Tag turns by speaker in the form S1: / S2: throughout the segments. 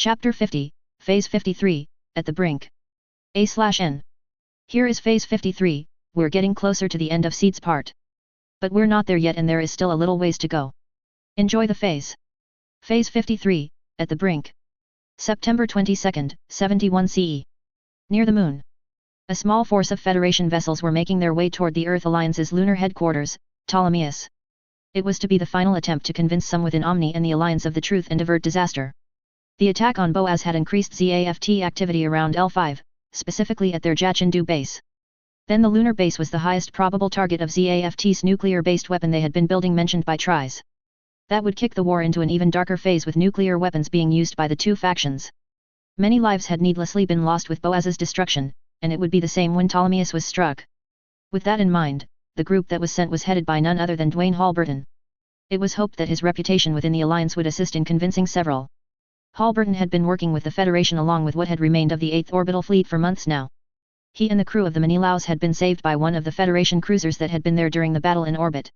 S1: Chapter 50, Phase 53, At the Brink. A/N. Here is Phase 53, we're getting closer to the end of Seed's part. But we're not there yet and there is still a little ways to go. Enjoy the phase. Phase 53, At the Brink. September 22, 71 CE. Near the Moon. A small force of Federation vessels were making their way toward the Earth Alliance's lunar headquarters, Ptolemaeus. It was to be the final attempt to convince some within Omni and the Alliance of the truth and avert disaster. The attack on Boaz had increased ZAFT activity around L5, specifically at their Jachindu base. Then the lunar base was the highest probable target of ZAFT's nuclear-based weapon they had been building mentioned by Tries. That would kick the war into an even darker phase with nuclear weapons being used by the two factions. Many lives had needlessly been lost with Boaz's destruction, and it would be the same when Ptolemaeus was struck. With that in mind, the group that was sent was headed by none other than Dwayne Halberton. It was hoped that his reputation within the Alliance would assist in convincing several. Halberton had been working with the Federation along with what had remained of the 8th Orbital Fleet for months now. He and the crew of the Menelaus had been saved by one of the Federation cruisers that had been there during the battle in orbit.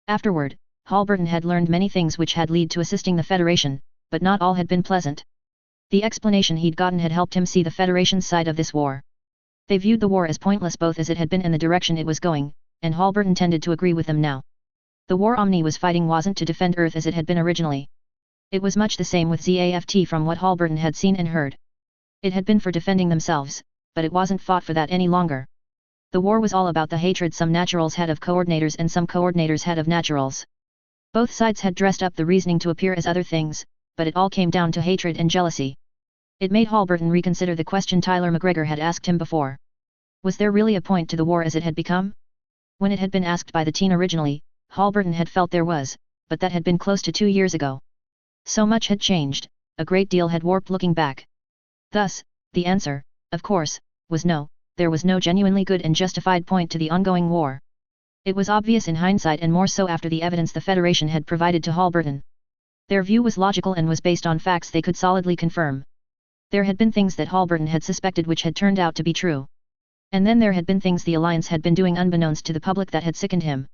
S1: Afterward, Halberton had learned many things which had led to assisting the Federation, but not all had been pleasant. The explanation he'd gotten had helped him see the Federation's side of this war. They viewed the war as pointless both as it had been and the direction it was going, and Halberton tended to agree with them now. The war Omni was fighting wasn't to defend Earth as it had been originally. It was much the same with ZAFT from what Halberton had seen and heard. It had been for defending themselves, but it wasn't fought for that any longer. The war was all about the hatred some naturals had of coordinators and some coordinators had of naturals. Both sides had dressed up the reasoning to appear as other things, but it all came down to hatred and jealousy. It made Halberton reconsider the question Tyler McGregor had asked him before. Was there really a point to the war as it had become? When it had been asked by the teen originally, Halberton had felt there was, but that had been close to 2 years ago. So much had changed, a great deal had warped looking back. Thus, the answer, of course, was no, there was no genuinely good and justified point to the ongoing war. It was obvious in hindsight and more so after the evidence the Federation had provided to Halberton. Their view was logical and was based on facts they could solidly confirm. There had been things that Halberton had suspected which had turned out to be true. And then there had been things the Alliance had been doing unbeknownst to the public that had sickened him.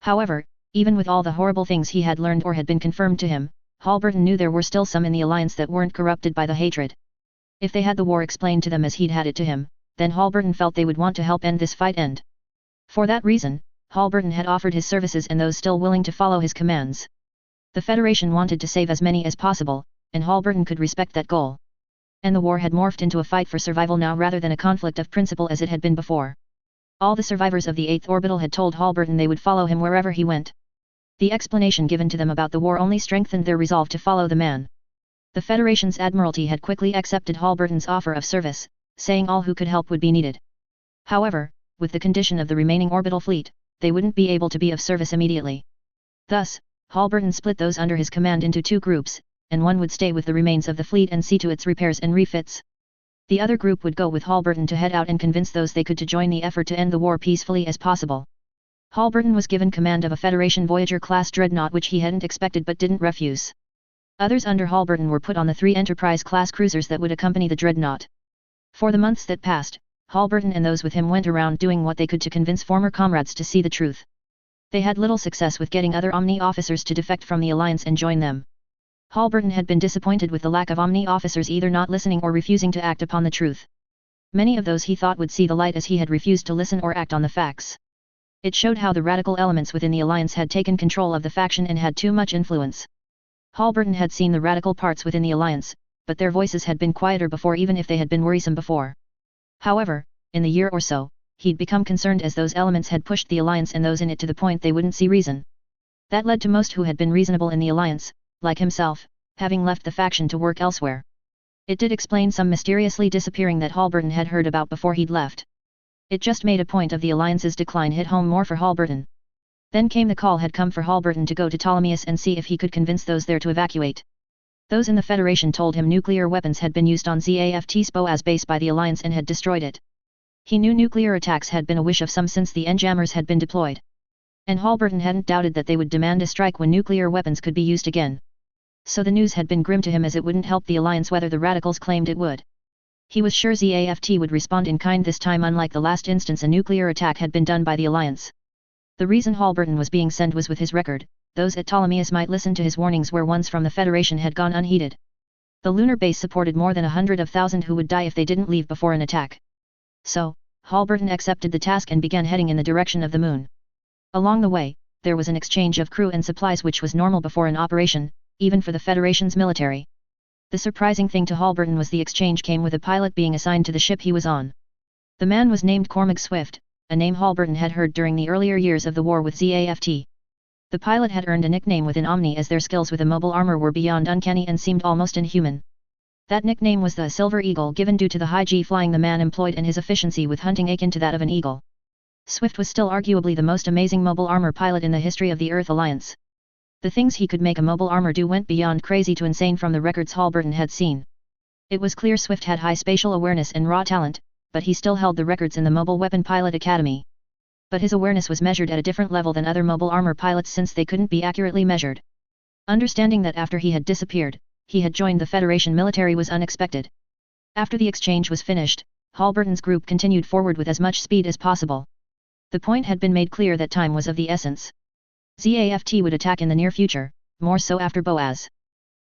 S1: However, even with all the horrible things he had learned or had been confirmed to him, Halberton knew there were still some in the Alliance that weren't corrupted by the hatred. If they had the war explained to them as he'd had it to him, then Halberton felt they would want to help end this fight end. For that reason, Halberton had offered his services and those still willing to follow his commands. The Federation wanted to save as many as possible, and Halberton could respect that goal. And the war had morphed into a fight for survival now rather than a conflict of principle as it had been before. All the survivors of the 8th Orbital had told Halberton they would follow him wherever he went. The explanation given to them about the war only strengthened their resolve to follow the man. The Federation's Admiralty had quickly accepted Halberton's offer of service, saying all who could help would be needed. However, with the condition of the remaining orbital fleet, they wouldn't be able to be of service immediately. Thus, Halberton split those under his command into 2 groups, and one would stay with the remains of the fleet and see to its repairs and refits. The other group would go with Halberton to head out and convince those they could to join the effort to end the war peacefully as possible. Halberton was given command of a Federation Voyager-class dreadnought which he hadn't expected but didn't refuse. Others under Halberton were put on the 3 Enterprise-class cruisers that would accompany the dreadnought. For the months that passed, Halberton and those with him went around doing what they could to convince former comrades to see the truth. They had little success with getting other Omni officers to defect from the Alliance and join them. Halberton had been disappointed with the lack of Omni officers either not listening or refusing to act upon the truth. Many of those he thought would see the light as he had refused to listen or act on the facts. It showed how the radical elements within the Alliance had taken control of the faction and had too much influence. Halberton had seen the radical parts within the Alliance, but their voices had been quieter before even if they had been worrisome before. However, in the year or so, he'd become concerned as those elements had pushed the Alliance and those in it to the point they wouldn't see reason. That led to most who had been reasonable in the Alliance, like himself, having left the faction to work elsewhere. It did explain some mysteriously disappearing that Halberton had heard about before he'd left. It just made a point of the Alliance's decline hit home more for Halberton. Then came the call had come for Halberton to go to Ptolemaeus and see if he could convince those there to evacuate. Those in the Federation told him nuclear weapons had been used on ZAFT's Boaz base by the Alliance and had destroyed it. He knew nuclear attacks had been a wish of some since the N-jammers had been deployed. And Halberton hadn't doubted that they would demand a strike when nuclear weapons could be used again. So the news had been grim to him as it wouldn't help the Alliance whether the radicals claimed it would. He was sure ZAFT would respond in kind this time unlike the last instance a nuclear attack had been done by the Alliance. The reason Halberton was being sent was with his record, those at Ptolemaeus might listen to his warnings where ones from the Federation had gone unheeded. The lunar base supported more than 100,000 who would die if they didn't leave before an attack. So, Halberton accepted the task and began heading in the direction of the moon. Along the way, there was an exchange of crew and supplies which was normal before an operation, even for the Federation's military. The surprising thing to Halberton was the exchange came with a pilot being assigned to the ship he was on. The man was named Cormac Swift, a name Halberton had heard during the earlier years of the war with ZAFT. The pilot had earned a nickname within Omni as their skills with immobile armor were beyond uncanny and seemed almost inhuman. That nickname was the Silver Eagle, given due to the high G flying the man employed and his efficiency with hunting akin to that of an eagle. Swift was still arguably the most amazing mobile armor pilot in the history of the Earth Alliance. The things he could make a mobile armor do went beyond crazy to insane from the records Halberton had seen. It was clear Swift had high spatial awareness and raw talent, but he still held the records in the Mobile Weapon Pilot Academy. But his awareness was measured at a different level than other mobile armor pilots since they couldn't be accurately measured. Understanding that after he had disappeared, he had joined the Federation military was unexpected. After the exchange was finished, Halberton's group continued forward with as much speed as possible. The point had been made clear that time was of the essence. ZAFT would attack in the near future, more so after Boaz.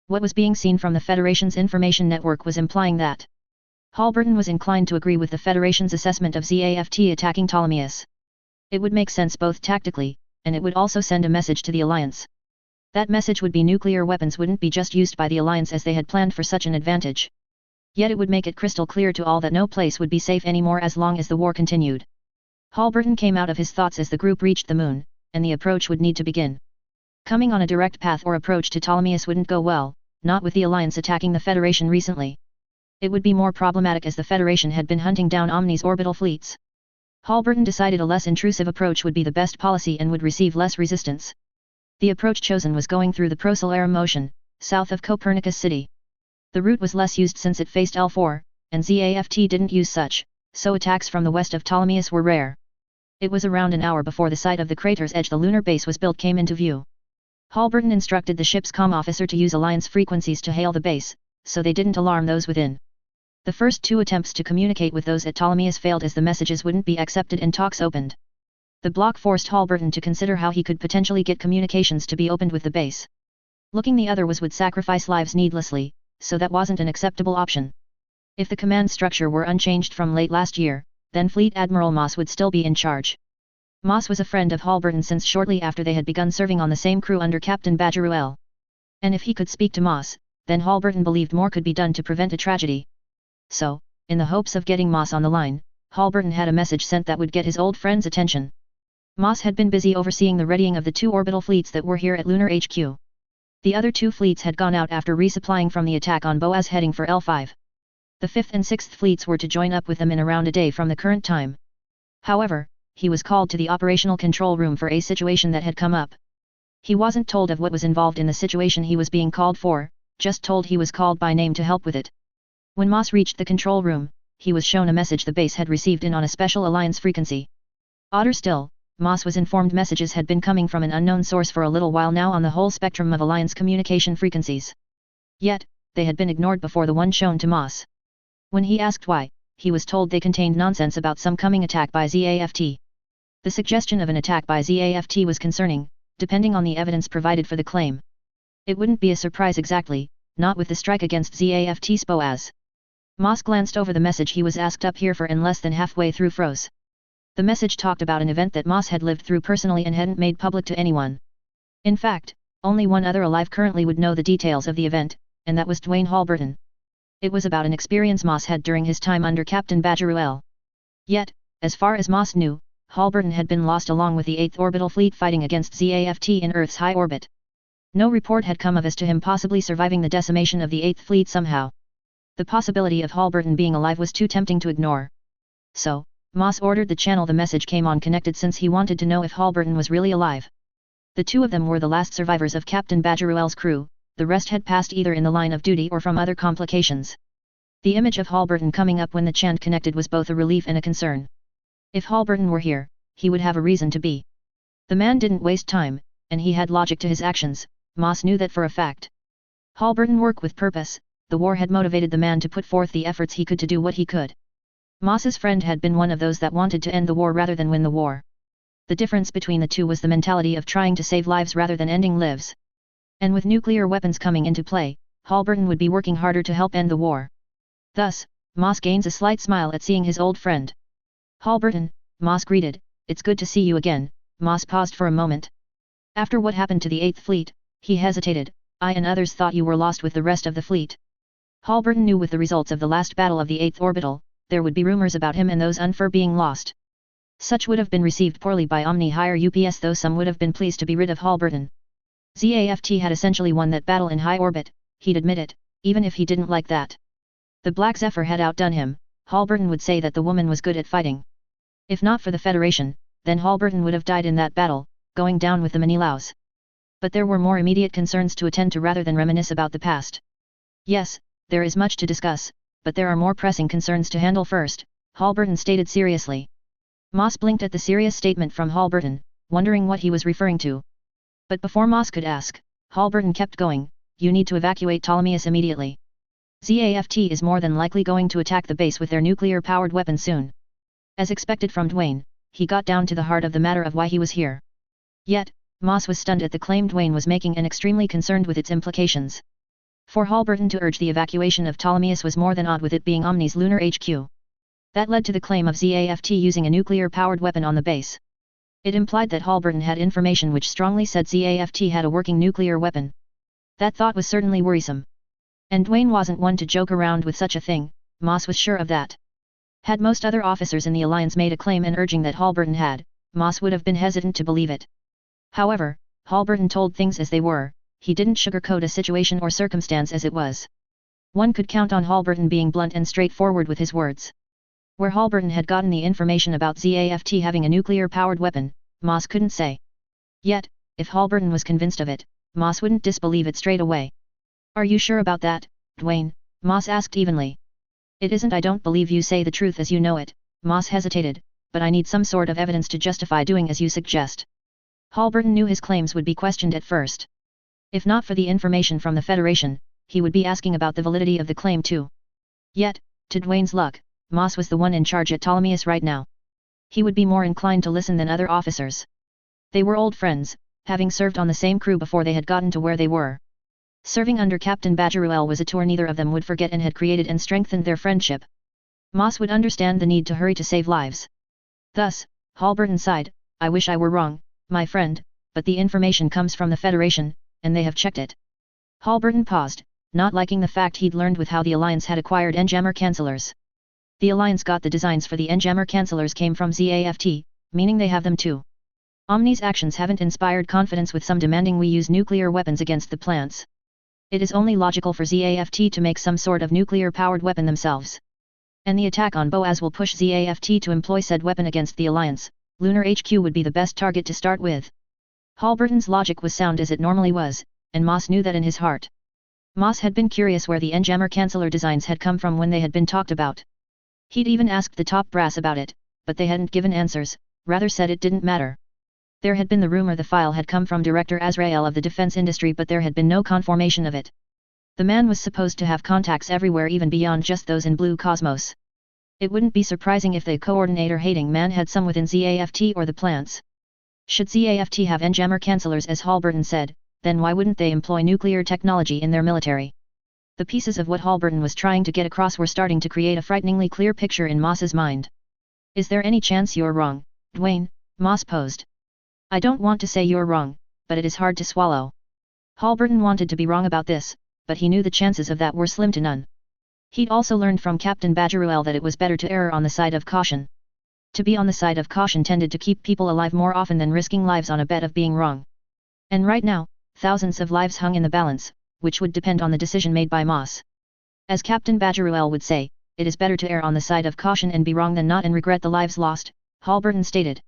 S1: What was being seen from the Federation's information network was implying that. Halberton was inclined to agree with the Federation's assessment of ZAFT attacking Ptolemais. It would make sense both tactically, and it would also send a message to the Alliance. That message would be nuclear weapons wouldn't be just used by the Alliance as they had planned for such an advantage. Yet it would make it crystal clear to all that no place would be safe anymore as long as the war continued. Halberton came out of his thoughts as the group reached the moon, and the approach would need to begin. Coming on a direct path or approach to Ptolemais wouldn't go well, not with the Alliance attacking the Federation recently. It would be more problematic as the Federation had been hunting down Omni's orbital fleets. Halberton decided a less intrusive approach would be the best policy and would receive less resistance. The approach chosen was going through the Procellarum Motion, south of Copernicus City. The route was less used since it faced L4, and ZAFT didn't use such, so attacks from the west of Ptolemais were rare. It was around an hour before the site of the crater's edge the lunar base was built came into view. Halberton instructed the ship's comm officer to use Alliance frequencies to hail the base, so they didn't alarm those within. The first two attempts to communicate with those at Ptolemais failed as the messages wouldn't be accepted and talks opened. The block forced Halberton to consider how he could potentially get communications to be opened with the base. Looking the other would sacrifice lives needlessly, so that wasn't an acceptable option. If the command structure were unchanged from late last year, then Fleet Admiral Moss would still be in charge. Moss was a friend of Halberton since shortly after they had begun serving on the same crew under Captain Badgeruel. And if he could speak to Moss, then Halberton believed more could be done to prevent a tragedy. So, in the hopes of getting Moss on the line, Halberton had a message sent that would get his old friend's attention. Moss had been busy overseeing the readying of the two orbital fleets that were here at Lunar HQ. The other two fleets had gone out after resupplying from the attack on Boaz heading for L5. The 5th and 6th fleets were to join up with them in around a day from the current time. However, he was called to the operational control room for a situation that had come up. He wasn't told of what was involved in the situation he was being called for, just told he was called by name to help with it. When Moss reached the control room, he was shown a message the base had received in on a special Alliance frequency. Odder still, Moss was informed messages had been coming from an unknown source for a little while now on the whole spectrum of Alliance communication frequencies. Yet, they had been ignored before the one shown to Moss. When he asked why, he was told they contained nonsense about some coming attack by ZAFT. The suggestion of an attack by ZAFT was concerning, depending on the evidence provided for the claim. It wouldn't be a surprise exactly, not with the strike against ZAFT's Boaz. Moss glanced over the message he was asked up here for and less than halfway through froze. The message talked about an event that Moss had lived through personally and hadn't made public to anyone. In fact, only one other alive currently would know the details of the event, and that was Dwayne Halberton. It was about an experience Moss had during his time under Captain Badgeruel. Yet, as far as Moss knew, Halberton had been lost along with the 8th Orbital Fleet fighting against ZAFT in Earth's high orbit. No report had come of as to him possibly surviving the decimation of the 8th Fleet somehow. The possibility of Halberton being alive was too tempting to ignore. So, Moss ordered the channel the message came on connected since he wanted to know if Halberton was really alive. The two of them were the last survivors of Captain Badgeruel's crew, the rest had passed either in the line of duty or from other complications. The image of Halberton coming up when the chant connected was both a relief and a concern. If Halberton were here, he would have a reason to be. The man didn't waste time, and he had logic to his actions, Moss knew that for a fact. Halberton worked with purpose. The war had motivated the man to put forth the efforts he could to do what he could. Moss's friend had been one of those that wanted to end the war rather than win the war. The difference between the two was the mentality of trying to save lives rather than ending lives. And with nuclear weapons coming into play, Halberton would be working harder to help end the war. Thus, Moss gains a slight smile at seeing his old friend. Halberton, Moss greeted, it's good to see you again. Moss paused for a moment. After what happened to the 8th Fleet, he hesitated. I and others thought you were lost with the rest of the fleet. Halberton knew with the results of the last battle of the 8th Orbital, there would be rumors about him and those unfur being lost. Such would have been received poorly by Omni higher UPS, though some would have been pleased to be rid of Halberton. ZAFT had essentially won that battle in high orbit, he'd admit it, even if he didn't like that. The Black Zephyr had outdone him. Halberton would say that the woman was good at fighting. If not for the Federation, then Halberton would have died in that battle, going down with the Manilaus. But there were more immediate concerns to attend to rather than reminisce about the past. Yes, there is much to discuss, but there are more pressing concerns to handle first, Halberton stated seriously. Moss blinked at the serious statement from Halberton, wondering what he was referring to. But before Moss could ask, Halberton kept going, you need to evacuate Ptolemais immediately. ZAFT is more than likely going to attack the base with their nuclear-powered weapon soon. As expected from Dwayne, he got down to the heart of the matter of why he was here. Yet, Moss was stunned at the claim Dwayne was making and extremely concerned with its implications. For Halberton to urge the evacuation of Ptolemais was more than odd, with it being Omni's lunar HQ. That led to the claim of ZAFT using a nuclear-powered weapon on the base. It implied that Halberton had information which strongly said ZAFT had a working nuclear weapon. That thought was certainly worrisome. And Dwayne wasn't one to joke around with such a thing, Moss was sure of that. Had most other officers in the Alliance made a claim and urging that Halberton had, Moss would have been hesitant to believe it. However, Halberton told things as they were, he didn't sugarcoat a situation or circumstance as it was. One could count on Halberton being blunt and straightforward with his words. Where Halberton had gotten the information about ZAFT having a nuclear-powered weapon, Moss couldn't say. Yet, if Halberton was convinced of it, Moss wouldn't disbelieve it straight away. Are you sure about that, Dwayne? Moss asked evenly. It isn't I don't believe you say the truth as you know it, Moss hesitated, but I need some sort of evidence to justify doing as you suggest. Halberton knew his claims would be questioned at first. If not for the information from the Federation, he would be asking about the validity of the claim too. Yet, to Dwayne's luck, Moss was the one in charge at Ptolemais right now. He would be more inclined to listen than other officers. They were old friends, having served on the same crew before they had gotten to where they were. Serving under Captain Badgeruel was a tour neither of them would forget and had created and strengthened their friendship. Moss would understand the need to hurry to save lives. Thus, Halberton sighed, I wish I were wrong, my friend, but the information comes from the Federation, and they have checked it. Halberton paused, not liking the fact he'd learned with how the Alliance had acquired Enjammer cancellors. The Alliance got the designs for the Enjammer cancellors came from ZAFT, meaning they have them too. Omni's actions haven't inspired confidence with some demanding we use nuclear weapons against the plants. It is only logical for ZAFT to make some sort of nuclear-powered weapon themselves. And the attack on Boaz will push ZAFT to employ said weapon against the Alliance. Lunar HQ would be the best target to start with. Halberton's logic was sound as it normally was, and Moss knew that in his heart. Moss had been curious where the Enjammer canceller designs had come from when they had been talked about. He'd even asked the top brass about it, but they hadn't given answers, rather said it didn't matter. There had been the rumor the file had come from Director Azrael of the defense industry, but there had been no confirmation of it. The man was supposed to have contacts everywhere, even beyond just those in Blue Cosmos. It wouldn't be surprising if the coordinator-hating man had some within ZAFT or the plants. Should ZAFT have Enjammer cancellors as Halberton said, then why wouldn't they employ nuclear technology in their military? The pieces of what Halberton was trying to get across were starting to create a frighteningly clear picture in Moss's mind. Is there any chance you're wrong, Dwayne? Moss posed. I don't want to say you're wrong, but it is hard to swallow. Halberton wanted to be wrong about this, but he knew the chances of that were slim to none. He'd also learned from Captain Badgeruel that it was better to err on the side of caution. To be on the side of caution tended to keep people alive more often than risking lives on a bet of being wrong. And right now, thousands of lives hung in the balance, which would depend on the decision made by Moss. As Captain Badgeruel would say, it is better to err on the side of caution and be wrong than not and regret the lives lost, Halberton stated.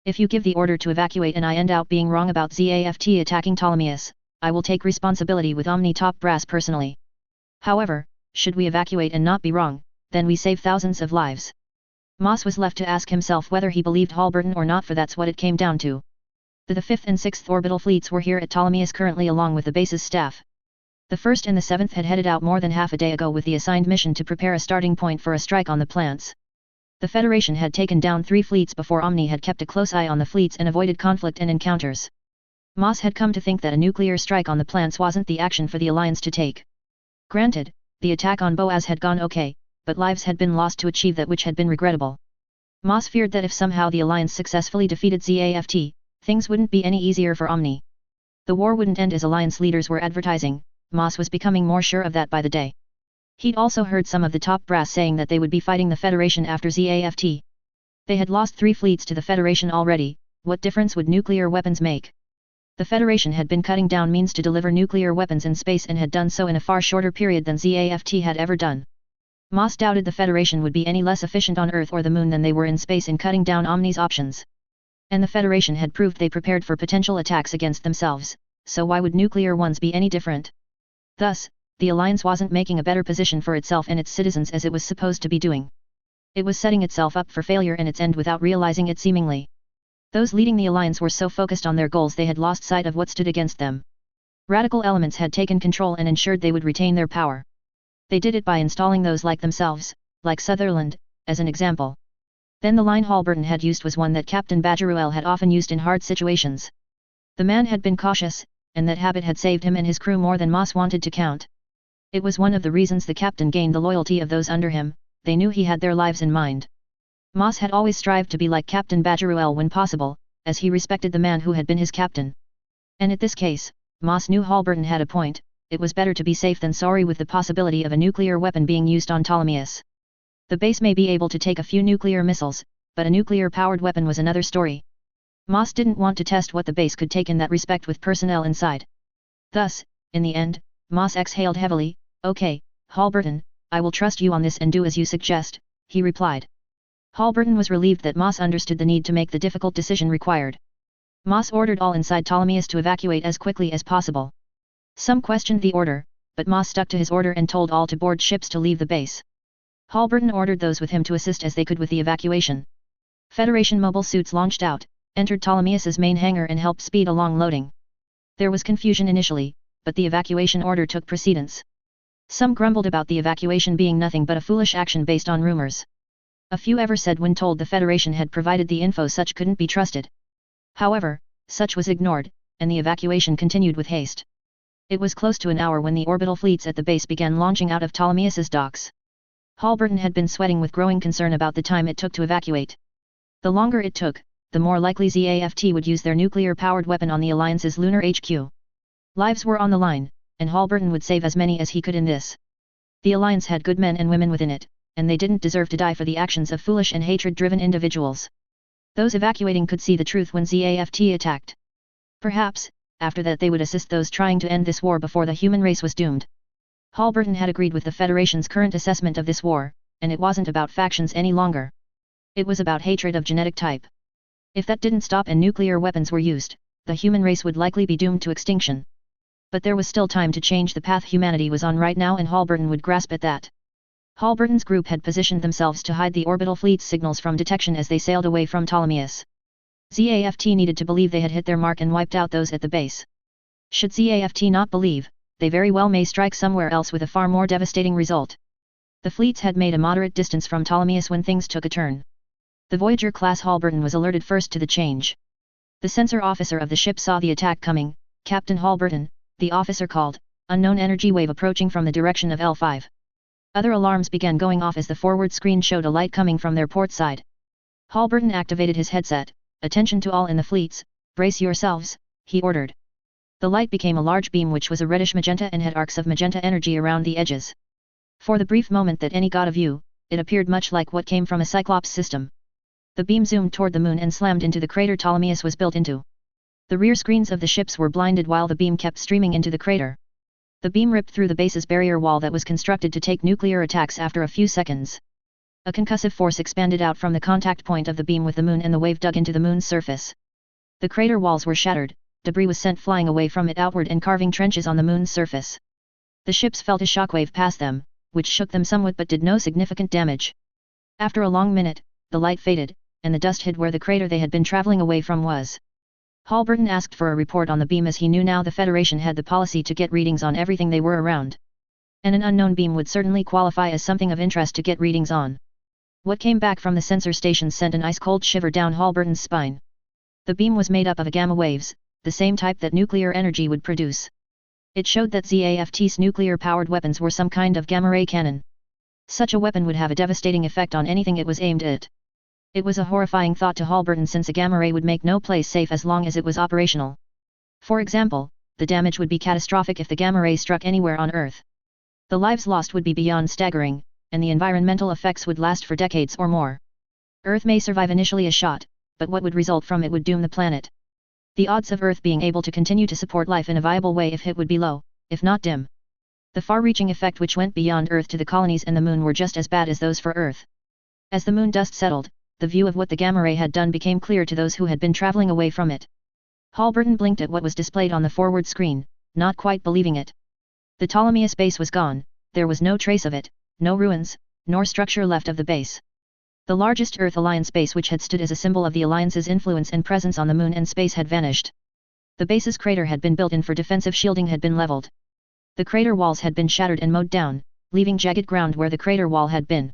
S1: If you give the order to evacuate and I end up being wrong about ZAFT attacking Ptolemais, I will take responsibility with Omni top brass personally. However, should we evacuate and not be wrong, then we save thousands of lives. Moss was left to ask himself whether he believed Halberton or not, for that's what it came down to. The 5th and 6th orbital fleets were here at Ptolemais currently along with the base's staff. The 1st and the 7th had headed out more than half a day ago with the assigned mission to prepare a starting point for a strike on the plants. The Federation had taken down 3 fleets before Omni had kept a close eye on the fleets and avoided conflict and encounters. Moss had come to think that a nuclear strike on the plants wasn't the action for the Alliance to take. Granted, the attack on Boaz had gone okay, but lives had been lost to achieve that which had been regrettable. Moss feared that if somehow the Alliance successfully defeated ZAFT, things wouldn't be any easier for Omni. The war wouldn't end as Alliance leaders were advertising. Moss was becoming more sure of that by the day. He'd also heard some of the top brass saying that they would be fighting the Federation after ZAFT. They had lost 3 fleets to the Federation already. What difference would nuclear weapons make? The Federation had been cutting down means to deliver nuclear weapons in space and had done so in a far shorter period than ZAFT had ever done. Moss doubted the Federation would be any less efficient on Earth or the Moon than they were in space in cutting down Omni's options. And the Federation had proved they prepared for potential attacks against themselves, so why would nuclear ones be any different? Thus, the Alliance wasn't making a better position for itself and its citizens as it was supposed to be doing. It was setting itself up for failure in its end without realizing it seemingly. Those leading the Alliance were so focused on their goals they had lost sight of what stood against them. Radical elements had taken control and ensured they would retain their power. They did it by installing those like themselves, like Sutherland, as an example. Then the line Halberton had used was one that Captain Badgeruel had often used in hard situations. The man had been cautious, and that habit had saved him and his crew more than Moss wanted to count. It was one of the reasons the captain gained the loyalty of those under him. They knew he had their lives in mind. Moss had always strived to be like Captain Badgeruel when possible, as he respected the man who had been his captain. And in this case, Moss knew Halberton had a point. It was better to be safe than sorry with the possibility of a nuclear weapon being used on Ptolemais. The base may be able to take a few nuclear missiles, but a nuclear-powered weapon was another story. Moss didn't want to test what the base could take in that respect with personnel inside. Thus, in the end, Moss exhaled heavily. "Okay, Halberton, I will trust you on this and do as you suggest," he replied. Halberton was relieved that Moss understood the need to make the difficult decision required. Moss ordered all inside Ptolemais to evacuate as quickly as possible. Some questioned the order, but Moss stuck to his order and told all to board ships to leave the base. Halberton ordered those with him to assist as they could with the evacuation. Federation mobile suits launched out, entered Ptolemais's main hangar and helped speed along loading. There was confusion initially, but the evacuation order took precedence. Some grumbled about the evacuation being nothing but a foolish action based on rumors. A few ever said when told the Federation had provided the info such couldn't be trusted. However, such was ignored, and the evacuation continued with haste. It was close to an hour when the orbital fleets at the base began launching out of Ptolemais's docks. Halberton had been sweating with growing concern about the time it took to evacuate. The longer it took, the more likely ZAFT would use their nuclear-powered weapon on the Alliance's lunar HQ. Lives were on the line, and Halberton would save as many as he could in this. The Alliance had good men and women within it, and they didn't deserve to die for the actions of foolish and hatred-driven individuals. Those evacuating could see the truth when ZAFT attacked. Perhaps, after that they would assist those trying to end this war before the human race was doomed. Halberton had agreed with the Federation's current assessment of this war, and it wasn't about factions any longer. It was about hatred of genetic type. If that didn't stop and nuclear weapons were used, the human race would likely be doomed to extinction. But there was still time to change the path humanity was on right now, and Halberton would grasp at that. Halberton's group had positioned themselves to hide the orbital fleet's signals from detection as they sailed away from Ptolemais. ZAFT needed to believe they had hit their mark and wiped out those at the base. Should ZAFT not believe, they very well may strike somewhere else with a far more devastating result. The fleets had made a moderate distance from Ptolemais when things took a turn. The Voyager-class Halberton was alerted first to the change. The sensor officer of the ship saw the attack coming. "Captain Halberton," the officer called, "unknown energy wave approaching from the direction of L5. Other alarms began going off as the forward screen showed a light coming from their port side. Halberton activated his headset. "Attention to all in the fleets, brace yourselves," he ordered. The light became a large beam which was a reddish magenta and had arcs of magenta energy around the edges. For the brief moment that any got a view, it appeared much like what came from a Cyclops system. The beam zoomed toward the moon and slammed into the crater Ptolemais was built into. The rear screens of the ships were blinded while the beam kept streaming into the crater. The beam ripped through the base's barrier wall that was constructed to take nuclear attacks after a few seconds. A concussive force expanded out from the contact point of the beam with the moon and the wave dug into the moon's surface. The crater walls were shattered, debris was sent flying away from it outward and carving trenches on the moon's surface. The ships felt a shockwave pass them, which shook them somewhat but did no significant damage. After a long minute, the light faded, and the dust hid where the crater they had been traveling away from was. Halberton asked for a report on the beam as he knew now the Federation had the policy to get readings on everything they were around. And an unknown beam would certainly qualify as something of interest to get readings on. What came back from the sensor station sent an ice-cold shiver down Halberton's spine. The beam was made up of gamma waves, the same type that nuclear energy would produce. It showed that ZAFT's nuclear-powered weapons were some kind of gamma-ray cannon. Such a weapon would have a devastating effect on anything it was aimed at. It was a horrifying thought to Halberton, since a gamma-ray would make no place safe as long as it was operational. For example, the damage would be catastrophic if the gamma-ray struck anywhere on Earth. The lives lost would be beyond staggering, and the environmental effects would last for decades or more. Earth may survive initially a shot, but what would result from it would doom the planet. The odds of Earth being able to continue to support life in a viable way if hit would be low, if not dim. The far-reaching effect which went beyond Earth to the colonies and the Moon were just as bad as those for Earth. As the Moon dust settled, the view of what the gamma-ray had done became clear to those who had been traveling away from it. Halberton blinked at what was displayed on the forward screen, not quite believing it. The Ptolemaeus base was gone, there was no trace of it, no ruins, nor structure left of the base. The largest Earth Alliance base, which had stood as a symbol of the Alliance's influence and presence on the Moon and space, had vanished. The base's crater had been built in for defensive shielding had been leveled. The crater walls had been shattered and mowed down, leaving jagged ground where the crater wall had been.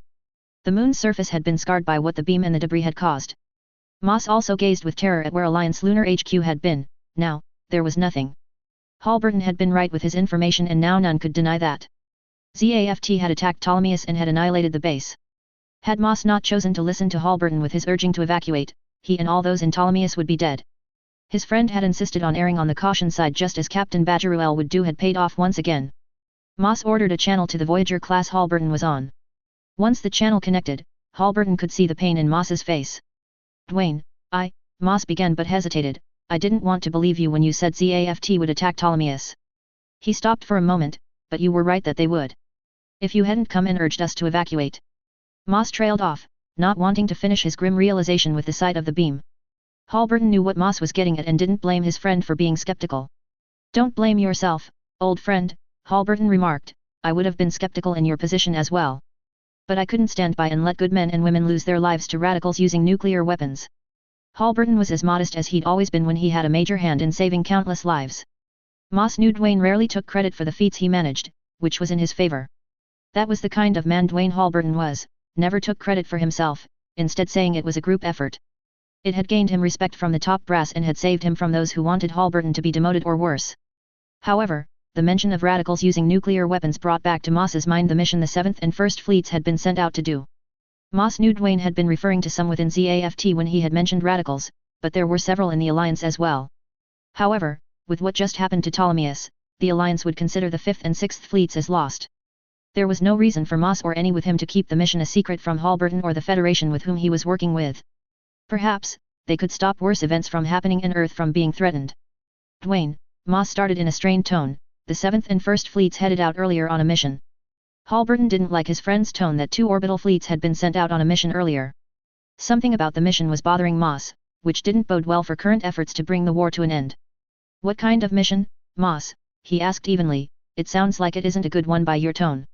S1: The Moon's surface had been scarred by what the beam and the debris had caused. Moss also gazed with terror at where Alliance Lunar HQ had been. Now, there was nothing. Halberton had been right with his information, and now none could deny that. ZAFT had attacked Ptolemaeus and had annihilated the base. Had Moss not chosen to listen to Halberton with his urging to evacuate, he and all those in Ptolemaeus would be dead. His friend had insisted on erring on the caution side, just as Captain Badgeruel would do, had paid off once again. Moss ordered a channel to the Voyager-class Halberton was on. Once the channel connected, Halberton could see the pain in Moss's face. "Dwayne, Moss began but hesitated. "I didn't want to believe you when you said ZAFT would attack Ptolemaeus." He stopped for a moment, "But you were right that they would. If you hadn't come and urged us to evacuate." Moss trailed off, not wanting to finish his grim realization with the sight of the beam. Halberton knew what Moss was getting at and didn't blame his friend for being skeptical. "Don't blame yourself, old friend," Halberton remarked. "I would have been skeptical in your position as well. But I couldn't stand by and let good men and women lose their lives to radicals using nuclear weapons." Halberton was as modest as he'd always been when he had a major hand in saving countless lives. Moss knew Dwayne rarely took credit for the feats he managed, which was in his favor. That was the kind of man Dwayne Halberton was, never took credit for himself, instead saying it was a group effort. It had gained him respect from the top brass and had saved him from those who wanted Halberton to be demoted or worse. However, the mention of radicals using nuclear weapons brought back to Moss's mind the mission the 7th and 1st Fleets had been sent out to do. Moss knew Dwayne had been referring to some within ZAFT when he had mentioned radicals, but there were several in the Alliance as well. However, with what just happened to Ptolemaeus, the Alliance would consider the 5th and 6th Fleets as lost. There was no reason for Moss or any with him to keep the mission a secret from Halberton or the Federation with whom he was working with. Perhaps, they could stop worse events from happening and Earth from being threatened. "Dwayne," Moss started in a strained tone, "the 7th and 1st Fleets headed out earlier on a mission." Halberton didn't like his friend's tone that 2 orbital fleets had been sent out on a mission earlier. Something about the mission was bothering Moss, which didn't bode well for current efforts to bring the war to an end. "What kind of mission, Moss?" he asked evenly. "It sounds like it isn't a good one by your tone."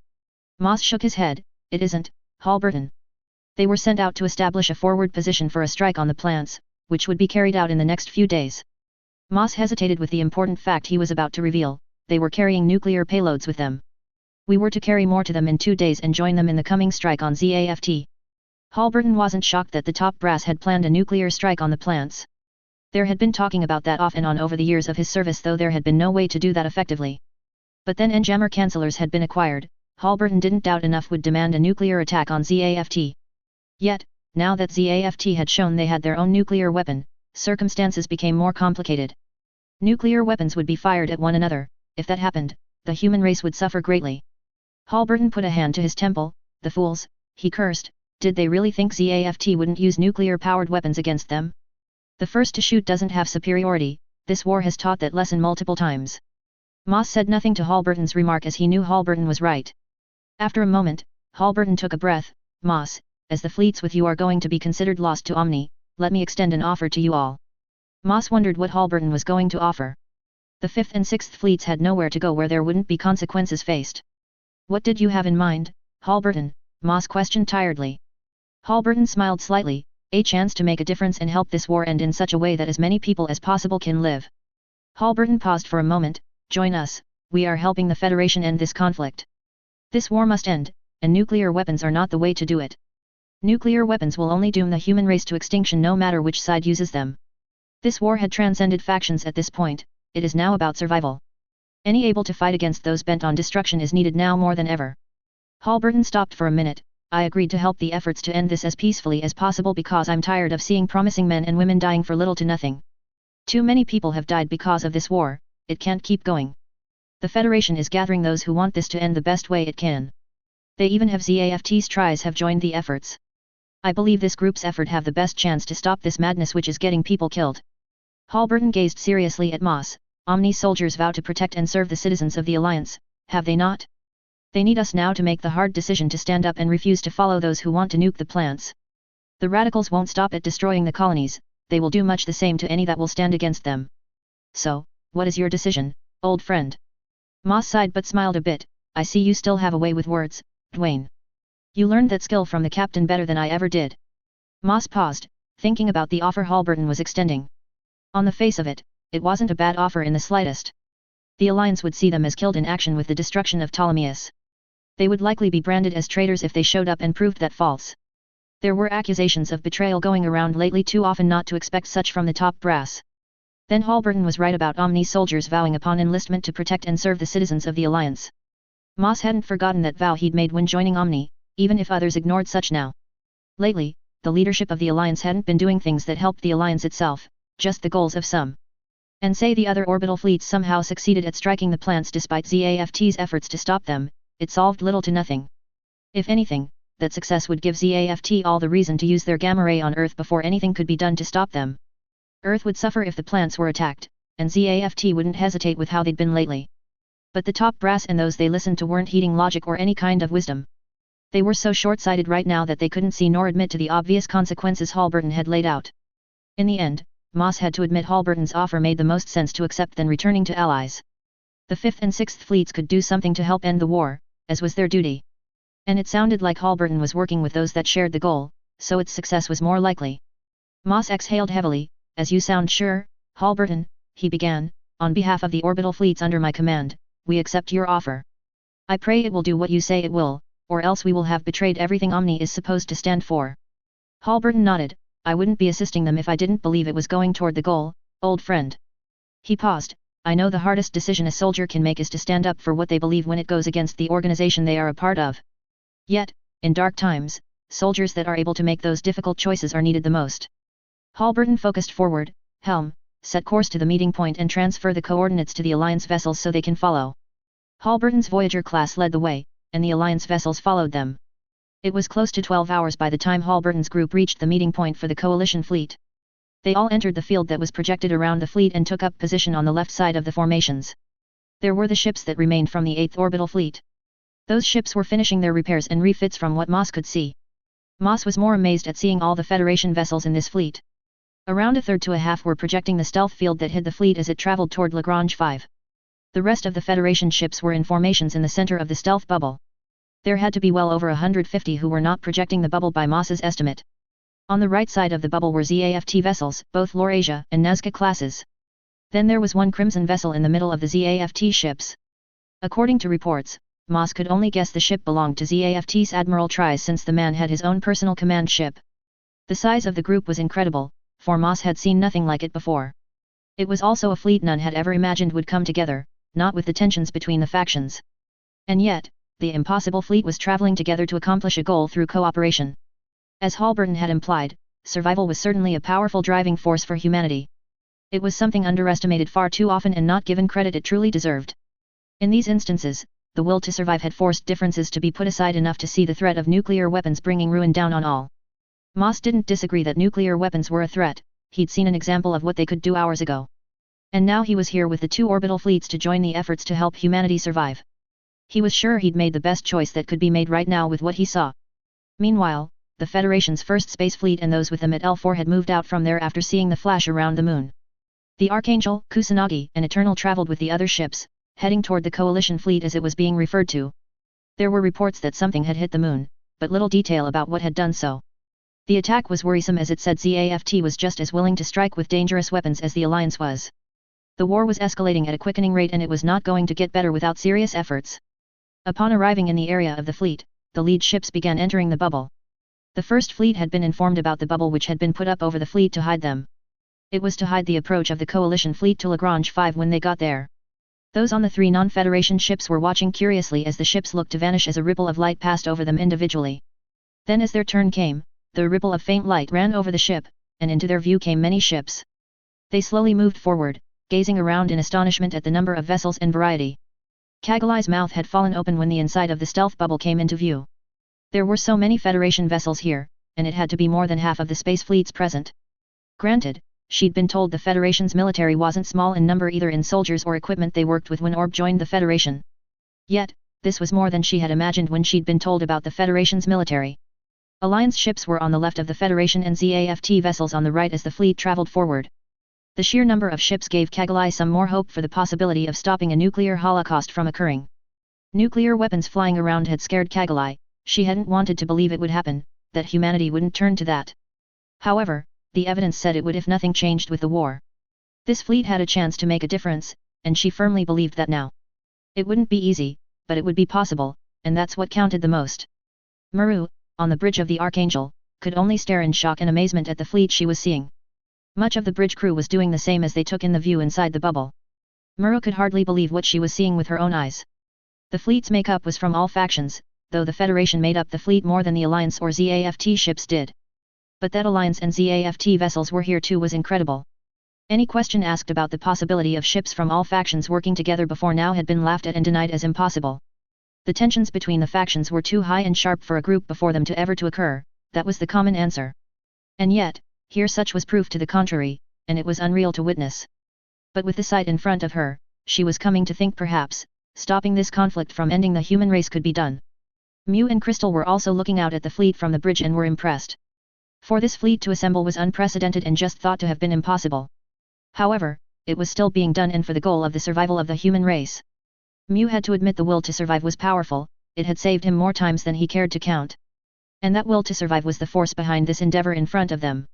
S1: Moss shook his head. "It isn't, Halberton. They were sent out to establish a forward position for a strike on the plants, which would be carried out in the next few days." Moss hesitated with the important fact he was about to reveal. They were carrying nuclear payloads with them. "We were to carry more to them in 2 days and join them in the coming strike on ZAFT." Halberton wasn't shocked that the top brass had planned a nuclear strike on the plants. There had been talking about that off and on over the years of his service, though there had been no way to do that effectively. But then Jammer cancellors had been acquired. Halberton didn't doubt enough would demand a nuclear attack on ZAFT. Yet, now that ZAFT had shown they had their own nuclear weapon, circumstances became more complicated. Nuclear weapons would be fired at one another. If that happened, the human race would suffer greatly. Halberton put a hand to his temple. "The fools," he cursed. "Did they really think ZAFT wouldn't use nuclear-powered weapons against them? The first to shoot doesn't have superiority. This war has taught that lesson multiple times." Moss said nothing to Halberton's remark as he knew Halberton was right. After a moment, Halberton took a breath. "Moss, as the fleets with you are going to be considered lost to Omni, let me extend an offer to you all." Moss wondered what Halberton was going to offer. The 5th and 6th Fleets had nowhere to go where there wouldn't be consequences faced. "What did you have in mind, Halberton?" Moss questioned tiredly. Halberton smiled slightly. "A chance to make a difference and help this war end in such a way that as many people as possible can live." Halberton paused for a moment. "Join us, we are helping the Federation end this conflict. This war must end, and nuclear weapons are not the way to do it. Nuclear weapons will only doom the human race to extinction no matter which side uses them. This war had transcended factions at this point. It is now about survival. Any able to fight against those bent on destruction is needed now more than ever. Halberton stopped for a minute. I agreed to help the efforts to end this as peacefully as possible because I'm tired of seeing promising men and women dying for little to nothing. Too many people have died because of this war, it can't keep going. The Federation is gathering those who want this to end the best way it can. They even have ZAFT's tries have joined the efforts. I believe this group's effort have the best chance to stop this madness which is getting people killed. Halberton gazed seriously at Moss. Omni soldiers vow to protect and serve the citizens of the Alliance, have they not? They need us now to make the hard decision to stand up and refuse to follow those who want to nuke the plants. The radicals won't stop at destroying the colonies, they will do much the same to any that will stand against them. So, what is your decision, old friend? Moss sighed but smiled a bit. I see you still have a way with words, Dwayne. You learned that skill from the captain better than I ever did. Moss paused, thinking about the offer Halberton was extending. On the face of it, it wasn't a bad offer in the slightest. The Alliance would see them as killed in action with the destruction of Ptolemaeus. They would likely be branded as traitors if they showed up and proved that false. There were accusations of betrayal going around lately too often not to expect such from the top brass. Then Halberton was right about Omni soldiers vowing upon enlistment to protect and serve the citizens of the Alliance. Moss hadn't forgotten that vow he'd made when joining Omni, even if others ignored such now. Lately, the leadership of the Alliance hadn't been doing things that helped the Alliance itself, just the goals of some. And say the other orbital fleets somehow succeeded at striking the plants despite ZAFT's efforts to stop them, it solved little to nothing. If anything, that success would give ZAFT all the reason to use their gamma ray on Earth before anything could be done to stop them. Earth would suffer if the plants were attacked, and ZAFT wouldn't hesitate with how they'd been lately. But the top brass and those they listened to weren't heeding logic or any kind of wisdom. They were so short-sighted right now that they couldn't see nor admit to the obvious consequences Halberton had laid out. In the end, Moss had to admit Halberton's offer made the most sense to accept than returning to allies. The 5th and 6th fleets could do something to help end the war, as was their duty. And it sounded like Halberton was working with those that shared the goal, so its success was more likely. Moss exhaled heavily. As you sound sure, Halberton, he began, on behalf of the orbital fleets under my command, we accept your offer. I pray it will do what you say it will, or else we will have betrayed everything Omni is supposed to stand for. Halberton nodded. I wouldn't be assisting them if I didn't believe it was going toward the goal, old friend. He paused. I know the hardest decision a soldier can make is to stand up for what they believe when it goes against the organization they are a part of. Yet, in dark times, soldiers that are able to make those difficult choices are needed the most. Halberton focused forward. Helm, set course to the meeting point and transfer the coordinates to the Alliance vessels so they can follow. Halberton's Voyager class led the way, and the Alliance vessels followed them. It was close to 12 hours by the time Halberton's group reached the meeting point for the coalition fleet. They all entered the field that was projected around the fleet and took up position on the left side of the formations. There were the ships that remained from the 8th orbital fleet. Those ships were finishing their repairs and refits from what Moss could see. Moss was more amazed at seeing all the Federation vessels in this fleet. Around a third to a half were projecting the stealth field that hid the fleet as it traveled toward Lagrange 5. The rest of the Federation ships were in formations in the center of the stealth bubble. There had to be well over 150 who were not projecting the bubble by Moss's estimate. On the right side of the bubble were ZAFT vessels, both Laurasia and Nazca classes. Then there was one Crimson vessel in the middle of the ZAFT ships. According to reports, Moss could only guess the ship belonged to ZAFT's Admiral Tries since the man had his own personal command ship. The size of the group was incredible, for Moss had seen nothing like it before. It was also a fleet none had ever imagined would come together, not with the tensions between the factions. And yet, the impossible fleet was traveling together to accomplish a goal through cooperation. As Halberton had implied, survival was certainly a powerful driving force for humanity. It was something underestimated far too often and not given credit it truly deserved. In these instances, the will to survive had forced differences to be put aside enough to see the threat of nuclear weapons bringing ruin down on all. Moss didn't disagree that nuclear weapons were a threat, he'd seen an example of what they could do hours ago. And now he was here with the 2 orbital fleets to join the efforts to help humanity survive. He was sure he'd made the best choice that could be made right now with what he saw. Meanwhile, the Federation's first space fleet and those with them at L4 had moved out from there after seeing the flash around the moon. The Archangel, Kusanagi, and Eternal traveled with the other ships, heading toward the coalition fleet as it was being referred to. There were reports that something had hit the moon, but little detail about what had done so. The attack was worrisome as it said ZAFT was just as willing to strike with dangerous weapons as the Alliance was. The war was escalating at a quickening rate and it was not going to get better without serious efforts. Upon arriving in the area of the fleet, the lead ships began entering the bubble. The first fleet had been informed about the bubble which had been put up over the fleet to hide them. It was to hide the approach of the coalition fleet to Lagrange 5 when they got there. Those on the 3 non-Federation ships were watching curiously as the ships looked to vanish as a ripple of light passed over them individually. Then as their turn came, the ripple of faint light ran over the ship, and into their view came many ships. They slowly moved forward, gazing around in astonishment at the number of vessels and variety. Kagalai's mouth had fallen open when the inside of the stealth bubble came into view. There were so many Federation vessels here, and it had to be more than half of the space fleets present. Granted, she'd been told the Federation's military wasn't small in number either in soldiers or equipment they worked with when Orb joined the Federation. Yet, this was more than she had imagined when she'd been told about the Federation's military. Alliance ships were on the left of the Federation and ZAFT vessels on the right as the fleet traveled forward. The sheer number of ships gave Kagalai some more hope for the possibility of stopping a nuclear holocaust from occurring. Nuclear weapons flying around had scared Kagalai. She hadn't wanted to believe it would happen, that humanity wouldn't turn to that. However, the evidence said it would if nothing changed with the war. This fleet had a chance to make a difference, and she firmly believed that now. It wouldn't be easy, but it would be possible, and that's what counted the most. Maru, on the bridge of the Archangel, could only stare in shock and amazement at the fleet she was seeing. Much of the bridge crew was doing the same as they took in the view inside the bubble. Maru could hardly believe what she was seeing with her own eyes. The fleet's makeup was from all factions, though the Federation made up the fleet more than the Alliance or ZAFT ships did. But that Alliance and ZAFT vessels were here too was incredible. Any question asked about the possibility of ships from all factions working together before now had been laughed at and denied as impossible. The tensions between the factions were too high and sharp for a group before them to ever to occur, that was the common answer. And yet, here such was proof to the contrary, and it was unreal to witness. But with the sight in front of her, she was coming to think perhaps, stopping this conflict from ending the human race could be done. Mew and Crystal were also looking out at the fleet from the bridge and were impressed. For this fleet to assemble was unprecedented and just thought to have been impossible. However, it was still being done and for the goal of the survival of the human race. Mew had to admit the will to survive was powerful, it had saved him more times than he cared to count. And that will to survive was the force behind this endeavor in front of them.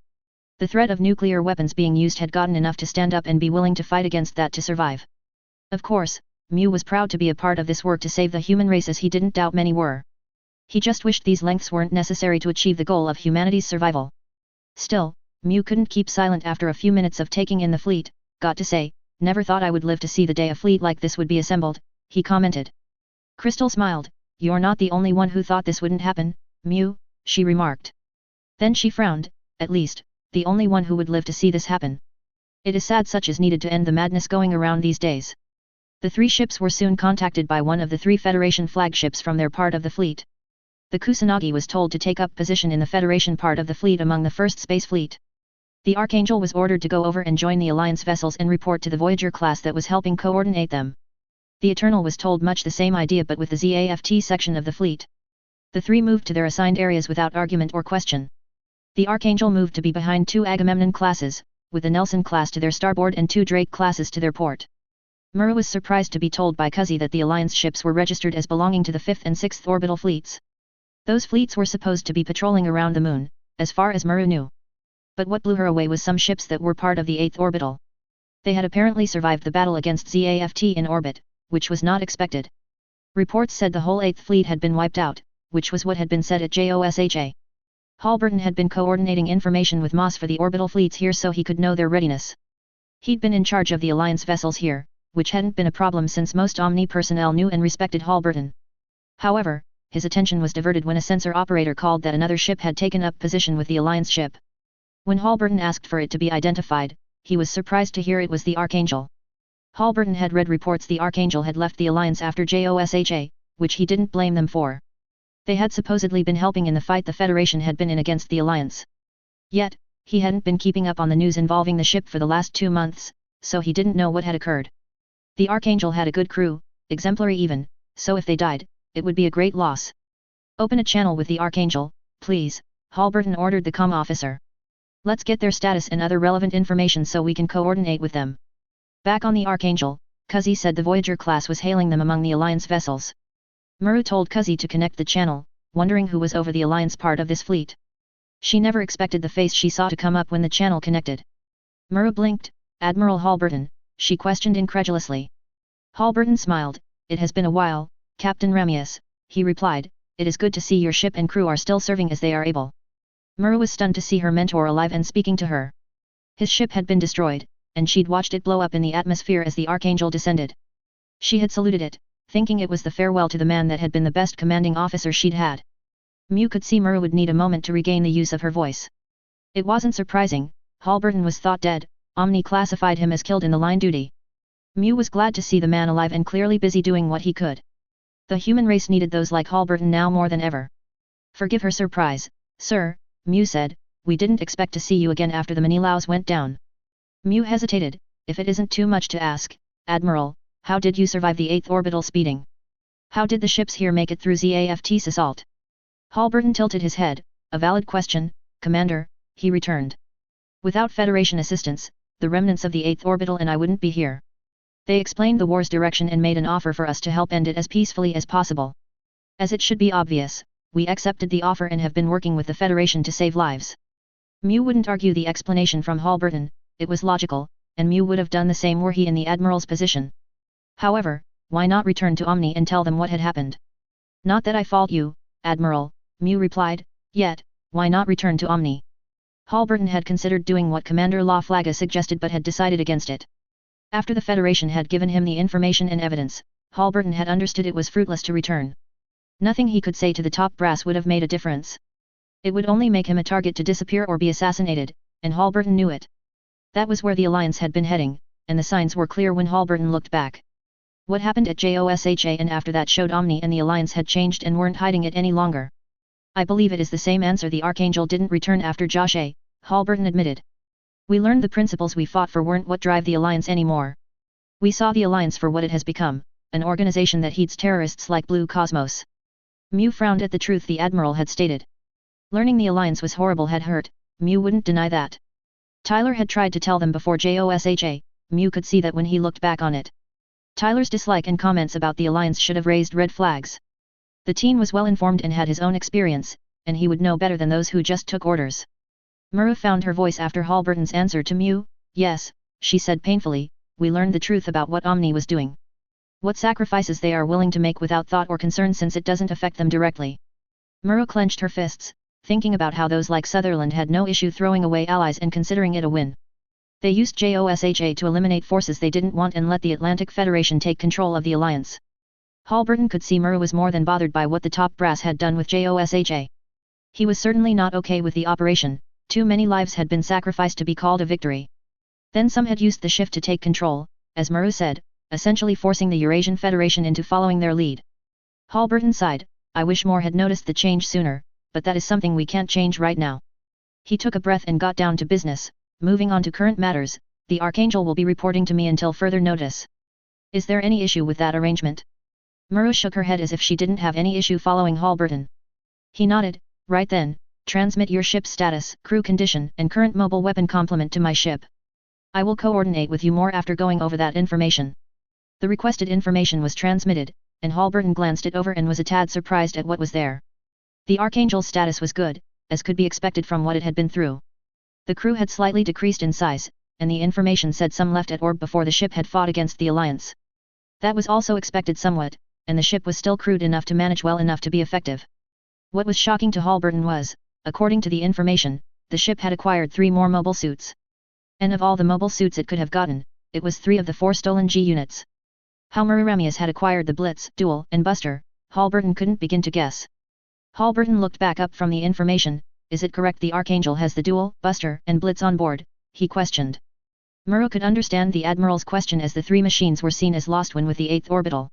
S1: The threat of nuclear weapons being used had gotten enough to stand up and be willing to fight against that to survive. Of course, Mew was proud to be a part of this work to save the human race as he didn't doubt many were. He just wished these lengths weren't necessary to achieve the goal of humanity's survival. Still, Mew couldn't keep silent after a few minutes of taking in the fleet. Got to say, never thought I would live to see the day a fleet like this would be assembled, he commented. Crystal smiled. You're not the only one who thought this wouldn't happen, Mew, she remarked. Then she frowned, at least, the only one who would live to see this happen. It is sad such is needed to end the madness going around these days. The 3 ships were soon contacted by one of the 3 Federation flagships from their part of the fleet. The Kusanagi was told to take up position in the Federation part of the fleet among the first space fleet. The Archangel was ordered to go over and join the Alliance vessels and report to the Voyager class that was helping coordinate them. The Eternal was told much the same idea but with the ZAFT section of the fleet. The 3 moved to their assigned areas without argument or question. The Archangel moved to be behind 2 Agamemnon classes, with the Nelson class to their starboard and 2 Drake classes to their port. Mura was surprised to be told by Kuzi that the Alliance ships were registered as belonging to the 5th and 6th orbital fleets. Those fleets were supposed to be patrolling around the moon, as far as Muru knew. But what blew her away was some ships that were part of the 8th orbital. They had apparently survived the battle against ZAFT in orbit, which was not expected. Reports said the whole 8th fleet had been wiped out, which was what had been said at JOSHA. Halberton had been coordinating information with Moss for the orbital fleets here so he could know their readiness. He'd been in charge of the Alliance vessels here, which hadn't been a problem since most Omni personnel knew and respected Halberton. However, his attention was diverted when a sensor operator called that another ship had taken up position with the Alliance ship. When Halberton asked for it to be identified, he was surprised to hear it was the Archangel. Halberton had read reports the Archangel had left the Alliance after JOSHA, which he didn't blame them for. They had supposedly been helping in the fight the Federation had been in against the Alliance. Yet, he hadn't been keeping up on the news involving the ship for the last 2 months, so he didn't know what had occurred. The Archangel had a good crew, exemplary even, so if they died, it would be a great loss. Open a channel with the Archangel, please, Halberton ordered the comm officer. Let's get their status and other relevant information so we can coordinate with them. Back on the Archangel, Kuzi said the Voyager class was hailing them among the Alliance vessels. Muru told Kuzi to connect the channel, wondering who was over the Alliance part of this fleet. She never expected the face she saw to come up when the channel connected. Muru blinked. Admiral Halberton, she questioned incredulously. Halberton smiled. It has been a while, Captain Ramius, he replied. It is good to see your ship and crew are still serving as they are able. Muru was stunned to see her mentor alive and speaking to her. His ship had been destroyed, and she'd watched it blow up in the atmosphere as the Archangel descended. She had saluted it, thinking it was the farewell to the man that had been the best commanding officer she'd had. Mew could see Muru would need a moment to regain the use of her voice. It wasn't surprising, Halberton was thought dead, Omni classified him as killed in the line duty. Mew was glad to see the man alive and clearly busy doing what he could. The human race needed those like Halberton now more than ever. Forgive her surprise, sir, Mew said, we didn't expect to see you again after the Manilaus went down. Mew hesitated, if it isn't too much to ask, Admiral, how did you survive the 8th orbital speeding? How did the ships here make it through ZAFT's assault? Halberton tilted his head, a valid question, Commander, he returned. Without Federation assistance, the remnants of the 8th orbital and I wouldn't be here. They explained the war's direction and made an offer for us to help end it as peacefully as possible. As it should be obvious, we accepted the offer and have been working with the Federation to save lives. Mew wouldn't argue the explanation from Halberton, it was logical, and Mew would have done the same were he in the Admiral's position. However, why not return to Omni and tell them what had happened? Not that I fault you, Admiral, Mew replied, yet, why not return to Omni? Halberton had considered doing what Commander Laflaga suggested but had decided against it. After the Federation had given him the information and evidence, Halberton had understood it was fruitless to return. Nothing he could say to the top brass would have made a difference. It would only make him a target to disappear or be assassinated, and Halberton knew it. That was where the Alliance had been heading, and the signs were clear when Halberton looked back. What happened at JOSHA and after that showed Omni and the Alliance had changed and weren't hiding it any longer. I believe it is the same answer the Archangel didn't return after Joshua, Halberton admitted. We learned the principles we fought for weren't what drive the Alliance anymore. We saw the Alliance for what it has become, an organization that heeds terrorists like Blue Cosmos. Mew frowned at the truth the Admiral had stated. Learning the Alliance was horrible had hurt, Mew wouldn't deny that. Tyler had tried to tell them before JOSHA, Mew could see that when he looked back on it. Tyler's dislike and comments about the Alliance should have raised red flags. The teen was well informed and had his own experience, and he would know better than those who just took orders. Muru found her voice after Halberton's answer to Mew. Yes, she said painfully, we learned the truth about what Omni was doing. What sacrifices they are willing to make without thought or concern since it doesn't affect them directly. Muru clenched her fists, thinking about how those like Sutherland had no issue throwing away allies and considering it a win. They used JOSHA to eliminate forces they didn't want and let the Atlantic Federation take control of the Alliance. Halberton could see Muru was more than bothered by what the top brass had done with JOSHA. He was certainly not okay with the operation, too many lives had been sacrificed to be called a victory. Then some had used the shift to take control, as Muru said, essentially forcing the Eurasian Federation into following their lead. Halberton sighed, I wish more had noticed the change sooner, but that is something we can't change right now. He took a breath and got down to business, moving on to current matters, the Archangel will be reporting to me until further notice. Is there any issue with that arrangement? Muru shook her head as if she didn't have any issue following Halberton. He nodded, right then, transmit your ship's status, crew condition and current mobile weapon complement to my ship. I will coordinate with you more after going over that information. The requested information was transmitted, and Halberton glanced it over and was a tad surprised at what was there. The Archangel's status was good, as could be expected from what it had been through. The crew had slightly decreased in size, and the information said some left at Orb before the ship had fought against the Alliance. That was also expected somewhat, and the ship was still crewed enough to manage well enough to be effective. What was shocking to Halberton was, according to the information, the ship had acquired 3 more mobile suits. And of all the mobile suits it could have gotten, it was 3 of the 4 stolen G units. How Mururamius had acquired the Blitz, Duel, and Buster, Halberton couldn't begin to guess. Halberton looked back up from the information, is it correct the Archangel has the Duel, Buster, and Blitz on board, he questioned. Muru could understand the Admiral's question as the 3 machines were seen as lost when with the 8th orbital.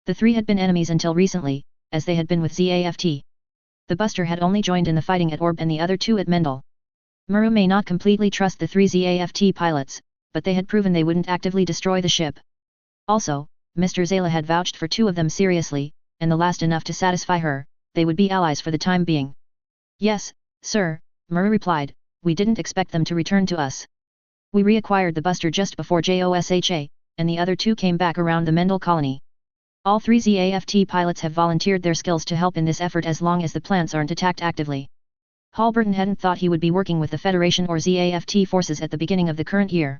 S1: The 3 had been enemies until recently, as they had been with ZAFT. The Buster had only joined in the fighting at Orb and the other 2 at Mendel. Muru may not completely trust the 3 ZAFT pilots, but they had proven they wouldn't actively destroy the ship. Also, Mr. Zayla had vouched for 2 of them seriously, and the last enough to satisfy her, they would be allies for the time being. Yes, sir, Muru replied, we didn't expect them to return to us. We reacquired the Buster just before JOSHA, and the other 2 came back around the Mendel colony. All 3 ZAFT pilots have volunteered their skills to help in this effort as long as the plants aren't attacked actively. Halberton hadn't thought he would be working with the Federation or ZAFT forces at the beginning of the current year.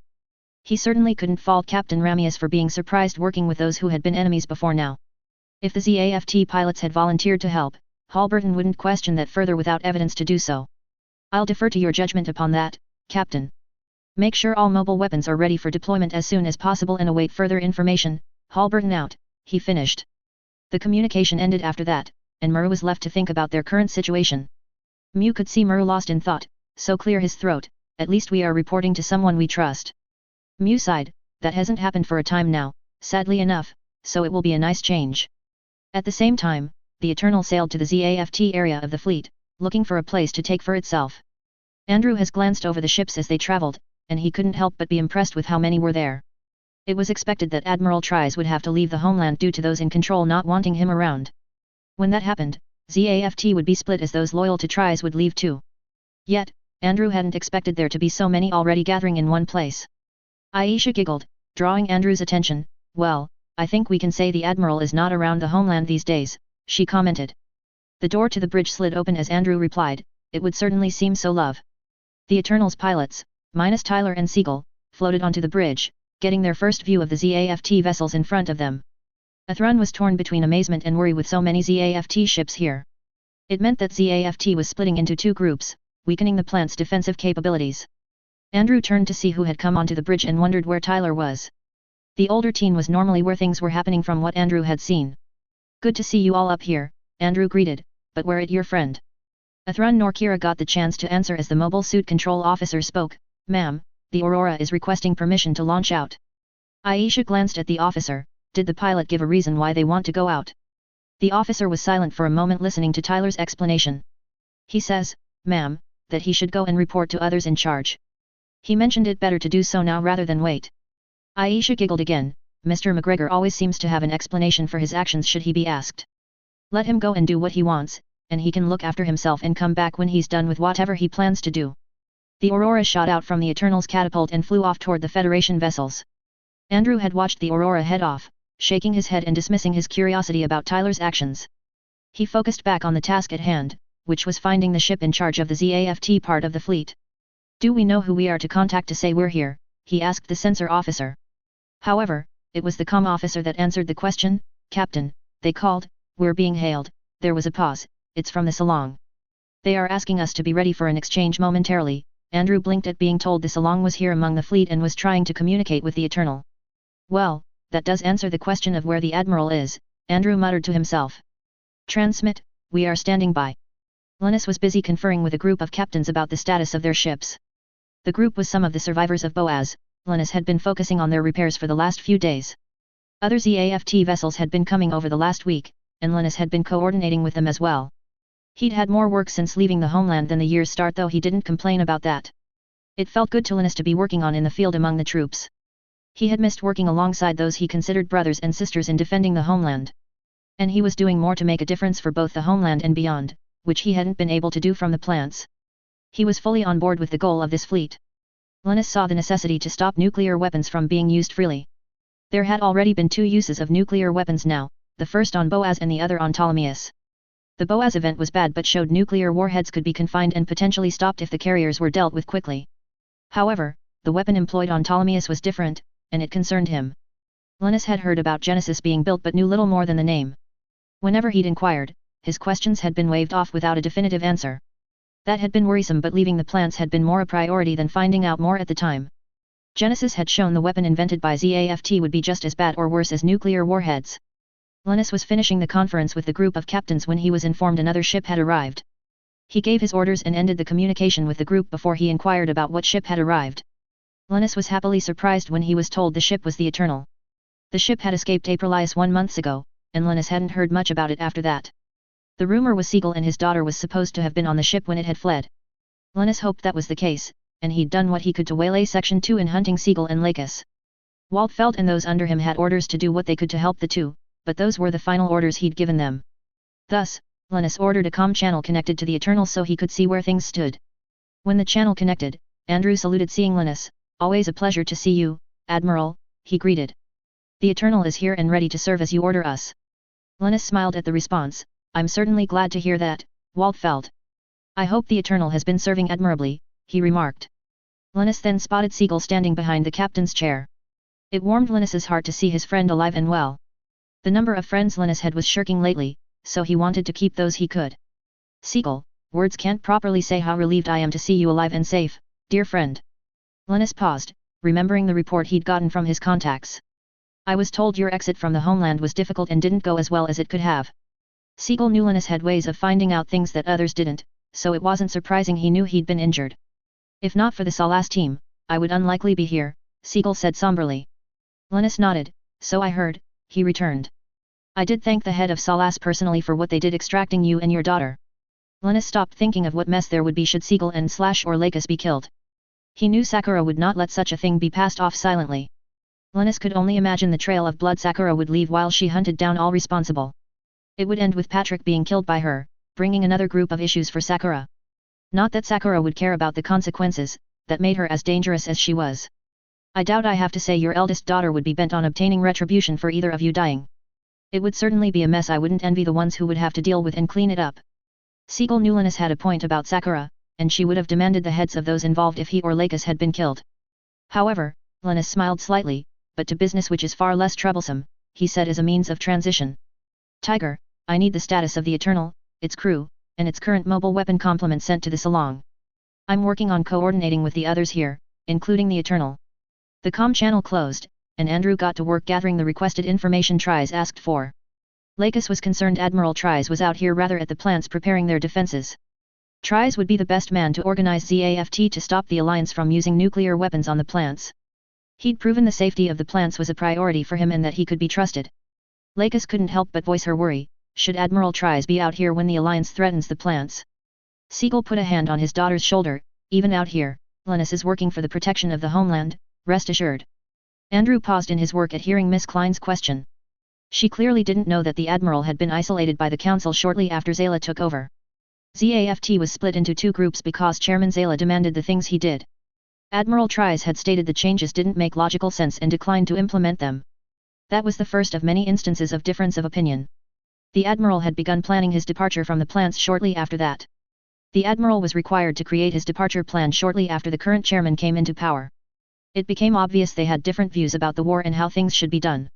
S1: He certainly couldn't fault Captain Ramius for being surprised working with those who had been enemies before now. If the ZAFT pilots had volunteered to help, Halberton wouldn't question that further without evidence to do so. I'll defer to your judgment upon that, Captain. Make sure all mobile weapons are ready for deployment as soon as possible and await further information, Halberton out, he finished. The communication ended after that, and Muru was left to think about their current situation. Mew could see Muru lost in thought, so clear his throat, at least we are reporting to someone we trust. Mew sighed, that hasn't happened for a time now, sadly enough, so it will be a nice change. At the same time, the Eternal sailed to the ZAFT area of the fleet, looking for a place to take for itself. Andrew has glanced over the ships as they traveled, and he couldn't help but be impressed with how many were there. It was expected that Admiral Tries would have to leave the homeland due to those in control not wanting him around. When that happened, ZAFT would be split as those loyal to Tries would leave too. Yet, Andrew hadn't expected there to be so many already gathering in one place. Aisha giggled, drawing Andrew's attention. Well, I think we can say the Admiral is not around the homeland these days, she commented. The door to the bridge slid open as Andrew replied, it would certainly seem so, love. The Eternal's pilots, minus Tyler and Siegel, floated onto the bridge, getting their first view of the ZAFT vessels in front of them. Athrun was torn between amazement and worry with so many ZAFT ships here. It meant that ZAFT was splitting into two groups, weakening the plant's defensive capabilities. Andrew turned to see who had come onto the bridge and wondered where Tyler was. The older teen was normally where things were happening from what Andrew had seen. Good to see you all up here, Andrew greeted, but where is your friend? Athrun nor Kira got the chance to answer as the mobile suit control officer spoke. Ma'am, the Aurora is requesting permission to launch out. Aisha glanced at the officer. Did the pilot give a reason why they want to go out? The officer was silent for a moment listening to Tyler's explanation. He says, ma'am, that he should go and report to others in charge. He mentioned it better to do so now rather than wait. Aisha giggled again. Mr. McGregor always seems to have an explanation for his actions should he be asked. Let him go and do what he wants, and he can look after himself and come back when he's done with whatever he plans to do. The Aurora shot out from the Eternal's catapult and flew off toward the Federation vessels. Andrew had watched the Aurora head off, shaking his head and dismissing his curiosity about Tyler's actions. He focused back on the task at hand, which was finding the ship in charge of the ZAFT part of the fleet. Do we know who we are to contact to say we're here? He asked the sensor officer. However, it was the comm officer that answered the question. Captain, they called, we're being hailed. There was a pause. It's from the salon. They are asking us to be ready for an exchange momentarily. Andrew blinked at being told the salon was here among the fleet and was trying to communicate with the Eternal. Well, that does answer the question of where the Admiral is, Andrew muttered to himself. Transmit, we are standing by. Linus was busy conferring with a group of captains about the status of their ships. The group was some of the survivors of Boaz. Linus had been focusing on their repairs for the last few days. Other ZAFT vessels had been coming over the last week, and Linus had been coordinating with them as well. He'd had more work since leaving the homeland than the year's start, though he didn't complain about that. It felt good to Linus to be working on in the field among the troops. He had missed working alongside those he considered brothers and sisters in defending the homeland. And he was doing more to make a difference for both the homeland and beyond, which he hadn't been able to do from the plants. He was fully on board with the goal of this fleet. Linus saw the necessity to stop nuclear weapons from being used freely. There had already been 2 uses of nuclear weapons now, the first on Boaz and the other on Ptolemais. The Boaz event was bad but showed nuclear warheads could be confined and potentially stopped if the carriers were dealt with quickly. However, the weapon employed on Ptolemais was different, and it concerned him. Linus had heard about Genesis being built but knew little more than the name. Whenever he'd inquired, his questions had been waved off without a definitive answer. That had been worrisome, but leaving the plants had been more a priority than finding out more at the time. Genesis had shown the weapon invented by ZAFT would be just as bad or worse as nuclear warheads. Linus was finishing the conference with the group of captains when he was informed another ship had arrived. He gave his orders and ended the communication with the group before he inquired about what ship had arrived. Linus was happily surprised when he was told the ship was the Eternal. The ship had escaped Aprilis 1 month ago, and Linus hadn't heard much about it after that. The rumor was Siegel and his daughter was supposed to have been on the ship when it had fled. Linus hoped that was the case, and he'd done what he could to waylay Section 2 in hunting Siegel and Lakis. Waldfeld and those under him had orders to do what they could to help the two, but those were the final orders he'd given them. Thus, Linus ordered a comm channel connected to the Eternal so he could see where things stood. When the channel connected, Andrew saluted seeing Linus. Always a pleasure to see you, Admiral, he greeted. The Eternal is here and ready to serve as you order us. Linus smiled at the response. I'm certainly glad to hear that, Waldfeld. I hope the Eternal has been serving admirably, he remarked. Linus then spotted Siegel standing behind the captain's chair. It warmed Linus's heart to see his friend alive and well. The number of friends Linus had was shirking lately, so he wanted to keep those he could. Siegel, words can't properly say how relieved I am to see you alive and safe, dear friend. Linus paused, remembering the report he'd gotten from his contacts. I was told your exit from the homeland was difficult and didn't go as well as it could have. Siegel knew Linus had ways of finding out things that others didn't, so it wasn't surprising he knew he'd been injured. If not for the Salas team, I would unlikely be here, Siegel said somberly. Linus nodded, so I heard, he returned. I did thank the head of Salas personally for what they did extracting you and your daughter. Linus stopped thinking of what mess there would be should Siegel and or Lakis be killed. He knew Sakura would not let such a thing be passed off silently. Linus could only imagine the trail of blood Sakura would leave while she hunted down all responsible. It would end with Patrick being killed by her, bringing another group of issues for Sakura. Not that Sakura would care about the consequences, that made her as dangerous as she was. I doubt I have to say your eldest daughter would be bent on obtaining retribution for either of you dying. It would certainly be a mess I wouldn't envy the ones who would have to deal with and clean it up. Siegel knew Linus had a point about Sakura, and she would have demanded the heads of those involved if he or Lakis had been killed. However, Linus smiled slightly, but to business which is far less troublesome, he said as a means of transition. Tiger, I need the status of the Eternal, its crew, and its current mobile weapon complement sent to the Salon. I'm working on coordinating with the others here, including the Eternal. The comm channel closed, and Andrew got to work gathering the requested information Tries asked for. Lakis was concerned Admiral Tries was out here rather at the plants preparing their defenses. Tries would be the best man to organize ZAFT to stop the Alliance from using nuclear weapons on the plants. He'd proven the safety of the plants was a priority for him and that he could be trusted. Lakis couldn't help but voice her worry, should Admiral Tries be out here when the Alliance threatens the plants. Siegel put a hand on his daughter's shoulder, even out here, Linus is working for the protection of the homeland, rest assured. Andrew paused in his work at hearing Miss Klein's question. She clearly didn't know that the Admiral had been isolated by the Council shortly after Zayla took over. ZAFT was split into two groups because Chairman Zayla demanded the things he did. Admiral Tries had stated the changes didn't make logical sense and declined to implement them. That was the first of many instances of difference of opinion. The Admiral had begun planning his departure from the plants shortly after that. The Admiral was required to create his departure plan shortly after the current chairman came into power. It became obvious they had different views about the war and how things should be done.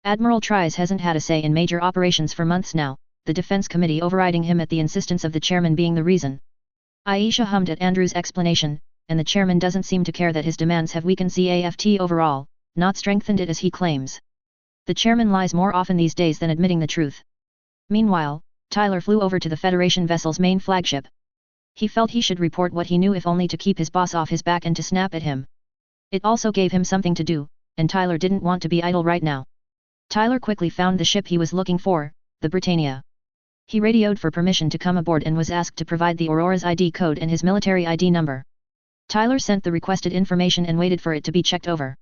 S1: Admiral Tries hasn't had a say in major operations for months now, the Defense Committee overriding him at the insistence of the chairman being the reason. Aisha hummed at Andrew's explanation, and the chairman doesn't seem to care that his demands have weakened ZAFT overall, not strengthened it as he claims. The chairman lies more often these days than admitting the truth. Meanwhile, Tyler flew over to the Federation vessel's main flagship. He felt he should report what he knew if only to keep his boss off his back and to snap at him. It also gave him something to do, and Tyler didn't want to be idle right now. Tyler quickly found the ship he was looking for, the Britannia. He radioed for permission to come aboard and was asked to provide the Aurora's ID code and his military ID number. Tyler sent the requested information and waited for it to be checked over.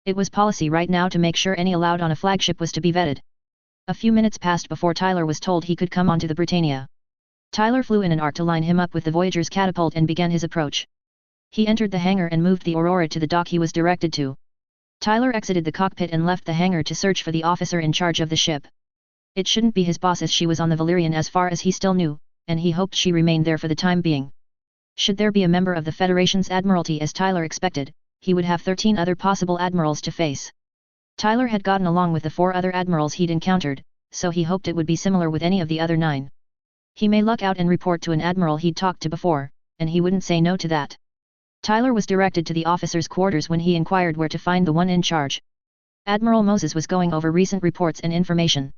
S1: It was policy right now to make sure any allowed on a flagship was to be vetted. A few minutes passed before Tyler was told he could come onto the Britannia. Tyler flew in an arc to line him up with the Voyager's catapult and began his approach. He entered the hangar and moved the Aurora to the dock he was directed to. Tyler exited the cockpit and left the hangar to search for the officer in charge of the ship. It shouldn't be his boss as she was on the Valerian as far as he still knew, and he hoped she remained there for the time being. Should there be a member of the Federation's Admiralty as Tyler expected, he would have 13 other possible admirals to face. Tyler had gotten along with the 4 other admirals he'd encountered, so he hoped it would be similar with any of the other 9. He may luck out and report to an admiral he'd talked to before, and he wouldn't say no to that. Tyler was directed to the officers' quarters when he inquired where to find the one in charge. Admiral Moses was going over recent reports and information.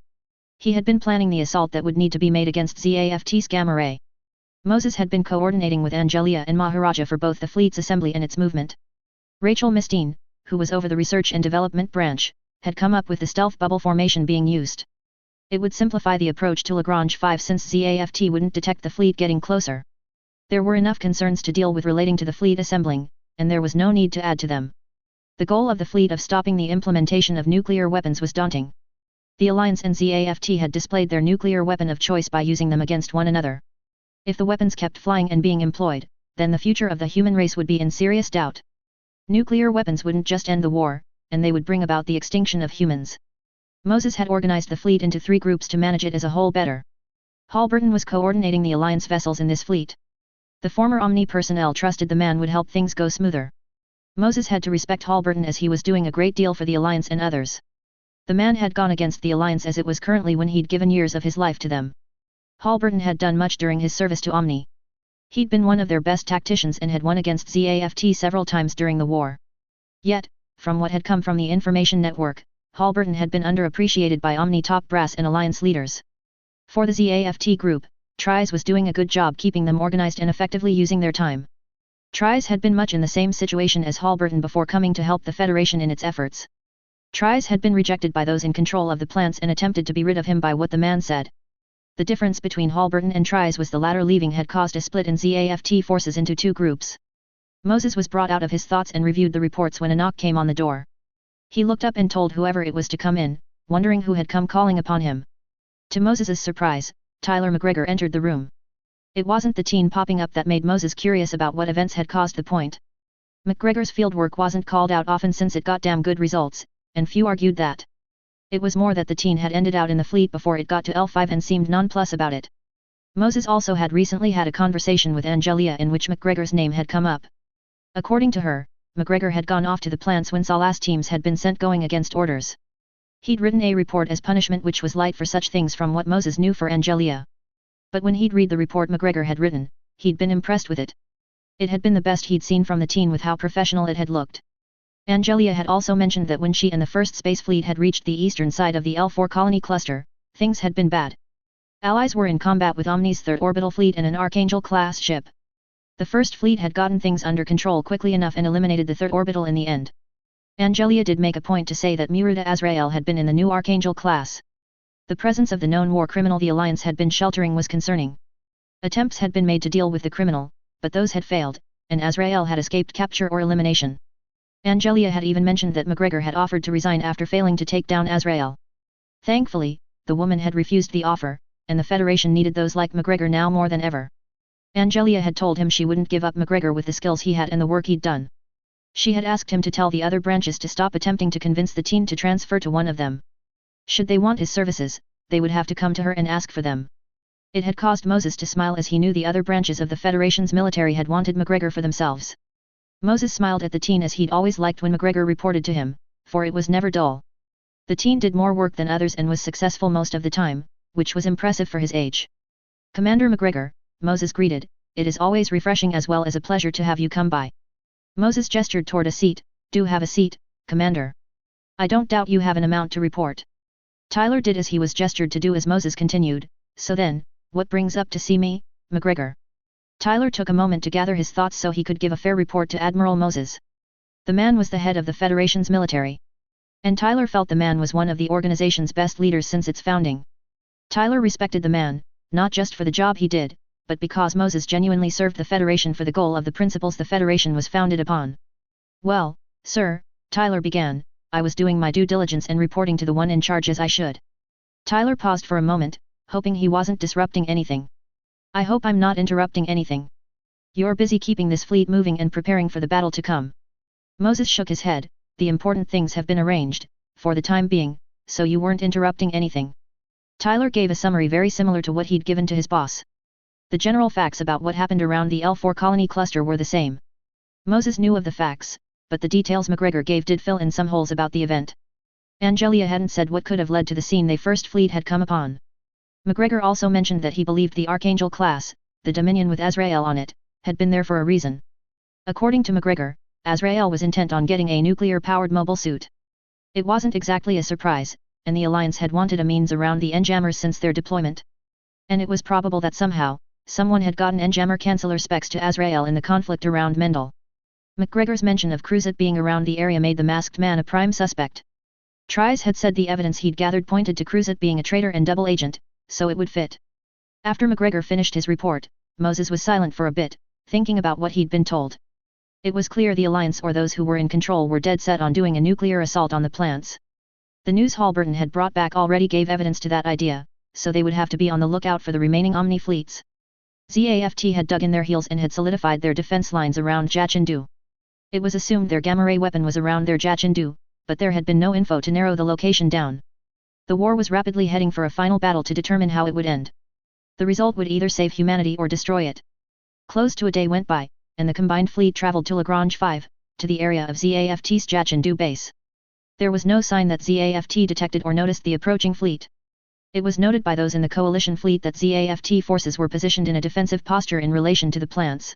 S1: He had been planning the assault that would need to be made against ZAFT's Gamma Ray. Moses had been coordinating with Angelia and Maharaja for both the fleet's assembly and its movement. Rachel Mistine, who was over the research and development branch, had come up with the stealth bubble formation being used. It would simplify the approach to Lagrange 5 since ZAFT wouldn't detect the fleet getting closer. There were enough concerns to deal with relating to the fleet assembling, and there was no need to add to them. The goal of the fleet of stopping the implementation of nuclear weapons was daunting. The Alliance and ZAFT had displayed their nuclear weapon of choice by using them against one another. If the weapons kept flying and being employed, then the future of the human race would be in serious doubt. Nuclear weapons wouldn't just end the war, and they would bring about the extinction of humans. Moses had organized the fleet into 3 groups to manage it as a whole better. Halberton was coordinating the Alliance vessels in this fleet. The former Omni personnel trusted the man would help things go smoother. Moses had to respect Halberton as he was doing a great deal for the Alliance and others. The man had gone against the Alliance as it was currently when he'd given years of his life to them. Halberton had done much during his service to Omni. He'd been one of their best tacticians and had won against ZAFT several times during the war. Yet, from what had come from the information network, Halberton had been underappreciated by Omni top brass and alliance leaders. For the ZAFT group, TRIS was doing a good job keeping them organized and effectively using their time. TRIS had been much in the same situation as Halberton before coming to help the Federation in its efforts. TRIS had been rejected by those in control of the plants and attempted to be rid of him by what the man said. The difference between Halberton and TRIS was the latter leaving had caused a split in ZAFT forces into two groups. Moses was brought out of his thoughts and reviewed the reports when a knock came on the door. He looked up and told whoever it was to come in, wondering who had come calling upon him. To Moses's surprise, Tyler McGregor entered the room. It wasn't the teen popping up that made Moses curious about what events had caused the point. McGregor's fieldwork wasn't called out often since it got damn good results, and few argued that. It was more that the teen had ended out in the fleet before it got to L5 and seemed nonplussed about it. Moses also had recently had a conversation with Angelia in which McGregor's name had come up. According to her, McGregor had gone off to the plants when Salas teams had been sent going against orders. He'd written a report as punishment which was light for such things from what Moses knew for Angelia. But when he'd read the report McGregor had written, he'd been impressed with it. It had been the best he'd seen from the teen with how professional it had looked. Angelia had also mentioned that when she and the First Space Fleet had reached the eastern side of the L4 colony cluster, things had been bad. Allies were in combat with Omni's Third Orbital Fleet and an Archangel-class ship. The First Fleet had gotten things under control quickly enough and eliminated the Third Orbital in the end. Angelia did make a point to say that Miruta Azrael had been in the new Archangel class. The presence of the known war criminal the Alliance had been sheltering was concerning. Attempts had been made to deal with the criminal, but those had failed, and Azrael had escaped capture or elimination. Angelia had even mentioned that McGregor had offered to resign after failing to take down Azrael. Thankfully, the woman had refused the offer, and the Federation needed those like McGregor now more than ever. Angelia had told him she wouldn't give up McGregor with the skills he had and the work he'd done. She had asked him to tell the other branches to stop attempting to convince the teen to transfer to one of them. Should they want his services, they would have to come to her and ask for them. It had caused Moses to smile as he knew the other branches of the Federation's military had wanted McGregor for themselves. Moses smiled at the teen as he'd always liked when McGregor reported to him, for it was never dull. The teen did more work than others and was successful most of the time, which was impressive for his age. Commander McGregor, Moses greeted, it is always refreshing as well as a pleasure to have you come by. Moses gestured toward a seat, do have a seat, Commander. I don't doubt you have an amount to report. Tyler did as he was gestured to do as Moses continued, so then, what brings up to see me, McGregor? Tyler took a moment to gather his thoughts so he could give a fair report to Admiral Moses. The man was the head of the Federation's military. And Tyler felt the man was one of the organization's best leaders since its founding. Tyler respected the man, not just for the job he did, but because Moses genuinely served the Federation for the goal of the principles the Federation was founded upon. Well, sir, Tyler began, I was doing my due diligence and reporting to the one in charge as I should. Tyler paused for a moment, hoping he wasn't disrupting anything. I hope I'm not interrupting anything. You're busy keeping this fleet moving and preparing for the battle to come. Moses shook his head, the important things have been arranged, for the time being, so you weren't interrupting anything. Tyler gave a summary very similar to what he'd given to his boss. The general facts about what happened around the L4 colony cluster were the same. Moses knew of the facts, but the details McGregor gave did fill in some holes about the event. Angelia hadn't said what could have led to the scene they First Fleet had come upon. McGregor also mentioned that he believed the Archangel class, the Dominion with Azrael on it, had been there for a reason. According to McGregor, Azrael was intent on getting a nuclear-powered mobile suit. It wasn't exactly a surprise, and the Alliance had wanted a means around the Enjammers since their deployment. And it was probable that somehow, someone had gotten Enjammer canceller specs to Azrael in the conflict around Mendel. McGregor's mention of Cruzat being around the area made the masked man a prime suspect. TRIS had said the evidence he'd gathered pointed to Cruzat being a traitor and double agent, so it would fit. After McGregor finished his report, Moses was silent for a bit, thinking about what he'd been told. It was clear the Alliance or those who were in control were dead set on doing a nuclear assault on the plants. The news Halberton had brought back already gave evidence to that idea, so they would have to be on the lookout for the remaining Omni fleets. ZAFT had dug in their heels and had solidified their defense lines around Jachindu. It was assumed their gamma ray weapon was around their Jachindu, but there had been no info to narrow the location down. The war was rapidly heading for a final battle to determine how it would end. The result would either save humanity or destroy it. Close to a day went by, and the combined fleet traveled to Lagrange 5, to the area of ZAFT's Jachindu base. There was no sign that ZAFT detected or noticed the approaching fleet. It was noted by those in the coalition fleet that ZAFT forces were positioned in a defensive posture in relation to the plants.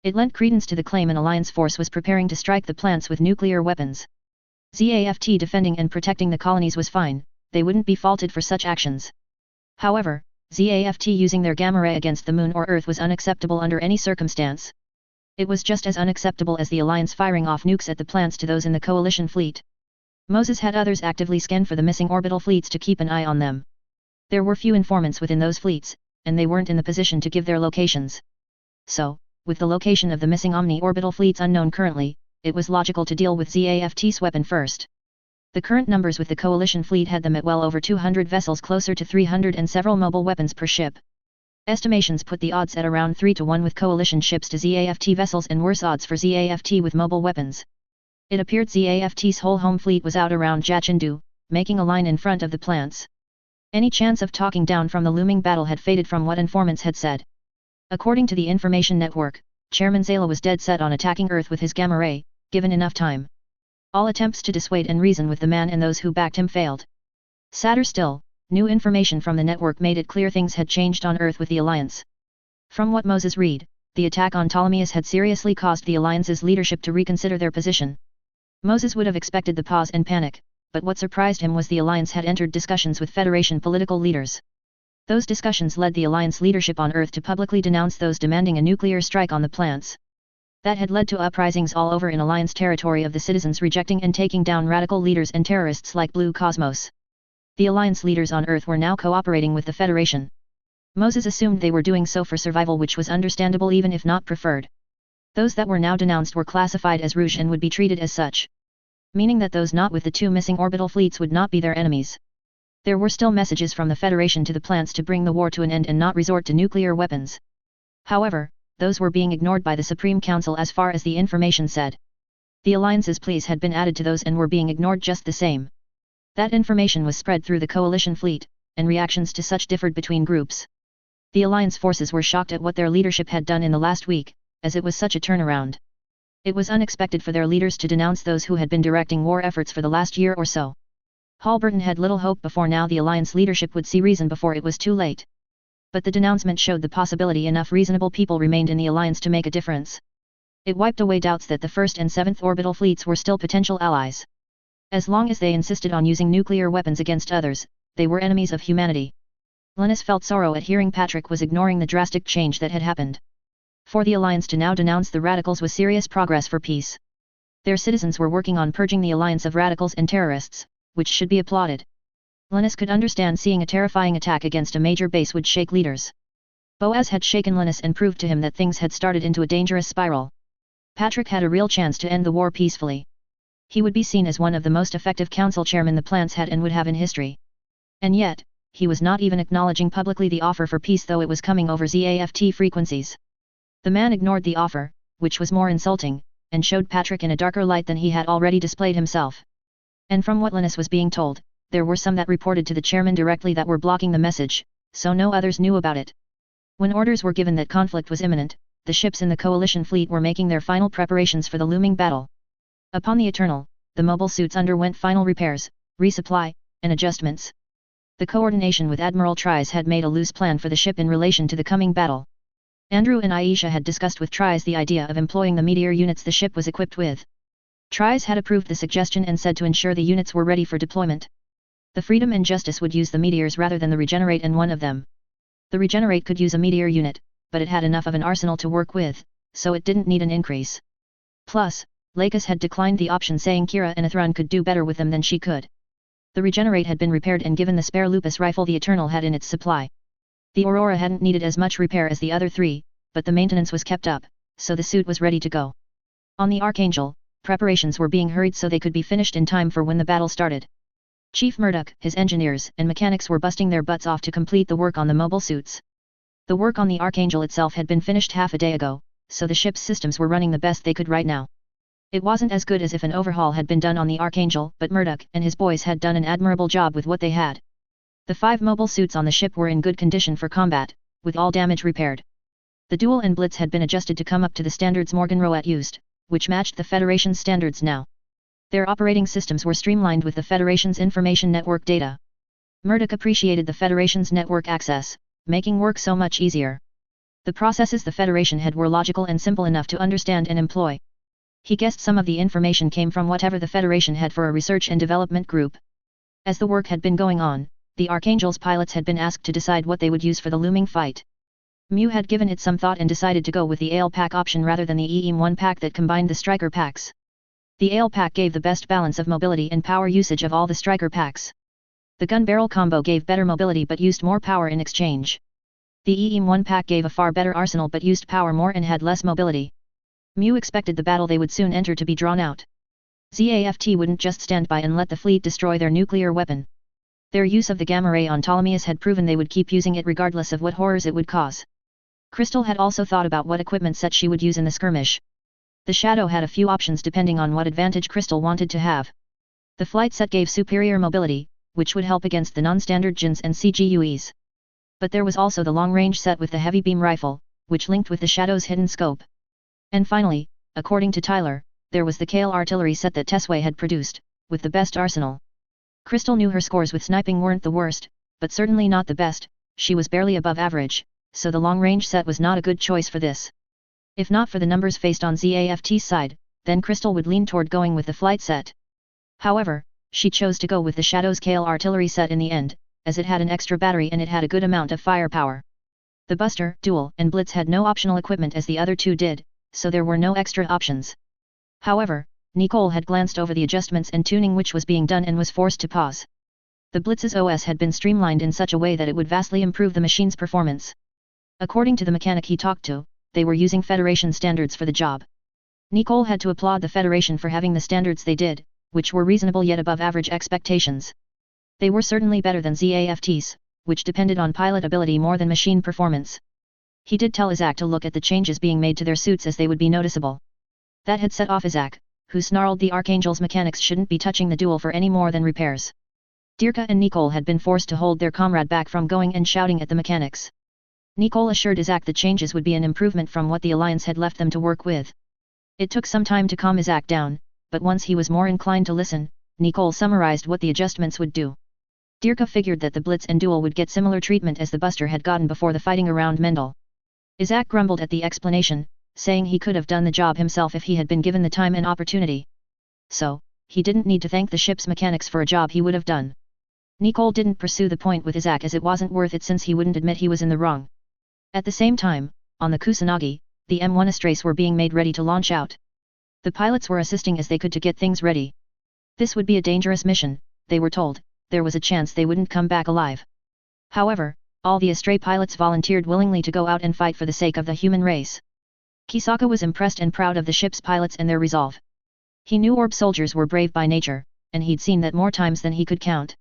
S1: It lent credence to the claim an alliance force was preparing to strike the plants with nuclear weapons. ZAFT defending and protecting the colonies was fine, they wouldn't be faulted for such actions. However, ZAFT using their gamma ray against the moon or Earth was unacceptable under any circumstance. It was just as unacceptable as the Alliance firing off nukes at the plants to those in the coalition fleet. Moses had others actively scan for the missing orbital fleets to keep an eye on them. There were few informants within those fleets, and they weren't in the position to give their locations. So, with the location of the missing omni-orbital fleets unknown currently, it was logical to deal with ZAFT's weapon first. The current numbers with the coalition fleet had them at well over 200 vessels, closer to 300, and several mobile weapons per ship. Estimations put the odds at around 3 to 1 with coalition ships to ZAFT vessels and worse odds for ZAFT with mobile weapons. It appeared ZAFT's whole home fleet was out around Jachindu, making a line in front of the plants. Any chance of talking down from the looming battle had faded from what informants had said. According to the information network, Chairman Zala was dead set on attacking Earth with his gamma ray, given enough time. All attempts to dissuade and reason with the man and those who backed him failed. Sadder still, new information from the network made it clear things had changed on Earth with the Alliance. From what Moses read, the attack on Ptolemais had seriously caused the Alliance's leadership to reconsider their position. Moses would have expected the pause and panic, but what surprised him was the Alliance had entered discussions with Federation political leaders. Those discussions led the Alliance leadership on Earth to publicly denounce those demanding a nuclear strike on the plants. That had led to uprisings all over in Alliance territory of the citizens rejecting and taking down radical leaders and terrorists like Blue Cosmos. The Alliance leaders on Earth were now cooperating with the Federation. Moses assumed they were doing so for survival, which was understandable even if not preferred. Those that were now denounced were classified as rouge and would be treated as such. Meaning that those not with the 2 missing orbital fleets would not be their enemies. There were still messages from the Federation to the plants to bring the war to an end and not resort to nuclear weapons. However, those were being ignored by the Supreme Council as far as the information said. The Alliance's pleas had been added to those and were being ignored just the same. That information was spread through the coalition fleet, and reactions to such differed between groups. The Alliance forces were shocked at what their leadership had done in the last week, as it was such a turnaround. It was unexpected for their leaders to denounce those who had been directing war efforts for the last year or so. Halberton had little hope before now the Alliance leadership would see reason before it was too late. But the denouncement showed the possibility enough reasonable people remained in the Alliance to make a difference. It wiped away doubts that the 1st and 7th orbital fleets were still potential allies. As long as they insisted on using nuclear weapons against others, they were enemies of humanity. Linus felt sorrow at hearing Patrick was ignoring the drastic change that had happened. For the Alliance to now denounce the radicals was serious progress for peace. Their citizens were working on purging the Alliance of radicals and terrorists, which should be applauded. Linus could understand seeing a terrifying attack against a major base would shake leaders. Boaz had shaken Linus and proved to him that things had started into a dangerous spiral. Patrick had a real chance to end the war peacefully. He would be seen as one of the most effective council chairmen the plants had and would have in history. And yet, he was not even acknowledging publicly the offer for peace, though it was coming over ZAFT frequencies. The man ignored the offer, which was more insulting, and showed Patrick in a darker light than he had already displayed himself. And from what Linus was being told, there were some that reported to the chairman directly that were blocking the message, so no others knew about it. When orders were given that conflict was imminent, the ships in the coalition fleet were making their final preparations for the looming battle. Upon the Eternal, the mobile suits underwent final repairs, resupply, and adjustments. The coordination with Admiral Tries had made a loose plan for the ship in relation to the coming battle. Andrew and Aisha had discussed with Tries the idea of employing the meteor units the ship was equipped with. Tries had approved the suggestion and said to ensure the units were ready for deployment. The Freedom and Justice would use the meteors rather than the Regenerate and one of them. The Regenerate could use a meteor unit, but it had enough of an arsenal to work with, so it didn't need an increase. Plus, Lakis had declined the option, saying Kira and Athron could do better with them than she could. The Regenerate had been repaired and given the spare Lupus rifle the Eternal had in its supply. The Aurora hadn't needed as much repair as the other 3, but the maintenance was kept up, so the suit was ready to go. On the Archangel, preparations were being hurried so they could be finished in time for when the battle started. Chief Murdoch, his engineers and mechanics were busting their butts off to complete the work on the mobile suits. The work on the Archangel itself had been finished half a day ago, so the ship's systems were running the best they could right now. It wasn't as good as if an overhaul had been done on the Archangel, but Murdoch and his boys had done an admirable job with what they had. The 5 mobile suits on the ship were in good condition for combat, with all damage repaired. The Duel and Blitz had been adjusted to come up to the standards Morgenroat used, which matched the Federation's standards now. Their operating systems were streamlined with the Federation's information network data. Murdoch appreciated the Federation's network access, making work so much easier. The processes the Federation had were logical and simple enough to understand and employ. He guessed some of the information came from whatever the Federation had for a research and development group. As the work had been going on, the Archangel's pilots had been asked to decide what they would use for the looming fight. Mew had given it some thought and decided to go with the Ale pack option rather than the EM1 pack that combined the striker packs. The Ale pack gave the best balance of mobility and power usage of all the striker packs. The gun barrel combo gave better mobility but used more power in exchange. The EM1 pack gave a far better arsenal but used power more and had less mobility. Mew expected the battle they would soon enter to be drawn out. ZAFT wouldn't just stand by and let the fleet destroy their nuclear weapon. Their use of the gamma ray on Ptolemais had proven they would keep using it regardless of what horrors it would cause. Crystal had also thought about what equipment set she would use in the skirmish. The Shadow had a few options depending on what advantage Crystal wanted to have. The flight set gave superior mobility, which would help against the non-standard GINs and CGUEs. But there was also the long-range set with the heavy beam rifle, which linked with the Shadow's hidden scope. And finally, according to Tyler, there was the Kale artillery set that Tesway had produced, with the best arsenal. Crystal knew her scores with sniping weren't the worst, but certainly not the best. She was barely above average, so the long-range set was not a good choice for this. If not for the numbers faced on ZAFT's side, then Crystal would lean toward going with the flight set. However, she chose to go with the Shadow's Kale artillery set in the end, as it had an extra battery and it had a good amount of firepower. The Buster, Duel, and Blitz had no optional equipment as the other two did, so there were no extra options. However, Nicole had glanced over the adjustments and tuning which was being done and was forced to pause. The Blitz's OS had been streamlined in such a way that it would vastly improve the machine's performance. According to the mechanic he talked to, they were using Federation standards for the job. Nicole had to applaud the Federation for having the standards they did, which were reasonable yet above average expectations. They were certainly better than ZAFT's, which depended on pilot ability more than machine performance. He did tell Isaac to look at the changes being made to their suits as they would be noticeable. That had set off Isaac, who snarled the Archangel's mechanics shouldn't be touching the duel for any more than repairs. Dirka and Nicole had been forced to hold their comrade back from going and shouting at the mechanics. Nicole assured Isaac the changes would be an improvement from what the Alliance had left them to work with. It took some time to calm Isaac down, but once he was more inclined to listen, Nicole summarized what the adjustments would do. Dirka figured that the Blitz and Duel would get similar treatment as the Buster had gotten before the fighting around Mendel. Isaac grumbled at the explanation, saying he could have done the job himself if he had been given the time and opportunity. So, he didn't need to thank the ship's mechanics for a job he would have done. Nicole didn't pursue the point with Isaac as it wasn't worth it since he wouldn't admit he was in the wrong. At the same time, on the Kusanagi, the M1 Astrace were being made ready to launch out. The pilots were assisting as they could to get things ready. This would be a dangerous mission, they were told. There was a chance they wouldn't come back alive. However, all the Astray pilots volunteered willingly to go out and fight for the sake of the human race. Kisaka was impressed and proud of the ship's pilots and their resolve. He knew Orb soldiers were brave by nature, and he'd seen that more times than he could count.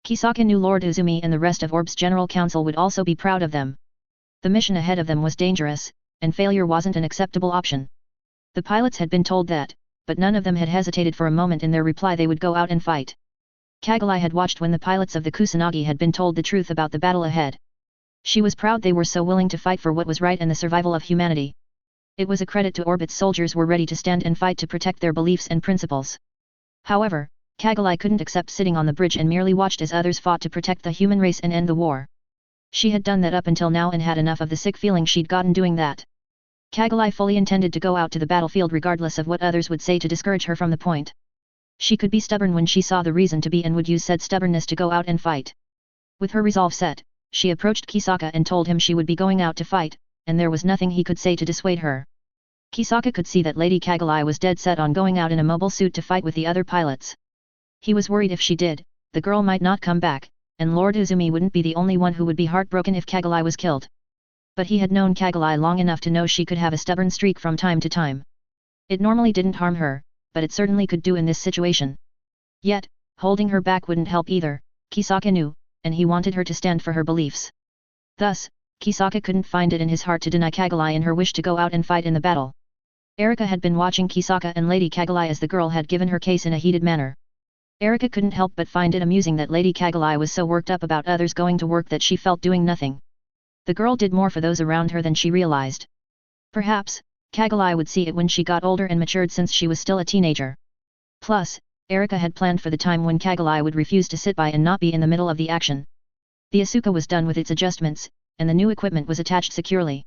S1: Kisaka knew Lord Uzumi and the rest of Orb's General Council would also be proud of them. The mission ahead of them was dangerous, and failure wasn't an acceptable option. The pilots had been told that, but none of them had hesitated for a moment in their reply they would go out and fight. Kagalai had watched when the pilots of the Kusanagi had been told the truth about the battle ahead. She was proud they were so willing to fight for what was right and the survival of humanity. It was a credit to Orbit's soldiers were ready to stand and fight to protect their beliefs and principles. However, Kagalai couldn't accept sitting on the bridge and merely watched as others fought to protect the human race and end the war. She had done that up until now and had enough of the sick feeling she'd gotten doing that. Kagalai fully intended to go out to the battlefield regardless of what others would say to discourage her from the point. She could be stubborn when she saw the reason to be and would use said stubbornness to go out and fight. With her resolve set, she approached Kisaka and told him she would be going out to fight, and there was nothing he could say to dissuade her. Kisaka could see that Lady Kagalai was dead set on going out in a mobile suit to fight with the other pilots. He was worried if she did, the girl might not come back, and Lord Uzumi wouldn't be the only one who would be heartbroken if Kagalai was killed. But he had known Kagalai long enough to know she could have a stubborn streak from time to time. It normally didn't harm her, but it certainly could do in this situation. Yet, holding her back wouldn't help either, Kisaka knew, and he wanted her to stand for her beliefs. Thus, Kisaka couldn't find it in his heart to deny Kagalai in her wish to go out and fight in the battle. Erika had been watching Kisaka and Lady Kagalai as the girl had given her case in a heated manner. Erika couldn't help but find it amusing that Lady Kagalai was so worked up about others going to work that she felt doing nothing. The girl did more for those around her than she realized. Perhaps, Kagalai would see it when she got older and matured since she was still a teenager. Plus, Erika had planned for the time when Kagalai would refuse to sit by and not be in the middle of the action. The Asuka was done with its adjustments, and the new equipment was attached securely.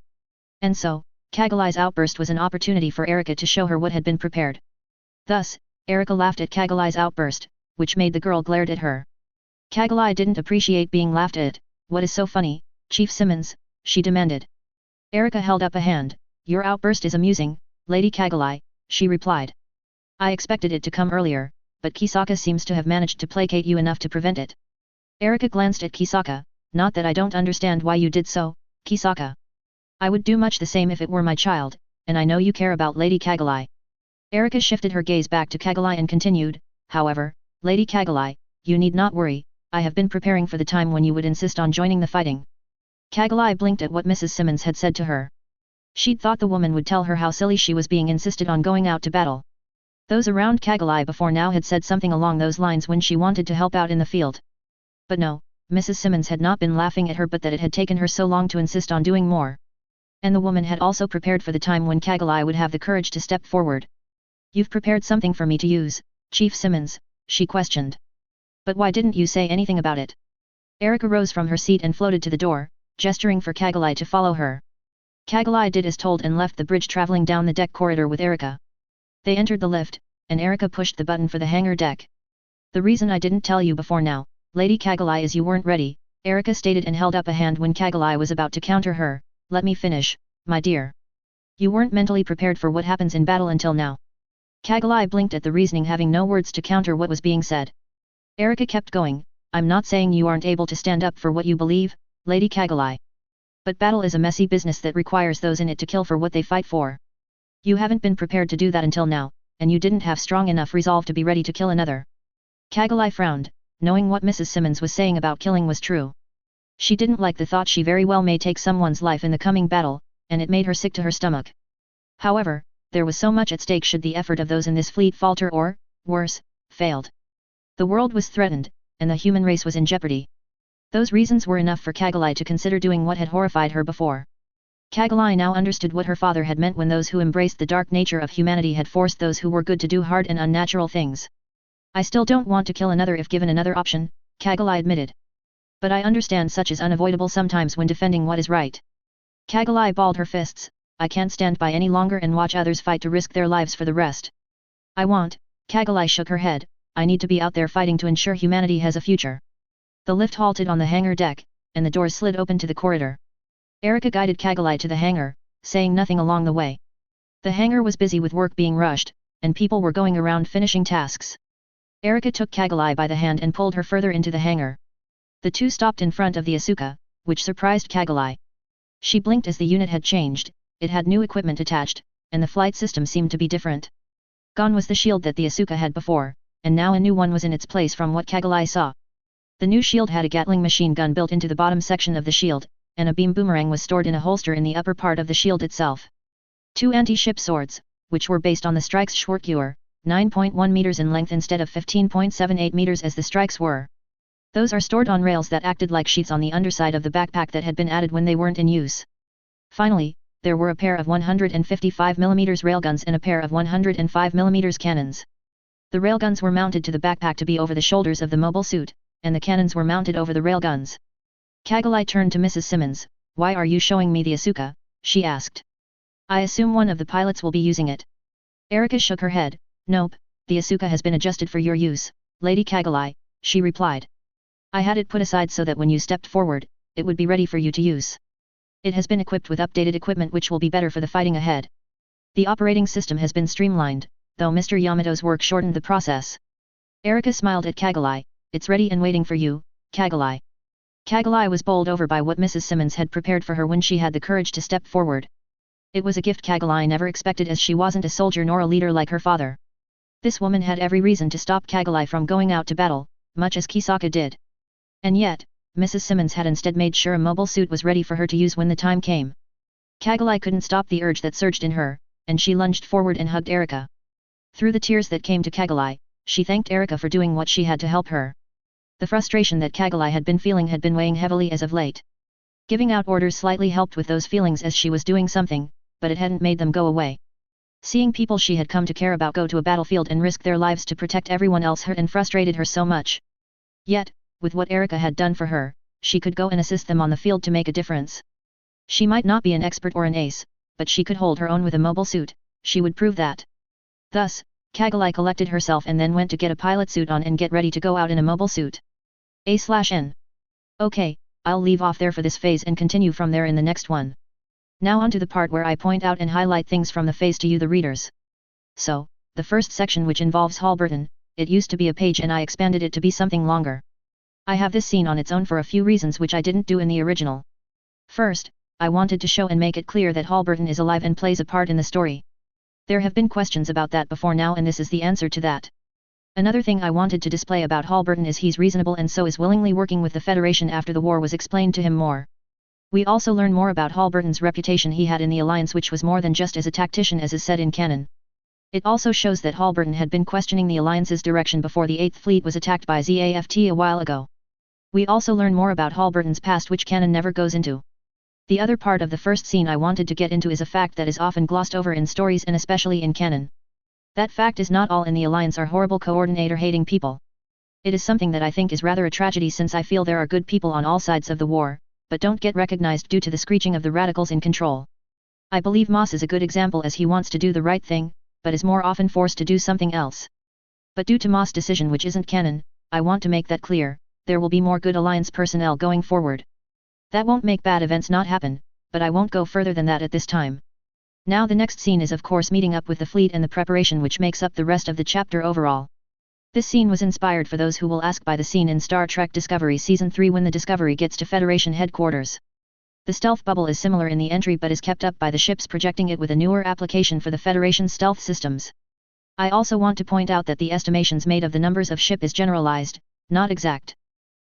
S1: And so, Kagalai's outburst was an opportunity for Erika to show her what had been prepared. Thus, Erika laughed at Kagalai's outburst, which made the girl glared at her. Kagalai didn't appreciate being laughed at. What is so funny, Chief Simmons? She demanded. Erika held up a hand. Your outburst is amusing, Lady Kagalai, she replied. I expected it to come earlier, but Kisaka seems to have managed to placate you enough to prevent it. Erika glanced at Kisaka. Not that I don't understand why you did so, Kisaka. I would do much the same if it were my child, and I know you care about Lady Kagalai. Erika shifted her gaze back to Kagalai and continued, however, Lady Kagalai, you need not worry, I have been preparing for the time when you would insist on joining the fighting. Kagalai blinked at what Mrs. Simmons had said to her. She'd thought the woman would tell her how silly she was being insisted on going out to battle. Those around Kagalai before now had said something along those lines when she wanted to help out in the field. But no, Mrs. Simmons had not been laughing at her but that it had taken her so long to insist on doing more. And the woman had also prepared for the time when Kagalai would have the courage to step forward. You've prepared something for me to use, Chief Simmons, she questioned. But why didn't you say anything about it? Erika rose from her seat and floated to the door, gesturing for Kagalai to follow her. Kagalai did as told and left the bridge traveling down the deck corridor with Erika. They entered the lift, and Erika pushed the button for the hangar deck. The reason I didn't tell you before now, Lady Kagalai, is you weren't ready, Erika stated and held up a hand when Kagalai was about to counter her. Let me finish, my dear. You weren't mentally prepared for what happens in battle until now. Kagalai blinked at the reasoning, having no words to counter what was being said. Erika kept going. I'm not saying you aren't able to stand up for what you believe, Lady Kagalai. But battle is a messy business that requires those in it to kill for what they fight for. You haven't been prepared to do that until now, and you didn't have strong enough resolve to be ready to kill another. Kagalai frowned, knowing what Mrs. Simmons was saying about killing was true. She didn't like the thought she very well may take someone's life in the coming battle, and it made her sick to her stomach. However, there was so much at stake should the effort of those in this fleet falter or, worse, failed. The world was threatened, and the human race was in jeopardy. Those reasons were enough for Kagalai to consider doing what had horrified her before. Kagalai now understood what her father had meant when those who embraced the dark nature of humanity had forced those who were good to do hard and unnatural things. I still don't want to kill another if given another option, Kagalai admitted. But I understand such is unavoidable sometimes when defending what is right. Kagalai balled her fists. I can't stand by any longer and watch others fight to risk their lives for the rest. I want, Kagalai shook her head, I need to be out there fighting to ensure humanity has a future. The lift halted on the hangar deck, and the doors slid open to the corridor. Erika guided Kagalai to the hangar, saying nothing along the way. The hangar was busy with work being rushed, and people were going around finishing tasks. Erika took Kagalai by the hand and pulled her further into the hangar. The two stopped in front of the Asuka, which surprised Kagalai. She blinked as the unit had changed, it had new equipment attached, and the flight system seemed to be different. Gone was the shield that the Asuka had before, and now a new one was in its place from what Kagalai saw. The new shield had a Gatling machine gun built into the bottom section of the shield, and a beam boomerang was stored in a holster in the upper part of the shield itself. Two anti-ship swords, which were based on the Strike's Schwertgewehr, 9.1 meters in length instead of 15.78 meters as the Strikes were. Those are stored on rails that acted like sheaths on the underside of the backpack that had been added when they weren't in use. Finally, there were a pair of 155mm railguns and a pair of 105mm cannons. The railguns were mounted to the backpack to be over the shoulders of the mobile suit, and the cannons were mounted over the railguns. Kagalai turned to Mrs. Simmons. Why are you showing me the Asuka? She asked. I assume one of the pilots will be using it. Erika shook her head. Nope, the Asuka has been adjusted for your use, Lady Kagalai, she replied. I had it put aside so that when you stepped forward, it would be ready for you to use. It has been equipped with updated equipment which will be better for the fighting ahead. The operating system has been streamlined, though Mr. Yamato's work shortened the process. Erika smiled at Kagalai. It's ready and waiting for you, Kagalai. Kagalai was bowled over by what Mrs. Simmons had prepared for her when she had the courage to step forward. It was a gift Kagalai never expected as she wasn't a soldier nor a leader like her father. This woman had every reason to stop Kagalai from going out to battle, much as Kisaka did. And yet, Mrs. Simmons had instead made sure a mobile suit was ready for her to use when the time came. Kagalai couldn't stop the urge that surged in her, and she lunged forward and hugged Erika. Through the tears that came to Kagalai, she thanked Erika for doing what she had to help her. The frustration that Kagalai had been feeling had been weighing heavily as of late. Giving out orders slightly helped with those feelings as she was doing something, but it hadn't made them go away. Seeing people she had come to care about go to a battlefield and risk their lives to protect everyone else hurt and frustrated her so much. Yet, with what Erika had done for her, she could go and assist them on the field to make a difference. She might not be an expert or an ace, but she could hold her own with a mobile suit, she would prove that. Thus, Kagalai collected herself and then went to get a pilot suit on and get ready to go out in a mobile suit. A/N. Okay, I'll leave off there for this phase and continue from there in the next one. Now on to the part where I point out and highlight things from the phase to you the readers. So, the first section which involves Halberton, it used to be a page and I expanded it to be something longer. I have this scene on its own for a few reasons which I didn't do in the original. First, I wanted to show and make it clear that Halberton is alive and plays a part in the story. There have been questions about that before now and this is the answer to that. Another thing I wanted to display about Halberton is he's reasonable and so is willingly working with the Federation after the war was explained to him more. We also learn more about Halberton's reputation he had in the Alliance, which was more than just as a tactician as is said in canon. It also shows that Halberton had been questioning the Alliance's direction before the 8th Fleet was attacked by ZAFT a while ago. We also learn more about Halberton's past which canon never goes into. The other part of the first scene I wanted to get into is a fact that is often glossed over in stories and especially in canon. That fact is not all in the Alliance are horrible coordinator-hating people. It is something that I think is rather a tragedy since I feel there are good people on all sides of the war, but don't get recognized due to the screeching of the radicals in control. I believe Moss is a good example as he wants to do the right thing, but is more often forced to do something else. But due to Moss' decision which isn't canon, I want to make that clear, there will be more good Alliance personnel going forward. That won't make bad events not happen, but I won't go further than that at this time. Now the next scene is of course meeting up with the fleet and the preparation which makes up the rest of the chapter overall. This scene was inspired for those who will ask by the scene in Star Trek Discovery Season 3 when the Discovery gets to Federation headquarters. The stealth bubble is similar in the entry but is kept up by the ships projecting it with a newer application for the Federation stealth systems. I also want to point out that the estimations made of the numbers of ship is generalized, not exact.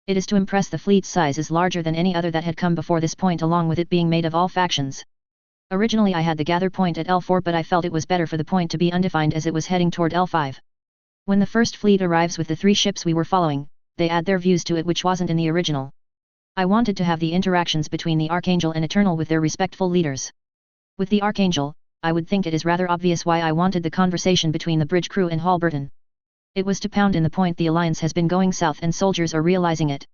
S1: It is to impress the fleet's size is larger than any other that had come before this point along with it being made of all factions. Originally I had the gather point at L4 but I felt it was better for the point to be undefined as it was heading toward L5. When the first fleet arrives with the 3 ships we were following, they add their views to it which wasn't in the original. I wanted to have the interactions between the Archangel and Eternal with their respectful leaders. With the Archangel, I would think it is rather obvious why I wanted the conversation between the bridge crew and Halberton. It was to pound in the point the Alliance has been going south and soldiers are realizing it.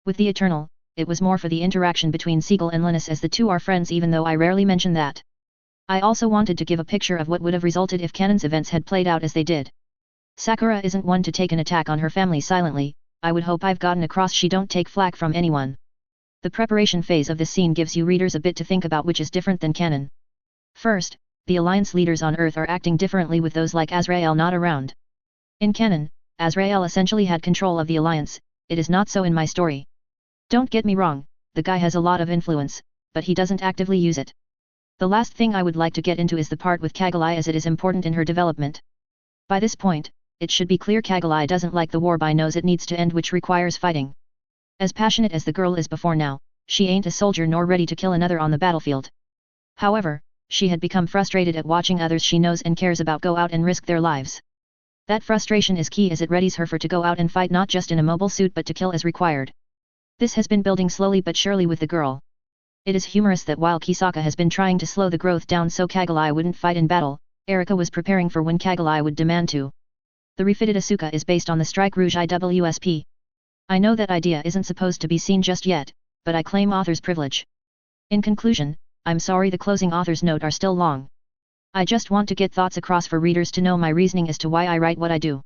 S1: With the Eternal, it was more for the interaction between Siegel and Linus as the two are friends even though I rarely mention that. I also wanted to give a picture of what would have resulted if canon's events had played out as they did. Sakura isn't one to take an attack on her family silently, I would hope I've gotten across she don't take flack from anyone. The preparation phase of this scene gives you readers a bit to think about which is different than canon. First, the Alliance leaders on Earth are acting differently with those like Azrael not around. In canon, Azrael essentially had control of the Alliance, it is not so in my story. Don't get me wrong, the guy has a lot of influence, but he doesn't actively use it. The last thing I would like to get into is the part with Kagalai as it is important in her development. By this point, it should be clear Kagalai doesn't like the war but knows it needs to end which requires fighting. As passionate as the girl is before now, she ain't a soldier nor ready to kill another on the battlefield. However, she had become frustrated at watching others she knows and cares about go out and risk their lives. That frustration is key as it readies her for to go out and fight not just in a mobile suit but to kill as required. This has been building slowly but surely with the girl. It is humorous that while Kisaka has been trying to slow the growth down so Kagalai wouldn't fight in battle, Erika was preparing for when Kagalai would demand to. The refitted Asuka is based on the Strike Rouge IWSP. I know that idea isn't supposed to be seen just yet, but I claim author's privilege. In conclusion, I'm sorry the closing author's note are still long. I just want to get thoughts across for readers to know my reasoning as to why I write what I do.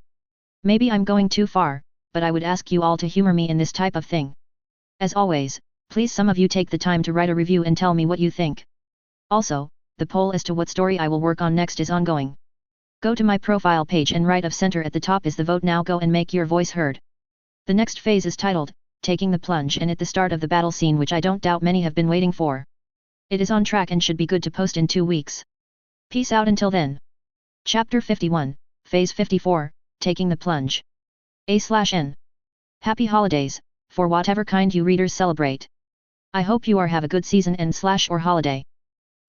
S1: Maybe I'm going too far, but I would ask you all to humor me in this type of thing. As always, please some of you take the time to write a review and tell me what you think. Also, the poll as to what story I will work on next is ongoing. Go to my profile page and right of center at the top is the vote now go and make your voice heard. The next phase is titled, Taking the Plunge and at the start of the battle scene which I don't doubt many have been waiting for. It is on track and should be good to post in 2 weeks. Peace out until then. Chapter 51, Phase 54, Taking the Plunge. A/N. Happy holidays, for whatever kind you readers celebrate. I hope you are have a good season and / or holiday.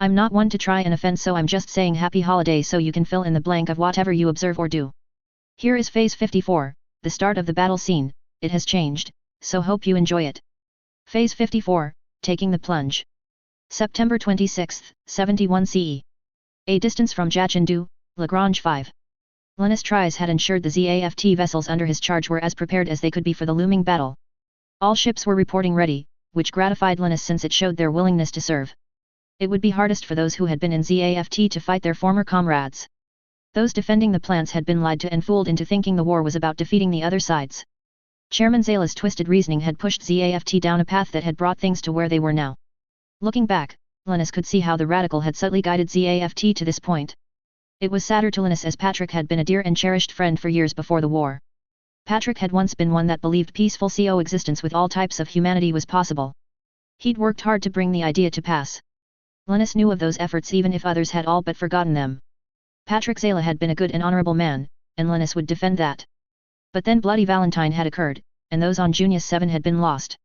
S1: I'm not one to try and offend so I'm just saying happy holidays so you can fill in the blank of whatever you observe or do. Here is Phase 54, the start of the battle scene, it has changed, so hope you enjoy it. Phase 54, Taking the Plunge. September 26, 71 CE. A distance from Jachindu, Lagrange 5. Linus Tries had ensured the ZAFT vessels under his charge were as prepared as they could be for the looming battle. All ships were reporting ready, which gratified Linus since it showed their willingness to serve. It would be hardest for those who had been in ZAFT to fight their former comrades. Those defending the plants had been lied to and fooled into thinking the war was about defeating the other sides. Chairman Zayla's twisted reasoning had pushed ZAFT down a path that had brought things to where they were now. Looking back, Linus could see how the radical had subtly guided ZAFT to this point. It was sadder to Linus as Patrick had been a dear and cherished friend for years before the war. Patrick had once been one that believed peaceful coexistence with all types of humanity was possible. He'd worked hard to bring the idea to pass. Linus knew of those efforts even if others had all but forgotten them. Patrick Zayla had been a good and honorable man, and Linus would defend that. But then Bloody Valentine had occurred, and those on Junius 7 had been lost.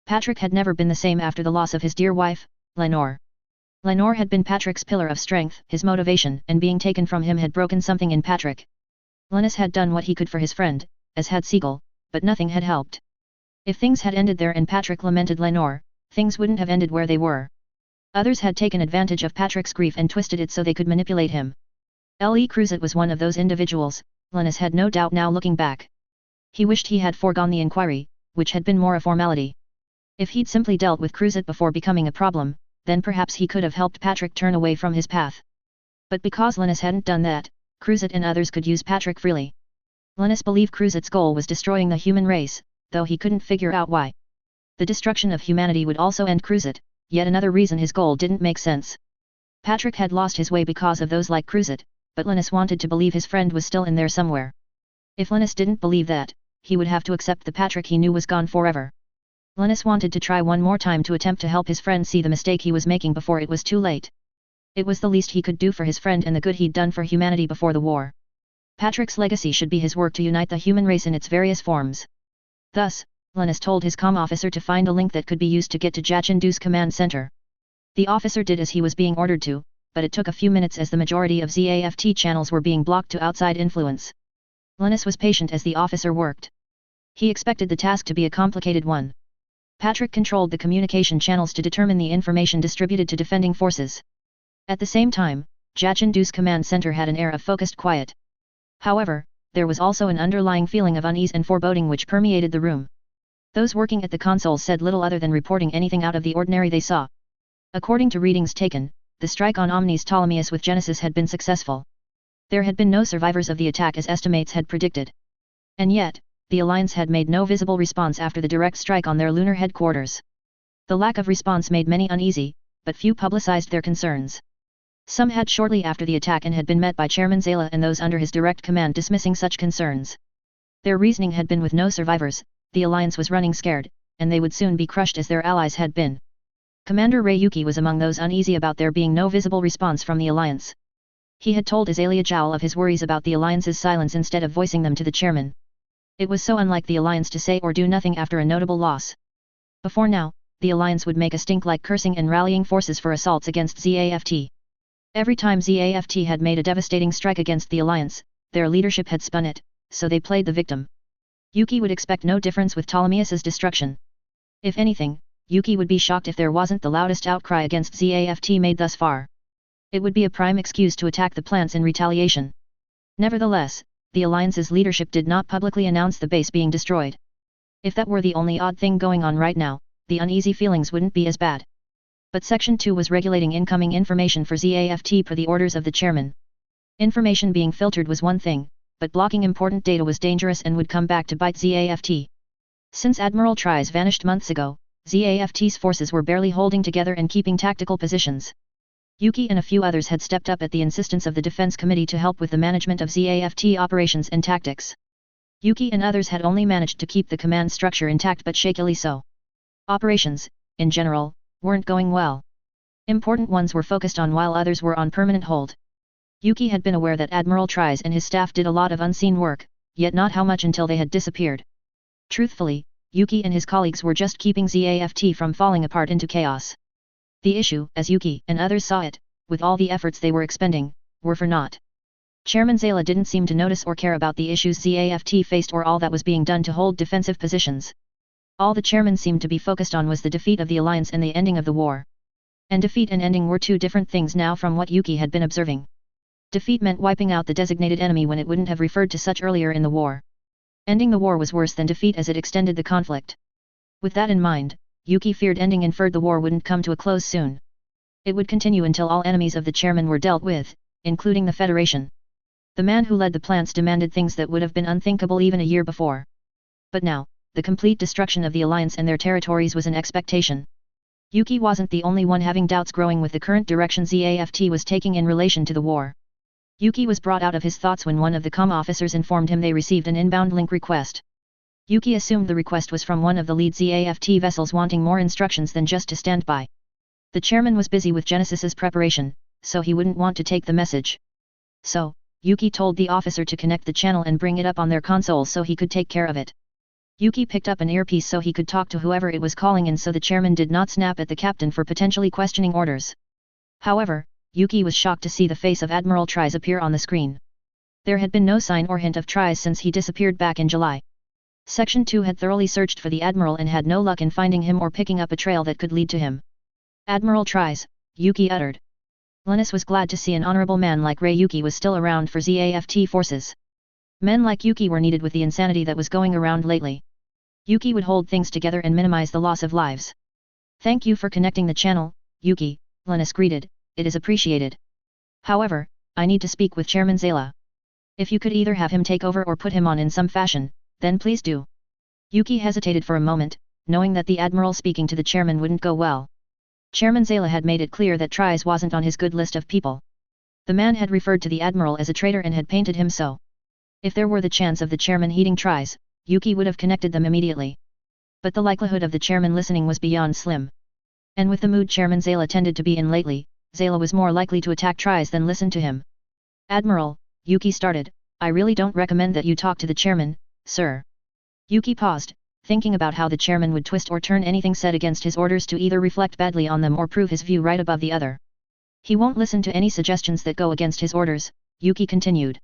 S1: Patrick had never been the same after the loss of his dear wife, Lenore. Lenore had been Patrick's pillar of strength, his motivation, and being taken from him had broken something in Patrick. Linus had done what he could for his friend, as had Siegel, but nothing had helped. If things had ended there and Patrick lamented Lenore, things wouldn't have ended where they were. Others had taken advantage of Patrick's grief and twisted it so they could manipulate him. L.E. Cruzet was one of those individuals, Linus had no doubt now looking back. He wished he had foregone the inquiry, which had been more a formality. If he'd simply dealt with Cruzet before becoming a problem, then perhaps he could have helped Patrick turn away from his path. But because Linus hadn't done that, Cruzet and others could use Patrick freely. Linus believed Cruzet's goal was destroying the human race, though he couldn't figure out why. The destruction of humanity would also end Cruzet, yet another reason his goal didn't make sense. Patrick had lost his way because of those like Cruzet, but Linus wanted to believe his friend was still in there somewhere. If Linus didn't believe that, he would have to accept the Patrick he knew was gone forever. Linus wanted to try one more time to attempt to help his friend see the mistake he was making before it was too late. It was the least he could do for his friend and the good he'd done for humanity before the war. Patrick's legacy should be his work to unite the human race in its various forms. Thus, Linus told his comm officer to find a link that could be used to get to Jachindu's command center. The officer did as he was being ordered to, but it took a few minutes as the majority of ZAFT channels were being blocked to outside influence. Linus was patient as the officer worked. He expected the task to be a complicated one. Patrick controlled the communication channels to determine the information distributed to defending forces. At the same time, Jachindu's command center had an air of focused quiet. However, there was also an underlying feeling of unease and foreboding which permeated the room. Those working at the consoles said little other than reporting anything out of the ordinary they saw. According to readings taken, the strike on Omni's Ptolemaios with Genesis had been successful. There had been no survivors of the attack as estimates had predicted. And yet, the Alliance had made no visible response after the direct strike on their lunar headquarters. The lack of response made many uneasy, but few publicized their concerns. Some had shortly after the attack and had been met by Chairman Zayla and those under his direct command dismissing such concerns. Their reasoning had been with no survivors, the Alliance was running scared, and they would soon be crushed as their allies had been. Commander Ryuki was among those uneasy about there being no visible response from the Alliance. He had told Azalea Jowl of his worries about the Alliance's silence instead of voicing them to the chairman. It was so unlike the Alliance to say or do nothing after a notable loss. Before now, the Alliance would make a stink like cursing and rallying forces for assaults against ZAFT. Every time ZAFT had made a devastating strike against the Alliance, their leadership had spun it, so they played the victim. Yuki would expect no difference with Ptolemaios' destruction. If anything, Yuki would be shocked if there wasn't the loudest outcry against ZAFT made thus far. It would be a prime excuse to attack the plants in retaliation. Nevertheless, the Alliance's leadership did not publicly announce the base being destroyed. If that were the only odd thing going on right now, the uneasy feelings wouldn't be as bad. But Section 2 was regulating incoming information for ZAFT per the orders of the chairman. Information being filtered was one thing, but blocking important data was dangerous and would come back to bite ZAFT. Since Admiral Tries vanished months ago, ZAFT's forces were barely holding together and keeping tactical positions. Yuki and a few others had stepped up at the insistence of the Defense Committee to help with the management of ZAFT operations and tactics. Yuki and others had only managed to keep the command structure intact but shakily so. Operations, in general, weren't going well. Important ones were focused on while others were on permanent hold. Yuki had been aware that Admiral Tries and his staff did a lot of unseen work, yet not how much until they had disappeared. Truthfully, Yuki and his colleagues were just keeping ZAFT from falling apart into chaos. The issue, as Yuki and others saw it, with all the efforts they were expending, were for naught. Chairman Zayla didn't seem to notice or care about the issues ZAFT faced or all that was being done to hold defensive positions. All the chairman seemed to be focused on was the defeat of the Alliance and the ending of the war. And defeat and ending were two different things now from what Yuki had been observing. Defeat meant wiping out the designated enemy when it wouldn't have referred to such earlier in the war. Ending the war was worse than defeat as it extended the conflict. With that in mind, Yuki feared ending inferred the war wouldn't come to a close soon. It would continue until all enemies of the chairman were dealt with, including the Federation. The man who led the plants demanded things that would have been unthinkable even a year before. But now, the complete destruction of the Alliance and their territories was an expectation. Yuki wasn't the only one having doubts growing with the current direction ZAFT was taking in relation to the war. Yuki was brought out of his thoughts when one of the COM officers informed him they received an inbound link request. Yuki assumed the request was from one of the lead ZAFT vessels wanting more instructions than just to stand by. The chairman was busy with Genesis's preparation, so he wouldn't want to take the message. So, Yuki told the officer to connect the channel and bring it up on their console so he could take care of it. Yuki picked up an earpiece so he could talk to whoever it was calling in so the chairman did not snap at the captain for potentially questioning orders. However, Yuki was shocked to see the face of Admiral Tries appear on the screen. There had been no sign or hint of Tries since he disappeared back in July. Section 2 had thoroughly searched for the Admiral and had no luck in finding him or picking up a trail that could lead to him. Admiral Tries, Yuki uttered. Linus was glad to see an honorable man like Rei Yuki was still around for ZAFT forces. Men like Yuki were needed with the insanity that was going around lately. Yuki would hold things together and minimize the loss of lives. Thank you for connecting the channel, Yuki, Linus greeted, it is appreciated. However, I need to speak with Chairman Zayla. If you could either have him take over or put him on in some fashion, then please do. Yuki hesitated for a moment, knowing that the Admiral speaking to the chairman wouldn't go well. Chairman Zayla had made it clear that Tries wasn't on his good list of people. The man had referred to the Admiral as a traitor and had painted him so. If there were the chance of the chairman heeding Tries, Yuki would have connected them immediately. But the likelihood of the chairman listening was beyond slim. And with the mood Chairman Zayla tended to be in lately, Zayla was more likely to attack Tries than listen to him. Admiral, Yuki started, I really don't recommend that you talk to the chairman, sir. Yuki paused, thinking about how the chairman would twist or turn anything said against his orders to either reflect badly on them or prove his view right above the other. He won't listen to any suggestions that go against his orders, Yuki continued.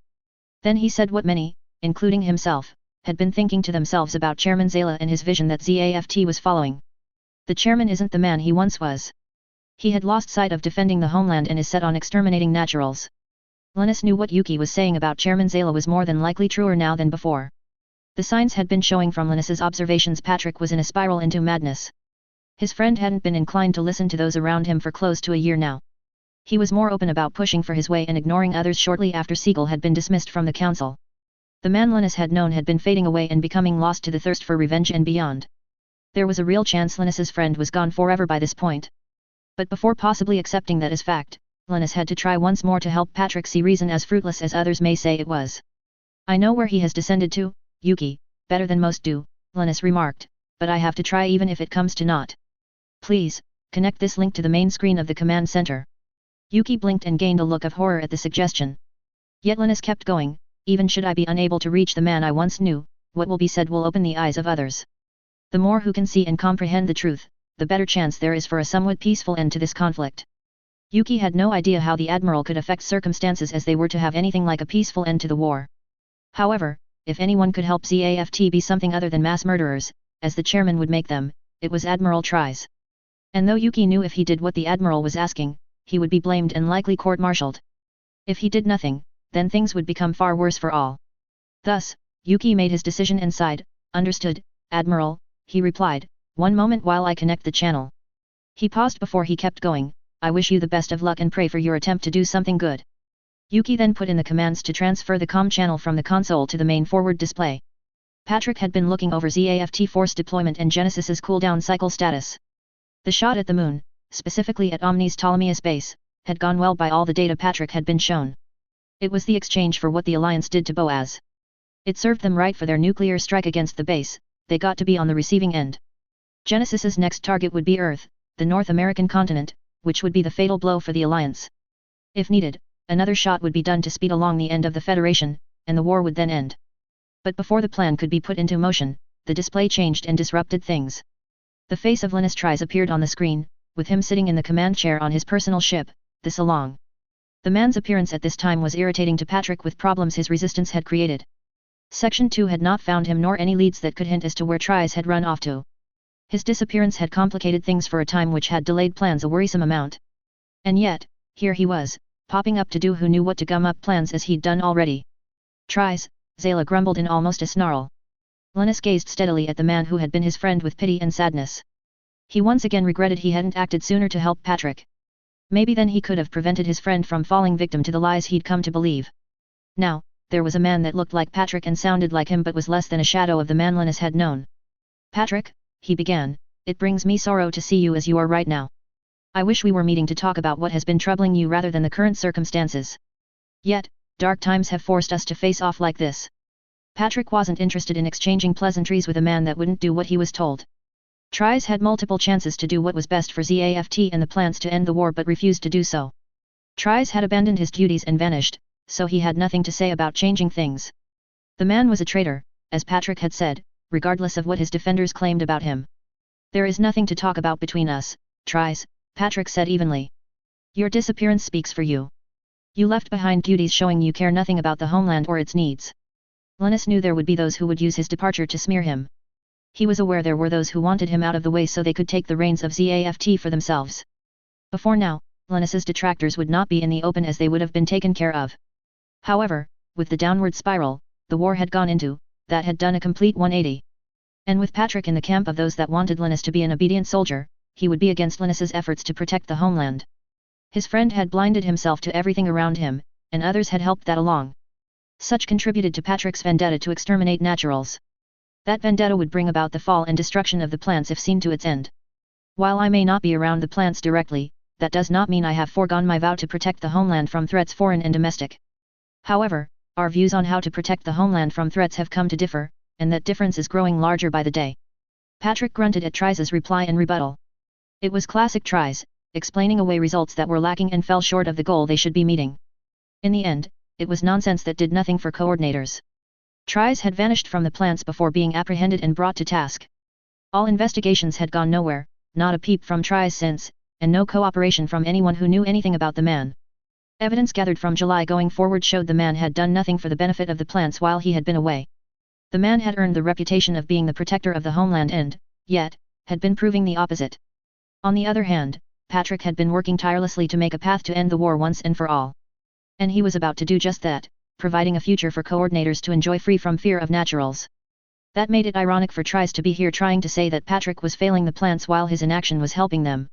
S1: Then he said what many, including himself, had been thinking to themselves about Chairman Zayla and his vision that ZAFT was following. The chairman isn't the man he once was. He had lost sight of defending the homeland and is set on exterminating naturals. Linus knew what Yuki was saying about Chairman Zayla was more than likely truer now than before. The signs had been showing from Linus's observations Patrick was in a spiral into madness. His friend hadn't been inclined to listen to those around him for close to a year now. He was more open about pushing for his way and ignoring others shortly after Siegel had been dismissed from the council. The man Linus had known had been fading away and becoming lost to the thirst for revenge and beyond. There was a real chance Linus's friend was gone forever by this point. But before possibly accepting that as fact, Linus had to try once more to help Patrick see reason as fruitless as others may say it was. I know where he has descended to, Yuki, better than most do, Linus remarked, but I have to try even if it comes to naught. Please, connect this link to the main screen of the command center. Yuki blinked and gained a look of horror at the suggestion. Yet Linus kept going, even should I be unable to reach the man I once knew, what will be said will open the eyes of others. The more who can see and comprehend the truth, the better chance there is for a somewhat peaceful end to this conflict. Yuki had no idea how the Admiral could affect circumstances as they were to have anything like a peaceful end to the war. However, if anyone could help ZAFT be something other than mass murderers, as the chairman would make them, it was Admiral Tries. And though Yuki knew if he did what the Admiral was asking, he would be blamed and likely court-martialed. If he did nothing, then things would become far worse for all. Thus, Yuki made his decision and sighed. Understood, Admiral, he replied, one moment while I connect the channel. He paused before he kept going, I wish you the best of luck and pray for your attempt to do something good. Yuki then put in the commands to transfer the comm channel from the console to the main forward display. Patrick had been looking over ZAFT force deployment and Genesis's cooldown cycle status. The shot at the moon, specifically at Omni's Ptolemaeus base, had gone well by all the data Patrick had been shown. It was the exchange for what the Alliance did to Boaz. It served them right for their nuclear strike against the base, they got to be on the receiving end. Genesis's next target would be Earth, the North American continent, which would be the fatal blow for the Alliance. If needed, another shot would be done to speed along the end of the Federation, and the war would then end. But before the plan could be put into motion, the display changed and disrupted things. The face of Linus Tries appeared on the screen, with him sitting in the command chair on his personal ship, the Salong. The man's appearance at this time was irritating to Patrick with problems his resistance had created. Section 2 had not found him nor any leads that could hint as to where Tries had run off to. His disappearance had complicated things for a time which had delayed plans a worrisome amount. And yet, here he was, popping up to do who knew what to gum up plans as he'd done already. Tries, Zayla grumbled in almost a snarl. Linus gazed steadily at the man who had been his friend with pity and sadness. He once again regretted he hadn't acted sooner to help Patrick. Maybe then he could have prevented his friend from falling victim to the lies he'd come to believe. Now, there was a man that looked like Patrick and sounded like him but was less than a shadow of the man Linus had known. "Patrick," he began, "it brings me sorrow to see you as you are right now. I wish we were meeting to talk about what has been troubling you rather than the current circumstances. Yet, dark times have forced us to face off like this." Patrick wasn't interested in exchanging pleasantries with a man that wouldn't do what he was told. Tries had multiple chances to do what was best for ZAFT and the plans to end the war but refused to do so. Tries had abandoned his duties and vanished, so he had nothing to say about changing things. The man was a traitor, as Patrick had said, regardless of what his defenders claimed about him. "There is nothing to talk about between us, Tries," Patrick said evenly. "Your disappearance speaks for you. You left behind duties showing you care nothing about the homeland or its needs." Linus knew there would be those who would use his departure to smear him. He was aware there were those who wanted him out of the way so they could take the reins of ZAFT for themselves. Before now, Linus's detractors would not be in the open as they would have been taken care of. However, with the downward spiral, the war had gone into, that had done a complete 180. And with Patrick in the camp of those that wanted Linus to be an obedient soldier, he would be against Linus's efforts to protect the homeland. His friend had blinded himself to everything around him, and others had helped that along. Such contributed to Patrick's vendetta to exterminate naturals. That vendetta would bring about the fall and destruction of the plants if seen to its end. While I may not be around the plants directly, that does not mean I have foregone my vow to protect the homeland from threats foreign and domestic. However, our views on how to protect the homeland from threats have come to differ, and that difference is growing larger by the day." Patrick grunted at Tries' reply and rebuttal. It was classic Tries, explaining away results that were lacking and fell short of the goal they should be meeting. In the end, it was nonsense that did nothing for coordinators. Tries had vanished from the plants before being apprehended and brought to task. All investigations had gone nowhere, not a peep from Tries since, and no cooperation from anyone who knew anything about the man. Evidence gathered from July going forward showed the man had done nothing for the benefit of the plants while he had been away. The man had earned the reputation of being the protector of the homeland and, yet, had been proving the opposite. On the other hand, Patrick had been working tirelessly to make a path to end the war once and for all. And he was about to do just that, providing a future for coordinators to enjoy free from fear of naturals. That made it ironic for Tries to be here trying to say that Patrick was failing the plants while his inaction was helping them.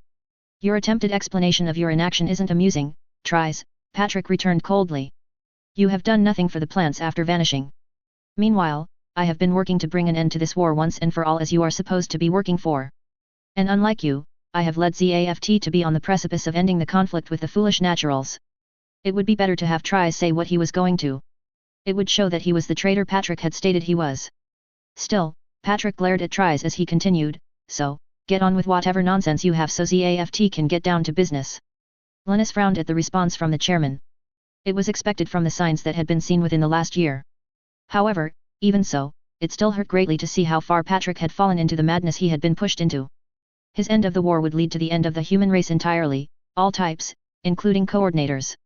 S1: "Your attempted explanation of your inaction isn't amusing, Tries," Patrick returned coldly. "You have done nothing for the plants after vanishing. Meanwhile, I have been working to bring an end to this war once and for all as you are supposed to be working for. And unlike you, I have led ZAFT to be on the precipice of ending the conflict with the foolish naturals. It would be better to have Tries say what he was going to. It would show that he was the traitor Patrick had stated he was." Still, Patrick glared at Tries as he continued, "So, get on with whatever nonsense you have so ZAFT can get down to business." Linus frowned at the response from the chairman. It was expected from the signs that had been seen within the last year. However, even so, it still hurt greatly to see how far Patrick had fallen into the madness he had been pushed into. His end of the war would lead to the end of the human race entirely, all types, including coordinators.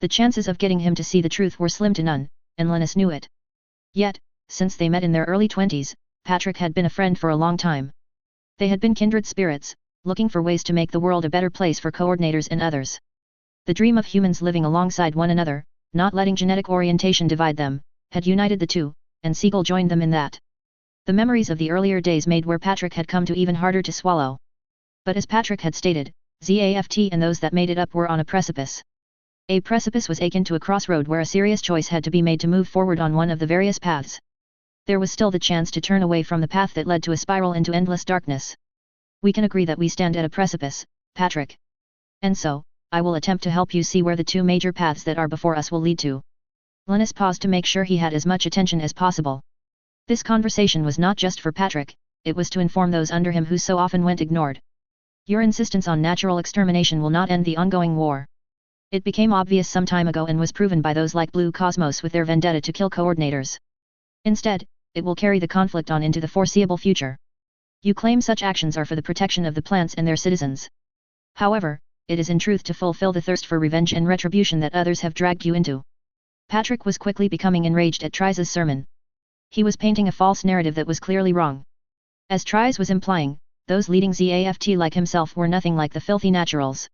S1: The chances of getting him to see the truth were slim to none, and Linus knew it. Yet, since they met in their early 20s, Patrick had been a friend for a long time. They had been kindred spirits, looking for ways to make the world a better place for coordinators and others. The dream of humans living alongside one another, not letting genetic orientation divide them, had united the two, and Siegel joined them in that. The memories of the earlier days made where Patrick had come to even harder to swallow. But as Patrick had stated, ZAFT and those that made it up were on a precipice. A precipice was akin to a crossroad where a serious choice had to be made to move forward on one of the various paths. There was still the chance to turn away from the path that led to a spiral into endless darkness. "We can agree that we stand at a precipice, Patrick. And so, I will attempt to help you see where the two major paths that are before us will lead to." Linus paused to make sure he had as much attention as possible. This conversation was not just for Patrick, it was to inform those under him who so often went ignored. "Your insistence on natural extermination will not end the ongoing war. It became obvious some time ago and was proven by those like Blue Cosmos with their vendetta to kill coordinators. Instead, it will carry the conflict on into the foreseeable future. You claim such actions are for the protection of the plants and their citizens. However, it is in truth to fulfill the thirst for revenge and retribution that others have dragged you into." Patrick was quickly becoming enraged at Tries' sermon. He was painting a false narrative that was clearly wrong. As Tries was implying, those leading ZAFT like himself were nothing like the filthy naturals.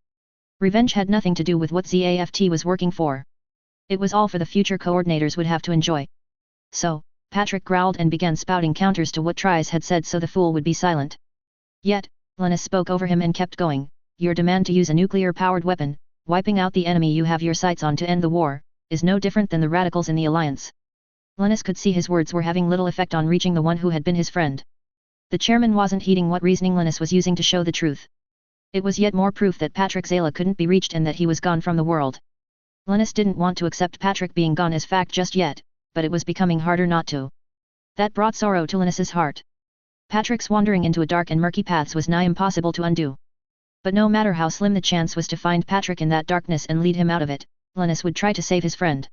S1: Revenge had nothing to do with what ZAFT was working for. It was all for the future coordinators would have to enjoy. So, Patrick growled and began spouting counters to what Tries had said so the fool would be silent. Yet, Linus spoke over him and kept going, your demand to use a nuclear-powered weapon, wiping out the enemy you have your sights on to end the war, is no different than the radicals in the alliance. Linus could see his words were having little effect on reaching the one who had been his friend. The chairman wasn't heeding what reasoning Linus was using to show the truth. It was yet more proof that Patrick Zala couldn't be reached and that he was gone from the world. Linus didn't want to accept Patrick being gone as fact just yet, but it was becoming harder not to. That brought sorrow to Linus's heart. Patrick's wandering into a dark and murky paths was nigh impossible to undo. But no matter how slim the chance was to find Patrick in that darkness and lead him out of it, Linus would try to save his friend.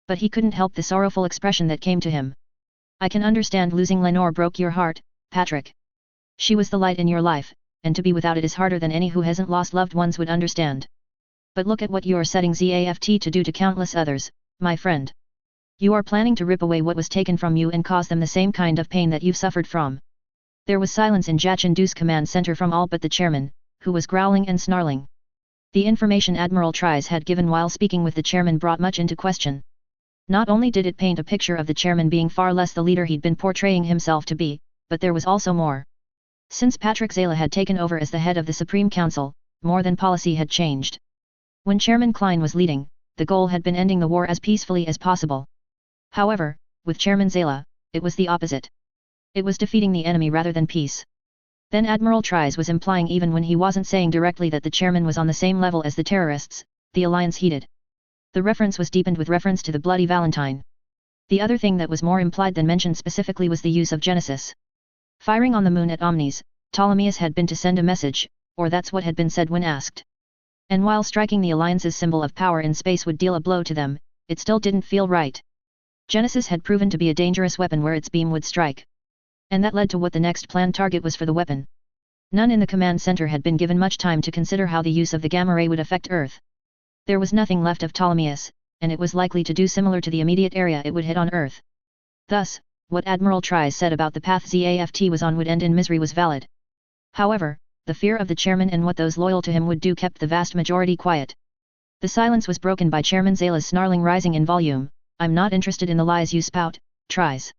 S1: But he couldn't help the sorrowful expression that came to him. I can understand losing Lenore broke your heart, Patrick. She was the light in your life, and to be without it is harder than any who hasn't lost loved ones would understand. But look at what you are setting ZAFT to do to countless others, my friend. You are planning to rip away what was taken from you and cause them the same kind of pain that you've suffered from. There was silence in Jachindu's command center from all but the chairman, who was growling and snarling. The information Admiral Tries had given while speaking with the chairman brought much into question. Not only did it paint a picture of the chairman being far less the leader he'd been portraying himself to be, but there was also more. Since Patrick Zala had taken over as the head of the Supreme Council, more than policy had changed. When Chairman Klein was leading, the goal had been ending the war as peacefully as possible. However, with Chairman Zala, it was the opposite. It was defeating the enemy rather than peace. Then Admiral Tries was implying, even when he wasn't saying directly, that the chairman was on the same level as the terrorists. The alliance heeded. The reference was deepened with reference to the Bloody Valentine. The other thing that was more implied than mentioned specifically was the use of Genesis. Firing on the moon at Omnis, Ptolemaeus had been to send a message, or that's what had been said when asked. And while striking the alliance's symbol of power in space would deal a blow to them, it still didn't feel right. Genesis had proven to be a dangerous weapon where its beam would strike. And that led to what the next planned target was for the weapon. None in the command center had been given much time to consider how the use of the gamma ray would affect Earth. There was nothing left of Ptolemaeus, and it was likely to do similar to the immediate area it would hit on Earth. Thus, what Admiral Tries said about the path ZAFT was on would end in misery was valid. However, the fear of the chairman and what those loyal to him would do kept the vast majority quiet. The silence was broken by Chairman Zala's snarling rising in volume. I'm not interested in the lies you spout, Tries.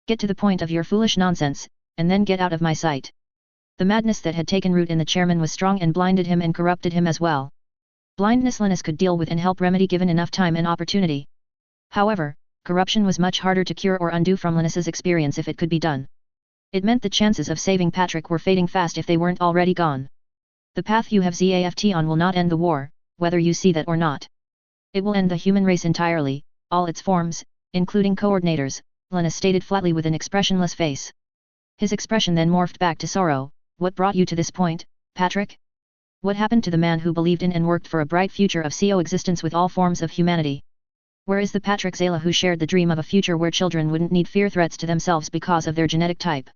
S1: Get to the point of your foolish nonsense, and then get out of my sight. The madness that had taken root in the chairman was strong and blinded him and corrupted him as well. Blindness Linus could deal with and help remedy given enough time and opportunity. However, corruption was much harder to cure or undo from Linus's experience if it could be done. It meant the chances of saving Patrick were fading fast if they weren't already gone. The path you have ZAFT on will not end the war, whether you see that or not. It will end the human race entirely, all its forms, including coordinators, Linus stated flatly with an expressionless face. His expression then morphed back to sorrow. What brought you to this point, Patrick? What happened to the man who believed in and worked for a bright future of coexistence with all forms of humanity? Where is the Patrick Zala who shared the dream of a future where children wouldn't need fear threats to themselves because of their genetic type?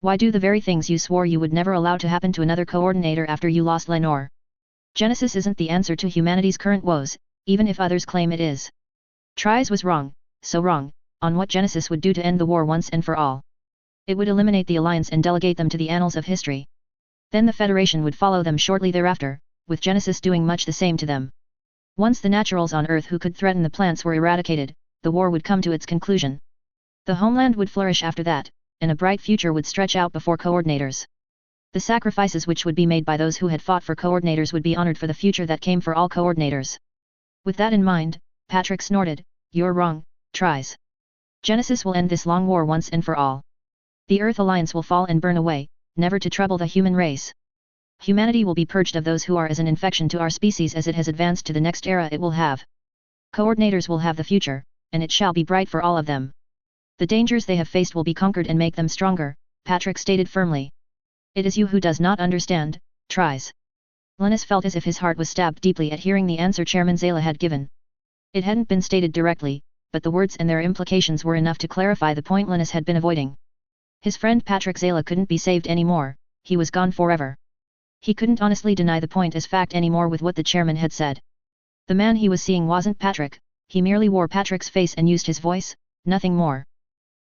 S1: Why do the very things you swore you would never allow to happen to another coordinator after you lost Lenore? Genesis isn't the answer to humanity's current woes, even if others claim it is. Tries was wrong, so wrong, on what Genesis would do to end the war once and for all. It would eliminate the alliance and delegate them to the annals of history. Then the Federation would follow them shortly thereafter, with Genesis doing much the same to them. Once the naturals on Earth who could threaten the plants were eradicated, the war would come to its conclusion. The homeland would flourish after that, and a bright future would stretch out before coordinators. The sacrifices which would be made by those who had fought for coordinators would be honored for the future that came for all coordinators. With that in mind, Patrick snorted, "You're wrong, Tries. Genesis will end this long war once and for all. The Earth Alliance will fall and burn away, never to trouble the human race. Humanity will be purged of those who are as an infection to our species as it has advanced to the next era it will have. Coordinators will have the future, and it shall be bright for all of them. The dangers they have faced will be conquered and make them stronger," Patrick stated firmly. "It is you who does not understand, Tries." Linus felt as if his heart was stabbed deeply at hearing the answer Chairman Zala had given. It hadn't been stated directly, but the words and their implications were enough to clarify the point Linus had been avoiding. His friend Patrick Zala couldn't be saved anymore, he was gone forever. He couldn't honestly deny the point as fact anymore with what the chairman had said. The man he was seeing wasn't Patrick, he merely wore Patrick's face and used his voice, nothing more.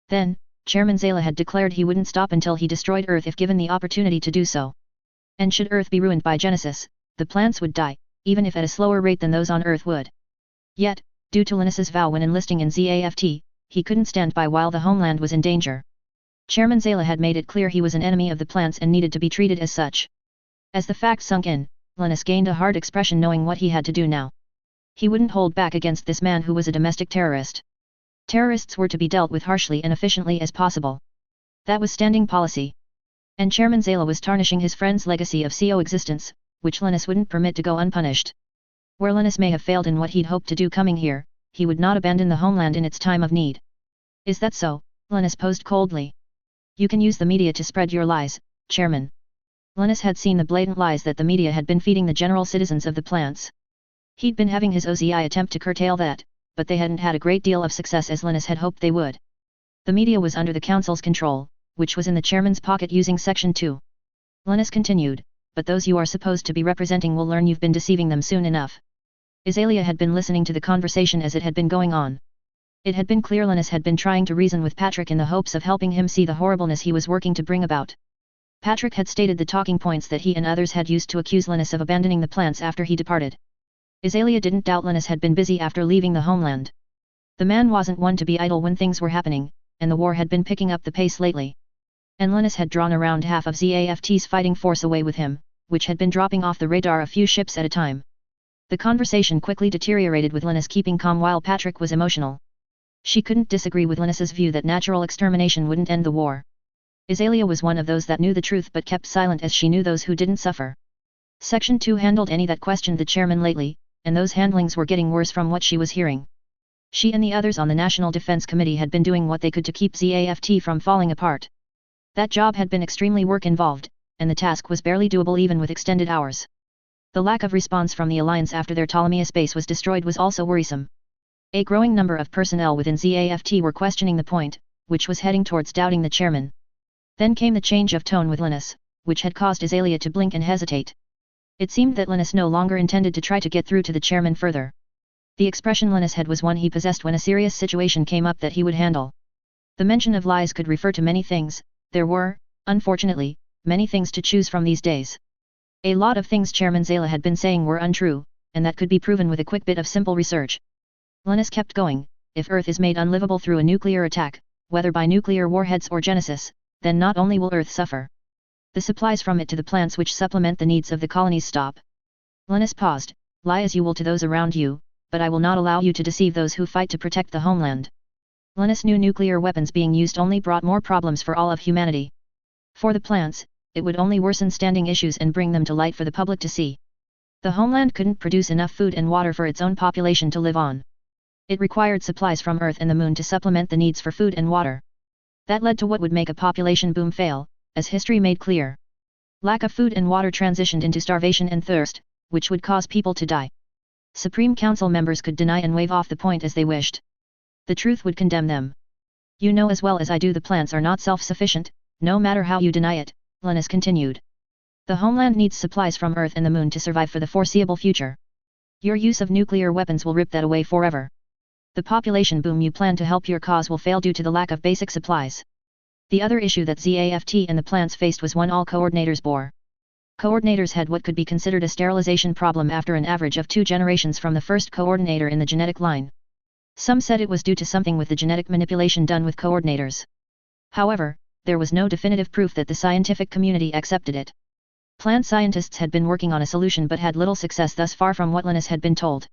S1: Then, Chairman Zala had declared he wouldn't stop until he destroyed Earth if given the opportunity to do so. And should Earth be ruined by Genesis, the plants would die, even if at a slower rate than those on Earth would. Yet, due to Linus's vow when enlisting in ZAFT, he couldn't stand by while the homeland was in danger. Chairman Zala had made it clear he was an enemy of the plants and needed to be treated as such. As the fact sunk in, Linus gained a hard expression knowing what he had to do now. He wouldn't hold back against this man who was a domestic terrorist. Terrorists were to be dealt with harshly and efficiently as possible. That was standing policy. And Chairman Zala was tarnishing his friend's legacy of CO existence, which Linus wouldn't permit to go unpunished. Where Linus may have failed in what he'd hoped to do coming here, he would not abandon the homeland in its time of need. Is that so? Linus posed coldly. You can use the media to spread your lies, Chairman. Linus had seen the blatant lies that the media had been feeding the general citizens of the plants. He'd been having his OZI attempt to curtail that, but they hadn't had a great deal of success as Linus had hoped they would. The media was under the council's control, which was in the chairman's pocket using Section 2. Linus continued, but those you are supposed to be representing will learn you've been deceiving them soon enough. Azalea had been listening to the conversation as it had been going on. It had been clear Linus had been trying to reason with Patrick in the hopes of helping him see the horribleness he was working to bring about. Patrick had stated the talking points that he and others had used to accuse Linus of abandoning the plants after he departed. Azalea didn't doubt Linus had been busy after leaving the homeland. The man wasn't one to be idle when things were happening, and the war had been picking up the pace lately. And Linus had drawn around half of ZAFT's fighting force away with him, which had been dropping off the radar a few ships at a time. The conversation quickly deteriorated with Linus keeping calm while Patrick was emotional. She couldn't disagree with Linus's view that natural extermination wouldn't end the war. Azalea was one of those that knew the truth but kept silent as she knew those who didn't suffer. Section 2 handled any that questioned the chairman lately, and those handlings were getting worse from what she was hearing. She and the others on the National Defense Committee had been doing what they could to keep ZAFT from falling apart. That job had been extremely work-involved, and the task was barely doable even with extended hours. The lack of response from the Alliance after their Ptolemais base was destroyed was also worrisome. A growing number of personnel within ZAFT were questioning the point, which was heading towards doubting the chairman. Then came the change of tone with Linus, which had caused Azalea to blink and hesitate. It seemed that Linus no longer intended to try to get through to the chairman further. The expression Linus had was one he possessed when a serious situation came up that he would handle. The mention of lies could refer to many things. There were, unfortunately, many things to choose from these days. A lot of things Chairman Zala had been saying were untrue, and that could be proven with a quick bit of simple research. Linus kept going. If Earth is made unlivable through a nuclear attack, whether by nuclear warheads or Genesis, then not only will Earth suffer. The supplies from it to the plants which supplement the needs of the colonies stop. Linus paused. Lie as you will to those around you, but I will not allow you to deceive those who fight to protect the homeland. Linus knew nuclear weapons being used only brought more problems for all of humanity. For the plants, it would only worsen standing issues and bring them to light for the public to see. The homeland couldn't produce enough food and water for its own population to live on. It required supplies from Earth and the Moon to supplement the needs for food and water. That led to what would make a population boom fail, as history made clear. Lack of food and water transitioned into starvation and thirst, which would cause people to die. Supreme Council members could deny and wave off the point as they wished. The truth would condemn them. You know as well as I do the plants are not self-sufficient, no matter how you deny it, Linus continued. The homeland needs supplies from Earth and the Moon to survive for the foreseeable future. Your use of nuclear weapons will rip that away forever. The population boom you plan to help your cause will fail due to the lack of basic supplies. The other issue that ZAFT and the plants faced was one all coordinators bore. Coordinators had what could be considered a sterilization problem after an average of 2 generations from the first coordinator in the genetic line. Some said it was due to something with the genetic manipulation done with coordinators. However, there was no definitive proof that the scientific community accepted it. Plant scientists had been working on a solution but had little success thus far from what Linus had been told.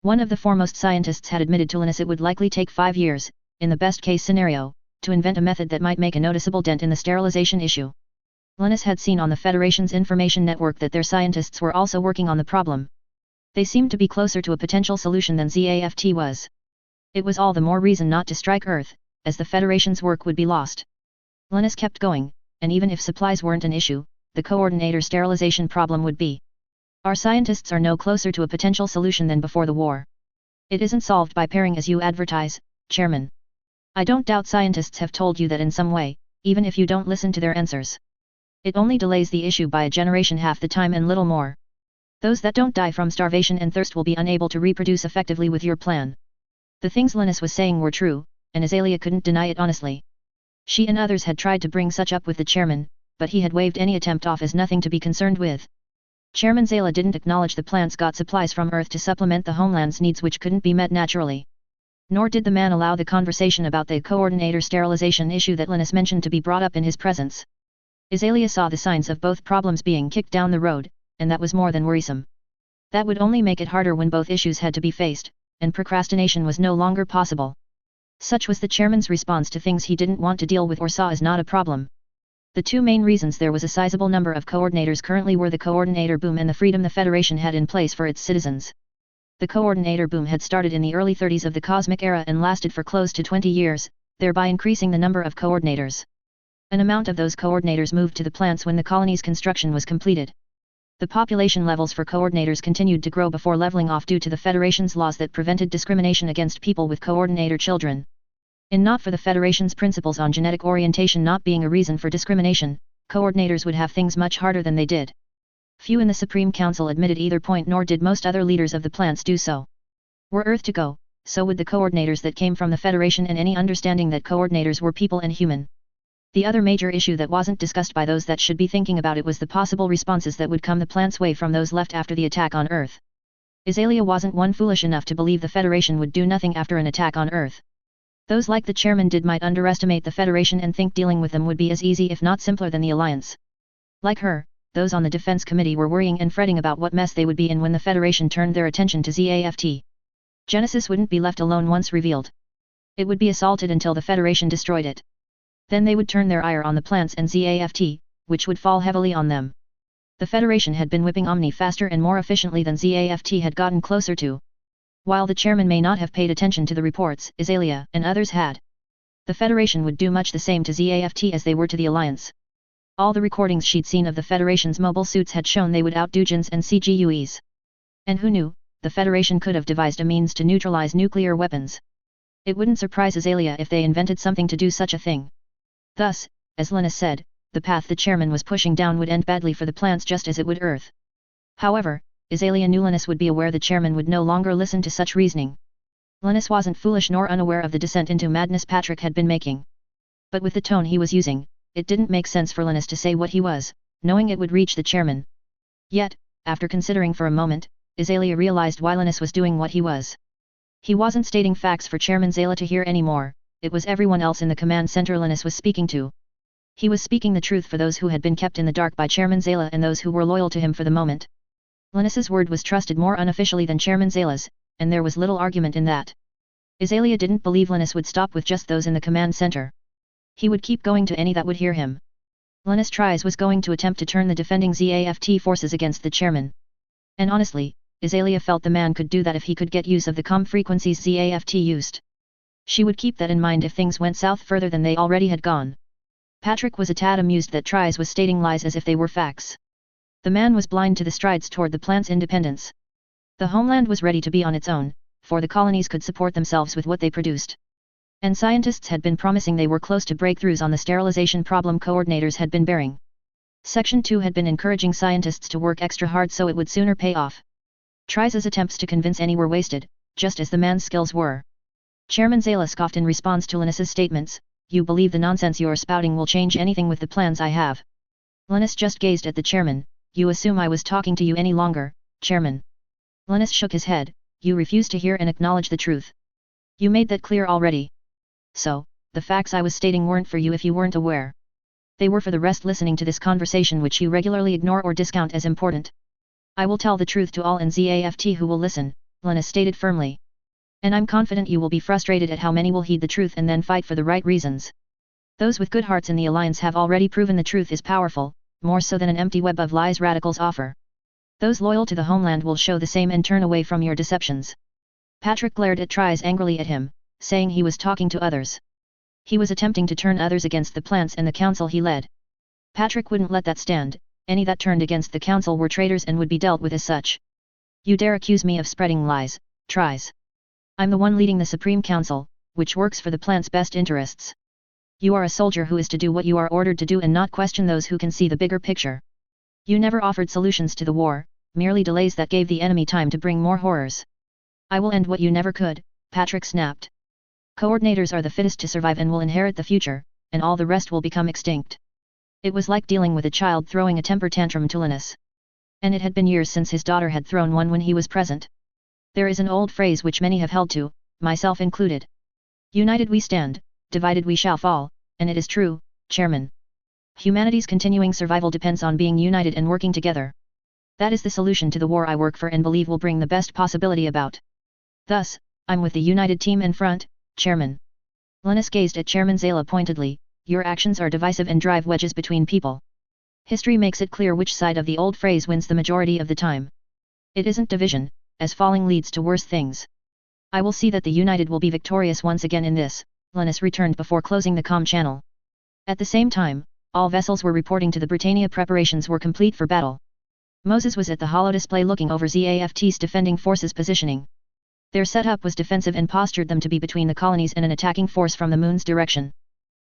S1: One of the foremost scientists had admitted to Linus it would likely take 5 years, in the best-case scenario, to invent a method that might make a noticeable dent in the sterilization issue. Linus had seen on the Federation's information network that their scientists were also working on the problem. They seemed to be closer to a potential solution than ZAFT was. It was all the more reason not to strike Earth, as the Federation's work would be lost. Linus kept going, and even if supplies weren't an issue, the coordinator sterilization problem would be. Our scientists are no closer to a potential solution than before the war. It isn't solved by pairing as you advertise, Chairman. I don't doubt scientists have told you that in some way, even if you don't listen to their answers. It only delays the issue by a generation half the time and little more. Those that don't die from starvation and thirst will be unable to reproduce effectively with your plan. The things Linus was saying were true, and Azalea couldn't deny it honestly. She and others had tried to bring such up with the chairman, but he had waved any attempt off as nothing to be concerned with. Chairman Zala didn't acknowledge the plants got supplies from Earth to supplement the homeland's needs which couldn't be met naturally. Nor did the man allow the conversation about the coordinator sterilization issue that Linus mentioned to be brought up in his presence. Azalea saw the signs of both problems being kicked down the road, and that was more than worrisome. That would only make it harder when both issues had to be faced, and procrastination was no longer possible. Such was the chairman's response to things he didn't want to deal with or saw as not a problem. The two main reasons there was a sizable number of coordinators currently were the coordinator boom and the freedom the Federation had in place for its citizens. The coordinator boom had started in the early 30s of the Cosmic Era and lasted for close to 20 years, thereby increasing the number of coordinators. An amount of those coordinators moved to the plants when the colony's construction was completed. The population levels for coordinators continued to grow before leveling off due to the Federation's laws that prevented discrimination against people with coordinator children. And not for the Federation's principles on genetic orientation not being a reason for discrimination, coordinators would have things much harder than they did. Few in the Supreme Council admitted either point, nor did most other leaders of the plants do so. Were Earth to go, so would the coordinators that came from the Federation and any understanding that coordinators were people and human. The other major issue that wasn't discussed by those that should be thinking about it was the possible responses that would come the plant's way from those left after the attack on Earth. Azalea wasn't one foolish enough to believe the Federation would do nothing after an attack on Earth. Those like the chairman did might underestimate the Federation and think dealing with them would be as easy if not simpler than the Alliance. Like her, those on the Defense Committee were worrying and fretting about what mess they would be in when the Federation turned their attention to ZAFT. Genesis wouldn't be left alone once revealed. It would be assaulted until the Federation destroyed it. Then they would turn their ire on the plants and ZAFT, which would fall heavily on them. The Federation had been whipping Omni faster and more efficiently than ZAFT had gotten closer to. While the chairman may not have paid attention to the reports, Azalea and others had. The Federation would do much the same to ZAFT as they were to the Alliance. All the recordings she'd seen of the Federation's mobile suits had shown they would outdo GINs and CGUEs. And who knew, the Federation could have devised a means to neutralize nuclear weapons. It wouldn't surprise Azalea if they invented something to do such a thing. Thus, as Linus said, the path the chairman was pushing down would end badly for the plants just as it would Earth. However, Azalea knew Linus would be aware the chairman would no longer listen to such reasoning. Linus wasn't foolish nor unaware of the descent into madness Patrick had been making. But with the tone he was using, it didn't make sense for Linus to say what he was, knowing it would reach the chairman. Yet, after considering for a moment, Azalea realized why Linus was doing what he was. He wasn't stating facts for Chairman Zayla to hear anymore. It was everyone else in the command center Linus was speaking to. He was speaking the truth for those who had been kept in the dark by Chairman Zayla and those who were loyal to him for the moment. Linus's word was trusted more unofficially than Chairman Zayla's, and there was little argument in that. Azalea didn't believe Linus would stop with just those in the command center. He would keep going to any that would hear him. Linus Tries was going to attempt to turn the defending ZAFT forces against the chairman. And honestly, Azalea felt the man could do that if he could get use of the comm frequencies ZAFT used. She would keep that in mind if things went south further than they already had gone. Patrick was a tad amused that Tries was stating lies as if they were facts. The man was blind to the strides toward the plant's independence. The homeland was ready to be on its own, for the colonies could support themselves with what they produced. And scientists had been promising they were close to breakthroughs on the sterilization problem coordinators had been bearing. Section 2 had been encouraging scientists to work extra hard so it would sooner pay off. Tries' attempts to convince any were wasted, just as the man's skills were. Chairman Zayla scoffed in response to Linus's statements. You believe the nonsense you're spouting will change anything with the plans I have? Linus just gazed at the chairman. You assume I was talking to you any longer, Chairman? Linus shook his head. You refuse to hear and acknowledge the truth. You made that clear already. So, the facts I was stating weren't for you if you weren't aware. They were for the rest listening to this conversation which you regularly ignore or discount as important. I will tell the truth to all in ZAFT who will listen, Linus stated firmly. And I'm confident you will be frustrated at how many will heed the truth and then fight for the right reasons. Those with good hearts in the Alliance have already proven the truth is powerful, more so than an empty web of lies radicals offer. Those loyal to the homeland will show the same and turn away from your deceptions. Patrick glared at Tries angrily at him, saying he was talking to others. He was attempting to turn others against the plants and the council he led. Patrick wouldn't let that stand. Any that turned against the council were traitors and would be dealt with as such. You dare accuse me of spreading lies, Tries. I'm the one leading the Supreme Council, which works for the plant's best interests. You are a soldier who is to do what you are ordered to do and not question those who can see the bigger picture. You never offered solutions to the war, merely delays that gave the enemy time to bring more horrors. I will end what you never could, Patrick snapped. Coordinators are the fittest to survive and will inherit the future, and all the rest will become extinct. It was like dealing with a child throwing a temper tantrum to Linus. And it had been years since his daughter had thrown one when he was present. There is an old phrase which many have held to, myself included. United we stand, divided we shall fall, and it is true, Chairman. Humanity's continuing survival depends on being united and working together. That is the solution to the war I work for and believe will bring the best possibility about. Thus, I'm with the united team in front, Chairman. Linus gazed at Chairman Zayla pointedly. Your actions are divisive and drive wedges between people. History makes it clear which side of the old phrase wins the majority of the time. It isn't division, as falling leads to worse things. I will see that the United will be victorious once again in this, Linus returned before closing the comm channel. At the same time, all vessels were reporting to the Britannia preparations were complete for battle. Moses was at the holodisplay looking over ZAFT's defending forces positioning. Their setup was defensive and postured them to be between the colonies and an attacking force from the moon's direction.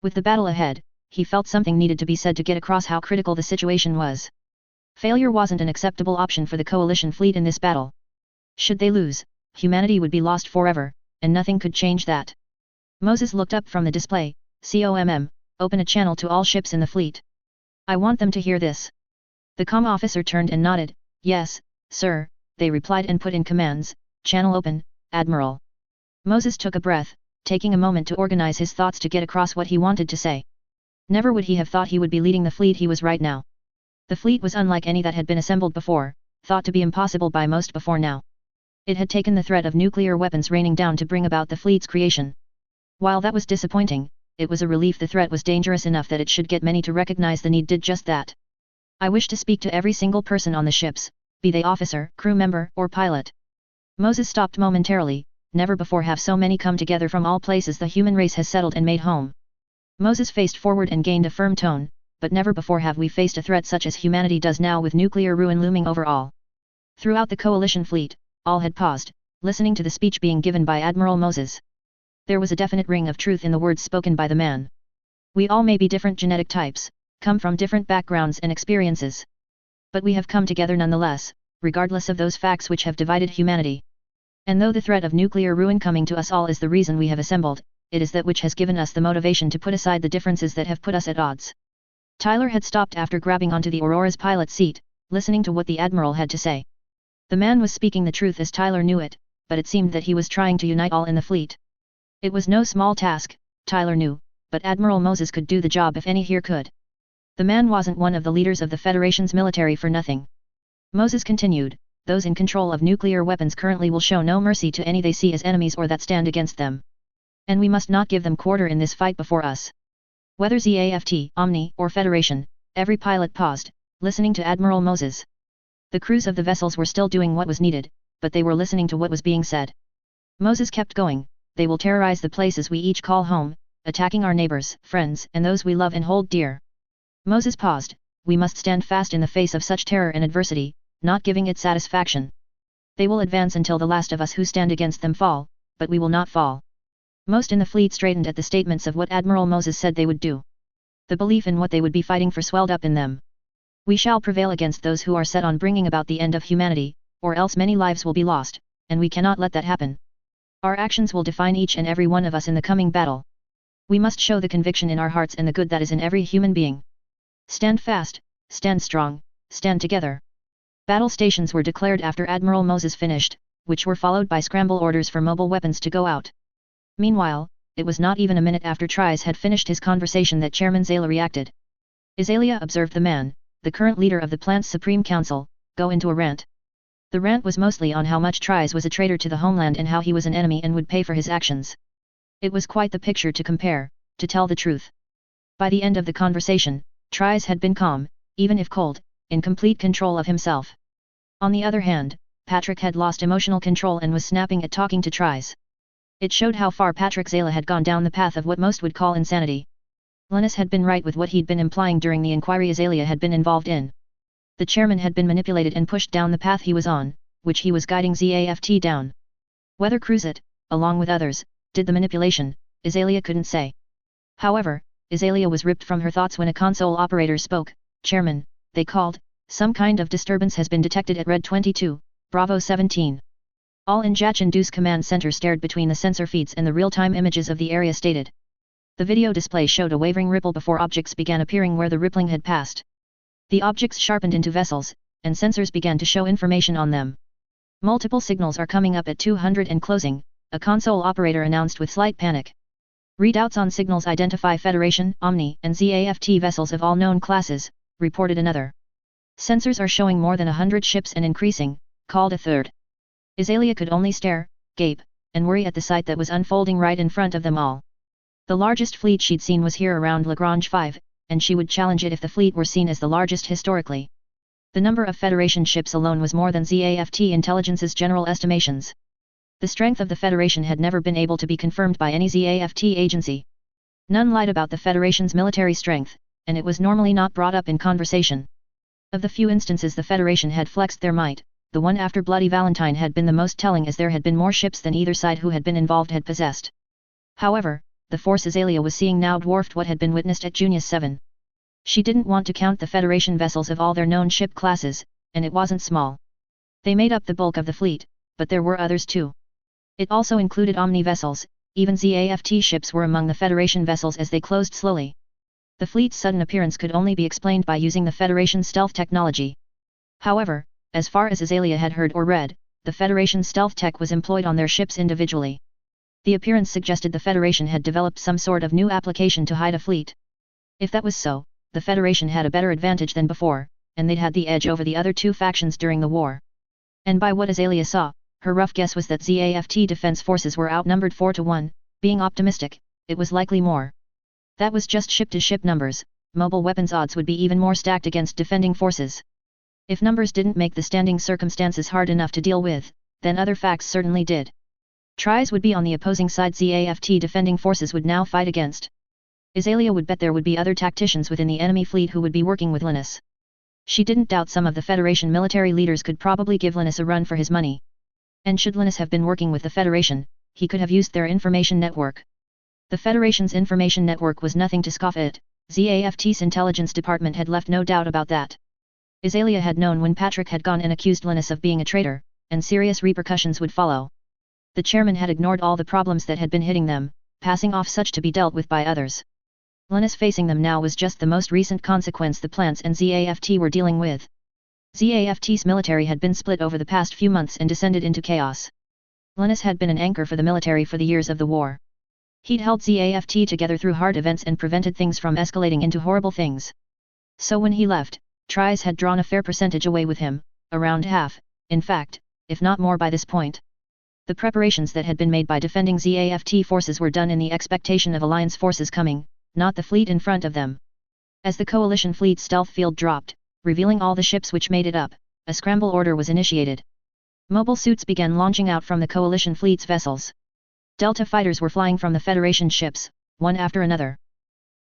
S1: With the battle ahead, he felt something needed to be said to get across how critical the situation was. Failure wasn't an acceptable option for the coalition fleet in this battle. Should they lose, humanity would be lost forever, and nothing could change that. Moses looked up from the display. COMM, open a channel to all ships in the fleet. I want them to hear this. The comm officer turned and nodded. Yes, sir, they replied and put in commands. Channel open, Admiral. Moses took a breath, taking a moment to organize his thoughts to get across what he wanted to say. Never would he have thought he would be leading the fleet he was right now. The fleet was unlike any that had been assembled before, thought to be impossible by most before now. It had taken the threat of nuclear weapons raining down to bring about the fleet's creation. While that was disappointing, it was a relief the threat was dangerous enough that it should get many to recognize the need did just that. I wish to speak to every single person on the ships, be they officer, crew member, or pilot. Moses stopped momentarily. Never before have so many come together from all places the human race has settled and made home. Moses faced forward and gained a firm tone, but never before have we faced a threat such as humanity does now with nuclear ruin looming over all. Throughout the coalition fleet, all had paused, listening to the speech being given by Admiral Moses. There was a definite ring of truth in the words spoken by the man. We all may be different genetic types, come from different backgrounds and experiences. But we have come together nonetheless, regardless of those facts which have divided humanity. And though the threat of nuclear ruin coming to us all is the reason we have assembled, it is that which has given us the motivation to put aside the differences that have put us at odds. Tyler had stopped after grabbing onto the Aurora's pilot seat, listening to what the Admiral had to say. The man was speaking the truth as Tyler knew it, but it seemed that he was trying to unite all in the fleet. It was no small task, Tyler knew, but Admiral Moses could do the job if any here could. The man wasn't one of the leaders of the Federation's military for nothing. Moses continued, those in control of nuclear weapons currently will show no mercy to any they see as enemies or that stand against them. And we must not give them quarter in this fight before us. Whether ZAFT, Omni, or Federation, every pilot paused, listening to Admiral Moses. The crews of the vessels were still doing what was needed, but they were listening to what was being said. Moses kept going, they will terrorize the places we each call home, attacking our neighbors, friends, and those we love and hold dear. Moses paused, we must stand fast in the face of such terror and adversity, not giving it satisfaction. They will advance until the last of us who stand against them fall, but we will not fall. Most in the fleet straightened at the statements of what Admiral Moses said they would do. The belief in what they would be fighting for swelled up in them. We shall prevail against those who are set on bringing about the end of humanity, or else many lives will be lost, and we cannot let that happen. Our actions will define each and every one of us in the coming battle. We must show the conviction in our hearts and the good that is in every human being. Stand fast, stand strong, stand together. Battle stations were declared after Admiral Moses finished, which were followed by scramble orders for mobile weapons to go out. Meanwhile, it was not even a minute after Tries had finished his conversation that Chairman Zayla reacted. Azalea observed the man, the current leader of the plant's Supreme Council, go into a rant. The rant was mostly on how much Tries was a traitor to the homeland and how he was an enemy and would pay for his actions. It was quite the picture to compare, to tell the truth. By the end of the conversation, Tries had been calm, even if cold, in complete control of himself. On the other hand, Patrick had lost emotional control and was snapping at talking to Tries. It showed how far Patrick Zayla had gone down the path of what most would call insanity. Linus had been right with what he'd been implying during the inquiry Azalea had been involved in. The chairman had been manipulated and pushed down the path he was on, which he was guiding ZAFT down. Whether Cruzet, along with others, did the manipulation, Azalea couldn't say. However, Azalea was ripped from her thoughts when a console operator spoke. Chairman, they called, some kind of disturbance has been detected at Red 22, Bravo 17. All in Jachindu's command center stared between the sensor feeds and the real-time images of the area stated. The video display showed a wavering ripple before objects began appearing where the rippling had passed. The objects sharpened into vessels, and sensors began to show information on them. Multiple signals are coming up at 200 and closing, a console operator announced with slight panic. Readouts on signals identify Federation, Omni, and ZAFT vessels of all known classes, reported another. Sensors are showing more than 100 ships and increasing, called a third. Azalea could only stare, gape, and worry at the sight that was unfolding right in front of them all. The largest fleet she'd seen was here around Lagrange 5, and she would challenge it if the fleet were seen as the largest historically. The number of Federation ships alone was more than ZAFT Intelligence's general estimations. The strength of the Federation had never been able to be confirmed by any ZAFT agency. None lied about the Federation's military strength, and it was normally not brought up in conversation. Of the few instances the Federation had flexed their might, the one after Bloody Valentine had been the most telling, as there had been more ships than either side who had been involved had possessed. However, the force Azalea was seeing now dwarfed what had been witnessed at Junius 7. She didn't want to count the Federation vessels of all their known ship classes, and it wasn't small. They made up the bulk of the fleet, but there were others too. It also included Omni vessels, even ZAFT ships were among the Federation vessels as they closed slowly. The fleet's sudden appearance could only be explained by using the Federation's stealth technology. However, as far as Azalea had heard or read, the Federation's stealth tech was employed on their ships individually. The appearance suggested the Federation had developed some sort of new application to hide a fleet. If that was so, the Federation had a better advantage than before, and they'd had the edge over the other two factions during the war. And by what Azalea saw, her rough guess was that ZAFT defense forces were outnumbered 4-1, being optimistic, it was likely more. That was just ship-to-ship numbers, mobile weapons odds would be even more stacked against defending forces. If numbers didn't make the standing circumstances hard enough to deal with, then other facts certainly did. Tries would be on the opposing side ZAFT defending forces would now fight against. Azalea would bet there would be other tacticians within the enemy fleet who would be working with Linus. She didn't doubt some of the Federation military leaders could probably give Linus a run for his money. And should Linus have been working with the Federation, he could have used their information network. The Federation's information network was nothing to scoff at, ZAFT's intelligence department had left no doubt about that. Azalea had known when Patrick had gone and accused Linus of being a traitor, and serious repercussions would follow. The chairman had ignored all the problems that had been hitting them, passing off such to be dealt with by others. Linus facing them now was just the most recent consequence the plants and ZAFT were dealing with. ZAFT's military had been split over the past few months and descended into chaos. Linus had been an anchor for the military for the years of the war. He'd held ZAFT together through hard events and prevented things from escalating into horrible things. So when he left, Tries had drawn a fair percentage away with him, around half, in fact, if not more by this point. The preparations that had been made by defending ZAFT forces were done in the expectation of Alliance forces coming, not the fleet in front of them. As the Coalition fleet's stealth field dropped, revealing all the ships which made it up, a scramble order was initiated. Mobile suits began launching out from the Coalition fleet's vessels. Delta fighters were flying from the Federation ships, one after another.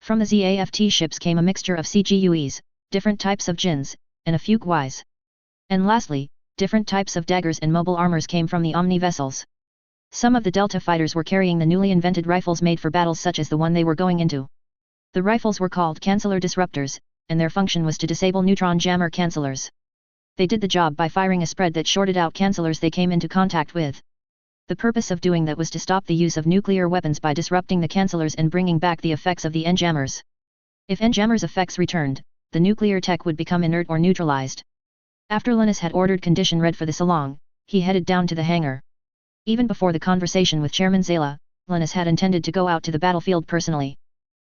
S1: From the ZAFT ships came a mixture of CGUEs, different types of Jins, and a few Gwais. And lastly, different types of daggers and mobile armors came from the Omni vessels. Some of the Delta fighters were carrying the newly invented rifles made for battles such as the one they were going into. The rifles were called canceller disruptors, and their function was to disable neutron jammer cancellers. They did the job by firing a spread that shorted out cancellers they came into contact with. The purpose of doing that was to stop the use of nuclear weapons by disrupting the cancellers and bringing back the effects of the enjammers. If enjammers' effects returned, the nuclear tech would become inert or neutralized. After Linus had ordered Condition Red for the Salong, he headed down to the hangar. Even before the conversation with Chairman Zala, Linus had intended to go out to the battlefield personally.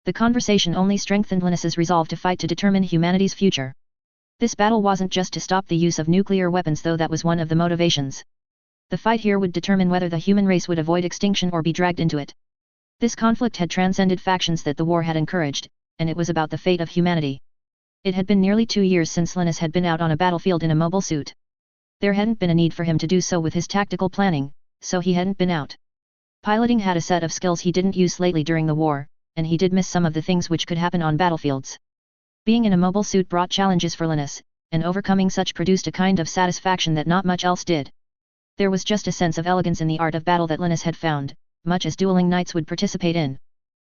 S1: The conversation only strengthened Linus's resolve to fight to determine humanity's future. This battle wasn't just to stop the use of nuclear weapons, though that was one of the motivations. The fight here would determine whether the human race would avoid extinction or be dragged into it. This conflict had transcended factions that the war had encouraged, and it was about the fate of humanity. It had been nearly 2 years since Linus had been out on a battlefield in a mobile suit. There hadn't been a need for him to do so with his tactical planning, so he hadn't been out. Piloting had a set of skills he didn't use lately during the war, and he did miss some of the things which could happen on battlefields. Being in a mobile suit brought challenges for Linus, and overcoming such produced a kind of satisfaction that not much else did. There was just a sense of elegance in the art of battle that Linus had found, much as dueling knights would participate in.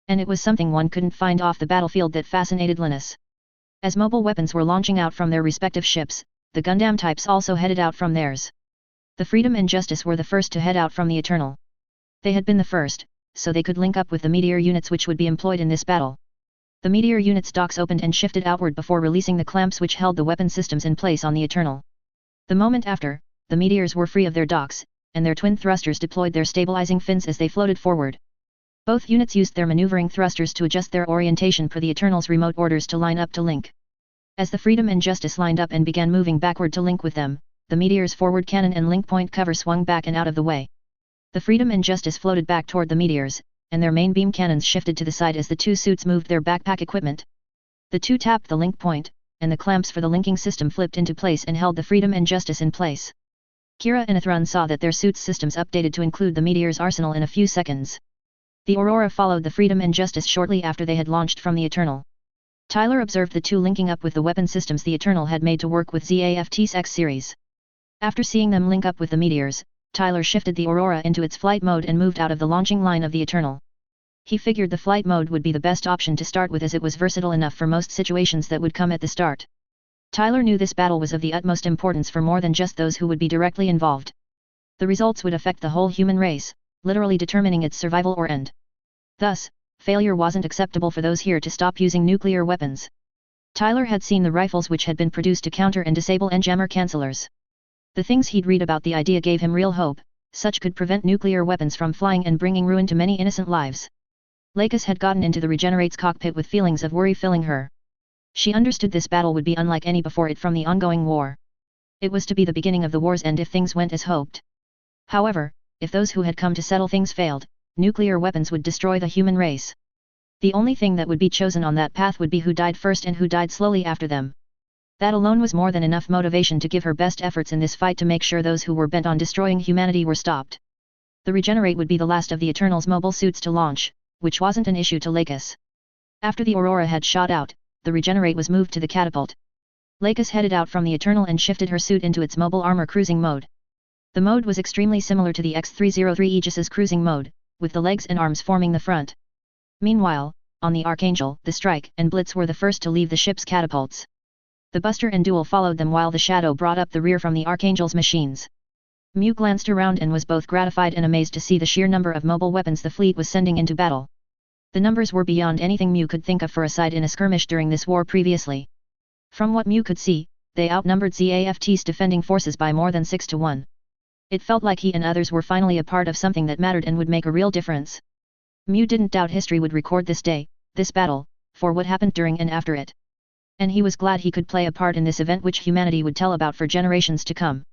S1: And it was something one couldn't find off the battlefield that fascinated Linus. As mobile weapons were launching out from their respective ships, the Gundam types also headed out from theirs. The Freedom and Justice were the first to head out from the Eternal. They had been the first, so they could link up with the Meteor units which would be employed in this battle. The Meteor units' docks opened and shifted outward before releasing the clamps which held the weapon systems in place on the Eternal. The moment after, the Meteors were free of their docks, and their twin thrusters deployed their stabilizing fins as they floated forward. Both units used their maneuvering thrusters to adjust their orientation per the Eternal's remote orders to line up to link. As the Freedom and Justice lined up and began moving backward to link with them, the Meteor's forward cannon and link point cover swung back and out of the way. The Freedom and Justice floated back toward the Meteors, and their main beam cannons shifted to the side as the two suits moved their backpack equipment. The two tapped the link point, and the clamps for the linking system flipped into place and held the Freedom and Justice in place. Kira and Athrun saw that their suits' systems updated to include the Meteor's arsenal in a few seconds. The Aurora followed the Freedom and Justice shortly after they had launched from the Eternal. Tyler observed the two linking up with the weapon systems the Eternal had made to work with ZAFT's X-Series. After seeing them link up with the Meteors, Tyler shifted the Aurora into its flight mode and moved out of the launching line of the Eternal. He figured the flight mode would be the best option to start with as it was versatile enough for most situations that would come at the start. Tyler knew this battle was of the utmost importance for more than just those who would be directly involved. The results would affect the whole human race, literally determining its survival or end. Thus, failure wasn't acceptable for those here to stop using nuclear weapons. Tyler had seen the rifles which had been produced to counter and disable enjammer cancellers. The things he'd read about the idea gave him real hope, such could prevent nuclear weapons from flying and bringing ruin to many innocent lives. Lakis had gotten into the Regenerate's cockpit with feelings of worry filling her. She understood this battle would be unlike any before it from the ongoing war. It was to be the beginning of the war's end if things went as hoped. However, if those who had come to settle things failed, nuclear weapons would destroy the human race. The only thing that would be chosen on that path would be who died first and who died slowly after them. That alone was more than enough motivation to give her best efforts in this fight to make sure those who were bent on destroying humanity were stopped. The Regenerate would be the last of the Eternal's mobile suits to launch, which wasn't an issue to Lakis. After the Aurora had shot out, the Regenerate was moved to the catapult. Lakis headed out from the Eternal and shifted her suit into its mobile armor cruising mode. The mode was extremely similar to the X-303 Aegis's cruising mode, with the legs and arms forming the front. Meanwhile, on the Archangel, the Strike and Blitz were the first to leave the ship's catapults. The Buster and Duel followed them while the Shadow brought up the rear from the Archangel's machines. Mew glanced around and was both gratified and amazed to see the sheer number of mobile weapons the fleet was sending into battle. The numbers were beyond anything Mew could think of for a side in a skirmish during this war previously. From what Mew could see, they outnumbered ZAFT's defending forces by more than 6 to 1. It felt like he and others were finally a part of something that mattered and would make a real difference. Mew didn't doubt history would record this day, this battle, for what happened during and after it. And he was glad he could play a part in this event which humanity would tell about for generations to come.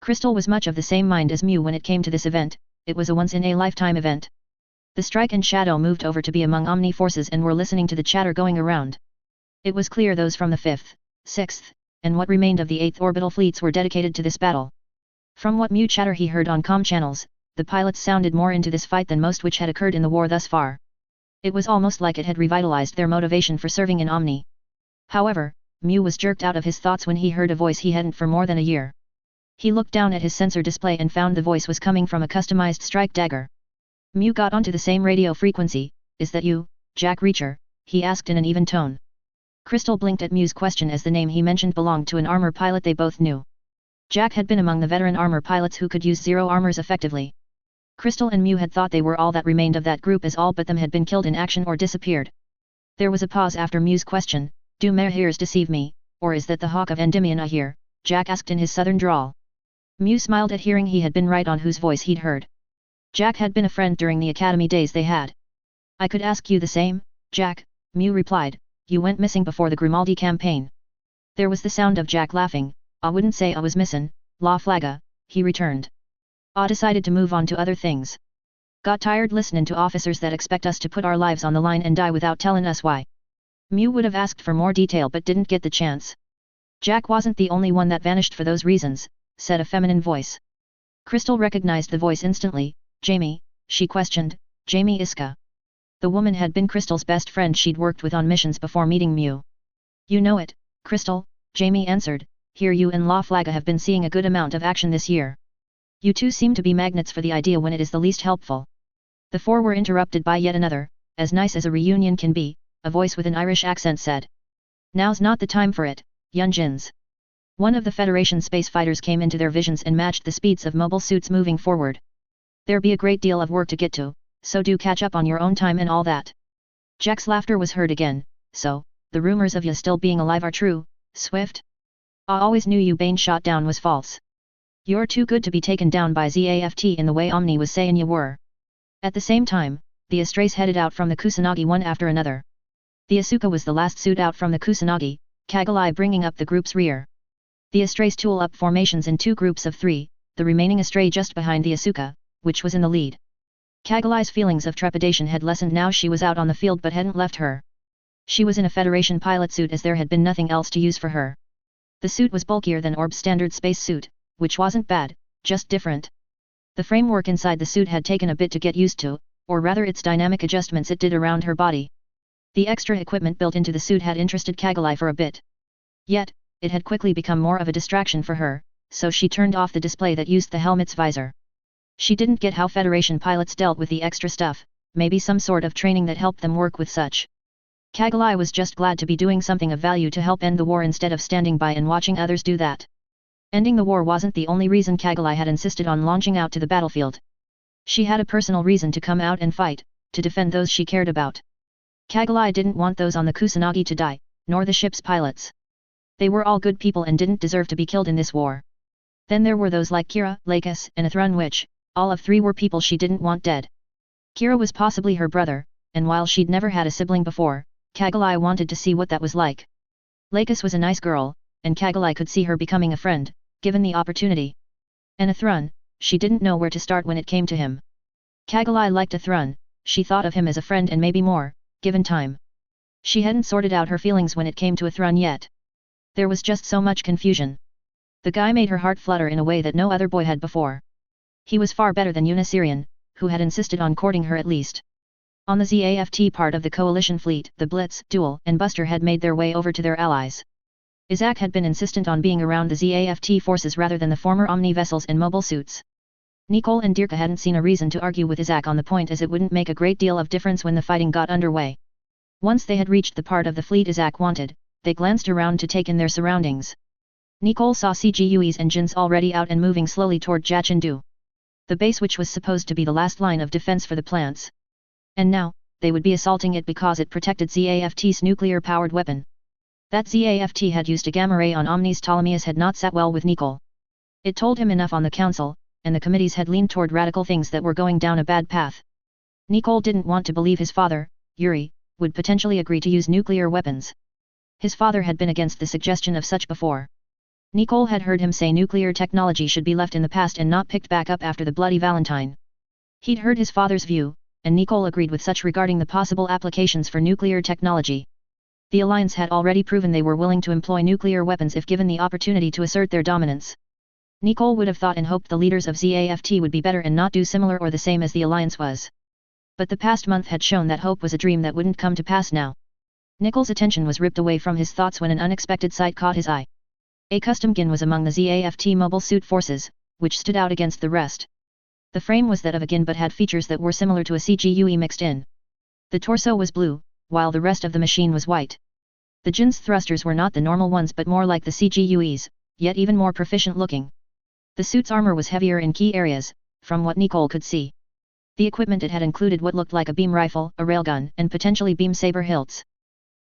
S1: Crystal was much of the same mind as Mew when it came to this event. It was a once-in-a-lifetime event. The Strike and Shadow moved over to be among Omni forces and were listening to the chatter going around. It was clear those from the 5th, 6th, and what remained of the 8th orbital fleets were dedicated to this battle. From what Mew chatter he heard on comm channels, the pilots sounded more into this fight than most which had occurred in the war thus far. It was almost like it had revitalized their motivation for serving in Omni. However, Mew was jerked out of his thoughts when he heard a voice he hadn't for more than a year. He looked down at his sensor display and found the voice was coming from a customized strike dagger. Mew got onto the same radio frequency. "Is that you, Jack Reacher?" he asked in an even tone. Crystal blinked at Mew's question as the name he mentioned belonged to an armor pilot they both knew. Jack had been among the veteran armor pilots who could use zero armors effectively. Crystal and Mew had thought they were all that remained of that group as all but them had been killed in action or disappeared. There was a pause after Mew's question. "Do Mehirs deceive me, or is that the Hawk of Endymion I hear?" Jack asked in his southern drawl. Mew smiled at hearing he had been right on whose voice he'd heard. Jack had been a friend during the academy days they had. "I could ask you the same, Jack," Mew replied. "You went missing before the Grimaldi campaign." There was the sound of Jack laughing. "I wouldn't say I was missin', La Flaga," he returned. "I decided to move on to other things. Got tired listening to officers that expect us to put our lives on the line and die without telling us why." Mew would have asked for more detail but didn't get the chance. "Jack wasn't the only one that vanished for those reasons," said a feminine voice. Crystal recognized the voice instantly. "Jamie?" she questioned. "Jamie Iska." The woman had been Crystal's best friend she'd worked with on missions before meeting Mew. "You know it, Crystal," Jamie answered. "Here you and La Flaga have been seeing a good amount of action this year. You two seem to be magnets for the idea when it is the least helpful." The four were interrupted by yet another, as nice as a reunion can be, a voice with an Irish accent said. "Now's not the time for it, Yunjins." One of the Federation space fighters came into their visions and matched the speeds of mobile suits moving forward. "There be a great deal of work to get to, so do catch up on your own time and all that." Jack's laughter was heard again. "So, the rumors of you still being alive are true, Swift? I always knew you Bane shot down was false. You're too good to be taken down by ZAFT in the way Omni was saying you were." At the same time, the Astrays headed out from the Kusanagi one after another. The Asuka was the last suit out from the Kusanagi, Kagalai bringing up the group's rear. The Astrays tool up formations in 2 groups of 3, the remaining Astray just behind the Asuka, which was in the lead. Kagalai's feelings of trepidation had lessened now she was out on the field but hadn't left her. She was in a Federation pilot suit as there had been nothing else to use for her. The suit was bulkier than Orb's standard space suit, which wasn't bad, just different. The framework inside the suit had taken a bit to get used to, or rather its dynamic adjustments it did around her body. The extra equipment built into the suit had interested Kagalai for a bit. Yet, it had quickly become more of a distraction for her, so she turned off the display that used the helmet's visor. She didn't get how Federation pilots dealt with the extra stuff, maybe some sort of training that helped them work with such. Kagalai was just glad to be doing something of value to help end the war instead of standing by and watching others do that. Ending the war wasn't the only reason Kagalai had insisted on launching out to the battlefield. She had a personal reason to come out and fight, to defend those she cared about. Kagalai didn't want those on the Kusanagi to die, nor the ship's pilots. They were all good people and didn't deserve to be killed in this war. Then there were those like Kira, Lakis, and Athrun which, all of 3 were people she didn't want dead. Kira was possibly her brother, and while she'd never had a sibling before, Kagalai wanted to see what that was like. Lakis was a nice girl, and Kagalai could see her becoming a friend, given the opportunity. And Athrun, she didn't know where to start when it came to him. Kagalai liked Athrun, she thought of him as a friend and maybe more, given time. She hadn't sorted out her feelings when it came to Athrun yet. There was just so much confusion. The guy made her heart flutter in a way that no other boy had before. He was far better than Unisirian, who had insisted on courting her at least. On the ZAFT part of the coalition fleet, the Blitz, Duel, and Buster had made their way over to their allies. Isaac had been insistent on being around the ZAFT forces rather than the former Omni vessels and mobile suits. Nicole and Dirka hadn't seen a reason to argue with Isaac on the point as it wouldn't make a great deal of difference when the fighting got underway. Once they had reached the part of the fleet Isaac wanted, they glanced around to take in their surroundings. Nicole saw CGUE's engines already out and moving slowly toward Jachindu, the base which was supposed to be the last line of defense for the plants. And now, they would be assaulting it because it protected ZAFT's nuclear-powered weapon. That ZAFT had used a gamma ray on Omni's Ptolemaeus had not sat well with Nicole. It told him enough on the council, and the committees had leaned toward radical things that were going down a bad path. Nicole didn't want to believe his father, Yuri, would potentially agree to use nuclear weapons. His father had been against the suggestion of such before. Nicole had heard him say nuclear technology should be left in the past and not picked back up after the Bloody Valentine. He'd heard his father's view, and Nicole agreed with such regarding the possible applications for nuclear technology. The Alliance had already proven they were willing to employ nuclear weapons if given the opportunity to assert their dominance. Nicole would have thought and hoped the leaders of ZAFT would be better and not do similar or the same as the Alliance was. But the past month had shown that hope was a dream that wouldn't come to pass now. Nicole's attention was ripped away from his thoughts when an unexpected sight caught his eye. A custom Gin was among the ZAFT mobile suit forces, which stood out against the rest. The frame was that of a Gin but had features that were similar to a CGUE mixed in. The torso was blue, while the rest of the machine was white. The Gin's thrusters were not the normal ones but more like the CGUE's, yet even more proficient looking. The suit's armor was heavier in key areas, from what Nicole could see. The equipment it had included what looked like a beam rifle, a railgun, and potentially beam saber hilts.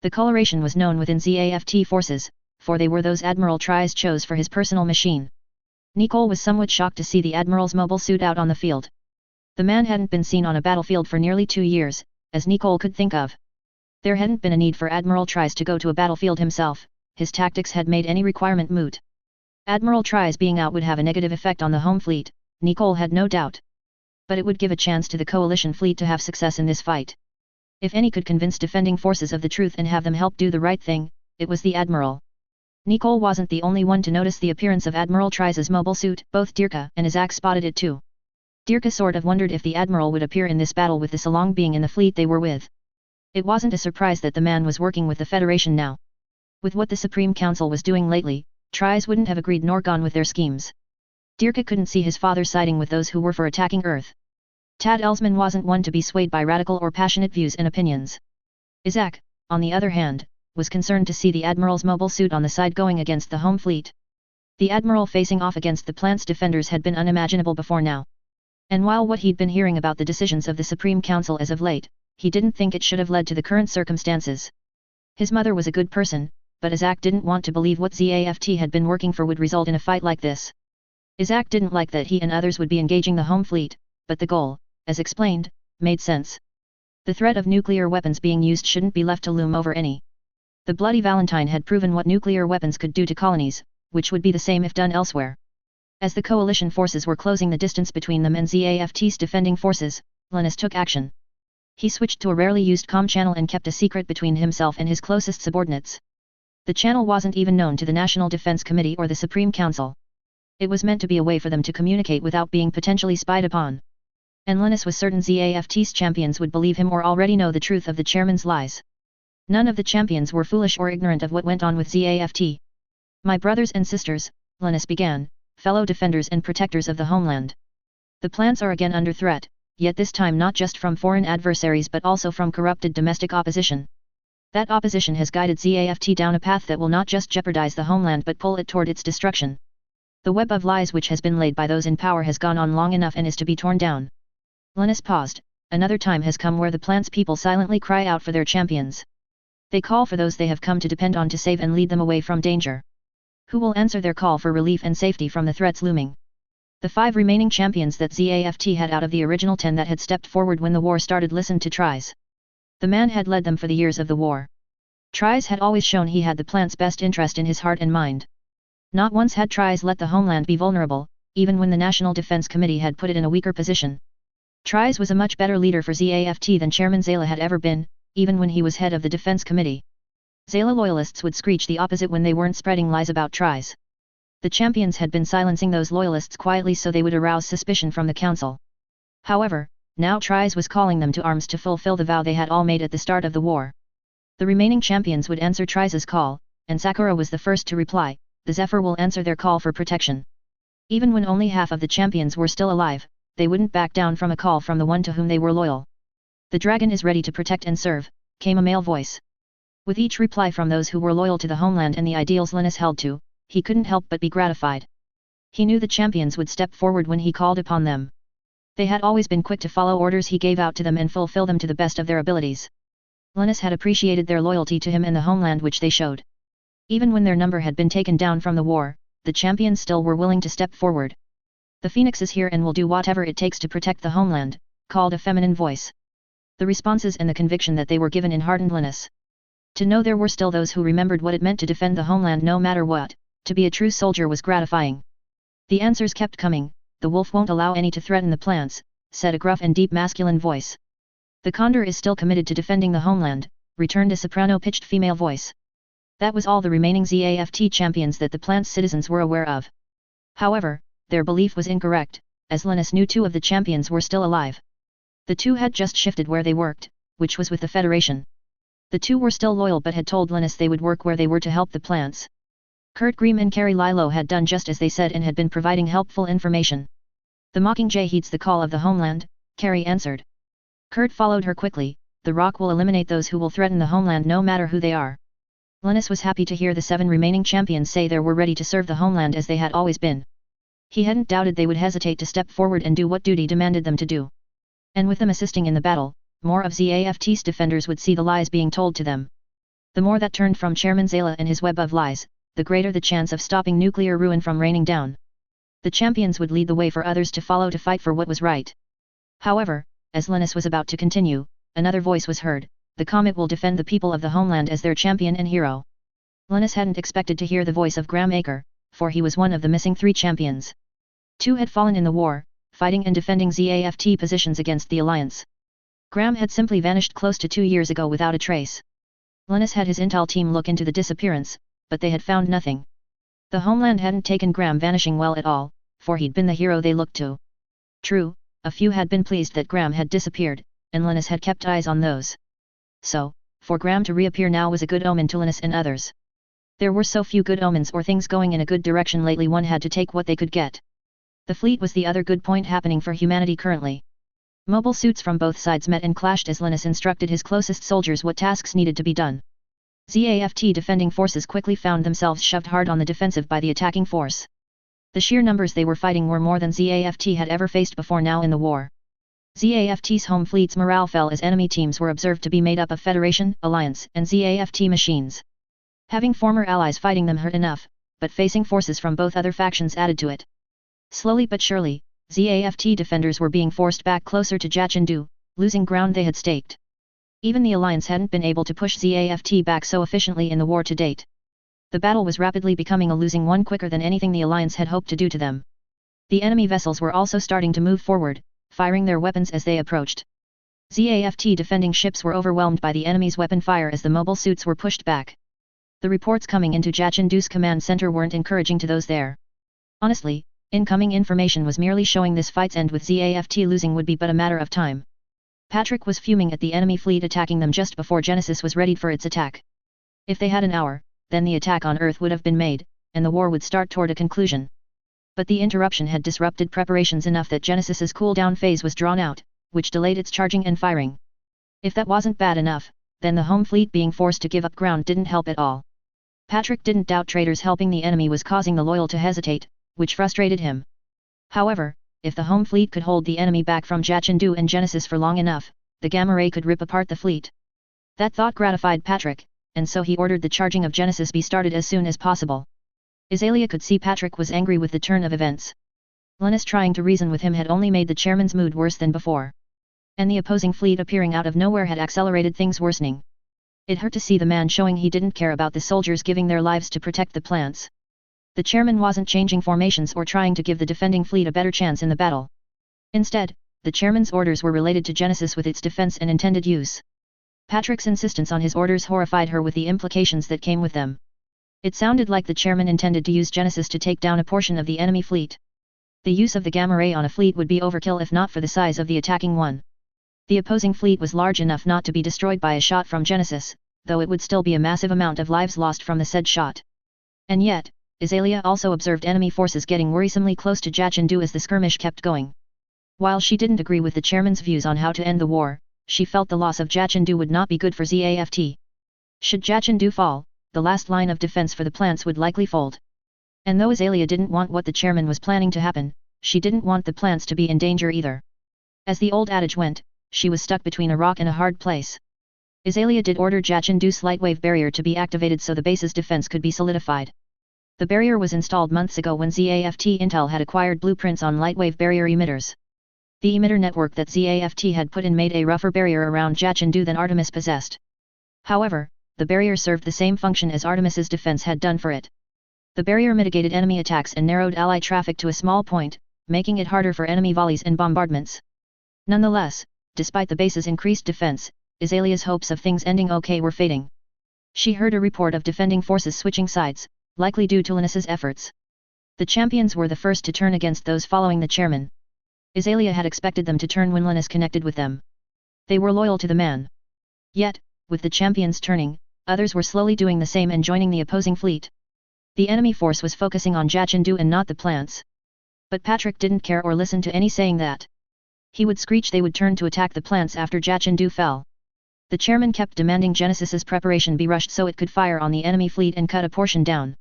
S1: The coloration was known within ZAFT forces, for they were those Admiral Tries chose for his personal machine. Nicole was somewhat shocked to see the Admiral's mobile suit out on the field. The man hadn't been seen on a battlefield for nearly 2 years, as Nicole could think of. There hadn't been a need for Admiral Tries to go to a battlefield himself, his tactics had made any requirement moot. Admiral Tries being out would have a negative effect on the home fleet, Nicole had no doubt. But it would give a chance to the coalition fleet to have success in this fight. If any could convince defending forces of the truth and have them help do the right thing, it was the Admiral. Nicole wasn't the only one to notice the appearance of Admiral Tries' mobile suit, both Dirka and Isaac spotted it too. Dirka sort of wondered if the Admiral would appear in this battle with this along being in the fleet they were with. It wasn't a surprise that the man was working with the Federation now. With what the Supreme Council was doing lately, Tries wouldn't have agreed nor gone with their schemes. Dirka couldn't see his father siding with those who were for attacking Earth. Tad Elsman wasn't one to be swayed by radical or passionate views and opinions. Isaac, on the other hand, was concerned to see the Admiral's mobile suit on the side going against the home fleet. The Admiral facing off against the plant's defenders had been unimaginable before now. And while what he'd been hearing about the decisions of the Supreme Council as of late, he didn't think it should have led to the current circumstances. His mother was a good person, but Isaac didn't want to believe what ZAFT had been working for would result in a fight like this. Isaac didn't like that he and others would be engaging the home fleet, but the goal, as explained, made sense. The threat of nuclear weapons being used shouldn't be left to loom over any. The Bloody Valentine had proven what nuclear weapons could do to colonies, which would be the same if done elsewhere. As the coalition forces were closing the distance between them and ZAFT's defending forces, Linus took action. He switched to a rarely used comm channel and kept a secret between himself and his closest subordinates. The channel wasn't even known to the National Defense Committee or the Supreme Council. It was meant to be a way for them to communicate without being potentially spied upon. And Linus was certain ZAFT's champions would believe him or already know the truth of the chairman's lies. None of the champions were foolish or ignorant of what went on with ZAFT. My brothers and sisters, Linus began, fellow defenders and protectors of the homeland. The plants are again under threat, yet this time not just from foreign adversaries but also from corrupted domestic opposition. That opposition has guided ZAFT down a path that will not just jeopardize the homeland but pull it toward its destruction. The web of lies which has been laid by those in power has gone on long enough and is to be torn down. Linus paused. Another time has come where the plant's people silently cry out for their champions. They call for those they have come to depend on to save and lead them away from danger. Who will answer their call for relief and safety from the threats looming? The 5 remaining champions that ZAFT had out of the original 10 that had stepped forward when the war started listened to Tries. The man had led them for the years of the war. Tries had always shown he had the plant's best interest in his heart and mind. Not once had Tries let the homeland be vulnerable, even when the National Defense Committee had put it in a weaker position. Tries was a much better leader for ZAFT than Chairman Zayla had ever been, even when he was head of the Defense Committee. Zayla loyalists would screech the opposite when they weren't spreading lies about Tries. The champions had been silencing those loyalists quietly so they would arouse suspicion from the council. However, now Tries was calling them to arms to fulfill the vow they had all made at the start of the war. The remaining champions would answer Tries's call, and Sakura was the first to reply, the Zephyr will answer their call for protection. Even when only half of the champions were still alive, they wouldn't back down from a call from the one to whom they were loyal. The dragon is ready to protect and serve, came a male voice. With each reply from those who were loyal to the homeland and the ideals Linus held to, he couldn't help but be gratified. He knew the champions would step forward when he called upon them. They had always been quick to follow orders he gave out to them and fulfill them to the best of their abilities. Linus had appreciated their loyalty to him and the homeland which they showed. Even when their number had been taken down from the war, the champions still were willing to step forward. The Phoenix is here and will do whatever it takes to protect the homeland, called a feminine voice. The responses and the conviction that they were given enheartened Linus. To know there were still those who remembered what it meant to defend the homeland no matter what, to be a true soldier was gratifying. The answers kept coming. The wolf won't allow any to threaten the plants, said a gruff and deep masculine voice. The condor is still committed to defending the homeland, returned a soprano-pitched female voice. That was all the remaining ZAFT champions that the plant's citizens were aware of. However, their belief was incorrect, as Linus knew 2 of the champions were still alive. The 2 had just shifted where they worked, which was with the Federation. The 2 were still loyal but had told Linus they would work where they were to help the plants. Kurt Grimm and Carrie Lilo had done just as they said and had been providing helpful information. The Mockingjay heeds the call of the homeland, Carrie answered. Kurt followed her quickly, the rock will eliminate those who will threaten the homeland no matter who they are. Linus was happy to hear the 7 remaining champions say they were ready to serve the homeland as they had always been. He hadn't doubted they would hesitate to step forward and do what duty demanded them to do. And with them assisting in the battle, more of ZAFT's defenders would see the lies being told to them. The more that turned from Chairman Zayla and his web of lies, the greater the chance of stopping nuclear ruin from raining down. The champions would lead the way for others to follow to fight for what was right. However, as Linus was about to continue, another voice was heard, the Comet will defend the people of the homeland as their champion and hero. Linus hadn't expected to hear the voice of Graham Acre, for he was one of the missing 3 champions. 2 had fallen in the war, fighting and defending ZAFT positions against the Alliance. Graham had simply vanished close to 2 years ago without a trace. Linus had his intel team look into the disappearance, but they had found nothing. The homeland hadn't taken Graham vanishing well at all, for he'd been the hero they looked to. True, a few had been pleased that Graham had disappeared, and Linus had kept eyes on those. So, for Graham to reappear now was a good omen to Linus and others. There were so few good omens or things going in a good direction lately, one had to take what they could get. The fleet was the other good point happening for humanity currently. Mobile suits from both sides met and clashed as Linus instructed his closest soldiers what tasks needed to be done. ZAFT defending forces quickly found themselves shoved hard on the defensive by the attacking force. The sheer numbers they were fighting were more than ZAFT had ever faced before now in the war. ZAFT's home fleet's morale fell as enemy teams were observed to be made up of Federation, Alliance, and ZAFT machines. Having former allies fighting them hurt enough, but facing forces from both other factions added to it. Slowly but surely, ZAFT defenders were being forced back closer to Jachindu, losing ground they had staked. Even the Alliance hadn't been able to push ZAFT back so efficiently in the war to date. The battle was rapidly becoming a losing one quicker than anything the Alliance had hoped to do to them. The enemy vessels were also starting to move forward, firing their weapons as they approached. ZAFT defending ships were overwhelmed by the enemy's weapon fire as the mobile suits were pushed back. The reports coming into Jachindu's command center weren't encouraging to those there. Honestly, incoming information was merely showing this fight's end, with ZAFT losing would be but a matter of time. Patrick was fuming at the enemy fleet attacking them just before Genesis was readied for its attack. If they had an hour, then the attack on Earth would have been made, and the war would start toward a conclusion. But the interruption had disrupted preparations enough that Genesis's cool-down phase was drawn out, which delayed its charging and firing. If that wasn't bad enough, then the home fleet being forced to give up ground didn't help at all. Patrick didn't doubt traitors helping the enemy was causing the loyal to hesitate, which frustrated him. However, if the home fleet could hold the enemy back from Jachindu and Genesis for long enough, the gamma ray could rip apart the fleet. That thought gratified Patrick, and so he ordered the charging of Genesis be started as soon as possible. Azalea could see Patrick was angry with the turn of events. Linus trying to reason with him had only made the chairman's mood worse than before. And the opposing fleet appearing out of nowhere had accelerated things worsening. It hurt to see the man showing he didn't care about the soldiers giving their lives to protect the plants. The chairman wasn't changing formations or trying to give the defending fleet a better chance in the battle. Instead, the chairman's orders were related to Genesis with its defense and intended use. Patrick's insistence on his orders horrified her with the implications that came with them. It sounded like the chairman intended to use Genesis to take down a portion of the enemy fleet. The use of the gamma ray on a fleet would be overkill if not for the size of the attacking one. The opposing fleet was large enough not to be destroyed by a shot from Genesis, though it would still be a massive amount of lives lost from the said shot. And yet, Azalea also observed enemy forces getting worrisomely close to Jachindu as the skirmish kept going. While she didn't agree with the chairman's views on how to end the war, she felt the loss of Jachindu would not be good for ZAFT. Should Jachindu fall, the last line of defense for the plants would likely fold. And though Azalea didn't want what the chairman was planning to happen, she didn't want the plants to be in danger either. As the old adage went, she was stuck between a rock and a hard place. Azalea did order Jachindu's lightwave barrier to be activated so the base's defense could be solidified. The barrier was installed months ago when ZAFT Intel had acquired blueprints on lightwave barrier emitters. The emitter network that ZAFT had put in made a rougher barrier around Jachindu than Artemis possessed. However, the barrier served the same function as Artemis's defense had done for it. The barrier mitigated enemy attacks and narrowed ally traffic to a small point, making it harder for enemy volleys and bombardments. Nonetheless, despite the base's increased defense, Azalea's hopes of things ending okay were fading. She heard a report of defending forces switching sides, likely due to Linus's efforts. The champions were the first to turn against those following the chairman. Azalea had expected them to turn when Linus connected with them. They were loyal to the man. Yet, with the champions turning, others were slowly doing the same and joining the opposing fleet. The enemy force was focusing on Jachindu and not the plants. But Patrick didn't care or listen to any saying that. He would screech they would turn to attack the plants after Jachindu fell. The chairman kept demanding Genesis's preparation be rushed so it could fire on the enemy fleet and cut a portion down.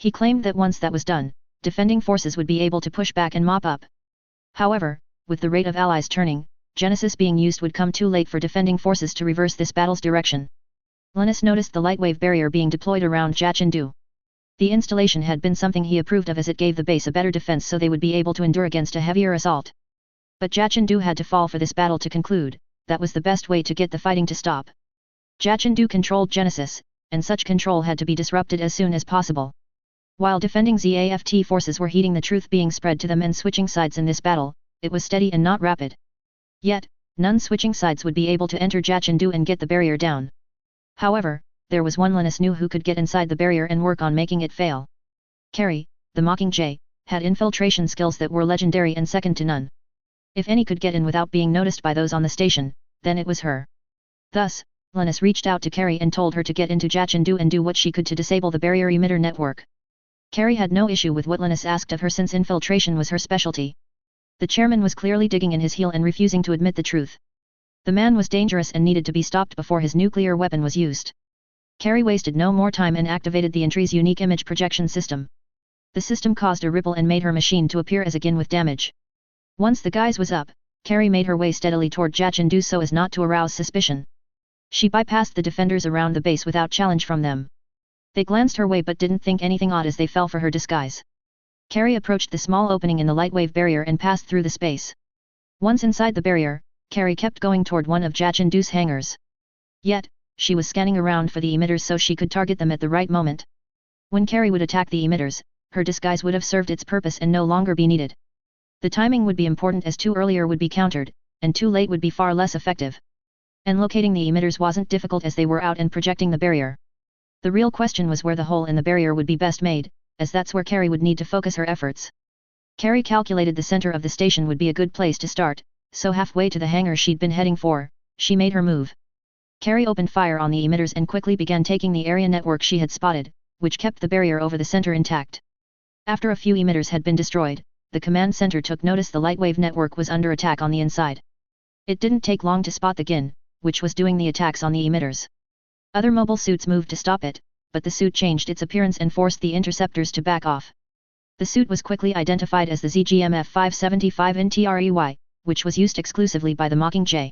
S1: He claimed that once that was done, defending forces would be able to push back and mop up. However, with the rate of allies turning, Genesis being used would come too late for defending forces to reverse this battle's direction. Linus noticed the lightwave barrier being deployed around Jachindu. The installation had been something he approved of as it gave the base a better defense so they would be able to endure against a heavier assault. But Jachindu had to fall for this battle to conclude. That was the best way to get the fighting to stop. Jachindu controlled Genesis, and such control had to be disrupted as soon as possible. While defending ZAFT forces were heeding the truth being spread to them and switching sides in this battle, it was steady and not rapid. Yet, none switching sides would be able to enter Jachindu and get the barrier down. However, there was one Linus knew who could get inside the barrier and work on making it fail. Carrie, the Mockingjay, had infiltration skills that were legendary and second to none. If any could get in without being noticed by those on the station, then it was her. Thus, Linus reached out to Carrie and told her to get into Jachindu and do what she could to disable the barrier emitter network. Carrie had no issue with what Linus asked of her since infiltration was her specialty. The chairman was clearly digging in his heel and refusing to admit the truth. The man was dangerous and needed to be stopped before his nuclear weapon was used. Carrie wasted no more time and activated the entry's unique image projection system. The system caused a ripple and made her machine to appear as again with damage. Once the guise was up, Carrie made her way steadily toward Jachindu so as not to arouse suspicion. She bypassed the defenders around the base without challenge from them. They glanced her way but didn't think anything odd as they fell for her disguise. Carrie approached the small opening in the lightwave barrier and passed through the space. Once inside the barrier, Carrie kept going toward one of Jachindu's hangars. Yet, she was scanning around for the emitters so she could target them at the right moment. When Carrie would attack the emitters, her disguise would have served its purpose and no longer be needed. The timing would be important as too earlier would be countered, and too late would be far less effective. And locating the emitters wasn't difficult as they were out and projecting the barrier. The real question was where the hole in the barrier would be best made, as that's where Carrie would need to focus her efforts. Carrie calculated the center of the station would be a good place to start, so halfway to the hangar she'd been heading for, she made her move. Carrie opened fire on the emitters and quickly began taking the area network she had spotted, which kept the barrier over the center intact. After a few emitters had been destroyed, the command center took notice the lightwave network was under attack on the inside. It didn't take long to spot the GIN, which was doing the attacks on the emitters. Other mobile suits moved to stop it, but the suit changed its appearance and forced the interceptors to back off. The suit was quickly identified as the ZGMF-575 NTREY, which was used exclusively by the Mockingjay.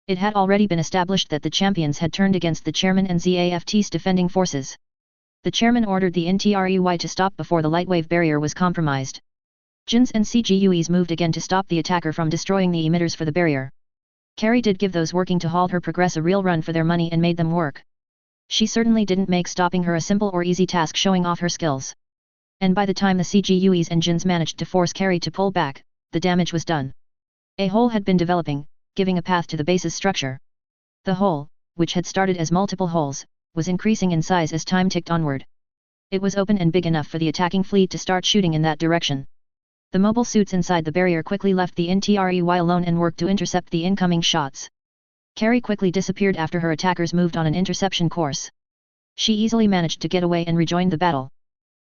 S1: It had already been established that the champions had turned against the chairman and ZAFT's defending forces. The chairman ordered the NTREY to stop before the lightwave barrier was compromised. GINs and CGUEs moved again to stop the attacker from destroying the emitters for the barrier. Carrie did give those working to halt her progress a real run for their money and made them work. She certainly didn't make stopping her a simple or easy task showing off her skills. And by the time the CGUEs and GINs managed to force Carrie to pull back, the damage was done. A hole had been developing, giving a path to the base's structure. The hole, which had started as multiple holes, was increasing in size as time ticked onward. It was open and big enough for the attacking fleet to start shooting in that direction. The mobile suits inside the barrier quickly left the NTREY alone and worked to intercept the incoming shots. Carrie quickly disappeared after her attackers moved on an interception course. She easily managed to get away and rejoined the battle.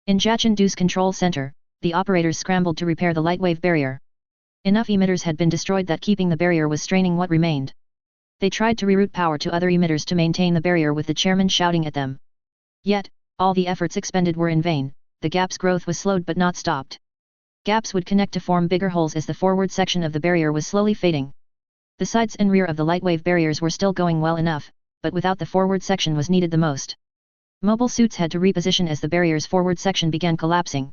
S1: In Jachindu's control center, the operators scrambled to repair the lightwave barrier. Enough emitters had been destroyed that keeping the barrier was straining what remained. They tried to reroute power to other emitters to maintain the barrier with the chairman shouting at them. Yet, all the efforts expended were in vain, the gap's growth was slowed but not stopped. Gaps would connect to form bigger holes as the forward section of the barrier was slowly fading. The sides and rear of the lightwave barriers were still going well enough, but without the forward section was needed the most. Mobile suits had to reposition as the barrier's forward section began collapsing.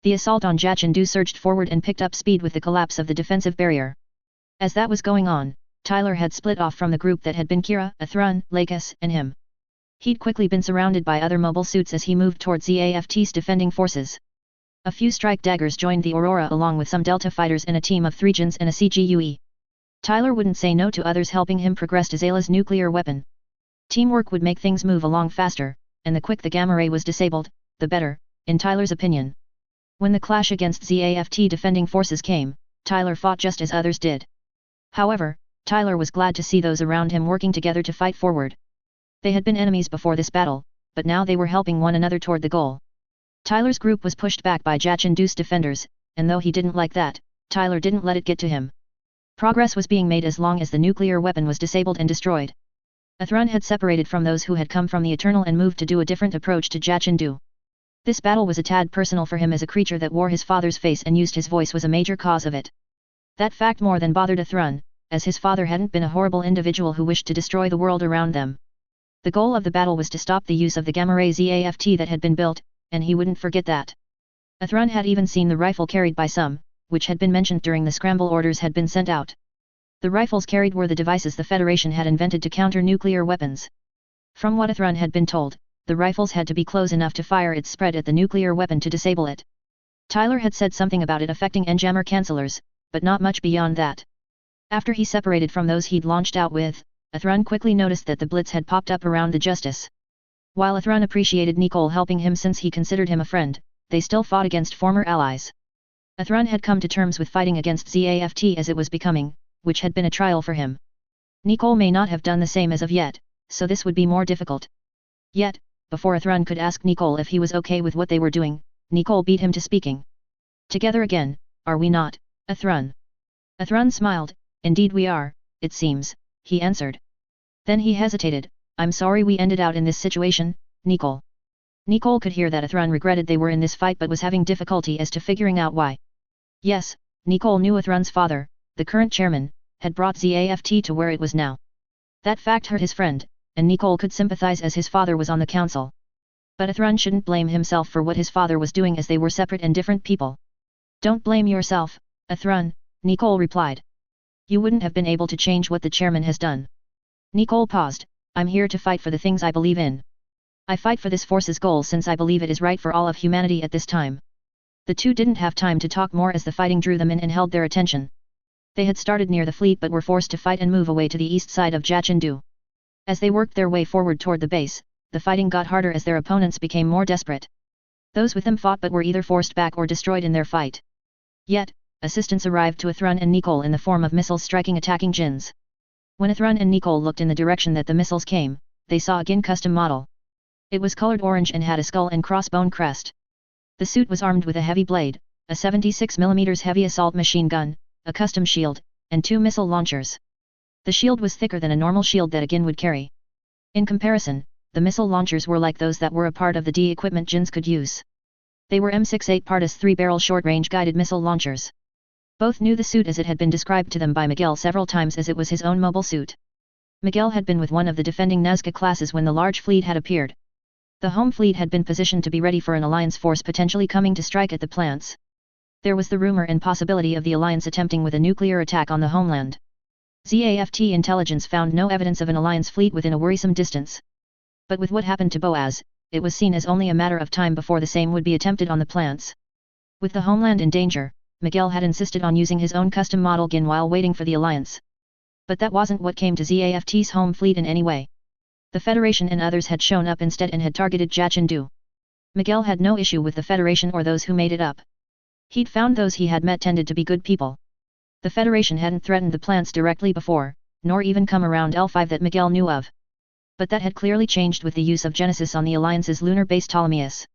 S1: The assault on Jachindu surged forward and picked up speed with the collapse of the defensive barrier. As that was going on, Tyler had split off from the group that had been Kira, Athrun, Lakis, and him. He'd quickly been surrounded by other mobile suits as he moved towards ZAFT's defending forces. A few strike daggers joined the Aurora along with some Delta fighters and a team of 3 GINs and a CGUE. Tyler wouldn't say no to others helping him progress to Zayla's nuclear weapon. Teamwork would make things move along faster, and the quicker the gamma ray was disabled, the better, in Tyler's opinion. When the clash against ZAFT defending forces came, Tyler fought just as others did. However, Tyler was glad to see those around him working together to fight forward. They had been enemies before this battle, but now they were helping one another toward the goal. Tyler's group was pushed back by Jachindu's defenders, and though he didn't like that, Tyler didn't let it get to him. Progress was being made as long as the nuclear weapon was disabled and destroyed. Athrun had separated from those who had come from the Eternal and moved to do a different approach to Jachindu. This battle was a tad personal for him as a creature that wore his father's face and used his voice was a major cause of it. That fact more than bothered Athrun, as his father hadn't been a horrible individual who wished to destroy the world around them. The goal of the battle was to stop the use of the gamma ray ZAFT that had been built, and he wouldn't forget that. Athrun had even seen the rifle carried by some, which had been mentioned during the scramble orders had been sent out. The rifles carried were the devices the Federation had invented to counter nuclear weapons. From what Athrun had been told, the rifles had to be close enough to fire its spread at the nuclear weapon to disable it. Tyler had said something about it affecting enjammer cancellers, but not much beyond that. After he separated from those he'd launched out with, Athrun quickly noticed that the blitz had popped up around the Justice. While Athrun appreciated Nicole helping him since he considered him a friend, they still fought against former allies. Athrun had come to terms with fighting against ZAFT as it was becoming, which had been a trial for him. Nicole may not have done the same as of yet, so this would be more difficult. Yet, before Athrun could ask Nicole if he was okay with what they were doing, Nicole beat him to speaking. Together again, are we not, Athrun? Athrun smiled, indeed we are, it seems, he answered. Then he hesitated, I'm sorry we ended out in this situation, Nicole. Nicole could hear that Athrun regretted they were in this fight but was having difficulty as to figuring out why. Yes, Nicole knew Athrun's father, the current chairman, had brought ZAFT to where it was now. That fact hurt his friend, and Nicole could sympathize as his father was on the council. But Athrun shouldn't blame himself for what his father was doing as they were separate and different people. Don't blame yourself, Athrun, Nicole replied. You wouldn't have been able to change what the chairman has done. Nicole paused, I'm here to fight for the things I believe in. I fight for this force's goal since I believe it is right for all of humanity at this time. The two didn't have time to talk more as the fighting drew them in and held their attention. They had started near the fleet but were forced to fight and move away to the east side of Jachindu. As they worked their way forward toward the base, the fighting got harder as their opponents became more desperate. Those with them fought but were either forced back or destroyed in their fight. Yet, assistance arrived to Athrun and Nicole in the form of missiles striking attacking Jins. When Athrun and Nicole looked in the direction that the missiles came, they saw a Gin custom model. It was colored orange and had a skull and crossbone crest. The suit was armed with a heavy blade, a 76mm heavy assault machine gun, a custom shield, and 2 missile launchers. The shield was thicker than a normal shield that a Gin would carry. In comparison, the missile launchers were like those that were a part of the D equipment Jins could use. They were M68 Partis 3-barrel short-range guided missile launchers. Both knew the suit as it had been described to them by Miguel several times as it was his own mobile suit. Miguel had been with one of the defending Nazca classes when the large fleet had appeared. The home fleet had been positioned to be ready for an alliance force potentially coming to strike at the plants. There was the rumor and possibility of the alliance attempting with a nuclear attack on the homeland. ZAFT intelligence found no evidence of an alliance fleet within a worrisome distance. But with what happened to Boaz, it was seen as only a matter of time before the same would be attempted on the plants. With the homeland in danger, Miguel had insisted on using his own custom model Gin while waiting for the alliance. But that wasn't what came to ZAFT's home fleet in any way. The Federation and others had shown up instead and had targeted Jachindu. Miguel had no issue with the Federation or those who made it up. He'd found those he had met tended to be good people. The Federation hadn't threatened the plants directly before, nor even come around L5 that Miguel knew of. But that had clearly changed with the use of Genesis on the Alliance's lunar base Ptolemaeus.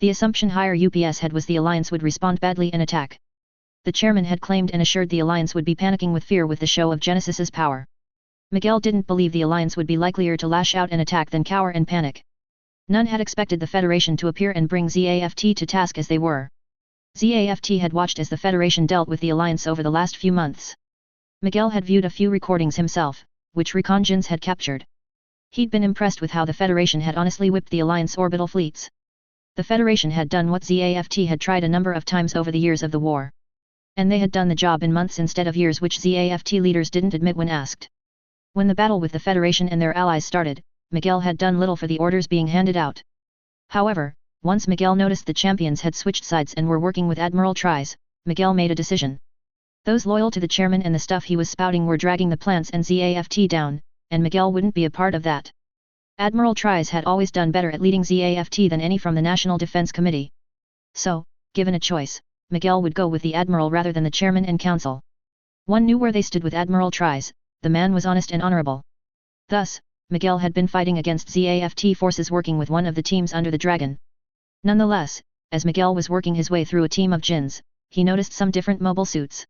S1: The assumption higher UPS had was the Alliance would respond badly and attack. The chairman had claimed and assured the Alliance would be panicking with fear with the show of Genesis's power. Miguel didn't believe the Alliance would be likelier to lash out and attack than cower and panic. None had expected the Federation to appear and bring ZAFT to task as they were. ZAFT had watched as the Federation dealt with the Alliance over the last few months. Miguel had viewed a few recordings himself, which recon Jins had captured. He'd been impressed with how the Federation had honestly whipped the Alliance orbital fleets. The Federation had done what ZAFT had tried a number of times over the years of the war. And they had done the job in months instead of years, which ZAFT leaders didn't admit when asked. When the battle with the Federation and their allies started, Miguel had done little for the orders being handed out. However, once Miguel noticed the champions had switched sides and were working with Admiral Tries, Miguel made a decision. Those loyal to the chairman and the stuff he was spouting were dragging the plants and ZAFT down, and Miguel wouldn't be a part of that. Admiral Tries had always done better at leading ZAFT than any from the National Defense Committee. So, given a choice, Miguel would go with the Admiral rather than the chairman and council. One knew where they stood with Admiral Tries, the man was honest and honorable. Thus, Miguel had been fighting against ZAFT forces working with one of the teams under the Dragon. Nonetheless, as Miguel was working his way through a team of Jins, he noticed some different mobile suits.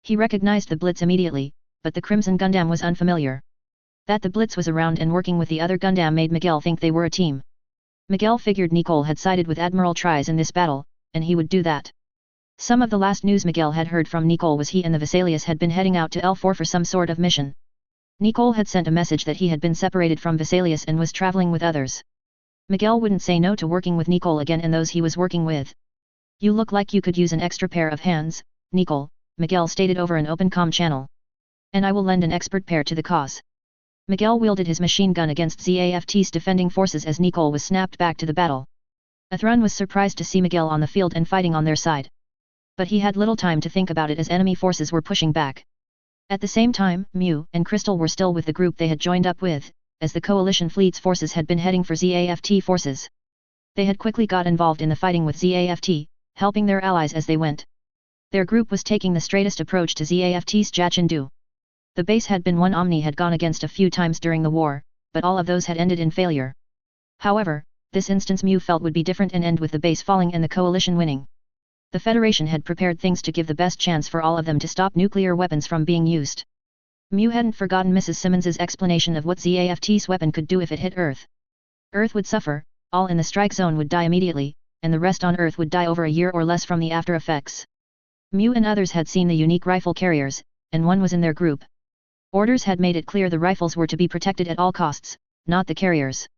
S1: He recognized the Blitz immediately, but the Crimson Gundam was unfamiliar. That the Blitz was around and working with the other Gundam made Miguel think they were a team. Miguel figured Nicole had sided with Admiral Tries in this battle, and he would do that. Some of the last news Miguel had heard from Nicole was he and the Vesalius had been heading out to L4 for some sort of mission. Nicole had sent a message that he had been separated from Vesalius and was traveling with others. Miguel wouldn't say no to working with Nicole again and those he was working with. "You look like you could use an extra pair of hands, Nicole," Miguel stated over an open comm channel. "And I will lend an expert pair to the cause." Miguel wielded his machine gun against ZAFT's defending forces as Nicole was snapped back to the battle. Athrun was surprised to see Miguel on the field and fighting on their side. But he had little time to think about it as enemy forces were pushing back. At the same time, Mew and Crystal were still with the group they had joined up with, as the coalition fleet's forces had been heading for ZAFT forces. They had quickly got involved in the fighting with ZAFT, helping their allies as they went. Their group was taking the straightest approach to ZAFT's Jachindu. The base had been one Omni had gone against a few times during the war, but all of those had ended in failure. However, this instance Mew felt would be different and end with the base falling and the coalition winning. The Federation had prepared things to give the best chance for all of them to stop nuclear weapons from being used. Mew hadn't forgotten Mrs. Simmons's explanation of what ZAFT's weapon could do if it hit Earth. Earth would suffer, all in the strike zone would die immediately, and the rest on Earth would die over a year or less from the after effects. Mew and others had seen the unique rifle carriers, and one was in their group. Orders had made it clear the rifles were to be protected at all costs, not the carriers.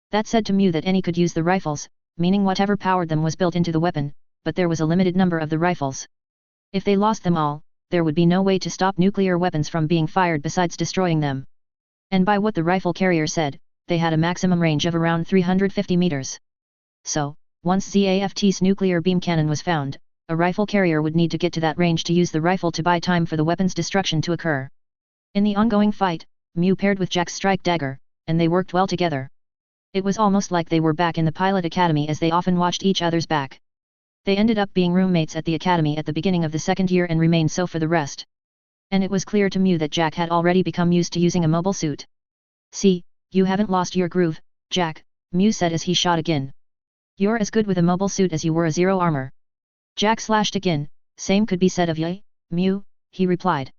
S1: That said to Mew that any could use the rifles, meaning whatever powered them was built into the weapon, but there was a limited number of the rifles. If they lost them all, there would be no way to stop nuclear weapons from being fired besides destroying them. And by what the rifle carrier said, they had a maximum range of around 350 meters. So, once ZAFT's nuclear beam cannon was found, a rifle carrier would need to get to that range to use the rifle to buy time for the weapon's destruction to occur. In the ongoing fight, Mew paired with Jack's strike dagger, and they worked well together. It was almost like they were back in the pilot academy as they often watched each other's back. They ended up being roommates at the academy at the beginning of the second year and remained so for the rest. And it was clear to Mew that Jack had already become used to using a mobile suit. "See, you haven't lost your groove, Jack," Mew said as he shot again. "You're as good with a mobile suit as you were a zero armor." Jack slashed again. "Same could be said of ye, Mew," he replied.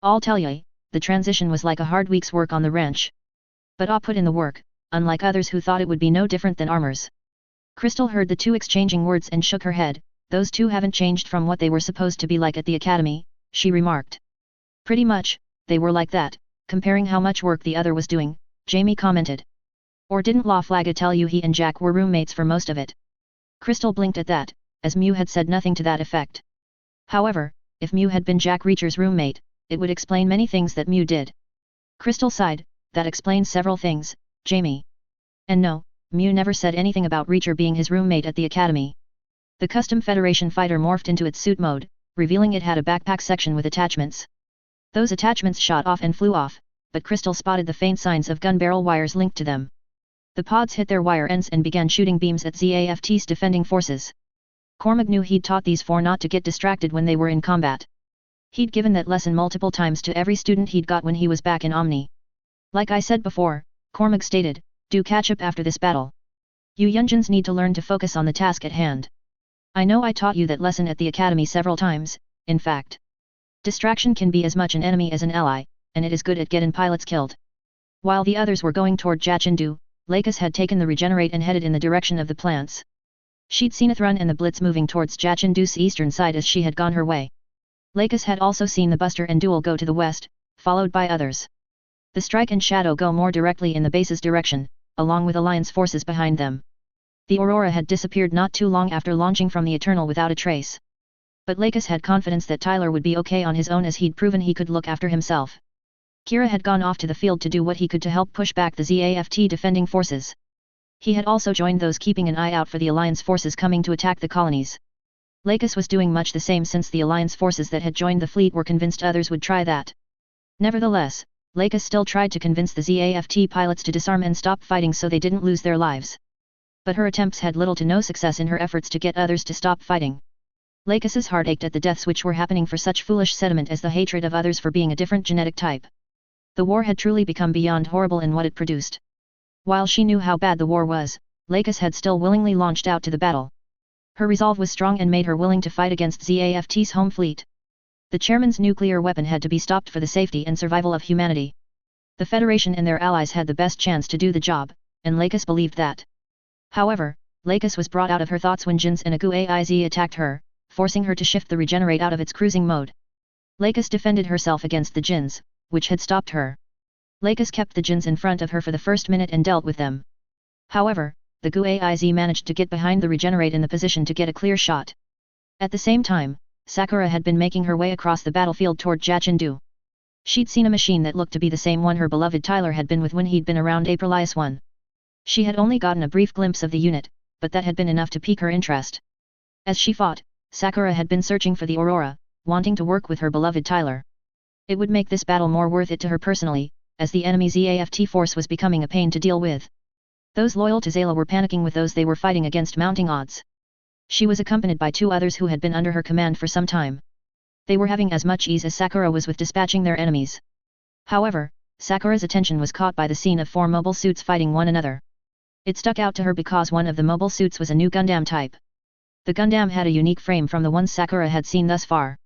S1: "I'll tell ye, the transition was like a hard week's work on the ranch. But I put in the work, unlike others who thought it would be no different than armors." Crystal heard the two exchanging words and shook her head. "Those two haven't changed from what they were supposed to be like at the academy," she remarked. "Pretty much, they were like that, comparing how much work the other was doing," Jamie commented. "Or didn't La Flaga tell you he and Jack were roommates for most of it?" Crystal blinked at that, as Mew had said nothing to that effect. However, if Mew had been Jack Reacher's roommate, it would explain many things that Mew did. Crystal sighed. "That explains several things, Jamie." And no, Mew never said anything about Reacher being his roommate at the academy. The Custom Federation fighter morphed into its suit mode, revealing it had a backpack section with attachments. Those attachments shot off and flew off, but Crystal spotted the faint signs of gun barrel wires linked to them. The pods hit their wire ends and began shooting beams at ZAFT's defending forces. Cormac knew he'd taught these four not to get distracted when they were in combat. He'd given that lesson multiple times to every student he'd got when he was back in Omni. "Like I said before," Cormac stated, "do catch up after this battle. You Yunjins need to learn to focus on the task at hand. I know I taught you that lesson at the academy several times, in fact. Distraction can be as much an enemy as an ally, and it is good at getting pilots killed." While the others were going toward Jachindu, Lakis had taken the regenerate and headed in the direction of the plants. She'd seen Ithrun and the Blitz moving towards Jachindu's eastern side as she had gone her way. Lakis had also seen the Buster and Duel go to the west, followed by others. The Strike and Shadow go more directly in the base's direction, along with Alliance forces behind them. The Aurora had disappeared not too long after launching from the Eternal without a trace. But Lakis had confidence that Tyler would be okay on his own as he'd proven he could look after himself. Kira had gone off to the field to do what he could to help push back the ZAFT defending forces. He had also joined those keeping an eye out for the Alliance forces coming to attack the colonies. Lakis was doing much the same since the Alliance forces that had joined the fleet were convinced others would try that. Nevertheless, Lakis still tried to convince the ZAFT pilots to disarm and stop fighting so they didn't lose their lives. But her attempts had little to no success in her efforts to get others to stop fighting. Lakis's heart ached at the deaths which were happening for such foolish sentiment as the hatred of others for being a different genetic type. The war had truly become beyond horrible in what it produced. While she knew how bad the war was, Lakis had still willingly launched out to the battle. Her resolve was strong and made her willing to fight against ZAFT's home fleet. The chairman's nuclear weapon had to be stopped for the safety and survival of humanity. The Federation and their allies had the best chance to do the job, and Lakis believed that. However, Lakis was brought out of her thoughts when Jins and Agu Aiz attacked her, forcing her to shift the regenerate out of its cruising mode. Lakis defended herself against the Jins, which had stopped her. Lakis kept the Jins in front of her for the first minute and dealt with them. However, the Gu Aiz managed to get behind the regenerate in the position to get a clear shot. At the same time, Sakura had been making her way across the battlefield toward Jachindu. She'd seen a machine that looked to be the same one her beloved Tyler had been with when he'd been around Aprilius 1. She had only gotten a brief glimpse of the unit, but that had been enough to pique her interest. As she fought, Sakura had been searching for the Aurora, wanting to work with her beloved Tyler. It would make this battle more worth it to her personally, as the enemy ZAFT force was becoming a pain to deal with. Those loyal to Zayla were panicking with those they were fighting against mounting odds. She was accompanied by two others who had been under her command for some time. They were having as much ease as Sakura was with dispatching their enemies. However, Sakura's attention was caught by the scene of four mobile suits fighting one another. It stuck out to her because one of the mobile suits was a new Gundam type. The Gundam had a unique frame from the ones Sakura had seen thus far.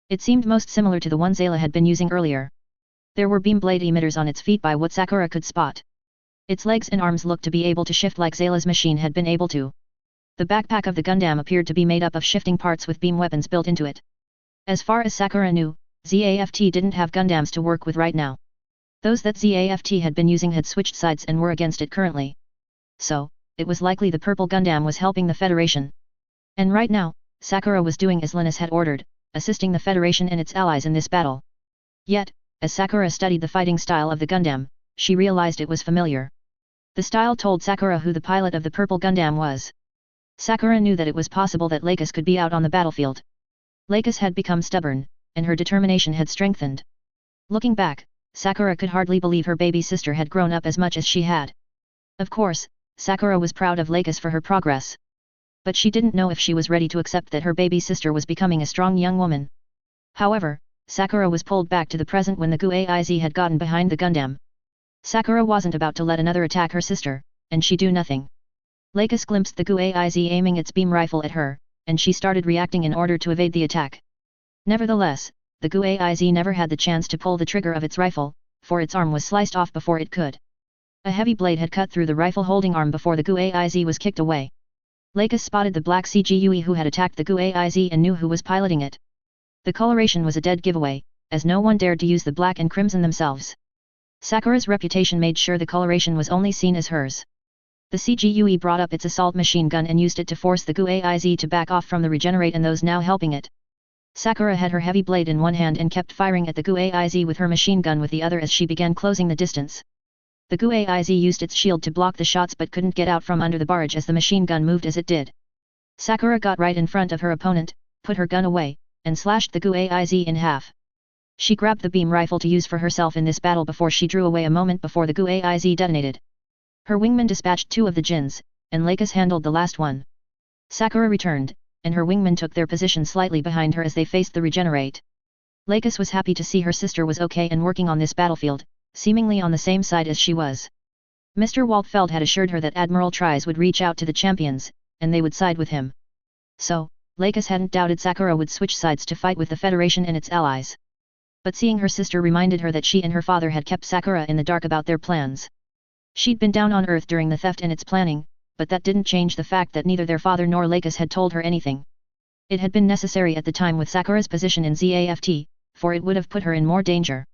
S1: It seemed most similar to the one Zayla had been using earlier. There were beam blade emitters on its feet by what Sakura could spot. Its legs and arms looked to be able to shift like Zayla's machine had been able to. The backpack of the Gundam appeared to be made up of shifting parts with beam weapons built into it. As far as Sakura knew, ZAFT didn't have Gundams to work with right now. Those that ZAFT had been using had switched sides and were against it currently. So, it was likely the purple Gundam was helping the Federation. And right now, Sakura was doing as Linus had ordered, assisting the Federation and its allies in this battle. Yet, as Sakura studied the fighting style of the Gundam, she realized it was familiar. The style told Sakura who the pilot of the purple Gundam was. Sakura knew that it was possible that Lakis could be out on the battlefield. Lakis had become stubborn, and her determination had strengthened. Looking back, Sakura could hardly believe her baby sister had grown up as much as she had. Of course, Sakura was proud of Lakis for her progress. But she didn't know if she was ready to accept that her baby sister was becoming a strong young woman. However, Sakura was pulled back to the present when the Guaiz had gotten behind the Gundam. Sakura wasn't about to let another attack her sister, and she do nothing. Lakis glimpsed the Guaiz aiming its beam rifle at her, and she started reacting in order to evade the attack. Nevertheless, the Guaiz never had the chance to pull the trigger of its rifle, for its arm was sliced off before it could. A heavy blade had cut through the rifle-holding arm before the Guaiz was kicked away. Lakis spotted the black CGUE who had attacked the Guaiz and knew who was piloting it. The coloration was a dead giveaway, as no one dared to use the black and crimson themselves. Sakura's reputation made sure the coloration was only seen as hers. The CGUE brought up its assault machine gun and used it to force the Guaiz to back off from the Regenerate and those now helping it. Sakura had her heavy blade in one hand and kept firing at the Guaiz with her machine gun with the other as she began closing the distance. The Guaiz used its shield to block the shots but couldn't get out from under the barrage as the machine gun moved as it did. Sakura got right in front of her opponent, put her gun away, and slashed the Guaiz in half. She grabbed the beam rifle to use for herself in this battle before she drew away a moment before the Guaiz detonated. Her wingman dispatched 2 of the Jins, and Lakis handled the last one. Sakura returned, and her wingmen took their position slightly behind her as they faced the Regenerate. Lakis was happy to see her sister was okay and working on this battlefield, seemingly on the same side as she was. Mr. Waltfeld had assured her that Admiral Tries would reach out to the champions, and they would side with him. So, Lakis hadn't doubted Sakura would switch sides to fight with the Federation and its allies. But seeing her sister reminded her that she and her father had kept Sakura in the dark about their plans. She'd been down on Earth during the theft and its planning, but that didn't change the fact that neither their father nor Lakis had told her anything. It had been necessary at the time with Sakura's position in ZAFT, for it would have put her in more danger.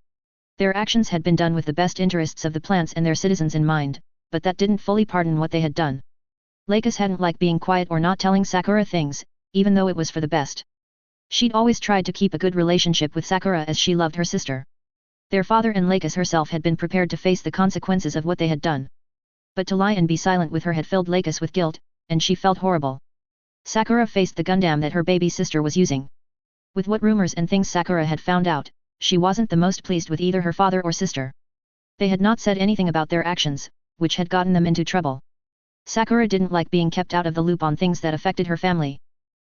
S1: Their actions had been done with the best interests of the plants and their citizens in mind, but that didn't fully pardon what they had done. Lakis hadn't liked being quiet or not telling Sakura things, even though it was for the best. She'd always tried to keep a good relationship with Sakura as she loved her sister. Their father and Lakis herself had been prepared to face the consequences of what they had done. But to lie and be silent with her had filled Lakis with guilt, and she felt horrible. Sakura faced the Gundam that her baby sister was using. With what rumors and things Sakura had found out, she wasn't the most pleased with either her father or sister. They had not said anything about their actions, which had gotten them into trouble. Sakura didn't like being kept out of the loop on things that affected her family.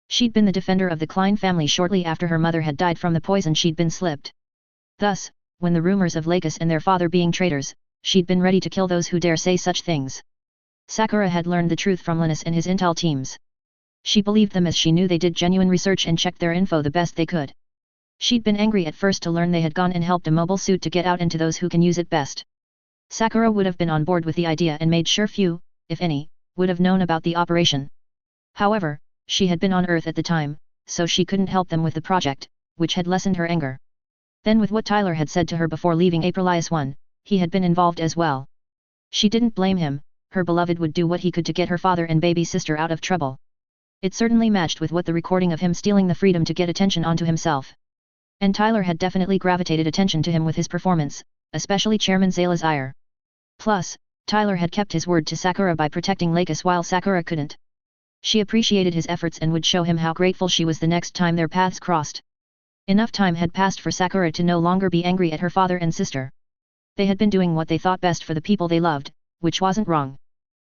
S1: She'd been the defender of the Klein family shortly after her mother had died from the poison she'd been slipped. Thus, when the rumors of Lakis and their father being traitors, she'd been ready to kill those who dare say such things. Sakura had learned the truth from Linus and his intel teams. She believed them as she knew they did genuine research and checked their info the best they could. She'd been angry at first to learn they had gone and helped a mobile suit to get out into those who can use it best. Sakura would have been on board with the idea and made sure few, if any, would have known about the operation. However, she had been on Earth at the time, so she couldn't help them with the project, which had lessened her anger. Then with what Tyler had said to her before leaving Aprilius 1, he had been involved as well. She didn't blame him, her beloved would do what he could to get her father and baby sister out of trouble. It certainly matched with what the recording of him stealing the freedom to get attention onto himself. And Tyler had definitely gravitated attention to him with his performance, especially Chairman Zayla's ire. Plus, Tyler had kept his word to Sakura by protecting Lakis while Sakura couldn't. She appreciated his efforts and would show him how grateful she was the next time their paths crossed. Enough time had passed for Sakura to no longer be angry at her father and sister. They had been doing what they thought best for the people they loved, which wasn't wrong.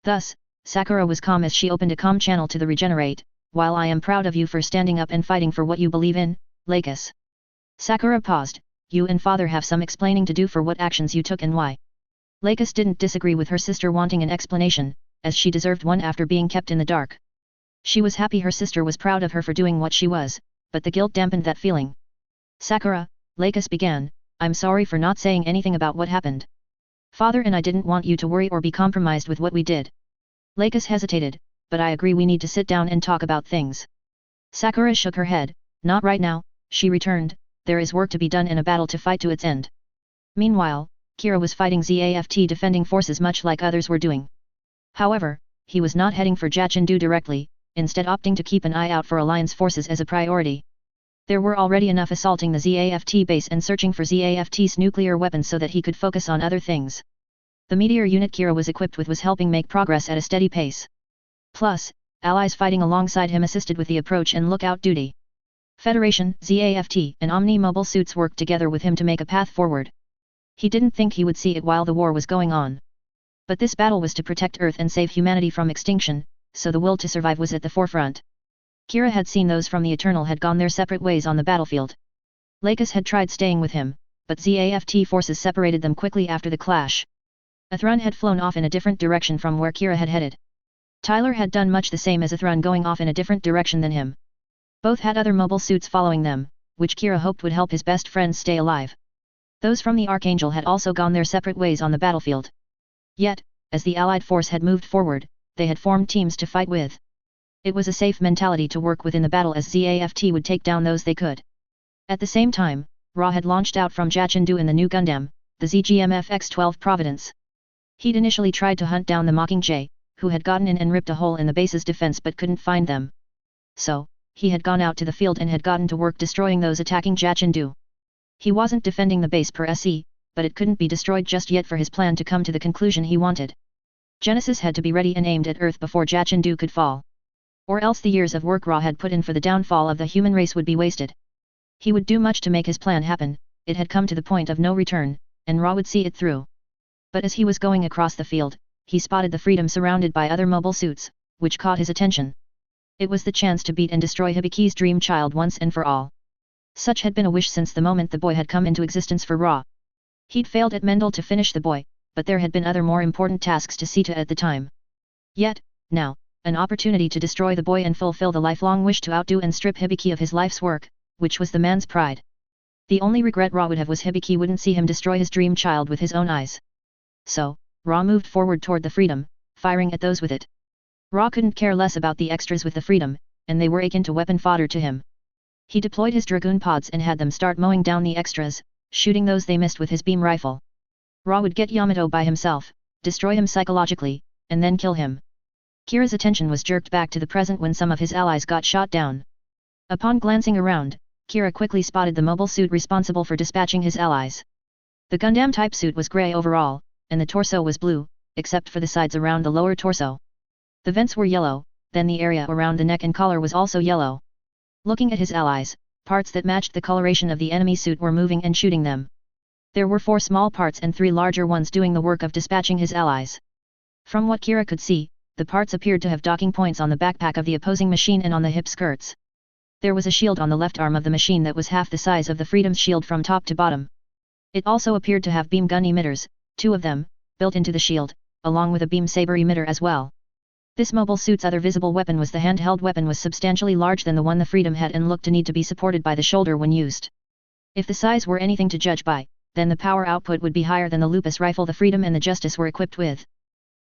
S1: Thus, Sakura was calm as she opened a comm channel to the Regenerate, "While I am proud of you for standing up and fighting for what you believe in, Lakis." Sakura paused, "You and father have some explaining to do for what actions you took and why." Lakis didn't disagree with her sister wanting an explanation, as she deserved one after being kept in the dark. She was happy her sister was proud of her for doing what she was, but the guilt dampened that feeling. "Sakura," Lakis began, "I'm sorry for not saying anything about what happened. Father and I didn't want you to worry or be compromised with what we did." Lakis hesitated, "But I agree we need to sit down and talk about things." Sakura shook her head, "Not right now," she returned, "there is work to be done and a battle to fight to its end." Meanwhile, Kira was fighting ZAFT defending forces much like others were doing. However, he was not heading for Jachindu directly, instead opting to keep an eye out for Alliance forces as a priority. There were already enough assaulting the ZAFT base and searching for ZAFT's nuclear weapons so that he could focus on other things. The meteor unit Kira was equipped with was helping make progress at a steady pace. Plus, allies fighting alongside him assisted with the approach and lookout duty. Federation, ZAFT, and Omni mobile suits worked together with him to make a path forward. He didn't think he would see it while the war was going on. But this battle was to protect Earth and save humanity from extinction, so the will to survive was at the forefront. Kira had seen those from the Eternal had gone their separate ways on the battlefield. Lakis had tried staying with him, but ZAFT forces separated them quickly after the clash. Athrun had flown off in a different direction from where Kira had headed. Tyler had done much the same as Athrun, going off in a different direction than him. Both had other mobile suits following them, which Kira hoped would help his best friends stay alive. Those from the Archangel had also gone their separate ways on the battlefield. Yet, as the Allied force had moved forward, they had formed teams to fight with. It was a safe mentality to work with in the battle, as ZAFT would take down those they could. At the same time, Ra had launched out from Jachindu in the new Gundam, the ZGMF X-12 Providence. He'd initially tried to hunt down the Mockingjay, who had gotten in and ripped a hole in the base's defense but couldn't find them. So, he had gone out to the field and had gotten to work destroying those attacking Jachindu. He wasn't defending the base per se, but it couldn't be destroyed just yet for his plan to come to the conclusion he wanted. Genesis had to be ready and aimed at Earth before Jachindu could fall. Or else the years of work Ra had put in for the downfall of the human race would be wasted. He would do much to make his plan happen. It had come to the point of no return, and Ra would see it through. But as he was going across the field, he spotted the Freedom surrounded by other mobile suits, which caught his attention. It was the chance to beat and destroy Hibiki's dream child once and for all. Such had been a wish since the moment the boy had come into existence for Ra. He'd failed at Mendel to finish the boy, but there had been other more important tasks to see to at the time. Yet, now, an opportunity to destroy the boy and fulfill the lifelong wish to outdo and strip Hibiki of his life's work, which was the man's pride. The only regret Ra would have was Hibiki wouldn't see him destroy his dream child with his own eyes. So, Ra moved forward toward the Freedom, firing at those with it. Ra couldn't care less about the extras with the Freedom, and they were akin to weapon fodder to him. He deployed his Dragoon pods and had them start mowing down the extras, shooting those they missed with his beam rifle. Ra would get Yamato by himself, destroy him psychologically, and then kill him. Kira's attention was jerked back to the present when some of his allies got shot down. Upon glancing around, Kira quickly spotted the mobile suit responsible for dispatching his allies. The Gundam type suit was grey overall, and the torso was blue, except for the sides around the lower torso. The vents were yellow, then the area around the neck and collar was also yellow. Looking at his allies, parts that matched the coloration of the enemy suit were moving and shooting them. There were 4 small parts and 3 larger ones doing the work of dispatching his allies. From what Kira could see, the parts appeared to have docking points on the backpack of the opposing machine and on the hip skirts. There was a shield on the left arm of the machine that was half the size of the Freedom's shield from top to bottom. It also appeared to have beam gun emitters, 2 of them, built into the shield, along with a beam saber emitter as well. This mobile suit's other visible weapon was the handheld weapon, was substantially larger than the one the Freedom had and looked to need to be supported by the shoulder when used. If the size were anything to judge by, then the power output would be higher than the Lupus rifle the Freedom and the Justice were equipped with.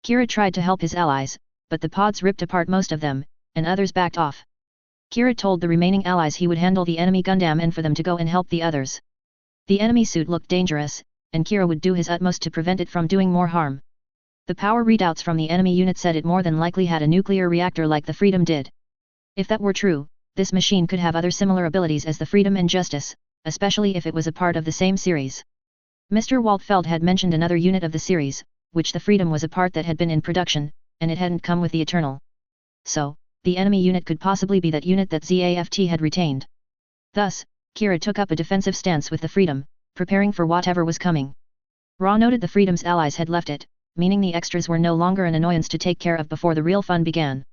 S1: Kira tried to help his allies, but the pods ripped apart most of them, and others backed off. Kira told the remaining allies he would handle the enemy Gundam and for them to go and help the others. The enemy suit looked dangerous, and Kira would do his utmost to prevent it from doing more harm. The power readouts from the enemy unit said it more than likely had a nuclear reactor like the Freedom did. If that were true, this machine could have other similar abilities as the Freedom and Justice, especially if it was a part of the same series. Mr. Waltfeld had mentioned another unit of the series, which the Freedom was a part that had been in production, and it hadn't come with the Eternal. So, the enemy unit could possibly be that unit that ZAFT had retained. Thus, Kira took up a defensive stance with the Freedom, preparing for whatever was coming. Ra noted the Freedom's allies had left it, meaning the extras were no longer an annoyance to take care of before the real fun began.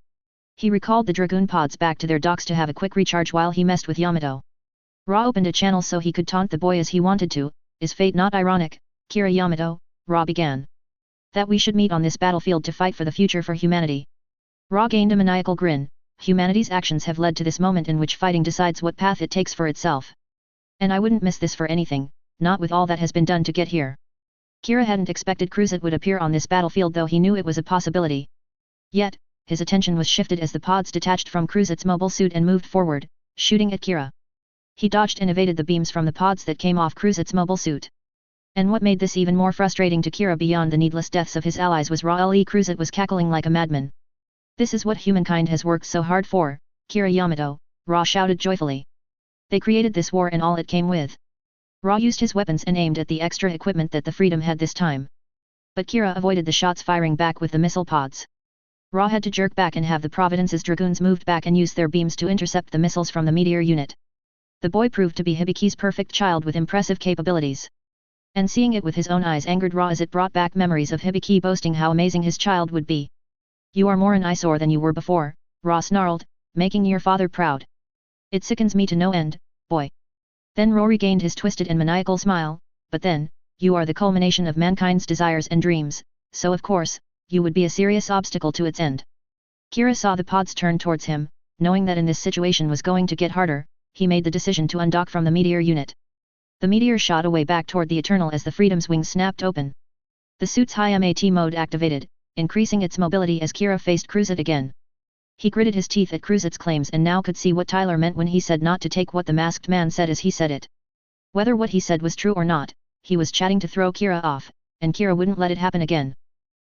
S1: He recalled the Dragoon pods back to their docks to have a quick recharge while he messed with Yamato. Ra opened a channel so he could taunt the boy as he wanted to. Is fate not ironic, Kira Yamato? Ra began. That we should meet on this battlefield to fight for the future for humanity. Ra gained a maniacal grin. Humanity's actions have led to this moment in which fighting decides what path it takes for itself. And I wouldn't miss this for anything, not with all that has been done to get here. Kira hadn't expected Cruzet would appear on this battlefield, though he knew it was a possibility. Yet, his attention was shifted as the pods detached from Cruzet's mobile suit and moved forward, shooting at Kira. He dodged and evaded the beams from the pods that came off Cruzet's mobile suit. And what made this even more frustrating to Kira beyond the needless deaths of his allies was Ra-Le Cruzet was cackling like a madman. This is what humankind has worked so hard for, Kira Yamato, Ra shouted joyfully. They created this war and all it came with. Ra used his weapons and aimed at the extra equipment that the Freedom had this time. But Kira avoided the shots firing back with the missile pods. Ra had to jerk back and have the Providence's dragoons moved back and use their beams to intercept the missiles from the meteor unit. The boy proved to be Hibiki's perfect child with impressive capabilities. And seeing it with his own eyes angered Ra as it brought back memories of Hibiki boasting how amazing his child would be. "You are more an eyesore than you were before," Ra snarled, "making your father proud. It sickens me to no end, boy." Then Ra regained his twisted and maniacal smile, "But then, you are the culmination of mankind's desires and dreams, so of course, you would be a serious obstacle to its end." Kira saw the pods turn towards him, knowing that in this situation was going to get harder, he made the decision to undock from the meteor unit. The meteor shot away back toward the Eternal as the Freedom's wings snapped open. The suit's high MAT mode activated, increasing its mobility as Kira faced Cruzit again. He gritted his teeth at Cruzit's claims and now could see what Tyler meant when he said not to take what the masked man said as he said it. Whether what he said was true or not, he was chatting to throw Kira off, and Kira wouldn't let it happen again.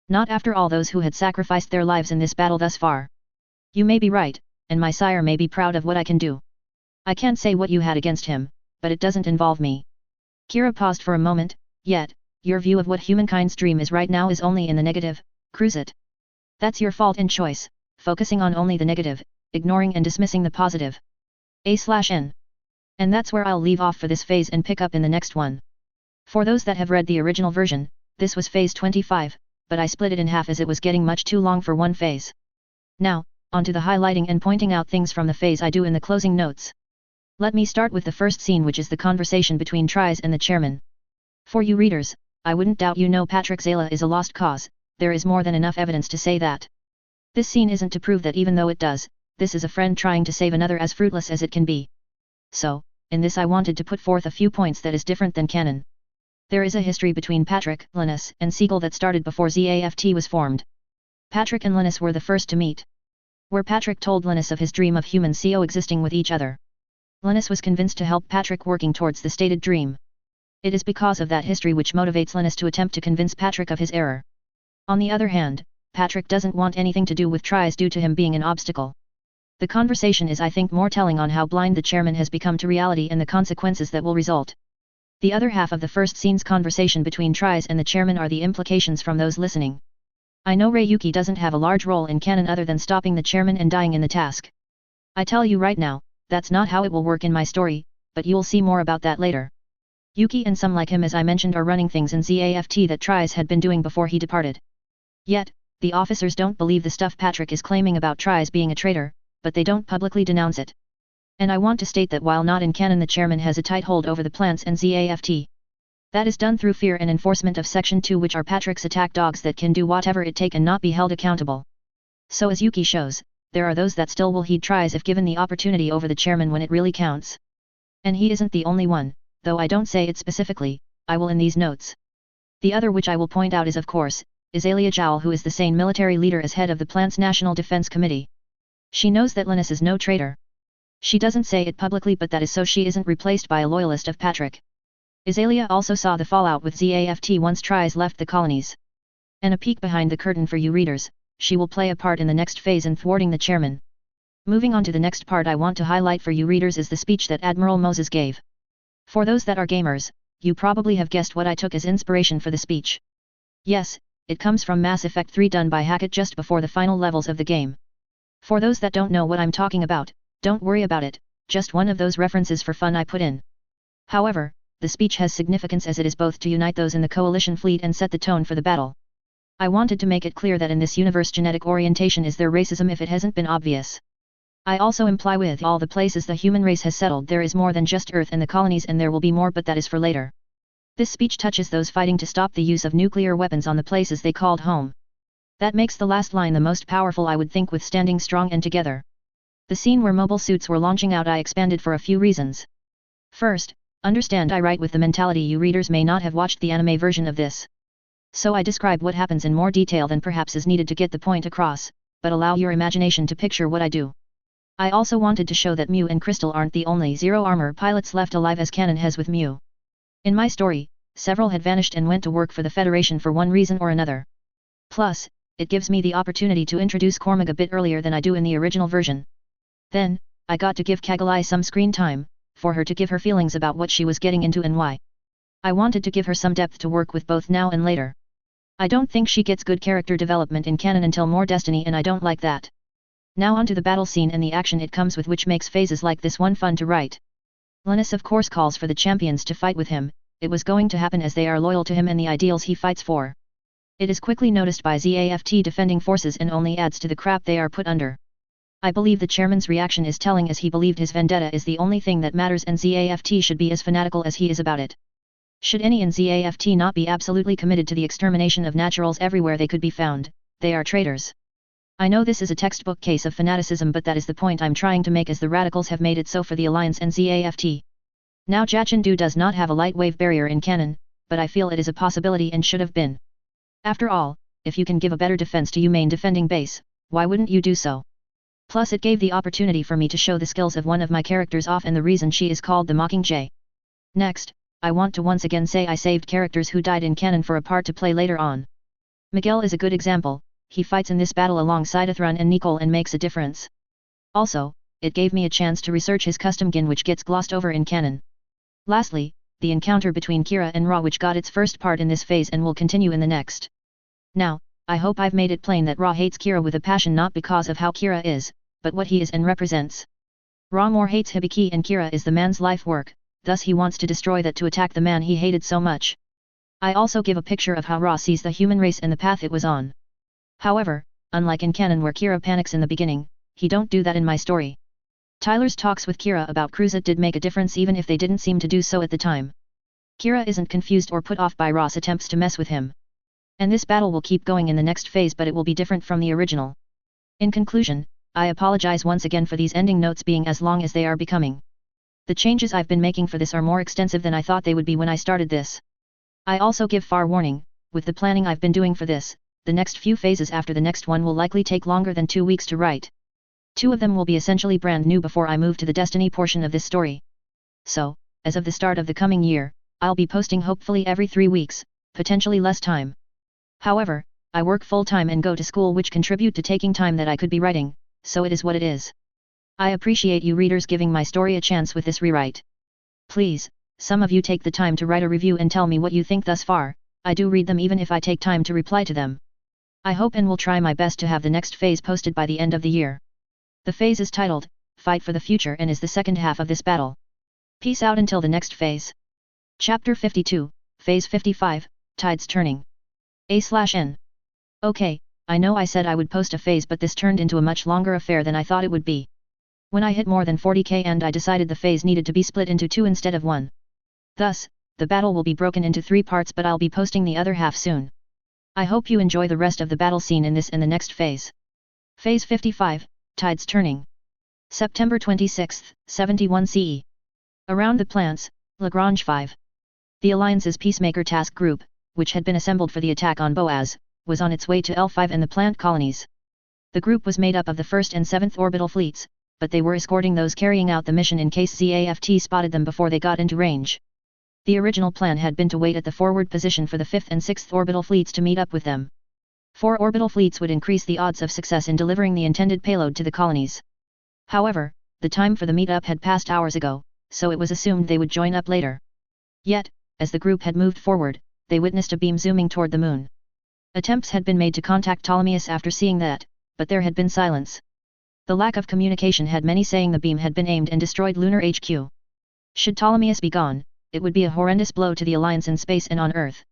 S1: Not after all those who had sacrificed their lives in this battle thus far. "You may be right, and my sire may be proud of what I can do. I can't say what you had against him, but it doesn't involve me." Kira paused for a moment, "Yet, your view of what humankind's dream is right now is only in the negative, Cruzit. That's your fault and choice, focusing on only the negative, ignoring and dismissing the positive. A/N. And that's where I'll leave off for this phase and pick up in the next one. For those that have read the original version, this was phase 25, but I split it in half as it was getting much too long for one phase. Now, on to the highlighting and pointing out things from the phase I do in the closing notes. Let me start with the first scene, which is the conversation between Tries and the chairman. For you readers, I wouldn't doubt you know Patrick Zala is a lost cause, there is more than enough evidence to say that. This scene isn't to prove that even though it does, this is a friend trying to save another as fruitless as it can be. So, in this I wanted to put forth a few points that is different than canon. There is a history between Patrick, Linus, and Siegel that started before ZAFT was formed. Patrick and Linus were the first to meet. Where Patrick told Linus of his dream of humans coexisting with each other. Linus was convinced to help Patrick working towards the stated dream. It is because of that history which motivates Linus to attempt to convince Patrick of his error. On the other hand, Patrick doesn't want anything to do with Tries due to him being an obstacle. The conversation is, I think, more telling on how blind the chairman has become to reality and the consequences that will result. The other half of the first scene's conversation between Tries and the chairman are the implications from those listening. I know Ryuki doesn't have a large role in canon other than stopping the chairman and dying in the task. I tell you right now, that's not how it will work in my story, but you'll see more about that later. Yuki and some like him, as I mentioned, are running things in ZAFT that Tries had been doing before he departed. Yet, the officers don't believe the stuff Patrick is claiming about Tries being a traitor, but they don't publicly denounce it. And I want to state that while not in canon, the chairman has a tight hold over the plants and ZAFT. That is done through fear and enforcement of Section 2, which are Patrick's attack dogs that can do whatever it take and not be held accountable. So as Yuki shows, there are those that still will heed Tries if given the opportunity over the chairman when it really counts. And he isn't the only one, though I don't say it specifically, I will in these notes. The other which I will point out is, of course, Azalia Jowl, who is the sane military leader as head of the plant's National Defense Committee. She knows that Linus is no traitor. She doesn't say it publicly, but that is so she isn't replaced by a loyalist of Patrick. Azalia also saw the fallout with ZAFT once Tries left the colonies. And a peek behind the curtain for you readers, she will play a part in the next phase in thwarting the chairman. Moving on to the next part I want to highlight for you readers is the speech that Admiral Moses gave. For those that are gamers, you probably have guessed what I took as inspiration for the speech. Yes, it comes from Mass Effect 3 done by Hackett just before the final levels of the game. For those that don't know what I'm talking about, don't worry about it, just one of those references for fun I put in. However, the speech has significance as it is both to unite those in the coalition fleet and set the tone for the battle. I wanted to make it clear that in this universe genetic orientation is their racism if it hasn't been obvious. I also imply with all the places the human race has settled there is more than just Earth and the colonies, and there will be more, but that is for later. This speech touches those fighting to stop the use of nuclear weapons on the places they called home. That makes the last line the most powerful, I would think, with standing strong and together. The scene where mobile suits were launching out I expanded for a few reasons. First, understand I write with the mentality you readers may not have watched the anime version of this. So I describe what happens in more detail than perhaps is needed to get the point across, but allow your imagination to picture what I do. I also wanted to show that Mew and Crystal aren't the only Zero Armor pilots left alive as canon has with Mew. In my story, several had vanished and went to work for the Federation for one reason or another. Plus, it gives me the opportunity to introduce Cormag a bit earlier than I do in the original version. Then, I got to give Kagalai some screen time, for her to give her feelings about what she was getting into and why. I wanted to give her some depth to work with both now and later. I don't think she gets good character development in canon until more Destiny, and I don't like that. Now onto the battle scene and the action it comes with, which makes phases like this one fun to write. Linus of course calls for the champions to fight with him. It was going to happen as they are loyal to him and the ideals he fights for. It is quickly noticed by ZAFT defending forces and only adds to the crap they are put under. I believe the chairman's reaction is telling, as he believed his vendetta is the only thing that matters and ZAFT should be as fanatical as he is about it. Should any in ZAFT not be absolutely committed to the extermination of naturals everywhere they could be found, they are traitors. I know this is a textbook case of fanaticism, but that is the point I'm trying to make, as the radicals have made it so for the Alliance and ZAFT. Now Jachindu does not have a light wave barrier in canon, but I feel it is a possibility and should have been. After all, if you can give a better defense to your main defending base, why wouldn't you do so? Plus it gave the opportunity for me to show the skills of one of my characters off and the reason she is called the Mockingjay. Next, I want to once again say I saved characters who died in canon for a part to play later on. Miguel is a good example. He fights in this battle alongside Athrun and Nicole and makes a difference. Also, it gave me a chance to research his custom Gin, which gets glossed over in canon. Lastly, the encounter between Kira and Ra, which got its first part in this phase and will continue in the next. Now, I hope I've made it plain that Ra hates Kira with a passion, not because of how Kira is, but what he is and represents. Ra more hates Hibiki, and Kira is the man's life work, thus he wants to destroy that to attack the man he hated so much. I also give a picture of how Ra sees the human race and the path it was on. However, unlike in canon where Kira panics in the beginning, he don't do that in my story. Tyler's talks with Kira about Cruzat did make a difference, even if they didn't seem to do so at the time. Kira isn't confused or put off by Ra's attempts to mess with him. And this battle will keep going in the next phase, but it will be different from the original. In conclusion, I apologize once again for these ending notes being as long as they are becoming. The changes I've been making for this are more extensive than I thought they would be when I started this. I also give far warning, with the planning I've been doing for this, the next few phases after the next one will likely take longer than 2 weeks to write. 2 of them will be essentially brand new before I move to the Destiny portion of this story. So, as of the start of the coming year, I'll be posting hopefully every 3 weeks, potentially less time. However, I work full-time and go to school, which contribute to taking time that I could be writing, so it is what it is. I appreciate you readers giving my story a chance with this rewrite. Please, some of you take the time to write a review and tell me what you think thus far. I do read them even if I take time to reply to them. I hope and will try my best to have the next phase posted by the end of the year. The phase is titled, Fight for the Future, and is the second half of this battle. Peace out until the next phase. Chapter 52, Phase 55, Tides Turning. A/N. Okay, I know I said I would post a phase, but this turned into a much longer affair than I thought it would be. When I hit more than 40k and I decided the phase needed to be split into 2 instead of 1. Thus, the battle will be broken into 3 parts, but I'll be posting the other half soon. I hope you enjoy the rest of the battle scene in this and the next phase. Phase 55, Tides Turning. September 26, 71 CE. Around the plants, Lagrange 5. The Alliance's Peacemaker Task Group, which had been assembled for the attack on Boaz, was on its way to L5 and the plant colonies. The group was made up of the 1st and 7th Orbital Fleets, but they were escorting those carrying out the mission in case ZAFT spotted them before they got into range. The original plan had been to wait at the forward position for the 5th and 6th Orbital Fleets to meet up with them. 4 orbital fleets would increase the odds of success in delivering the intended payload to the colonies. However, the time for the meet-up had passed hours ago, so it was assumed they would join up later. Yet, as the group had moved forward, they witnessed a beam zooming toward the moon. Attempts had been made to contact Ptolemaeus after seeing that, but there had been silence. The lack of communication had many saying the beam had been aimed and destroyed Lunar HQ. Should Ptolemaeus be gone, it would be a horrendous blow to the Alliance in space and on Earth.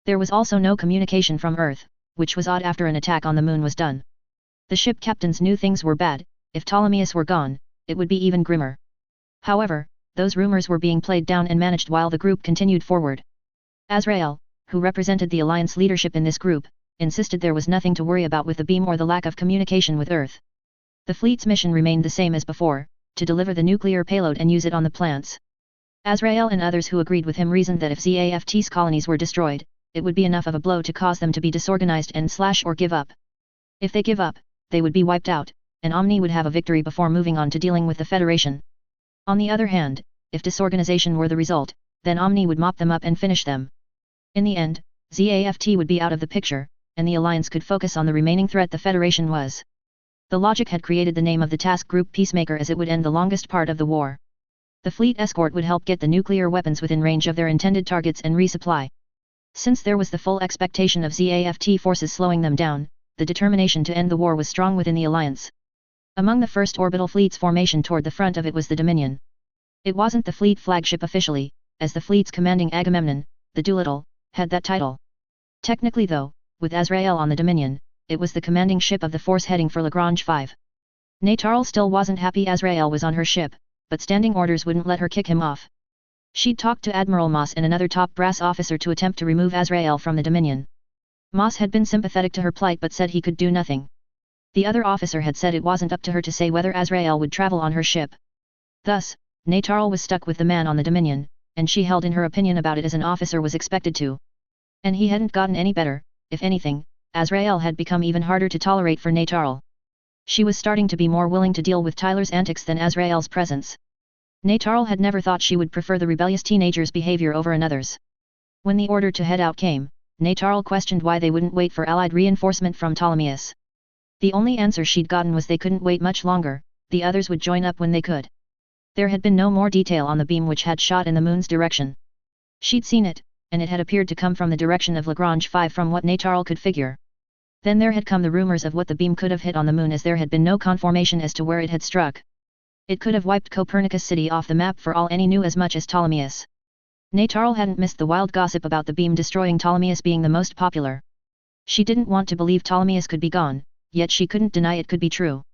S1: There was also no communication from Earth, which was odd after an attack on the moon was done. The ship captains knew things were bad. If Ptolemaeus were gone, it would be even grimmer. However, those rumors were being played down and managed while the group continued forward. Azrael, who represented the Alliance leadership in this group, insisted there was nothing to worry about with the beam or the lack of communication with Earth. The fleet's mission remained the same as before, to deliver the nuclear payload and use it on the plants. Azrael and others who agreed with him reasoned that if ZAFT's colonies were destroyed, it would be enough of a blow to cause them to be disorganized and / or give up. If they give up, they would be wiped out, and Omni would have a victory before moving on to dealing with the Federation. On the other hand, if disorganization were the result, then Omni would mop them up and finish them. In the end, ZAFT would be out of the picture, and the Alliance could focus on the remaining threat the Federation was. The logic had created the name of the task group Peacemaker, as it would end the longest part of the war. The fleet escort would help get the nuclear weapons within range of their intended targets and resupply. Since there was the full expectation of ZAFT forces slowing them down, the determination to end the war was strong within the alliance. Among the first orbital fleet's formation toward the front of it was the Dominion. It wasn't the fleet flagship officially, as the fleet's commanding Agamemnon, the Doolittle, had that title. Technically though, with Azrael on the Dominion, it was the commanding ship of the force heading for Lagrange 5. Natarl still wasn't happy Azrael was on her ship, but standing orders wouldn't let her kick him off. She'd talked to Admiral Moss and another top brass officer to attempt to remove Azrael from the Dominion. Moss had been sympathetic to her plight but said he could do nothing. The other officer had said it wasn't up to her to say whether Azrael would travel on her ship. Thus, Natarl was stuck with the man on the Dominion, and she held in her opinion about it as an officer was expected to. And he hadn't gotten any better. If anything, Azrael had become even harder to tolerate for Natarl. She was starting to be more willing to deal with Tyler's antics than Azrael's presence. Natarl had never thought she would prefer the rebellious teenager's behavior over another's. When the order to head out came, Natarl questioned why they wouldn't wait for allied reinforcement from Ptolemais. The only answer she'd gotten was they couldn't wait much longer, the others would join up when they could. There had been no more detail on the beam which had shot in the moon's direction. She'd seen it, and it had appeared to come from the direction of Lagrange 5 from what Natarl could figure. Then there had come the rumors of what the beam could have hit on the moon as there had been no confirmation as to where it had struck. It could have wiped Copernicus City off the map for all any knew as much as Ptolemais. Natarl hadn't missed the wild gossip about the beam destroying Ptolemais being the most popular. She didn't want to believe Ptolemais could be gone, yet she couldn't deny it could be true.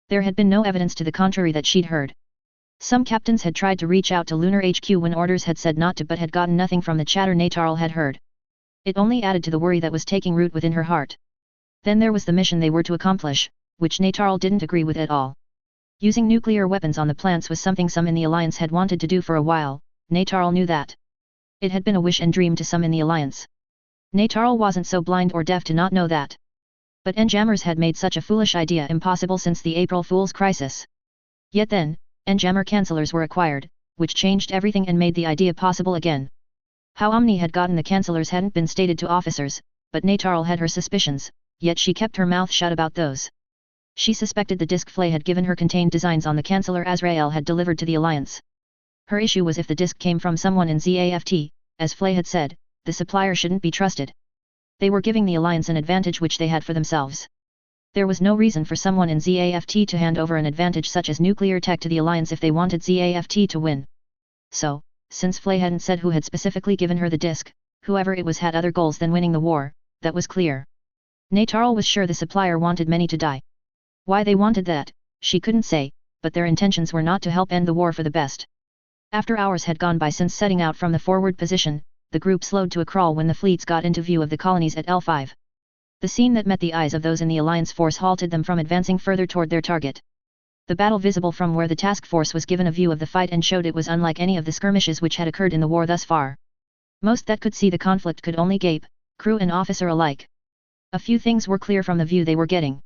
S1: There had been no evidence to the contrary that she'd heard. Some captains had tried to reach out to Lunar HQ when orders had said not to but had gotten nothing from the chatter Natarl had heard. It only added to the worry that was taking root within her heart. Then there was the mission they were to accomplish, which Natarl didn't agree with at all. Using nuclear weapons on the plants was something some in the Alliance had wanted to do for a while, Natarl knew that. It had been a wish and dream to some in the Alliance. Natarl wasn't so blind or deaf to not know that. But Enjammers had made such a foolish idea impossible since the April Fool's crisis. Yet then, Enjammer cancellors were acquired, which changed everything and made the idea possible again. How Omni had gotten the cancellors hadn't been stated to officers, but Natarl had her suspicions, yet she kept her mouth shut about those. She suspected the disc Flay had given her contained designs on the canceller Azrael had delivered to the Alliance. Her issue was if the disc came from someone in ZAFT, as Flay had said, the supplier shouldn't be trusted. They were giving the Alliance an advantage which they had for themselves. There was no reason for someone in ZAFT to hand over an advantage such as nuclear tech to the Alliance if they wanted ZAFT to win. So, since Flay hadn't said who had specifically given her the disc, whoever it was had other goals than winning the war, that was clear. Natarl was sure the supplier wanted many to die. Why they wanted that, she couldn't say, but their intentions were not to help end the war for the best. After hours had gone by since setting out from the forward position, the group slowed to a crawl when the fleets got into view of the colonies at L5. The scene that met the eyes of those in the Alliance force halted them from advancing further toward their target. The battle visible from where the task force was given a view of the fight and showed it was unlike any of the skirmishes which had occurred in the war thus far. Most that could see the conflict could only gape, crew and officer alike. A few things were clear from the view they were getting.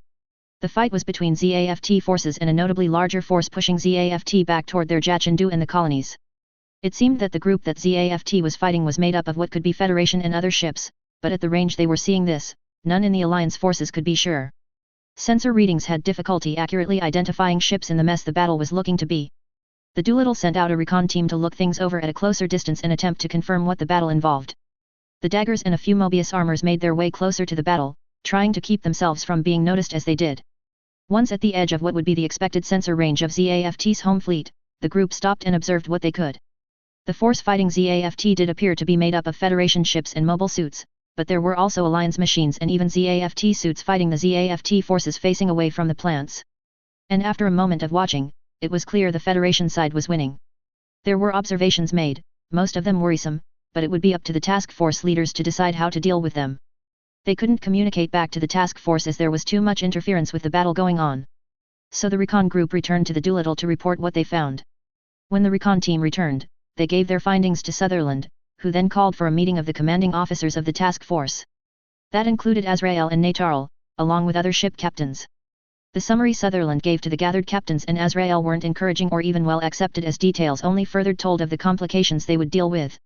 S1: The fight was between ZAFT forces and a notably larger force pushing ZAFT back toward their Jachindu and the colonies. It seemed that the group that ZAFT was fighting was made up of what could be Federation and other ships, but at the range they were seeing this, none in the Alliance forces could be sure. Sensor readings had difficulty accurately identifying ships in the mess the battle was looking to be. The Doolittle sent out a recon team to look things over at a closer distance and attempt to confirm what the battle involved. The daggers and a few Mobius armors made their way closer to the battle, trying to keep themselves from being noticed as they did. Once at the edge of what would be the expected sensor range of ZAFT's home fleet, the group stopped and observed what they could. The force fighting ZAFT did appear to be made up of Federation ships and mobile suits, but there were also Alliance machines and even ZAFT suits fighting the ZAFT forces facing away from the plants. And after a moment of watching, it was clear the Federation side was winning. There were observations made, most of them worrisome, but it would be up to the task force leaders to decide how to deal with them. They couldn't communicate back to the task force as there was too much interference with the battle going on. So the recon group returned to the Doolittle to report what they found. When the recon team returned, they gave their findings to Sutherland, who then called for a meeting of the commanding officers of the task force. That included Azrael and Natarl, along with other ship captains. The summary Sutherland gave to the gathered captains and Azrael weren't encouraging or even well accepted as details only further told of the complications they would deal with.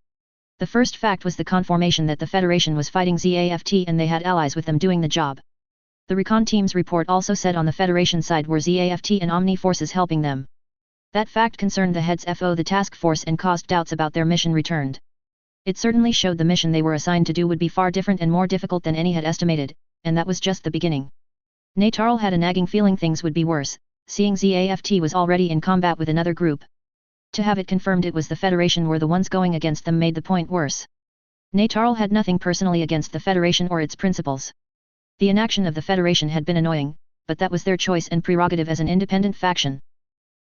S1: The first fact was the confirmation that the Federation was fighting ZAFT and they had allies with them doing the job. The recon team's report also said on the Federation side were ZAFT and Omni forces helping them. That fact concerned the heads of the task force and caused doubts about their mission returned. It certainly showed the mission they were assigned to do would be far different and more difficult than any had estimated, and that was just the beginning. Natarl had a nagging feeling things would be worse, seeing ZAFT was already in combat with another group. To have it confirmed it was the Federation were the ones going against them made the point worse. Natarl had nothing personally against the Federation or its principles. The inaction of the Federation had been annoying, but that was their choice and prerogative as an independent faction.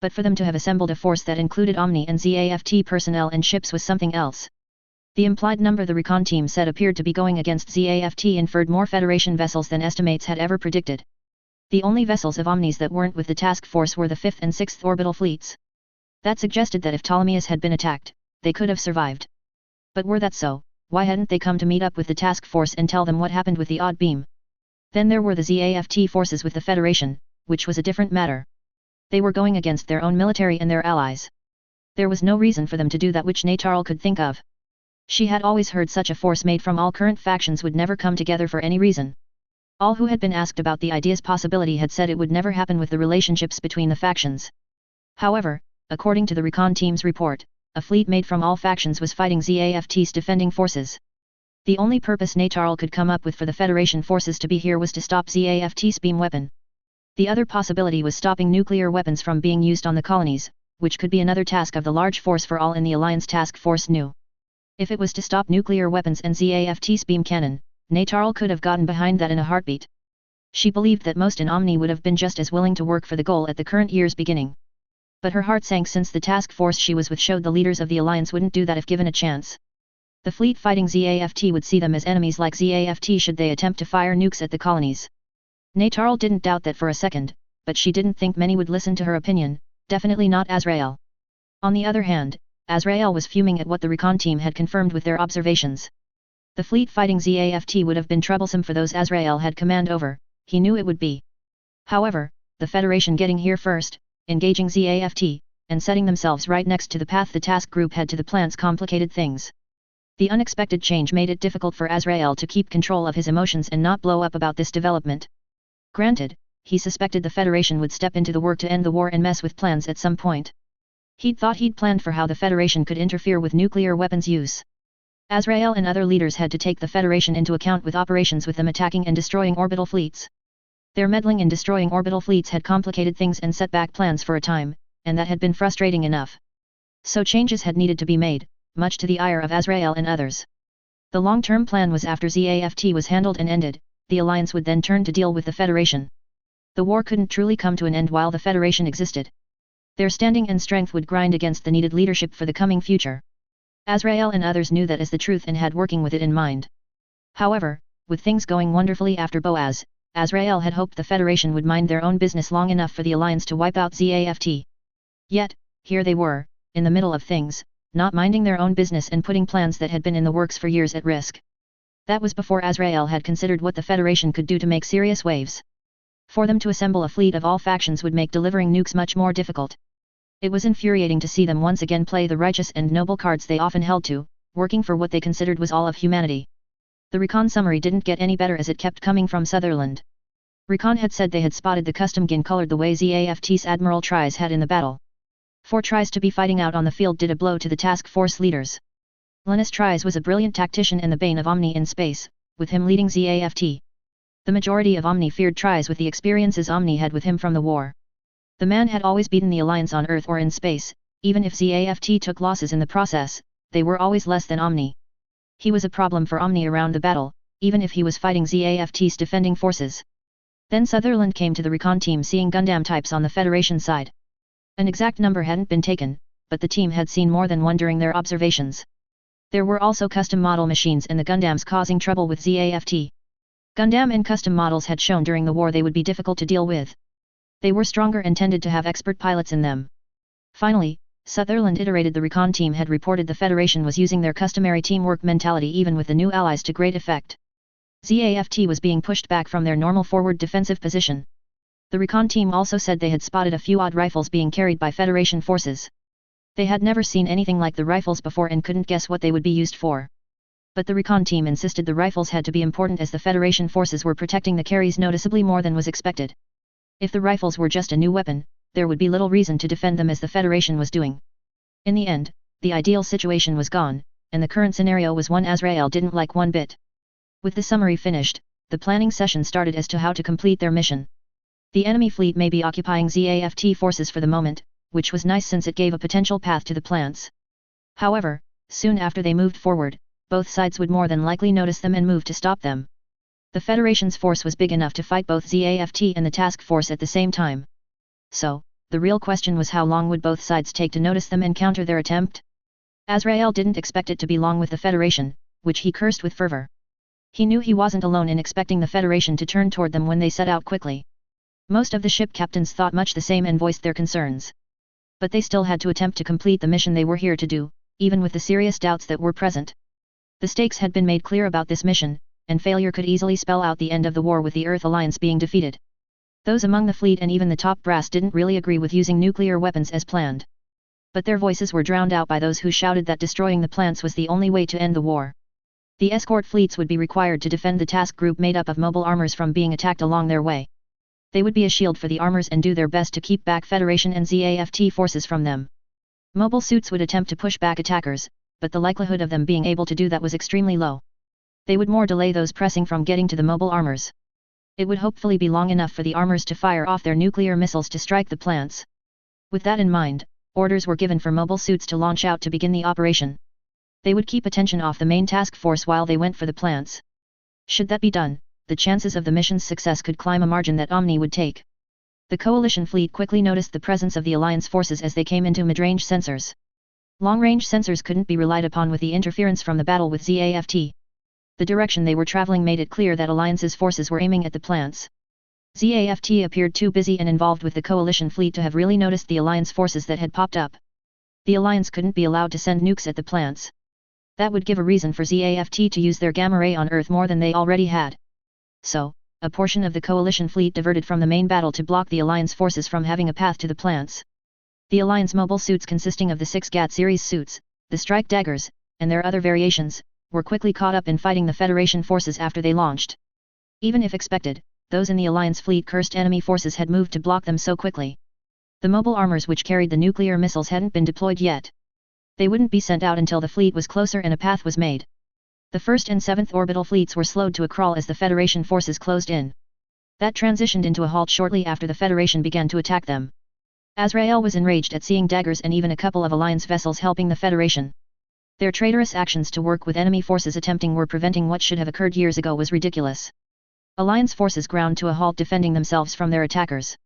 S1: But for them to have assembled a force that included Omni and ZAFT personnel and ships was something else. The implied number the recon team said appeared to be going against ZAFT inferred more Federation vessels than estimates had ever predicted. The only vessels of Omnis that weren't with the task force were the 5th and 6th orbital fleets. That suggested that if Ptolemais had been attacked, they could have survived. But were that so, why hadn't they come to meet up with the task force and tell them what happened with the odd beam? Then there were the ZAFT forces with the Federation, which was a different matter. They were going against their own military and their allies. There was no reason for them to do that which Natarl could think of. She had always heard such a force made from all current factions would never come together for any reason. All who had been asked about the idea's possibility had said it would never happen with the relationships between the factions. However, according to the recon team's report, a fleet made from all factions was fighting ZAFT's defending forces. The only purpose Natarl could come up with for the Federation forces to be here was to stop ZAFT's beam weapon. The other possibility was stopping nuclear weapons from being used on the colonies, which could be another task of the large force for all in the Alliance task force knew. If it was to stop nuclear weapons and ZAFT's beam cannon, Natarl could have gotten behind that in a heartbeat. She believed that most in Omni would have been just as willing to work for the goal at the current year's beginning. But her heart sank since the task force she was with showed the leaders of the Alliance wouldn't do that if given a chance. The fleet fighting ZAFT would see them as enemies like ZAFT should they attempt to fire nukes at the colonies. Natarl didn't doubt that for a second, but she didn't think many would listen to her opinion, definitely not Azrael. On the other hand, Azrael was fuming at what the recon team had confirmed with their observations. The fleet fighting ZAFT would have been troublesome for those Azrael had command over, he knew it would be. However, the Federation getting here first, engaging ZAFT, and setting themselves right next to the path the task group had to the plants complicated things. The unexpected change made it difficult for Azrael to keep control of his emotions and not blow up about this development. Granted, he suspected the Federation would step into the work to end the war and mess with plans at some point. He'd thought he'd planned for how the Federation could interfere with nuclear weapons use. Azrael and other leaders had to take the Federation into account with operations with them attacking and destroying orbital fleets. Their meddling in destroying orbital fleets had complicated things and set back plans for a time, and that had been frustrating enough. So changes had needed to be made, much to the ire of Azrael and others. The long-term plan was after ZAFT was handled and ended, the Alliance would then turn to deal with the Federation. The war couldn't truly come to an end while the Federation existed. Their standing and strength would grind against the needed leadership for the coming future. Azrael and others knew that as the truth and had working with it in mind. However, with things going wonderfully after Boaz, Azrael had hoped the Federation would mind their own business long enough for the Alliance to wipe out ZAFT. Yet, here they were, in the middle of things, not minding their own business and putting plans that had been in the works for years at risk. That was before Azrael had considered what the Federation could do to make serious waves. For them to assemble a fleet of all factions would make delivering nukes much more difficult. It was infuriating to see them once again play the righteous and noble cards they often held to, working for what they considered was all of humanity. The recon summary didn't get any better as it kept coming from Sutherland. Recon had said they had spotted the custom gin colored the way ZAFT's Admiral Tries had in the battle. 4 Tries to be fighting out on the field did a blow to the task force leaders. Linus Tries was a brilliant tactician and the bane of Omni in space, with him leading ZAFT. The majority of Omni feared Tries with the experiences Omni had with him from the war. The man had always beaten the Alliance on Earth or in space, even if ZAFT took losses in the process, they were always less than Omni. He was a problem for Omni around the battle, even if he was fighting ZAFT's defending forces. Then Sutherland came to the recon team seeing Gundam types on the Federation side. An exact number hadn't been taken, but the team had seen more than one during their observations. There were also custom model machines and the Gundams causing trouble with ZAFT. Gundam and custom models had shown during the war they would be difficult to deal with. They were stronger and tended to have expert pilots in them. Finally, Sutherland iterated the recon team had reported the Federation was using their customary teamwork mentality even with the new allies to great effect. ZAFT was being pushed back from their normal forward defensive position. The recon team also said they had spotted a few odd rifles being carried by Federation forces. They had never seen anything like the rifles before and couldn't guess what they would be used for. But the recon team insisted the rifles had to be important as the Federation forces were protecting the carries noticeably more than was expected. If the rifles were just a new weapon, there would be little reason to defend them as the Federation was doing. In the end, the ideal situation was gone, and the current scenario was one Azrael didn't like one bit. With the summary finished, the planning session started as to how to complete their mission. The enemy fleet may be occupying ZAFT forces for the moment, which was nice since it gave a potential path to the plants. However, soon after they moved forward, both sides would more than likely notice them and move to stop them. The Federation's force was big enough to fight both ZAFT and the task force at the same time. So, the real question was how long would both sides take to notice them and counter their attempt? Azrael didn't expect it to be long with the Federation, which he cursed with fervor. He knew he wasn't alone in expecting the Federation to turn toward them when they set out quickly. Most of the ship captains thought much the same and voiced their concerns. But they still had to attempt to complete the mission they were here to do, even with the serious doubts that were present. The stakes had been made clear about this mission, and failure could easily spell out the end of the war with the Earth Alliance being defeated. Those among the fleet and even the top brass didn't really agree with using nuclear weapons as planned. But their voices were drowned out by those who shouted that destroying the plants was the only way to end the war. The escort fleets would be required to defend the task group made up of mobile armors from being attacked along their way. They would be a shield for the armors and do their best to keep back Federation and ZAFT forces from them. Mobile suits would attempt to push back attackers, but the likelihood of them being able to do that was extremely low. They would more delay those pressing from getting to the mobile armors. It would hopefully be long enough for the armors to fire off their nuclear missiles to strike the plants. With that in mind, orders were given for mobile suits to launch out to begin the operation. They would keep attention off the main task force while they went for the plants. Should that be done, the chances of the mission's success could climb a margin that Omni would take. The coalition fleet quickly noticed the presence of the Alliance forces as they came into mid-range sensors. Long-range sensors couldn't be relied upon with the interference from the battle with ZAFT. The direction they were traveling made it clear that Alliance's forces were aiming at the plants. ZAFT appeared too busy and involved with the coalition fleet to have really noticed the Alliance forces that had popped up. The Alliance couldn't be allowed to send nukes at the plants. That would give a reason for ZAFT to use their gamma ray on Earth more than they already had. So, a portion of the coalition fleet diverted from the main battle to block the Alliance forces from having a path to the plants. The Alliance mobile suits consisting of the 6 GAT series suits, the strike daggers, and their other variations, were quickly caught up in fighting the Federation forces after they launched. Even if expected, those in the Alliance fleet cursed enemy forces had moved to block them so quickly. The mobile armors which carried the nuclear missiles hadn't been deployed yet. They wouldn't be sent out until the fleet was closer and a path was made. The 1st and 7th orbital fleets were slowed to a crawl as the Federation forces closed in. That transitioned into a halt shortly after the Federation began to attack them. Azrael was enraged at seeing daggers and even a couple of Alliance vessels helping the Federation. Their traitorous actions to work with enemy forces attempting were preventing what should have occurred years ago was ridiculous. Alliance forces ground to a halt defending themselves from their attackers.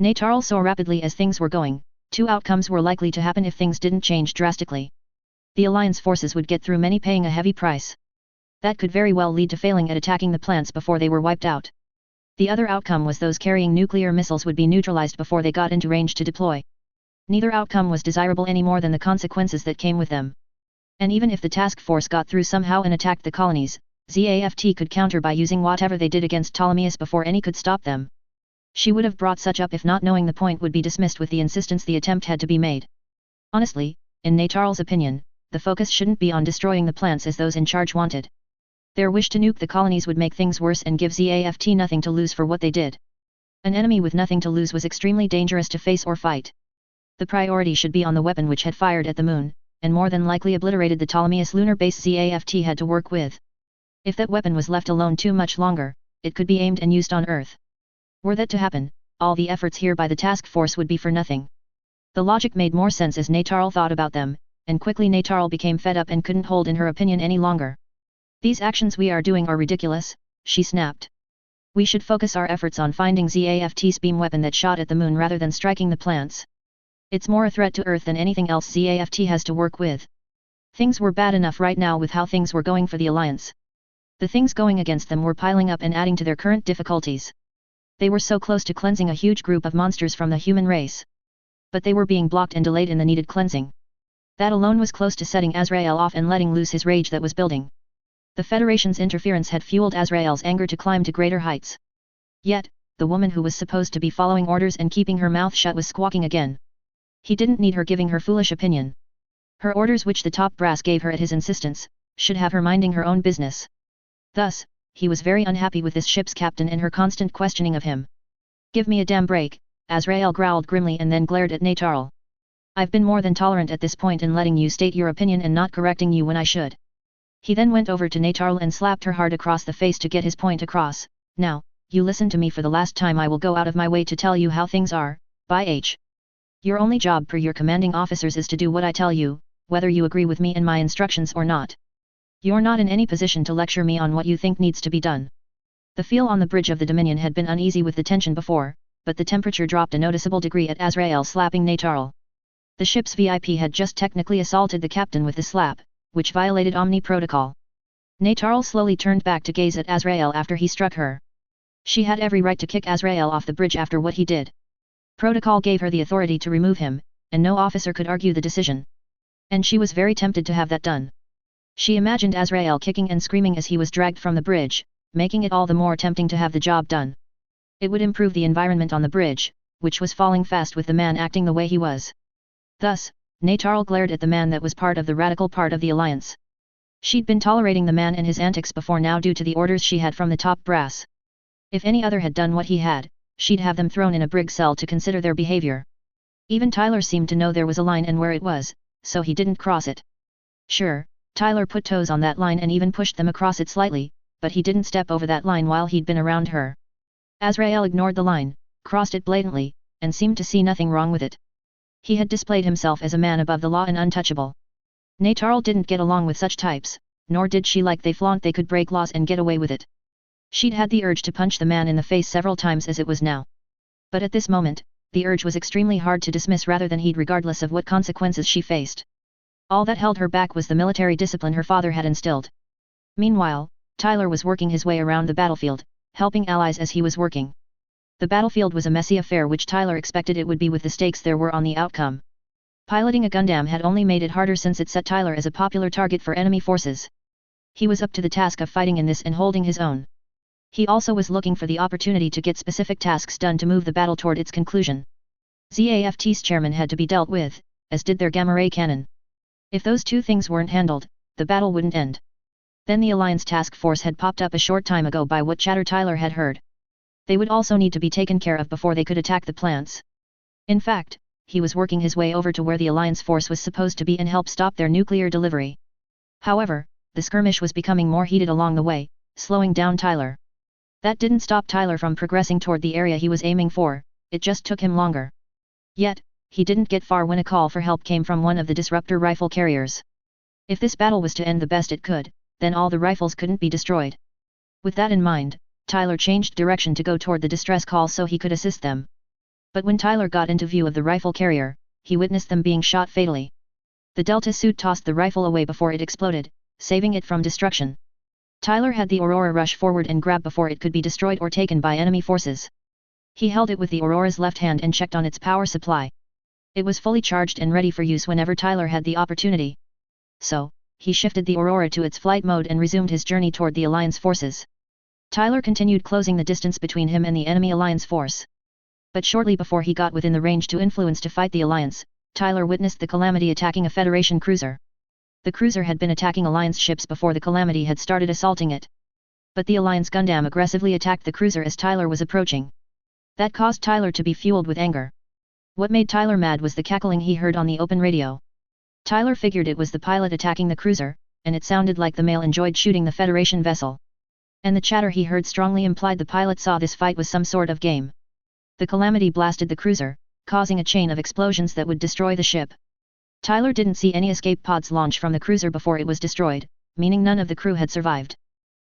S1: Natarl saw rapidly as things were going, 2 outcomes were likely to happen if things didn't change drastically. The Alliance forces would get through many paying a heavy price. That could very well lead to failing at attacking the plants before they were wiped out. The other outcome was those carrying nuclear missiles would be neutralized before they got into range to deploy. Neither outcome was desirable any more than the consequences that came with them. And even if the task force got through somehow and attacked the colonies, ZAFT could counter by using whatever they did against Ptolemaeus before any could stop them. She would have brought such up if not knowing the point would be dismissed with the insistence the attempt had to be made. Honestly, in Natarl's opinion, the focus shouldn't be on destroying the plants as those in charge wanted. Their wish to nuke the colonies would make things worse and give ZAFT nothing to lose for what they did. An enemy with nothing to lose was extremely dangerous to face or fight. The priority should be on the weapon which had fired at the moon, and more than likely obliterated the Ptolemaeus lunar base ZAFT had to work with. If that weapon was left alone too much longer, it could be aimed and used on Earth. Were that to happen, all the efforts here by the task force would be for nothing. The logic made more sense as Natarl thought about them, and quickly Natarl became fed up and couldn't hold in her opinion any longer. These actions we are doing are ridiculous, she snapped. We should focus our efforts on finding ZAFT's beam weapon that shot at the moon rather than striking the plants. It's more a threat to Earth than anything else ZAFT has to work with. Things were bad enough right now with how things were going for the Alliance. The things going against them were piling up and adding to their current difficulties. They were so close to cleansing a huge group of monsters from the human race. But they were being blocked and delayed in the needed cleansing. That alone was close to setting Azrael off and letting loose his rage that was building. The Federation's interference had fueled Azrael's anger to climb to greater heights. Yet, the woman who was supposed to be following orders and keeping her mouth shut was squawking again. He didn't need her giving her foolish opinion. Her orders, which the top brass gave her at his insistence, should have her minding her own business. Thus, he was very unhappy with this ship's captain and her constant questioning of him. Give me a damn break, Azrael growled grimly and then glared at Natarl. I've been more than tolerant at this point in letting you state your opinion and not correcting you when I should. He then went over to Natarl and slapped her hard across the face to get his point across. Now, you listen to me for the last time. I will go out of my way to tell you how things are, by H. Your only job per your commanding officers is to do what I tell you, whether you agree with me and my instructions or not. You're not in any position to lecture me on what you think needs to be done. The feel on the bridge of the Dominion had been uneasy with the tension before, but the temperature dropped a noticeable degree at Azrael slapping Natarl. The ship's VIP had just technically assaulted the captain with the slap, which violated Omni protocol. Natarl slowly turned back to gaze at Azrael after he struck her. She had every right to kick Azrael off the bridge after what he did. Protocol gave her the authority to remove him, and no officer could argue the decision. And she was very tempted to have that done. She imagined Azrael kicking and screaming as he was dragged from the bridge, making it all the more tempting to have the job done. It would improve the environment on the bridge, which was falling fast with the man acting the way he was. Thus, Natarl glared at the man that was part of the radical part of the alliance. She'd been tolerating the man and his antics before now due to the orders she had from the top brass. If any other had done what he had, she'd have them thrown in a brig cell to consider their behavior. Even Tyler seemed to know there was a line and where it was, so he didn't cross it. Sure, Tyler put toes on that line and even pushed them across it slightly, but he didn't step over that line while he'd been around her. Azrael ignored the line, crossed it blatantly, and seemed to see nothing wrong with it. He had displayed himself as a man above the law and untouchable. Natarl didn't get along with such types, nor did she like they flaunt they could break laws and get away with it. She'd had the urge to punch the man in the face several times as it was now. But at this moment, the urge was extremely hard to dismiss rather than heed regardless of what consequences she faced. All that held her back was the military discipline her father had instilled. Meanwhile, Tyler was working his way around the battlefield, helping allies as he was working. The battlefield was a messy affair which Tyler expected it would be with the stakes there were on the outcome. Piloting a Gundam had only made it harder since it set Tyler as a popular target for enemy forces. He was up to the task of fighting in this and holding his own. He also was looking for the opportunity to get specific tasks done to move the battle toward its conclusion. ZAFT's chairman had to be dealt with, as did their gamma ray cannon. If those two things weren't handled, the battle wouldn't end. Then the Alliance task force had popped up a short time ago by what chatter Tyler had heard. They would also need to be taken care of before they could attack the plants. In fact, he was working his way over to where the Alliance force was supposed to be and help stop their nuclear delivery. However, the skirmish was becoming more heated along the way, slowing down Tyler. That didn't stop Tyler from progressing toward the area he was aiming for, it just took him longer. Yet, he didn't get far when a call for help came from one of the disruptor rifle carriers. If this battle was to end the best it could, then all the rifles couldn't be destroyed. With that in mind, Tyler changed direction to go toward the distress call so he could assist them. But when Tyler got into view of the rifle carrier, he witnessed them being shot fatally. The Delta suit tossed the rifle away before it exploded, saving it from destruction. Tyler had the Aurora rush forward and grab before it could be destroyed or taken by enemy forces. He held it with the Aurora's left hand and checked on its power supply. It was fully charged and ready for use whenever Tyler had the opportunity. So, he shifted the Aurora to its flight mode and resumed his journey toward the Alliance forces. Tyler continued closing the distance between him and the enemy Alliance force. But shortly before he got within the range to influence to fight the Alliance, Tyler witnessed the Calamity attacking a Federation cruiser. The cruiser had been attacking Alliance ships before the Calamity had started assaulting it. But the Alliance Gundam aggressively attacked the cruiser as Tyler was approaching. That caused Tyler to be fueled with anger. What made Tyler mad was the cackling he heard on the open radio. Tyler figured it was the pilot attacking the cruiser, and it sounded like the male enjoyed shooting the Federation vessel. And the chatter he heard strongly implied the pilot saw this fight was some sort of game. The Calamity blasted the cruiser, causing a chain of explosions that would destroy the ship. Tyler didn't see any escape pods launch from the cruiser before it was destroyed, meaning none of the crew had survived.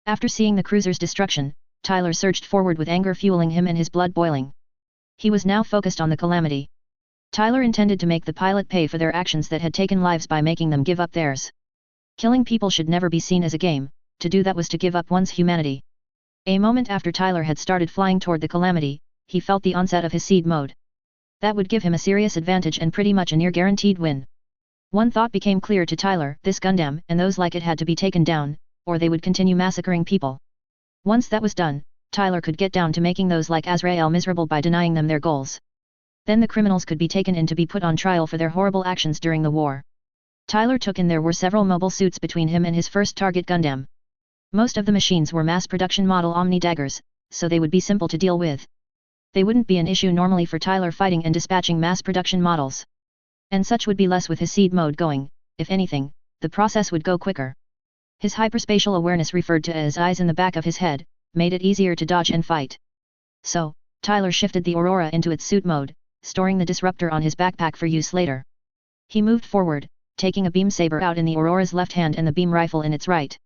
S1: After seeing the cruiser's destruction, Tyler surged forward with anger fueling him and his blood boiling. He was now focused on the Calamity. Tyler intended to make the pilot pay for their actions that had taken lives by making them give up theirs. Killing people should never be seen as a game, to do that was to give up one's humanity. A moment after Tyler had started flying toward the Calamity, he felt the onset of his seed mode. That would give him a serious advantage and pretty much a near guaranteed win. One thought became clear to Tyler: this Gundam and those like it had to be taken down, or they would continue massacring people. Once that was done, Tyler could get down to making those like Azrael miserable by denying them their goals. Then the criminals could be taken in to be put on trial for their horrible actions during the war. Tyler took in there were several mobile suits between him and his first target Gundam. Most of the machines were mass production model Omni daggers, so they would be simple to deal with. They wouldn't be an issue normally for Tyler fighting and dispatching mass production models. And such would be less with his seed mode going, if anything, the process would go quicker. His hyperspatial awareness referred to as eyes in the back of his head, made it easier to dodge and fight. So, Tyler shifted the Aurora into its suit mode, storing the disruptor on his backpack for use later. He moved forward, taking a beam saber out in the Aurora's left hand and the beam rifle in its right.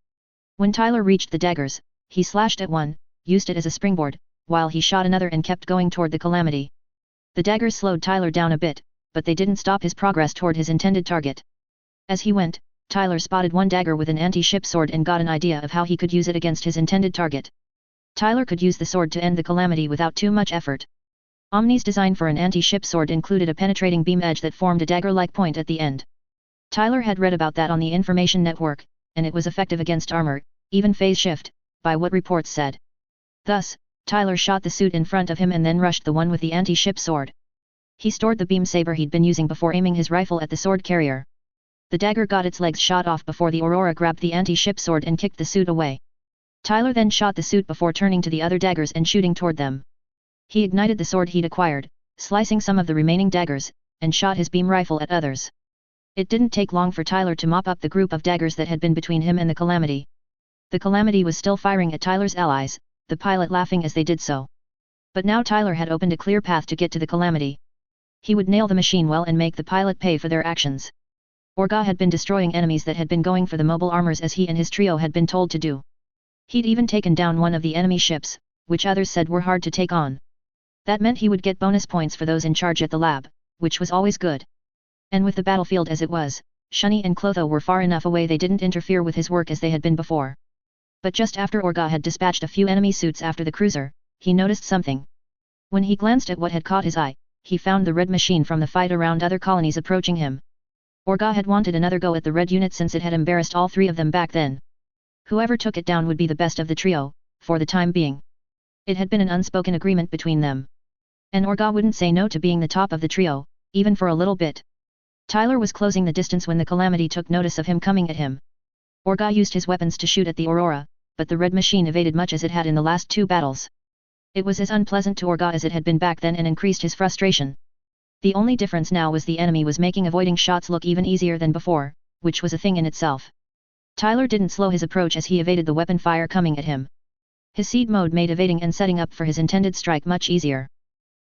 S1: When Tyler reached the daggers, he slashed at one, used it as a springboard, while he shot another and kept going toward the Calamity. The daggers slowed Tyler down a bit, but they didn't stop his progress toward his intended target. As he went, Tyler spotted one dagger with an anti-ship sword and got an idea of how he could use it against his intended target. Tyler could use the sword to end the Calamity without too much effort. Omni's design for an anti-ship sword included a penetrating beam edge that formed a dagger-like point at the end. Tyler had read about that on the information network, and it was effective against armor, even phase shift, by what reports said. Thus, Tyler shot the suit in front of him and then rushed the one with the anti-ship sword. He stored the beam saber he'd been using before aiming his rifle at the sword carrier. The dagger got its legs shot off before the Aurora grabbed the anti-ship sword and kicked the suit away. Tyler then shot the suit before turning to the other daggers and shooting toward them. He ignited the sword he'd acquired, slicing some of the remaining daggers, and shot his beam rifle at others. It didn't take long for Tyler to mop up the group of daggers that had been between him and the Calamity. The Calamity was still firing at Tyler's allies, the pilot laughing as they did so. But now Tyler had opened a clear path to get to the Calamity. He would nail the machine well and make the pilot pay for their actions. Orga had been destroying enemies that had been going for the mobile armors as he and his trio had been told to do. He'd even taken down one of the enemy ships, which others said were hard to take on. That meant he would get bonus points for those in charge at the lab, which was always good. And with the battlefield as it was, Shunny and Clotho were far enough away they didn't interfere with his work as they had been before. But just after Orga had dispatched a few enemy suits after the cruiser, he noticed something. When he glanced at what had caught his eye, he found the red machine from the fight around other colonies approaching him. Orga had wanted another go at the red unit since it had embarrassed all three of them back then. Whoever took it down would be the best of the trio, for the time being. It had been an unspoken agreement between them. And Orga wouldn't say no to being the top of the trio, even for a little bit. Tyler was closing the distance when the Calamity took notice of him coming at him. Orga used his weapons to shoot at the Aurora, but the red machine evaded much as it had in the last two battles. It was as unpleasant to Orga as it had been back then and increased his frustration. The only difference now was the enemy was making avoiding shots look even easier than before, which was a thing in itself. Tyler didn't slow his approach as he evaded the weapon fire coming at him. His seed mode made evading and setting up for his intended strike much easier.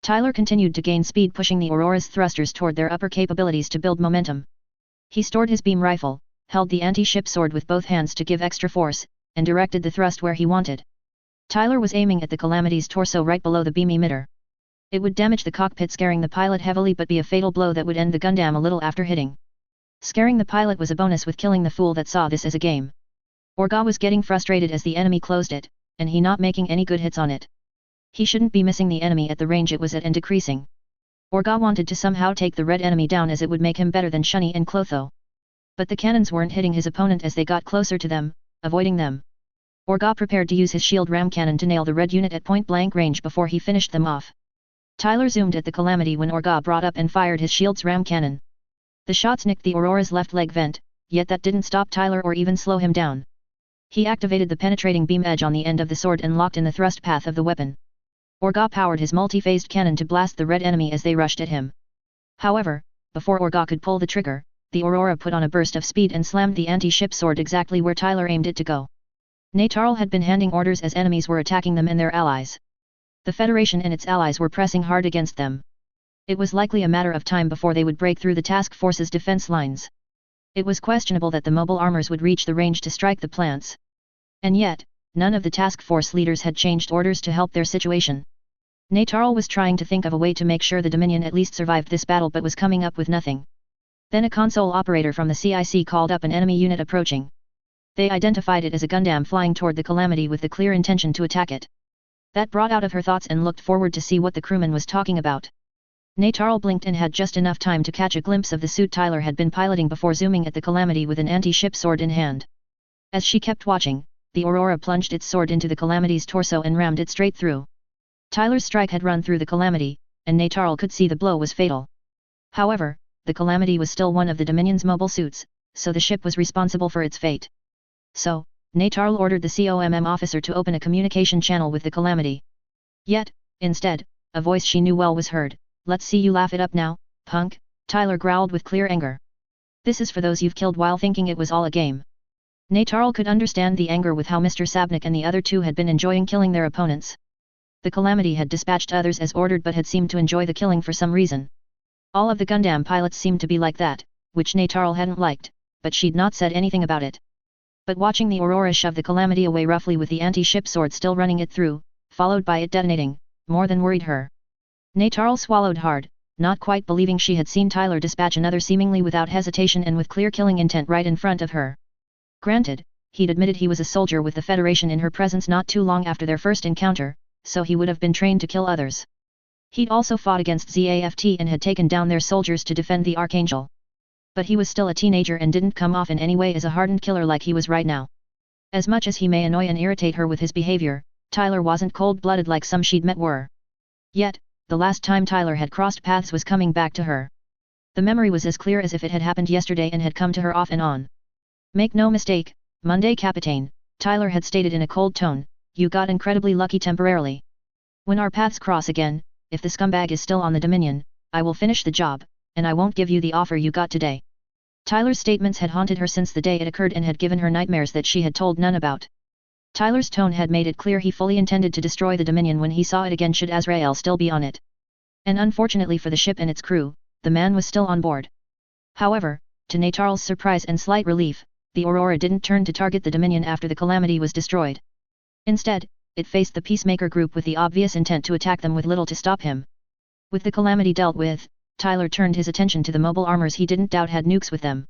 S1: Tyler continued to gain speed, pushing the Aurora's thrusters toward their upper capabilities to build momentum. He stored his beam rifle, held the anti-ship sword with both hands to give extra force, and directed the thrust where he wanted. Tyler was aiming at the Calamity's torso right below the beam emitter. It would damage the cockpit, scaring the pilot heavily, but be a fatal blow that would end the Gundam a little after hitting. Scaring the pilot was a bonus, with killing the fool that saw this as a game. Orga was getting frustrated as the enemy closed it, and he not making any good hits on it. He shouldn't be missing the enemy at the range it was at and decreasing. Orga wanted to somehow take the red enemy down as it would make him better than Shunny and Clotho. But the cannons weren't hitting his opponent as they got closer to them, avoiding them. Orga prepared to use his shield ram cannon to nail the red unit at point-blank range before he finished them off. Tyler zoomed at the Calamity when Orga brought up and fired his shield's ram cannon. The shots nicked the Aurora's left leg vent, yet that didn't stop Tyler or even slow him down. He activated the penetrating beam edge on the end of the sword and locked in the thrust path of the weapon. Orga powered his multi-phased cannon to blast the red enemy as they rushed at him. However, before Orga could pull the trigger, the Aurora put on a burst of speed and slammed the anti-ship sword exactly where Tyler aimed it to go. Natarl had been handing orders as enemies were attacking them and their allies. The Federation and its allies were pressing hard against them. It was likely a matter of time before they would break through the task force's defense lines. It was questionable that the mobile armors would reach the range to strike the plants. And yet, none of the task force leaders had changed orders to help their situation. Natarl was trying to think of a way to make sure the Dominion at least survived this battle, but was coming up with nothing. Then a console operator from the CIC called up an enemy unit approaching. They identified it as a Gundam flying toward the Calamity with the clear intention to attack it. That brought out of her thoughts and looked forward to see what the crewman was talking about. Natarl blinked and had just enough time to catch a glimpse of the suit Tyler had been piloting before zooming at the Calamity with an anti-ship sword in hand. As she kept watching, the Aurora plunged its sword into the Calamity's torso and rammed it straight through. Tyler's strike had run through the Calamity, and Natarl could see the blow was fatal. However, the Calamity was still one of the Dominion's mobile suits, so the ship was responsible for its fate. So, Natarl ordered the COMM officer to open a communication channel with the Calamity. Yet, instead, a voice she knew well was heard. "Let's see you laugh it up now, punk," Tyler growled with clear anger. This is for those you've killed while thinking it was all a game. Natarl could understand the anger with how Mr. Sabnik and the other two had been enjoying killing their opponents. The Calamity had dispatched others as ordered but had seemed to enjoy the killing for some reason. All of the Gundam pilots seemed to be like that, which Natarl hadn't liked, but she'd not said anything about it. But watching the Aurora shove the Calamity away roughly with the anti-ship sword still running it through, followed by it detonating, more than worried her. Natarl swallowed hard, not quite believing she had seen Tyler dispatch another seemingly without hesitation and with clear killing intent right in front of her. Granted, he'd admitted he was a soldier with the Federation in her presence not too long after their first encounter, so he would have been trained to kill others. He'd also fought against ZAFT and had taken down their soldiers to defend the Archangel. But he was still a teenager and didn't come off in any way as a hardened killer like he was right now. As much as he may annoy and irritate her with his behavior, Tyler wasn't cold-blooded like some she'd met were. Yet, the last time Tyler had crossed paths was coming back to her. The memory was as clear as if it had happened yesterday and had come to her off and on. Make no mistake, Monday Capitaine, Tyler had stated in a cold tone, you got incredibly lucky temporarily. When our paths cross again, if the scumbag is still on the Dominion, I will finish the job, and I won't give you the offer you got today. Tyler's statements had haunted her since the day it occurred and had given her nightmares that she had told none about. Tyler's tone had made it clear he fully intended to destroy the Dominion when he saw it again should Azrael still be on it. And unfortunately for the ship and its crew, the man was still on board. However, to Natarl's surprise and slight relief, the Aurora didn't turn to target the Dominion after the Calamity was destroyed. Instead, it faced the Peacemaker group with the obvious intent to attack them with little to stop him. With the Calamity dealt with, Tyler turned his attention to the mobile armors he didn't doubt had nukes with them.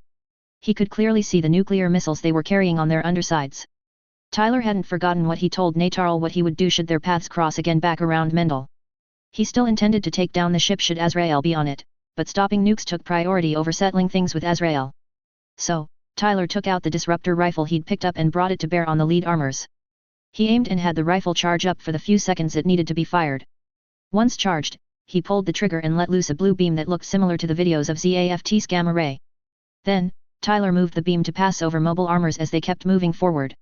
S1: He could clearly see the nuclear missiles they were carrying on their undersides. Tyler hadn't forgotten what he told Natarl what he would do should their paths cross again back around Mendel. He still intended to take down the ship should Azrael be on it, but stopping nukes took priority over settling things with Azrael. So, Tyler took out the disruptor rifle he'd picked up and brought it to bear on the lead armors. He aimed and had the rifle charge up for the few seconds it needed to be fired. Once charged, he pulled the trigger and let loose a blue beam that looked similar to the videos of ZAFT's gamma ray. Then, Tyler moved the beam to pass over mobile armors as they kept moving forward.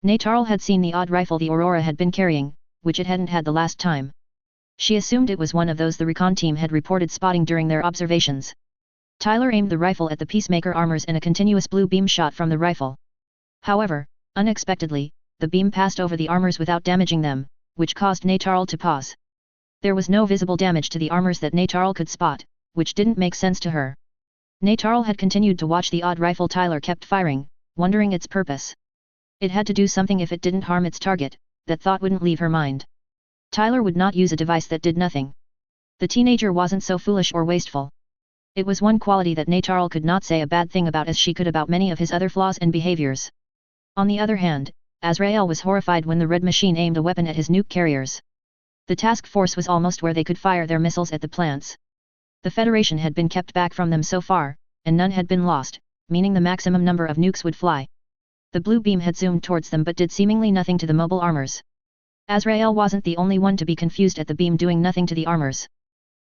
S1: Natarl had seen the odd rifle the Aurora had been carrying, which it hadn't had the last time. She assumed it was one of those the recon team had reported spotting during their observations. Tyler aimed the rifle at the Peacemaker armors and a continuous blue beam shot from the rifle. However, unexpectedly, the beam passed over the armors without damaging them, which caused Natarl to pause. There was no visible damage to the armors that Natarl could spot, which didn't make sense to her. Natarl had continued to watch the odd rifle Tyler kept firing, wondering its purpose. It had to do something if it didn't harm its target, that thought wouldn't leave her mind. Tyler would not use a device that did nothing. The teenager wasn't so foolish or wasteful. It was one quality that Natarl could not say a bad thing about as she could about many of his other flaws and behaviors. On the other hand, Azrael was horrified when the Red Machine aimed a weapon at his nuke carriers. The task force was almost where they could fire their missiles at the plants. The Federation had been kept back from them so far, and none had been lost, meaning the maximum number of nukes would fly. The blue beam had zoomed towards them but did seemingly nothing to the mobile armors. Azrael wasn't the only one to be confused at the beam doing nothing to the armors.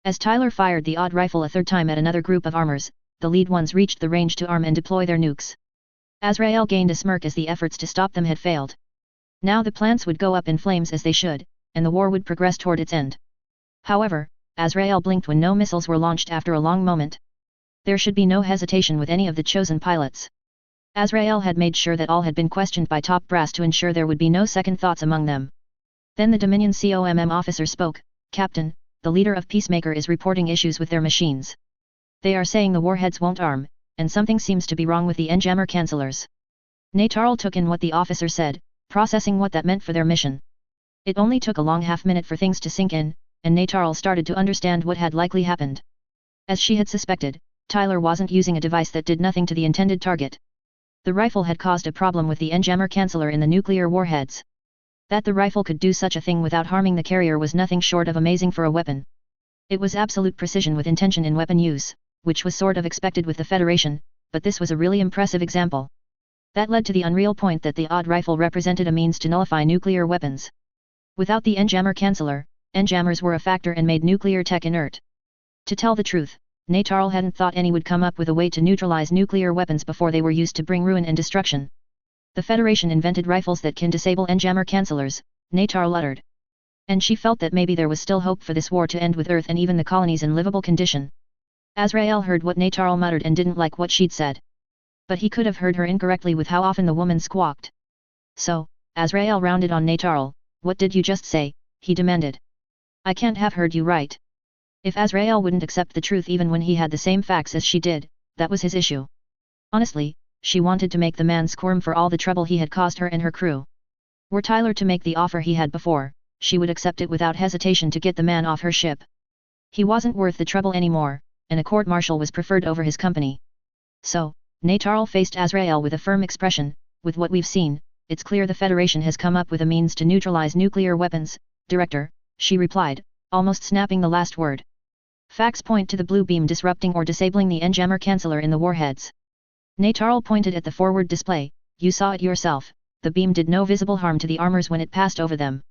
S1: As Tyler fired the odd rifle a third time at another group of armors, the lead ones reached the range to arm and deploy their nukes. Azrael gained a smirk as the efforts to stop them had failed. Now the plants would go up in flames as they should, and the war would progress toward its end. However, Azrael blinked when no missiles were launched after a long moment. There should be no hesitation with any of the chosen pilots. Azrael had made sure that all had been questioned by top brass to ensure there would be no second thoughts among them. Then the Dominion COMM officer spoke, Captain, the leader of Peacemaker is reporting issues with their machines. They are saying the warheads won't arm, and something seems to be wrong with the N-jammer cancellers. Natarl took in what the officer said, processing what that meant for their mission. It only took a long half-minute for things to sink in, and Natarl started to understand what had likely happened. As she had suspected, Tyler wasn't using a device that did nothing to the intended target. The rifle had caused a problem with the N-jammer canceller in the nuclear warheads. That the rifle could do such a thing without harming the carrier was nothing short of amazing for a weapon. It was absolute precision with intention in weapon use, which was sort of expected with the Federation, but this was a really impressive example. That led to the unreal point that the odd rifle represented a means to nullify nuclear weapons. Without the N-jammer canceller, N-jammers were a factor and made nuclear tech inert. To tell the truth, Natarl hadn't thought any would come up with a way to neutralize nuclear weapons before they were used to bring ruin and destruction. The Federation invented rifles that can disable N-jammer cancellers, Natarl uttered. And she felt that maybe there was still hope for this war to end with Earth and even the colonies in livable condition. Azrael heard what Natarl muttered and didn't like what she'd said. But he could have heard her incorrectly with how often the woman squawked. So, Azrael rounded on Natarl. What did you just say? He demanded. I can't have heard you right. If Azrael wouldn't accept the truth even when he had the same facts as she did, that was his issue. Honestly, she wanted to make the man squirm for all the trouble he had caused her and her crew. Were Tyler to make the offer he had before, she would accept it without hesitation to get the man off her ship. He wasn't worth the trouble anymore, and a court-martial was preferred over his company. So, Natarl faced Azrael with a firm expression. With what we've seen, it's clear the Federation has come up with a means to neutralize nuclear weapons, Director, she replied, almost snapping the last word. Facts point to the blue beam disrupting or disabling the N-jammer canceller in the warheads. Natarl pointed at the forward display. You saw it yourself, the beam did no visible harm to the armors when it passed over them.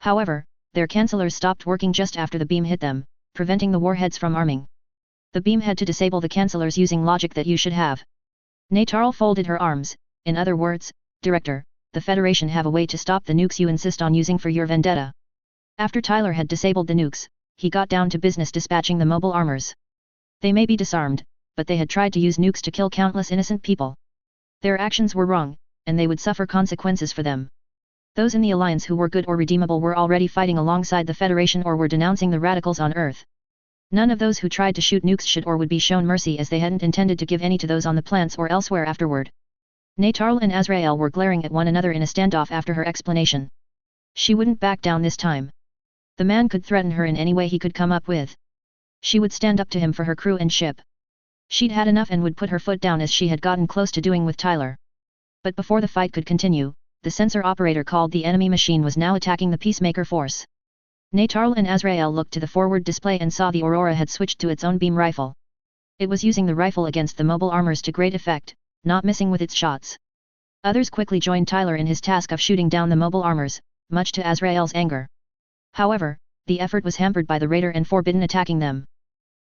S1: However, their cancellers stopped working just after the beam hit them, preventing the warheads from arming. The beam had to disable the cancellers using logic that you should have. Natarl folded her arms. In other words, Director, the Federation have a way to stop the nukes you insist on using for your vendetta. After Tyler had disabled the nukes, he got down to business dispatching the mobile armors. They may be disarmed, but they had tried to use nukes to kill countless innocent people. Their actions were wrong, and they would suffer consequences for them. Those in the Alliance who were good or redeemable were already fighting alongside the Federation or were denouncing the radicals on Earth. None of those who tried to shoot nukes should or would be shown mercy as they hadn't intended to give any to those on the plants or elsewhere afterward. Natarl and Azrael were glaring at one another in a standoff after her explanation. She wouldn't back down this time. The man could threaten her in any way he could come up with. She would stand up to him for her crew and ship. She'd had enough and would put her foot down as she had gotten close to doing with Tyler. But before the fight could continue, the sensor operator called the enemy machine was now attacking the Peacemaker force. Natarl and Azrael looked to the forward display and saw the Aurora had switched to its own beam rifle. It was using the rifle against the mobile armors to great effect, not missing with its shots. Others quickly joined Tyler in his task of shooting down the mobile armors, much to Azrael's anger. However, the effort was hampered by the Raider and Forbidden attacking them.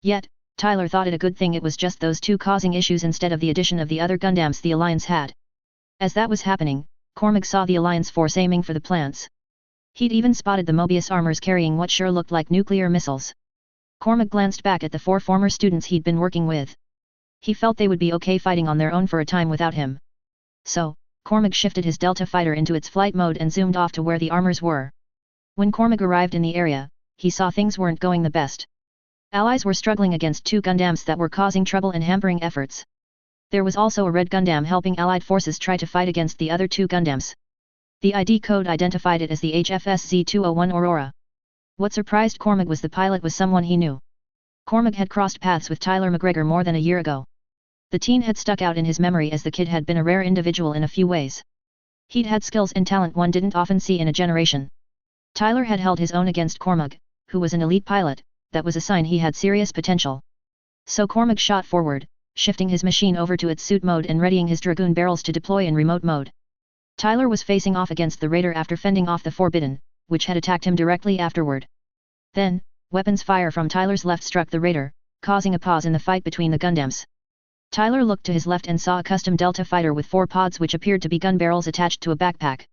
S1: Yet, Tyler thought it a good thing it was just those two causing issues instead of the addition of the other Gundams the Alliance had. As that was happening, Cormag saw the Alliance force aiming for the plants. He'd even spotted the Mobius armors carrying what sure looked like nuclear missiles. Cormag glanced back at the 4 former students he'd been working with. He felt they would be okay fighting on their own for a time without him. So, Cormag shifted his Delta fighter into its flight mode and zoomed off to where the armors were. When Cormag arrived in the area, he saw things weren't going the best. Allies were struggling against 2 Gundams that were causing trouble and hampering efforts. There was also a red Gundam helping Allied forces try to fight against the other 2 Gundams. The ID code identified it as the HFSZ-201 Aurora. What surprised Cormag was the pilot was someone he knew. Cormag had crossed paths with Tyler McGregor more than a year ago. The teen had stuck out in his memory as the kid had been a rare individual in a few ways. He'd had skills and talent one didn't often see in a generation. Tyler had held his own against Cormag, who was an elite pilot. That was a sign he had serious potential. So Cormag shot forward, shifting his machine over to its suit mode and readying his Dragoon barrels to deploy in remote mode. Tyler was facing off against the Raider after fending off the Forbidden, which had attacked him directly afterward. Then, weapons fire from Tyler's left struck the Raider, causing a pause in the fight between the Gundams. Tyler looked to his left and saw a custom Delta fighter with 4 pods which appeared to be gun barrels attached to a backpack.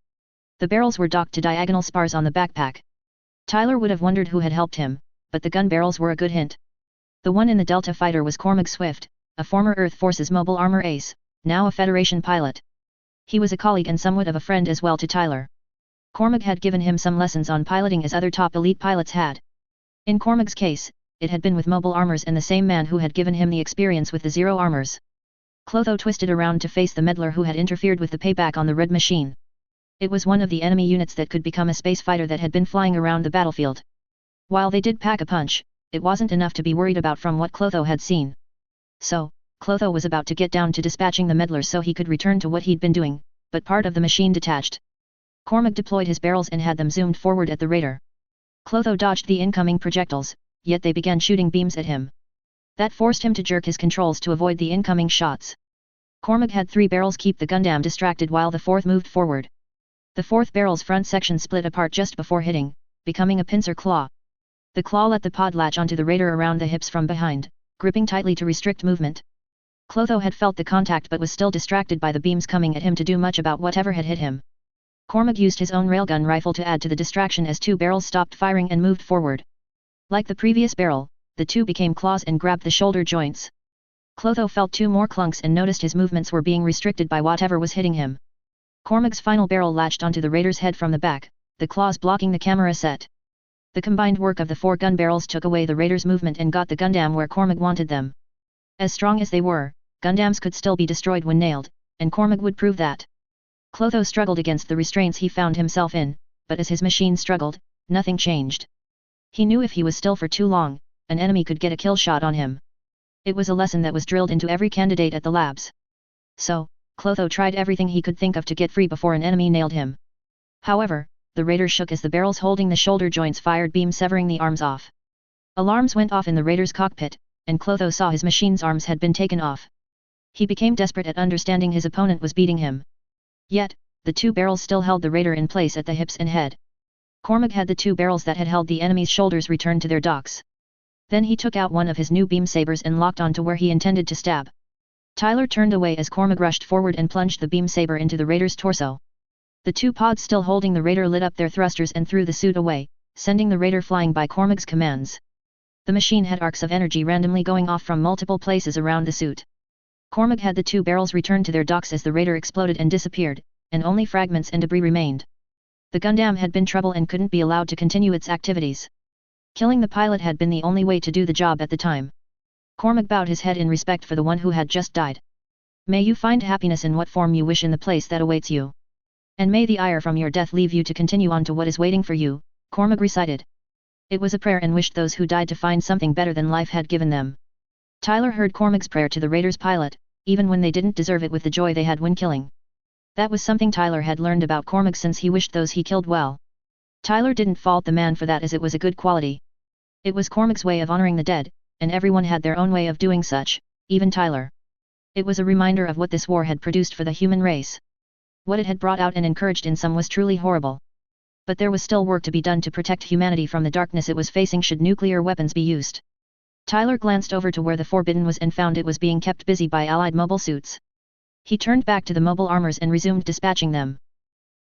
S1: The barrels were docked to diagonal spars on the backpack. Tyler would have wondered who had helped him, but the gun barrels were a good hint. The one in the Delta fighter was Cormag Swift, a former Earth Forces mobile armor ace, now a Federation pilot. He was a colleague and somewhat of a friend as well to Tyler. Cormag had given him some lessons on piloting as other top elite pilots had. In Cormag's case, it had been with mobile armors and the same man who had given him the experience with the Zero armors. Clotho twisted around to face the meddler who had interfered with the payback on the red machine. It was one of the enemy units that could become a space fighter that had been flying around the battlefield. While they did pack a punch, it wasn't enough to be worried about from what Clotho had seen. So, Clotho was about to get down to dispatching the meddler so he could return to what he'd been doing, but part of the machine detached. Cormag deployed his barrels and had them zoomed forward at the Raider. Clotho dodged the incoming projectiles, yet they began shooting beams at him. That forced him to jerk his controls to avoid the incoming shots. Cormag had 3 barrels keep the Gundam distracted while the 4th moved forward. The 4th barrel's front section split apart just before hitting, becoming a pincer claw. The claw let the pod latch onto the Raider around the hips from behind, gripping tightly to restrict movement. Clotho had felt the contact but was still distracted by the beams coming at him to do much about whatever had hit him. Cormag used his own railgun rifle to add to the distraction as 2 barrels stopped firing and moved forward. Like the previous barrel, the two became claws and grabbed the shoulder joints. Clotho felt 2 more clunks and noticed his movements were being restricted by whatever was hitting him. Cormac's final barrel latched onto the raider's head from the back, the claws blocking the camera set. The combined work of the 4 gun barrels took away the raider's movement and got the Gundam where Cormac wanted them. As strong as they were, Gundams could still be destroyed when nailed, and Cormac would prove that. Clotho struggled against the restraints he found himself in, but as his machine struggled, nothing changed. He knew if he was still for too long, an enemy could get a kill shot on him. It was a lesson that was drilled into every candidate at the labs. So, Clotho tried everything he could think of to get free before an enemy nailed him. However, the raider shook as the barrels holding the shoulder joints fired beams severing the arms off. Alarms went off in the raider's cockpit, and Clotho saw his machine's arms had been taken off. He became desperate at understanding his opponent was beating him. Yet, the 2 barrels still held the raider in place at the hips and head. Cormac had the 2 barrels that had held the enemy's shoulders returned to their docks. Then he took out one of his new beam sabers and locked onto where he intended to stab. Tyler turned away as Cormac rushed forward and plunged the beam saber into the raider's torso. The 2 pods still holding the raider lit up their thrusters and threw the suit away, sending the raider flying by Cormac's commands. The machine had arcs of energy randomly going off from multiple places around the suit. Cormac had the 2 barrels returned to their docks as the raider exploded and disappeared, and only fragments and debris remained. The Gundam had been trouble and couldn't be allowed to continue its activities. Killing the pilot had been the only way to do the job at the time. Cormac bowed his head in respect for the one who had just died. May you find happiness in what form you wish in the place that awaits you. And may the ire from your death leave you to continue on to what is waiting for you, Cormac recited. It was a prayer and wished those who died to find something better than life had given them. Tyler heard Cormac's prayer to the raider's pilot, even when they didn't deserve it with the joy they had when killing. That was something Tyler had learned about Cormac since he wished those he killed well. Tyler didn't fault the man for that as it was a good quality. It was Cormac's way of honoring the dead, and everyone had their own way of doing such, even Tyler. It was a reminder of what this war had produced for the human race. What it had brought out and encouraged in some was truly horrible. But there was still work to be done to protect humanity from the darkness it was facing should nuclear weapons be used. Tyler glanced over to where the Forbidden was and found it was being kept busy by Allied mobile suits. He turned back to the mobile armors and resumed dispatching them.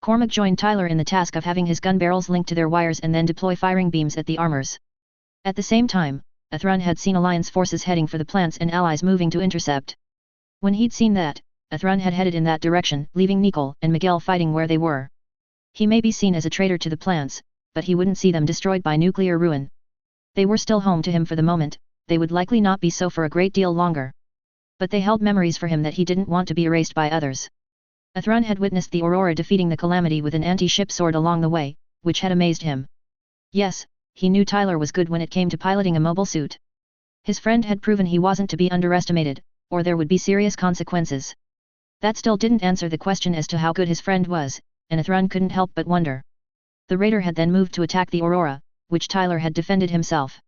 S1: Cormac joined Tyler in the task of having his gun barrels linked to their wires and then deploy firing beams at the armors. At the same time, Athrun had seen Alliance forces heading for the plants and allies moving to intercept. When he'd seen that, Athrun had headed in that direction, leaving Nicole and Miguel fighting where they were. He may be seen as a traitor to the plants, but he wouldn't see them destroyed by nuclear ruin. They were still home to him for the moment, they would likely not be so for a great deal longer. But they held memories for him that he didn't want to be erased by others. Athrun had witnessed the Aurora defeating the Calamity with an anti-ship sword along the way, which had amazed him. Yes, he knew Tyler was good when it came to piloting a mobile suit. His friend had proven he wasn't to be underestimated, or there would be serious consequences. That still didn't answer the question as to how good his friend was, and Athrun couldn't help but wonder. The raider had then moved to attack the Aurora, which Tyler had defended himself.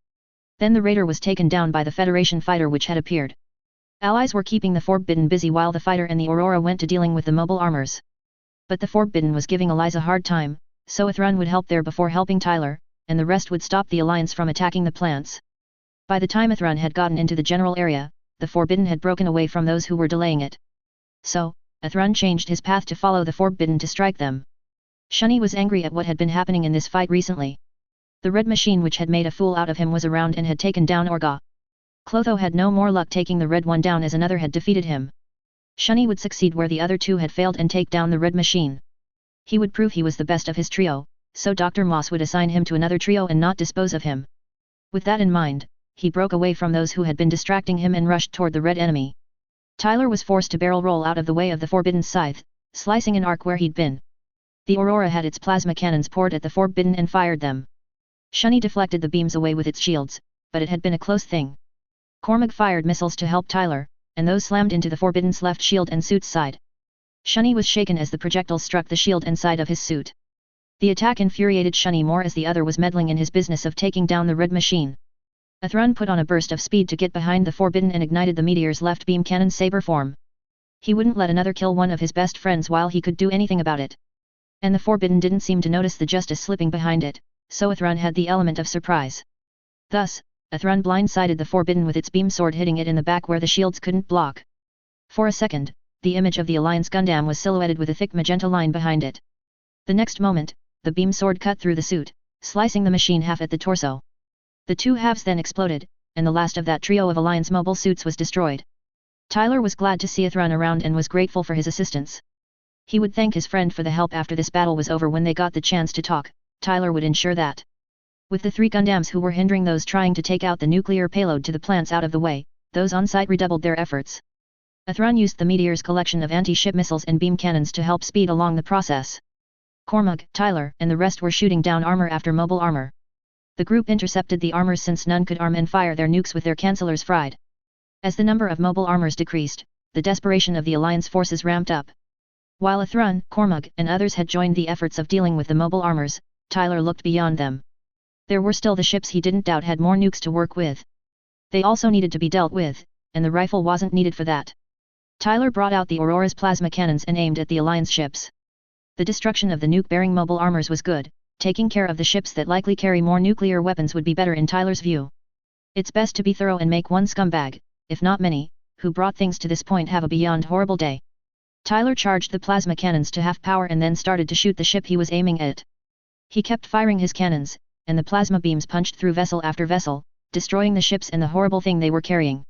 S1: Then the raider was taken down by the Federation fighter which had appeared. Allies were keeping the Forbidden busy while the fighter and the Aurora went to dealing with the mobile armors. But the Forbidden was giving Allies a hard time, so Athrun would help there before helping Tyler, and the rest would stop the Alliance from attacking the plants. By the time Athrun had gotten into the general area, the Forbidden had broken away from those who were delaying it. So, Athrun changed his path to follow the Forbidden to strike them. Shunny was angry at what had been happening in this fight recently. The red machine which had made a fool out of him was around and had taken down Orga. Clotho had no more luck taking the red one down as another had defeated him. Shunny would succeed where the other two had failed and take down the red machine. He would prove he was the best of his trio, so Dr. Moss would assign him to another trio and not dispose of him. With that in mind, he broke away from those who had been distracting him and rushed toward the red enemy. Tyler was forced to barrel roll out of the way of the Forbidden scythe, slicing an arc where he'd been. The Aurora had its plasma cannons poured at the Forbidden and fired them. Shunny deflected the beams away with its shields, but it had been a close thing. Cormac fired missiles to help Tyler, and those slammed into the Forbidden's left shield and suit's side. Shunny was shaken as the projectile struck the shield and side of his suit. The attack infuriated Shunny more as the other was meddling in his business of taking down the red machine. Athrun put on a burst of speed to get behind the Forbidden and ignited the Meteor's left beam cannon saber form. He wouldn't let another kill one of his best friends while he could do anything about it. And the Forbidden didn't seem to notice the Justice slipping behind it, so Athrun had the element of surprise. Thus, Athrun blindsided the Forbidden with its beam sword hitting it in the back where the shields couldn't block. For a second, the image of the Alliance Gundam was silhouetted with a thick magenta line behind it. The next moment, the beam sword cut through the suit, slicing the machine half at the torso. The two halves then exploded, and the last of that trio of Alliance mobile suits was destroyed. Tyler was glad to see Athrun around and was grateful for his assistance. He would thank his friend for the help after this battle was over when they got the chance to talk. Tyler would ensure that, with the 3 Gundams who were hindering those trying to take out the nuclear payload to the plants out of the way, those on site redoubled their efforts. Athrun used the Meteor's collection of anti-ship missiles and beam cannons to help speed along the process. Cormug, Tyler, and the rest were shooting down armor after mobile armor. The group intercepted the armors since none could arm and fire their nukes with their cancellers fried. As the number of mobile armors decreased, the desperation of the Alliance forces ramped up. While Athrun, Cormug, and others had joined the efforts of dealing with the mobile armors, Tyler looked beyond them. There were still the ships he didn't doubt had more nukes to work with. They also needed to be dealt with, and the rifle wasn't needed for that. Tyler brought out the Aurora's plasma cannons and aimed at the Alliance ships. The destruction of the nuke-bearing mobile armors was good, taking care of the ships that likely carry more nuclear weapons would be better in Tyler's view. It's best to be thorough and make one scumbag, if not many, who brought things to this point have a beyond horrible day. Tyler charged the plasma cannons to half power and then started to shoot the ship he was aiming at. He kept firing his cannons, and the plasma beams punched through vessel after vessel, destroying the ships and the horrible thing they were carrying.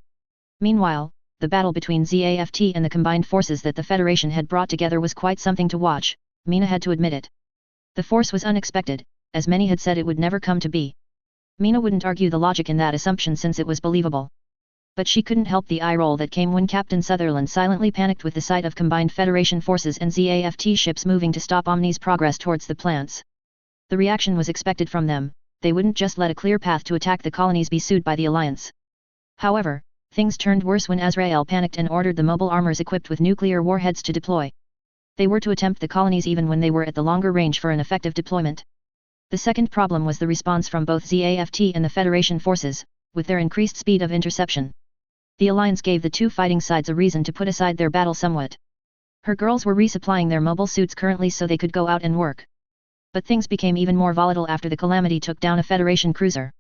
S1: Meanwhile, the battle between ZAFT and the combined forces that the Federation had brought together was quite something to watch. Mina had to admit it. The force was unexpected, as many had said it would never come to be. Mina wouldn't argue the logic in that assumption since it was believable. But she couldn't help the eye roll that came when Captain Sutherland silently panicked with the sight of combined Federation forces and ZAFT ships moving to stop Omni's progress towards the plants. The reaction was expected from them. They wouldn't just let a clear path to attack the colonies be sued by the Alliance. However, things turned worse when Azrael panicked and ordered the mobile armors equipped with nuclear warheads to deploy. They were to attempt the colonies even when they were at the longer range for an effective deployment. The second problem was the response from both ZAFT and the Federation forces, with their increased speed of interception. The Alliance gave the 2 fighting sides a reason to put aside their battle somewhat. Her girls were resupplying their mobile suits currently so they could go out and work. But things became even more volatile after the Calamity took down a Federation cruiser.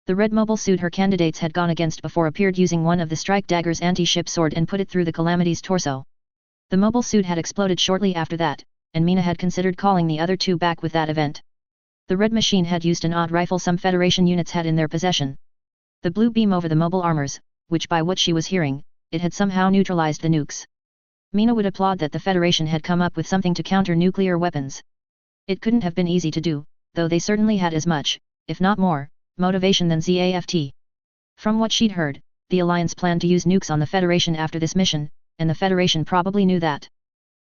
S1: The red mobile suit her candidates had gone against before appeared using one of the Strike Dagger's anti-ship sword and put it through the Calamity's torso. The mobile suit had exploded shortly after that, and Mina had considered calling the other 2 back with that event. The red machine had used an odd rifle some Federation units had in their possession. The blue beam over the mobile armors, which by what she was hearing, it had somehow neutralized the nukes. Mina would applaud that the Federation had come up with something to counter nuclear weapons. It couldn't have been easy to do, though they certainly had as much, if not more, motivation than ZAFT. From what she'd heard, the Alliance planned to use nukes on the Federation after this mission, and the Federation probably knew that.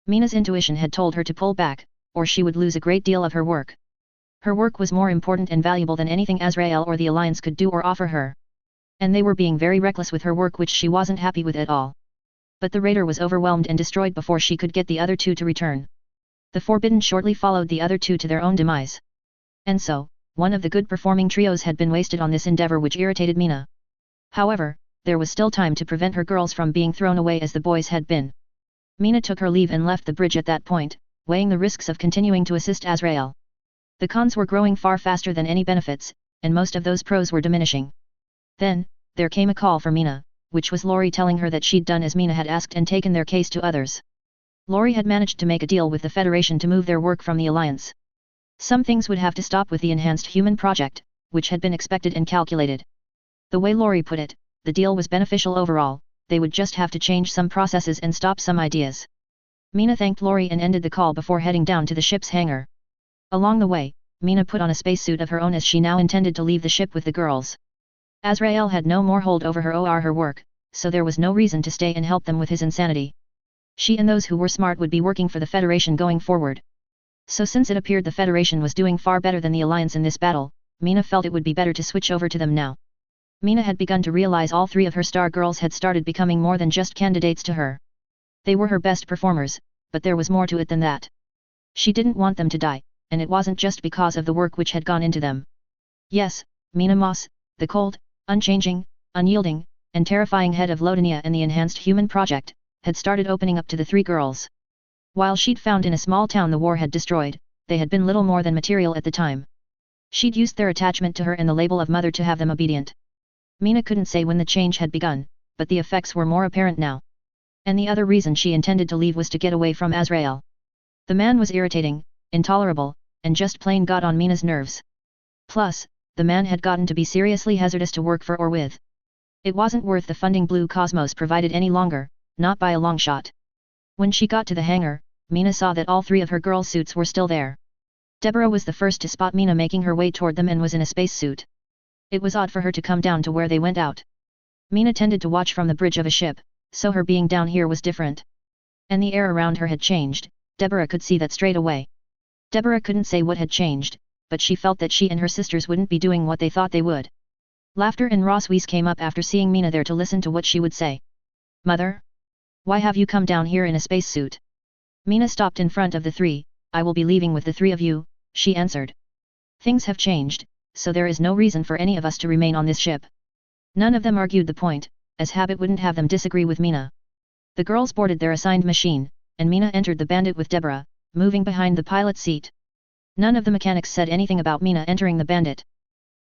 S1: Mina's intuition had told her to pull back, or she would lose a great deal of her work. Her work was more important and valuable than anything Azrael or the Alliance could do or offer her. And they were being very reckless with her work, which she wasn't happy with at all. But the raider was overwhelmed and destroyed before she could get the other 2 to return. The Forbidden shortly followed the other 2 to their own demise. And so, one of the good performing trios had been wasted on this endeavor, which irritated Mina. However, there was still time to prevent her girls from being thrown away as the boys had been. Mina took her leave and left the bridge at that point, weighing the risks of continuing to assist Azrael. The cons were growing far faster than any benefits, and most of those pros were diminishing. Then, there came a call for Mina, which was Lori telling her that she'd done as Mina had asked and taken their case to others. Lori had managed to make a deal with the Federation to move their work from the Alliance. Some things would have to stop with the Enhanced Human Project, which had been expected and calculated. The way Lori put it, the deal was beneficial overall, they would just have to change some processes and stop some ideas. Mina thanked Lori and ended the call before heading down to the ship's hangar. Along the way, Mina put on a spacesuit of her own as she now intended to leave the ship with the girls. Azrael had no more hold over her or her work, so there was no reason to stay and help them with his insanity. She and those who were smart would be working for the Federation going forward. So since it appeared the Federation was doing far better than the Alliance in this battle, Mina felt it would be better to switch over to them now. Mina had begun to realize all 3 of her star girls had started becoming more than just candidates to her. They were her best performers, but there was more to it than that. She didn't want them to die, and it wasn't just because of the work which had gone into them. Yes, Mina Moss, the cold, unchanging, unyielding, and terrifying head of Lodania and the Enhanced Human Project, had started opening up to the 3 girls. While she'd found in a small town the war had destroyed, they had been little more than material at the time. She'd used their attachment to her and the label of mother to have them obedient. Mina couldn't say when the change had begun, but the effects were more apparent now. And the other reason she intended to leave was to get away from Azrael. The man was irritating, intolerable, and just plain got on Mina's nerves. Plus, the man had gotten to be seriously hazardous to work for or with. It wasn't worth the funding Blue Cosmos provided any longer, not by a long shot. When she got to the hangar, Mina saw that all three of her girl suits were still there. Deborah was the first to spot Mina making her way toward them and was in a spacesuit. It was odd for her to come down to where they went out. Mina tended to watch from the bridge of a ship, so her being down here was different. And the air around her had changed, Deborah could see that straight away. Deborah couldn't say what had changed, but she felt that she and her sisters wouldn't be doing what they thought they would. Laughter and Ross Weiss came up after seeing Mina there to listen to what she would say. Mother? Why have you come down here in a spacesuit? Mina stopped in front of the three. I will be leaving with the three of you, she answered. Things have changed, so there is no reason for any of us to remain on this ship. None of them argued the point, as habit wouldn't have them disagree with Mina. The girls boarded their assigned machine, and Mina entered the Bandit with Deborah, moving behind the pilot's seat. None of the mechanics said anything about Mina entering the Bandit.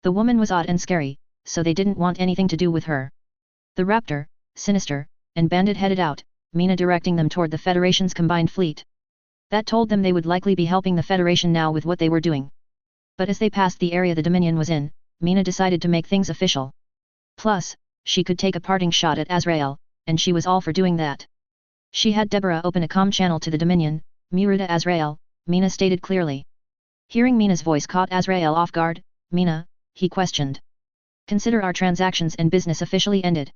S1: The woman was odd and scary, so they didn't want anything to do with her. The Raptor, Sinister, and Bandit headed out, Mina directing them toward the Federation's combined fleet. That told them they would likely be helping the Federation now with what they were doing. But as they passed the area the Dominion was in, Mina decided to make things official. Plus, she could take a parting shot at Azrael, and she was all for doing that. She had Deborah open a comm channel to the Dominion. Murida Azrael, Mina stated clearly. Hearing Mina's voice caught Azrael off guard. Mina, he questioned. Consider our transactions and business officially ended.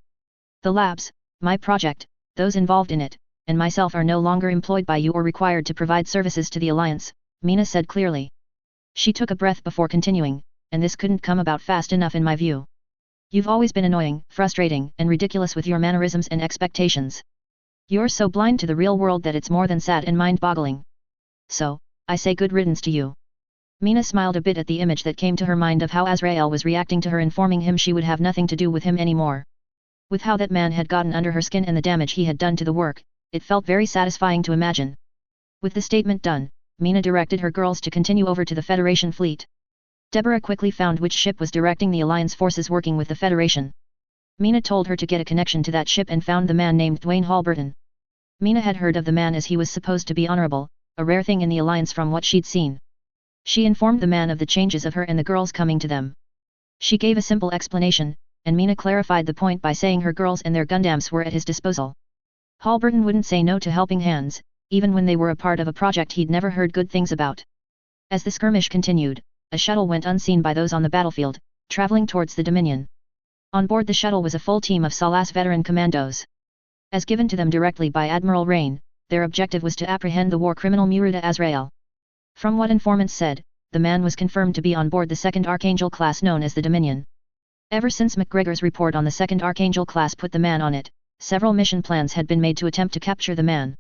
S1: The labs, my project, those involved in it, and myself are no longer employed by you or required to provide services to the Alliance, Mina said clearly. She took a breath before continuing, and this couldn't come about fast enough in my view. You've always been annoying, frustrating, and ridiculous with your mannerisms and expectations. You're so blind to the real world that it's more than sad and mind-boggling. So, I say good riddance to you. Mina smiled a bit at the image that came to her mind of how Azrael was reacting to her, informing him she would have nothing to do with him anymore. With how that man had gotten under her skin and the damage he had done to the work, it felt very satisfying to imagine. With the statement done, Mina directed her girls to continue over to the Federation fleet. Deborah quickly found which ship was directing the Alliance forces working with the Federation. Mina told her to get a connection to that ship and found the man named Dwayne Halberton. Mina had heard of the man as he was supposed to be honorable, a rare thing in the Alliance from what she'd seen. She informed the man of the changes of her and the girls coming to them. She gave a simple explanation, and Mina clarified the point by saying her girls and their Gundams were at his disposal. Halberton wouldn't say no to helping hands, even when they were a part of a project he'd never heard good things about. As the skirmish continued, a shuttle went unseen by those on the battlefield, traveling towards the Dominion. On board the shuttle was a full team of Salas veteran commandos. As given to them directly by Admiral Rain, their objective was to apprehend the war criminal Murida Azrael. From what informants said, the man was confirmed to be on board the second Archangel class known as the Dominion. Ever since McGregor's report on the second Archangel class put the man on it, several mission plans had been made to attempt to capture the man.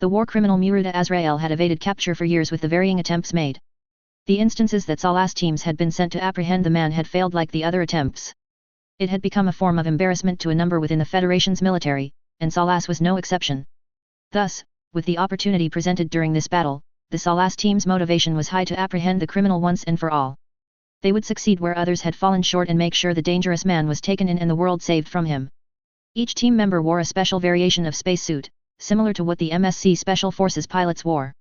S1: The war criminal Murida Azrael had evaded capture for years with the varying attempts made. The instances that Salas teams had been sent to apprehend the man had failed like the other attempts. It had become a form of embarrassment to a number within the Federation's military, and Salas was no exception. Thus, with the opportunity presented during this battle, the Salas team's motivation was high to apprehend the criminal once and for all. They would succeed where others had fallen short and make sure the dangerous man was taken in and the world saved from him. Each team member wore a special variation of spacesuit, similar to what the MSC Special Forces pilots wore.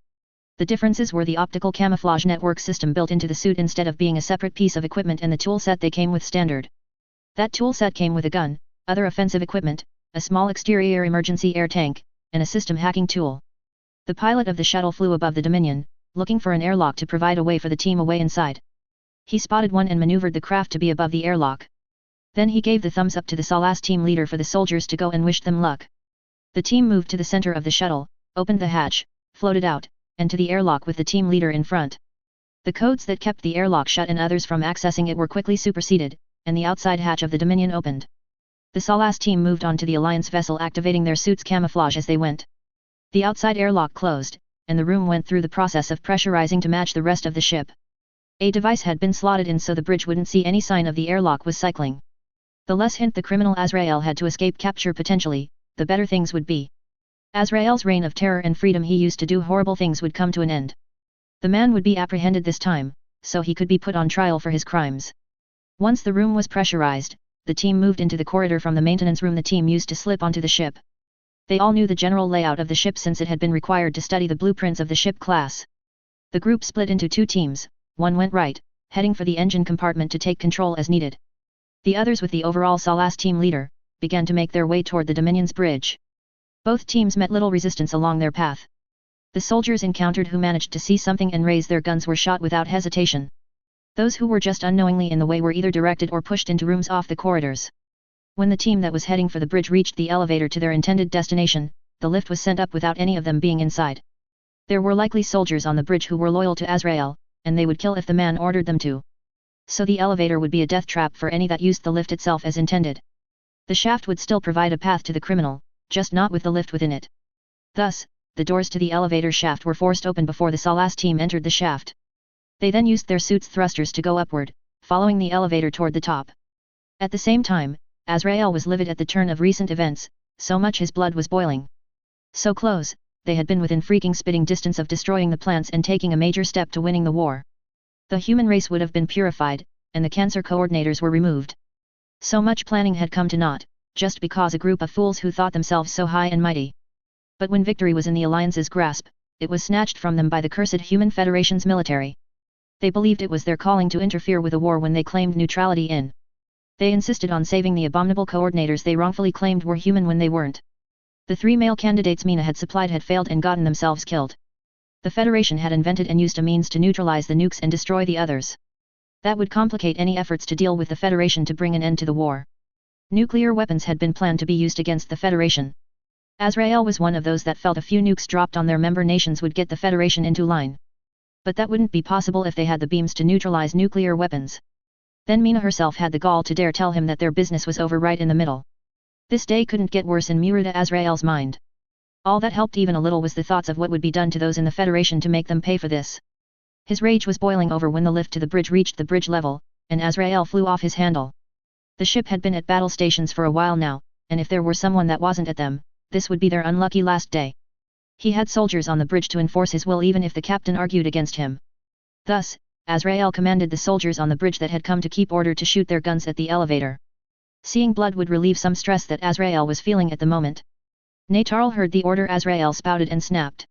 S1: The differences were the optical camouflage network system built into the suit instead of being a separate piece of equipment, and the tool set they came with standard. That tool set came with a gun, other offensive equipment, a small exterior emergency air tank, and a system hacking tool. The pilot of the shuttle flew above the Dominion, looking for an airlock to provide a way for the team away inside. He spotted one and maneuvered the craft to be above the airlock. Then he gave the thumbs up to the Salas team leader for the soldiers to go and wished them luck. The team moved to the center of the shuttle, opened the hatch, floated out, and to the airlock with the team leader in front. The codes that kept the airlock shut and others from accessing it were quickly superseded, and the outside hatch of the Dominion opened. The Salas team moved on to the Alliance vessel, activating their suits' camouflage as they went. The outside airlock closed, and the room went through the process of pressurizing to match the rest of the ship. A device had been slotted in so the bridge wouldn't see any sign of the airlock was cycling. The less hint the criminal Azrael had to escape capture potentially, the better things would be. Azrael's reign of terror and freedom he used to do horrible things would come to an end. The man would be apprehended this time, so he could be put on trial for his crimes. Once the room was pressurized, the team moved into the corridor from the maintenance room the team used to slip onto the ship. They all knew the general layout of the ship since it had been required to study the blueprints of the ship class. The group split into two teams, one went right, heading for the engine compartment to take control as needed. The others, with the overall Salas team leader, began to make their way toward the Dominion's bridge. Both teams met little resistance along their path. The soldiers encountered who managed to see something and raise their guns were shot without hesitation. Those who were just unknowingly in the way were either directed or pushed into rooms off the corridors. When the team that was heading for the bridge reached the elevator to their intended destination, the lift was sent up without any of them being inside. There were likely soldiers on the bridge who were loyal to Azrael, and they would kill if the man ordered them to. So the elevator would be a death trap for any that used the lift itself as intended. The shaft would still provide a path to the criminal, just not with the lift within it. Thus, the doors to the elevator shaft were forced open before the Salas team entered the shaft. They then used their suit's thrusters to go upward, following the elevator toward the top. At the same time, Azrael was livid at the turn of recent events, so much his blood was boiling. So close, they had been within freaking spitting distance of destroying the plants and taking a major step to winning the war. The human race would have been purified, and the cancer coordinators were removed. So much planning had come to naught, just because a group of fools who thought themselves so high and mighty. But when victory was in the Alliance's grasp, it was snatched from them by the cursed Human Federation's military. They believed it was their calling to interfere with a war when they claimed neutrality in. They insisted on saving the abominable coordinators they wrongfully claimed were human when they weren't. The 3 male candidates Mina had supplied had failed and gotten themselves killed. The Federation had invented and used a means to neutralize the nukes and destroy the others. That would complicate any efforts to deal with the Federation to bring an end to the war. Nuclear weapons had been planned to be used against the Federation. Azrael was one of those that felt a few nukes dropped on their member nations would get the Federation into line. But that wouldn't be possible if they had the beams to neutralize nuclear weapons. Then Mina herself had the gall to dare tell him that their business was over right in the middle. This day couldn't get worse in Muruta Azrael's mind. All that helped even a little was the thoughts of what would be done to those in the Federation to make them pay for this. His rage was boiling over when the lift to the bridge reached the bridge level, and Azrael flew off his handle. The ship had been at battle stations for a while now, and if there were someone that wasn't at them, this would be their unlucky last day. He had soldiers on the bridge to enforce his will even if the captain argued against him. Thus, Azrael commanded the soldiers on the bridge that had come to keep order to shoot their guns at the elevator. Seeing blood would relieve some stress that Azrael was feeling at the moment. Natarl heard the order Azrael spouted and snapped.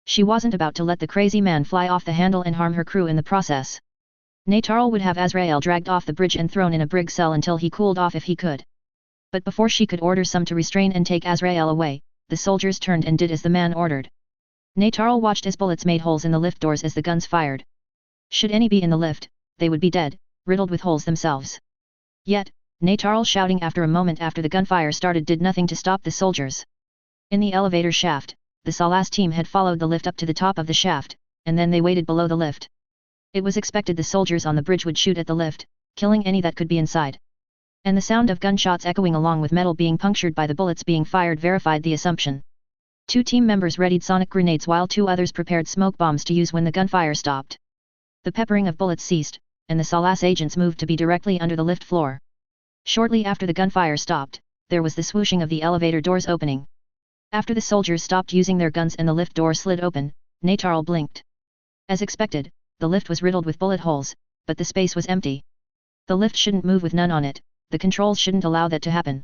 S1: She wasn't about to let the crazy man fly off the handle and harm her crew in the process. Natarl would have Azrael dragged off the bridge and thrown in a brig cell until he cooled off if he could. But before she could order some to restrain and take Azrael away, the soldiers turned and did as the man ordered. Natarl watched as bullets made holes in the lift doors as the guns fired. Should any be in the lift, they would be dead, riddled with holes themselves. Yet, Natarl shouting after a moment after the gunfire started did nothing to stop the soldiers. In the elevator shaft, the Salas team had followed the lift up to the top of the shaft, and then they waited below the lift. It was expected the soldiers on the bridge would shoot at the lift, killing any that could be inside. And the sound of gunshots echoing along with metal being punctured by the bullets being fired verified the assumption. 2 team members readied sonic grenades while 2 others prepared smoke bombs to use when the gunfire stopped. The peppering of bullets ceased, and the Salas agents moved to be directly under the lift floor. Shortly after the gunfire stopped, there was the swooshing of the elevator doors opening. After the soldiers stopped using their guns and the lift door slid open, Natarl blinked. As expected, the lift was riddled with bullet holes, but the space was empty. The lift shouldn't move with none on it, the controls shouldn't allow that to happen.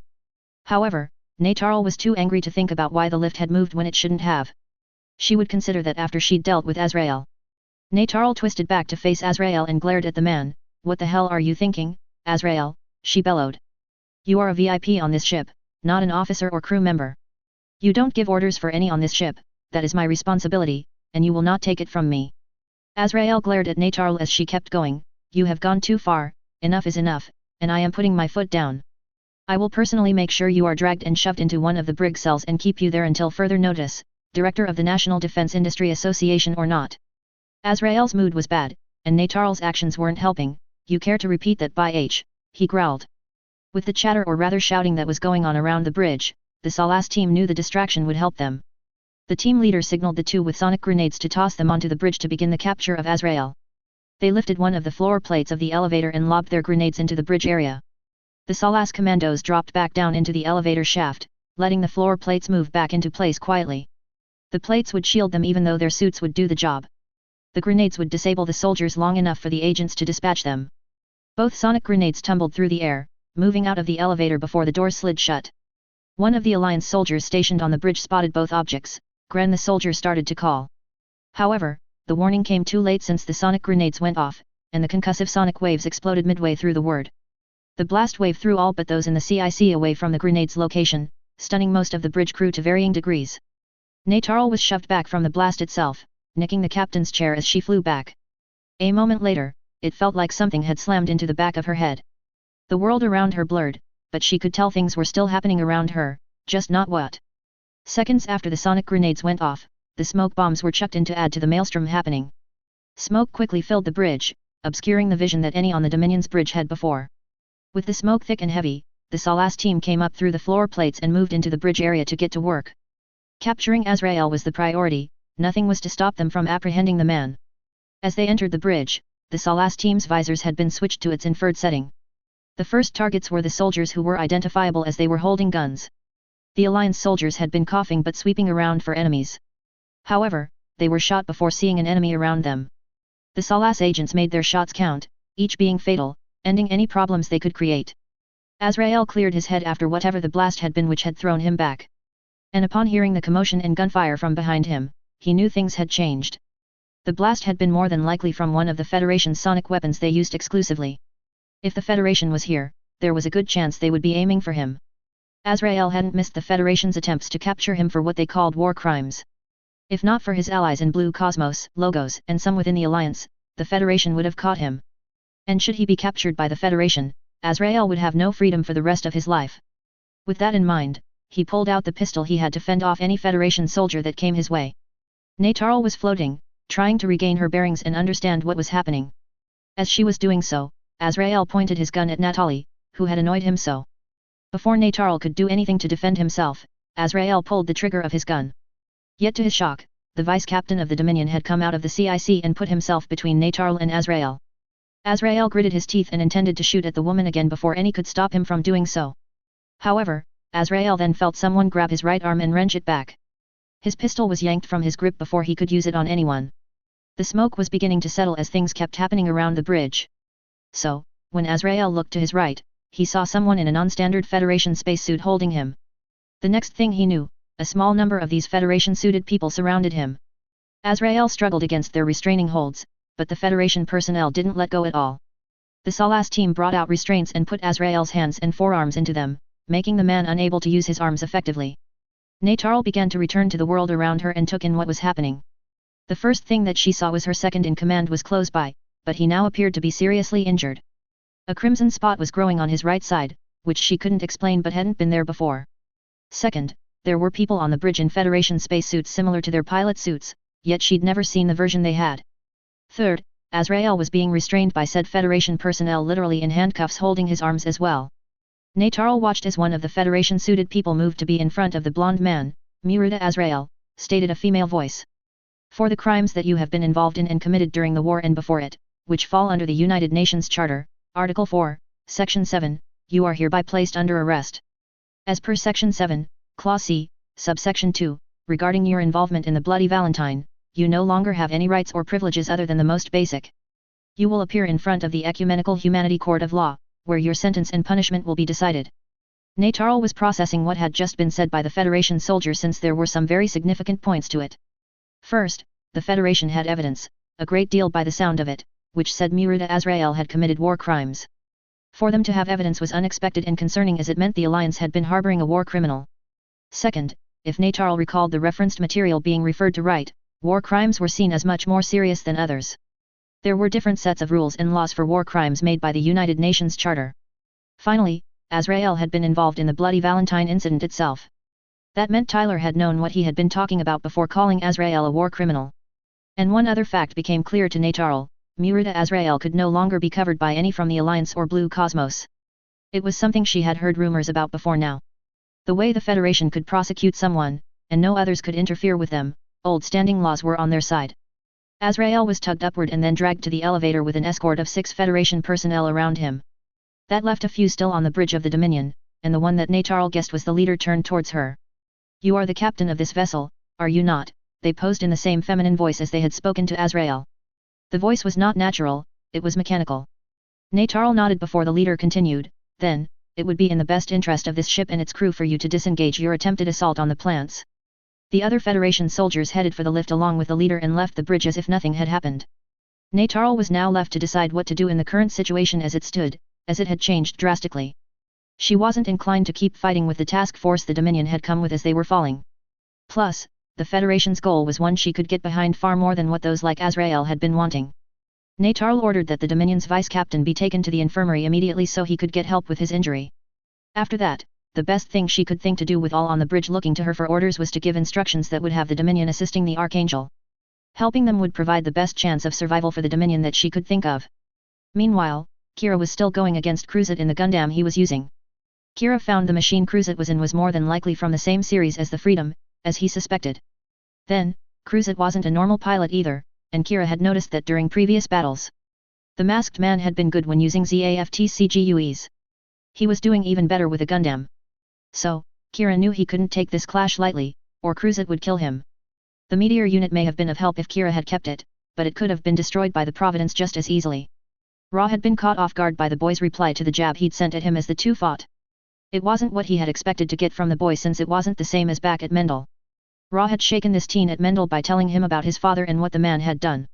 S1: However, Natarl was too angry to think about why the lift had moved when it shouldn't have. She would consider that after she'd dealt with Azrael. Natarl twisted back to face Azrael and glared at the man. "What the hell are you thinking, Azrael?" she bellowed. "You are a VIP on this ship, not an officer or crew member. You don't give orders for any on this ship, that is my responsibility, and you will not take it from me." Azrael glared at Natarl as she kept going. "You have gone too far, enough is enough, and I am putting my foot down. I will personally make sure you are dragged and shoved into one of the brig cells and keep you there until further notice, Director of the National Defense Industry Association or not." Azrael's mood was bad, and Natarl's actions weren't helping. "You care to repeat that by H?" he growled. With the chatter or rather shouting that was going on around the bridge, the Salas team knew the distraction would help them. The team leader signaled the 2 with sonic grenades to toss them onto the bridge to begin the capture of Azrael. They lifted one of the floor plates of the elevator and lobbed their grenades into the bridge area. The Salas commandos dropped back down into the elevator shaft, letting the floor plates move back into place quietly. The plates would shield them even though their suits would do the job. The grenades would disable the soldiers long enough for the agents to dispatch them. Both sonic grenades tumbled through the air, moving out of the elevator before the door slid shut. One of the Alliance soldiers stationed on the bridge spotted both objects. Gran the soldier started to call. However, the warning came too late since the sonic grenades went off, and the concussive sonic waves exploded midway through the word. The blast wave threw all but those in the CIC away from the grenade's location, stunning most of the bridge crew to varying degrees. Neytarl was shoved back from the blast itself, nicking the captain's chair as she flew back. A moment later, it felt like something had slammed into the back of her head. The world around her blurred, but she could tell things were still happening around her, just not what. Seconds after the sonic grenades went off, the smoke bombs were chucked in to add to the maelstrom happening. Smoke quickly filled the bridge, obscuring the vision that any on the Dominion's bridge had before. With the smoke thick and heavy, the Salas team came up through the floor plates and moved into the bridge area to get to work. Capturing Azrael was the priority, nothing was to stop them from apprehending the man. As they entered the bridge, the Salas team's visors had been switched to its inferred setting. The first targets were the soldiers who were identifiable as they were holding guns. The Alliance soldiers had been coughing but sweeping around for enemies. However, they were shot before seeing an enemy around them. The Salas agents made their shots count, each being fatal, ending any problems they could create. Azrael cleared his head after whatever the blast had been which had thrown him back. And upon hearing the commotion and gunfire from behind him, he knew things had changed. The blast had been more than likely from one of the Federation's sonic weapons they used exclusively. If the Federation was here, there was a good chance they would be aiming for him. Azrael hadn't missed the Federation's attempts to capture him for what they called war crimes. If not for his allies in Blue Cosmos, Logos, and some within the Alliance, the Federation would have caught him. And should he be captured by the Federation, Azrael would have no freedom for the rest of his life. With that in mind, he pulled out the pistol he had to fend off any Federation soldier that came his way. Neytarl was floating, trying to regain her bearings and understand what was happening. As she was doing so, Azrael pointed his gun at Natali, who had annoyed him so. Before Neytarl could do anything to defend himself, Azrael pulled the trigger of his gun. Yet to his shock, the vice-captain of the Dominion had come out of the CIC and put himself between Neytarl and Azrael. Azrael gritted his teeth and intended to shoot at the woman again before any could stop him from doing so. However, Azrael then felt someone grab his right arm and wrench it back. His pistol was yanked from his grip before he could use it on anyone. The smoke was beginning to settle as things kept happening around the bridge. So, when Azrael looked to his right, he saw someone in a non-standard Federation spacesuit holding him. The next thing he knew, a small number of these Federation-suited people surrounded him. Azrael struggled against their restraining holds, but the Federation personnel didn't let go at all. The Salas team brought out restraints and put Azrael's hands and forearms into them, making the man unable to use his arms effectively. Neytarl began to return to the world around her and took in what was happening. The first thing that she saw was her second-in-command was close by, but he now appeared to be seriously injured. A crimson spot was growing on his right side, which she couldn't explain but hadn't been there before. Second, there were people on the bridge in Federation spacesuits similar to their pilot suits, yet she'd never seen the version they had. Third, Azrael was being restrained by said Federation personnel literally in handcuffs holding his arms as well. Neytarl watched as one of the Federation-suited people moved to be in front of the blonde man. Muruta Azrael, stated a female voice. For the crimes that you have been involved in and committed during the war and before it, which fall under the United Nations Charter, Article 4, Section 7, you are hereby placed under arrest. As per Section 7, Clause C, Subsection 2, regarding your involvement in the Bloody Valentine, you no longer have any rights or privileges other than the most basic. You will appear in front of the Ecumenical Humanity Court of Law, where your sentence and punishment will be decided. Neytarl was processing what had just been said by the Federation soldier since there were some very significant points to it. First, the Federation had evidence, a great deal by the sound of it, which said Muruta Azrael had committed war crimes. For them to have evidence was unexpected and concerning as it meant the Alliance had been harboring a war criminal. Second, if Neytarl recalled the referenced material being referred to right, war crimes were seen as much more serious than others. There were different sets of rules and laws for war crimes made by the United Nations Charter. Finally, Azrael had been involved in the Bloody Valentine incident itself. That meant Tyler had known what he had been talking about before calling Azrael a war criminal. And one other fact became clear to Neytarl, Muruta Azrael could no longer be covered by any from the Alliance or Blue Cosmos. It was something she had heard rumors about before now. The way the Federation could prosecute someone, and no others could interfere with them, old standing laws were on their side. Azrael was tugged upward and then dragged to the elevator with an escort of 6 Federation personnel around him. That left a few still on the bridge of the Dominion, and the one that Neytarl guessed was the leader turned towards her. You are the captain of this vessel, are you not? They posed in the same feminine voice as they had spoken to Azrael. The voice was not natural, it was mechanical. Neytarl nodded before the leader continued, then, it would be in the best interest of this ship and its crew for you to disengage your attempted assault on the plants. The other Federation soldiers headed for the lift along with the leader and left the bridge as if nothing had happened. Neytarl was now left to decide what to do in the current situation as it stood, as it had changed drastically. She wasn't inclined to keep fighting with the task force the Dominion had come with as they were falling. Plus, the Federation's goal was one she could get behind far more than what those like Azrael had been wanting. Natarl ordered that the Dominion's vice-captain be taken to the infirmary immediately so he could get help with his injury. After that, the best thing she could think to do with all on the bridge looking to her for orders was to give instructions that would have the Dominion assisting the Archangel. Helping them would provide the best chance of survival for the Dominion that she could think of. Meanwhile, Kira was still going against Cruzet in the Gundam he was using. Kira found the machine Cruzet was in was more than likely from the same series as the Freedom, as he suspected. Then, Cruzet wasn't a normal pilot either, and Kira had noticed that during previous battles. The masked man had been good when using ZAFTCGUEs. He was doing even better with a Gundam. So, Kira knew he couldn't take this clash lightly, or Cruzet would kill him. The meteor unit may have been of help if Kira had kept it, but it could have been destroyed by the Providence just as easily. Ra had been caught off guard by the boy's reply to the jab he'd sent at him as the two fought. It wasn't what he had expected to get from the boy since it wasn't the same as back at Mendel. Ra had shaken this teen at Mendel by telling him about his father and what the man had done.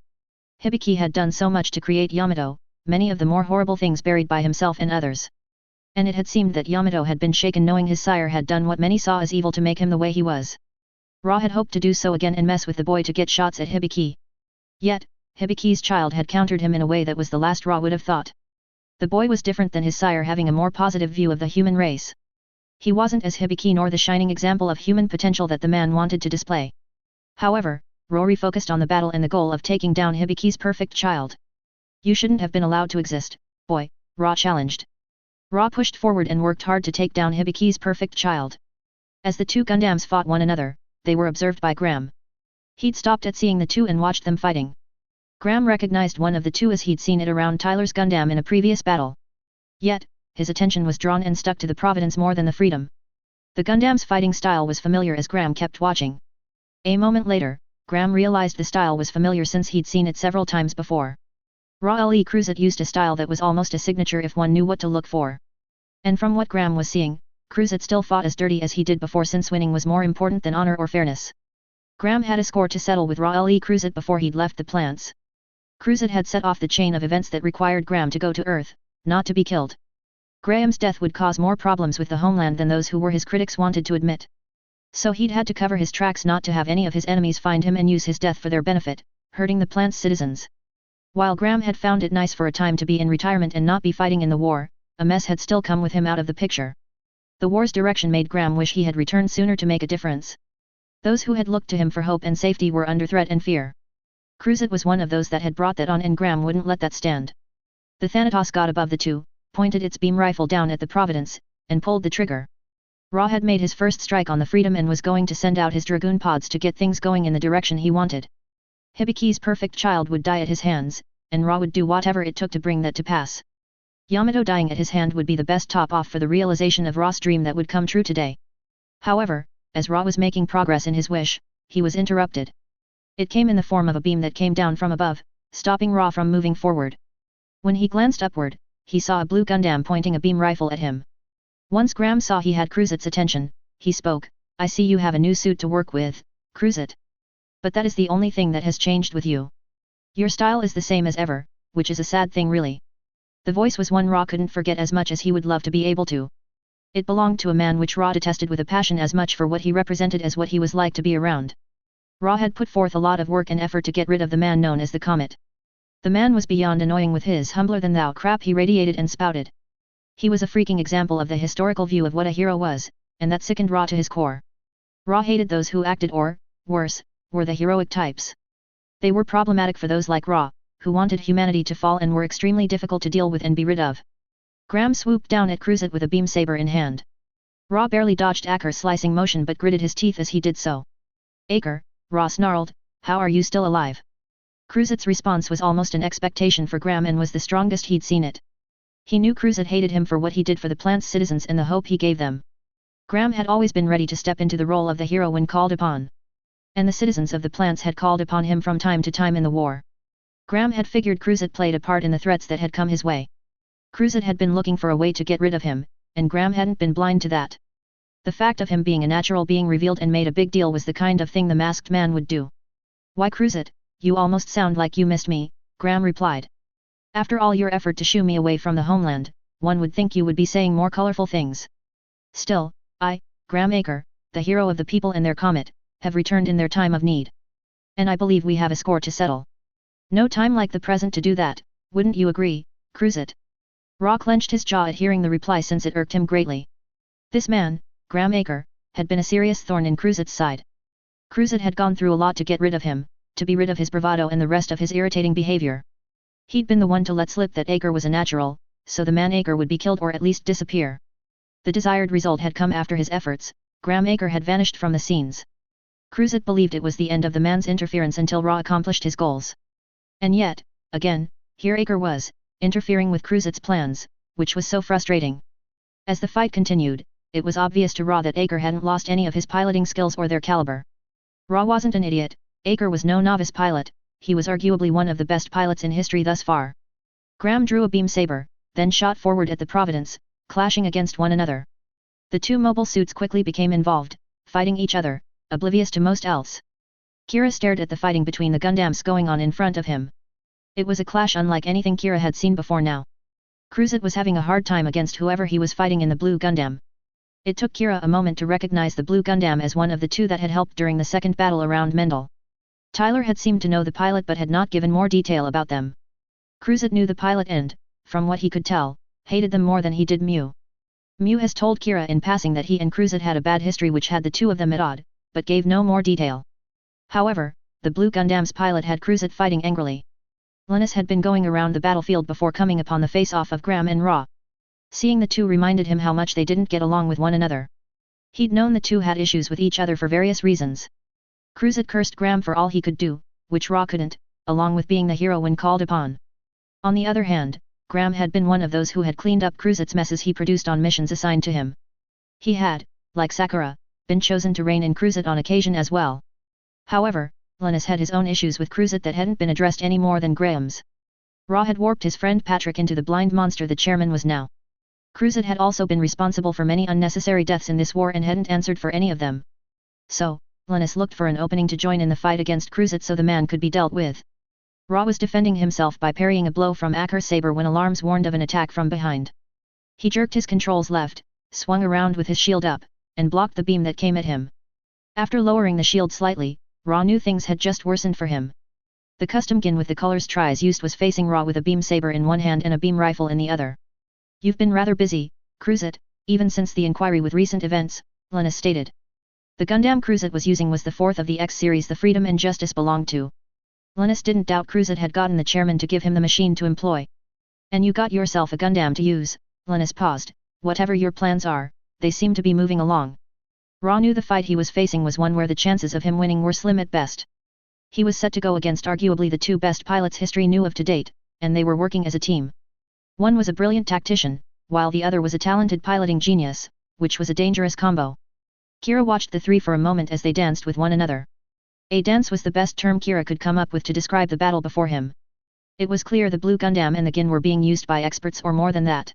S1: Hibiki had done so much to create Yamato, many of the more horrible things buried by himself and others. And it had seemed that Yamato had been shaken knowing his sire had done what many saw as evil to make him the way he was. Ra had hoped to do so again and mess with the boy to get shots at Hibiki. Yet, Hibiki's child had countered him in a way that was the last Ra would have thought. The boy was different than his sire, having a more positive view of the human race. He wasn't as Hibiki nor the shining example of human potential that the man wanted to display. However, Rory focused on the battle and the goal of taking down Hibiki's perfect child. You shouldn't have been allowed to exist, boy, Ra challenged. Ra pushed forward and worked hard to take down Hibiki's perfect child. As the two Gundams fought one another, they were observed by Graham. He'd stopped at seeing the two and watched them fighting. Graham recognized one of the two as he'd seen it around Tyler's Gundam in a previous battle. Yet, his attention was drawn and stuck to the Providence more than the Freedom. The Gundam's fighting style was familiar as Graham kept watching. A moment later, Graham realized the style was familiar since he'd seen it several times before. Ra-Le Cruzet used a style that was almost a signature if one knew what to look for. And from what Graham was seeing, Cruzet still fought as dirty as he did before since winning was more important than honor or fairness. Graham had a score to settle with Ra-Le Cruzet before he'd left the plants. Cruzet had set off the chain of events that required Graham to go to Earth, not to be killed. Graham's death would cause more problems with the homeland than those who were his critics wanted to admit. So he'd had to cover his tracks not to have any of his enemies find him and use his death for their benefit, hurting the plant's citizens. While Graham had found it nice for a time to be in retirement and not be fighting in the war, a mess had still come with him out of the picture. The war's direction made Graham wish he had returned sooner to make a difference. Those who had looked to him for hope and safety were under threat and fear. Cruzet was one of those that had brought that on, and Graham wouldn't let that stand. The Thanatos got above the two, pointed its beam rifle down at the Providence, and pulled the trigger. Ra had made his first strike on the Freedom and was going to send out his Dragoon pods to get things going in the direction he wanted. Hibiki's perfect child would die at his hands, and Ra would do whatever it took to bring that to pass. Yamato dying at his hand would be the best top-off for the realization of Ra's dream that would come true today. However, as Ra was making progress in his wish, he was interrupted. It came in the form of a beam that came down from above, stopping Ra from moving forward. When he glanced upward, he saw a blue Gundam pointing a beam rifle at him. Once Graham saw he had Cruzet's attention, he spoke, "I see you have a new suit to work with, Cruzet. But that is the only thing that has changed with you. Your style is the same as ever, which is a sad thing really." The voice was one Ra couldn't forget as much as he would love to be able to. It belonged to a man which Ra detested with a passion as much for what he represented as what he was like to be around. Ra had put forth a lot of work and effort to get rid of the man known as the Comet. The man was beyond annoying with his humbler-than-thou crap he radiated and spouted. He was a freaking example of the historical view of what a hero was, and that sickened Ra to his core. Ra hated those who acted or, worse, were the heroic types. They were problematic for those like Ra, who wanted humanity to fall and were extremely difficult to deal with and be rid of. Graham swooped down at Cruzet with a beam saber in hand. Ra barely dodged Acker's slicing motion but gritted his teeth as he did so. "Acker," Ra snarled, "how are you still alive?" Cruzet's response was almost an expectation for Graham and was the strongest he'd seen it. He knew Cruzet hated him for what he did for the plant's citizens and the hope he gave them. Graham had always been ready to step into the role of the hero when called upon. And the citizens of the plants had called upon him from time to time in the war. Graham had figured Cruzet played a part in the threats that had come his way. Cruzet had been looking for a way to get rid of him, and Graham hadn't been blind to that. The fact of him being a natural being revealed and made a big deal was the kind of thing the masked man would do. "Why Cruzet, you almost sound like you missed me," Graham replied. "After all your effort to shoo me away from the homeland, one would think you would be saying more colorful things. Still, I, Graham Acre, the hero of the people and their comet, have returned in their time of need. And I believe we have a score to settle. No time like the present to do that, wouldn't you agree, Cruzit? Ra clenched his jaw at hearing the reply since it irked him greatly. This man, Graham Acre, had been a serious thorn in Cruzit's side. Cruzit had gone through a lot to get rid of him, to be rid of his bravado and the rest of his irritating behavior. He'd been the one to let slip that Acre was a natural, so the man Acre would be killed or at least disappear. The desired result had come after his efforts. Graham Acre had vanished from the scenes. Cruzit believed it was the end of the man's interference until Ra accomplished his goals. And yet, again, here Acre was, interfering with Cruzit's plans, which was so frustrating. As the fight continued, it was obvious to Ra that Acre hadn't lost any of his piloting skills or their caliber. Ra wasn't an idiot. Acre was no novice pilot, he was arguably one of the best pilots in history thus far. Graham drew a beam saber, then shot forward at the Providence, clashing against one another. The two mobile suits quickly became involved, fighting each other, oblivious to most else. Kira stared at the fighting between the Gundams going on in front of him. It was a clash unlike anything Kira had seen before now. Cruzit was having a hard time against whoever he was fighting in the blue Gundam. It took Kira a moment to recognize the blue Gundam as one of the two that had helped during the second battle around Mendel. Tyler had seemed to know the pilot but had not given more detail about them. Cruzit knew the pilot and, from what he could tell, hated them more than he did Mew. Mew has told Kira in passing that he and Cruzit had a bad history which had the two of them at odds, but gave no more detail. However, the blue Gundam's pilot had Cruzit fighting angrily. Linus had been going around the battlefield before coming upon the face-off of Graham and Ra. Seeing the two reminded him how much they didn't get along with one another. He'd known the two had issues with each other for various reasons. Cruzit cursed Graham for all he could do, which Ra couldn't, along with being the hero when called upon. On the other hand, Graham had been one of those who had cleaned up Cruzit's messes he produced on missions assigned to him. He had, like Sakura, been chosen to rein in Cruzit on occasion as well. However, Linus had his own issues with Cruzit that hadn't been addressed any more than Graham's. Ra had warped his friend Patrick into the blind monster the chairman was now. Cruzit had also been responsible for many unnecessary deaths in this war and hadn't answered for any of them. So, Linus looked for an opening to join in the fight against Cruzit so the man could be dealt with. Ra was defending himself by parrying a blow from Acker's saber when alarms warned of an attack from behind. He jerked his controls left, swung around with his shield up, and blocked the beam that came at him. After lowering the shield slightly, Ra knew things had just worsened for him. The custom gun with the colors Tries used was facing Ra with a beam saber in one hand and a beam rifle in the other. "You've been rather busy, Cruzit, even since the inquiry with recent events," Linus stated. The Gundam Cruzit was using was the fourth of the X series the Freedom and Justice belonged to. Linus didn't doubt Cruzit had gotten the chairman to give him the machine to employ. "And you got yourself a Gundam to use," Linus paused. "Whatever your plans are, they seem to be moving along." Ra knew the fight he was facing was one where the chances of him winning were slim at best. He was set to go against arguably the two best pilots history knew of to date, and they were working as a team. One was a brilliant tactician, while the other was a talented piloting genius, which was a dangerous combo. Kira watched the three for a moment as they danced with one another. A dance was the best term Kira could come up with to describe the battle before him. It was clear the blue Gundam and the Gin were being used by experts or more than that.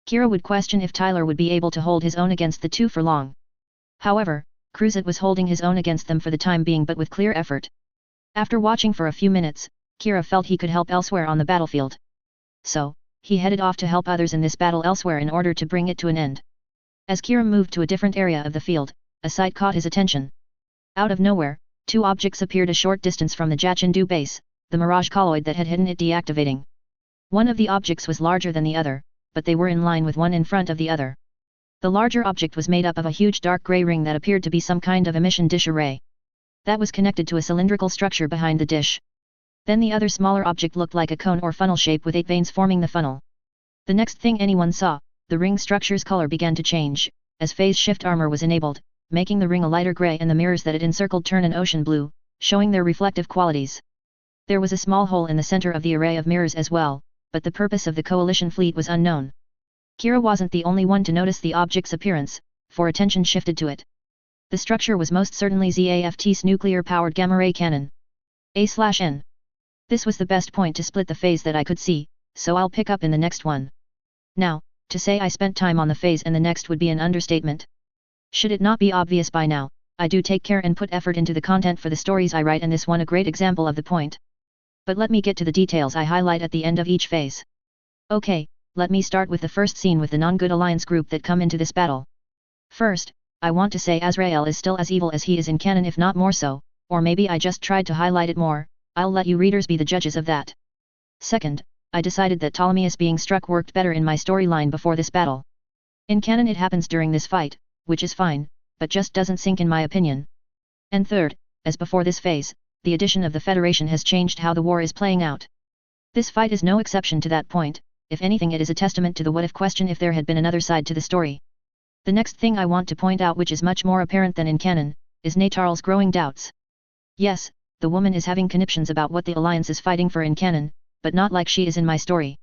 S1: Kira would question if Tyler would be able to hold his own against the two for long. However, Cruzit was holding his own against them for the time being but with clear effort. After watching for a few minutes, Kira felt he could help elsewhere on the battlefield. So, he headed off to help others in this battle elsewhere in order to bring it to an end. As Kira moved to a different area of the field, a sight caught his attention. Out of nowhere, two objects appeared a short distance from the Jachindu base, the Mirage colloid that had hidden it deactivating. One of the objects was larger than the other, but they were in line with one in front of the other. The larger object was made up of a huge dark grey ring that appeared to be some kind of emission dish array. That was connected to a cylindrical structure behind the dish. Then the other smaller object looked like a cone or funnel shape with 8 veins forming the funnel. The next thing anyone saw, the ring structure's color began to change, as phase shift armor was enabled, making the ring a lighter grey and the mirrors that it encircled turn an ocean blue, showing their reflective qualities. There was a small hole in the center of the array of mirrors as well, but the purpose of the coalition fleet was unknown. Kira wasn't the only one to notice the object's appearance, for attention shifted to it. The structure was most certainly ZAFT's nuclear-powered gamma-ray cannon. A/N. This was the best point to split the phase that I could see, so I'll pick up in the next one. Now, to say I spent time on the phase and the next would be an understatement. Should it not be obvious by now, I do take care and put effort into the content for the stories I write and this one a great example of the point. But let me get to the details I highlight at the end of each phase. Okay, let me start with the first scene with the non-good alliance group that come into this battle. First, I want to say Azrael is still as evil as he is in canon, if not more so, or maybe I just tried to highlight it more. I'll let you readers be the judges of that. Second, I decided that Ptolemaeus being struck worked better in my storyline before this battle. In canon it happens during this fight, which is fine, but just doesn't sink in my opinion. And third, as before this phase, the addition of the Federation has changed how the war is playing out. This fight is no exception to that point. If anything, it is a testament to the what-if question if there had been another side to the story. The next thing I want to point out, which is much more apparent than in canon, is Natarl's growing doubts. Yes, the woman is having conniptions about what the Alliance is fighting for in canon, but not like she is in my story.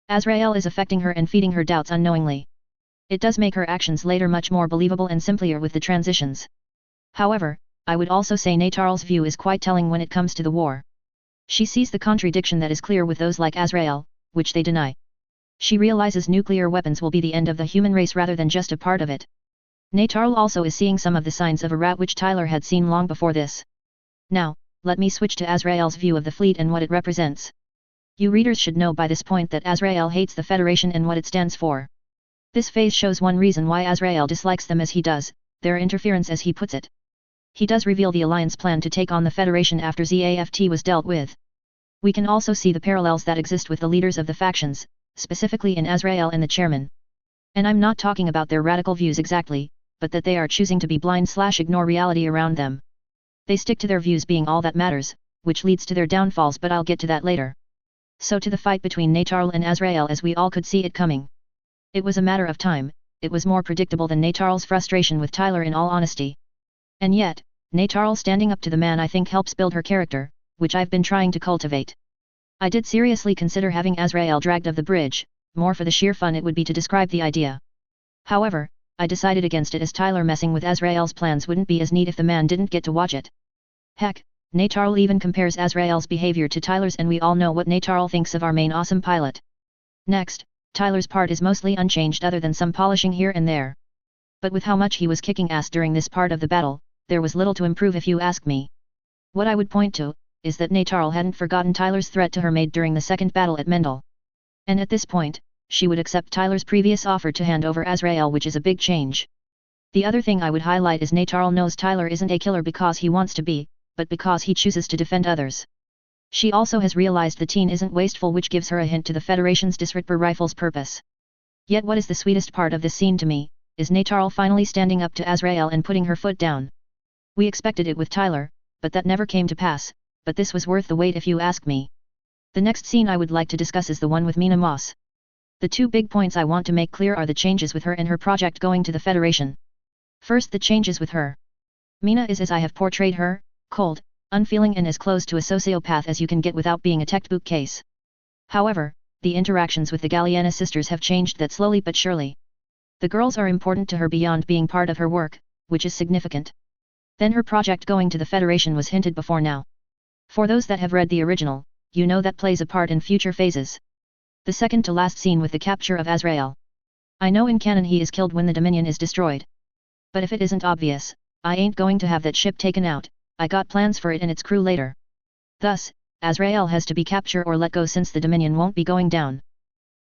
S1: Azrael is affecting her and feeding her doubts unknowingly. It does make her actions later much more believable and simpler with the transitions. However, I would also say Natarl's view is quite telling when it comes to the war. She sees the contradiction that is clear with those like Azrael, which they deny. She realizes nuclear weapons will be the end of the human race rather than just a part of it. Natarl also is seeing some of the signs of a rat which Tyler had seen long before this. Now, let me switch to Azrael's view of the fleet and what it represents. You readers should know by this point that Azrael hates the Federation and what it stands for. This phase shows one reason why Azrael dislikes them as he does, their interference as he puts it. He does reveal the Alliance plan to take on the Federation after ZAFT was dealt with. We can also see the parallels that exist with the leaders of the factions, specifically in Azrael and the chairman. And I'm not talking about their radical views exactly, but that they are choosing to be blind/ignore reality around them. They stick to their views being all that matters, which leads to their downfalls, but I'll get to that later. So to the fight between Natarl and Azrael, as we all could see it coming. It was a matter of time. It was more predictable than Natarl's frustration with Tyler, in all honesty. And yet, Natarl standing up to the man I think helps build her character, which I've been trying to cultivate. I did seriously consider having Azrael dragged off the bridge, more for the sheer fun it would be to describe the idea. However, I decided against it, as Tyler messing with Azrael's plans wouldn't be as neat if the man didn't get to watch it. Heck, Natarl even compares Azrael's behavior to Tyler's, and we all know what Natarl thinks of our main awesome pilot. Next, Tyler's part is mostly unchanged other than some polishing here and there. But with how much he was kicking ass during this part of the battle, there was little to improve if you ask me. What I would point to is that Natarl hadn't forgotten Tyler's threat to her maid during the second battle at Mendel. And at this point, she would accept Tyler's previous offer to hand over Azrael, which is a big change. The other thing I would highlight is Natarl knows Tyler isn't a killer because he wants to be, but because he chooses to defend others. She also has realized the teen isn't wasteful, which gives her a hint to the Federation's disruptor rifle's purpose. Yet what is the sweetest part of this scene to me, is Natarl finally standing up to Azrael and putting her foot down. We expected it with Tyler, but that never came to pass. But this was worth the wait if you ask me. The next scene I would like to discuss is the one with Mina Moss. The two big points I want to make clear are the changes with her and her project going to the Federation. First, the changes with her. Mina is as I have portrayed her, cold, unfeeling, and as close to a sociopath as you can get without being a textbook case. However, the interactions with the Galliana sisters have changed that slowly but surely. The girls are important to her beyond being part of her work, which is significant. Then her project going to the Federation was hinted before now. For those that have read the original, you know that plays a part in future phases. The second to last scene with the capture of Azrael. I know in canon he is killed when the Dominion is destroyed. But if it isn't obvious, I ain't going to have that ship taken out. I got plans for it and its crew later. Thus, Azrael has to be captured or let go since the Dominion won't be going down.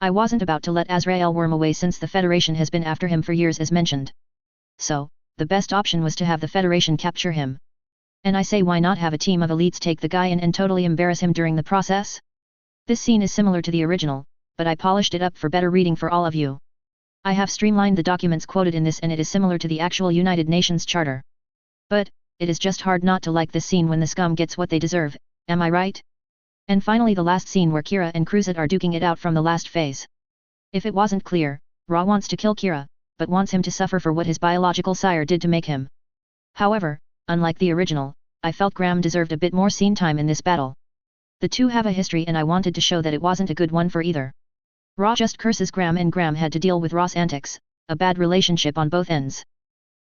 S1: I wasn't about to let Azrael worm away since the Federation has been after him for years as mentioned. So, the best option was to have the Federation capture him. And I say, why not have a team of elites take the guy in and totally embarrass him during the process? This scene is similar to the original, but I polished it up for better reading for all of you. I have streamlined the documents quoted in this, and it is similar to the actual United Nations Charter. But, it is just hard not to like this scene when the scum gets what they deserve, am I right? And finally, the last scene where Kira and Cruzat are duking it out from the last phase. If it wasn't clear, Ra wants to kill Kira, but wants him to suffer for what his biological sire did to make him. However, unlike the original, I felt Graham deserved a bit more scene time in this battle. The two have a history, and I wanted to show that it wasn't a good one for either. Ra just curses Graham, and Graham had to deal with Ra's antics, a bad relationship on both ends.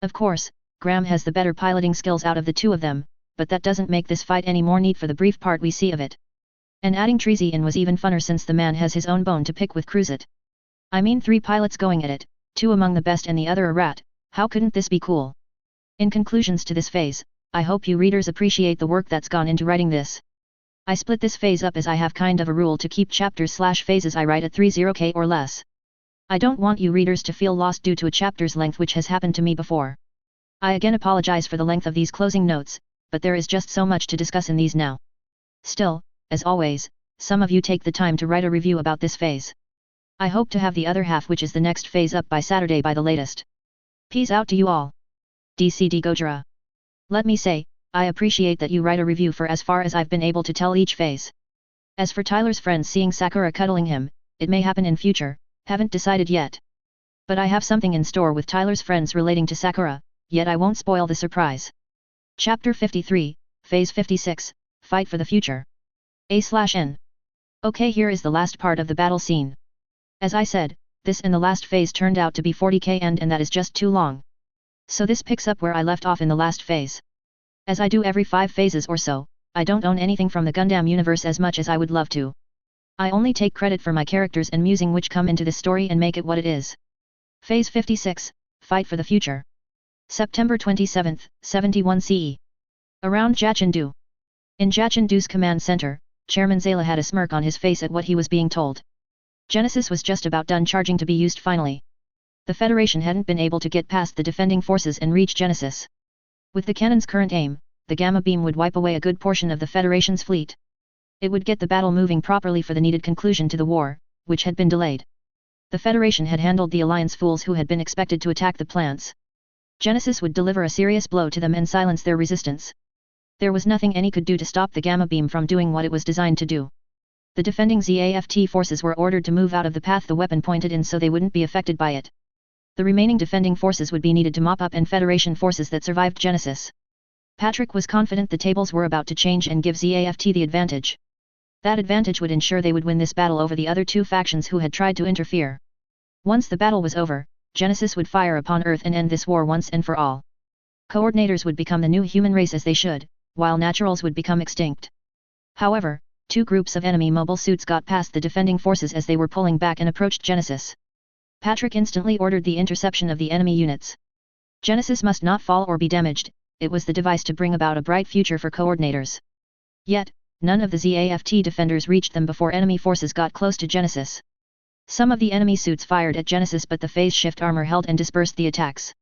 S1: Of course, Graham has the better piloting skills out of the two of them, but that doesn't make this fight any more neat for the brief part we see of it. And adding Treasy in was even funner since the man has his own bone to pick with Cruzat. I mean, 3 pilots going at it, 2 among the best and the other a rat, how couldn't this be cool? In conclusions to this phase, I hope you readers appreciate the work that's gone into writing this. I split this phase up as I have kind of a rule to keep chapters/phases I write at 30k or less. I don't want you readers to feel lost due to a chapter's length, which has happened to me before. I again apologize for the length of these closing notes, but there is just so much to discuss in these now. Still, as always, some of you take the time to write a review about this phase. I hope to have the other half, which is the next phase, up by Saturday by the latest. Peace out to you all. DCD Gojira. Let me say, I appreciate that you write a review for as far as I've been able to tell each phase. As for Tyler's friends seeing Sakura cuddling him, it may happen in future, haven't decided yet. But I have something in store with Tyler's friends relating to Sakura, yet I won't spoil the surprise. Chapter 53, Phase 56, Fight for the Future. A/N. Okay, here is the last part of the battle scene. As I said, this and the last phase turned out to be 40k and that is just too long. So this picks up where I left off in the last phase. As I do every 5 phases or so, I don't own anything from the Gundam universe as much as I would love to. I only take credit for my characters and musing which come into this story and make it what it is. Phase 56, Fight for the Future. September 27, 71 CE. Around Jachindu. In Jachindu's command center, Chairman Zayla had a smirk on his face at what he was being told. Genesis was just about done charging to be used finally. The Federation hadn't been able to get past the defending forces and reach Genesis. With the cannon's current aim, the Gamma Beam would wipe away a good portion of the Federation's fleet. It would get the battle moving properly for the needed conclusion to the war, which had been delayed. The Federation had handled the Alliance fools who had been expected to attack the plants. Genesis would deliver a serious blow to them and silence their resistance. There was nothing any could do to stop the Gamma Beam from doing what it was designed to do. The defending ZAFT forces were ordered to move out of the path the weapon pointed in so they wouldn't be affected by it. The remaining defending forces would be needed to mop up and Federation forces that survived Genesis. Patrick was confident the tables were about to change and give ZAFT the advantage. That advantage would ensure they would win this battle over the other 2 factions who had tried to interfere. Once the battle was over, Genesis would fire upon Earth and end this war once and for all. Coordinators would become the new human race as they should, while naturals would become extinct. However, 2 groups of enemy mobile suits got past the defending forces as they were pulling back and approached Genesis. Patrick instantly ordered the interception of the enemy units. Genesis must not fall or be damaged, it was the device to bring about a bright future for coordinators. Yet, none of the ZAFT defenders reached them before enemy forces got close to Genesis. Some of the enemy suits fired at Genesis, but the phase shift armor held and dispersed the attacks.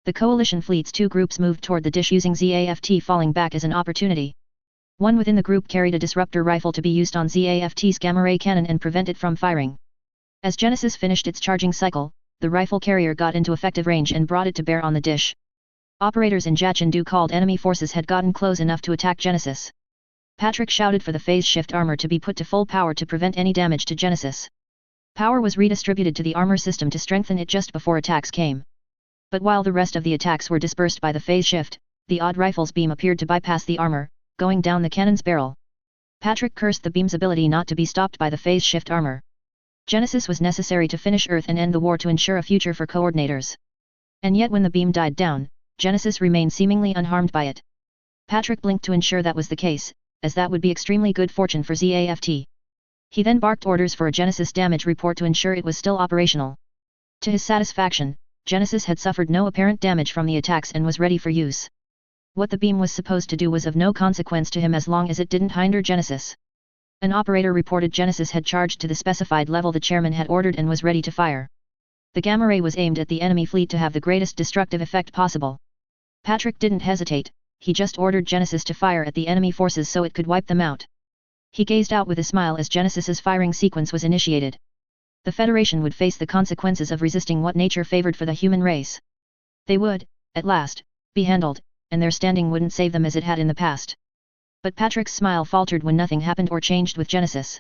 S1: The coalition fleet's 2 groups moved toward the dish using ZAFT falling back as an opportunity. One within the group carried a disruptor rifle to be used on ZAFT's gamma ray cannon and prevent it from firing. As Genesis finished its charging cycle, the rifle carrier got into effective range and brought it to bear on the dish. Operators in Jachindu called enemy forces had gotten close enough to attack Genesis. Patrick shouted for the phase shift armor to be put to full power to prevent any damage to Genesis. Power was redistributed to the armor system to strengthen it just before attacks came. But while the rest of the attacks were dispersed by the phase shift, the odd rifle's beam appeared to bypass the armor, going down the cannon's barrel. Patrick cursed the beam's ability not to be stopped by the phase shift armor. Genesis was necessary to finish Earth and end the war to ensure a future for coordinators. And yet when the beam died down, Genesis remained seemingly unharmed by it. Patrick blinked to ensure that was the case, as that would be extremely good fortune for ZAFT. He then barked orders for a Genesis damage report to ensure it was still operational. To his satisfaction, Genesis had suffered no apparent damage from the attacks and was ready for use. What the beam was supposed to do was of no consequence to him as long as it didn't hinder Genesis. An operator reported Genesis had charged to the specified level the chairman had ordered and was ready to fire. The gamma ray was aimed at the enemy fleet to have the greatest destructive effect possible. Patrick didn't hesitate, he just ordered Genesis to fire at the enemy forces so it could wipe them out. He gazed out with a smile as Genesis's firing sequence was initiated. The Federation would face the consequences of resisting what nature favored for the human race. They would, at last, be handled, and their standing wouldn't save them as it had in the past. But Patrick's smile faltered when nothing happened or changed with Genesis.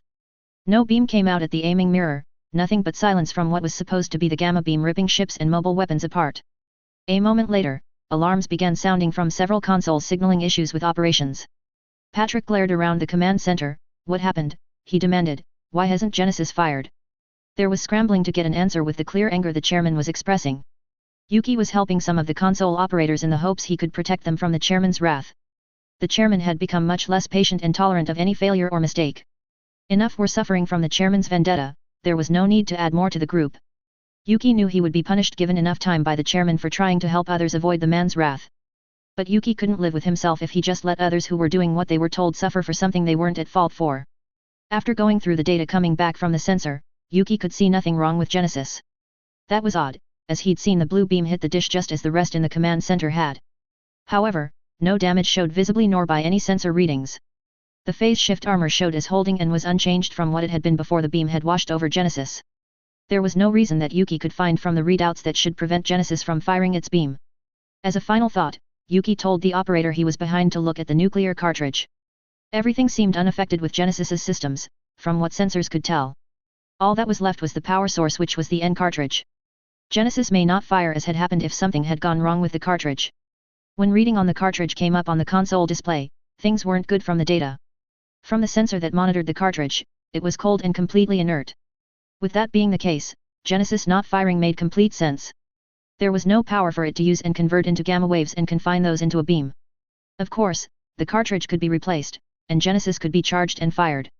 S1: No beam came out at the aiming mirror, nothing but silence from what was supposed to be the gamma beam ripping ships and mobile weapons apart. A moment later, alarms began sounding from several consoles signaling issues with operations. Patrick glared around the command center. What happened? He demanded. Why hasn't Genesis fired? There was scrambling to get an answer with the clear anger the chairman was expressing. Yuki was helping some of the console operators in the hopes he could protect them from the chairman's wrath. The chairman had become much less patient and tolerant of any failure or mistake. Enough were suffering from the chairman's vendetta, there was no need to add more to the group. Yuki knew he would be punished given enough time by the chairman for trying to help others avoid the man's wrath. But Yuki couldn't live with himself if he just let others who were doing what they were told suffer for something they weren't at fault for. After going through the data coming back from the sensor, Yuki could see nothing wrong with Genesis. That was odd, as he'd seen the blue beam hit the dish just as the rest in the command center had. However, no damage showed visibly nor by any sensor readings. The phase shift armor showed as holding and was unchanged from what it had been before the beam had washed over Genesis. There was no reason that Yuki could find from the readouts that should prevent Genesis from firing its beam. As a final thought, Yuki told the operator he was behind to look at the nuclear cartridge. Everything seemed unaffected with Genesis's systems, from what sensors could tell. All that was left was the power source, which was the N cartridge. Genesis may not fire as had happened if something had gone wrong with the cartridge. When reading on the cartridge came up on the console display, things weren't good from the data. From the sensor that monitored the cartridge, it was cold and completely inert. With that being the case, Genesis not firing made complete sense. There was no power for it to use and convert into gamma waves and confine those into a beam. Of course, the cartridge could be replaced, and Genesis could be charged and fired.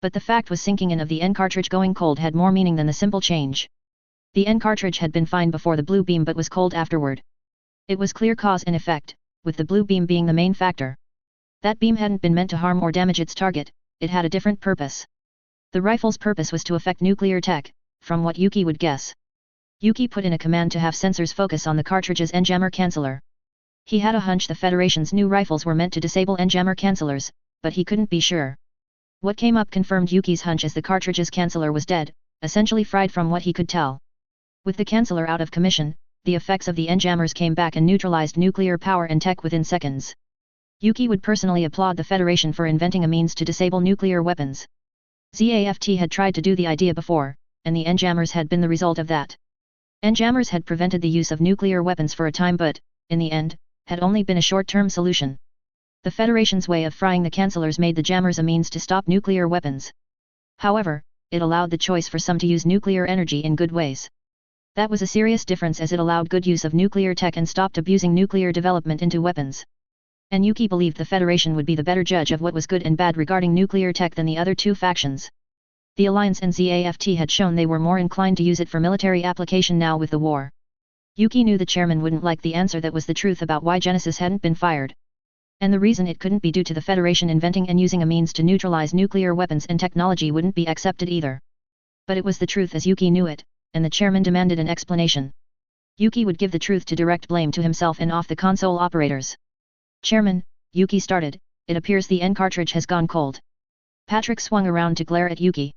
S1: But the fact was sinking in of the N cartridge going cold had more meaning than the simple change. The N cartridge had been fine before the blue beam but was cold afterward. It was clear cause and effect, with the blue beam being the main factor. That beam hadn't been meant to harm or damage its target, it had a different purpose. The rifle's purpose was to affect nuclear tech, from what Yuki would guess. Yuki put in a command to have sensors focus on the cartridge's N-jammer canceller. He had a hunch the Federation's new rifles were meant to disable N-jammer cancellers, but he couldn't be sure. What came up confirmed Yuki's hunch as the cartridge's canceller was dead, essentially fried from what he could tell. With the canceller out of commission, the effects of the N-jammers came back and neutralized nuclear power and tech within seconds. Yuki would personally applaud the Federation for inventing a means to disable nuclear weapons. ZAFT had tried to do the idea before, and the N-jammers had been the result of that. N-jammers had prevented the use of nuclear weapons for a time but, in the end, had only been a short-term solution. The Federation's way of frying the cancellers made the jammers a means to stop nuclear weapons. However, it allowed the choice for some to use nuclear energy in good ways. That was a serious difference as it allowed good use of nuclear tech and stopped abusing nuclear development into weapons. And Yuki believed the Federation would be the better judge of what was good and bad regarding nuclear tech than the other two factions. The Alliance and ZAFT had shown they were more inclined to use it for military application now with the war. Yuki knew the chairman wouldn't like the answer that was the truth about why Genesis hadn't been fired. And the reason it couldn't be due to the Federation inventing and using a means to neutralize nuclear weapons and technology wouldn't be accepted either. But it was the truth as Yuki knew it, and the chairman demanded an explanation. Yuki would give the truth to direct blame to himself and off the console operators. Chairman, Yuki started, it appears the N cartridge has gone cold. Patrick swung around to glare at Yuki.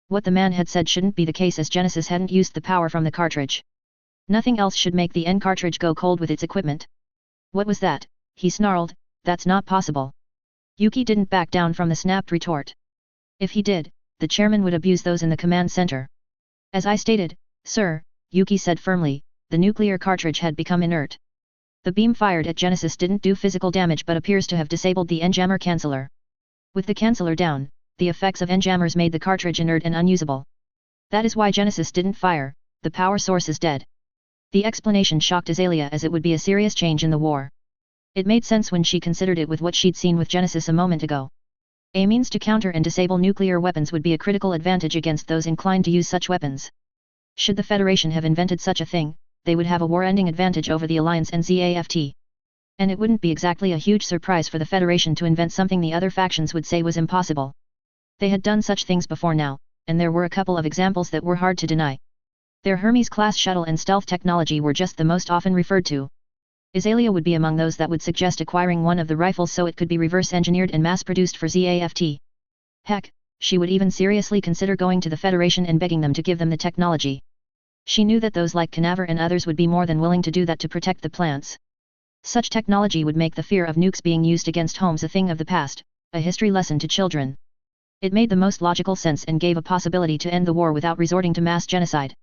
S1: What the man had said shouldn't be the case as Genesis hadn't used the power from the cartridge. Nothing else should make the N cartridge go cold with its equipment. What was that? He snarled, that's not possible. Yuki didn't back down from the snapped retort. If he did, the chairman would abuse those in the command center. As I stated, sir, Yuki said firmly, the nuclear cartridge had become inert. The beam fired at Genesis didn't do physical damage but appears to have disabled the N-jammer canceller. With the canceller down, the effects of N-jammers made the cartridge inert and unusable. That is why Genesis didn't fire, the power source is dead. The explanation shocked Azalea as it would be a serious change in the war. It made sense when she considered it with what she'd seen with Genesis a moment ago. A means to counter and disable nuclear weapons would be a critical advantage against those inclined to use such weapons. Should the Federation have invented such a thing, they would have a war-ending advantage over the Alliance and ZAFT. And it wouldn't be exactly a huge surprise for the Federation to invent something the other factions would say was impossible. They had done such things before now, and there were a couple of examples that were hard to deny. Their Hermes-class shuttle and stealth technology were just the most often referred to. Azalea would be among those that would suggest acquiring one of the rifles so it could be reverse-engineered and mass-produced for ZAFT. Heck, she would even seriously consider going to the Federation and begging them to give them the technology. She knew that those like Canaver and others would be more than willing to do that to protect the plants. Such technology would make the fear of nukes being used against homes a thing of the past, a history lesson to children. It made the most logical sense and gave a possibility to end the war without resorting to mass genocide.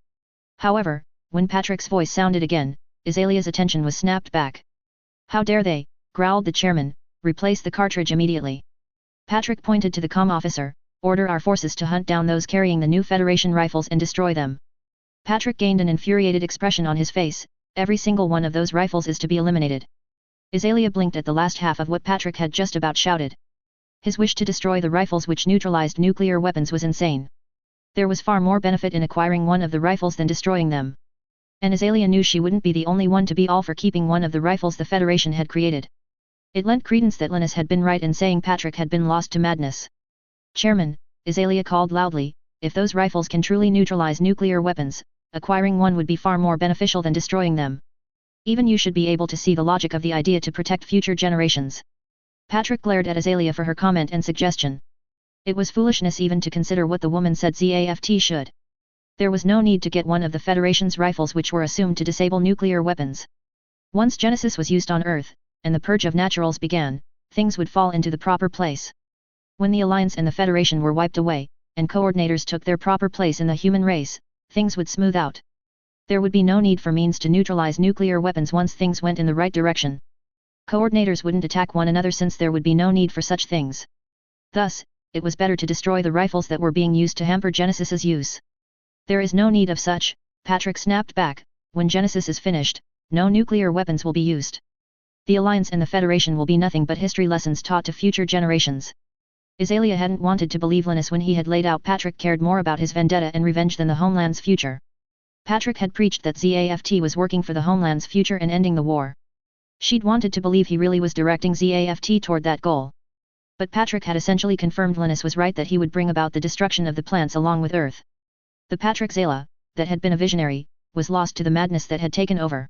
S1: However, when Patrick's voice sounded again, Azalea's attention was snapped back. How dare they, growled the chairman, replace the cartridge immediately. Patrick pointed to the comm officer, order our forces to hunt down those carrying the new Federation rifles and destroy them. Patrick gained an infuriated expression on his face, every single one of those rifles is to be eliminated. Azalea blinked at the last half of what Patrick had just about shouted. His wish to destroy the rifles which neutralized nuclear weapons was insane. There was far more benefit in acquiring one of the rifles than destroying them. And Azalea knew she wouldn't be the only one to be all for keeping one of the rifles the Federation had created. It lent credence that Linus had been right in saying Patrick had been lost to madness. Chairman, Azalea called loudly, if those rifles can truly neutralize nuclear weapons, acquiring one would be far more beneficial than destroying them. Even you should be able to see the logic of the idea to protect future generations. Patrick glared at Azalea for her comment and suggestion. It was foolishness even to consider what the woman said ZAFT should. There was no need to get one of the Federation's rifles which were assumed to disable nuclear weapons. Once Genesis was used on Earth, and the purge of naturals began, things would fall into the proper place. When the Alliance and the Federation were wiped away, and coordinators took their proper place in the human race, things would smooth out. There would be no need for means to neutralize nuclear weapons once things went in the right direction. Coordinators wouldn't attack one another since there would be no need for such things. Thus, it was better to destroy the rifles that were being used to hamper Genesis's use. There is no need of such, Patrick snapped back, when Genesis is finished, no nuclear weapons will be used. The Alliance and the Federation will be nothing but history lessons taught to future generations. Azalea hadn't wanted to believe Linus when he had laid out Patrick cared more about his vendetta and revenge than the homeland's future. Patrick had preached that ZAFT was working for the homeland's future and ending the war. She'd wanted to believe he really was directing ZAFT toward that goal. But Patrick had essentially confirmed Linus was right that he would bring about the destruction of the plants along with Earth. The Patrick Zala, that had been a visionary, was lost to the madness that had taken over.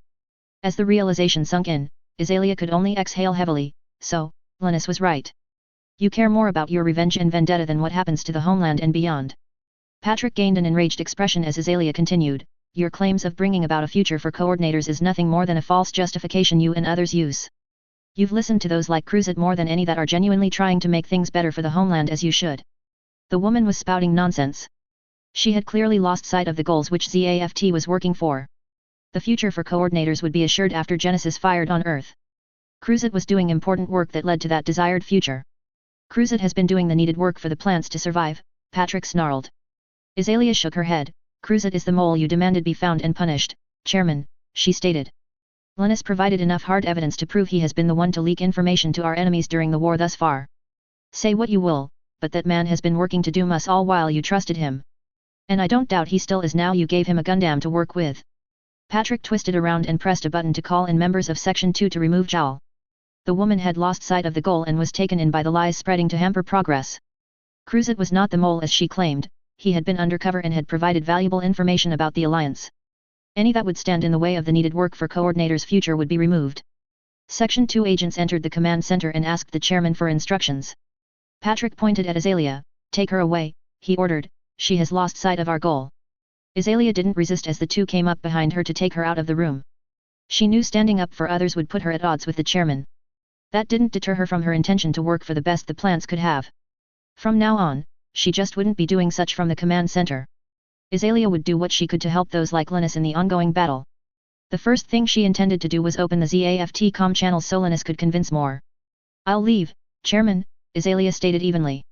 S1: As the realization sunk in, Azalea could only exhale heavily, so, Linus was right. You care more about your revenge and vendetta than what happens to the homeland and beyond. Patrick gained an enraged expression as Azalea continued, your claims of bringing about a future for coordinators is nothing more than a false justification you and others use. You've listened to those like Cruzat more than any that are genuinely trying to make things better for the homeland as you should. The woman was spouting nonsense. She had clearly lost sight of the goals which ZAFT was working for. The future for coordinators would be assured after Genesis fired on Earth. Cruzat was doing important work that led to that desired future. Cruzat has been doing the needed work for the plants to survive, Patrick snarled. Azalea shook her head, Cruzat is the mole you demanded be found and punished, Chairman, she stated. Linus provided enough hard evidence to prove he has been the one to leak information to our enemies during the war thus far. Say what you will, but that man has been working to doom us all while you trusted him. And I don't doubt he still is now you gave him a Gundam to work with. Patrick twisted around and pressed a button to call in members of Section 2 to remove Jowl. The woman had lost sight of the goal and was taken in by the lies spreading to hamper progress. Cruzat was not the mole as she claimed, he had been undercover and had provided valuable information about the Alliance. Any that would stand in the way of the needed work for coordinators' future would be removed. Section 2 agents entered the command center and asked the chairman for instructions. Patrick pointed at Azalea, take her away, he ordered, she has lost sight of our goal. Azalea didn't resist as the two came up behind her to take her out of the room. She knew standing up for others would put her at odds with the chairman. That didn't deter her from her intention to work for the best the plants could have. From now on, she just wouldn't be doing such from the command center. Azalea would do what she could to help those like Linus in the ongoing battle. The first thing she intended to do was open the ZAFT comm channel so Linus could convince more. I'll leave, Chairman, Azalea stated evenly.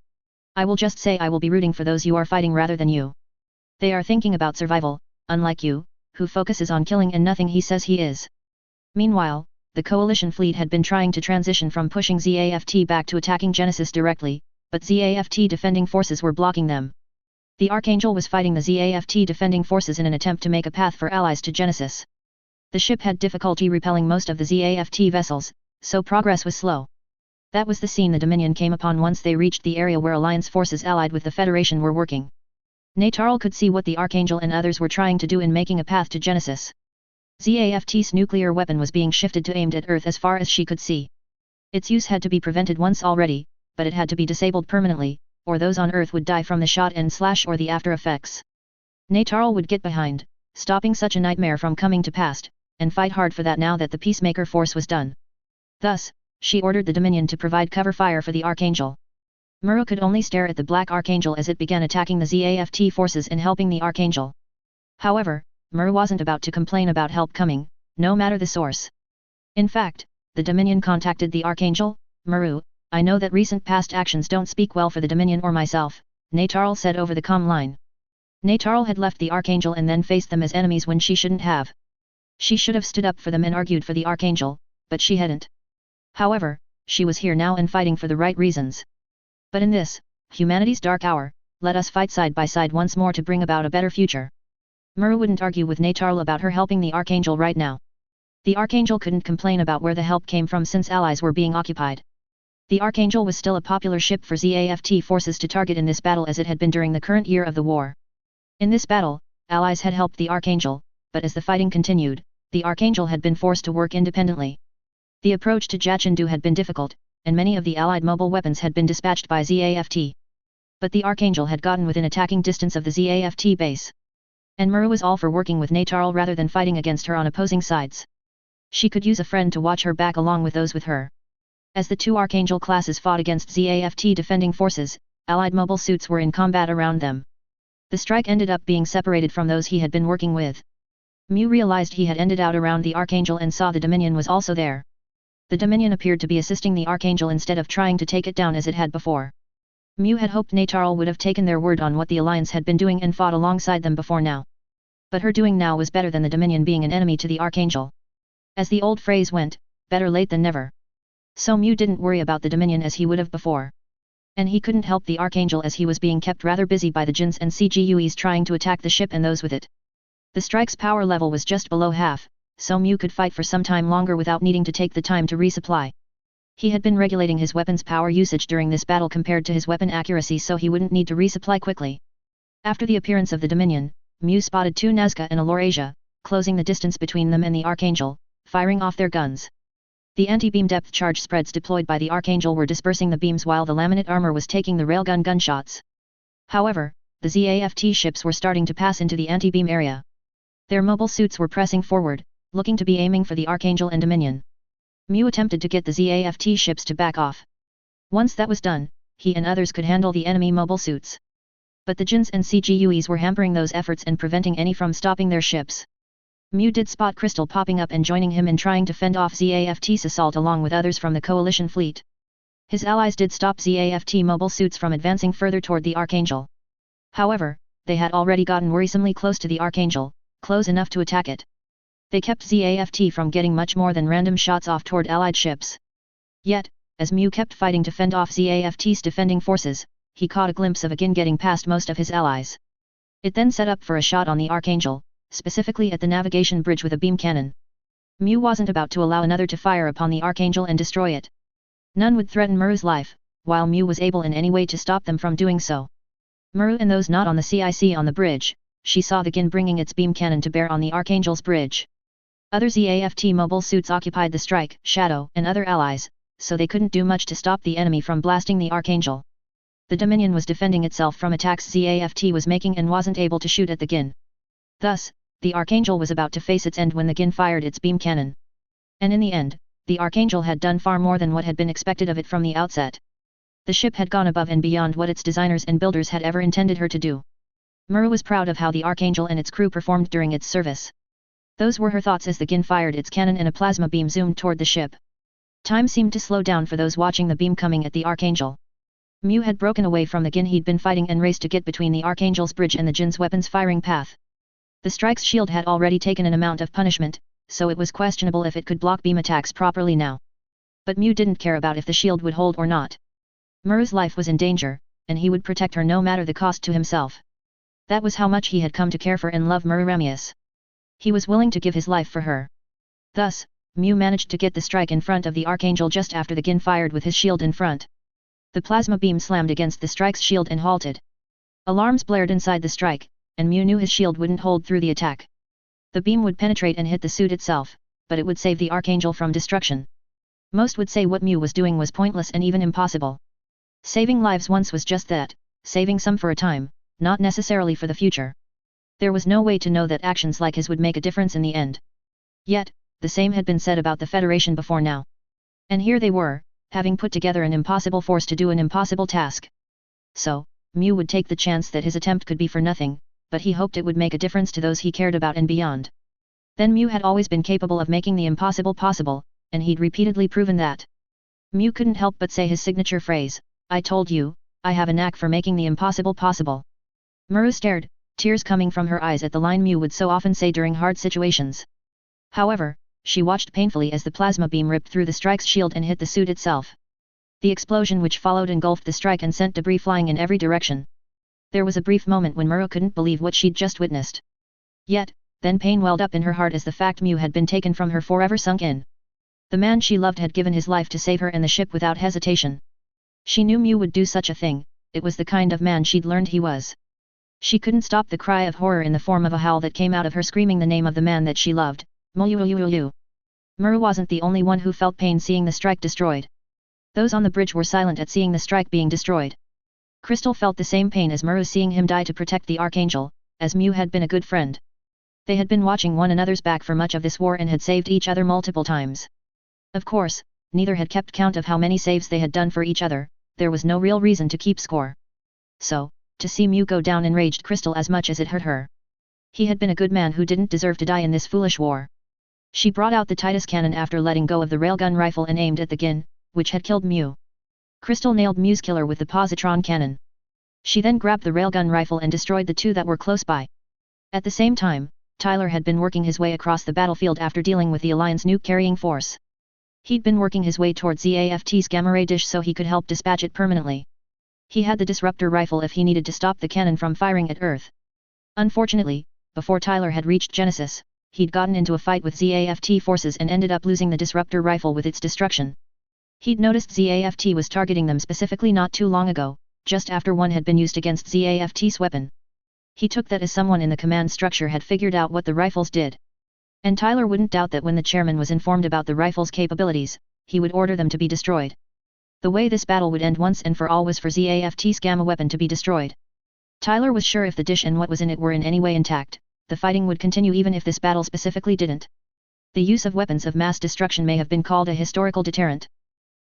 S1: I will just say I will be rooting for those you are fighting rather than you. They are thinking about survival, unlike you, who focuses on killing and nothing he says he is. Meanwhile, the coalition fleet had been trying to transition from pushing ZAFT back to attacking Genesis directly, but ZAFT defending forces were blocking them. The Archangel was fighting the ZAFT defending forces in an attempt to make a path for allies to Genesis. The ship had difficulty repelling most of the ZAFT vessels, so progress was slow. That was the scene the Dominion came upon once they reached the area where Alliance forces allied with the Federation were working. Natarl could see what the Archangel and others were trying to do in making a path to Genesis. ZAFT's nuclear weapon was being shifted to aimed at Earth as far as she could see. Its use had to be prevented once already, but it had to be disabled permanently, or those on Earth would die from the shot and slash or the after effects. Natarl would get behind, stopping such a nightmare from coming to pass, and fight hard for that now that the Peacemaker force was done. Thus, she ordered the Dominion to provide cover fire for the Archangel. Muro could only stare at the Black Archangel as it began attacking the ZAFT forces and helping the Archangel. However, Muro wasn't about to complain about help coming, no matter the source. In fact, the Dominion contacted the Archangel. Muro, I know that recent past actions don't speak well for the Dominion or myself, Natarl said over the comm line. Natarl had left the Archangel and then faced them as enemies when she shouldn't have. She should have stood up for them and argued for the Archangel, but she hadn't. However, she was here now and fighting for the right reasons. But in this, humanity's dark hour, let us fight side by side once more to bring about a better future. Muru wouldn't argue with Natarl about her helping the Archangel right now. The Archangel couldn't complain about where the help came from since allies were being occupied. The Archangel was still a popular ship for ZAFT forces to target in this battle as it had been during the current year of the war. In this battle, allies had helped the Archangel, but as the fighting continued, the Archangel had been forced to work independently. The approach to Jachindu had been difficult, and many of the allied mobile weapons had been dispatched by ZAFT. But the Archangel had gotten within attacking distance of the ZAFT base. And Muru was all for working with Natarl rather than fighting against her on opposing sides. She could use a friend to watch her back along with those with her. As the two Archangel classes fought against ZAFT defending forces, allied mobile suits were in combat around them. The strike ended up being separated from those he had been working with. Mew realized he had ended out around the Archangel and saw the Dominion was also there. The Dominion appeared to be assisting the Archangel instead of trying to take it down as it had before. Mew had hoped Natarl would have taken their word on what the Alliance had been doing and fought alongside them before now. But her doing now was better than the Dominion being an enemy to the Archangel. As the old phrase went, better late than never. So Mew didn't worry about the Dominion as he would have before. And he couldn't help the Archangel as he was being kept rather busy by the Jinns and CGUEs trying to attack the ship and those with it. The strike's power level was just below half, so Mew could fight for some time longer without needing to take the time to resupply. He had been regulating his weapon's power usage during this battle compared to his weapon accuracy so he wouldn't need to resupply quickly. After the appearance of the Dominion, Mew spotted two Nazca and a Laurasia, closing the distance between them and the Archangel, firing off their guns. The anti-beam depth charge spreads deployed by the Archangel were dispersing the beams while the laminate armor was taking the railgun gunshots. However, the ZAFT ships were starting to pass into the anti-beam area. Their mobile suits were pressing forward, looking to be aiming for the Archangel and Dominion. Mew attempted to get the ZAFT ships to back off. Once that was done, he and others could handle the enemy mobile suits. But the Jinns and CGUEs were hampering those efforts and preventing any from stopping their ships. Mew did spot Crystal popping up and joining him in trying to fend off ZAFT's assault along with others from the coalition fleet. His allies did stop ZAFT mobile suits from advancing further toward the Archangel. However, they had already gotten worrisomely close to the Archangel, close enough to attack it. They kept ZAFT from getting much more than random shots off toward allied ships. Yet, as Mew kept fighting to fend off ZAFT's defending forces, he caught a glimpse of a Gin getting past most of his allies. It then set up for a shot on the Archangel, specifically at the navigation bridge with a beam cannon. Mew wasn't about to allow another to fire upon the Archangel and destroy it. None would threaten Muru's life, while Mew was able in any way to stop them from doing so. Muru and those not on the CIC on the bridge, she saw the Gin bringing its beam cannon to bear on the Archangel's bridge. Other ZAFT mobile suits occupied the strike, Shadow, and other allies, so they couldn't do much to stop the enemy from blasting the Archangel. The Dominion was defending itself from attacks ZAFT was making and wasn't able to shoot at the Gin. Thus, the Archangel was about to face its end when the Gin fired its beam cannon. And in the end, the Archangel had done far more than what had been expected of it from the outset. The ship had gone above and beyond what its designers and builders had ever intended her to do. Muru was proud of how the Archangel and its crew performed during its service. Those were her thoughts as the Gin fired its cannon and a plasma beam zoomed toward the ship. Time seemed to slow down for those watching the beam coming at the Archangel. Mew had broken away from the Gin he'd been fighting and raced to get between the Archangel's bridge and the Jin's weapons firing path. The strike's shield had already taken an amount of punishment, so it was questionable if it could block beam attacks properly now. But Mew didn't care about if the shield would hold or not. Muru's life was in danger, and he would protect her no matter the cost to himself. That was how much he had come to care for and love Muru Ramius. He was willing to give his life for her. Thus, Mew managed to get the strike in front of the Archangel just after the Gin fired with his shield in front. The plasma beam slammed against the strike's shield and halted. Alarms blared inside the strike, and Mew knew his shield wouldn't hold through the attack. The beam would penetrate and hit the suit itself, but it would save the Archangel from destruction. Most would say what Mew was doing was pointless and even impossible. Saving lives once was just that, saving some for a time, not necessarily for the future. There was no way to know that actions like his would make a difference in the end. Yet, the same had been said about the Federation before now. And here they were, having put together an impossible force to do an impossible task. So, Mew would take the chance that his attempt could be for nothing, but he hoped it would make a difference to those he cared about and beyond. Then Mew had always been capable of making the impossible possible, and he'd repeatedly proven that. Mew couldn't help but say his signature phrase, "I told you, I have a knack for making the impossible possible." Muru stared, tears coming from her eyes at the line Mew would so often say during hard situations. However, she watched painfully as the plasma beam ripped through the strike's shield and hit the suit itself. The explosion which followed engulfed the strike and sent debris flying in every direction. There was a brief moment when Muru couldn't believe what she'd just witnessed. Yet, then pain welled up in her heart as the fact Mew had been taken from her forever sunk in. The man she loved had given his life to save her and the ship without hesitation. She knew Mew would do such a thing, it was the kind of man she'd learned he was. She couldn't stop the cry of horror in the form of a howl that came out of her screaming the name of the man that she loved, Muru. Muru wasn't the only one who felt pain seeing the strike destroyed. Those on the bridge were silent at seeing the strike being destroyed. Crystal felt the same pain as Muru seeing him die to protect the Archangel, as Mew had been a good friend. They had been watching one another's back for much of this war and had saved each other multiple times. Of course, neither had kept count of how many saves they had done for each other, there was no real reason to keep score. So, to see Mew go down enraged Crystal as much as it hurt her. He had been a good man who didn't deserve to die in this foolish war. She brought out the Titus cannon after letting go of the railgun rifle and aimed at the Gin, which had killed Mew. Crystal nailed Mew's killer with the positron cannon. She then grabbed the railgun rifle and destroyed the two that were close by. At the same time, Tyler had been working his way across the battlefield after dealing with the Alliance nuke-carrying force. He'd been working his way towards ZAFT's gamma ray dish so he could help dispatch it permanently. He had the disruptor rifle if he needed to stop the cannon from firing at Earth. Unfortunately, before Tyler had reached Genesis, he'd gotten into a fight with ZAFT forces and ended up losing the disruptor rifle with its destruction. He'd noticed ZAFT was targeting them specifically not too long ago, just after one had been used against ZAFT's weapon. He took that as someone in the command structure had figured out what the rifles did. And Tyler wouldn't doubt that when the chairman was informed about the rifle's capabilities, he would order them to be destroyed. The way this battle would end once and for all was for ZAFT's gamma weapon to be destroyed. Tyler was sure if the dish and what was in it were in any way intact, the fighting would continue even if this battle specifically didn't. The use of weapons of mass destruction may have been called a historical deterrent.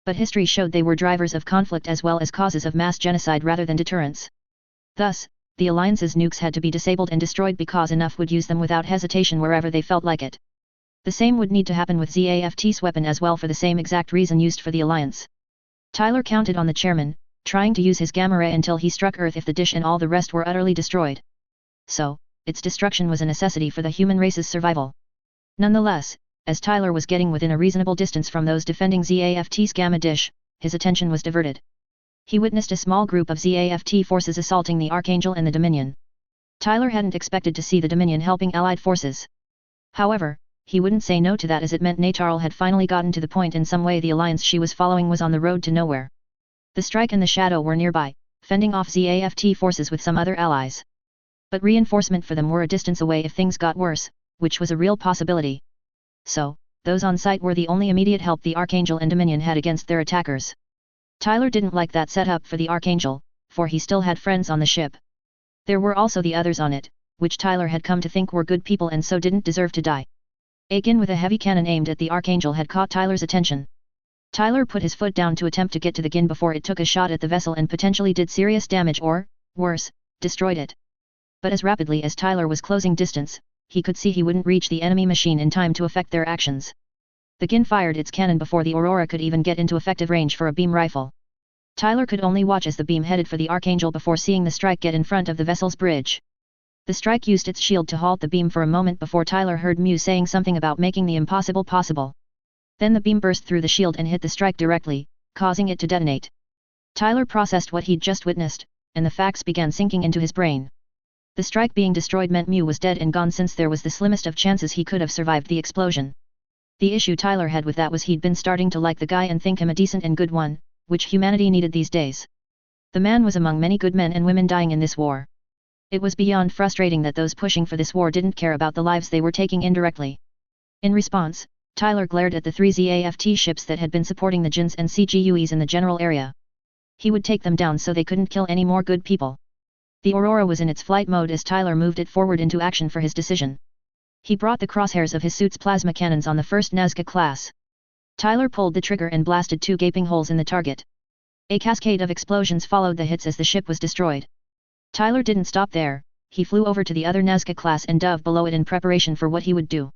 S1: But history showed they were drivers of conflict as well as causes of mass genocide rather than deterrents. Thus, the Alliance's nukes had to be disabled and destroyed because enough would use them without hesitation wherever they felt like it. The same would need to happen with ZAFT's weapon as well for the same exact reason used for the Alliance. Tyler counted on the chairman, trying to use his gamma ray until he struck Earth if the dish and all the rest were utterly destroyed. So, its destruction was a necessity for the human race's survival. Nonetheless, as Tyler was getting within a reasonable distance from those defending ZAFT's gamma dish, his attention was diverted. He witnessed a small group of ZAFT forces assaulting the Archangel and the Dominion. Tyler hadn't expected to see the Dominion helping Allied forces. However, he wouldn't say no to that as it meant Natarl had finally gotten to the point in some way the alliance she was following was on the road to nowhere. The Strike and the Shadow were nearby, fending off ZAFT forces with some other allies. But reinforcement for them were a distance away if things got worse, which was a real possibility. So, those on site were the only immediate help the Archangel and Dominion had against their attackers. Tyler didn't like that setup for the Archangel, for he still had friends on the ship. There were also the others on it, which Tyler had come to think were good people and so didn't deserve to die. Akin with a heavy cannon aimed at the Archangel had caught Tyler's attention. Tyler put his foot down to attempt to get to the Gin before it took a shot at the vessel and potentially did serious damage or, worse, destroyed it. But as rapidly as Tyler was closing distance, he could see he wouldn't reach the enemy machine in time to affect their actions. The Gin fired its cannon before the Aurora could even get into effective range for a beam rifle. Tyler could only watch as the beam headed for the Archangel before seeing the strike get in front of the vessel's bridge. The strike used its shield to halt the beam for a moment before Tyler heard Mew saying something about making the impossible possible. Then the beam burst through the shield and hit the strike directly, causing it to detonate. Tyler processed what he'd just witnessed, and the facts began sinking into his brain. The strike being destroyed meant Mew was dead and gone since there was the slimmest of chances he could have survived the explosion. The issue Tyler had with that was he'd been starting to like the guy and think him a decent and good one, which humanity needed these days. The man was among many good men and women dying in this war. It was beyond frustrating that those pushing for this war didn't care about the lives they were taking indirectly. In response, Tyler glared at the 3 ZAFT ships that had been supporting the Jins and CGUEs in the general area. He would take them down so they couldn't kill any more good people. The Aurora was in its flight mode as Tyler moved it forward into action for his decision. He brought the crosshairs of his suit's plasma cannons on the first Nazca class. Tyler pulled the trigger and blasted 2 gaping holes in the target. A cascade of explosions followed the hits as the ship was destroyed. Tyler didn't stop there, he flew over to the other Nazca class and dove below it in preparation for what he would do.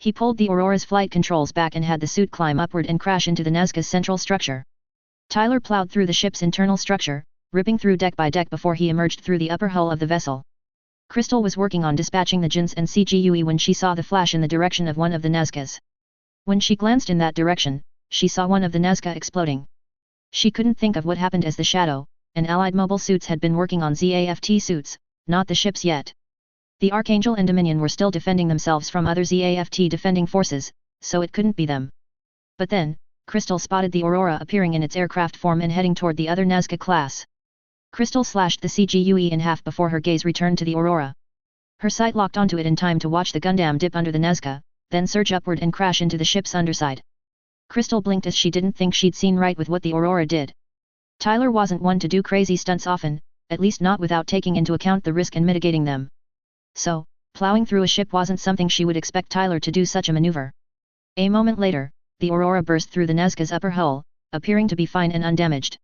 S1: He pulled the Aurora's flight controls back and had the suit climb upward and crash into the Nazca's central structure. Tyler plowed through the ship's internal structure, ripping through deck by deck before he emerged through the upper hull of the vessel. Crystal was working on dispatching the Jins and CGUE when she saw the flash in the direction of one of the Nazcas. When she glanced in that direction, she saw one of the Nazca exploding. She couldn't think of what happened as the Shadow and Allied mobile suits had been working on ZAFT suits, not the ships yet. The Archangel and Dominion were still defending themselves from other ZAFT defending forces, so it couldn't be them. But then, Crystal spotted the Aurora appearing in its aircraft form and heading toward the other Nazca class. Crystal slashed the CGUE in half before her gaze returned to the Aurora. Her sight locked onto it in time to watch the Gundam dip under the Nazca, then surge upward and crash into the ship's underside. Crystal blinked as she didn't think she'd seen right with what the Aurora did. Tyler wasn't one to do crazy stunts often, at least not without taking into account the risk and mitigating them. So, plowing through a ship wasn't something she would expect Tyler to do such a maneuver. A moment later, the Aurora burst through the Nazca's upper hull, appearing to be fine and undamaged.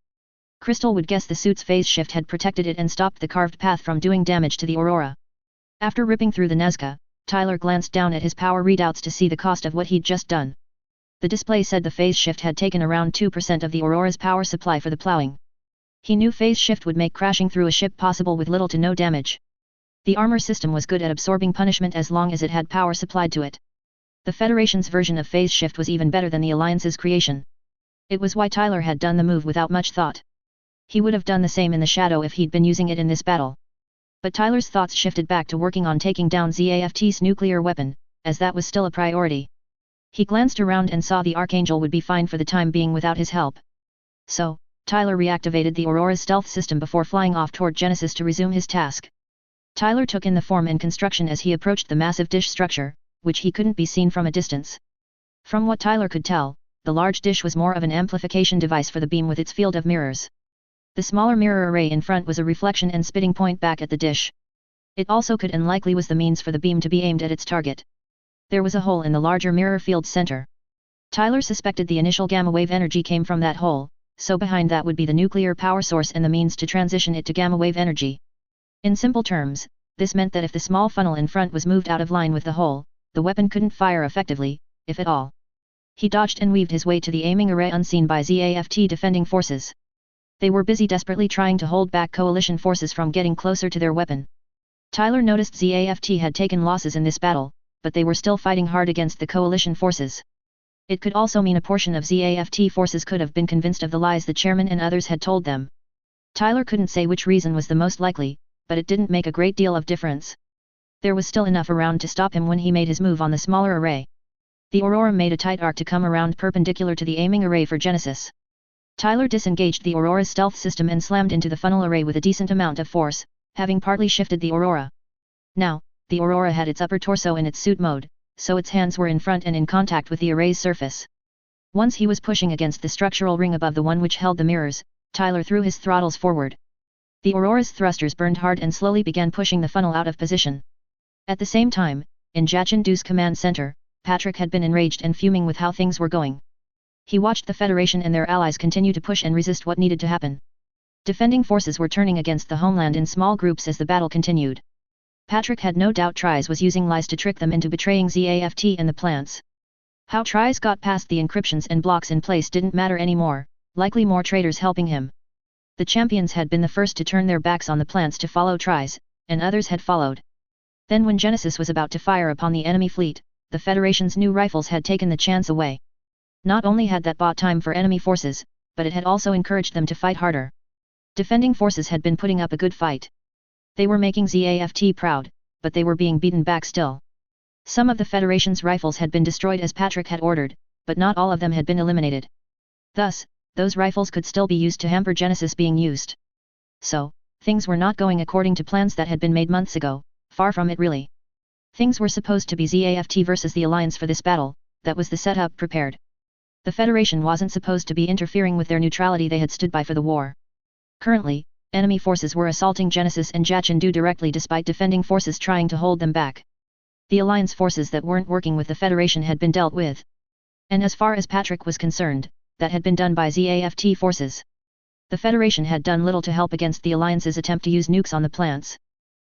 S1: Crystal would guess the suit's phase shift had protected it and stopped the carved path from doing damage to the Aurora. After ripping through the Nazca, Tyler glanced down at his power readouts to see the cost of what he'd just done. The display said the phase shift had taken around 2% of the Aurora's power supply for the plowing. He knew phase shift would make crashing through a ship possible with little to no damage. The armor system was good at absorbing punishment as long as it had power supplied to it. The Federation's version of phase shift was even better than the Alliance's creation. It was why Tyler had done the move without much thought. He would have done the same in the shadow if he'd been using it in this battle. But Tyler's thoughts shifted back to working on taking down ZAFT's nuclear weapon, as that was still a priority. He glanced around and saw the Archangel would be fine for the time being without his help. So, Tyler reactivated the Aurora's stealth system before flying off toward Genesis to resume his task. Tyler took in the form and construction as he approached the massive dish structure, which he couldn't be seen from a distance. From what Tyler could tell, the large dish was more of an amplification device for the beam with its field of mirrors. The smaller mirror array in front was a reflection and spitting point back at the dish. It also could and likely was the means for the beam to be aimed at its target. There was a hole in the larger mirror field center. Tyler suspected the initial gamma wave energy came from that hole, so behind that would be the nuclear power source and the means to transition it to gamma wave energy. In simple terms, this meant that if the small funnel in front was moved out of line with the hole, the weapon couldn't fire effectively, if at all. He dodged and weaved his way to the aiming array unseen by ZAFT defending forces. They were busy desperately trying to hold back coalition forces from getting closer to their weapon. Tyler noticed ZAFT had taken losses in this battle, but they were still fighting hard against the coalition forces. It could also mean a portion of ZAFT forces could have been convinced of the lies the chairman and others had told them. Tyler couldn't say which reason was the most likely, but it didn't make a great deal of difference. There was still enough around to stop him when he made his move on the smaller array. The Aurora made a tight arc to come around perpendicular to the aiming array for Genesis. Tyler disengaged the Aurora's stealth system and slammed into the funnel array with a decent amount of force, having partly shifted the Aurora. Now, the Aurora had its upper torso in its suit mode, so its hands were in front and in contact with the array's surface. Once he was pushing against the structural ring above the one which held the mirrors, Tyler threw his throttles forward. The Aurora's thrusters burned hard and slowly began pushing the funnel out of position. At the same time, in Jachindu's command center, Patrick had been enraged and fuming with how things were going. He watched the Federation and their allies continue to push and resist what needed to happen. Defending forces were turning against the homeland in small groups as the battle continued. Patrick had no doubt Tries was using lies to trick them into betraying ZAFT and the plants. How Tries got past the encryptions and blocks in place didn't matter anymore, likely more traitors helping him. The champions had been the first to turn their backs on the plants to follow Tries, and others had followed. Then when Genesis was about to fire upon the enemy fleet, the Federation's new rifles had taken the chance away. Not only had that bought time for enemy forces, but it had also encouraged them to fight harder. Defending forces had been putting up a good fight. They were making ZAFT proud, but they were being beaten back still. Some of the Federation's rifles had been destroyed as Patrick had ordered, but not all of them had been eliminated. Thus, those rifles could still be used to hamper Genesis being used. So, things were not going according to plans that had been made months ago, far from it really. Things were supposed to be ZAFT versus the Alliance for this battle, that was the setup prepared. The Federation wasn't supposed to be interfering with their neutrality they had stood by for the war. Currently, enemy forces were assaulting Genesis and Jachindu directly despite defending forces trying to hold them back. The Alliance forces that weren't working with the Federation had been dealt with. And as far as Patrick was concerned, that had been done by ZAFT forces. The Federation had done little to help against the Alliance's attempt to use nukes on the plants.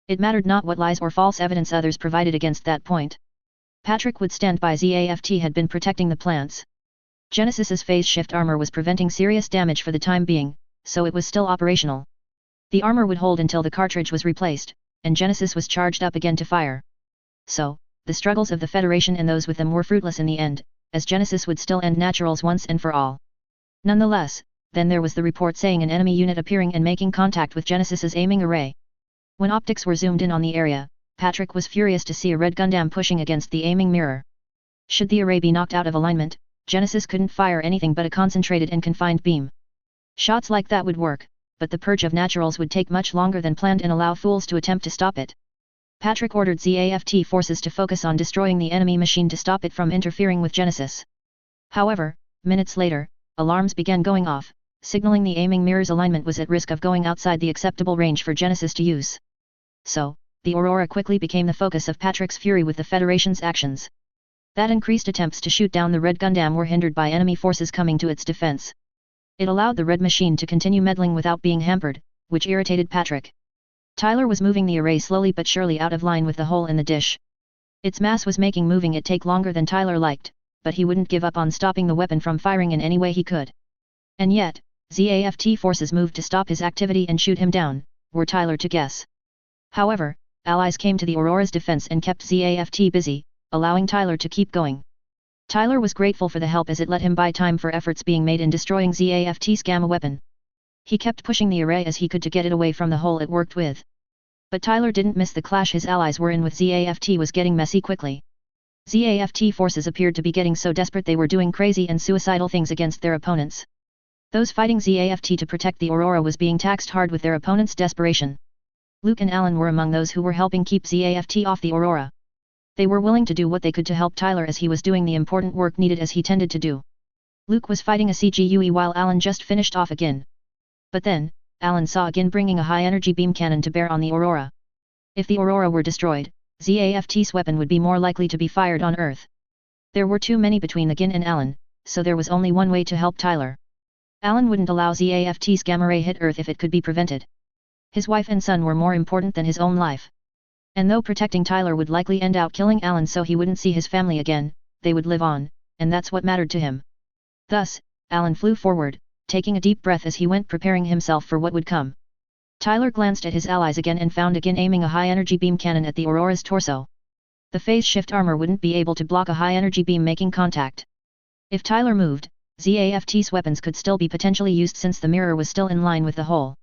S1: It mattered not what lies or false evidence others provided against that point. Patrick would stand by ZAFT had been protecting the plants. Genesis's phase shift armor was preventing serious damage for the time being, so it was still operational. The armor would hold until the cartridge was replaced, and Genesis was charged up again to fire. So, the struggles of the Federation and those with them were fruitless in the end, as Genesis would still end naturals once and for all. Nonetheless, then there was the report saying an enemy unit appearing and making contact with Genesis's aiming array. When optics were zoomed in on the area, Patrick was furious to see a red Gundam pushing against the aiming mirror. Should the array be knocked out of alignment, Genesis couldn't fire anything but a concentrated and confined beam. Shots like that would work, but the purge of naturals would take much longer than planned and allow fools to attempt to stop it. Patrick ordered ZAFT forces to focus on destroying the enemy machine to stop it from interfering with Genesis. However, minutes later, alarms began going off, signaling the aiming mirror's alignment was at risk of going outside the acceptable range for Genesis to use. So, the Aurora quickly became the focus of Patrick's fury with the Federation's actions. That increased attempts to shoot down the Red Gundam were hindered by enemy forces coming to its defense. It allowed the Red machine to continue meddling without being hampered, which irritated Patrick. Tyler was moving the array slowly but surely out of line with the hole in the dish. Its mass was making moving it take longer than Tyler liked, but he wouldn't give up on stopping the weapon from firing in any way he could. And yet, ZAFT forces moved to stop his activity and shoot him down, were Tyler to guess. However, allies came to the Aurora's defense and kept ZAFT busy, allowing Tyler to keep going. Tyler was grateful for the help as it let him buy time for efforts being made in destroying ZAFT's gamma weapon. He kept pushing the array as he could to get it away from the hole it worked with. But Tyler didn't miss the clash his allies were in with ZAFT was getting messy quickly. ZAFT forces appeared to be getting so desperate they were doing crazy and suicidal things against their opponents. Those fighting ZAFT to protect the Aurora was being taxed hard with their opponents' desperation. Luke and Alan were among those who were helping keep ZAFT off the Aurora. They were willing to do what they could to help Tyler as he was doing the important work needed as he tended to do. Luke was fighting a CGUE while Alan just finished off again. But then, Alan saw again bringing a high-energy beam cannon to bear on the Aurora. If the Aurora were destroyed, ZAFT's weapon would be more likely to be fired on Earth. There were too many between Agin and Alan, so there was only one way to help Tyler. Alan wouldn't allow ZAFT's gamma ray hit Earth if it could be prevented. His wife and son were more important than his own life. And though protecting Tyler would likely end out killing Alan so he wouldn't see his family again, they would live on, and that's what mattered to him. Thus, Alan flew forward, taking a deep breath as he went preparing himself for what would come. Tyler glanced at his allies again and found Agin aiming a high-energy beam cannon at the Aurora's torso. The phase shift armor wouldn't be able to block a high-energy beam making contact. If Tyler moved, ZAFT's weapons could still be potentially used since the mirror was still in line with the hole.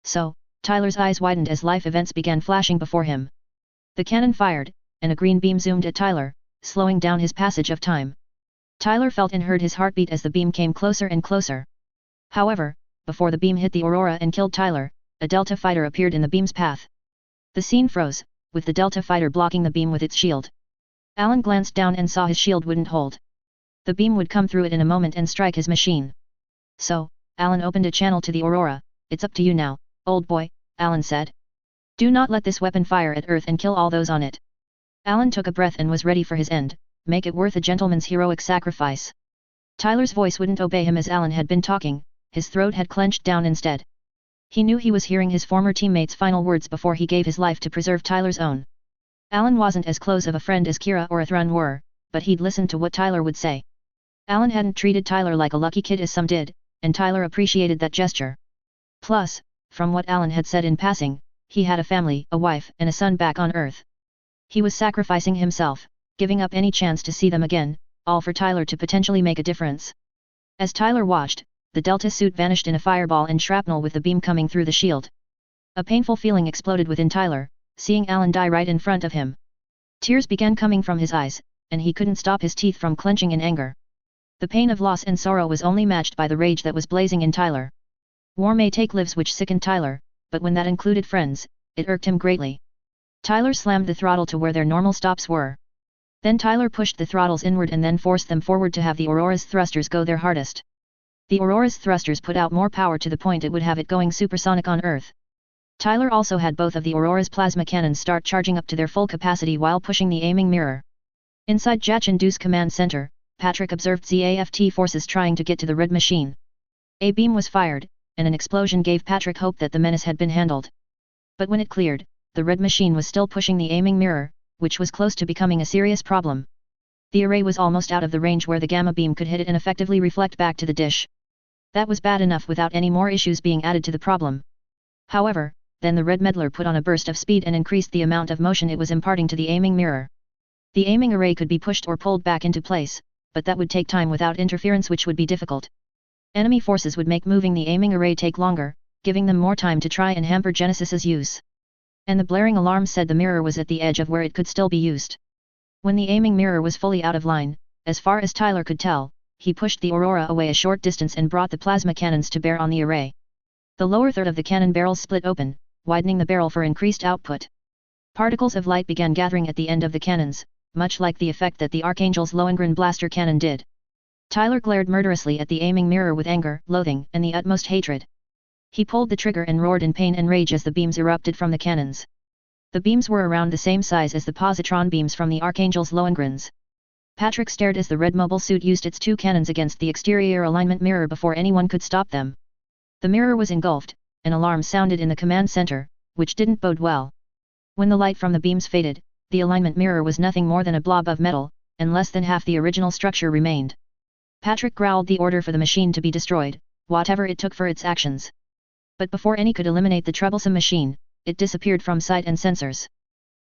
S1: So, Tyler's eyes widened as life events began flashing before him. The cannon fired, and a green beam zoomed at Tyler, slowing down his passage of time. Tyler felt and heard his heartbeat as the beam came closer and closer. However, before the beam hit the Aurora and killed Tyler, a Delta fighter appeared in the beam's path. The scene froze, with the Delta fighter blocking the beam with its shield. Alan glanced down and saw his shield wouldn't hold. The beam would come through it in a moment and strike his machine. So, Alan opened a channel to the Aurora. "It's up to you now, old boy," Alan said. "Do not let this weapon fire at Earth and kill all those on it." Alan took a breath and was ready for his end. Make it worth a gentleman's heroic sacrifice. Tyler's voice wouldn't obey him as Alan had been talking, his throat had clenched down instead. He knew he was hearing his former teammate's final words before he gave his life to preserve Tyler's own. Alan wasn't as close of a friend as Kira or Athrun were, but he'd listened to what Tyler would say. Alan hadn't treated Tyler like a lucky kid as some did, and Tyler appreciated that gesture. Plus, from what Alan had said in passing, he had a family, a wife, and a son back on Earth. He was sacrificing himself, giving up any chance to see them again, all for Tyler to potentially make a difference. As Tyler watched, the Delta suit vanished in a fireball and shrapnel with the beam coming through the shield. A painful feeling exploded within Tyler, seeing Alan die right in front of him. Tears began coming from his eyes, and he couldn't stop his teeth from clenching in anger. The pain of loss and sorrow was only matched by the rage that was blazing in Tyler. War may take lives which sickened Tyler, but when that included friends, it irked him greatly. Tyler slammed the throttle to where their normal stops were. Then Tyler pushed the throttles inward and then forced them forward to have the Aurora's thrusters go their hardest. The Aurora's thrusters put out more power to the point it would have it going supersonic on Earth. Tyler also had both of the Aurora's plasma cannons start charging up to their full capacity while pushing the aiming mirror. Inside Jachindu's command center, Patrick observed ZAFT forces trying to get to the red machine. A beam was fired, and an explosion gave Patrick hope that the menace had been handled. But when it cleared, the red machine was still pushing the aiming mirror, which was close to becoming a serious problem. The array was almost out of the range where the gamma beam could hit it and effectively reflect back to the dish. That was bad enough without any more issues being added to the problem. However, then the red meddler put on a burst of speed and increased the amount of motion it was imparting to the aiming mirror. The aiming array could be pushed or pulled back into place, but that would take time without interference, which would be difficult. Enemy forces would make moving the aiming array take longer, giving them more time to try and hamper Genesis's use. And the blaring alarm said the mirror was at the edge of where it could still be used. When the aiming mirror was fully out of line, as far as Tyler could tell, he pushed the aurora away a short distance and brought the plasma cannons to bear on the array. The lower third of the cannon barrels split open, widening the barrel for increased output. Particles of light began gathering at the end of the cannons, much like the effect that the Archangel's Lohengrin blaster cannon did. Tyler glared murderously at the aiming mirror with anger, loathing, and the utmost hatred. He pulled the trigger and roared in pain and rage as the beams erupted from the cannons. The beams were around the same size as the positron beams from the Archangel's Lohengrins. Patrick stared as the red mobile suit used its two cannons against the exterior alignment mirror before anyone could stop them. The mirror was engulfed, an alarm sounded in the command center, which didn't bode well. When the light from the beams faded, the alignment mirror was nothing more than a blob of metal, and less than half the original structure remained. Patrick growled the order for the machine to be destroyed, whatever it took for its actions. But before any could eliminate the troublesome machine, it disappeared from sight and sensors.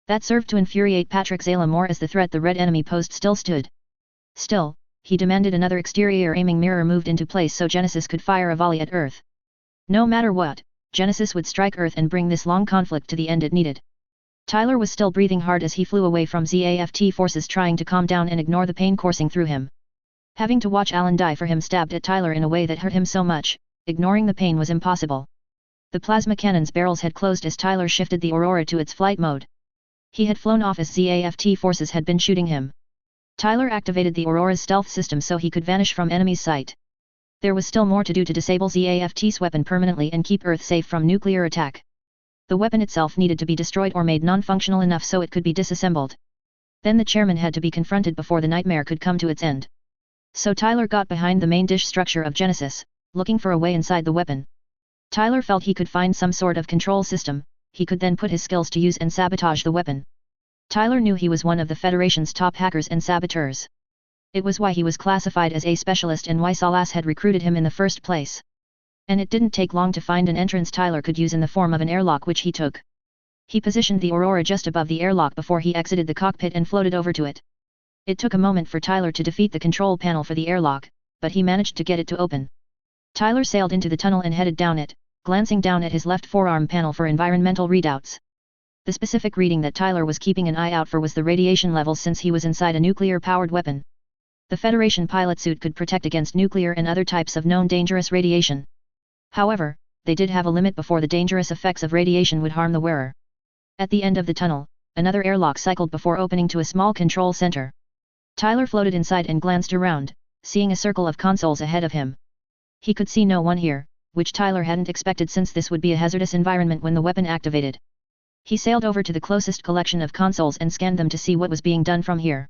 S1: That served to infuriate Patrick Zala more as the threat the red enemy posed still stood. Still, he demanded another exterior aiming mirror moved into place so Genesis could fire a volley at Earth. No matter what, Genesis would strike Earth and bring this long conflict to the end it needed. Tyler was still breathing hard as he flew away from ZAFT forces trying to calm down and ignore the pain coursing through him. Having to watch Alan die for him stabbed at Tyler in a way that hurt him so much, ignoring the pain was impossible. The plasma cannon's barrels had closed as Tyler shifted the Aurora to its flight mode. He had flown off as ZAFT forces had been shooting him. Tyler activated the Aurora's stealth system so he could vanish from enemy's sight. There was still more to do to disable ZAFT's weapon permanently and keep Earth safe from nuclear attack. The weapon itself needed to be destroyed or made non-functional enough so it could be disassembled. Then the chairman had to be confronted before the nightmare could come to its end. So Tyler got behind the main dish structure of Genesis, looking for a way inside the weapon. Tyler felt he could find some sort of control system, he could then put his skills to use and sabotage the weapon. Tyler knew he was one of the Federation's top hackers and saboteurs. It was why he was classified as a specialist and why Salas had recruited him in the first place. And it didn't take long to find an entrance Tyler could use in the form of an airlock which he took. He positioned the Aurora just above the airlock before he exited the cockpit and floated over to it. It took a moment for Tyler to defeat the control panel for the airlock, but he managed to get it to open. Tyler sailed into the tunnel and headed down it, glancing down at his left forearm panel for environmental readouts. The specific reading that Tyler was keeping an eye out for was the radiation levels since he was inside a nuclear-powered weapon. The Federation pilot suit could protect against nuclear and other types of known dangerous radiation. However, they did have a limit before the dangerous effects of radiation would harm the wearer. At the end of the tunnel, another airlock cycled before opening to a small control center. Tyler floated inside and glanced around, seeing a circle of consoles ahead of him. He could see no one here, which Tyler hadn't expected since this would be a hazardous environment when the weapon activated. He sailed over to the closest collection of consoles and scanned them to see what was being done from here.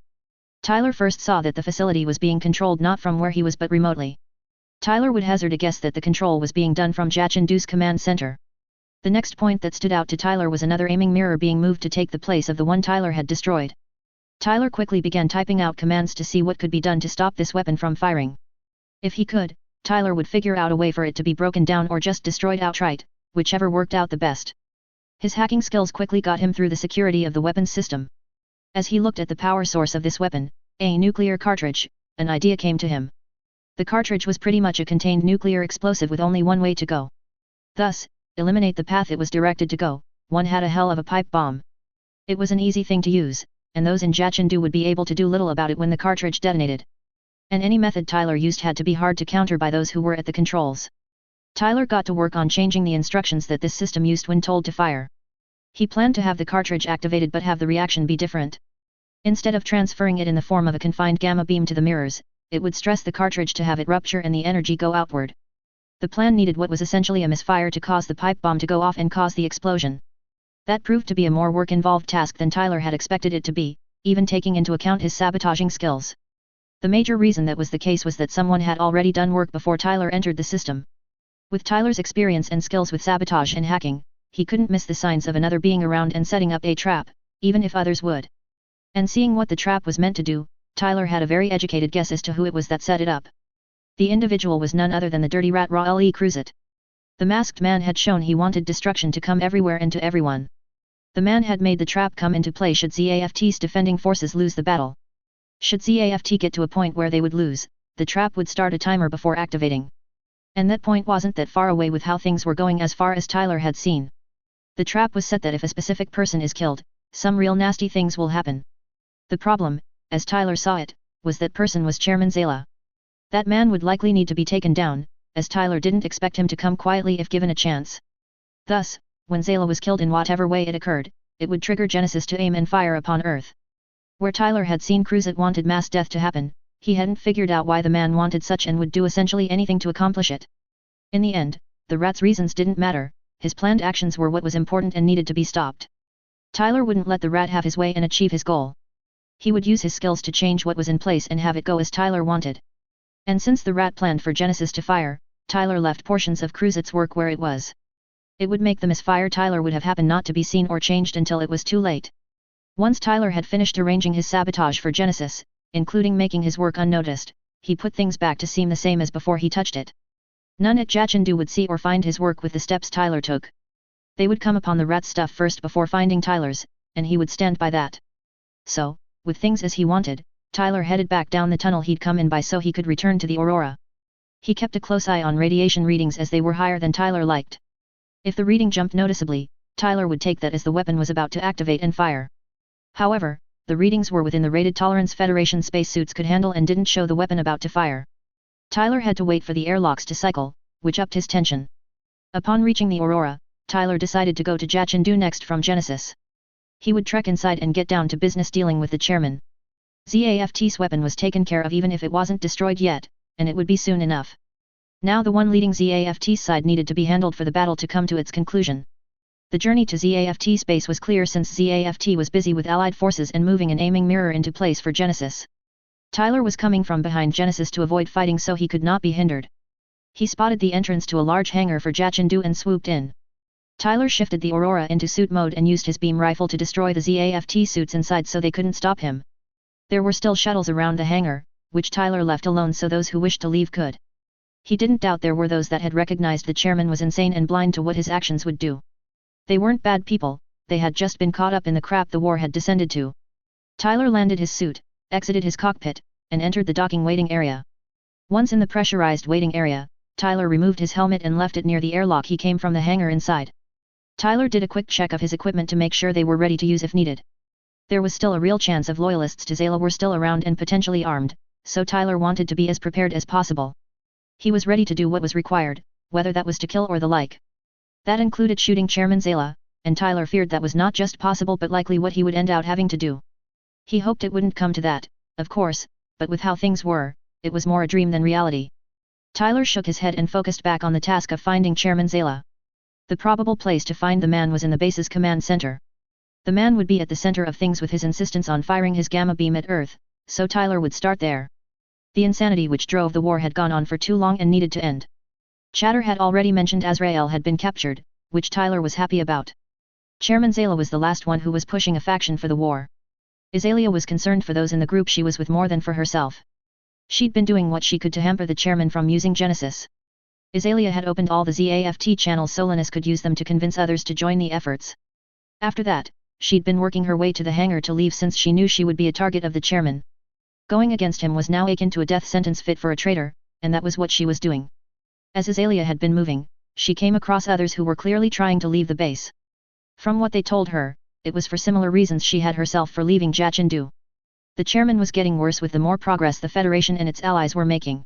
S1: Tyler first saw that the facility was being controlled not from where he was but remotely. Tyler would hazard a guess that the control was being done from Jachindu's command center. The next point that stood out to Tyler was another aiming mirror being moved to take the place of the one Tyler had destroyed. Tyler quickly began typing out commands to see what could be done to stop this weapon from firing. If he could, Tyler would figure out a way for it to be broken down or just destroyed outright, whichever worked out the best. His hacking skills quickly got him through the security of the weapons system. As he looked at the power source of this weapon, a nuclear cartridge, an idea came to him. The cartridge was pretty much a contained nuclear explosive with only one way to go. Thus, eliminate the path it was directed to go, one had a hell of a pipe bomb. It was an easy thing to use, and those in Jachindu would be able to do little about it when the cartridge detonated. And any method Tyler used had to be hard to counter by those who were at the controls. Tyler got to work on changing the instructions that this system used when told to fire. He planned to have the cartridge activated but have the reaction be different. Instead of transferring it in the form of a confined gamma beam to the mirrors, it would stress the cartridge to have it rupture and the energy go outward. The plan needed what was essentially a misfire to cause the pipe bomb to go off and cause the explosion. That proved to be a more work-involved task than Tyler had expected it to be, even taking into account his sabotaging skills. The major reason that was the case was that someone had already done work before Tyler entered the system. With Tyler's experience and skills with sabotage and hacking, he couldn't miss the signs of another being around and setting up a trap, even if others would. And seeing what the trap was meant to do, Tyler had a very educated guess as to who it was that set it up. The individual was none other than the dirty rat Raul Cruzet. The masked man had shown he wanted destruction to come everywhere and to everyone. The man had made the trap come into play should ZAFT's defending forces lose the battle. Should ZAFT get to a point where they would lose, the trap would start a timer before activating. And that point wasn't that far away with how things were going as far as Tyler had seen. The trap was set that if a specific person is killed, some real nasty things will happen. The problem, as Tyler saw it, was that person was Chairman Zayla. That man would likely need to be taken down, as Tyler didn't expect him to come quietly if given a chance. Thus, when Zayla was killed in whatever way it occurred, it would trigger Genesis to aim and fire upon Earth. Where Tyler had seen crews that wanted mass death to happen, he hadn't figured out why the man wanted such and would do essentially anything to accomplish it. In the end, the rat's reasons didn't matter, his planned actions were what was important and needed to be stopped. Tyler wouldn't let the rat have his way and achieve his goal. He would use his skills to change what was in place and have it go as Tyler wanted. And since the rat planned for Genesis to fire, Tyler left portions of Cruzet's work where it was. It would make the misfire Tyler would have happened not to be seen or changed until it was too late. Once Tyler had finished arranging his sabotage for Genesis, including making his work unnoticed, he put things back to seem the same as before he touched it. None at Jachindu would see or find his work with the steps Tyler took. They would come upon the rat's stuff first before finding Tyler's, and he would stand by that. So, with things as he wanted, Tyler headed back down the tunnel he'd come in by so he could return to the Aurora. He kept a close eye on radiation readings as they were higher than Tyler liked. If the reading jumped noticeably, Tyler would take that as the weapon was about to activate and fire. However, the readings were within the rated tolerance Federation spacesuits could handle and didn't show the weapon about to fire. Tyler had to wait for the airlocks to cycle, which upped his tension. Upon reaching the Aurora, Tyler decided to go to Jachindu next from Genesis. He would trek inside and get down to business dealing with the chairman. ZAFT's weapon was taken care of even if it wasn't destroyed yet, and it would be soon enough. Now the one leading ZAFT's side needed to be handled for the battle to come to its conclusion. The journey to ZAFT's base was clear since ZAFT was busy with Allied forces and moving an aiming mirror into place for Genesis. Tyler was coming from behind Genesis to avoid fighting so he could not be hindered. He spotted the entrance to a large hangar for Jachindu and swooped in. Tyler shifted the Aurora into suit mode and used his beam rifle to destroy the ZAFT suits inside so they couldn't stop him. There were still shuttles around the hangar, which Tyler left alone so those who wished to leave could. He didn't doubt there were those that had recognized the chairman was insane and blind to what his actions would do. They weren't bad people, they had just been caught up in the crap the war had descended to. Tyler landed his suit, exited his cockpit, and entered the docking waiting area. Once in the pressurized waiting area, Tyler removed his helmet and left it near the airlock he came from the hangar inside. Tyler did a quick check of his equipment to make sure they were ready to use if needed. There was still a real chance of loyalists to Zayla were still around and potentially armed, so Tyler wanted to be as prepared as possible. He was ready to do what was required, whether that was to kill or the like. That included shooting Chairman Zayla, and Tyler feared that was not just possible but likely what he would end out having to do. He hoped it wouldn't come to that, of course, but with how things were, it was more a dream than reality. Tyler shook his head and focused back on the task of finding Chairman Zayla. The probable place to find the man was in the base's command center. The man would be at the center of things with his insistence on firing his gamma beam at Earth, so Tyler would start there. The insanity which drove the war had gone on for too long and needed to end. Chatter had already mentioned Azrael had been captured, which Tyler was happy about. Chairman Zayla was the last one who was pushing a faction for the war. Azalea was concerned for those in the group she was with more than for herself. She'd been doing what she could to hamper the chairman from using Genesis. Azalea had opened all the ZAFT channels so Linus could use them to convince others to join the efforts. After that, she'd been working her way to the hangar to leave since she knew she would be a target of the chairman. Going against him was now akin to a death sentence fit for a traitor, and that was what she was doing. As Azalea had been moving, she came across others who were clearly trying to leave the base. From what they told her, it was for similar reasons she had herself for leaving Jachindu. The chairman was getting worse with the more progress the Federation and its allies were making.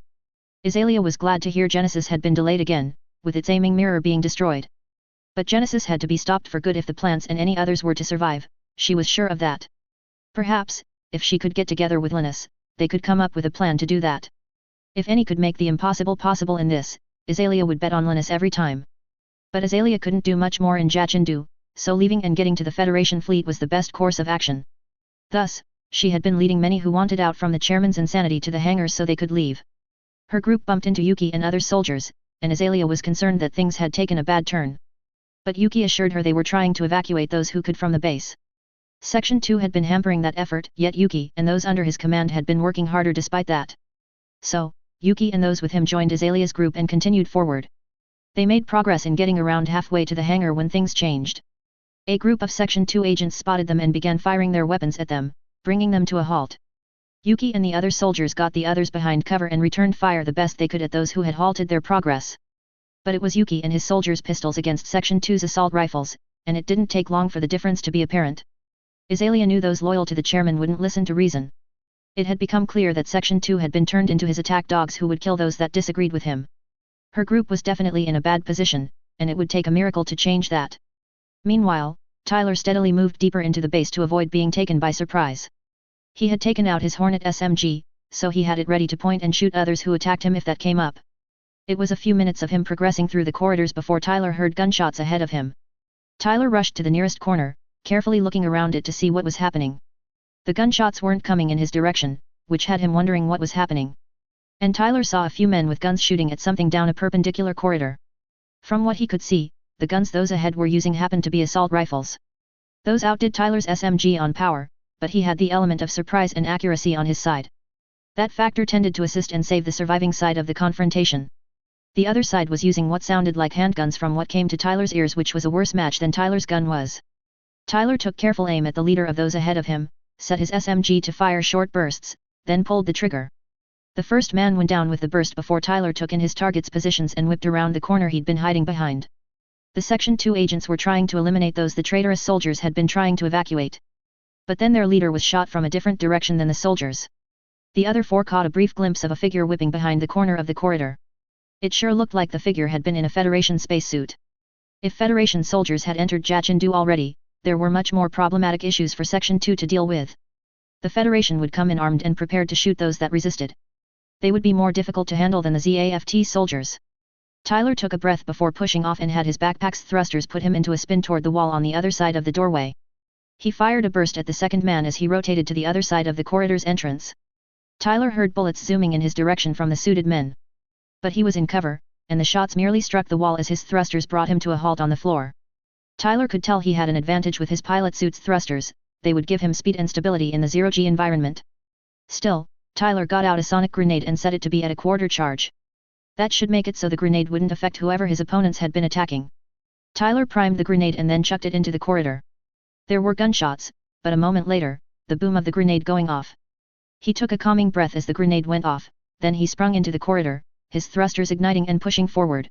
S1: Azalea was glad to hear Genesis had been delayed again, with its aiming mirror being destroyed. But Genesis had to be stopped for good if the plants and any others were to survive, she was sure of that. Perhaps, if she could get together with Linus, they could come up with a plan to do that. If any could make the impossible possible in this, Azalea would bet on Linus every time. But Azalea couldn't do much more in Jachindu, so leaving and getting to the Federation fleet was the best course of action. Thus, she had been leading many who wanted out from the chairman's insanity to the hangars so they could leave. Her group bumped into Yuki and other soldiers, and Azalea was concerned that things had taken a bad turn. But Yuki assured her they were trying to evacuate those who could from the base. Section 2 had been hampering that effort, yet Yuki and those under his command had been working harder despite that. So, Yuki and those with him joined Azalea's group and continued forward. They made progress in getting around halfway to the hangar when things changed. A group of Section 2 agents spotted them and began firing their weapons at them, bringing them to a halt. Yuki and the other soldiers got the others behind cover and returned fire the best they could at those who had halted their progress. But it was Yuki and his soldiers' pistols against Section 2's assault rifles, and it didn't take long for the difference to be apparent. Azalea knew those loyal to the chairman wouldn't listen to reason. It had become clear that Section 2 had been turned into his attack dogs who would kill those that disagreed with him. Her group was definitely in a bad position, and it would take a miracle to change that. Meanwhile, Tyler steadily moved deeper into the base to avoid being taken by surprise. He had taken out his Hornet SMG, so he had it ready to point and shoot others who attacked him if that came up. It was a few minutes of him progressing through the corridors before Tyler heard gunshots ahead of him. Tyler rushed to the nearest corner, carefully looking around it to see what was happening. The gunshots weren't coming in his direction, which had him wondering what was happening. And Tyler saw a few men with guns shooting at something down a perpendicular corridor. From what he could see, the guns those ahead were using happened to be assault rifles. Those outdid Tyler's SMG on power, but he had the element of surprise and accuracy on his side. That factor tended to assist and save the surviving side of the confrontation. The other side was using what sounded like handguns from what came to Tyler's ears, which was a worse match than Tyler's gun was. Tyler took careful aim at the leader of those ahead of him, set his SMG to fire short bursts, then pulled the trigger. The first man went down with the burst before Tyler took in his target's positions and whipped around the corner he'd been hiding behind. The Section 2 agents were trying to eliminate those the traitorous soldiers had been trying to evacuate. But then their leader was shot from a different direction than the soldiers. The other four caught a brief glimpse of a figure whipping behind the corner of the corridor. It sure looked like the figure had been in a Federation spacesuit. If Federation soldiers had entered Jachindu already, there were much more problematic issues for Section 2 to deal with. The Federation would come in armed and prepared to shoot those that resisted. They would be more difficult to handle than the ZAFT soldiers. Tyler took a breath before pushing off and had his backpack's thrusters put him into a spin toward the wall on the other side of the doorway. He fired a burst at the second man as he rotated to the other side of the corridor's entrance. Tyler heard bullets zooming in his direction from the suited men. But he was in cover, and the shots merely struck the wall as his thrusters brought him to a halt on the floor. Tyler could tell he had an advantage with his pilot suit's thrusters, they would give him speed and stability in the zero-G environment. Still, Tyler got out a sonic grenade and set it to be at a quarter charge. That should make it so the grenade wouldn't affect whoever his opponents had been attacking. Tyler primed the grenade and then chucked it into the corridor. There were gunshots, but a moment later, the boom of the grenade going off. He took a calming breath as the grenade went off, then he sprung into the corridor, his thrusters igniting and pushing forward.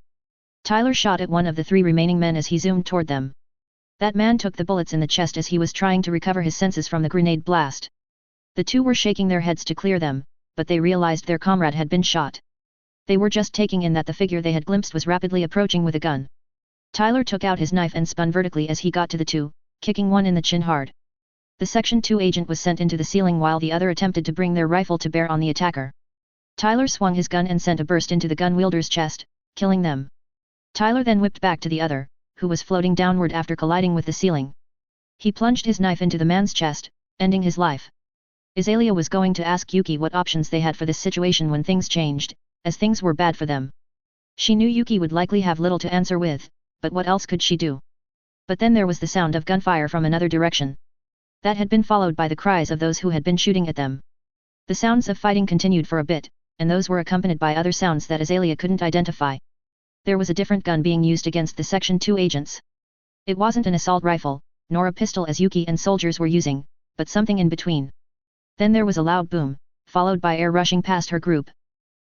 S1: Tyler shot at one of the three remaining men as he zoomed toward them. That man took the bullets in the chest as he was trying to recover his senses from the grenade blast. The two were shaking their heads to clear them, but they realized their comrade had been shot. They were just taking in that the figure they had glimpsed was rapidly approaching with a gun. Tyler took out his knife and spun vertically as he got to the two, kicking one in the chin hard. The Section 2 agent was sent into the ceiling while the other attempted to bring their rifle to bear on the attacker. Tyler swung his gun and sent a burst into the gun wielder's chest, killing them. Tyler then whipped back to the other, who was floating downward after colliding with the ceiling. He plunged his knife into the man's chest, ending his life. Azalea was going to ask Yuki what options they had for this situation when things changed, as things were bad for them. She knew Yuki would likely have little to answer with, but what else could she do? But then there was the sound of gunfire from another direction. That had been followed by the cries of those who had been shooting at them. The sounds of fighting continued for a bit, and those were accompanied by other sounds that Azalea couldn't identify. There was a different gun being used against the Section 2 agents. It wasn't an assault rifle, nor a pistol as Yuki and soldiers were using, but something in between. Then there was a loud boom, followed by air rushing past her group.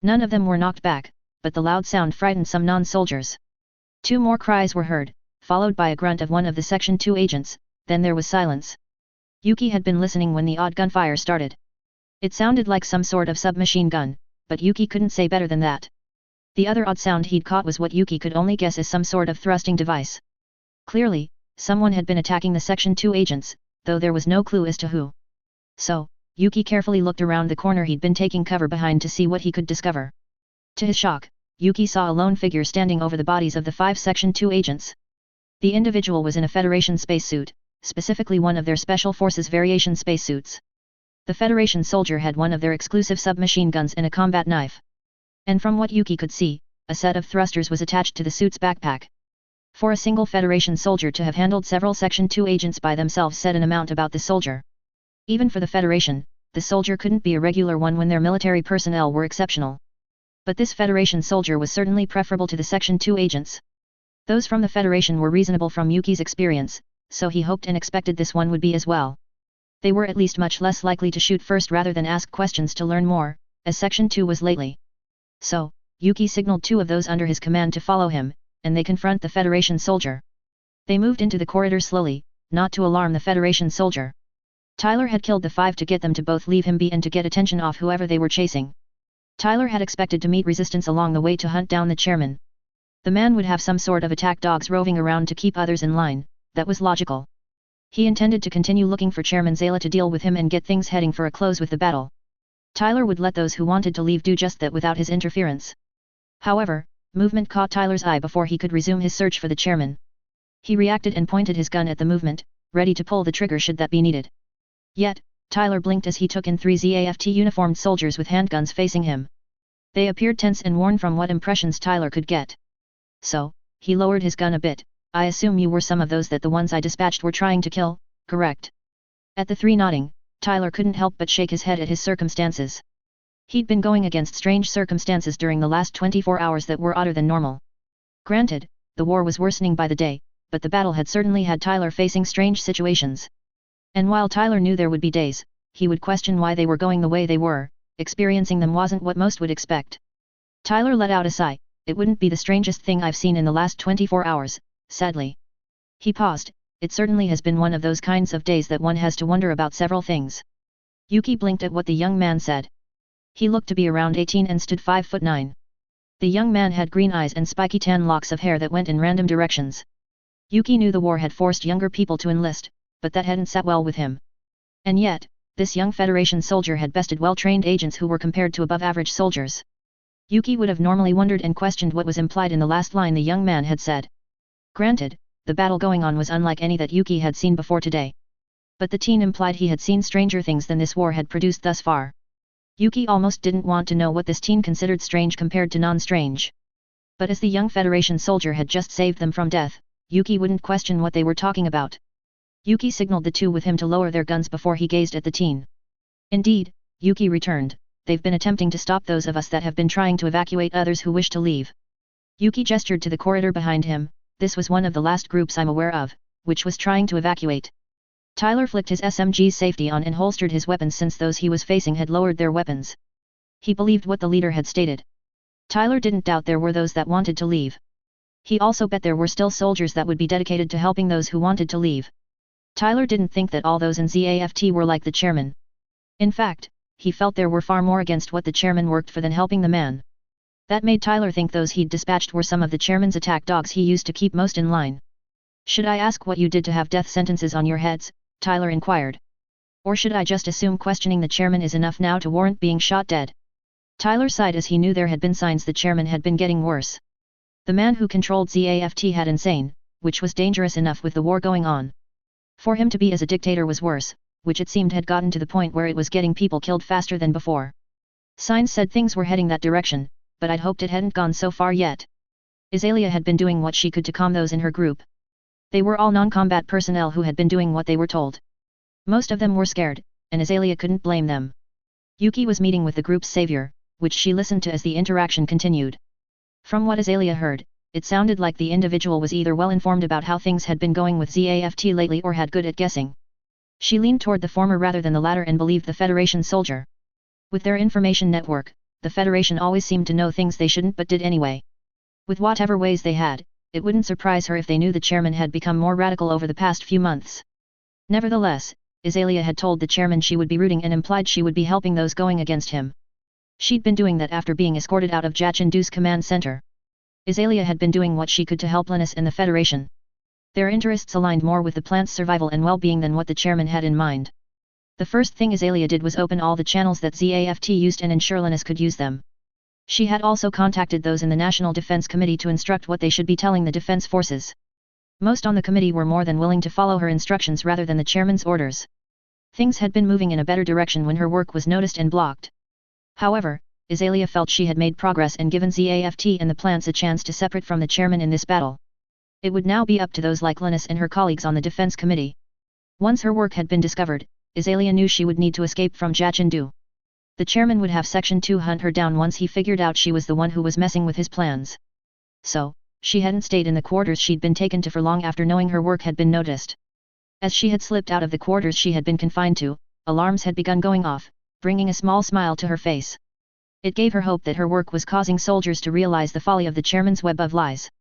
S1: None of them were knocked back, but the loud sound frightened some non-soldiers. Two more cries were heard, followed by a grunt of one of the Section 2 agents, then there was silence. Yuki had been listening when the odd gunfire started. It sounded like some sort of submachine gun, but Yuki couldn't say better than that. The other odd sound he'd caught was what Yuki could only guess as some sort of thrusting device. Clearly, someone had been attacking the Section 2 agents, though there was no clue as to who. So, Yuki carefully looked around the corner he'd been taking cover behind to see what he could discover. To his shock, Yuki saw a lone figure standing over the bodies of the 5 Section 2 agents. The individual was in a Federation spacesuit, specifically one of their Special Forces variation spacesuits. The Federation soldier had one of their exclusive submachine guns and a combat knife. And from what Yuki could see, a set of thrusters was attached to the suit's backpack. For a single Federation soldier to have handled several Section 2 agents by themselves said an amount about the soldier. Even for the Federation, the soldier couldn't be a regular one when their military personnel were exceptional. But this Federation soldier was certainly preferable to the Section 2 agents. Those from the Federation were reasonable from Yuki's experience, so he hoped and expected this one would be as well. They were at least much less likely to shoot first rather than ask questions to learn more, as Section 2 was lately. So, Yuki signaled 2 of those under his command to follow him, and they confront the Federation soldier. They moved into the corridor slowly, not to alarm the Federation soldier. Tyler had killed the 5 to get them to both leave him be and to get attention off whoever they were chasing. Tyler had expected to meet resistance along the way to hunt down the chairman. The man would have some sort of attack dogs roving around to keep others in line, that was logical. He intended to continue looking for Chairman Zayla to deal with him and get things heading for a close with the battle. Tyler would let those who wanted to leave do just that without his interference. However, movement caught Tyler's eye before he could resume his search for the chairman. He reacted and pointed his gun at the movement, ready to pull the trigger should that be needed. Yet, Tyler blinked as he took in 3 ZAFT uniformed soldiers with handguns facing him. They appeared tense and worn from what impressions Tyler could get. So, he lowered his gun a bit. I assume you were some of those that the ones I dispatched were trying to kill, correct? At the 3 nodding, Tyler couldn't help but shake his head at his circumstances. He'd been going against strange circumstances during the last 24 hours that were odder than normal. Granted, the war was worsening by the day, but the battle had certainly had Tyler facing strange situations. And while Tyler knew there would be days, he would question why they were going the way they were. Experiencing them wasn't what most would expect. Tyler let out a sigh. It wouldn't be the strangest thing I've seen in the last 24 hours, sadly. He paused. It certainly has been one of those kinds of days that one has to wonder about several things. Yuki blinked at what the young man said. He looked to be around 18 and stood 5'9". The young man had green eyes and spiky tan locks of hair that went in random directions. Yuki knew the war had forced younger people to enlist, but that hadn't sat well with him. And yet, this young Federation soldier had bested well-trained agents who were compared to above-average soldiers. Yuki would have normally wondered and questioned what was implied in the last line the young man had said. Granted, the battle going on was unlike any that Yuki had seen before today. But the teen implied he had seen stranger things than this war had produced thus far. Yuki almost didn't want to know what this teen considered strange compared to non-strange. But as the young Federation soldier had just saved them from death, Yuki wouldn't question what they were talking about. Yuki signaled the 2 with him to lower their guns before he gazed at the teen. Indeed, Yuki returned, they've been attempting to stop those of us that have been trying to evacuate others who wish to leave. Yuki gestured to the corridor behind him. This was one of the last groups I'm aware of, which was trying to evacuate. Tyler flicked his SMG's safety on and holstered his weapons since those he was facing had lowered their weapons. He believed what the leader had stated. Tyler didn't doubt there were those that wanted to leave. He also bet there were still soldiers that would be dedicated to helping those who wanted to leave. Tyler didn't think that all those in ZAFT were like the chairman. In fact, he felt there were far more against what the chairman worked for than helping the man. That made Tyler think those he'd dispatched were some of the chairman's attack dogs he used to keep most in line. Should I ask what you did to have death sentences on your heads? Tyler inquired. Or should I just assume questioning the chairman is enough now to warrant being shot dead? Tyler sighed as he knew there had been signs the chairman had been getting worse. The man who controlled ZAFT had insane, which was dangerous enough with the war going on. For him to be as a dictator was worse, which it seemed had gotten to the point where it was getting people killed faster than before. Signs said things were heading that direction, but I'd hoped it hadn't gone so far yet. Azalea had been doing what she could to calm those in her group. They were all non-combat personnel who had been doing what they were told. Most of them were scared, and Azalea couldn't blame them. Yuki was meeting with the group's savior, which she listened to as the interaction continued. From what Azalea heard, it sounded like the individual was either well informed about how things had been going with ZAFT lately or had good at guessing. She leaned toward the former rather than the latter and believed the Federation soldier. With their information network, the Federation always seemed to know things they shouldn't but did anyway. With whatever ways they had, it wouldn't surprise her if they knew the chairman had become more radical over the past few months. Nevertheless, Azalea had told the chairman she would be rooting and implied she would be helping those going against him. She'd been doing that after being escorted out of Jachindu's command center. Azalea had been doing what she could to help Linus and the Federation. Their interests aligned more with the plant's survival and well-being than what the chairman had in mind. The first thing Azalea did was open all the channels that ZAFT used and ensure Linus could use them. She had also contacted those in the National Defense Committee to instruct what they should be telling the defense forces. Most on the committee were more than willing to follow her instructions rather than the chairman's orders. Things had been moving in a better direction when her work was noticed and blocked. However, Azalea felt she had made progress and given ZAFT and the plants a chance to separate from the chairman in this battle. It would now be up to those like Linus and her colleagues on the defense committee. Once her work had been discovered, Azalea knew she would need to escape from Jachindu. The chairman would have Section 2 hunt her down once he figured out she was the one who was messing with his plans. So, she hadn't stayed in the quarters she'd been taken to for long after knowing her work had been noticed. As she had slipped out of the quarters she had been confined to, alarms had begun going off, bringing a small smile to her face. It gave her hope that her work was causing soldiers to realize the folly of the chairman's web of lies.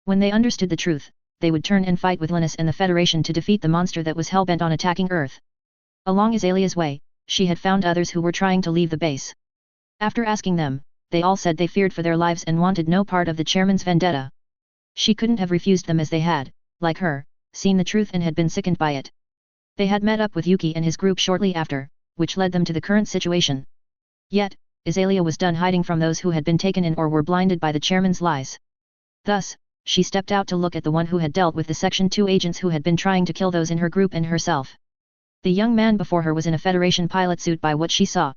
S1: When they understood the truth, they would turn and fight with Linus and the Federation to defeat the monster that was hell-bent on attacking Earth. Along Azalea's way, she had found others who were trying to leave the base. After asking them, they all said they feared for their lives and wanted no part of the chairman's vendetta. She couldn't have refused them as they had, like her, seen the truth and had been sickened by it. They had met up with Yuki and his group shortly after, which led them to the current situation. Yet, Azalea was done hiding from those who had been taken in or were blinded by the chairman's lies. Thus, she stepped out to look at the one who had dealt with the Section 2 agents who had been trying to kill those in her group and herself. The young man before her was in a Federation pilot suit by what she saw.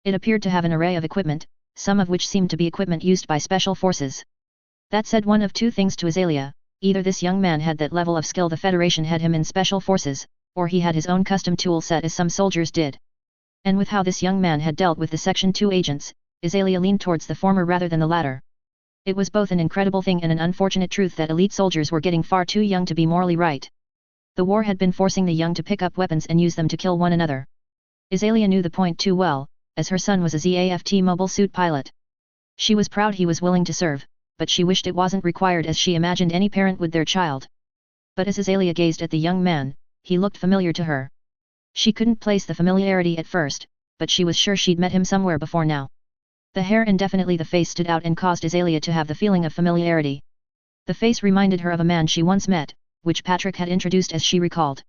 S1: It appeared to have an array of equipment, some of which seemed to be equipment used by special forces. That said one of two things to Azalea: either this young man had that level of skill the Federation had him in special forces, or he had his own custom tool set as some soldiers did. And with how this young man had dealt with the Section 2 agents, Azalea leaned towards the former rather than the latter. It was both an incredible thing and an unfortunate truth that elite soldiers were getting far too young to be morally right. The war had been forcing the young to pick up weapons and use them to kill one another. Azalea knew the point too well, as her son was a ZAFT mobile suit pilot. She was proud he was willing to serve, but she wished it wasn't required as she imagined any parent would their child. But as Azalea gazed at the young man, he looked familiar to her. She couldn't place the familiarity at first, but she was sure she'd met him somewhere before now. The hair and definitely the face stood out and caused Azalea to have the feeling of familiarity. The face reminded her of a man she once met, which Patrick had introduced as she recalled.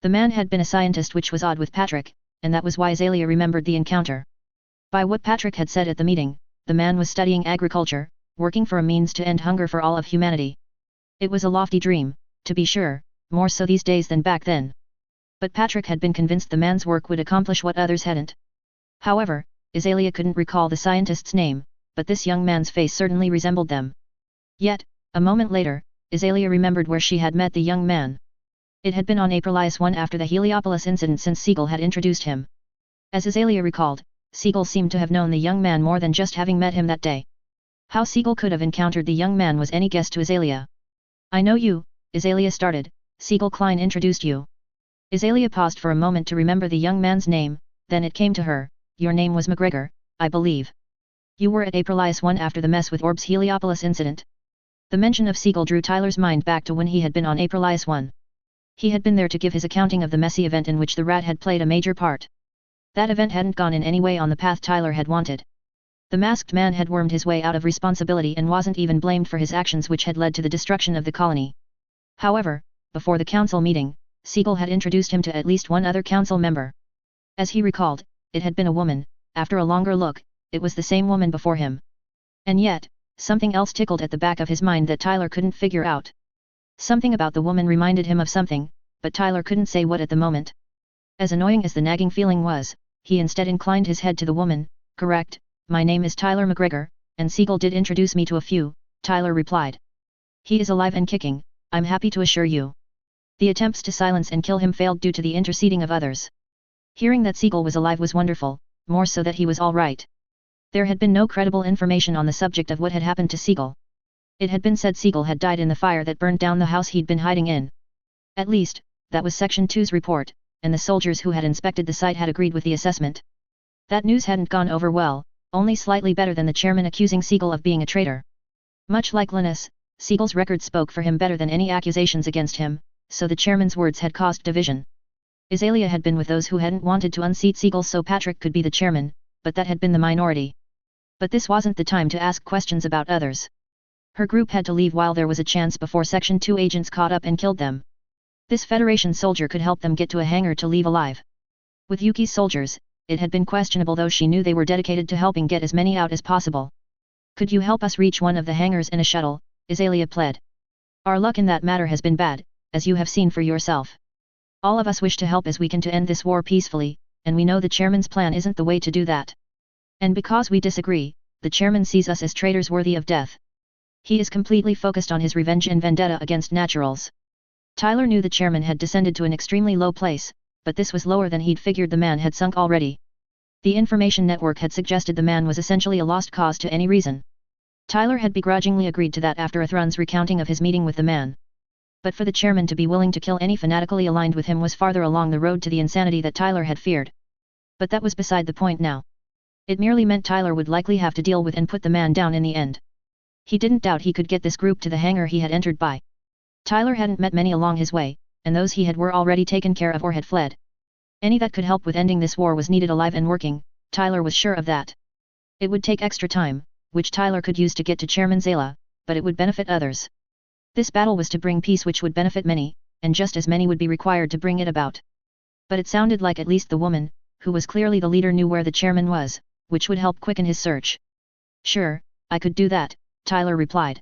S1: The man had been a scientist, which was odd with Patrick, and that was why Azalea remembered the encounter. By what Patrick had said at the meeting, the man was studying agriculture, working for a means to end hunger for all of humanity. It was a lofty dream, to be sure, more so these days than back then. But Patrick had been convinced the man's work would accomplish what others hadn't. However, Azalea couldn't recall the scientist's name, but this young man's face certainly resembled them. Yet, a moment later, Azalea remembered where she had met the young man. It had been on Aprilis 1 after the Heliopolis incident, since Siegel had introduced him. As Azalea recalled, Siegel seemed to have known the young man more than just having met him that day. How Siegel could have encountered the young man was any guess to Azalea. "I know you," Azalea started. "Siegel Klein introduced you." Azalea paused for a moment to remember the young man's name, then it came to her. "Your name was McGregor, I believe. You were at Aprilis 1 after the mess with Orb's Heliopolis incident." The mention of Siegel drew Tyler's mind back to when he had been on Aprilis 1. He had been there to give his accounting of the messy event in which the rat had played a major part. That event hadn't gone in any way on the path Tyler had wanted. The masked man had wormed his way out of responsibility and wasn't even blamed for his actions, which had led to the destruction of the colony. However, before the council meeting, Siegel had introduced him to at least one other council member. As he recalled, it had been a woman. After a longer look, it was the same woman before him. And yet, something else tickled at the back of his mind that Tyler couldn't figure out. Something about the woman reminded him of something, but Tyler couldn't say what at the moment. As annoying as the nagging feeling was, he instead inclined his head to the woman. "Correct, my name is Tyler McGregor, and Siegel did introduce me to a few," Tyler replied. "He is alive and kicking, I'm happy to assure you." The attempts to silence and kill him failed due to the interceding of others. Hearing that Siegel was alive was wonderful, more so that he was all right. There had been no credible information on the subject of what had happened to Siegel. It had been said Siegel had died in the fire that burned down the house he'd been hiding in. At least, that was Section 2's report, and the soldiers who had inspected the site had agreed with the assessment. That news hadn't gone over well, only slightly better than the chairman accusing Siegel of being a traitor. Much like Linus, Siegel's record spoke for him better than any accusations against him, so the chairman's words had caused division. Azalea had been with those who hadn't wanted to unseat Siegel so Patrick could be the chairman, but that had been the minority. But this wasn't the time to ask questions about others. Her group had to leave while there was a chance before Section 2 agents caught up and killed them. This Federation soldier could help them get to a hangar to leave alive. With Yuki's soldiers, it had been questionable, though she knew they were dedicated to helping get as many out as possible. "Could you help us reach one of the hangars in a shuttle?" Azalea pled. "Our luck in that matter has been bad, as you have seen for yourself. All of us wish to help as we can to end this war peacefully, and we know the chairman's plan isn't the way to do that. And because we disagree, the chairman sees us as traitors worthy of death. He is completely focused on his revenge and vendetta against naturals." Tyler knew the chairman had descended to an extremely low place, but this was lower than he'd figured. The man had sunk already. The information network had suggested the man was essentially a lost cause to any reason. Tyler had begrudgingly agreed to that after Athrun's recounting of his meeting with the man. But for the chairman to be willing to kill any fanatically aligned with him was farther along the road to the insanity that Tyler had feared. But that was beside the point now. It merely meant Tyler would likely have to deal with and put the man down in the end. He didn't doubt he could get this group to the hangar he had entered by. Tyler hadn't met many along his way, and those he had were already taken care of or had fled. Any that could help with ending this war was needed alive and working, Tyler was sure of that. It would take extra time, which Tyler could use to get to Chairman Zayla, but it would benefit others. This battle was to bring peace which would benefit many, and just as many would be required to bring it about. But it sounded like at least the woman, who was clearly the leader, knew where the chairman was, which would help quicken his search. Sure, I could do that, Tyler replied.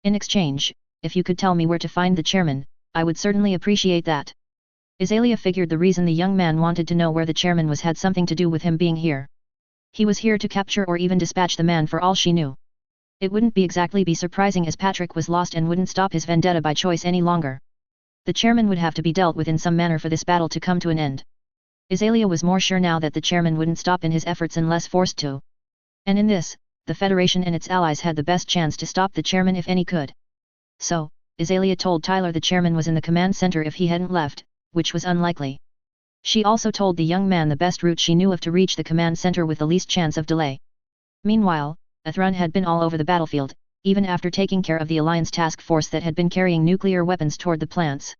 S1: In exchange, if you could tell me where to find the chairman, I would certainly appreciate that. Azalea figured the reason the young man wanted to know where the chairman was had something to do with him being here. He was here to capture or even dispatch the man for all she knew. It wouldn't be exactly surprising as Patrick was lost and wouldn't stop his vendetta by choice any longer. The chairman would have to be dealt with in some manner for this battle to come to an end. Azalea was more sure now that the chairman wouldn't stop in his efforts unless forced to. And in this, the Federation and its allies had the best chance to stop the chairman if any could. So, Azalea told Tyler the chairman was in the command center if he hadn't left, which was unlikely. She also told the young man the best route she knew of to reach the command center with the least chance of delay. Meanwhile, Athrun had been all over the battlefield, even after taking care of the Alliance task force that had been carrying nuclear weapons toward the plants.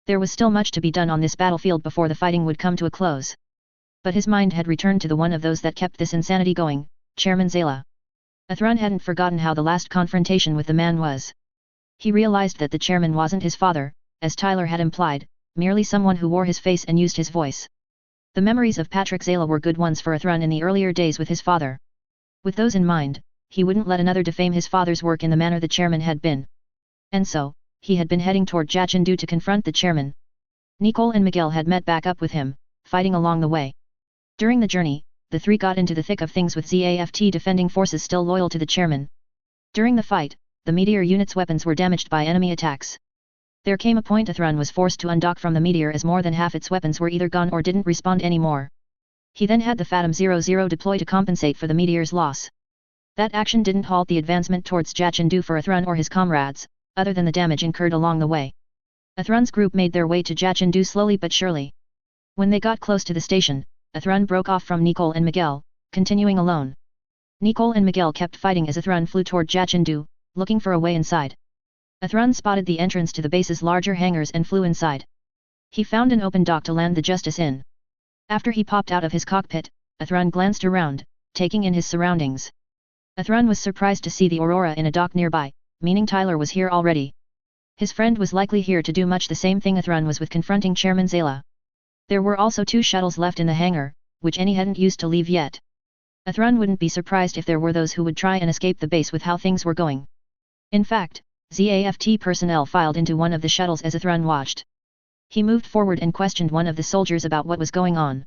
S1: There was still much to be done on this battlefield before the fighting would come to a close. But his mind had returned to the one of those that kept this insanity going, Chairman Zayla. Athrun hadn't forgotten how the last confrontation with the man was. He realized that the chairman wasn't his father, as Tyler had implied, merely someone who wore his face and used his voice. The memories of Patrick Zayla were good ones for Athrun in the earlier days with his father. With those in mind, he wouldn't let another defame his father's work in the manner the chairman had been. And so, he had been heading toward Jachindu to confront the chairman. Nicole and Miguel had met back up with him, fighting along the way. During the journey, the three got into the thick of things with ZAFT defending forces still loyal to the chairman. During the fight, the Meteor unit's weapons were damaged by enemy attacks. There came a point Athrun was forced to undock from the Meteor as more than half its weapons were either gone or didn't respond anymore. He then had the Phantom 00 deploy to compensate for the Meteor's loss. That action didn't halt the advancement towards Jachindu for Athrun or his comrades, other than the damage incurred along the way. Athrun's group made their way to Jachindu slowly but surely. When they got close to the station, Athrun broke off from Nicole and Miguel, continuing alone. Nicole and Miguel kept fighting as Athrun flew toward Jachindu, looking for a way inside. Athrun spotted the entrance to the base's larger hangars and flew inside. He found an open dock to land the Justice in. After he popped out of his cockpit, Athrun glanced around, taking in his surroundings. Athrun was surprised to see the Aurora in a dock nearby, meaning Tyler was here already. His friend was likely here to do much the same thing Athrun was with confronting Chairman Zayla. There were also 2 shuttles left in the hangar, which any hadn't used to leave yet. Athrun wouldn't be surprised if there were those who would try and escape the base with how things were going. In fact, ZAFT personnel filed into one of the shuttles as Athrun watched. He moved forward and questioned one of the soldiers about what was going on.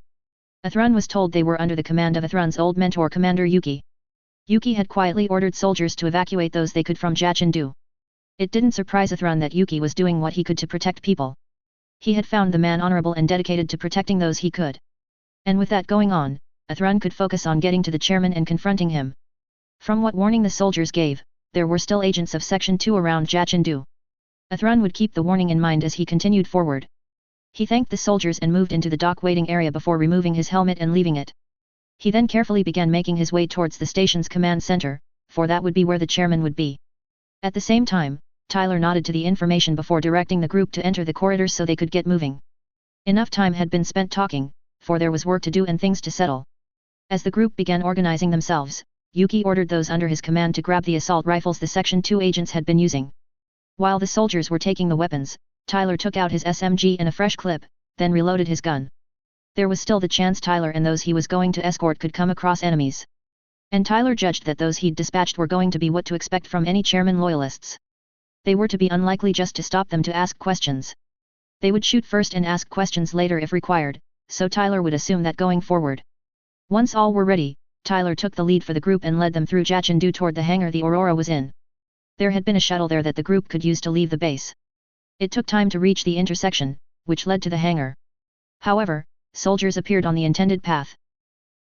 S1: Athrun was told they were under the command of Athrun's old mentor Commander Yuki. Yuki had quietly ordered soldiers to evacuate those they could from Jachindu. It didn't surprise Athrun that Yuki was doing what he could to protect people. He had found the man honorable and dedicated to protecting those he could. And with that going on, Athrun could focus on getting to the chairman and confronting him. From what warning the soldiers gave, there were still agents of Section 2 around Jachindu. Athrun would keep the warning in mind as he continued forward. He thanked the soldiers and moved into the dock waiting area before removing his helmet and leaving it. He then carefully began making his way towards the station's command center, for that would be where the chairman would be. At the same time, Tyler nodded to the information before directing the group to enter the corridors so they could get moving. Enough time had been spent talking, for there was work to do and things to settle. As the group began organizing themselves, Yuki ordered those under his command to grab the assault rifles the Section 2 agents had been using. While the soldiers were taking the weapons, Tyler took out his SMG and a fresh clip, then reloaded his gun. There was still the chance Tyler and those he was going to escort could come across enemies. And Tyler judged that those he'd dispatched were going to be what to expect from any chairman loyalists. They were to be unlikely just to stop them to ask questions. They would shoot first and ask questions later if required, so Tyler would assume that going forward. Once all were ready, Tyler took the lead for the group and led them through Jachindu toward the hangar the Aurora was in. There had been a shuttle there that the group could use to leave the base. It took time to reach the intersection, which led to the hangar. However, soldiers appeared on the intended path.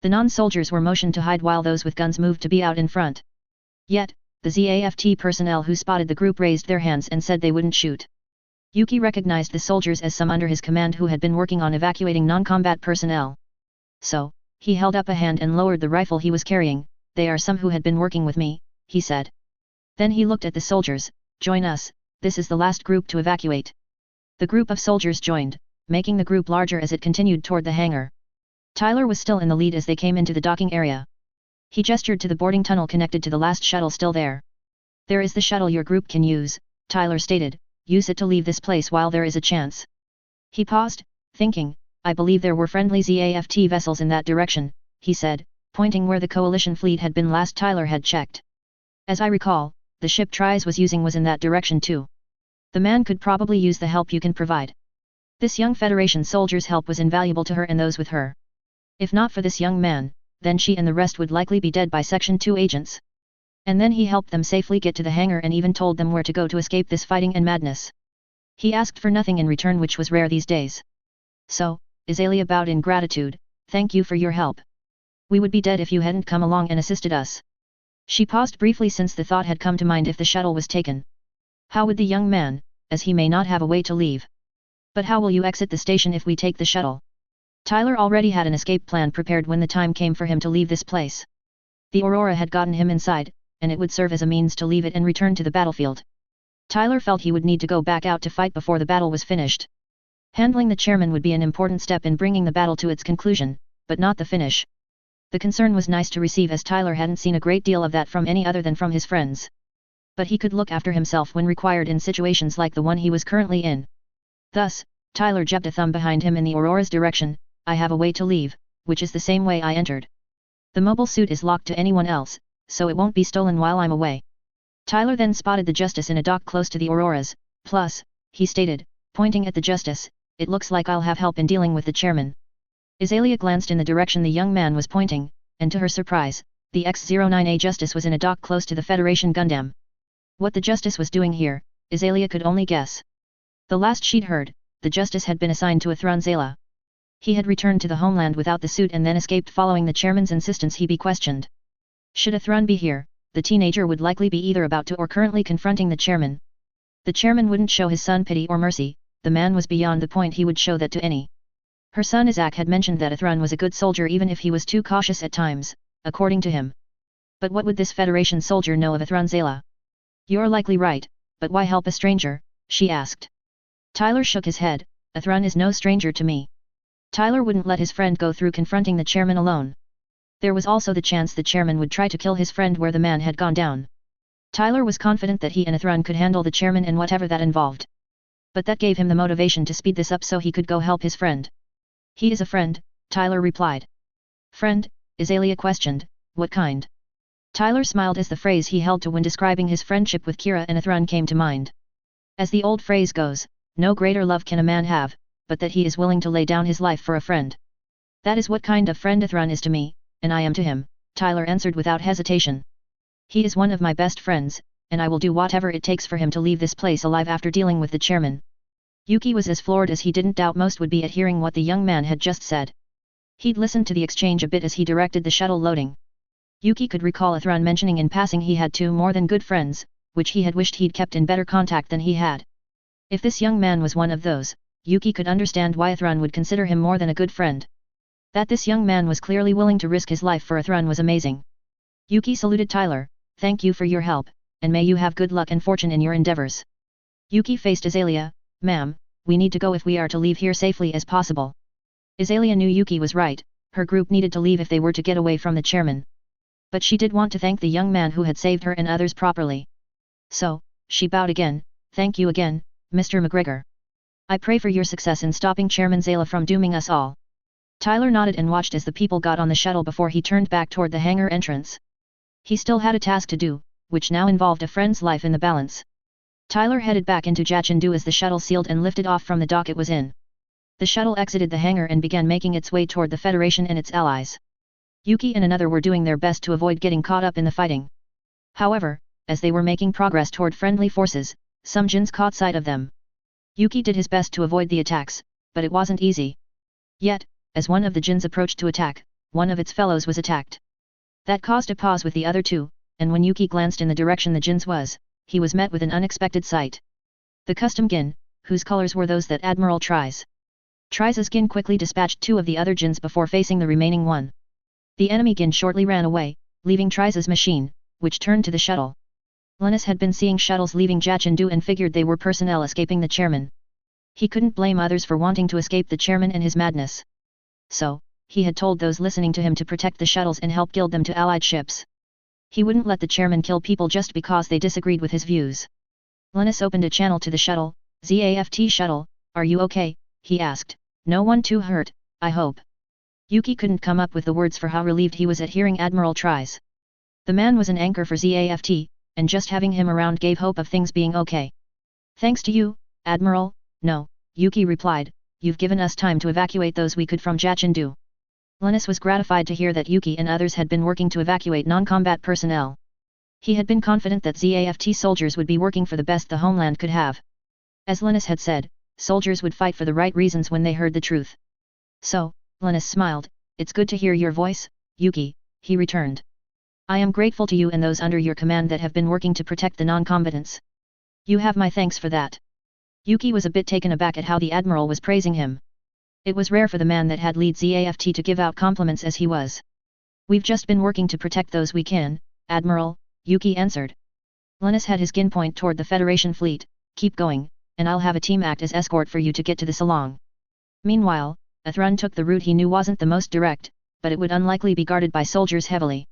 S1: The non-soldiers were motioned to hide while those with guns moved to be out in front. Yet, the ZAFT personnel who spotted the group raised their hands and said they wouldn't shoot. Yuki recognized the soldiers as some under his command who had been working on evacuating non-combat personnel. So, he held up a hand and lowered the rifle he was carrying. "They are some who had been working with me," he said. Then he looked at the soldiers. "Join us," this is the last group to evacuate. The group of soldiers joined, making the group larger as it continued toward the hangar. Tyler was still in the lead as they came into the docking area. He gestured to the boarding tunnel connected to the last shuttle still there. There is the shuttle your group can use, Tyler stated, use it to leave this place while there is a chance. He paused, thinking, I believe there were friendly ZAFT vessels in that direction, he said, pointing where the coalition fleet had been last Tyler had checked. As I recall, the ship Tries was using was in that direction too. The man could probably use the help you can provide. This young Federation soldier's help was invaluable to her and those with her. If not for this young man, then she and the rest would likely be dead by Section 2 agents. And then he helped them safely get to the hangar and even told them where to go to escape this fighting and madness. He asked for nothing in return, which was rare these days. So, Azalea bowed in gratitude, thank you for your help. We would be dead if you hadn't come along and assisted us. She paused briefly since the thought had come to mind if the shuttle was taken. How would the young man, as he may not have a way to leave? But how will you exit the station if we take the shuttle? Tyler already had an escape plan prepared when the time came for him to leave this place. The Aurora had gotten him inside, and it would serve as a means to leave it and return to the battlefield. Tyler felt he would need to go back out to fight before the battle was finished. Handling the chairman would be an important step in bringing the battle to its conclusion, but not the finish. The concern was nice to receive as Tyler hadn't seen a great deal of that from any other than from his friends. But he could look after himself when required in situations like the one he was currently in. Thus, Tyler jabbed a thumb behind him in the Aurora's direction, I have a way to leave, which is the same way I entered. The mobile suit is locked to anyone else, so it won't be stolen while I'm away. Tyler then spotted the Justice in a dock close to the Auroras, plus, he stated, pointing at the Justice, it looks like I'll have help in dealing with the chairman. Azalea glanced in the direction the young man was pointing, and to her surprise, the X-09A Justice was in a dock close to the Federation Gundam. What the Justice was doing here, Azalea could only guess. The last she'd heard, the Justice had been assigned to a Thronzala. He had returned to the homeland without the suit and then escaped following the chairman's insistence he be questioned. Should a Thron be here, the teenager would likely be either about to or currently confronting the chairman. The chairman wouldn't show his son pity or mercy, the man was beyond the point he would show that to any. Her son Isaac had mentioned that a Thron was a good soldier even if he was too cautious at times, according to him. But what would this Federation soldier know of a Thronzala? You're likely right, but why help a stranger, she asked. Tyler shook his head, a Thron is no stranger to me. Tyler wouldn't let his friend go through confronting the chairman alone. There was also the chance the chairman would try to kill his friend where the man had gone down. Tyler was confident that he and a Thron could handle the chairman and whatever that involved. But that gave him the motivation to speed this up so he could go help his friend. He is a friend, Tyler replied. Friend? Azalea questioned, what kind? Tyler smiled as the phrase he held to when describing his friendship with Kira and a Thron came to mind. As the old phrase goes, no greater love can a man have, but that he is willing to lay down his life for a friend. That is what kind of friend a Thron is to me, and I am to him, Tyler answered without hesitation. He is one of my best friends, and I will do whatever it takes for him to leave this place alive after dealing with the chairman. Yuki was as floored as he didn't doubt most would be at hearing what the young man had just said. He'd listened to the exchange a bit as he directed the shuttle loading. Yuki could recall a Thron mentioning in passing he had two more than good friends, which he had wished he'd kept in better contact than he had. If this young man was one of those, Yuki could understand why a Thron would consider him more than a good friend. That this young man was clearly willing to risk his life for a Thron was amazing. Yuki saluted Tyler, thank you for your help, and may you have good luck and fortune in your endeavors. Yuki faced Azalea, ma'am, we need to go if we are to leave here safely as possible. Azalea knew Yuki was right, her group needed to leave if they were to get away from the chairman. But she did want to thank the young man who had saved her and others properly. So, she bowed again, thank you again, Mr. McGregor. I pray for your success in stopping Chairman Zala from dooming us all. Tyler nodded and watched as the people got on the shuttle before he turned back toward the hangar entrance. He still had a task to do, which now involved a friend's life in the balance. Tyler headed back into Jachindu as the shuttle sealed and lifted off from the dock it was in. The shuttle exited the hangar and began making its way toward the Federation and its allies. Yuki and another were doing their best to avoid getting caught up in the fighting. However, as they were making progress toward friendly forces, some Jins caught sight of them. Yuki did his best to avoid the attacks, but it wasn't easy. Yet, as one of the Jins approached to attack, one of its fellows was attacked. That caused a pause with the other two, and when Yuki glanced in the direction the Jin's was, he was met with an unexpected sight. The custom Gin, whose colors were those that Admiral Tries. Tries' Gin quickly dispatched two of the other Jins before facing the remaining one. The enemy Gin shortly ran away, leaving Tries' machine, which turned to the shuttle. Linus had been seeing shuttles leaving Jachindu and figured they were personnel escaping the chairman. He couldn't blame others for wanting to escape the chairman in his madness. So, he had told those listening to him to protect the shuttles and help guild them to allied ships. He wouldn't let the chairman kill people just because they disagreed with his views. Linus opened a channel to the shuttle. "ZAFT shuttle, are you okay?" he asked. "No one too hurt, I hope." Yuki couldn't come up with the words for how relieved he was at hearing Admiral tries. The man was an anchor for ZAFT, and just having him around gave hope of things being okay. "Thanks to you, Admiral." "No," Yuki replied, "you've given us time to evacuate those we could from Jachindu." Linus was gratified to hear that Yuki and others had been working to evacuate non-combat personnel. He had been confident that ZAFT soldiers would be working for the best the homeland could have. As Linus had said, soldiers would fight for the right reasons when they heard the truth. "So," Linus smiled, "it's good to hear your voice, Yuki," he returned. "I am grateful to you and those under your command that have been working to protect the non-combatants. You have my thanks for that." Yuki was a bit taken aback at how the Admiral was praising him. It was rare for the man that had led ZAFT to give out compliments as he was. "We've just been working to protect those we can, Admiral," Yuki answered. Linus had his gun point toward the Federation fleet. "Keep going, and I'll have a team act as escort for you to get to the Salong." Meanwhile, Athrun took the route he knew wasn't the most direct, but it would unlikely be guarded by soldiers heavily.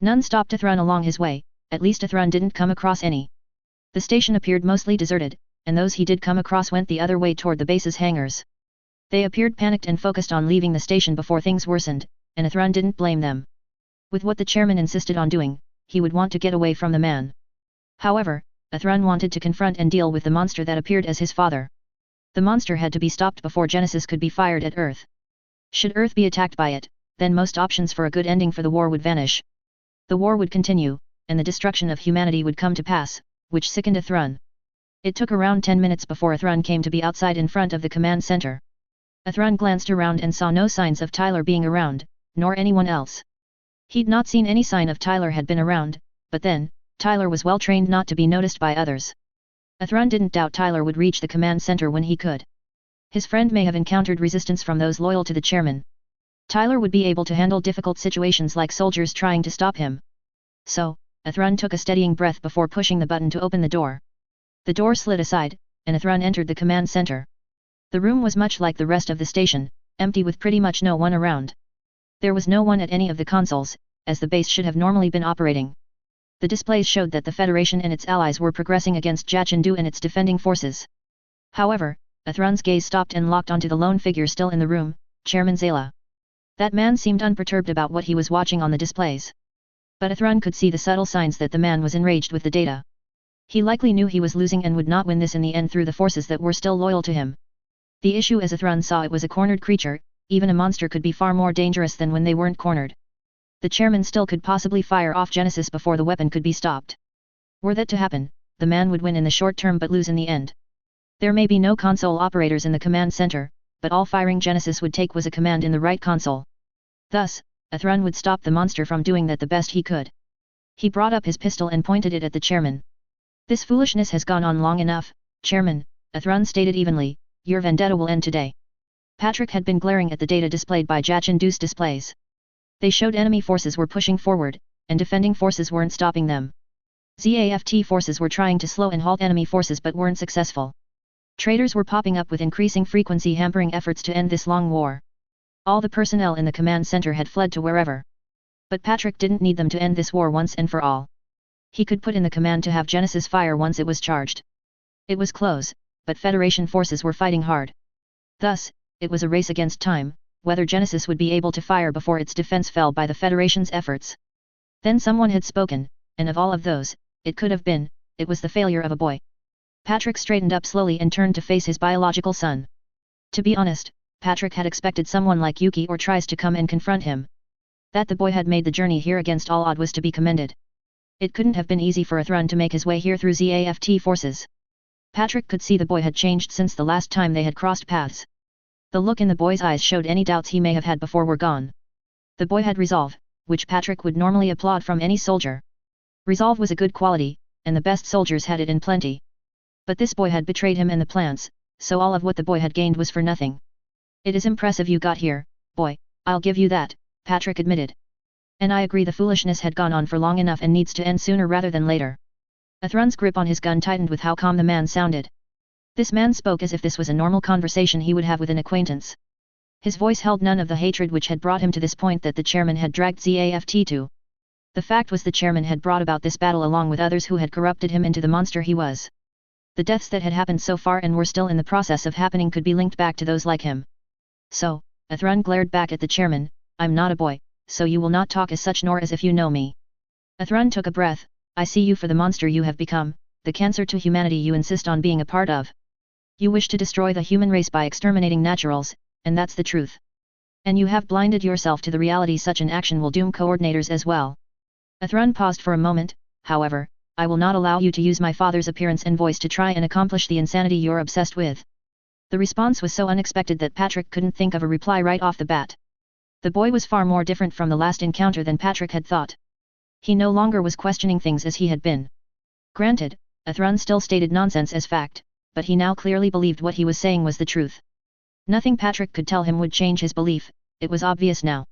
S1: None stopped Athrun along his way, at least Athrun didn't come across any. The station appeared mostly deserted, and those he did come across went the other way toward the base's hangars. They appeared panicked and focused on leaving the station before things worsened, and Athrun didn't blame them. With what the chairman insisted on doing, he would want to get away from the man. However, Athrun wanted to confront and deal with the monster that appeared as his father. The monster had to be stopped before Genesis could be fired at Earth. Should Earth be attacked by it, then most options for a good ending for the war would vanish. The war would continue, and the destruction of humanity would come to pass, which sickened Athrun. It took around 10 minutes before Athrun came to be outside in front of the command center. Athrun glanced around and saw no signs of Tyler being around, nor anyone else. He'd not seen any sign of Tyler had been around, but then, Tyler was well trained not to be noticed by others. Athrun didn't doubt Tyler would reach the command center when he could. His friend may have encountered resistance from those loyal to the chairman. Tyler would be able to handle difficult situations like soldiers trying to stop him. So, Athrun took a steadying breath before pushing the button to open the door. The door slid aside, and Athrun entered the command center. The room was much like the rest of the station, empty with pretty much no one around. There was no one at any of the consoles, as the base should have normally been operating. The displays showed that the Federation and its allies were progressing against Jachindu and its defending forces. However, Athrun's gaze stopped and locked onto the lone figure still in the room, Chairman Zayla. That man seemed unperturbed about what he was watching on the displays. But Athrun could see the subtle signs that the man was enraged with the data. He likely knew he was losing and would not win this in the end through the forces that were still loyal to him. The issue as Athrun saw it was a cornered creature. Even a monster could be far more dangerous than when they weren't cornered. The chairman still could possibly fire off Genesis before the weapon could be stopped. Were that to happen, the man would win in the short term but lose in the end. There may be no console operators in the command center, but all firing Genesis would take was a command in the right console. Thus, Athrun would stop the monster from doing that the best he could. He brought up his pistol and pointed it at the chairman. "This foolishness has gone on long enough, Chairman," Athrun stated evenly. "Your vendetta will end today." Patrick had been glaring at the data displayed by Jachindu's displays. They showed enemy forces were pushing forward, and defending forces weren't stopping them. ZAFT forces were trying to slow and halt enemy forces but weren't successful. Traitors were popping up with increasing frequency, hampering efforts to end this long war. All the personnel in the command center had fled to wherever. But Patrick didn't need them to end this war once and for all. He could put in the command to have Genesis fire once it was charged. It was close, but Federation forces were fighting hard. Thus, it was a race against time, whether Genesis would be able to fire before its defense fell by the Federation's efforts. Then someone had spoken, and of all of those, it could have been, it was the failure of a boy. Patrick straightened up slowly and turned to face his biological son. To be honest, Patrick had expected someone like Yuki or Tries to come and confront him. That the boy had made the journey here against all odds was to be commended. It couldn't have been easy for Athrun to make his way here through ZAFT forces. Patrick could see the boy had changed since the last time they had crossed paths. The look in the boy's eyes showed any doubts he may have had before were gone. The boy had resolve, which Patrick would normally applaud from any soldier. Resolve was a good quality, and the best soldiers had it in plenty. But this boy had betrayed him and the plants, so all of what the boy had gained was for nothing. "It is impressive you got here, boy, I'll give you that," Patrick admitted. "And I agree the foolishness had gone on for long enough and needs to end sooner rather than later." Athrun's grip on his gun tightened with how calm the man sounded. This man spoke as if this was a normal conversation he would have with an acquaintance. His voice held none of the hatred which had brought him to this point that the chairman had dragged Zaft to. The fact was the chairman had brought about this battle along with others who had corrupted him into the monster he was. The deaths that had happened so far and were still in the process of happening could be linked back to those like him. So, Athrun glared back at the chairman, I'm not a boy, so you will not talk as such nor as if you know me. Athrun took a breath, I see you for the monster you have become, the cancer to humanity you insist on being a part of. You wish to destroy the human race by exterminating naturals, and that's the truth. And you have blinded yourself to the reality such an action will doom coordinators as well. Athrun paused for a moment, however, I will not allow you to use my father's appearance and voice to try and accomplish the insanity you're obsessed with. The response was so unexpected that Patrick couldn't think of a reply right off the bat. The boy was far more different from the last encounter than Patrick had thought. He no longer was questioning things as he had been. Granted, Athrun still stated nonsense as fact, but he now clearly believed what he was saying was the truth. Nothing Patrick could tell him would change his belief, it was obvious now.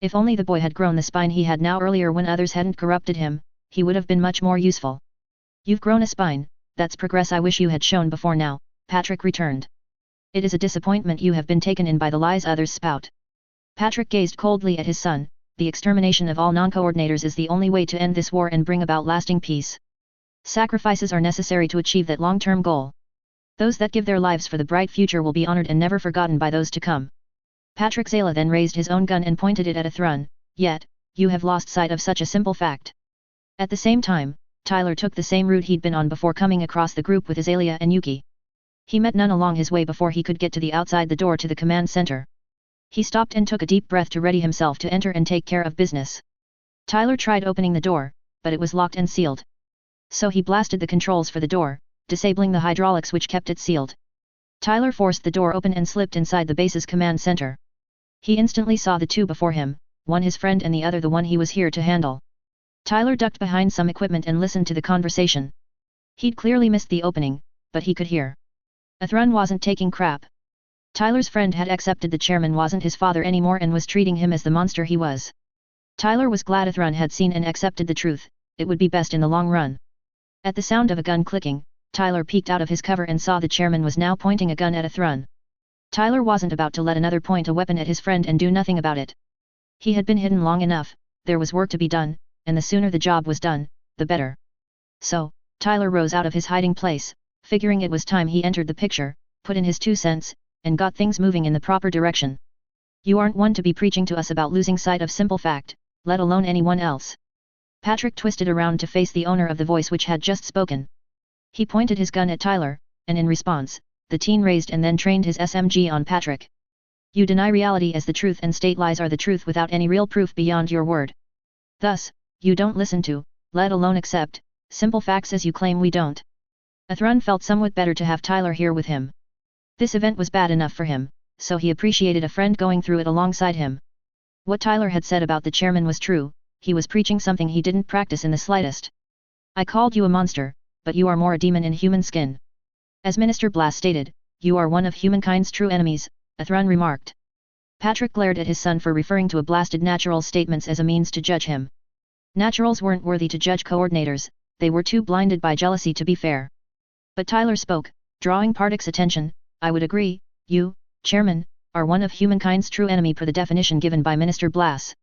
S1: If only the boy had grown the spine he had now earlier when others hadn't corrupted him, he would have been much more useful. You've grown a spine, that's progress I wish you had shown before now, Patrick returned. It is a disappointment you have been taken in by the lies others spout. Patrick gazed coldly at his son, the extermination of all non-coordinators is the only way to end this war and bring about lasting peace. Sacrifices are necessary to achieve that long-term goal. Those that give their lives for the bright future will be honored and never forgotten by those to come. Patrick Zala then raised his own gun and pointed it at Athrun, yet, you have lost sight of such a simple fact. At the same time, Tyler took the same route he'd been on before coming across the group with Azalea and Yuki. He met none along his way before he could get to the outside the door to the command center. He stopped and took a deep breath to ready himself to enter and take care of business. Tyler tried opening the door, but it was locked and sealed. So he blasted the controls for the door, disabling the hydraulics which kept it sealed. Tyler forced the door open and slipped inside the base's command center. He instantly saw the two before him, one his friend and the other the one he was here to handle. Tyler ducked behind some equipment and listened to the conversation. He'd clearly missed the opening, but he could hear. Athrun wasn't taking crap. Tyler's friend had accepted the chairman wasn't his father anymore and was treating him as the monster he was. Tyler was glad Athrun had seen and accepted the truth, it would be best in the long run. At the sound of a gun clicking, Tyler peeked out of his cover and saw the chairman was now pointing a gun at Athrun. Tyler wasn't about to let another point a weapon at his friend and do nothing about it. He had been hidden long enough, there was work to be done, and the sooner the job was done, the better. So, Tyler rose out of his hiding place, figuring it was time he entered the picture, put in his 2 cents, and got things moving in the proper direction. You aren't one to be preaching to us about losing sight of simple fact, let alone anyone else. Patrick twisted around to face the owner of the voice which had just spoken. He pointed his gun at Tyler, and in response, the teen raised and then trained his SMG on Patrick. You deny reality as the truth and state lies are the truth without any real proof beyond your word. Thus, you don't listen to, let alone accept, simple facts as you claim we don't. Athrun felt somewhat better to have Tyler here with him. This event was bad enough for him, so he appreciated a friend going through it alongside him. What Tyler had said about the chairman was true, he was preaching something he didn't practice in the slightest. I called you a monster, but you are more a demon in human skin. As Minister Blass stated, you are one of humankind's true enemies, Athrun remarked. Patrick glared at his son for referring to a blasted natural's statements as a means to judge him. Naturals weren't worthy to judge coordinators, they were too blinded by jealousy to be fair. But Tyler spoke, drawing Patrick's attention, I would agree, you, Chairman, are one of humankind's true enemy per the definition given by Minister Blass.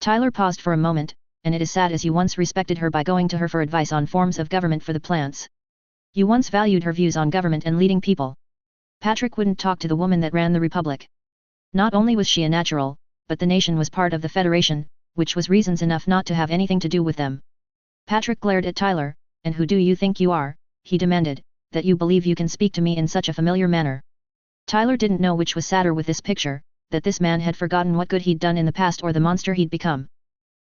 S1: Tyler paused for a moment, and it is sad as you once respected her by going to her for advice on forms of government for the plants. You once valued her views on government and leading people. Patrick wouldn't talk to the woman that ran the Republic. Not only was she a natural, but the nation was part of the Federation, which was reasons enough not to have anything to do with them. Patrick glared at Tyler, and who do you think you are, he demanded, that you believe you can speak to me in such a familiar manner. Tyler didn't know which was sadder with this picture, that this man had forgotten what good he'd done in the past or the monster he'd become.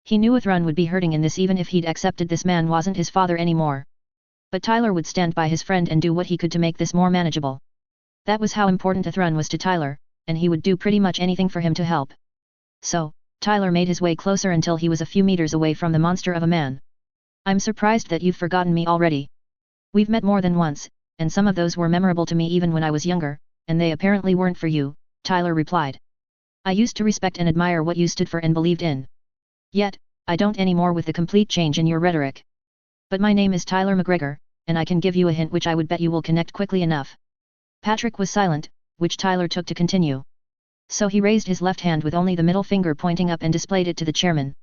S1: He knew Athrun would be hurting in this even if he'd accepted this man wasn't his father anymore. But Tyler would stand by his friend and do what he could to make this more manageable. That was how important Athrun was to Tyler, and he would do pretty much anything for him to help. So, Tyler made his way closer until he was a few meters away from the monster of a man. I'm surprised that you've forgotten me already. We've met more than once, and some of those were memorable to me even when I was younger, and they apparently weren't for you, Tyler replied. I used to respect and admire what you stood for and believed in. Yet, I don't anymore with the complete change in your rhetoric. But my name is Tyler McGregor, and I can give you a hint which I would bet you will connect quickly enough. Patrick was silent, which Tyler took to continue. So he raised his left hand with only the middle finger pointing up and displayed it to the chairman.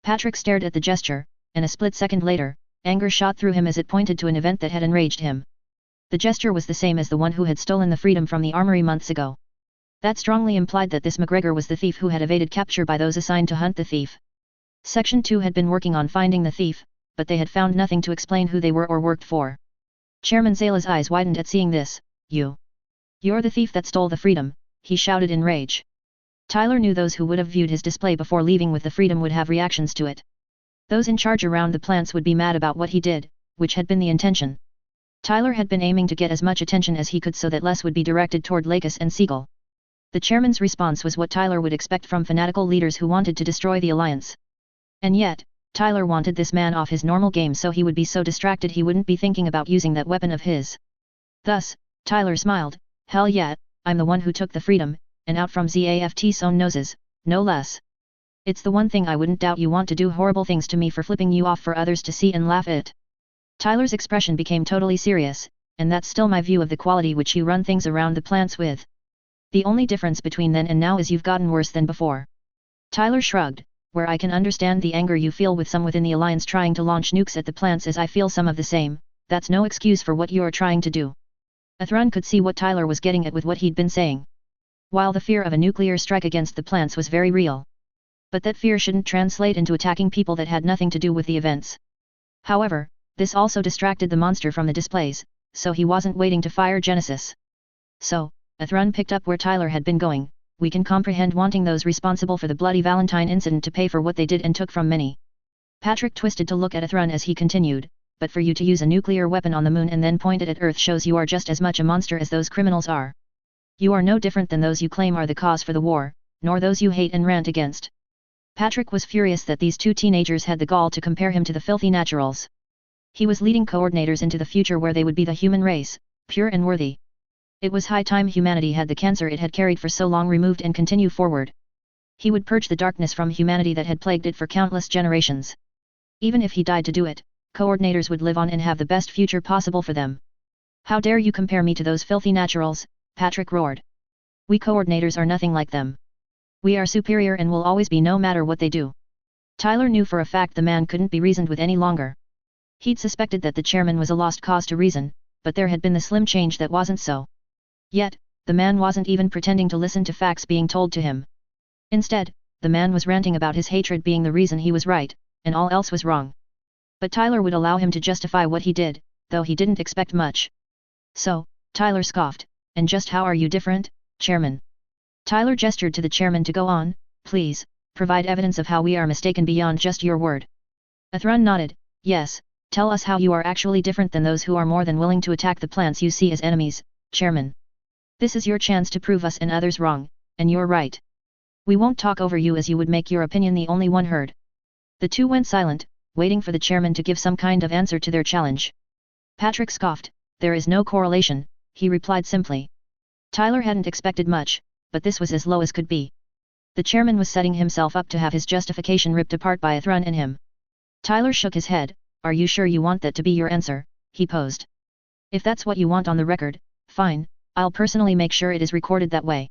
S1: Patrick stared at the gesture, and a split second later, anger shot through him as it pointed to an event that had enraged him. The gesture was the same as the one who had stolen the freedom from the armory months ago. That strongly implied that this McGregor was the thief who had evaded capture by those assigned to hunt the thief. Section 2 had been working on finding the thief, but they had found nothing to explain who they were or worked for. Chairman Zayla's eyes widened at seeing this. You're the thief that stole the freedom, he shouted in rage. Tyler knew those who would have viewed his display before leaving with the freedom would have reactions to it. Those in charge around the plants would be mad about what he did, which had been the intention. Tyler had been aiming to get as much attention as he could so that less would be directed toward Lakis and Siegel. The chairman's response was what Tyler would expect from fanatical leaders who wanted to destroy the alliance. And yet, Tyler wanted this man off his normal game so he would be so distracted he wouldn't be thinking about using that weapon of his. Thus, Tyler smiled, hell yeah, I'm the one who took the freedom, and out from ZAFT's own noses, no less. It's the one thing I wouldn't doubt you want to do horrible things to me for flipping you off for others to see and laugh at. Tyler's expression became totally serious, and that's still my view of the quality which you run things around the plants with. The only difference between then and now is you've gotten worse than before. Tyler shrugged, where I can understand the anger you feel with some within the alliance trying to launch nukes at the plants as I feel some of the same, that's no excuse for what you're trying to do. Athrun could see what Tyler was getting at with what he'd been saying. While the fear of a nuclear strike against the plants was very real. But that fear shouldn't translate into attacking people that had nothing to do with the events. However, this also distracted the monster from the displays, so he wasn't waiting to fire Genesis. So, Athrun picked up where Tyler had been going. We can comprehend wanting those responsible for the Bloody Valentine incident to pay for what they did and took from many. Patrick twisted to look at Athrun as he continued, but for you to use a nuclear weapon on the moon and then point it at Earth shows you are just as much a monster as those criminals are. You are no different than those you claim are the cause for the war, nor those you hate and rant against. Patrick was furious that these two teenagers had the gall to compare him to the filthy naturals. He was leading coordinators into the future where they would be the human race, pure and worthy. It was high time humanity had the cancer it had carried for so long removed and continue forward. He would purge the darkness from humanity that had plagued it for countless generations. Even if he died to do it, coordinators would live on and have the best future possible for them. How dare you compare me to those filthy naturals, Patrick roared. We coordinators are nothing like them. We are superior and will always be no matter what they do. Tyler knew for a fact the man couldn't be reasoned with any longer. He'd suspected that the chairman was a lost cause to reason, but there had been the slim change that wasn't so. Yet, the man wasn't even pretending to listen to facts being told to him. Instead, the man was ranting about his hatred being the reason he was right, and all else was wrong. But Tyler would allow him to justify what he did, though he didn't expect much. So, Tyler scoffed, and just how are you different, Chairman? Tyler gestured to the chairman to go on, please, provide evidence of how we are mistaken beyond just your word. Athrun nodded, yes, tell us how you are actually different than those who are more than willing to attack the plants you see as enemies, Chairman. This is your chance to prove us and others wrong, and you're right. We won't talk over you as you would make your opinion the only one heard. The two went silent, waiting for the chairman to give some kind of answer to their challenge. Patrick scoffed, there is no correlation, he replied simply. Tyler hadn't expected much, but this was as low as could be. The chairman was setting himself up to have his justification ripped apart by Athrun and him. Tyler shook his head, are you sure you want that to be your answer, he posed. If that's what you want on the record, fine, I'll personally make sure it is recorded that way.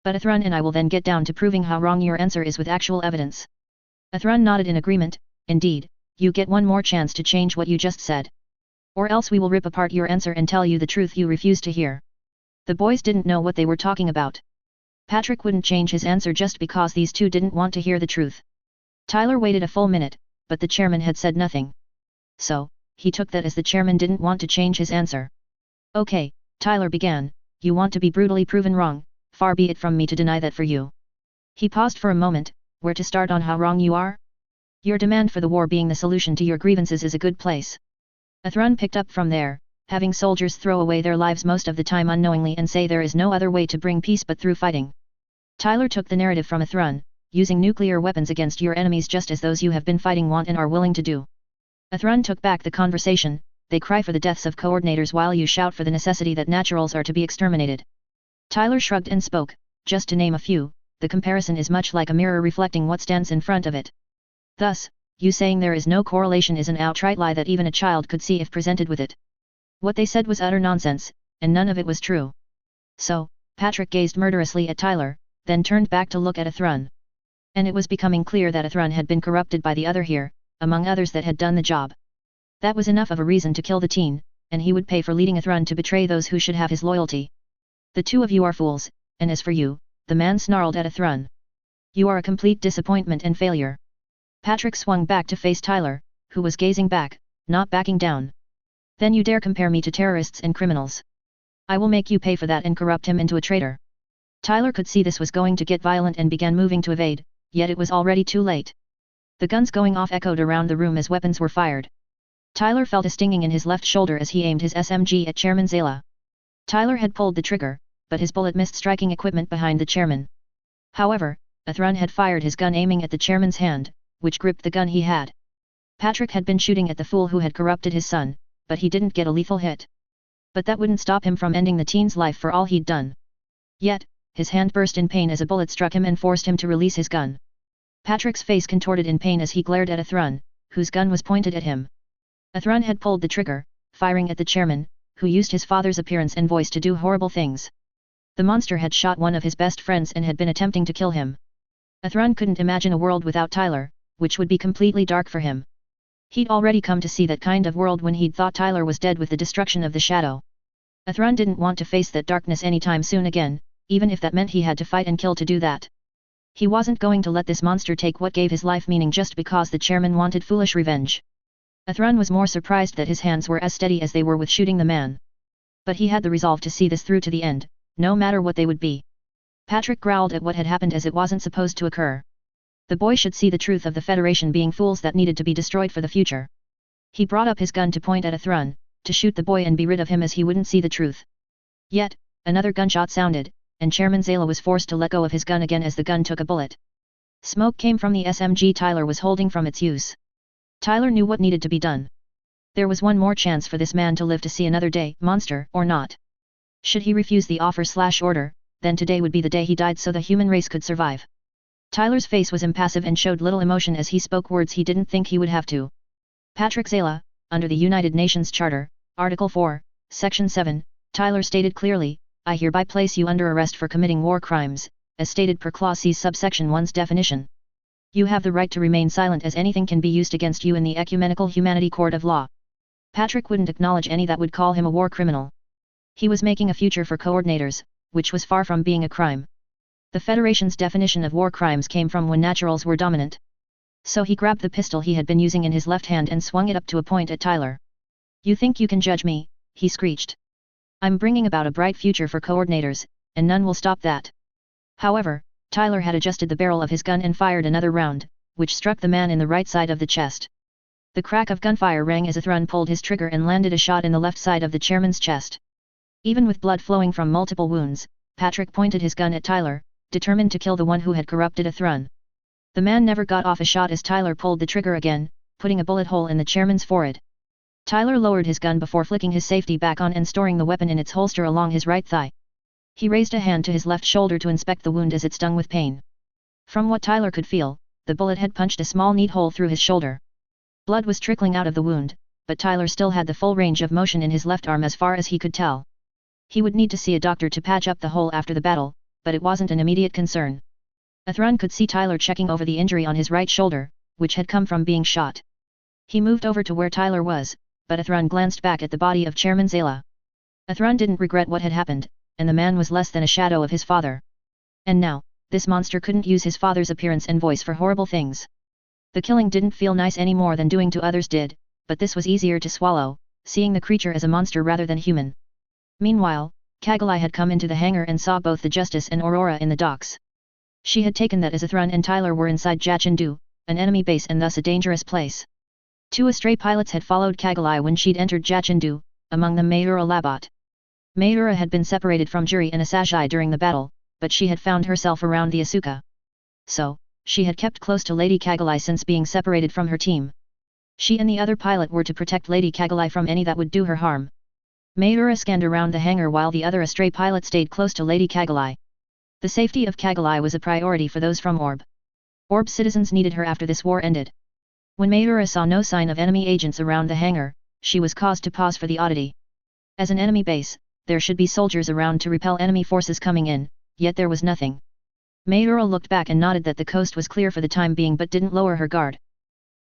S1: But Athrun and I will then get down to proving how wrong your answer is with actual evidence. Athrun nodded in agreement, indeed, you get one more chance to change what you just said. Or else we will rip apart your answer and tell you the truth you refuse to hear. The boys didn't know what they were talking about. Patrick wouldn't change his answer just because these two didn't want to hear the truth. Tyler waited a full minute, but the chairman had said nothing. So, he took that as the chairman didn't want to change his answer. Okay, Tyler began, you want to be brutally proven wrong, far be it from me to deny that for you. He paused for a moment, where to start on how wrong you are? Your demand for the war being the solution to your grievances is a good place. Athrun picked up from there, having soldiers throw away their lives most of the time unknowingly and say there is no other way to bring peace but through fighting. Tyler took the narrative from Athrun, using nuclear weapons against your enemies just as those you have been fighting want and are willing to do. Athrun took back the conversation, they cry for the deaths of coordinators while you shout for the necessity that naturals are to be exterminated. Tyler shrugged and spoke, just to name a few, the comparison is much like a mirror reflecting what stands in front of it. Thus, you saying there is no correlation is an outright lie that even a child could see if presented with it. What they said was utter nonsense, and none of it was true. So, Patrick gazed murderously at Tyler, then turned back to look at Athrun. And it was becoming clear that Athrun had been corrupted by the other here, among others that had done the job. That was enough of a reason to kill the teen, and he would pay for leading Athrun to betray those who should have his loyalty. The two of you are fools, and as for you, the man snarled at Athrun. You are a complete disappointment and failure. Patrick swung back to face Tyler, who was gazing back, not backing down. Then you dare compare me to terrorists and criminals. I will make you pay for that and corrupt him into a traitor. Tyler could see this was going to get violent and began moving to evade, yet it was already too late. The guns going off echoed around the room as weapons were fired. Tyler felt a stinging in his left shoulder as he aimed his SMG at Chairman Zayla. Tyler had pulled the trigger, but his bullet missed striking equipment behind the chairman. However, Athrun had fired his gun aiming at the chairman's hand, which gripped the gun he had. Patrick had been shooting at the fool who had corrupted his son, but he didn't get a lethal hit. But that wouldn't stop him from ending the teen's life for all he'd done. Yet, his hand burst in pain as a bullet struck him and forced him to release his gun. Patrick's face contorted in pain as he glared at Athrun, whose gun was pointed at him. Athrun had pulled the trigger, firing at the chairman, who used his father's appearance and voice to do horrible things. The monster had shot one of his best friends and had been attempting to kill him. Athrun couldn't imagine a world without Tyler, which would be completely dark for him. He'd already come to see that kind of world when he'd thought Tyler was dead with the destruction of the shadow. Athrun didn't want to face that darkness anytime soon again, even if that meant he had to fight and kill to do that. He wasn't going to let this monster take what gave his life meaning just because the chairman wanted foolish revenge. Athrun was more surprised that his hands were as steady as they were with shooting the man. But he had the resolve to see this through to the end, no matter what they would be. Patrick growled at what had happened as it wasn't supposed to occur. The boy should see the truth of the Federation being fools that needed to be destroyed for the future. He brought up his gun to point at Athrun, to shoot the boy and be rid of him as he wouldn't see the truth. Yet, another gunshot sounded, and Chairman Zayla was forced to let go of his gun again as the gun took a bullet. Smoke came from the SMG Tyler was holding from its use. Tyler knew what needed to be done. There was one more chance for this man to live to see another day, monster or not. Should he refuse the offer/order, then today would be the day he died so the human race could survive. Tyler's face was impassive and showed little emotion as he spoke words he didn't think he would have to. Patrick Zayla, under the United Nations Charter, Article 4, Section 7, Tyler stated clearly, I hereby place you under arrest for committing war crimes, as stated per Clause C subsection 1's definition. You have the right to remain silent as anything can be used against you in the Ecumenical Humanity Court of Law. Patrick wouldn't acknowledge any that would call him a war criminal. He was making a future for coordinators, which was far from being a crime. The Federation's definition of war crimes came from when naturals were dominant. So he grabbed the pistol he had been using in his left hand and swung it up to a point at Tyler. You think you can judge me, he screeched. I'm bringing about a bright future for coordinators, and none will stop that. However, Tyler had adjusted the barrel of his gun and fired another round, which struck the man in the right side of the chest. The crack of gunfire rang as Athrun pulled his trigger and landed a shot in the left side of the chairman's chest. Even with blood flowing from multiple wounds, Patrick pointed his gun at Tyler, determined to kill the one who had corrupted Athrun. The man never got off a shot as Tyler pulled the trigger again, putting a bullet hole in the chairman's forehead. Tyler lowered his gun before flicking his safety back on and storing the weapon in its holster along his right thigh. He raised a hand to his left shoulder to inspect the wound as it stung with pain. From what Tyler could feel, the bullet had punched a small neat hole through his shoulder. Blood was trickling out of the wound, but Tyler still had the full range of motion in his left arm as far as he could tell. He would need to see a doctor to patch up the hole after the battle, but it wasn't an immediate concern. Athrun could see Tyler checking over the injury on his right shoulder, which had come from being shot. He moved over to where Tyler was, but Athrun glanced back at the body of Chairman Zayla. Athrun didn't regret what had happened, and the man was less than a shadow of his father. And now, this monster couldn't use his father's appearance and voice for horrible things. The killing didn't feel nice any more than doing to others did, but this was easier to swallow, seeing the creature as a monster rather than human. Meanwhile, Kagalai had come into the hangar and saw both the Justice and Aurora in the docks. She had taken that as Athrun and Tyler were inside Jachindu, an enemy base and thus a dangerous place. 2 Astray pilots had followed Kagalai when she'd entered Jachindu, among them Mayura Labat. Mayura had been separated from Juri and Asajai during the battle, but she had found herself around the Asuka. So, she had kept close to Lady Kagalai since being separated from her team. She and the other pilot were to protect Lady Kagalai from any that would do her harm. Mayura scanned around the hangar while the other Astray pilot stayed close to Lady Kagalai. The safety of Kagalai was a priority for those from Orb. Orb citizens needed her after this war ended. When Mayura saw no sign of enemy agents around the hangar, she was caused to pause for the oddity. As an enemy base, there should be soldiers around to repel enemy forces coming in, yet there was nothing. Mayura looked back and nodded that the coast was clear for the time being but didn't lower her guard.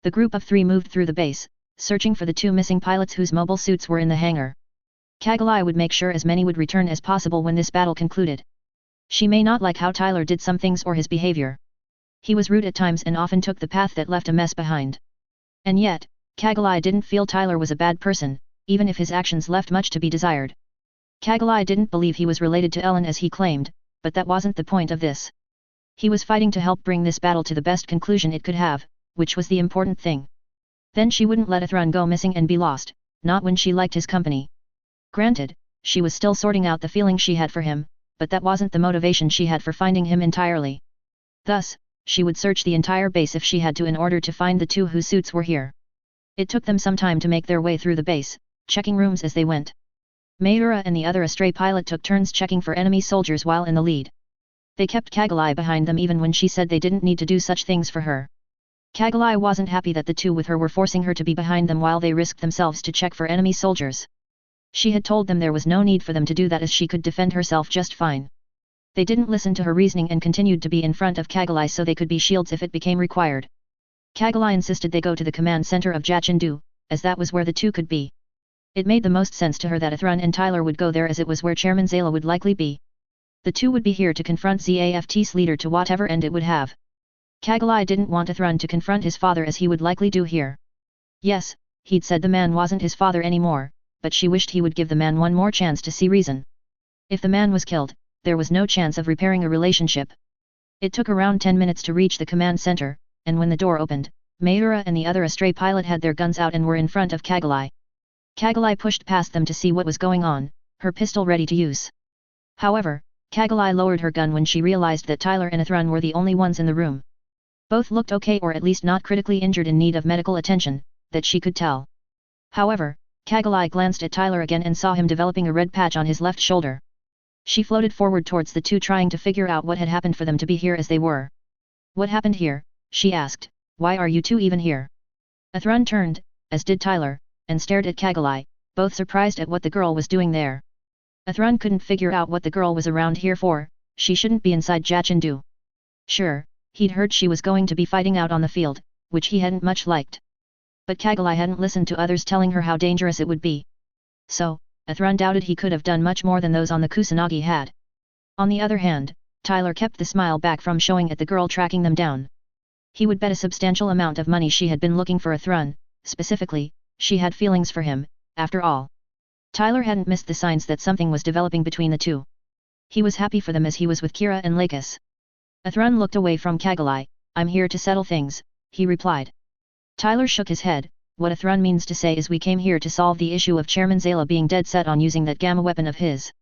S1: The group of 3 moved through the base, searching for the 2 missing pilots whose mobile suits were in the hangar. Kagalai would make sure as many would return as possible when this battle concluded. She may not like how Tyler did some things or his behavior. He was rude at times and often took the path that left a mess behind. And yet, Kagalai didn't feel Tyler was a bad person, even if his actions left much to be desired. Kagalai didn't believe he was related to Ellen as he claimed, but that wasn't the point of this. He was fighting to help bring this battle to the best conclusion it could have, which was the important thing. Then she wouldn't let Athrun go missing and be lost, not when she liked his company. Granted, she was still sorting out the feeling she had for him, but that wasn't the motivation she had for finding him entirely. Thus, she would search the entire base if she had to in order to find the 2 whose suits were here. It took them some time to make their way through the base, checking rooms as they went. Mayura and the other Astray pilot took turns checking for enemy soldiers while in the lead. They kept Kagalai behind them even when she said they didn't need to do such things for her. Kagalai wasn't happy that the 2 with her were forcing her to be behind them while they risked themselves to check for enemy soldiers. She had told them there was no need for them to do that as she could defend herself just fine. They didn't listen to her reasoning and continued to be in front of Kagalai so they could be shields if it became required. Kagalai insisted they go to the command center of Jachindu, as that was where the 2 could be. It made the most sense to her that Athrun and Tyler would go there as it was where Chairman Zayla would likely be. The 2 would be here to confront ZAFT's leader to whatever end it would have. Kagalai didn't want Athrun to confront his father as he would likely do here. Yes, he'd said the man wasn't his father anymore, but she wished he would give the man one more chance to see reason. If the man was killed, there was no chance of repairing a relationship. It took around 10 minutes to reach the command center, and when the door opened, Mayura and the other Astray pilot had their guns out and were in front of Kagalai. Kagalai pushed past them to see what was going on, her pistol ready to use. However, Kagalai lowered her gun when she realized that Tyler and Athrun were the only ones in the room. Both looked okay or at least not critically injured in need of medical attention, that she could tell. However, Kagalai glanced at Tyler again and saw him developing a red patch on his left shoulder. She floated forward towards the 2 trying to figure out what had happened for them to be here as they were. What happened here? She asked. Why are you 2 even here? Athrun turned, as did Tyler, and stared at Kagalai, both surprised at what the girl was doing there. Athrun couldn't figure out what the girl was around here for, she shouldn't be inside Jachindu. Sure, he'd heard she was going to be fighting out on the field, which he hadn't much liked. But Kagalai hadn't listened to others telling her how dangerous it would be. So, Athrun doubted he could have done much more than those on the Kusanagi had. On the other hand, Tyler kept the smile back from showing at the girl tracking them down. He would bet a substantial amount of money she had been looking for Athrun, specifically, she had feelings for him, after all. Tyler hadn't missed the signs that something was developing between the 2. He was happy for them as he was with Kira and Lakis. Athrun looked away from Kagalai. I'm here to settle things, he replied. Tyler shook his head. What Athrun means to say is we came here to solve the issue of Chairman Zayla being dead set on using that gamma weapon of his.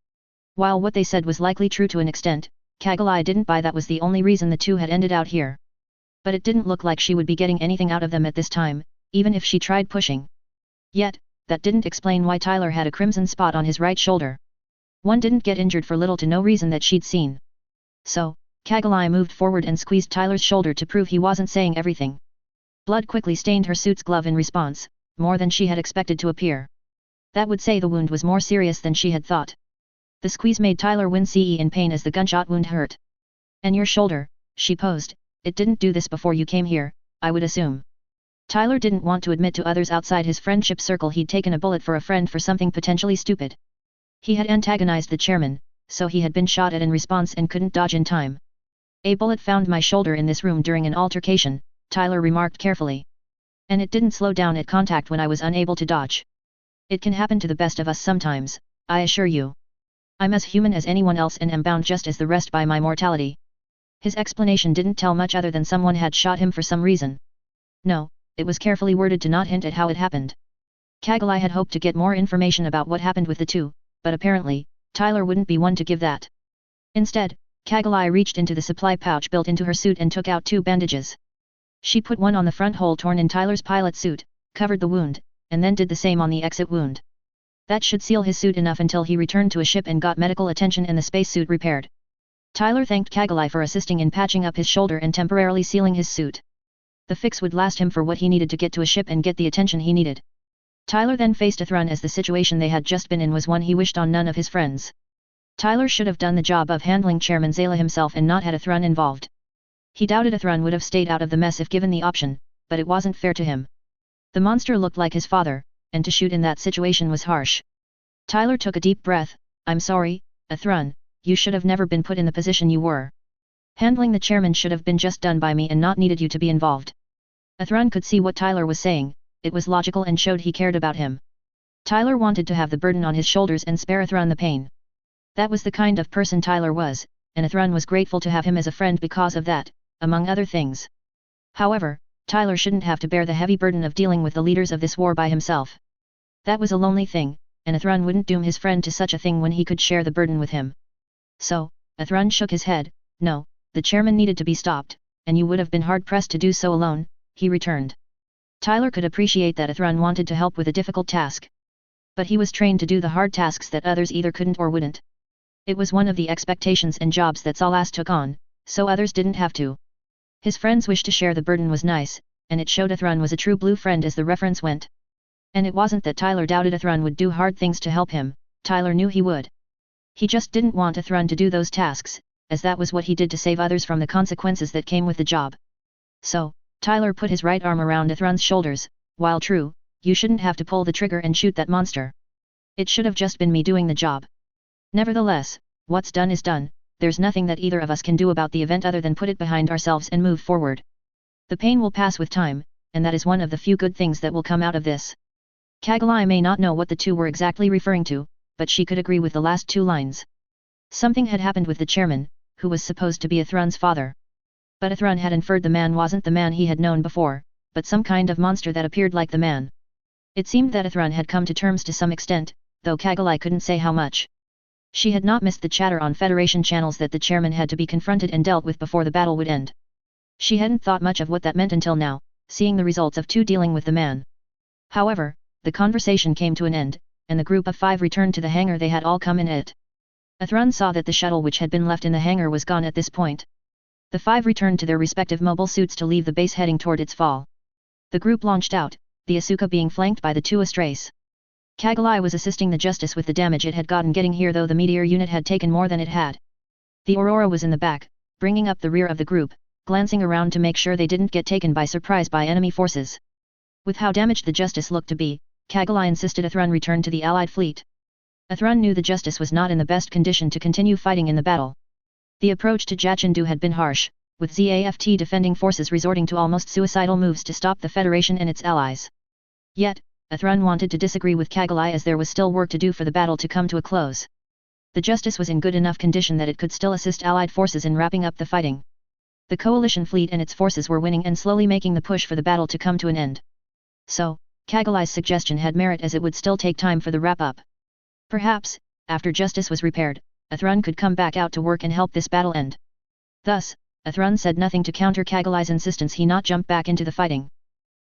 S1: While what they said was likely true to an extent, Kagalai didn't buy that was the only reason the 2 had ended out here. But it didn't look like she would be getting anything out of them at this time, even if she tried pushing. Yet, that didn't explain why Tyler had a crimson spot on his right shoulder. One didn't get injured for little to no reason that she'd seen. So, Kagalai moved forward and squeezed Tyler's shoulder to prove he wasn't saying everything. Blood quickly stained her suit's glove in response, more than she had expected to appear. That would say the wound was more serious than she had thought. The squeeze made Tyler wince in pain as the gunshot wound hurt. And your shoulder, she posed, it didn't do this before you came here, I would assume. Tyler didn't want to admit to others outside his friendship circle he'd taken a bullet for a friend for something potentially stupid. He had antagonized the chairman, so he had been shot at in response and couldn't dodge in time. A bullet found my shoulder in this room during an altercation, Tyler remarked carefully. And it didn't slow down at contact when I was unable to dodge. It can happen to the best of us sometimes, I assure you. I'm as human as anyone else and am bound just as the rest by my mortality. His explanation didn't tell much other than someone had shot him for some reason. No, it was carefully worded to not hint at how it happened. Kagalai had hoped to get more information about what happened with the 2, but apparently, Tyler wouldn't be one to give that. Instead, Kagalai reached into the supply pouch built into her suit and took out 2 bandages. She put one on the front hole torn in Tyler's pilot suit, covered the wound, and then did the same on the exit wound. That should seal his suit enough until he returned to a ship and got medical attention and the spacesuit repaired. Tyler thanked Kagalai for assisting in patching up his shoulder and temporarily sealing his suit. The fix would last him for what he needed to get to a ship and get the attention he needed. Tyler then faced Athrun as the situation they had just been in was one he wished on none of his friends. Tyler should have done the job of handling Chairman Zayla himself and not had Athrun involved. He doubted Athrun would have stayed out of the mess if given the option, but it wasn't fair to him. The monster looked like his father, and to shoot in that situation was harsh. Tyler took a deep breath. I'm sorry, Athrun, you should have never been put in the position you were. Handling the chairman should have been just done by me and not needed you to be involved. Athrun could see what Tyler was saying, it was logical and showed he cared about him. Tyler wanted to have the burden on his shoulders and spare Athrun the pain. That was the kind of person Tyler was, and Athrun was grateful to have him as a friend because of that, among other things. However, Tyler shouldn't have to bear the heavy burden of dealing with the leaders of this war by himself. That was a lonely thing, and Athrun wouldn't doom his friend to such a thing when he could share the burden with him. So, Athrun shook his head. No, the chairman needed to be stopped, and you would have been hard-pressed to do so alone, he returned. Tyler could appreciate that Athrun wanted to help with a difficult task. But he was trained to do the hard tasks that others either couldn't or wouldn't. It was one of the expectations and jobs that Salas took on, so others didn't have to. His friend's wish to share the burden was nice, and it showed Athrun was a true blue friend as the reference went. And it wasn't that Tyler doubted Athrun would do hard things to help him, Tyler knew he would. He just didn't want Athrun to do those tasks, as that was what he did to save others from the consequences that came with the job. So, Tyler put his right arm around Athrun's shoulders. While true, you shouldn't have to pull the trigger and shoot that monster. It should have just been me doing the job. Nevertheless, what's done is done, there's nothing that either of us can do about the event other than put it behind ourselves and move forward. The pain will pass with time, and that is one of the few good things that will come out of this. Kagalai may not know what the two were exactly referring to, but she could agree with the last two lines. Something had happened with the chairman, who was supposed to be Athrun's father. But Athrun had inferred the man wasn't the man he had known before, but some kind of monster that appeared like the man. It seemed that Athrun had come to terms to some extent, though Kagalai couldn't say how much. She had not missed the chatter on Federation channels that the chairman had to be confronted and dealt with before the battle would end. She hadn't thought much of what that meant until now, seeing the results of two dealing with the man. However, the conversation came to an end, and the group of 5 returned to the hangar they had all come in it. Athrun saw that the shuttle which had been left in the hangar was gone at this point. The 5 returned to their respective mobile suits to leave the base heading toward its fall. The group launched out, the Asuka being flanked by the 2 Astrays. Kagalai was assisting the Justice with the damage it had gotten getting here, though the Meteor unit had taken more than it had. The Aurora was in the back, bringing up the rear of the group, glancing around to make sure they didn't get taken by surprise by enemy forces. With how damaged the Justice looked to be, Kagalai insisted Athrun return to the Allied fleet. Athrun knew the Justice was not in the best condition to continue fighting in the battle. The approach to Jachindu had been harsh, with ZAFT defending forces resorting to almost suicidal moves to stop the Federation and its allies. Yet, Athrun wanted to disagree with Kagalai as there was still work to do for the battle to come to a close. The Justice was in good enough condition that it could still assist Allied forces in wrapping up the fighting. The coalition fleet and its forces were winning and slowly making the push for the battle to come to an end. So, Kagalai's suggestion had merit as it would still take time for the wrap-up. Perhaps, after Justice was repaired, Athrun could come back out to work and help this battle end. Thus, Athrun said nothing to counter Kagalai's insistence he not jump back into the fighting.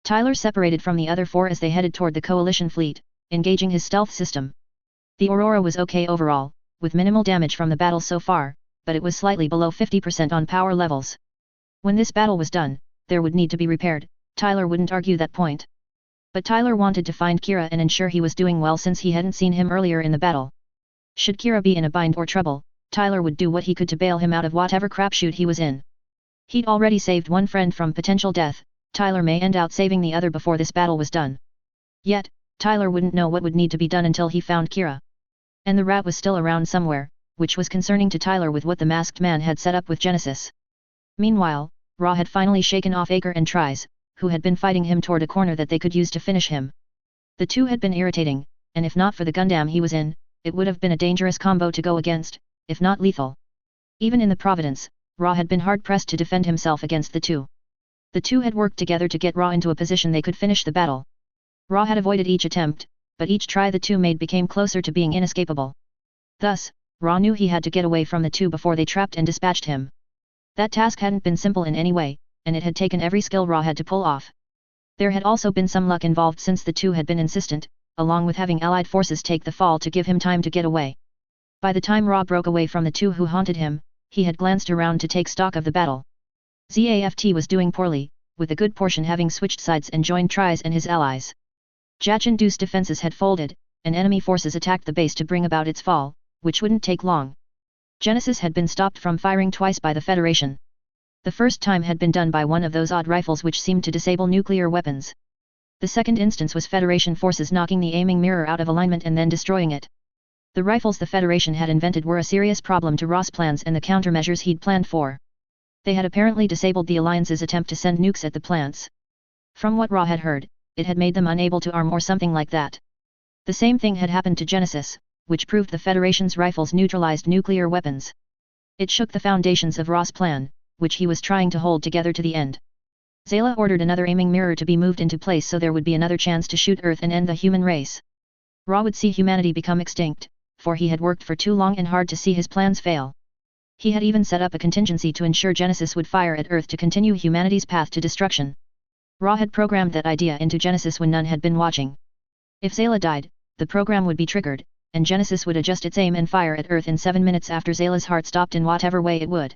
S1: Tyler separated from the other 4 as they headed toward the coalition fleet, engaging his stealth system. The Aurora was okay overall, with minimal damage from the battle so far, but it was slightly below 50% on power levels. When this battle was done, there would need to be repaired. Tyler wouldn't argue that point. But Tyler wanted to find Kira and ensure he was doing well since he hadn't seen him earlier in the battle. Should Kira be in a bind or trouble, Tyler would do what he could to bail him out of whatever crapshoot he was in. He'd already saved one friend from potential death, Tyler may end out saving the other before this battle was done. Yet, Tyler wouldn't know what would need to be done until he found Kira. And the rat was still around somewhere, which was concerning to Tyler with what the masked man had set up with Genesis. Meanwhile, Ra had finally shaken off Aker and Tries, who had been fighting him toward a corner that they could use to finish him. The two had been irritating, and if not for the Gundam he was in, it would have been a dangerous combo to go against, if not lethal. Even in the Providence, Ra had been hard-pressed to defend himself against the two. The two had worked together to get Ra into a position they could finish the battle. Ra had avoided each attempt, but each try the two made became closer to being inescapable. Thus, Ra knew he had to get away from the two before they trapped and dispatched him. That task hadn't been simple in any way, and it had taken every skill Ra had to pull off. There had also been some luck involved since the two had been insistent, along with having Allied forces take the fall to give him time to get away. By the time Ra broke away from the two who haunted him, he had glanced around to take stock of the battle. ZAFT was doing poorly, with a good portion having switched sides and joined Tries and his allies. Jachin-Du's defenses had folded, and enemy forces attacked the base to bring about its fall, which wouldn't take long. Genesis had been stopped from firing twice by the Federation. The first time had been done by one of those odd rifles which seemed to disable nuclear weapons. The second instance was Federation forces knocking the aiming mirror out of alignment and then destroying it. The rifles the Federation had invented were a serious problem to Ra's plans and the countermeasures he'd planned for. They had apparently disabled the Alliance's attempt to send nukes at the plants. From what Ra had heard, it had made them unable to arm or something like that. The same thing had happened to Genesis, which proved the Federation's rifles neutralized nuclear weapons. It shook the foundations of Ra's plan, which he was trying to hold together to the end. Zayla ordered another aiming mirror to be moved into place so there would be another chance to shoot Earth and end the human race. Ra would see humanity become extinct, for he had worked for too long and hard to see his plans fail. He had even set up a contingency to ensure Genesis would fire at Earth to continue humanity's path to destruction. Ra had programmed that idea into Genesis when none had been watching. If Zayla died, the program would be triggered, and Genesis would adjust its aim and fire at Earth in 7 minutes after Zayla's heart stopped in whatever way it would.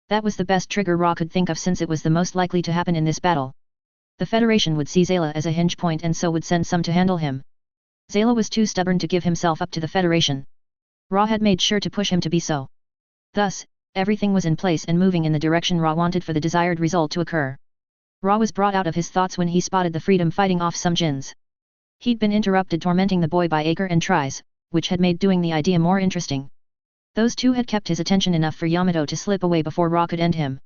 S1: That was the best trigger Ra could think of since it was the most likely to happen in this battle. The Federation would see Zayla as a hinge point and so would send some to handle him. Zayla was too stubborn to give himself up to the Federation. Ra had made sure to push him to be so. Thus, everything was in place and moving in the direction Ra wanted for the desired result to occur. Ra was brought out of his thoughts when he spotted the Freedom fighting off some Jins. He'd been interrupted tormenting the boy by Acre and Tries, which had made doing the idea more interesting. Those two had kept his attention enough for Yamato to slip away before Ra could end him.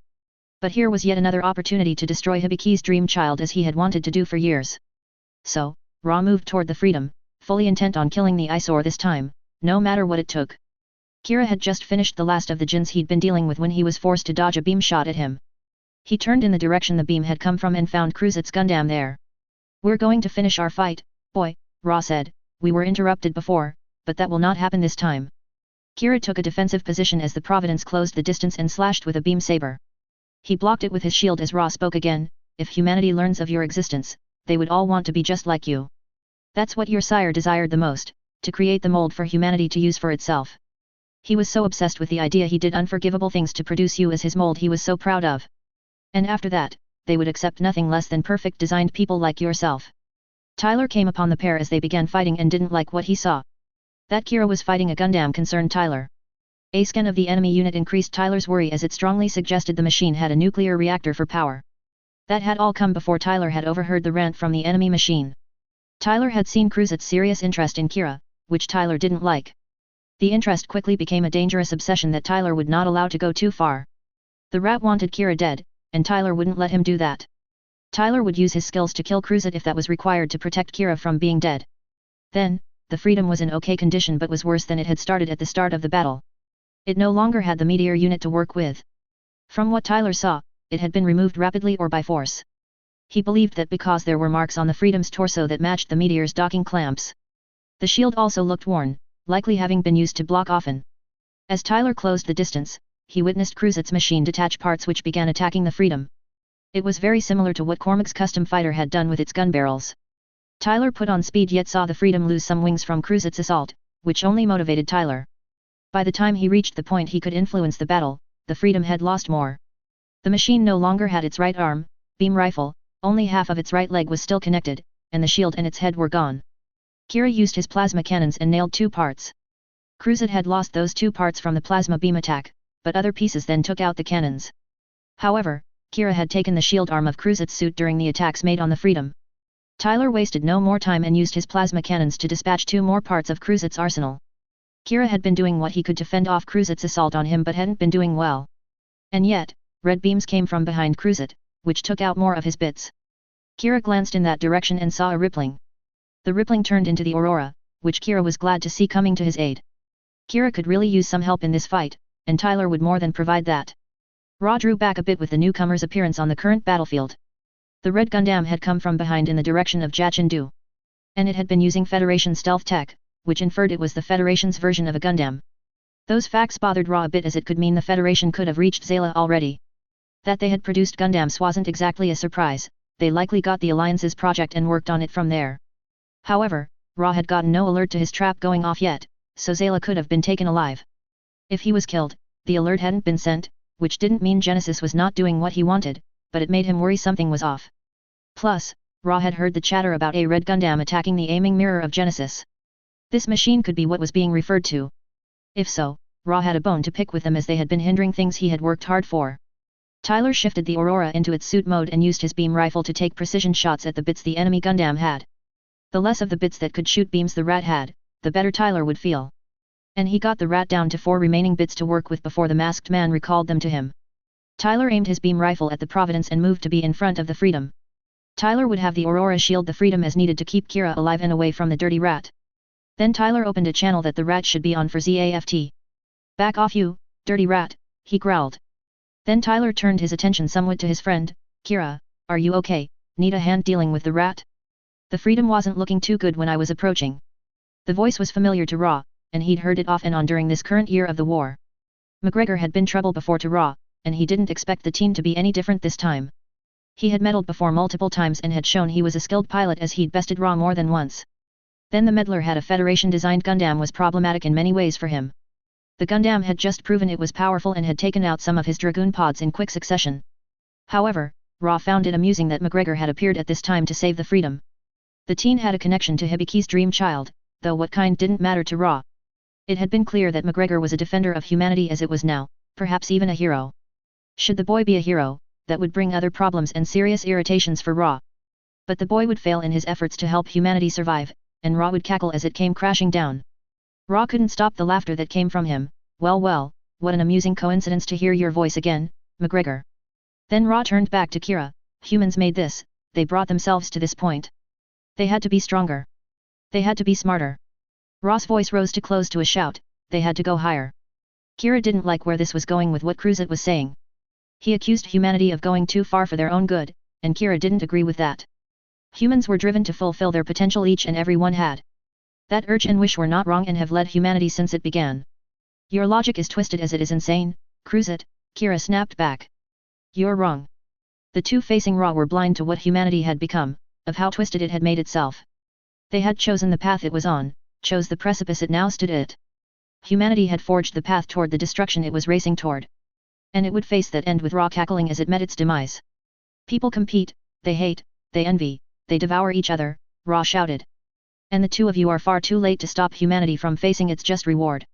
S1: But here was yet another opportunity to destroy Hibiki's dream child as he had wanted to do for years. So, Ra moved toward the Freedom, fully intent on killing the eyesore this time, no matter what it took. Kira had just finished the last of the Jins he'd been dealing with when he was forced to dodge a beam shot at him. He turned in the direction the beam had come from and found Cruzet's Gundam there. "We're going to finish our fight, boy," Ra said. "We were interrupted before, but that will not happen this time." Kira took a defensive position as the Providence closed the distance and slashed with a beam saber. He blocked it with his shield as Ra spoke again. "If humanity learns of your existence, they would all want to be just like you. That's what your sire desired the most, to create the mold for humanity to use for itself. He was so obsessed with the idea he did unforgivable things to produce you as his mold he was so proud of. And after that, they would accept nothing less than perfect designed people like yourself." Tyler came upon the pair as they began fighting and didn't like what he saw. That Kira was fighting a Gundam concerned Tyler. A scan of the enemy unit increased Tyler's worry as it strongly suggested the machine had a nuclear reactor for power. That had all come before Tyler had overheard the rant from the enemy machine. Tyler had seen Cruzet's serious interest in Kira, which Tyler didn't like. The interest quickly became a dangerous obsession that Tyler would not allow to go too far. The rat wanted Kira dead, and Tyler wouldn't let him do that. Tyler would use his skills to kill Cruzet if that was required to protect Kira from being dead. Then, the Freedom was in okay condition but was worse than it had started at the start of the battle. It no longer had the Meteor unit to work with. From what Tyler saw, it had been removed rapidly or by force. He believed that because there were marks on the Freedom's torso that matched the Meteor's docking clamps. The shield also looked worn, likely having been used to block often. As Tyler closed the distance, he witnessed Cruzet's machine detach parts which began attacking the Freedom. It was very similar to what Cormac's custom fighter had done with its gun barrels. Tyler put on speed yet saw the Freedom lose some wings from Cruzet's assault, which only motivated Tyler. By the time he reached the point he could influence the battle, the Freedom had lost more. The machine no longer had its right arm, beam rifle, only half of its right leg was still connected, and the shield and its head were gone. Kira used his plasma cannons and nailed 2 parts. Cruzet had lost those 2 parts from the plasma beam attack, but other pieces then took out the cannons. However, Kira had taken the shield arm of Cruzet's suit during the attacks made on the Freedom. Tyler wasted no more time and used his plasma cannons to dispatch 2 more parts of Cruzet's arsenal. Kira had been doing what he could to fend off Cruzet's assault on him but hadn't been doing well. And yet, red beams came from behind Cruzet, which took out more of his bits. Kira glanced in that direction and saw a rippling. The rippling turned into the Aurora, which Kira was glad to see coming to his aid. Kira could really use some help in this fight, and Tyler would more than provide that. Ra drew back a bit with the newcomer's appearance on the current battlefield. The red Gundam had come from behind in the direction of Jachin-Du. And it had been using Federation stealth tech, which inferred it was the Federation's version of a Gundam. Those facts bothered Ra a bit as it could mean the Federation could have reached Zayla already. That they had produced Gundams wasn't exactly a surprise, they likely got the Alliance's project and worked on it from there. However, Ra had gotten no alert to his trap going off yet, so Zayla could have been taken alive. If he was killed, the alert hadn't been sent, which didn't mean Genesis was not doing what he wanted, but it made him worry something was off. Plus, Ra had heard the chatter about a red Gundam attacking the aiming mirror of Genesis. This machine could be what was being referred to. If so, Ra had a bone to pick with them as they had been hindering things he had worked hard for. Tyler shifted the Aurora into its suit mode and used his beam rifle to take precision shots at the bits the enemy Gundam had. The less of the bits that could shoot beams the rat had, the better Tyler would feel. And he got the rat down to 4 remaining bits to work with before the masked man recalled them to him. Tyler aimed his beam rifle at the Providence and moved to be in front of the Freedom. Tyler would have the Aurora shield the Freedom as needed to keep Kira alive and away from the dirty rat. Then Tyler opened a channel that the rat should be on for ZAFT. "Back off you, dirty rat," he growled. Then Tyler turned his attention somewhat to his friend. "Kira, are you okay? Need a hand dealing with the rat? The Freedom wasn't looking too good when I was approaching." The voice was familiar to Ra, and he'd heard it off and on during this current year of the war. McGregor had been trouble before to Ra, and he didn't expect the teen to be any different this time. He had meddled before multiple times and had shown he was a skilled pilot as he'd bested Ra more than once. Then the meddler had a Federation-designed Gundam was problematic in many ways for him. The Gundam had just proven it was powerful and had taken out some of his Dragoon pods in quick succession. However, Ra found it amusing that McGregor had appeared at this time to save the Freedom. The teen had a connection to Hibiki's dream child, though what kind didn't matter to Ra. It had been clear that McGregor was a defender of humanity as it was now, perhaps even a hero. Should the boy be a hero, that would bring other problems and serious irritations for Ra. But the boy would fail in his efforts to help humanity survive, and Ra would cackle as it came crashing down. Ra couldn't stop the laughter that came from him. Well, what an amusing coincidence to hear your voice again, McGregor." Then Ra turned back to Kira. "Humans made this, they brought themselves to this point. They had to be stronger. They had to be smarter." Ra's voice rose to close to a shout. "They had to go higher." Kira didn't like where this was going with what Cruzet was saying. He accused humanity of going too far for their own good, and Kira didn't agree with that. Humans were driven to fulfill their potential, each and every one had. That urge and wish were not wrong and have led humanity since it began. "Your logic is twisted as it is insane, Cruzet," Kira snapped back. "You're wrong." The two facing Ra were blind to what humanity had become, of how twisted it had made itself. They had chosen the path it was on, chose the precipice it now stood at. Humanity had forged the path toward the destruction it was racing toward. And it would face that end with Ra cackling as it met its demise. "People compete, they hate, they envy, they devour each other," Ra shouted. "And the two of you are far too late to stop humanity from facing its just reward.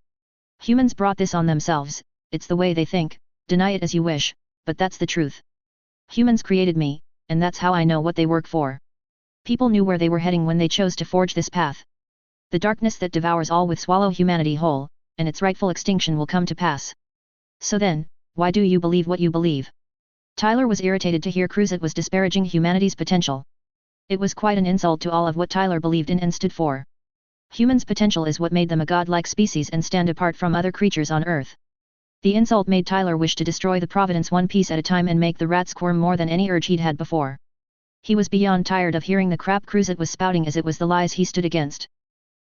S1: Humans brought this on themselves, it's the way they think, deny it as you wish, but that's the truth. Humans created me, and that's how I know what they work for. People knew where they were heading when they chose to forge this path. The darkness that devours all will swallow humanity whole, and its rightful extinction will come to pass. So then, why do you believe what you believe?" Tyler was irritated to hear Cruzet was disparaging humanity's potential. It was quite an insult to all of what Tyler believed in and stood for. Humans' potential is what made them a godlike species and stand apart from other creatures on Earth. The insult made Tyler wish to destroy the Providence one piece at a time and make the rat squirm more than any urge he'd had before. He was beyond tired of hearing the crap Cruzet was spouting as it was the lies he stood against.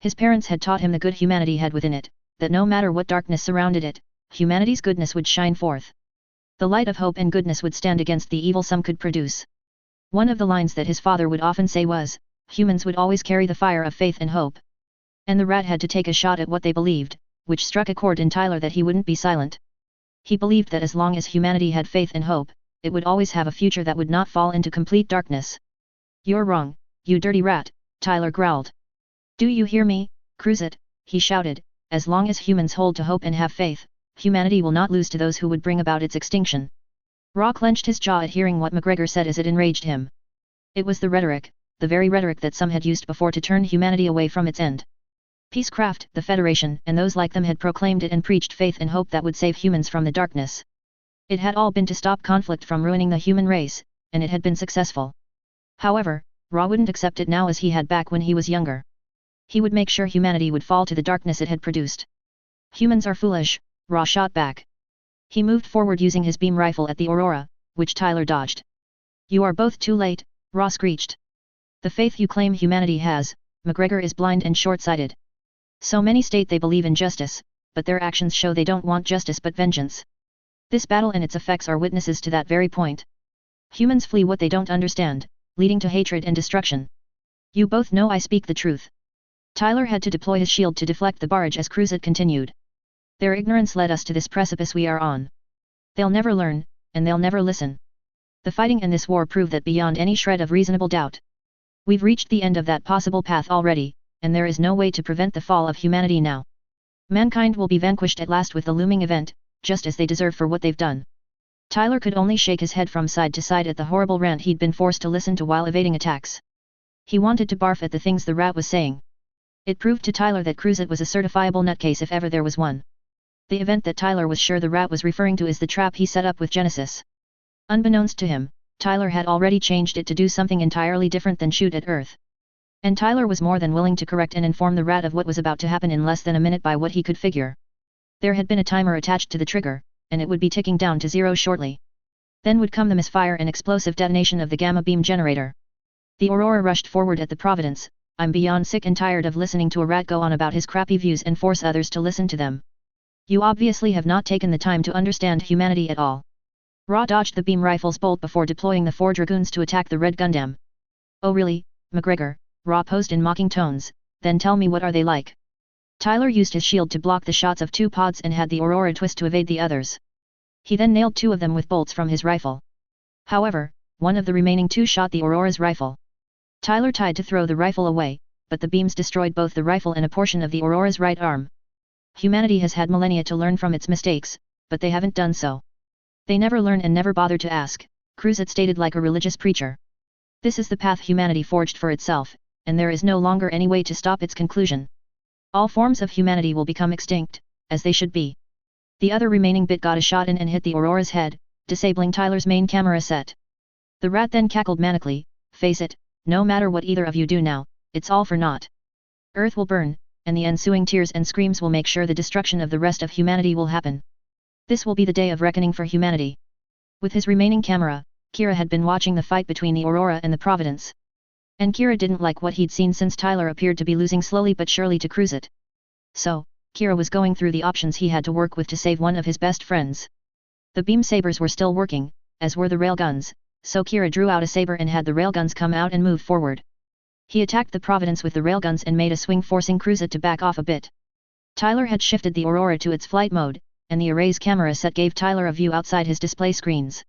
S1: His parents had taught him the good humanity had within it, that no matter what darkness surrounded it, humanity's goodness would shine forth. The light of hope and goodness would stand against the evil some could produce. One of the lines that his father would often say was, "Humans would always carry the fire of faith and hope." And the rat had to take a shot at what they believed, which struck a chord in Tyler that he wouldn't be silent. He believed that as long as humanity had faith and hope, it would always have a future that would not fall into complete darkness. "You're wrong, you dirty rat," Tyler growled. "Do you hear me, Cruzet?" he shouted. "As long as humans hold to hope and have faith, humanity will not lose to those who would bring about its extinction." Ra clenched his jaw at hearing what McGregor said as it enraged him. It was the rhetoric, the very rhetoric that some had used before to turn humanity away from its end. Peacecraft, the Federation, and those like them had proclaimed it and preached faith and hope that would save humans from the darkness. It had all been to stop conflict from ruining the human race, and it had been successful. However, Ra wouldn't accept it now as he had back when he was younger. He would make sure humanity would fall to the darkness it had produced. "Humans are foolish," Ra shot back. He moved forward using his beam rifle at the Aurora, which Tyler dodged. "You are both too late," Ra screeched. "The faith you claim humanity has, McGregor is blind and short-sighted. So many state they believe in justice, but their actions show they don't want justice but vengeance. This battle and its effects are witnesses to that very point. Humans flee what they don't understand, leading to hatred and destruction. You both know I speak the truth." Tyler had to deploy his shield to deflect the barrage as Cruzet continued. "Their ignorance led us to this precipice we are on. They'll never learn, and they'll never listen. The fighting in this war prove that beyond any shred of reasonable doubt. We've reached the end of that possible path already, and there is no way to prevent the fall of humanity now. Mankind will be vanquished at last with the looming event, just as they deserve for what they've done. Tyler could only shake his head from side to side at the horrible rant he'd been forced to listen to while evading attacks. He wanted to barf at the things the rat was saying. It proved to Tyler that Cruzit was a certifiable nutcase if ever there was one. The event that Tyler was sure the rat was referring to is the trap he set up with Genesis. Unbeknownst to him, Tyler had already changed it to do something entirely different than shoot at Earth. And Tyler was more than willing to correct and inform the rat of what was about to happen in less than a minute by what he could figure. There had been a timer attached to the trigger, and it would be ticking down to 0 shortly. Then would come the misfire and explosive detonation of the gamma beam generator. The Aurora rushed forward at the Providence. I'm beyond sick and tired of listening to a rat go on about his crappy views and force others to listen to them. You obviously have not taken the time to understand humanity at all. Ra dodged the beam rifle's bolt before deploying the 4 Dragoons to attack the Red Gundam. Oh really, McGregor? Ra posed in mocking tones, then tell me what are they like? Tyler used his shield to block the shots of 2 pods and had the Aurora twist to evade the others. He then nailed 2 of them with bolts from his rifle. However, one of the remaining 2 shot the Aurora's rifle. Tyler tried to throw the rifle away, but the beams destroyed both the rifle and a portion of the Aurora's right arm. Humanity has had millennia to learn from its mistakes, but they haven't done so. They never learn and never bother to ask, Cruzit stated like a religious preacher. This is the path humanity forged for itself, and there is no longer any way to stop its conclusion. All forms of humanity will become extinct, as they should be. The other remaining bit got a shot in and hit the Aurora's head, disabling Tyler's main camera set. The rat then cackled manically, face it, no matter what either of you do now, it's all for naught. Earth will burn, and the ensuing tears and screams will make sure the destruction of the rest of humanity will happen. This will be the day of reckoning for humanity. With his remaining camera, Kira had been watching the fight between the Aurora and the Providence. And Kira didn't like what he'd seen since Tyler appeared to be losing slowly but surely to Cruzit. So, Kira was going through the options he had to work with to save one of his best friends. The beam sabers were still working, as were the railguns, so Kira drew out a saber and had the railguns come out and move forward. He attacked the Providence with the railguns and made a swing forcing Cruzit to back off a bit. Tyler had shifted the Aurora to its flight mode, and the array's camera set gave Tyler a view outside his display screens.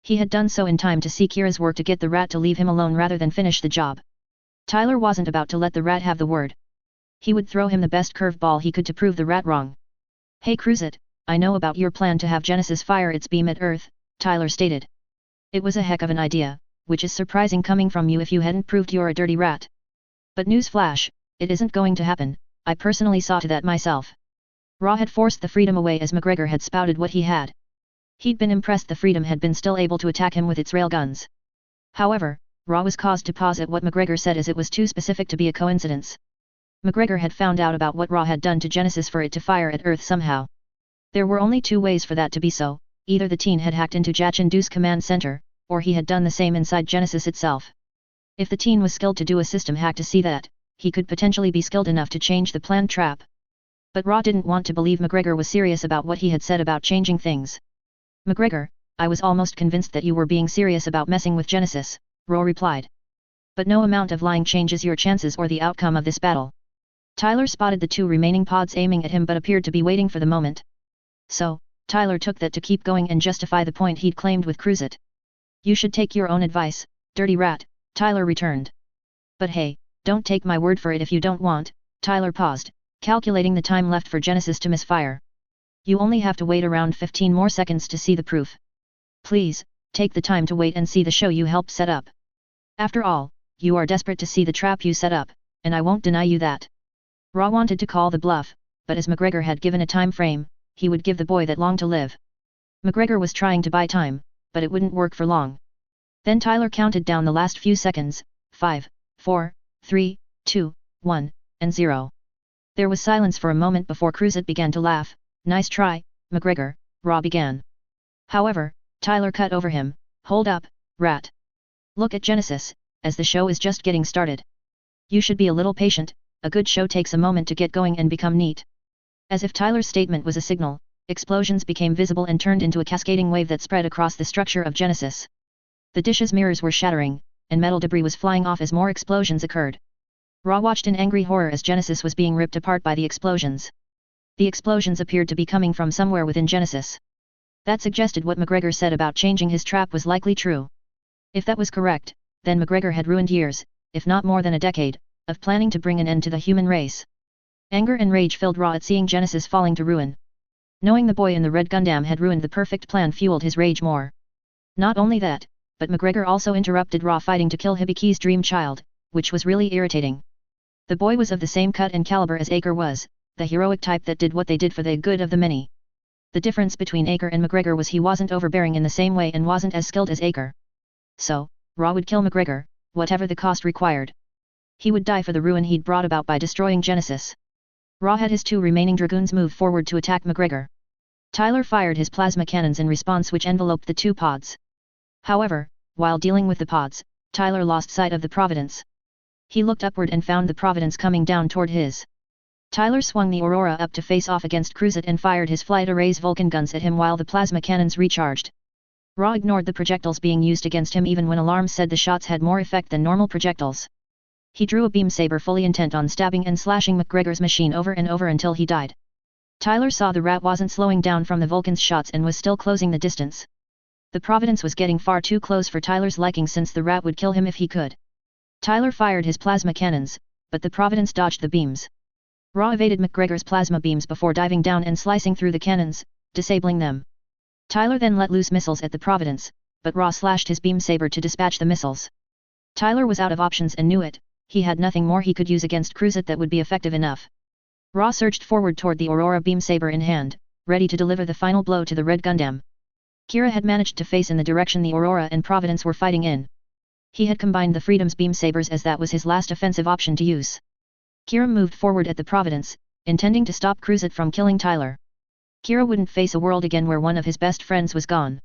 S1: He had done so in time to see Kira's work to get the rat to leave him alone rather than finish the job. Tyler wasn't about to let the rat have the word. He would throw him the best curveball he could to prove the rat wrong. Hey Cruzit, I know about your plan to have Genesis fire its beam at Earth, Tyler stated. It was a heck of an idea, which is surprising coming from you if you hadn't proved you're a dirty rat. But newsflash, it isn't going to happen, I personally saw to that myself. Ra had forced the Freedom away as McGregor had spouted what he had. He'd been impressed the Freedom had been still able to attack him with its railguns. However, Ra was caused to pause at what McGregor said as it was too specific to be a coincidence. McGregor had found out about what Ra had done to Genesis for it to fire at Earth somehow. There were only 2 ways for that to be so, either the teen had hacked into Jachindu's command center, or he had done the same inside Genesis itself. If the teen was skilled to do a system hack to see that, he could potentially be skilled enough to change the planned trap. But Ra didn't want to believe McGregor was serious about what he had said about changing things. McGregor, I was almost convinced that you were being serious about messing with Genesis, Ra replied. But no amount of lying changes your chances or the outcome of this battle. Tyler spotted the 2 remaining pods aiming at him but appeared to be waiting for the moment. So, Tyler took that to keep going and justify the point he'd claimed with Cruzit. You should take your own advice, dirty rat, Tyler returned. But hey, don't take my word for it if you don't want, Tyler paused, calculating the time left for Genesis to misfire. You only have to wait around 15 more seconds to see the proof. Please, take the time to wait and see the show you helped set up. After all, you are desperate to see the trap you set up, and I won't deny you that. Ra wanted to call the bluff, but as McGregor had given a time frame, he would give the boy that long to live. McGregor was trying to buy time, but it wouldn't work for long. Then Tyler counted down the last few seconds, 5, 4, 3, 2, 1, and 0. There was silence for a moment before Cruzit began to laugh. Nice try, McGregor, Ra began. However, Tyler cut over him, hold up, rat. Look at Genesis, as the show is just getting started. You should be a little patient, a good show takes a moment to get going and become neat. As if Tyler's statement was a signal, explosions became visible and turned into a cascading wave that spread across the structure of Genesis. The dish's mirrors were shattering, and metal debris was flying off as more explosions occurred. Ra watched in angry horror as Genesis was being ripped apart by the explosions. The explosions appeared to be coming from somewhere within Genesis. That suggested what McGregor said about changing his trap was likely true. If that was correct, then McGregor had ruined years, if not more than a decade, of planning to bring an end to the human race. Anger and rage filled Ra at seeing Genesis falling to ruin. Knowing the boy in the red Gundam had ruined the perfect plan fueled his rage more. Not only that, but McGregor also interrupted Ra fighting to kill Hibiki's dream child, which was really irritating. The boy was of the same cut and caliber as Aker was, the heroic type that did what they did for the good of the many. The difference between Aker and McGregor was he wasn't overbearing in the same way and wasn't as skilled as Aker. So, Ra would kill McGregor, whatever the cost required. He would die for the ruin he'd brought about by destroying Genesis. Ra had his 2 remaining dragoons move forward to attack McGregor. Tyler fired his plasma cannons in response, which enveloped the 2 pods. However, while dealing with the pods, Tyler lost sight of the Providence. He looked upward and found the Providence coming down toward his. Tyler swung the Aurora up to face off against Cruzet and fired his flight array's Vulcan guns at him while the plasma cannons recharged. Ra ignored the projectiles being used against him even when alarms said the shots had more effect than normal projectiles. He drew a beam saber fully intent on stabbing and slashing McGregor's machine over and over until he died. Tyler saw the rat wasn't slowing down from the Vulcan's shots and was still closing the distance. The Providence was getting far too close for Tyler's liking since the rat would kill him if he could. Tyler fired his plasma cannons, but the Providence dodged the beams. Ra evaded McGregor's plasma beams before diving down and slicing through the cannons, disabling them. Tyler then let loose missiles at the Providence, but Ra slashed his beam saber to dispatch the missiles. Tyler was out of options and knew it. He had nothing more he could use against Cruzet that would be effective enough. Ra surged forward toward the Aurora beam saber in hand, ready to deliver the final blow to the red Gundam. Kira had managed to face in the direction the Aurora and Providence were fighting in. He had combined the Freedom's beam sabers as that was his last offensive option to use. Kira moved forward at the Providence, intending to stop Cruzet from killing Tyler. Kira wouldn't face a world again where one of his best friends was gone.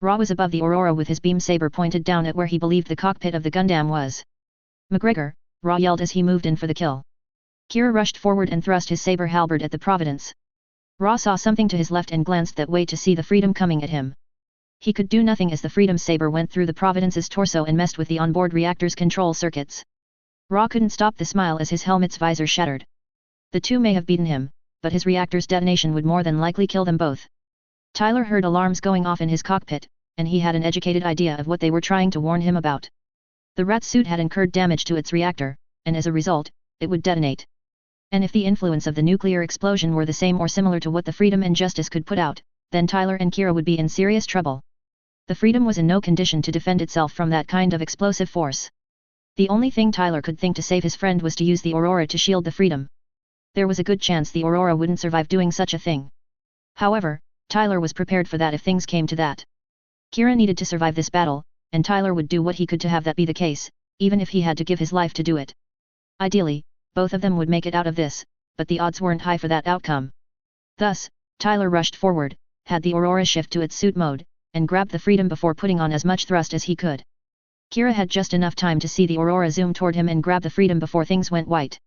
S1: Ra was above the Aurora with his beam saber pointed down at where he believed the cockpit of the Gundam was. McGregor, Ra yelled as he moved in for the kill. Kira rushed forward and thrust his saber halberd at the Providence. Ra saw something to his left and glanced that way to see the Freedom coming at him. He could do nothing as the Freedom saber went through the Providence's torso and messed with the onboard reactor's control circuits. Ra couldn't stop the smile as his helmet's visor shattered. The 2 may have beaten him, but his reactor's detonation would more than likely kill them both. Tyler heard alarms going off in his cockpit, and he had an educated idea of what they were trying to warn him about. The rat suit had incurred damage to its reactor, and as a result, it would detonate. And if the influence of the nuclear explosion were the same or similar to what the Freedom and Justice could put out, then Tyler and Kira would be in serious trouble. The Freedom was in no condition to defend itself from that kind of explosive force. The only thing Tyler could think to save his friend was to use the Aurora to shield the Freedom. There was a good chance the Aurora wouldn't survive doing such a thing. However, Tyler was prepared for that if things came to that. Kira needed to survive this battle, and Tyler would do what he could to have that be the case, even if he had to give his life to do it. Ideally, both of them would make it out of this, but the odds weren't high for that outcome. Thus, Tyler rushed forward, had the Aurora shift to its suit mode, and grabbed the Freedom before putting on as much thrust as he could. Kira had just enough time to see the Aurora zoom toward him and grab the Freedom before things went white.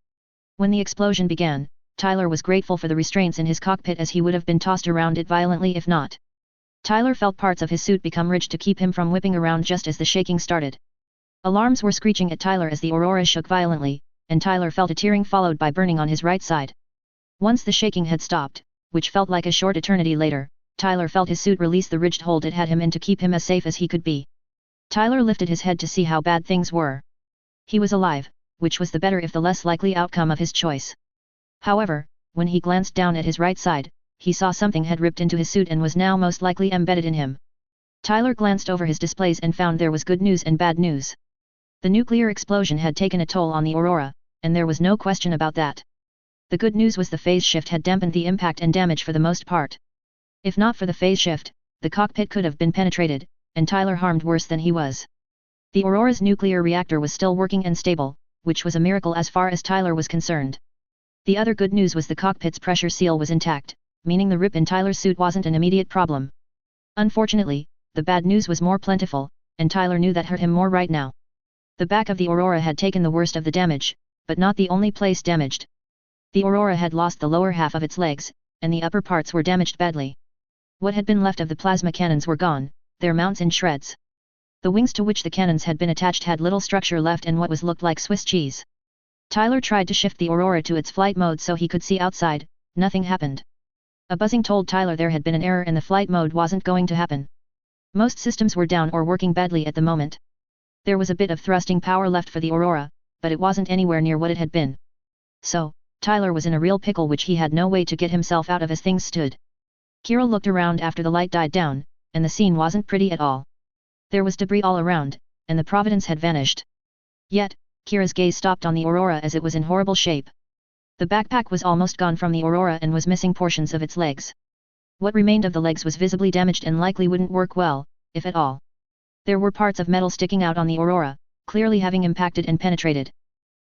S1: When the explosion began, Tyler was grateful for the restraints in his cockpit as he would have been tossed around it violently if not. Tyler felt parts of his suit become rigid to keep him from whipping around just as the shaking started. Alarms were screeching at Tyler as the Aurora shook violently, and Tyler felt a tearing followed by burning on his right side. Once the shaking had stopped, which felt like a short eternity later, Tyler felt his suit release the rigid hold it had him in to keep him as safe as he could be. Tyler lifted his head to see how bad things were. He was alive, which was the better if the less likely outcome of his choice. However, when he glanced down at his right side, he saw something had ripped into his suit and was now most likely embedded in him. Tyler glanced over his displays and found there was good news and bad news. The nuclear explosion had taken a toll on the Aurora, and there was no question about that. The good news was the phase shift had dampened the impact and damage for the most part. If not for the phase shift, the cockpit could have been penetrated, and Tyler harmed worse than he was. The Aurora's nuclear reactor was still working and stable, which was a miracle as far as Tyler was concerned. The other good news was the cockpit's pressure seal was intact, meaning the rip in Tyler's suit wasn't an immediate problem. Unfortunately, the bad news was more plentiful, and Tyler knew that hurt him more right now. The back of the Aurora had taken the worst of the damage, but not the only place damaged. The Aurora had lost the lower half of its legs, and the upper parts were damaged badly. What had been left of the plasma cannons were gone, their mounts in shreds. The wings to which the cannons had been attached had little structure left and what was looked like Swiss cheese. Tyler tried to shift the Aurora to its flight mode so he could see outside, nothing happened. A buzzing told Tyler there had been an error and the flight mode wasn't going to happen. Most systems were down or working badly at the moment. There was a bit of thrusting power left for the Aurora, but it wasn't anywhere near what it had been. So, Tyler was in a real pickle which he had no way to get himself out of as things stood. Kira looked around after the light died down, and the scene wasn't pretty at all. There was debris all around, and the Providence had vanished. Yet, Kira's gaze stopped on the Aurora as it was in horrible shape. The backpack was almost gone from the Aurora and was missing portions of its legs. What remained of the legs was visibly damaged and likely wouldn't work well, if at all. There were parts of metal sticking out on the Aurora, clearly having impacted and penetrated.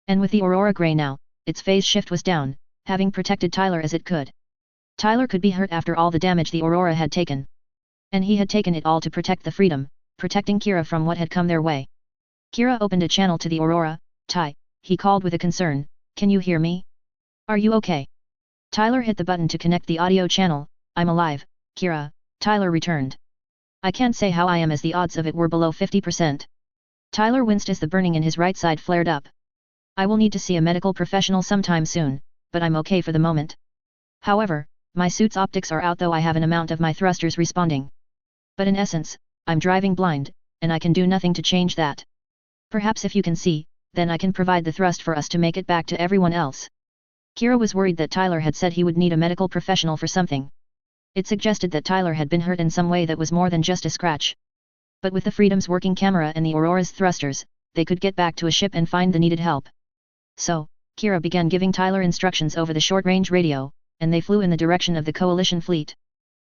S1: And with the Aurora grey now, its phase shift was down, having protected Tyler as it could. Tyler could be hurt after all the damage the Aurora had taken. And he had taken it all to protect the freedom, protecting Kira from what had come their way. Kira opened a channel to the Aurora. "Ty," he called with a concern, "can you hear me? Are you okay?" Tyler hit the button to connect the audio channel. "I'm alive, Kira," Tyler returned. "I can't say how I am as the odds of it were below 50%. Tyler winced as the burning in his right side flared up. "I will need to see a medical professional sometime soon, but I'm okay for the moment. However, my suit's optics are out though I have an amount of my thrusters responding. But in essence, I'm driving blind, and I can do nothing to change that. Perhaps if you can see, then I can provide the thrust for us to make it back to everyone else." Kira was worried that Tyler had said he would need a medical professional for something. It suggested that Tyler had been hurt in some way that was more than just a scratch. But with the Freedom's working camera and the Aurora's thrusters, they could get back to a ship and find the needed help. So, Kira began giving Tyler instructions over the short-range radio, and they flew in the direction of the Coalition fleet.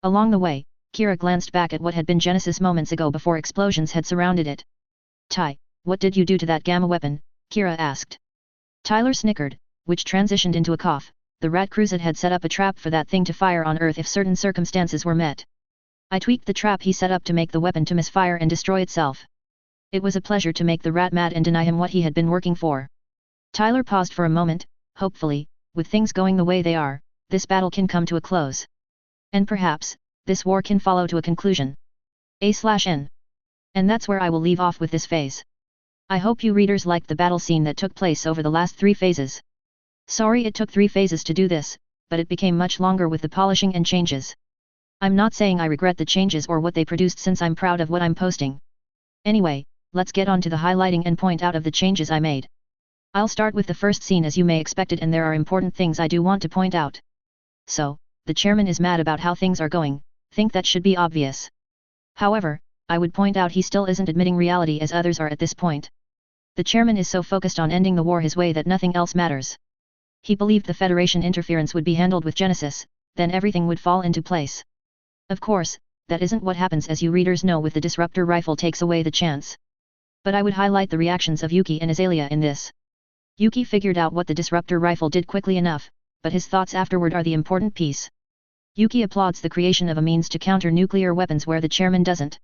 S1: Along the way, Kira glanced back at what had been Genesis moments ago before explosions had surrounded it. "Ty, what did you do to that gamma weapon?" Kira asked. Tyler snickered, which transitioned into a cough. "The Rat Crusade had set up a trap for that thing to fire on Earth if certain circumstances were met. I tweaked the trap he set up to make the weapon to misfire and destroy itself. It was a pleasure to make the rat mad and deny him what he had been working for." Tyler paused for a moment. "Hopefully, with things going the way they are, this battle can come to a close. And perhaps, this war can follow to a conclusion. A/N. And that's where I will leave off with this phase. I hope you readers liked the battle scene that took place over the last 3 phases. Sorry it took 3 phases to do this, but it became much longer with the polishing and changes. I'm not saying I regret the changes or what they produced since I'm proud of what I'm posting. Anyway, let's get on to the highlighting and point out of the changes I made. I'll start with the first scene as you may expect it, and there are important things I do want to point out. So, the chairman is mad about how things are going, think that should be obvious. However, I would point out he still isn't admitting reality as others are at this point. The chairman is so focused on ending the war his way that nothing else matters. He believed the Federation interference would be handled with Genesis, then everything would fall into place. Of course, that isn't what happens, as you readers know, with the disruptor rifle takes away the chance. But I would highlight the reactions of Yuki and Azalea in this. Yuki figured out what the disruptor rifle did quickly enough, but his thoughts afterward are the important piece. Yuki applauds the creation of a means to counter nuclear weapons where the chairman doesn't.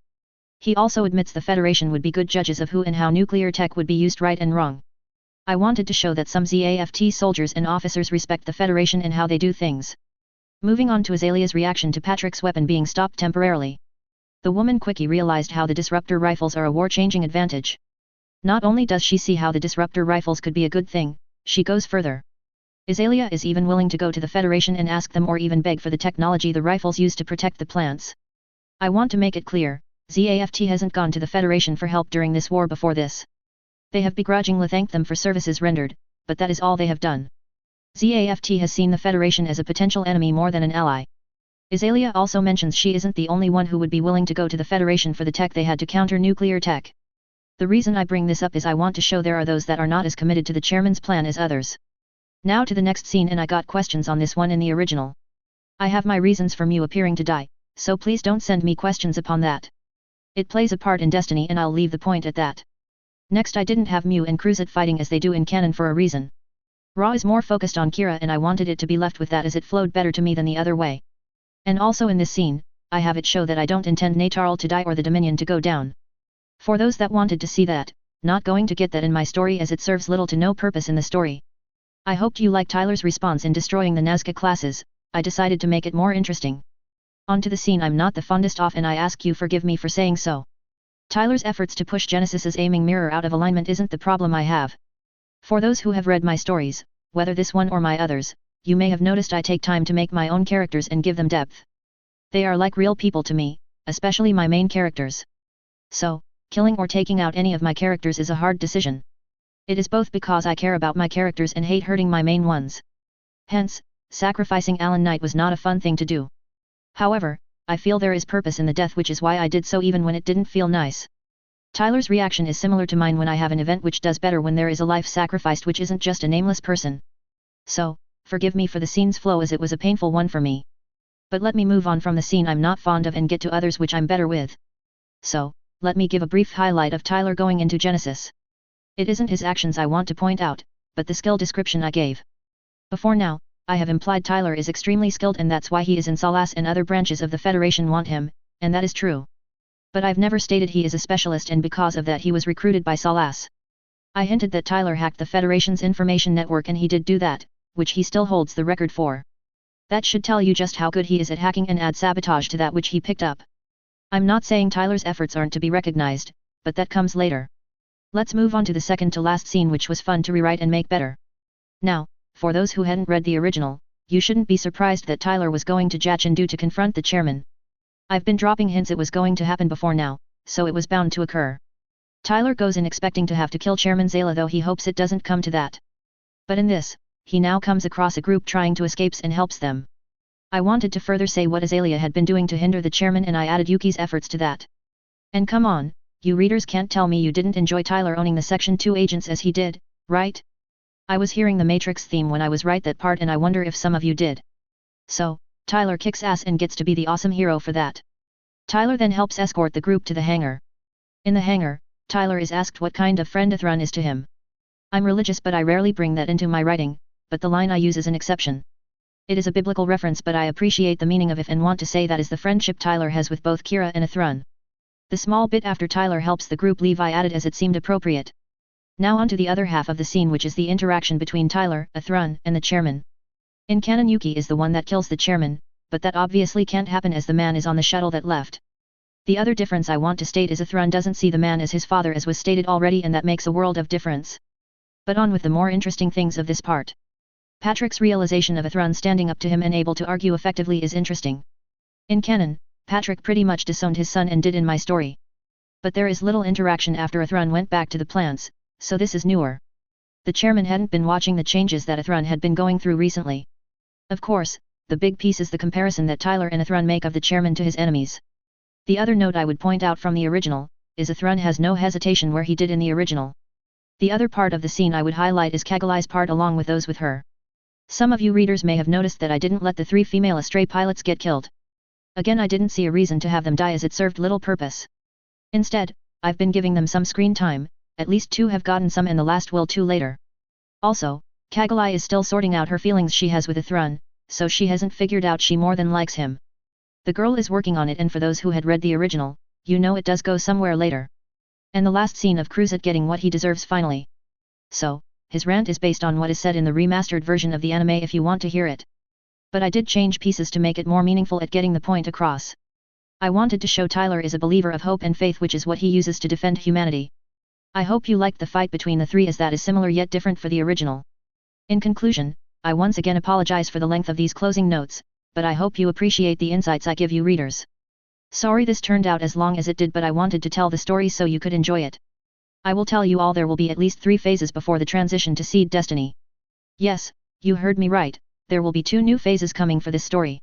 S1: He also admits the Federation would be good judges of who and how nuclear tech would be used right and wrong. I wanted to show that some ZAFT soldiers and officers respect the Federation and how they do things. Moving on to Azalea's reaction to Patrick's weapon being stopped temporarily. The woman quickly realized how the disruptor rifles are a war-changing advantage. Not only does she see how the disruptor rifles could be a good thing, she goes further. Azalea is even willing to go to the Federation and ask them or even beg for the technology the rifles use to protect the plants. I want to make it clear, ZAFT hasn't gone to the Federation for help during this war before this. They have begrudgingly thanked them for services rendered, but that is all they have done. ZAFT has seen the Federation as a potential enemy more than an ally. Azalea also mentions she isn't the only one who would be willing to go to the Federation for the tech they had to counter nuclear tech. The reason I bring this up is I want to show there are those that are not as committed to the chairman's plan as others. Now to the next scene, and I got questions on this one in the original. I have my reasons for Mew appearing to die, so please don't send me questions upon that. It plays a part in Destiny and I'll leave the point at that. Next, I didn't have Mew and Crusade fighting as they do in canon for a reason. Raw is more focused on Kira and I wanted it to be left with that as it flowed better to me than the other way. And also in this scene, I have it show that I don't intend Natarl to die or the Dominion to go down. For those that wanted to see that, not going to get that in my story as it serves little to no purpose in the story. I hoped you liked Tyler's response in destroying the Nazca classes. I decided to make it more interesting. On to the scene I'm not the fondest of, and I ask you forgive me for saying so. Tyler's efforts to push Genesis's aiming mirror out of alignment isn't the problem I have. For those who have read my stories, whether this one or my others, you may have noticed I take time to make my own characters and give them depth. They are like real people to me, especially my main characters. So, killing or taking out any of my characters is a hard decision. It is both because I care about my characters and hate hurting my main ones. Hence, sacrificing Alan Knight was not a fun thing to do. However, I feel there is purpose in the death, which is why I did so even when it didn't feel nice. Tyler's reaction is similar to mine when I have an event which does better when there is a life sacrificed which isn't just a nameless person. So, forgive me for the scene's flow as it was a painful one for me. But let me move on from the scene I'm not fond of and get to others which I'm better with. So, let me give a brief highlight of Tyler going into Genesis. It isn't his actions I want to point out, but the skill description I gave. Before now, I have implied Tyler is extremely skilled and that's why he is in Salas and other branches of the Federation want him, and that is true. But I've never stated he is a specialist and because of that he was recruited by Salas. I hinted that Tyler hacked the Federation's information network and he did do that, which he still holds the record for. That should tell you just how good he is at hacking and add sabotage to that which he picked up. I'm not saying Tyler's efforts aren't to be recognized, but that comes later. Let's move on to the second to last scene which was fun to rewrite and make better. Now, for those who hadn't read the original, you shouldn't be surprised that Tyler was going to Jachindu to confront the chairman. I've been dropping hints it was going to happen before now, so it was bound to occur. Tyler goes in expecting to have to kill Chairman Zayla, though he hopes it doesn't come to that. But in this, he now comes across a group trying to escape and helps them. I wanted to further say what Azalea had been doing to hinder the chairman and I added Yuki's efforts to that. And come on, you readers can't tell me you didn't enjoy Tyler owning the Section 2 agents as he did, right? I was hearing the Matrix theme when I was right that part and I wonder if some of you did. So, Tyler kicks ass and gets to be the awesome hero for that. Tyler then helps escort the group to the hangar. In the hangar, Tyler is asked what kind of friend Athrun is to him. I'm religious but I rarely bring that into my writing, but the line I use is an exception. It is a biblical reference but I appreciate the meaning of it and want to say that is the friendship Tyler has with both Kira and Athrun. The small bit after Tyler helps the group leave I added as it seemed appropriate. Now on to the other half of the scene, which is the interaction between Tyler, Athrun, and the chairman. In canon Yuki is the one that kills the chairman, but that obviously can't happen as the man is on the shuttle that left. The other difference I want to state is Athrun doesn't see the man as his father as was stated already, and that makes a world of difference. But on with the more interesting things of this part. Patrick's realization of Athrun standing up to him and able to argue effectively is interesting. In canon, Patrick pretty much disowned his son and did in my story. But there is little interaction after Athrun went back to the plants, so this is newer. The chairman hadn't been watching the changes that Athrun had been going through recently. Of course, the big piece is the comparison that Tyler and Athrun make of the chairman to his enemies. The other note I would point out from the original, is Athrun has no hesitation where he did in the original. The other part of the scene I would highlight is Kagalai's part along with those with her. Some of you readers may have noticed that I didn't let the 3 female Astray pilots get killed. Again, I didn't see a reason to have them die as it served little purpose. Instead, I've been giving them some screen time, at least 2 have gotten some and the last will 2 later. Also, Kagalai is still sorting out her feelings she has with Athrun, so she hasn't figured out she more than likes him. The girl is working on it, and for those who had read the original, you know it does go somewhere later. And the last scene of Cruzat getting what he deserves finally. So, his rant is based on what is said in the remastered version of the anime if you want to hear it. But I did change pieces to make it more meaningful at getting the point across. I wanted to show Tyler is a believer of hope and faith, which is what he uses to defend humanity. I hope you liked the fight between the 3 as that is similar yet different for the original. In conclusion, I once again apologize for the length of these closing notes, but I hope you appreciate the insights I give you readers. Sorry this turned out as long as it did, but I wanted to tell the story so you could enjoy it. I will tell you all there will be at least 3 phases before the transition to Seed Destiny. Yes, you heard me right, there will be 2 new phases coming for this story.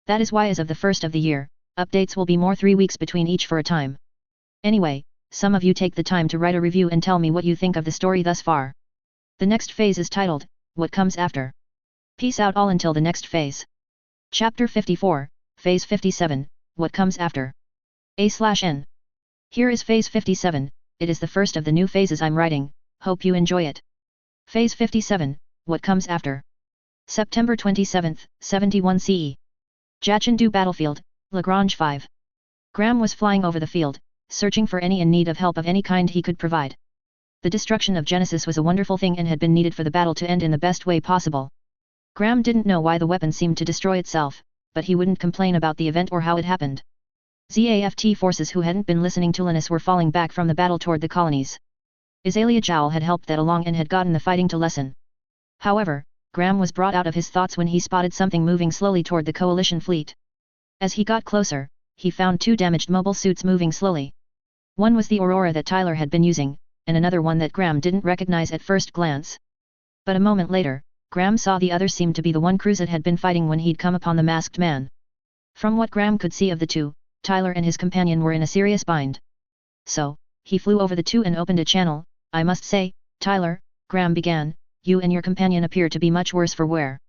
S1: That is why as of the first of the year, updates will be more 3 weeks between each for a time. Anyway, some of you take the time to write a review and tell me what you think of the story thus far. The next phase is titled, What Comes After. Peace out all until the next phase. Chapter 54, Phase 57, What Comes After. A/N. Here is Phase 57, it is the first of the new phases I'm writing, hope you enjoy it. Phase 57, What Comes After. September 27, 71 CE. Jachindu Battlefield, Lagrange 5. Graham was flying over the field, searching for any in need of help of any kind he could provide. The destruction of Genesis was a wonderful thing and had been needed for the battle to end in the best way possible. Graham didn't know why the weapon seemed to destroy itself, but he wouldn't complain about the event or how it happened. ZAFT forces who hadn't been listening to Linus were falling back from the battle toward the colonies. Azalea Jowl had helped that along and had gotten the fighting to lessen. However, Graham was brought out of his thoughts when he spotted something moving slowly toward the coalition fleet. As he got closer, he found two damaged mobile suits moving slowly. One was the Aurora that Tyler had been using, and another one that Graham didn't recognize at first glance. But a moment later, Graham saw the other seemed to be the one Cruzat had been fighting when he'd come upon the masked man. From what Graham could see of the two, Tyler and his companion were in a serious bind. So, he flew over the two and opened a channel. "I must say, Tyler," Graham began, "you and your companion appear to be much worse for wear."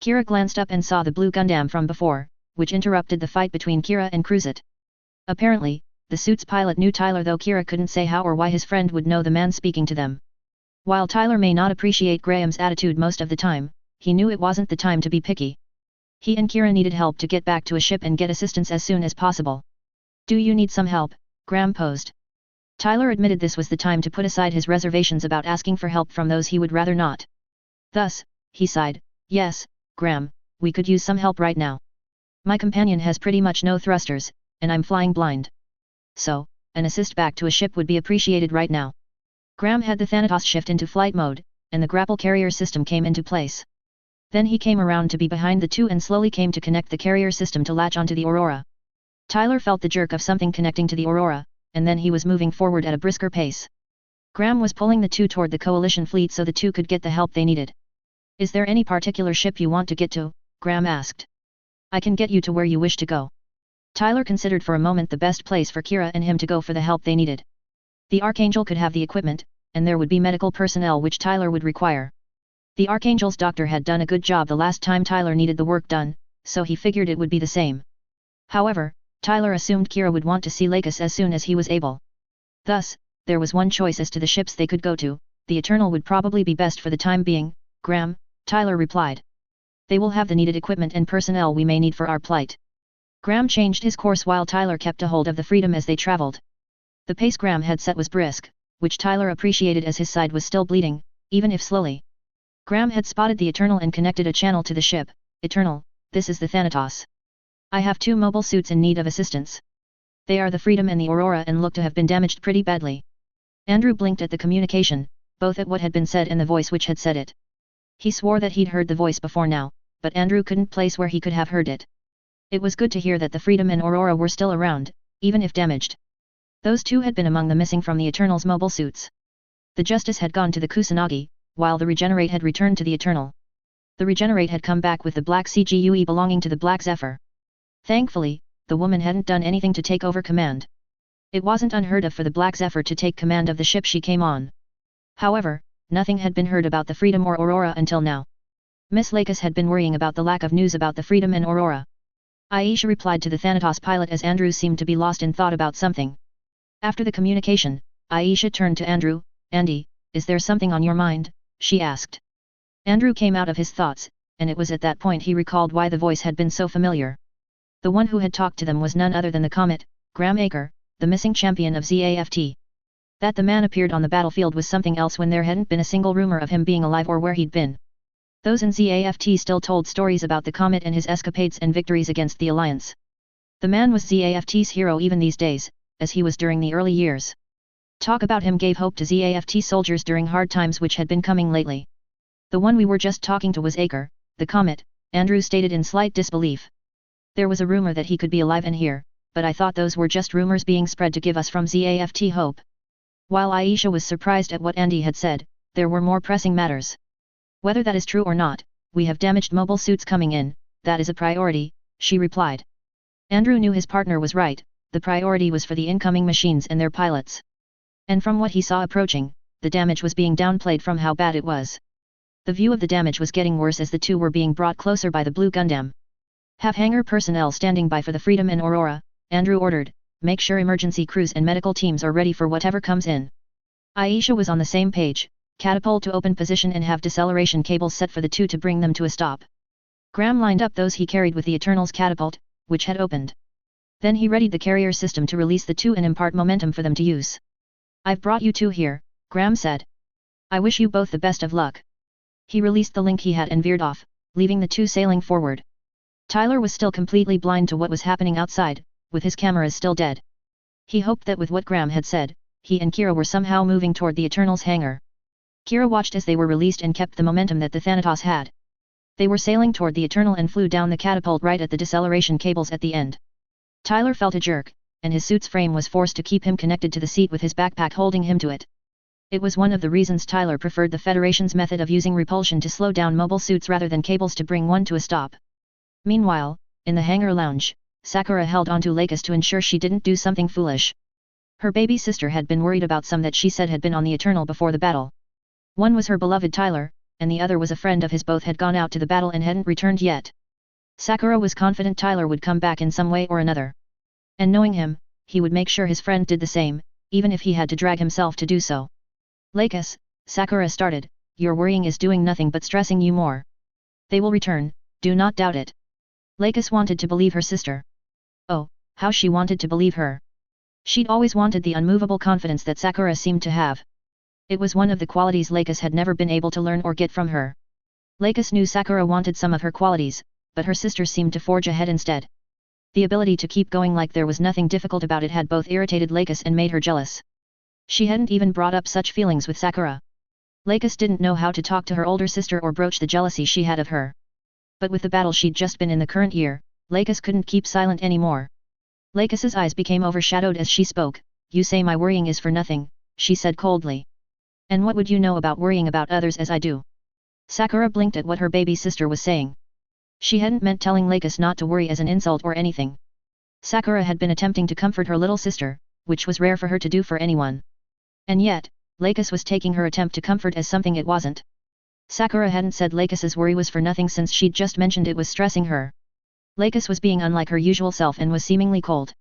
S1: Kira glanced up and saw the blue Gundam from before, which interrupted the fight between Kira and Cruzat. Apparently, the suit's pilot knew Tyler, though Kira couldn't say how or why his friend would know the man speaking to them. While Tyler may not appreciate Graham's attitude most of the time, he knew it wasn't the time to be picky. He and Kira needed help to get back to a ship and get assistance as soon as possible. "Do you need some help?" Graham posed. Tyler admitted this was the time to put aside his reservations about asking for help from those he would rather not. Thus, he sighed, "Yes, Graham, we could use some help right now. My companion has pretty much no thrusters, and I'm flying blind. So, an assist back to a ship would be appreciated right now." Graham had the Thanatos shift into flight mode, and the grapple carrier system came into place. Then he came around to be behind the two and slowly came to connect the carrier system to latch onto the Aurora. Tyler felt the jerk of something connecting to the Aurora, and then he was moving forward at a brisker pace. Graham was pulling the two toward the coalition fleet so the two could get the help they needed. "Is there any particular ship you want to get to?" Graham asked. "I can get you to where you wish to go." Tyler considered for a moment the best place for Kira and him to go for the help they needed. The Archangel could have the equipment, and there would be medical personnel which Tyler would require. The Archangel's doctor had done a good job the last time Tyler needed the work done, so he figured it would be the same. However, Tyler assumed Kira would want to see Lakis as soon as he was able. Thus, there was one choice as to the ships they could go to. "The Eternal would probably be best for the time being, Graham," Tyler replied. "They will have the needed equipment and personnel we may need for our plight." Graham changed his course while Tyler kept a hold of the Freedom as they traveled. The pace Graham had set was brisk, which Tyler appreciated as his side was still bleeding, even if slowly. Graham had spotted the Eternal and connected a channel to the ship. "Eternal, this is the Thanatos. I have two mobile suits in need of assistance. They are the Freedom and the Aurora and look to have been damaged pretty badly." Andrew blinked at the communication, both at what had been said and the voice which had said it. He swore that he'd heard the voice before now, but Andrew couldn't place where he could have heard it. It was good to hear that the Freedom and Aurora were still around, even if damaged. Those two had been among the missing from the Eternal's mobile suits. The Justice had gone to the Kusanagi, while the Regenerate had returned to the Eternal. The Regenerate had come back with the Black CGUE belonging to the Black Zephyr. Thankfully, the woman hadn't done anything to take over command. It wasn't unheard of for the Black Zephyr to take command of the ship she came on. However, nothing had been heard about the Freedom or Aurora until now. Miss Lakis had been worrying about the lack of news about the Freedom and Aurora. Aisha replied to the Thanatos pilot as Andrew seemed to be lost in thought about something. After the communication, Aisha turned to Andrew. "Andy, is there something on your mind?" she asked. Andrew came out of his thoughts, and it was at that point he recalled why the voice had been so familiar. The one who had talked to them was none other than the Comet, Graham Aker, the missing champion of ZAFT. That the man appeared on the battlefield was something else when there hadn't been a single rumor of him being alive or where he'd been. Those in ZAFT still told stories about the Comet and his escapades and victories against the Alliance. The man was ZAFT's hero even these days, as he was during the early years. Talk about him gave hope to ZAFT soldiers during hard times which had been coming lately. "The one we were just talking to was Aker, the Comet," Andrew stated in slight disbelief. "There was a rumor that he could be alive and here, but I thought those were just rumors being spread to give us from ZAFT hope." While Aisha was surprised at what Andy had said, there were more pressing matters. "Whether that is true or not, we have damaged mobile suits coming in, that is a priority," she replied. Andrew knew his partner was right, the priority was for the incoming machines and their pilots. And from what he saw approaching, the damage was being downplayed from how bad it was. The view of the damage was getting worse as the two were being brought closer by the blue Gundam. "Have hangar personnel standing by for the Freedom and Aurora," Andrew ordered. "Make sure emergency crews and medical teams are ready for whatever comes in." Aisha was on the same page. "Catapult to open position and have deceleration cables set for the two to bring them to a stop." Graham lined up those he carried with the Eternal's catapult, which had opened. Then he readied the carrier system to release the two and impart momentum for them to use. "I've brought you two here," Graham said. "I wish you both the best of luck." He released the link he had and veered off, leaving the two sailing forward. Tyler was still completely blind to what was happening outside, with his cameras still dead. He hoped that with what Graham had said, he and Kira were somehow moving toward the Eternal's hangar. Kira watched as they were released and kept the momentum that the Thanatos had. They were sailing toward the Eternal and flew down the catapult right at the deceleration cables at the end. Tyler felt a jerk, and his suit's frame was forced to keep him connected to the seat with his backpack holding him to it. It was one of the reasons Tyler preferred the Federation's method of using repulsion to slow down mobile suits rather than cables to bring one to a stop. Meanwhile, in the hangar lounge, Sakura held onto Lakis to ensure she didn't do something foolish. Her baby sister had been worried about some that she said had been on the Eternal before the battle. One was her beloved Tyler, and the other was a friend of his. Both had gone out to the battle and hadn't returned yet. Sakura was confident Tyler would come back in some way or another. And knowing him, he would make sure his friend did the same, even if he had to drag himself to do so. Lakis, Sakura started, your worrying is doing nothing but stressing you more. They will return, do not doubt it. Lakis wanted to believe her sister. Oh, how she wanted to believe her. She'd always wanted the unmovable confidence that Sakura seemed to have. It was one of the qualities Lakis had never been able to learn or get from her. Lakis knew Sakura wanted some of her qualities, but her sister seemed to forge ahead instead. The ability to keep going like there was nothing difficult about it had both irritated Lakis and made her jealous. She hadn't even brought up such feelings with Sakura. Lakis didn't know how to talk to her older sister or broach the jealousy she had of her. But with the battle she'd just been in the current year, Lakis couldn't keep silent anymore. Lakis's eyes became overshadowed as she spoke. You say my worrying is for nothing, she said coldly. And what would you know about worrying about others as I do? Sakura blinked at what her baby sister was saying. She hadn't meant telling Lakis not to worry as an insult or anything. Sakura had been attempting to comfort her little sister, which was rare for her to do for anyone. And yet, Lakis was taking her attempt to comfort as something it wasn't. Sakura hadn't said Lakis's worry was for nothing since she'd just mentioned it was stressing her. Lakis was being unlike her usual self and was seemingly cold.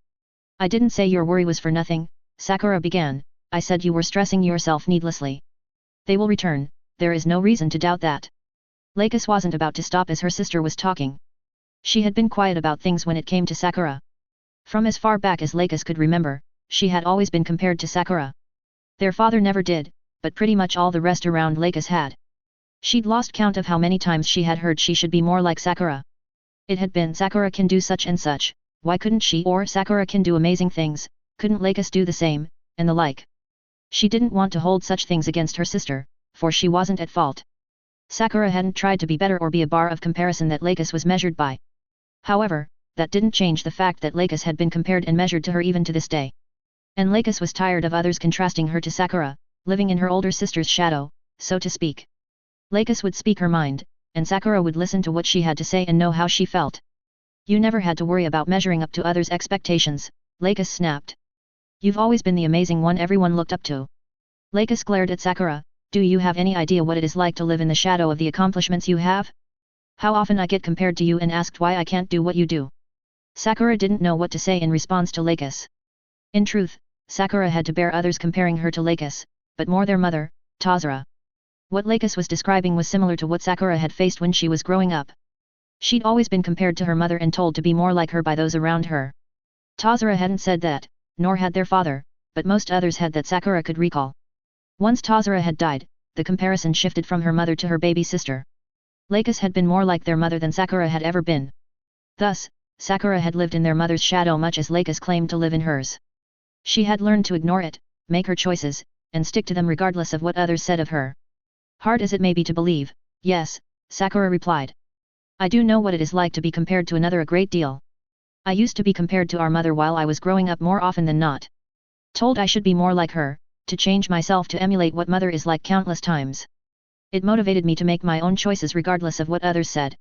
S1: I didn't say your worry was for nothing, Sakura began, I said you were stressing yourself needlessly. They will return, there is no reason to doubt that. Lakis wasn't about to stop as her sister was talking. She had been quiet about things when it came to Sakura. From as far back as Lakis could remember, she had always been compared to Sakura. Their father never did, but pretty much all the rest around Lakis had. She'd lost count of how many times she had heard she should be more like Sakura. It had been Sakura can do such and such, why couldn't she, or Sakura can do amazing things, couldn't Lakis do the same, and the like. She didn't want to hold such things against her sister, for she wasn't at fault. Sakura hadn't tried to be better or be a bar of comparison that Lakis was measured by. However, that didn't change the fact that Lakis had been compared and measured to her even to this day. And Lakis was tired of others contrasting her to Sakura, living in her older sister's shadow, so to speak. Lakis would speak her mind, and Sakura would listen to what she had to say and know how she felt. You never had to worry about measuring up to others' expectations, Lakis snapped. You've always been the amazing one everyone looked up to. Lakis glared at Sakura, do you have any idea what it is like to live in the shadow of the accomplishments you have? How often I get compared to you and asked why I can't do what you do. Sakura didn't know what to say in response to Lakis. In truth, Sakura had to bear others comparing her to Lakis, but more their mother, Tazura. What Lakis was describing was similar to what Sakura had faced when she was growing up. She'd always been compared to her mother and told to be more like her by those around her. Tazura hadn't said that, nor had their father, but most others had that Sakura could recall. Once Tazura had died, the comparison shifted from her mother to her baby sister. Lakis had been more like their mother than Sakura had ever been. Thus, Sakura had lived in their mother's shadow much as Lakis claimed to live in hers. She had learned to ignore it, make her choices, and stick to them regardless of what others said of her. Hard as it may be to believe, yes, Sakura replied. I do know what it is like to be compared to another a great deal. I used to be compared to our mother while I was growing up more often than not. Told I should be more like her, to change myself to emulate what mother is like countless times. It motivated me to make my own choices regardless of what others said.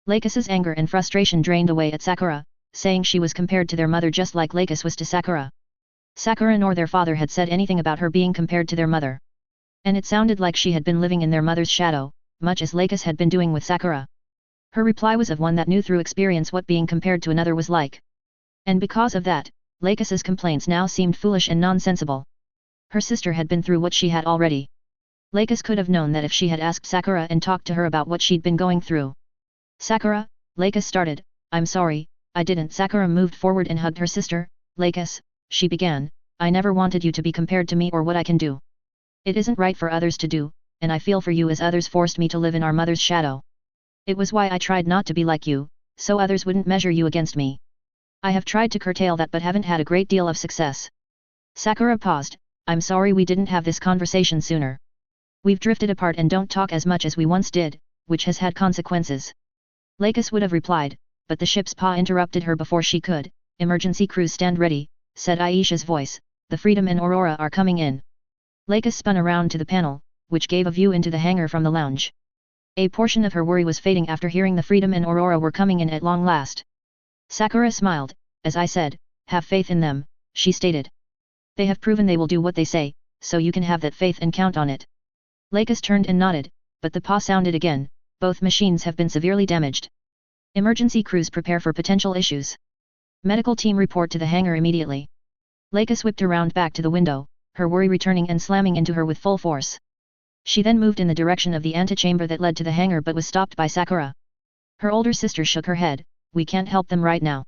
S1: Lakis's anger and frustration drained away at Sakura, saying she was compared to their mother just like Lakis was to Sakura. Sakura nor their father had said anything about her being compared to their mother. And it sounded like she had been living in their mother's shadow, much as Lakis had been doing with Sakura. Her reply was of one that knew through experience what being compared to another was like. And because of that, Lakis's complaints now seemed foolish and nonsensical. Her sister had been through what she had already. Lakis could have known that if she had asked Sakura and talked to her about what she'd been going through. Sakura, Lakis started, I'm sorry, I didn't. Sakura moved forward and hugged her sister. Lakis, she began, I never wanted you to be compared to me or what I can do. It isn't right for others to do, and I feel for you as others forced me to live in our mother's shadow. It was why I tried not to be like you, so others wouldn't measure you against me. I have tried to curtail that but haven't had a great deal of success. Sakura paused, I'm sorry we didn't have this conversation sooner. We've drifted apart and don't talk as much as we once did, which has had consequences. Lakis would have replied, but the ship's paw interrupted her before she could. Emergency crews stand ready, said Aisha's voice, the Freedom and Aurora are coming in. Lakis spun around to the panel, which gave a view into the hangar from the lounge. A portion of her worry was fading after hearing the Freedom and Aurora were coming in at long last. Sakura smiled, as I said, have faith in them, she stated. They have proven they will do what they say, so you can have that faith and count on it. Lakis turned and nodded, but the paw sounded again, both machines have been severely damaged. Emergency crews prepare for potential issues. Medical team report to the hangar immediately. Lakis whipped around back to the window, her worry returning and slamming into her with full force. She then moved in the direction of the antechamber that led to the hangar but was stopped by Sakura. Her older sister shook her head, we can't help them right now.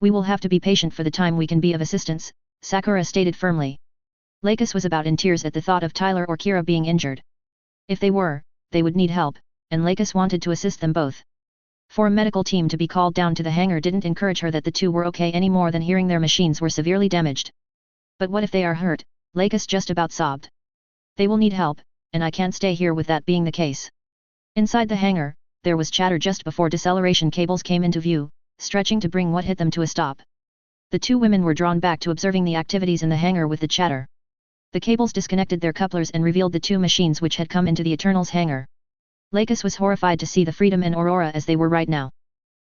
S1: We will have to be patient for the time we can be of assistance, Sakura stated firmly. Lakis was about in tears at the thought of Tyler or Kira being injured. If they were, they would need help, and Lakis wanted to assist them both. For a medical team to be called down to the hangar didn't encourage her that the two were okay any more than hearing their machines were severely damaged. But what if they are hurt? Lakis just about sobbed. They will need help, and I can't stay here with that being the case. Inside the hangar, there was chatter just before deceleration cables came into view, stretching to bring what hit them to a stop. The two women were drawn back to observing the activities in the hangar with the chatter. The cables disconnected their couplers and revealed the two machines which had come into the Eternals hangar. Lakis was horrified to see the Freedom and Aurora as they were right now.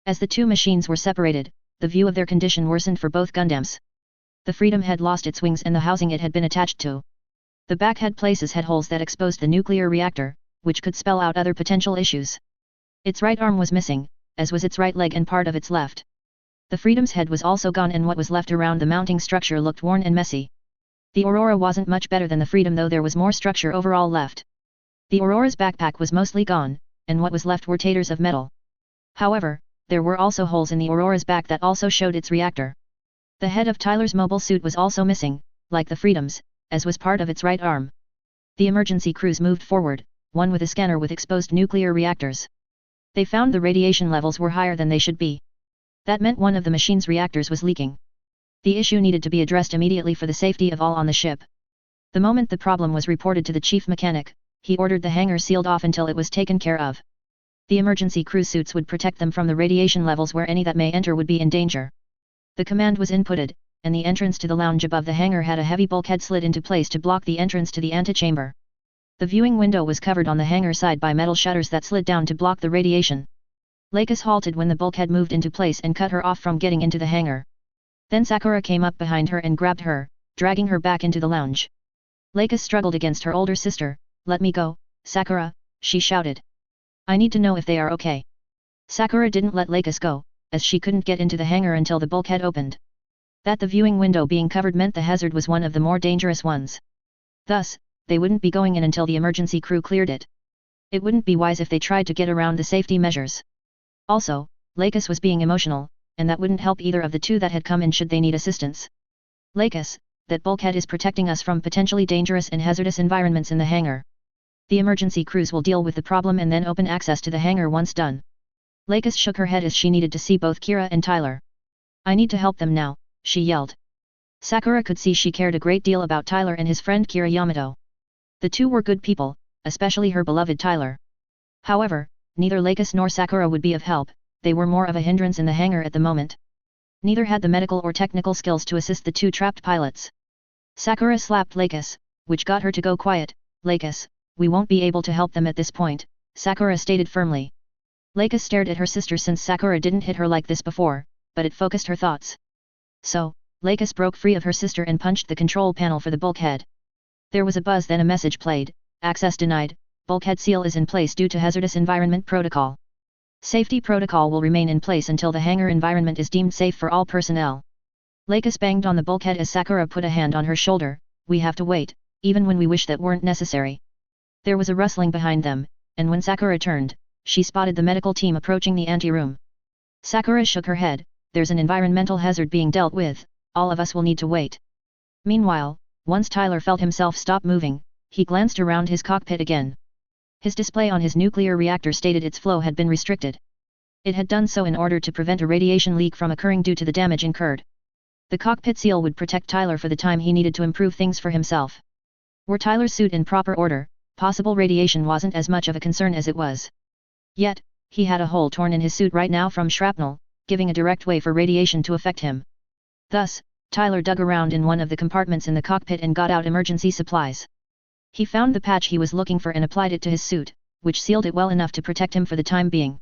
S1: As the two machines were separated, the view of their condition worsened for both Gundams. The Freedom had lost its wings and the housing it had been attached to. The back head places had holes that exposed the nuclear reactor, which could spell out other potential issues. Its right arm was missing, as was its right leg and part of its left. The Freedom's head was also gone and what was left around the mounting structure looked worn and messy. The Aurora wasn't much better than the Freedom though there was more structure overall left. The Aurora's backpack was mostly gone, and what was left were taters of metal. However, there were also holes in the Aurora's back that also showed its reactor. The head of Tyler's mobile suit was also missing, like the Freedom's, as was part of its right arm. The emergency crews moved forward, one with a scanner with exposed nuclear reactors. They found the radiation levels were higher than they should be. That meant one of the machine's reactors was leaking. The issue needed to be addressed immediately for the safety of all on the ship. The moment the problem was reported to the chief mechanic, he ordered the hangar sealed off until it was taken care of. The emergency crew suits would protect them from the radiation levels where any that may enter would be in danger. The command was inputted, and the entrance to the lounge above the hangar had a heavy bulkhead slid into place to block the entrance to the antechamber. The viewing window was covered on the hangar side by metal shutters that slid down to block the radiation. Lakis halted when the bulkhead moved into place and cut her off from getting into the hangar. Then Sakura came up behind her and grabbed her, dragging her back into the lounge. Lakis struggled against her older sister. Let me go, Sakura, she shouted. I need to know if they are okay. Sakura didn't let Lakis go, as she couldn't get into the hangar until the bulkhead opened. That the viewing window being covered meant the hazard was one of the more dangerous ones. Thus, they wouldn't be going in until the emergency crew cleared it. It wouldn't be wise if they tried to get around the safety measures. Also, Lakis was being emotional, and that wouldn't help either of the two that had come in should they need assistance. Lakis, that bulkhead is protecting us from potentially dangerous and hazardous environments in the hangar. The emergency crews will deal with the problem and then open access to the hangar once done. Lakis shook her head as she needed to see both Kira and Tyler. I need to help them now, she yelled. Sakura could see she cared a great deal about Tyler and his friend Kira Yamato. The two were good people, especially her beloved Tyler. However, neither Lakis nor Sakura would be of help, they were more of a hindrance in the hangar at the moment. Neither had the medical or technical skills to assist the two trapped pilots. Sakura slapped Lakis, which got her to go quiet. Lakis, we won't be able to help them at this point, Sakura stated firmly. Lakis stared at her sister since Sakura didn't hit her like this before, but it focused her thoughts. So, Lakis broke free of her sister and punched the control panel for the bulkhead. There was a buzz, then a message played, access denied, bulkhead seal is in place due to hazardous environment protocol. Safety protocol will remain in place until the hangar environment is deemed safe for all personnel. Lakis banged on the bulkhead as Sakura put a hand on her shoulder, we have to wait, even when we wish that weren't necessary. There was a rustling behind them, and when Sakura turned, she spotted the medical team approaching the anteroom. Sakura shook her head, there's an environmental hazard being dealt with, all of us will need to wait. Meanwhile, once Tyler felt himself stop moving, he glanced around his cockpit again. His display on his nuclear reactor stated its flow had been restricted. It had done so in order to prevent a radiation leak from occurring due to the damage incurred. The cockpit seal would protect Tyler for the time he needed to improve things for himself. Were Tyler's suit in proper order, possible radiation wasn't as much of a concern as it was. Yet, he had a hole torn in his suit right now from shrapnel, giving a direct way for radiation to affect him. Thus, Tyler dug around in one of the compartments in the cockpit and got out emergency supplies. He found the patch he was looking for and applied it to his suit, which sealed it well enough to protect him for the time being.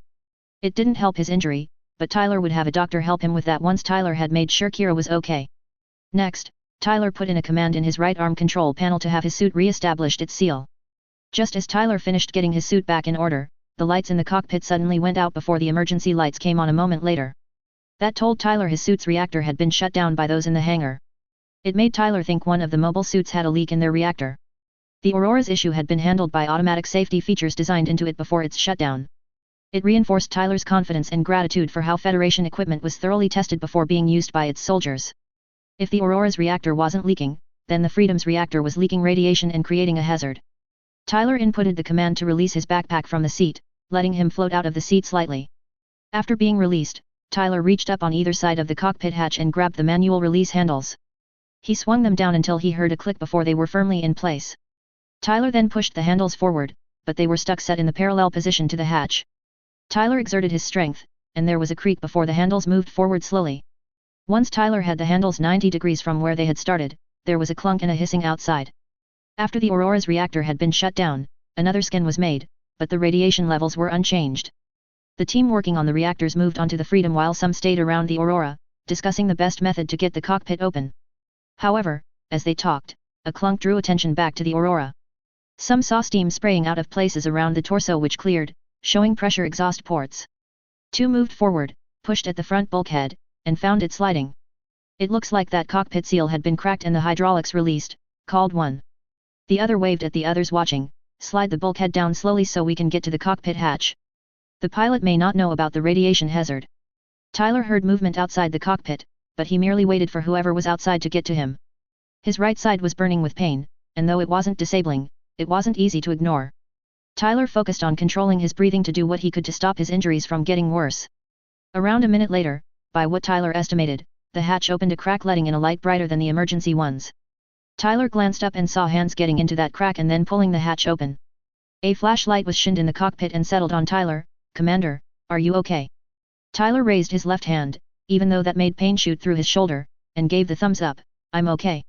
S1: It didn't help his injury, but Tyler would have a doctor help him with that once Tyler had made sure Kira was okay. Next, Tyler put in a command in his right arm control panel to have his suit re-established its seal. Just as Tyler finished getting his suit back in order, the lights in the cockpit suddenly went out before the emergency lights came on a moment later. That told Tyler his suit's reactor had been shut down by those in the hangar. It made Tyler think one of the mobile suits had a leak in their reactor. The Aurora's issue had been handled by automatic safety features designed into it before its shutdown. It reinforced Tyler's confidence and gratitude for how Federation equipment was thoroughly tested before being used by its soldiers. If the Aurora's reactor wasn't leaking, then the Freedom's reactor was leaking radiation and creating a hazard. Tyler inputted the command to release his backpack from the seat, letting him float out of the seat slightly. After being released, Tyler reached up on either side of the cockpit hatch and grabbed the manual release handles. He swung them down until he heard a click before they were firmly in place. Tyler then pushed the handles forward, but they were stuck set in the parallel position to the hatch. Tyler exerted his strength, and there was a creak before the handles moved forward slowly. Once Tyler had the handles 90 degrees from where they had started, there was a clunk and a hissing outside. After the Aurora's reactor had been shut down, another scan was made, but the radiation levels were unchanged. The team working on the reactors moved onto the Freedom while some stayed around the Aurora, discussing the best method to get the cockpit open. However, as they talked, a clunk drew attention back to the Aurora. Some saw steam spraying out of places around the torso which cleared, showing pressure exhaust ports. Two moved forward, pushed at the front bulkhead, and found it sliding. It looks like that cockpit seal had been cracked and the hydraulics released, called one. The other waved at the others watching, slide the bulkhead down slowly so we can get to the cockpit hatch. The pilot may not know about the radiation hazard. Tyler heard movement outside the cockpit, but he merely waited for whoever was outside to get to him. His right side was burning with pain, and though it wasn't disabling, it wasn't easy to ignore. Tyler focused on controlling his breathing to do what he could to stop his injuries from getting worse. Around a minute later, by what Tyler estimated, the hatch opened a crack letting in a light brighter than the emergency ones. Tyler glanced up and saw hands getting into that crack and then pulling the hatch open. A flashlight was shined in the cockpit and settled on Tyler. "Commander, are you okay?" Tyler raised his left hand, even though that made pain shoot through his shoulder, and gave the thumbs up, "I'm okay."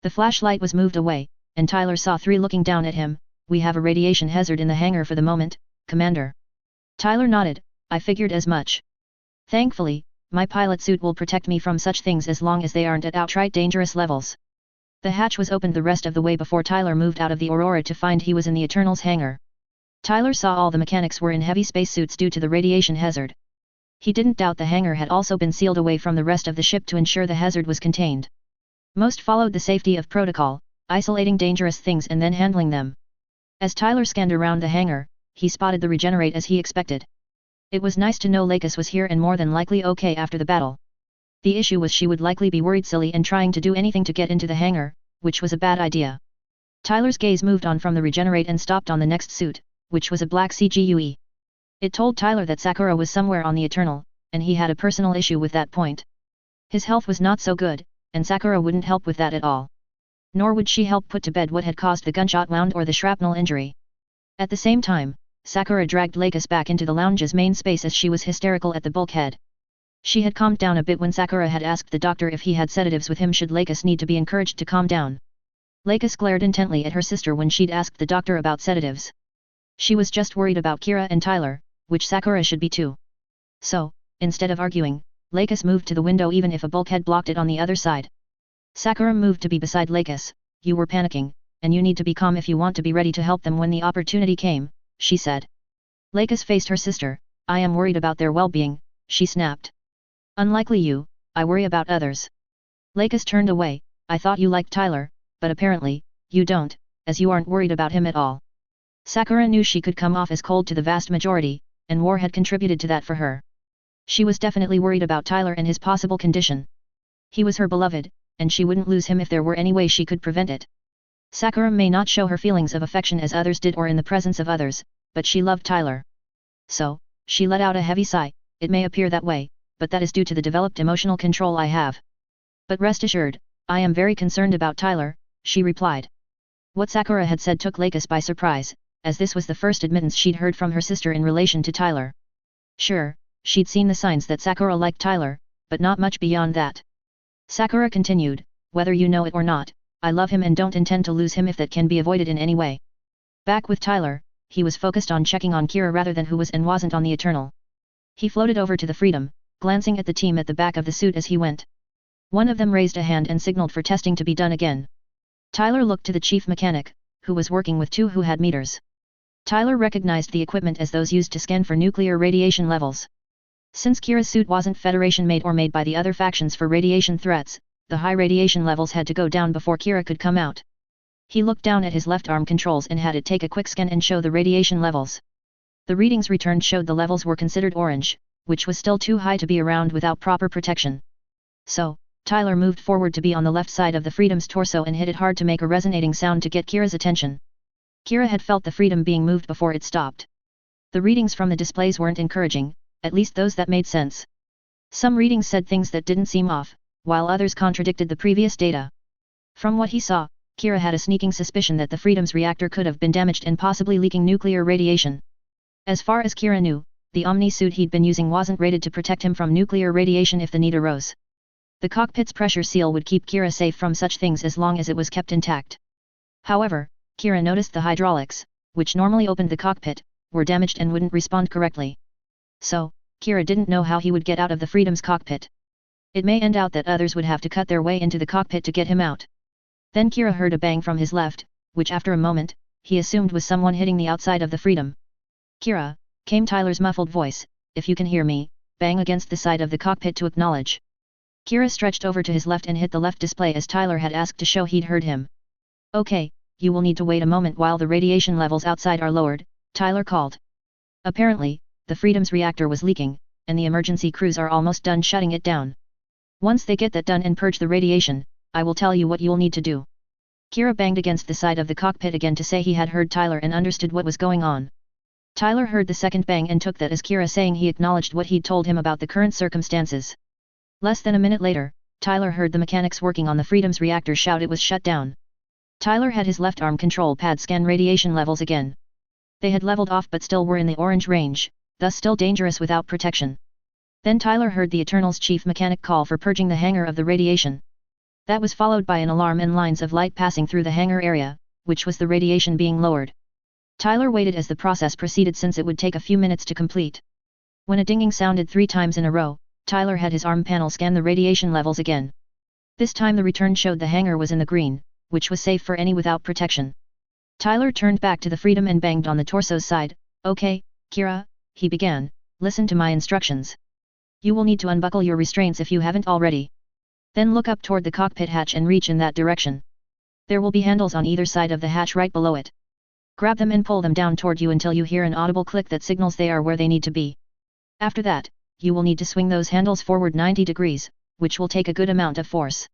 S1: The flashlight was moved away, and Tyler saw three looking down at him. "We have a radiation hazard in the hangar for the moment, Commander." Tyler nodded, "I figured as much. Thankfully, my pilot suit will protect me from such things as long as they aren't at outright dangerous levels." The hatch was opened the rest of the way before Tyler moved out of the Aurora to find he was in the Eternal's hangar. Tyler saw all the mechanics were in heavy spacesuits due to the radiation hazard. He didn't doubt the hangar had also been sealed away from the rest of the ship to ensure the hazard was contained. Most followed the safety of protocol, isolating dangerous things and then handling them. As Tyler scanned around the hangar, he spotted the Regenerate as he expected. It was nice to know Lakis was here and more than likely okay after the battle. The issue was she would likely be worried silly and trying to do anything to get into the hangar, which was a bad idea. Tyler's gaze moved on from the Regenerate and stopped on the next suit, which was a black CGUE. It told Tyler that Sakura was somewhere on the Eternal, and he had a personal issue with that point. His health was not so good, and Sakura wouldn't help with that at all. Nor would she help put to bed what had caused the gunshot wound or the shrapnel injury. At the same time, Sakura dragged Lakis back into the lounge's main space as she was hysterical at the bulkhead. She had calmed down a bit when Sakura had asked the doctor if he had sedatives with him should Lakis need to be encouraged to calm down. Lakis glared intently at her sister when she'd asked the doctor about sedatives. She was just worried about Kira and Tyler, which Sakura should be too. So, instead of arguing, Lakis moved to the window even if a bulkhead blocked it on the other side. Sakura moved to be beside Lakis. "You were panicking, and you need to be calm if you want to be ready to help them when the opportunity came," she said. Lakis faced her sister. "I am worried about their well-being," she snapped. "Unlikely you, I worry about others." Lakis turned away. "I thought you liked Tyler, but apparently, you don't, as you aren't worried about him at all." Sakura knew she could come off as cold to the vast majority, and war had contributed to that for her. She was definitely worried about Tyler and his possible condition. He was her beloved, and she wouldn't lose him if there were any way she could prevent it. Sakura may not show her feelings of affection as others did or in the presence of others, but she loved Tyler. So, she let out a heavy sigh. "It may appear that way, but that is due to the developed emotional control I have. But rest assured, I am very concerned about Tyler," she replied. What Sakura had said took Lakis by surprise, as this was the first admittance she'd heard from her sister in relation to Tyler. Sure, she'd seen the signs that Sakura liked Tyler, but not much beyond that. Sakura continued, whether you know it or not, I love him and don't intend to lose him if that can be avoided in any way. Back with Tyler, he was focused on checking on Kira rather than who was and wasn't on the Eternal. He floated over to the Freedom, glancing at the team at the back of the suit as he went. One of them raised a hand and signaled for testing to be done again. Tyler looked to the chief mechanic, who was working with two who had meters. Tyler recognized the equipment as those used to scan for nuclear radiation levels. Since Kira's suit wasn't Federation-made or made by the other factions for radiation threats, the high radiation levels had to go down before Kira could come out. He looked down at his left arm controls and had it take a quick scan and show the radiation levels. The readings returned showed the levels were considered orange, which was still too high to be around without proper protection. So, Tyler moved forward to be on the left side of the Freedom's torso and hit it hard to make a resonating sound to get Kira's attention. Kira had felt the Freedom being moved before it stopped. The readings from the displays weren't encouraging, at least those that made sense. Some readings said things that didn't seem off, while others contradicted the previous data. From what he saw, Kira had a sneaking suspicion that the Freedom's reactor could have been damaged and possibly leaking nuclear radiation. As far as Kira knew, the Omni suit he'd been using wasn't rated to protect him from nuclear radiation if the need arose. The cockpit's pressure seal would keep Kira safe from such things as long as it was kept intact. However, Kira noticed the hydraulics, which normally opened the cockpit, were damaged and wouldn't respond correctly. So, Kira didn't know how he would get out of the Freedom's cockpit. It may end out that others would have to cut their way into the cockpit to get him out. Then Kira heard a bang from his left, which after a moment, he assumed was someone hitting the outside of the Freedom. Kira, came Tyler's muffled voice, if you can hear me, bang against the side of the cockpit to acknowledge. Kira stretched over to his left and hit the left display as Tyler had asked to show he'd heard him. Okay, you will need to wait a moment while the radiation levels outside are lowered, Tyler called. Apparently, the Freedom's reactor was leaking, and the emergency crews are almost done shutting it down. Once they get that done and purge the radiation, I will tell you what you'll need to do. Kira banged against the side of the cockpit again to say he had heard Tyler and understood what was going on. Tyler heard the second bang and took that as Kira saying he acknowledged what he'd told him about the current circumstances. Less than a minute later, Tyler heard the mechanics working on the Freedom's reactor shout it was shut down. Tyler had his left arm control pad scan radiation levels again. They had leveled off but still were in the orange range, thus still dangerous without protection. Then Tyler heard the Eternal's chief mechanic call for purging the hangar of the radiation. That was followed by an alarm and lines of light passing through the hangar area, which was the radiation being lowered. Tyler waited as the process proceeded since it would take a few minutes to complete. When a dinging sounded 3 times in a row, Tyler had his arm panel scan the radiation levels again. This time the return showed the hangar was in the green, which was safe for any without protection. Tyler turned back to the Freedom and banged on the torso's side. Okay, Kira, he began, listen to my instructions. You will need to unbuckle your restraints if you haven't already. Then look up toward the cockpit hatch and reach in that direction. There will be handles on either side of the hatch right below it. Grab them and pull them down toward you until you hear an audible click that signals they are where they need to be. After that, you will need to swing those handles forward 90 degrees, which will take a good amount of force.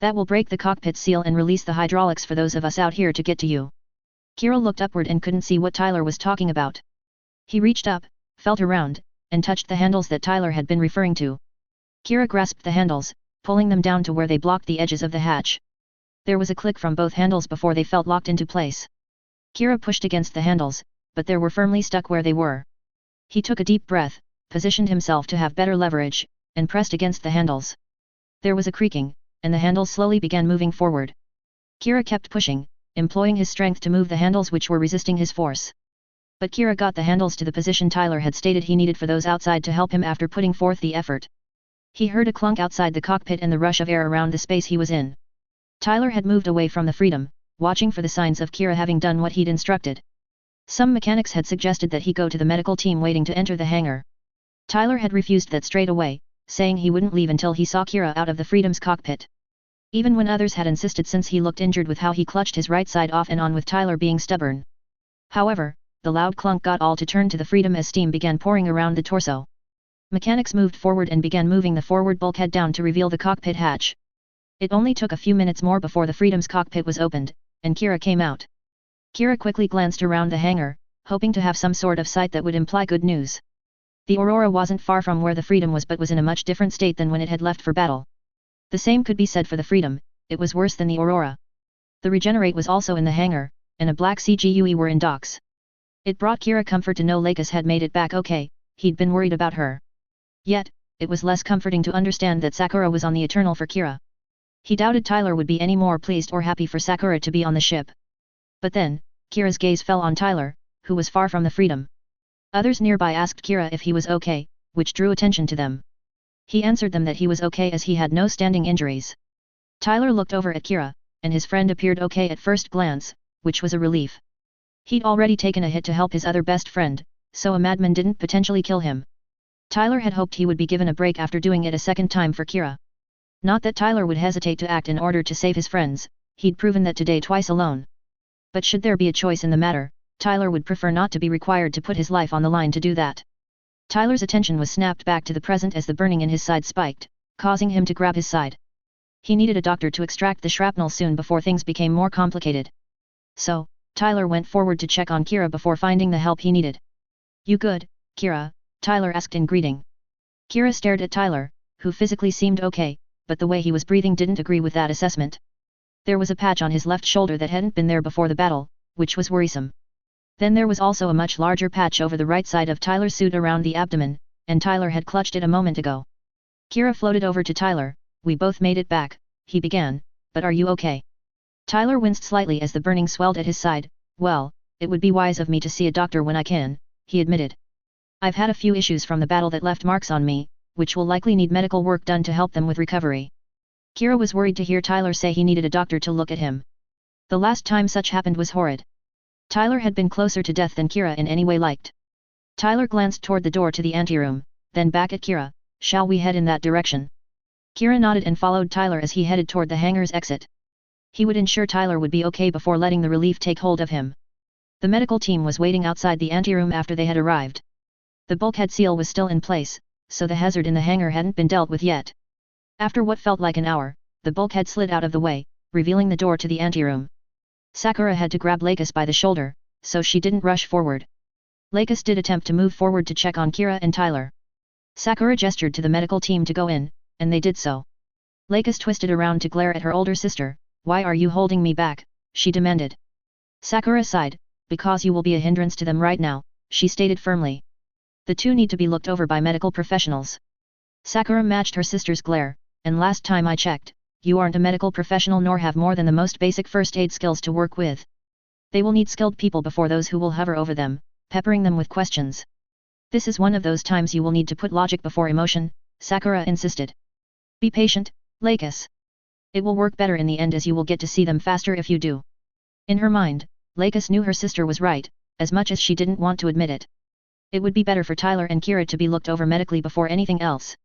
S1: That will break the cockpit seal and release the hydraulics for those of us out here to get to you. Kira looked upward and couldn't see what Tyler was talking about. He reached up, felt around, and touched the handles that Tyler had been referring to. Kira grasped the handles, pulling them down to where they blocked the edges of the hatch. There was a click from both handles before they felt locked into place. Kira pushed against the handles, but they were firmly stuck where they were. He took a deep breath, positioned himself to have better leverage, and pressed against the handles. There was a creaking, and the handles slowly began moving forward. Kira kept pushing, employing his strength to move the handles which were resisting his force. But Kira got the handles to the position Tyler had stated he needed for those outside to help him after putting forth the effort. He heard a clunk outside the cockpit and the rush of air around the space he was in. Tyler had moved away from the Freedom, watching for the signs of Kira having done what he'd instructed. Some mechanics had suggested that he go to the medical team waiting to enter the hangar. Tyler had refused that straight away, saying he wouldn't leave until he saw Kira out of the Freedom's cockpit. Even when others had insisted since he looked injured with how he clutched his right side off and on with Tyler being stubborn. However, the loud clunk got all to turn to the Freedom as steam began pouring around the torso. Mechanics moved forward and began moving the forward bulkhead down to reveal the cockpit hatch. It only took a few minutes more before the Freedom's cockpit was opened, and Kira came out. Kira quickly glanced around the hangar, hoping to have some sort of sight that would imply good news. The Aurora wasn't far from where the Freedom was but was in a much different state than when it had left for battle. The same could be said for the Freedom, it was worse than the Aurora. The Regenerate was also in the hangar, and a black CGUE were in docks. It brought Kira comfort to know Lakis had made it back okay, he'd been worried about her. Yet, it was less comforting to understand that Sakura was on the Eternal for Kira. He doubted Tyler would be any more pleased or happy for Sakura to be on the ship. But then, Kira's gaze fell on Tyler, who was far from the freedom. Others nearby asked Kira if he was okay, which drew attention to them. He answered them that he was okay as he had no standing injuries. Tyler looked over at Kira, and his friend appeared okay at first glance, which was a relief. He'd already taken a hit to help his other best friend, so a madman didn't potentially kill him. Tyler had hoped he would be given a break after doing it a second time for Kira. Not that Tyler would hesitate to act in order to save his friends, he'd proven that today twice alone. But should there be a choice in the matter, Tyler would prefer not to be required to put his life on the line to do that. Tyler's attention was snapped back to the present as the burning in his side spiked, causing him to grab his side. He needed a doctor to extract the shrapnel soon before things became more complicated. So, Tyler went forward to check on Kira before finding the help he needed. "You good, Kira?" Tyler asked in greeting. Kira stared at Tyler, who physically seemed okay, but the way he was breathing didn't agree with that assessment. There was a patch on his left shoulder that hadn't been there before the battle, which was worrisome. Then there was also a much larger patch over the right side of Tyler's suit around the abdomen, and Tyler had clutched it a moment ago. Kira floated over to Tyler. "We both made it back," he began, "but are you okay?" Tyler winced slightly as the burning swelled at his side. "Well, it would be wise of me to see a doctor when I can," he admitted. "I've had a few issues from the battle that left marks on me, which will likely need medical work done to help them with recovery." Kira was worried to hear Tyler say he needed a doctor to look at him. The last time such happened was horrid. Tyler had been closer to death than Kira in any way liked. Tyler glanced toward the door to the anteroom, then back at Kira. "Shall we head in that direction?" Kira nodded and followed Tyler as he headed toward the hangar's exit. He would ensure Tyler would be okay before letting the relief take hold of him. The medical team was waiting outside the anteroom after they had arrived. The bulkhead seal was still in place, so the hazard in the hangar hadn't been dealt with yet. After what felt like an hour, the bulkhead slid out of the way, revealing the door to the anteroom. Sakura had to grab Lakis by the shoulder, so she didn't rush forward. Lakis did attempt to move forward to check on Kira and Tyler. Sakura gestured to the medical team to go in, and they did so. Lakis twisted around to glare at her older sister. "Why are you holding me back?" she demanded. Sakura sighed. "Because you will be a hindrance to them right now," she stated firmly. "The two need to be looked over by medical professionals." Sakura matched her sister's glare, "And last time I checked, you aren't a medical professional nor have more than the most basic first aid skills to work with. They will need skilled people before those who will hover over them, peppering them with questions. This is one of those times you will need to put logic before emotion," Sakura insisted. "Be patient, Lakis. It will work better in the end as you will get to see them faster if you do." In her mind, Lakis knew her sister was right, as much as she didn't want to admit it. It would be better for Tyler and Kira to be looked over medically before anything else.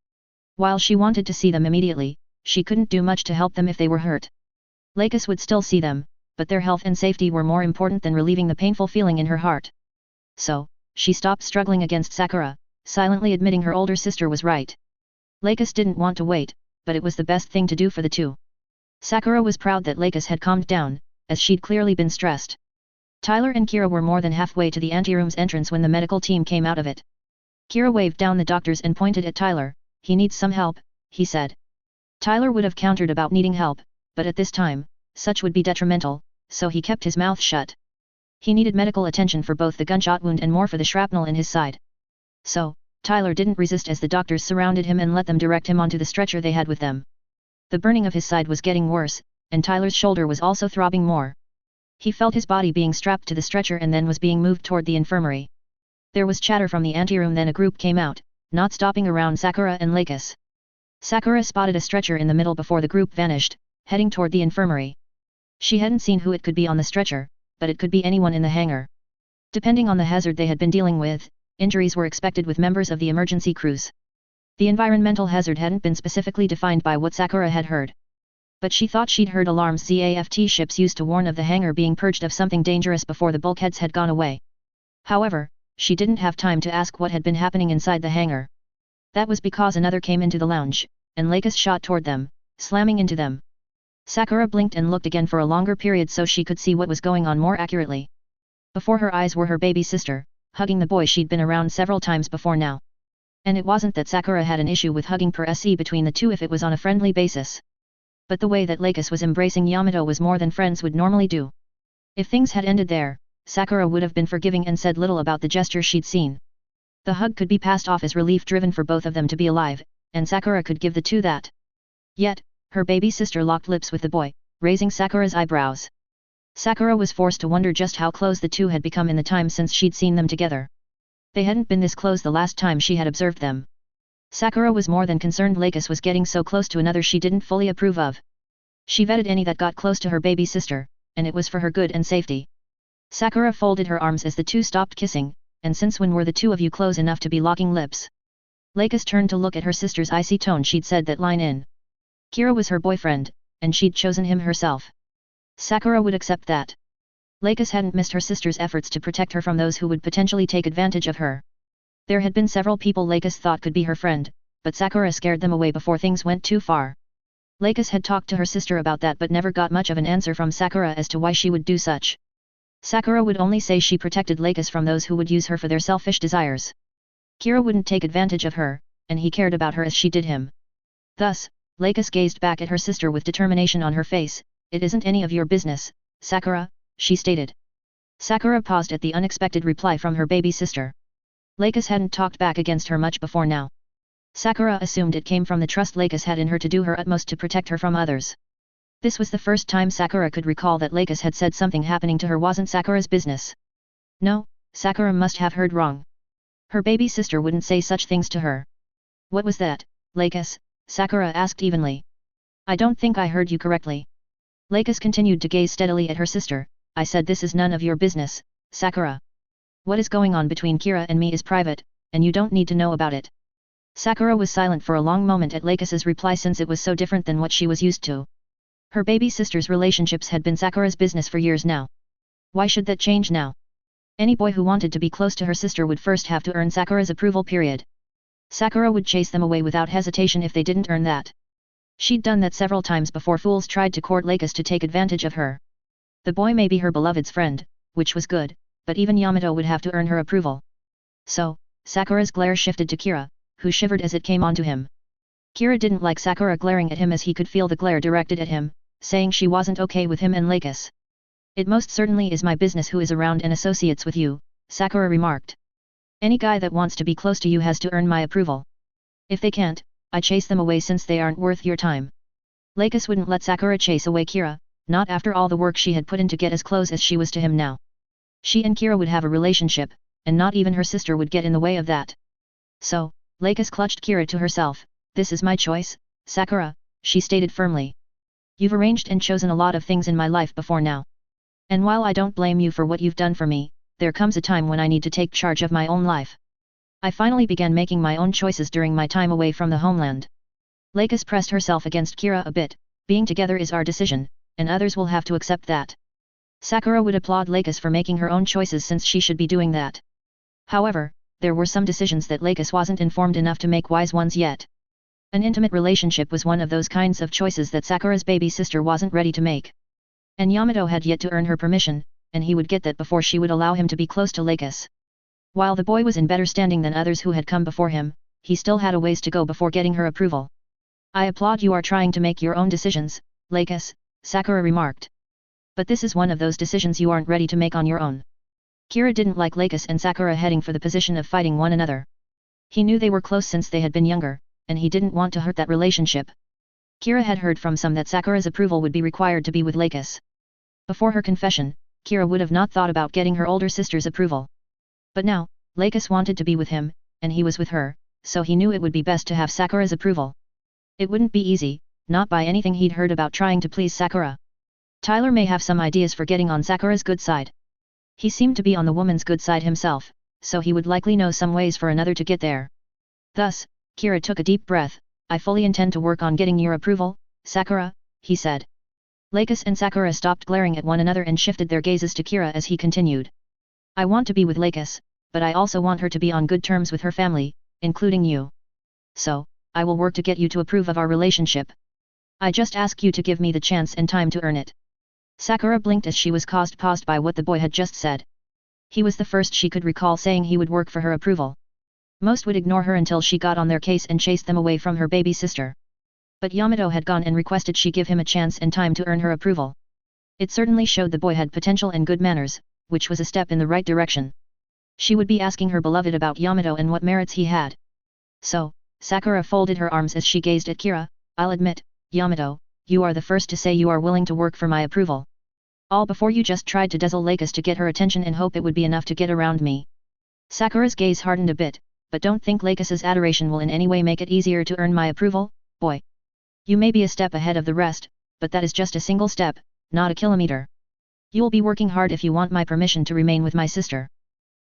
S1: While she wanted to see them immediately, she couldn't do much to help them if they were hurt. Lakis would still see them, but their health and safety were more important than relieving the painful feeling in her heart. So, she stopped struggling against Sakura, silently admitting her older sister was right. Lakis didn't want to wait, but it was the best thing to do for the two. Sakura was proud that Lakis had calmed down, as she'd clearly been stressed. Tyler and Kira were more than halfway to the anteroom's entrance when the medical team came out of it. Kira waved down the doctors and pointed at Tyler. "He needs some help," he said. Tyler would have countered about needing help, but at this time, such would be detrimental, so he kept his mouth shut. He needed medical attention for both the gunshot wound and more for the shrapnel in his side. So, Tyler didn't resist as the doctors surrounded him and let them direct him onto the stretcher they had with them. The burning of his side was getting worse, and Tyler's shoulder was also throbbing more. He felt his body being strapped to the stretcher and then was being moved toward the infirmary. There was chatter from the anteroom, then a group came out, not stopping around Sakura and Lakis. Sakura spotted a stretcher in the middle before the group vanished, heading toward the infirmary. She hadn't seen who it could be on the stretcher, but it could be anyone in the hangar. Depending on the hazard they had been dealing with, injuries were expected with members of the emergency crews. The environmental hazard hadn't been specifically defined by what Sakura had heard. But she thought she'd heard alarms ZAFT ships used to warn of the hangar being purged of something dangerous before the bulkheads had gone away. However, she didn't have time to ask what had been happening inside the hangar. That was because another came into the lounge, and Lakis shot toward them, slamming into them. Sakura blinked and looked again for a longer period so she could see what was going on more accurately. Before her eyes were her baby sister, hugging the boy she'd been around several times before now. And it wasn't that Sakura had an issue with hugging per se between the two if it was on a friendly basis. But the way that Lakis was embracing Yamato was more than friends would normally do. If things had ended there, Sakura would have been forgiving and said little about the gesture she'd seen. The hug could be passed off as relief driven for both of them to be alive, and Sakura could give the two that. Yet, her baby sister locked lips with the boy, raising Sakura's eyebrows. Sakura was forced to wonder just how close the two had become in the time since she'd seen them together. They hadn't been this close the last time she had observed them. Sakura was more than concerned Lakis was getting so close to another she didn't fully approve of. She vetted any that got close to her baby sister, and it was for her good and safety. Sakura folded her arms as the two stopped kissing, and since when were the two of you close enough to be locking lips? Lakis turned to look at her sister's icy tone. She'd said that line in. Kira was her boyfriend, and she'd chosen him herself. Sakura would accept that. Lakis hadn't missed her sister's efforts to protect her from those who would potentially take advantage of her. There had been several people Lakis thought could be her friend, but Sakura scared them away before things went too far. Lakis had talked to her sister about that but never got much of an answer from Sakura as to why she would do such. Sakura would only say she protected Lakis from those who would use her for their selfish desires. Kira wouldn't take advantage of her, and he cared about her as she did him. Thus, Lakis gazed back at her sister with determination on her face. It isn't any of your business, Sakura, she stated. Sakura paused at the unexpected reply from her baby sister. Lakis hadn't talked back against her much before now. Sakura assumed it came from the trust Lakis had in her to do her utmost to protect her from others. This was the first time Sakura could recall that Lakis had said something happening to her wasn't Sakura's business. No, Sakura must have heard wrong. Her baby sister wouldn't say such things to her. What was that, Lakis? Sakura asked evenly. I don't think I heard you correctly. Lakis continued to gaze steadily at her sister. I said this is none of your business, Sakura. What is going on between Kira and me is private, and you don't need to know about it. Sakura was silent for a long moment at Lakis's reply since it was so different than what she was used to. Her baby sister's relationships had been Sakura's business for years now. Why should that change now? Any boy who wanted to be close to her sister would first have to earn Sakura's approval. Sakura would chase them away without hesitation if they didn't earn that. She'd done that several times before fools tried to court Lakis to take advantage of her. The boy may be her beloved's friend, which was good, but even Yamato would have to earn her approval. So, Sakura's glare shifted to Kira, who shivered as it came onto him. Kira didn't like Sakura glaring at him as he could feel the glare directed at him, saying she wasn't okay with him and Lakis. It most certainly is my business who is around and associates with you, Sakura remarked. Any guy that wants to be close to you has to earn my approval. If they can't, I chase them away since they aren't worth your time. Lakis wouldn't let Sakura chase away Kira, not after all the work she had put in to get as close as she was to him now. She and Kira would have a relationship, and not even her sister would get in the way of that. So, Lakis clutched Kira to herself. This is my choice, Sakura, she stated firmly. You've arranged and chosen a lot of things in my life before now. And while I don't blame you for what you've done for me, there comes a time when I need to take charge of my own life. I finally began making my own choices during my time away from the homeland. Lakis pressed herself against Kira a bit. Being together is our decision, and others will have to accept that. Sakura would applaud Lakis for making her own choices since she should be doing that. However, there were some decisions that Lakis wasn't informed enough to make wise ones yet. An intimate relationship was one of those kinds of choices that Sakura's baby sister wasn't ready to make. And Yamato had yet to earn her permission, and he would get that before she would allow him to be close to Lakis. While the boy was in better standing than others who had come before him, he still had a ways to go before getting her approval. I applaud you are trying to make your own decisions, Lakis, Sakura remarked. But this is one of those decisions you aren't ready to make on your own. Kira didn't like Lakis and Sakura heading for the position of fighting one another. He knew they were close since they had been younger, and he didn't want to hurt that relationship. Kira had heard from some that Sakura's approval would be required to be with Lakis. Before her confession, Kira would have not thought about getting her older sister's approval. But now, Lakis wanted to be with him, and he was with her, so he knew it would be best to have Sakura's approval. It wouldn't be easy, not by anything he'd heard about trying to please Sakura. Tyler may have some ideas for getting on Sakura's good side. He seemed to be on the woman's good side himself, so he would likely know some ways for another to get there. Thus, Kira took a deep breath. I fully intend to work on getting your approval, Sakura, he said. Lakis and Sakura stopped glaring at one another and shifted their gazes to Kira as he continued. I want to be with Lakis, but I also want her to be on good terms with her family, including you. So, I will work to get you to approve of our relationship. I just ask you to give me the chance and time to earn it. Sakura blinked as she was paused by what the boy had just said. He was the first she could recall saying he would work for her approval. Most would ignore her until she got on their case and chased them away from her baby sister. But Yamato had gone and requested she give him a chance and time to earn her approval. It certainly showed the boy had potential and good manners, which was a step in the right direction. She would be asking her beloved about Yamato and what merits he had. So, Sakura folded her arms as she gazed at Kira. I'll admit, Yamato, you are the first to say you are willing to work for my approval. All before you just tried to dazzle Lakis to get her attention and hope it would be enough to get around me. Sakura's gaze hardened a bit, but don't think Lakis's adoration will in any way make it easier to earn my approval, boy. You may be a step ahead of the rest, but that is just a single step, not a kilometer. You'll be working hard if you want my permission to remain with my sister.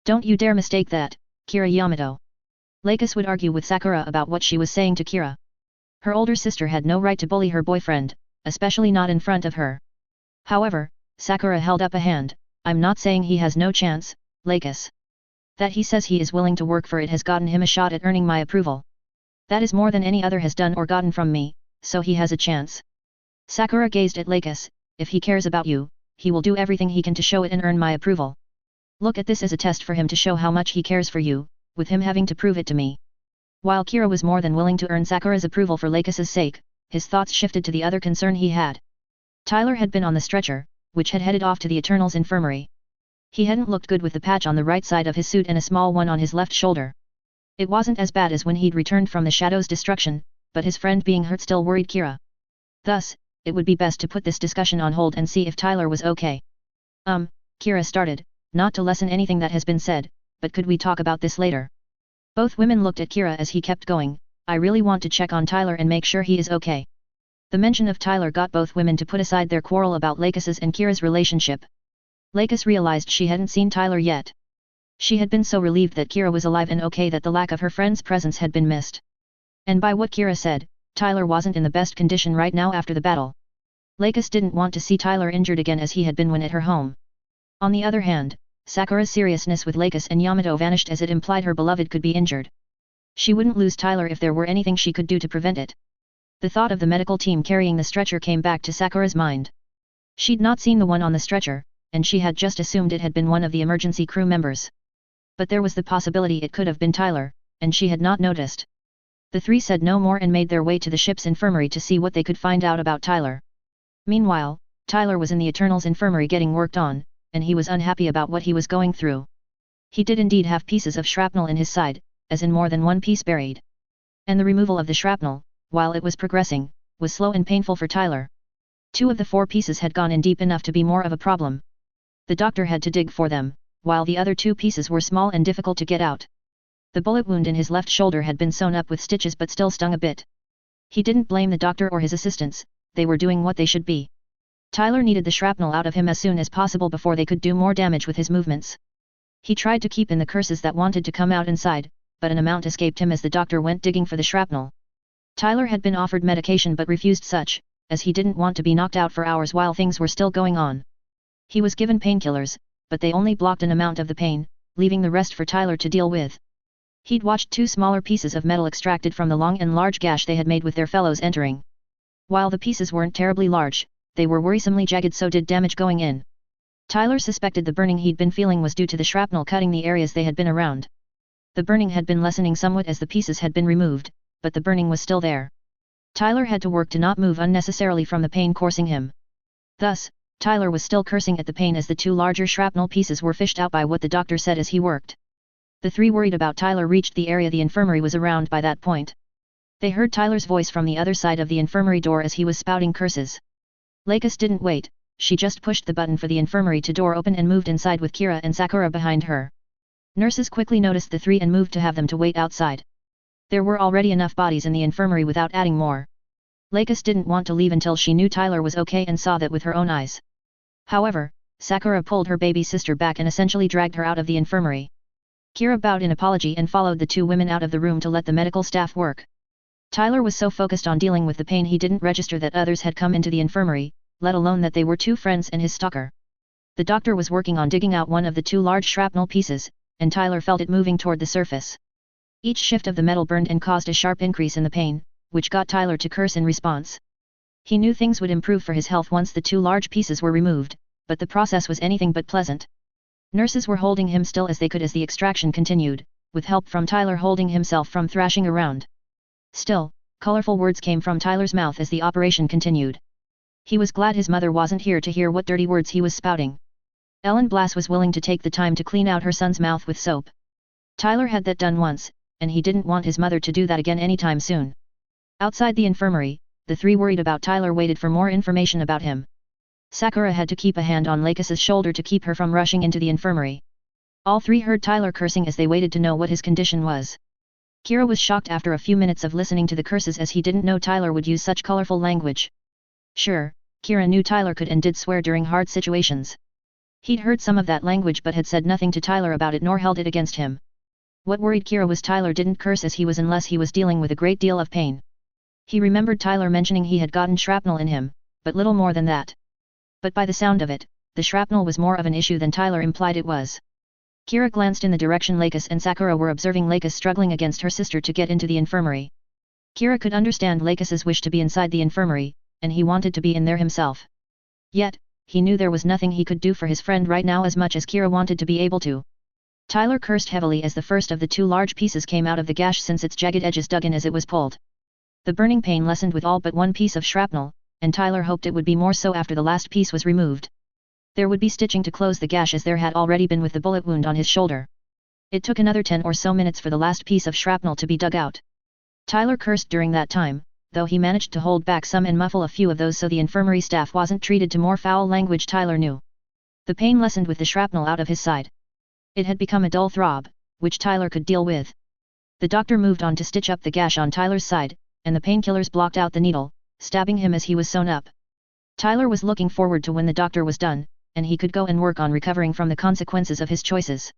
S1: Don't you dare mistake that, Kira Yamato. Lakis would argue with Sakura about what she was saying to Kira. Her older sister had no right to bully her boyfriend, especially not in front of her. However, Sakura held up a hand. I'm not saying he has no chance, Lakis. That he says he is willing to work for it has gotten him a shot at earning my approval. That is more than any other has done or gotten from me, so he has a chance. Sakura gazed at Lakis. If he cares about you, he will do everything he can to show it and earn my approval. Look at this as a test for him to show how much he cares for you, with him having to prove it to me. While Kira was more than willing to earn Sakura's approval for Lakis's sake, his thoughts shifted to the other concern he had. Tyler had been on the stretcher, which had headed off to the Eternal's infirmary. He hadn't looked good with the patch on the right side of his suit and a small one on his left shoulder. It wasn't as bad as when he'd returned from the Shadow's destruction, but his friend being hurt still worried Kira. Thus, it would be best to put this discussion on hold and see if Tyler was okay. Kira started, not to lessen anything that has been said, but could we talk about this later? Both women looked at Kira as he kept going. I really want to check on Tyler and make sure he is okay. The mention of Tyler got both women to put aside their quarrel about Lakis's and Kira's relationship. Lakis realized she hadn't seen Tyler yet. She had been so relieved that Kira was alive and okay that the lack of her friend's presence had been missed. And by what Kira said, Tyler wasn't in the best condition right now after the battle. Lakis didn't want to see Tyler injured again as he had been when at her home. On the other hand, Sakura's seriousness with Lakis and Yamato vanished as it implied her beloved could be injured. She wouldn't lose Tyler if there were anything she could do to prevent it. The thought of the medical team carrying the stretcher came back to Sakura's mind. She'd not seen the one on the stretcher, and she had just assumed it had been one of the emergency crew members. But there was the possibility it could have been Tyler, and she had not noticed. The three said no more and made their way to the ship's infirmary to see what they could find out about Tyler. Meanwhile, Tyler was in the Eternal's infirmary getting worked on, and he was unhappy about what he was going through. He did indeed have pieces of shrapnel in his side, as in more than one piece buried. And the removal of the shrapnel, while it was progressing, was slow and painful for Tyler. 2 of the 4 pieces had gone in deep enough to be more of a problem. The doctor had to dig for them, while the other 2 pieces were small and difficult to get out. The bullet wound in his left shoulder had been sewn up with stitches but still stung a bit. He didn't blame the doctor or his assistants, they were doing what they should be. Tyler needed the shrapnel out of him as soon as possible before they could do more damage with his movements. He tried to keep in the curses that wanted to come out inside, but an amount escaped him as the doctor went digging for the shrapnel. Tyler had been offered medication but refused such, as he didn't want to be knocked out for hours while things were still going on. He was given painkillers, but they only blocked an amount of the pain, leaving the rest for Tyler to deal with. He'd watched 2 smaller pieces of metal extracted from the long and large gash they had made with their fellows entering. While the pieces weren't terribly large, they were worrisomely jagged, so did damage going in. Tyler suspected the burning he'd been feeling was due to the shrapnel cutting the areas they had been around. The burning had been lessening somewhat as the pieces had been removed, but the burning was still there. Tyler had to work to not move unnecessarily from the pain coursing him. Thus, Tyler was still cursing at the pain as the 2 larger shrapnel pieces were fished out by what the doctor said as he worked. The 3 worried about Tyler reached the area the infirmary was around by that point. They heard Tyler's voice from the other side of the infirmary door as he was spouting curses. Lakis didn't wait, she just pushed the button for the infirmary to door open and moved inside with Kira and Sakura behind her. Nurses quickly noticed the 3 and moved to have them to wait outside. There were already enough bodies in the infirmary without adding more. Lakis didn't want to leave until she knew Tyler was okay and saw that with her own eyes. However, Sakura pulled her baby sister back and essentially dragged her out of the infirmary. Kira bowed in apology and followed the 2 women out of the room to let the medical staff work. Tyler was so focused on dealing with the pain he didn't register that others had come into the infirmary, let alone that they were 2 friends and his stalker. The doctor was working on digging out one of the 2 large shrapnel pieces, and Tyler felt it moving toward the surface. Each shift of the metal burned and caused a sharp increase in the pain, which got Tyler to curse in response. He knew things would improve for his health once the 2 large pieces were removed, but the process was anything but pleasant. Nurses were holding him still as they could as the extraction continued, with help from Tyler holding himself from thrashing around. Still, colorful words came from Tyler's mouth as the operation continued. He was glad his mother wasn't here to hear what dirty words he was spouting. Ellen Blass was willing to take the time to clean out her son's mouth with soap. Tyler had that done once, and he didn't want his mother to do that again anytime soon. Outside the infirmary, the three worried about Tyler waited for more information about him. Sakura had to keep a hand on Lakis's shoulder to keep her from rushing into the infirmary. All three heard Tyler cursing as they waited to know what his condition was. Kira was shocked after a few minutes of listening to the curses as he didn't know Tyler would use such colorful language. Sure, Kira knew Tyler could and did swear during hard situations. He'd heard some of that language but had said nothing to Tyler about it nor held it against him. What worried Kira was Tyler didn't curse as he was unless he was dealing with a great deal of pain. He remembered Tyler mentioning he had gotten shrapnel in him, but little more than that. But by the sound of it, the shrapnel was more of an issue than Tyler implied it was. Kira glanced in the direction Lakis and Sakura were observing Lakis struggling against her sister to get into the infirmary. Kira could understand Lakis's wish to be inside the infirmary, and he wanted to be in there himself. Yet, he knew there was nothing he could do for his friend right now as much as Kira wanted to be able to. Tyler cursed heavily as the first of the two large pieces came out of the gash since its jagged edges dug in as it was pulled. The burning pain lessened with all but one piece of shrapnel, and Tyler hoped it would be more so after the last piece was removed. There would be stitching to close the gash as there had already been with the bullet wound on his shoulder. It took another 10 or so minutes for the last piece of shrapnel to be dug out. Tyler cursed during that time, though he managed to hold back some and muffle a few of those so the infirmary staff wasn't treated to more foul language Tyler knew. The pain lessened with the shrapnel out of his side. It had become a dull throb, which Tyler could deal with. The doctor moved on to stitch up the gash on Tyler's side, and the painkillers blocked out the needle, stabbing him as he was sewn up. Tyler was looking forward to when the doctor was done, and he could go and work on recovering from the consequences of his choices.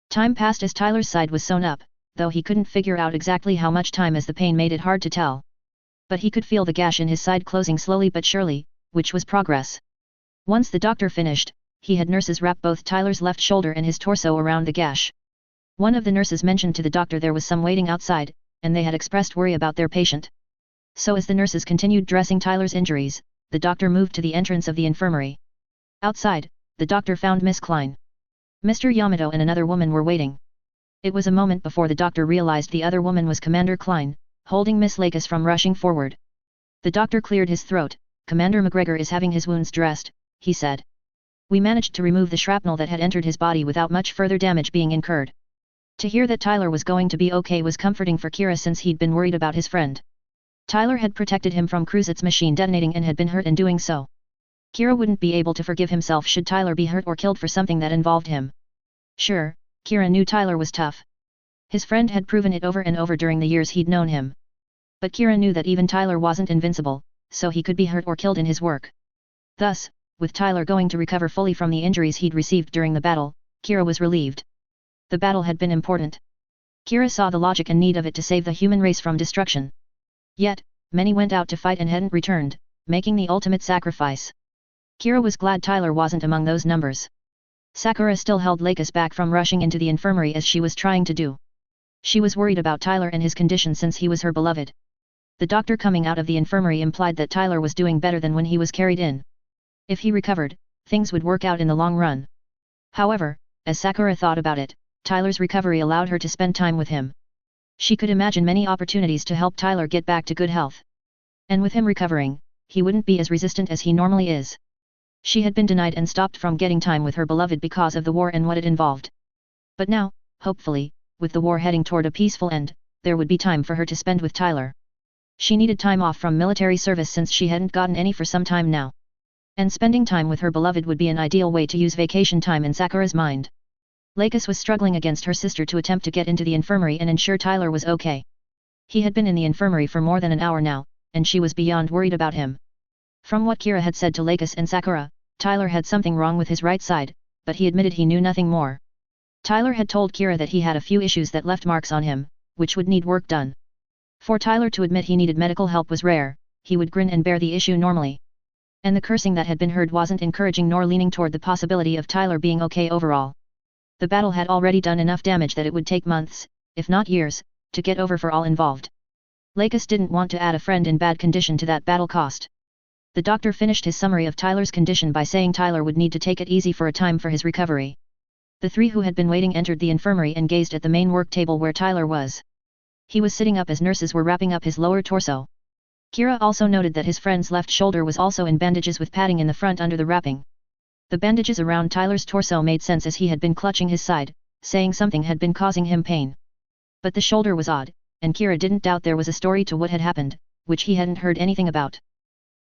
S1: Time passed as Tyler's side was sewn up, though he couldn't figure out exactly how much time as the pain made it hard to tell. But he could feel the gash in his side closing slowly but surely, which was progress. Once the doctor finished, he had nurses wrap both Tyler's left shoulder and his torso around the gash. One of the nurses mentioned to the doctor there was some waiting outside, and they had expressed worry about their patient. So as the nurses continued dressing Tyler's injuries, the doctor moved to the entrance of the infirmary. Outside, the doctor found Miss Klein. Mr. Yamato and another woman were waiting. It was a moment before the doctor realized the other woman was Commander Klein, holding Miss Lakis from rushing forward. The doctor cleared his throat. Commander McGregor is having his wounds dressed, he said. We managed to remove the shrapnel that had entered his body without much further damage being incurred. To hear that Tyler was going to be okay was comforting for Kira since he'd been worried about his friend. Tyler had protected him from Kruzet's machine detonating and had been hurt in doing so. Kira wouldn't be able to forgive himself should Tyler be hurt or killed for something that involved him. Sure, Kira knew Tyler was tough. His friend had proven it over and over during the years he'd known him. But Kira knew that even Tyler wasn't invincible, so he could be hurt or killed in his work. Thus, with Tyler going to recover fully from the injuries he'd received during the battle, Kira was relieved. The battle had been important. Kira saw the logic and need of it to save the human race from destruction. Yet, many went out to fight and hadn't returned, making the ultimate sacrifice. Kira was glad Tyler wasn't among those numbers. Sakura still held Lakis back from rushing into the infirmary as she was trying to do. She was worried about Tyler and his condition since he was her beloved. The doctor coming out of the infirmary implied that Tyler was doing better than when he was carried in. If he recovered, things would work out in the long run. However, as Sakura thought about it, Tyler's recovery allowed her to spend time with him. She could imagine many opportunities to help Tyler get back to good health. And with him recovering, he wouldn't be as resistant as he normally is. She had been denied and stopped from getting time with her beloved because of the war and what it involved. But now, hopefully, with the war heading toward a peaceful end, there would be time for her to spend with Tyler. She needed time off from military service since she hadn't gotten any for some time now. And spending time with her beloved would be an ideal way to use vacation time in Sakura's mind. Lakis was struggling against her sister to attempt to get into the infirmary and ensure Tyler was okay. He had been in the infirmary for more than an hour now, and she was beyond worried about him. From what Kira had said to Lakis and Sakura, Tyler had something wrong with his right side, but he admitted he knew nothing more. Tyler had told Kira that he had a few issues that left marks on him, which would need work done. For Tyler to admit he needed medical help was rare. He would grin and bear the issue normally. And the cursing that had been heard wasn't encouraging nor leaning toward the possibility of Tyler being okay overall. The battle had already done enough damage that it would take months, if not years, to get over for all involved. Lakis didn't want to add a friend in bad condition to that battle cost. The doctor finished his summary of Tyler's condition by saying Tyler would need to take it easy for a time for his recovery. The three who had been waiting entered the infirmary and gazed at the main work table where Tyler was. He was sitting up as nurses were wrapping up his lower torso. Kira also noted that his friend's left shoulder was also in bandages with padding in the front under the wrapping. The bandages around Tyler's torso made sense as he had been clutching his side, saying something had been causing him pain. But the shoulder was odd, and Kira didn't doubt there was a story to what had happened, which he hadn't heard anything about.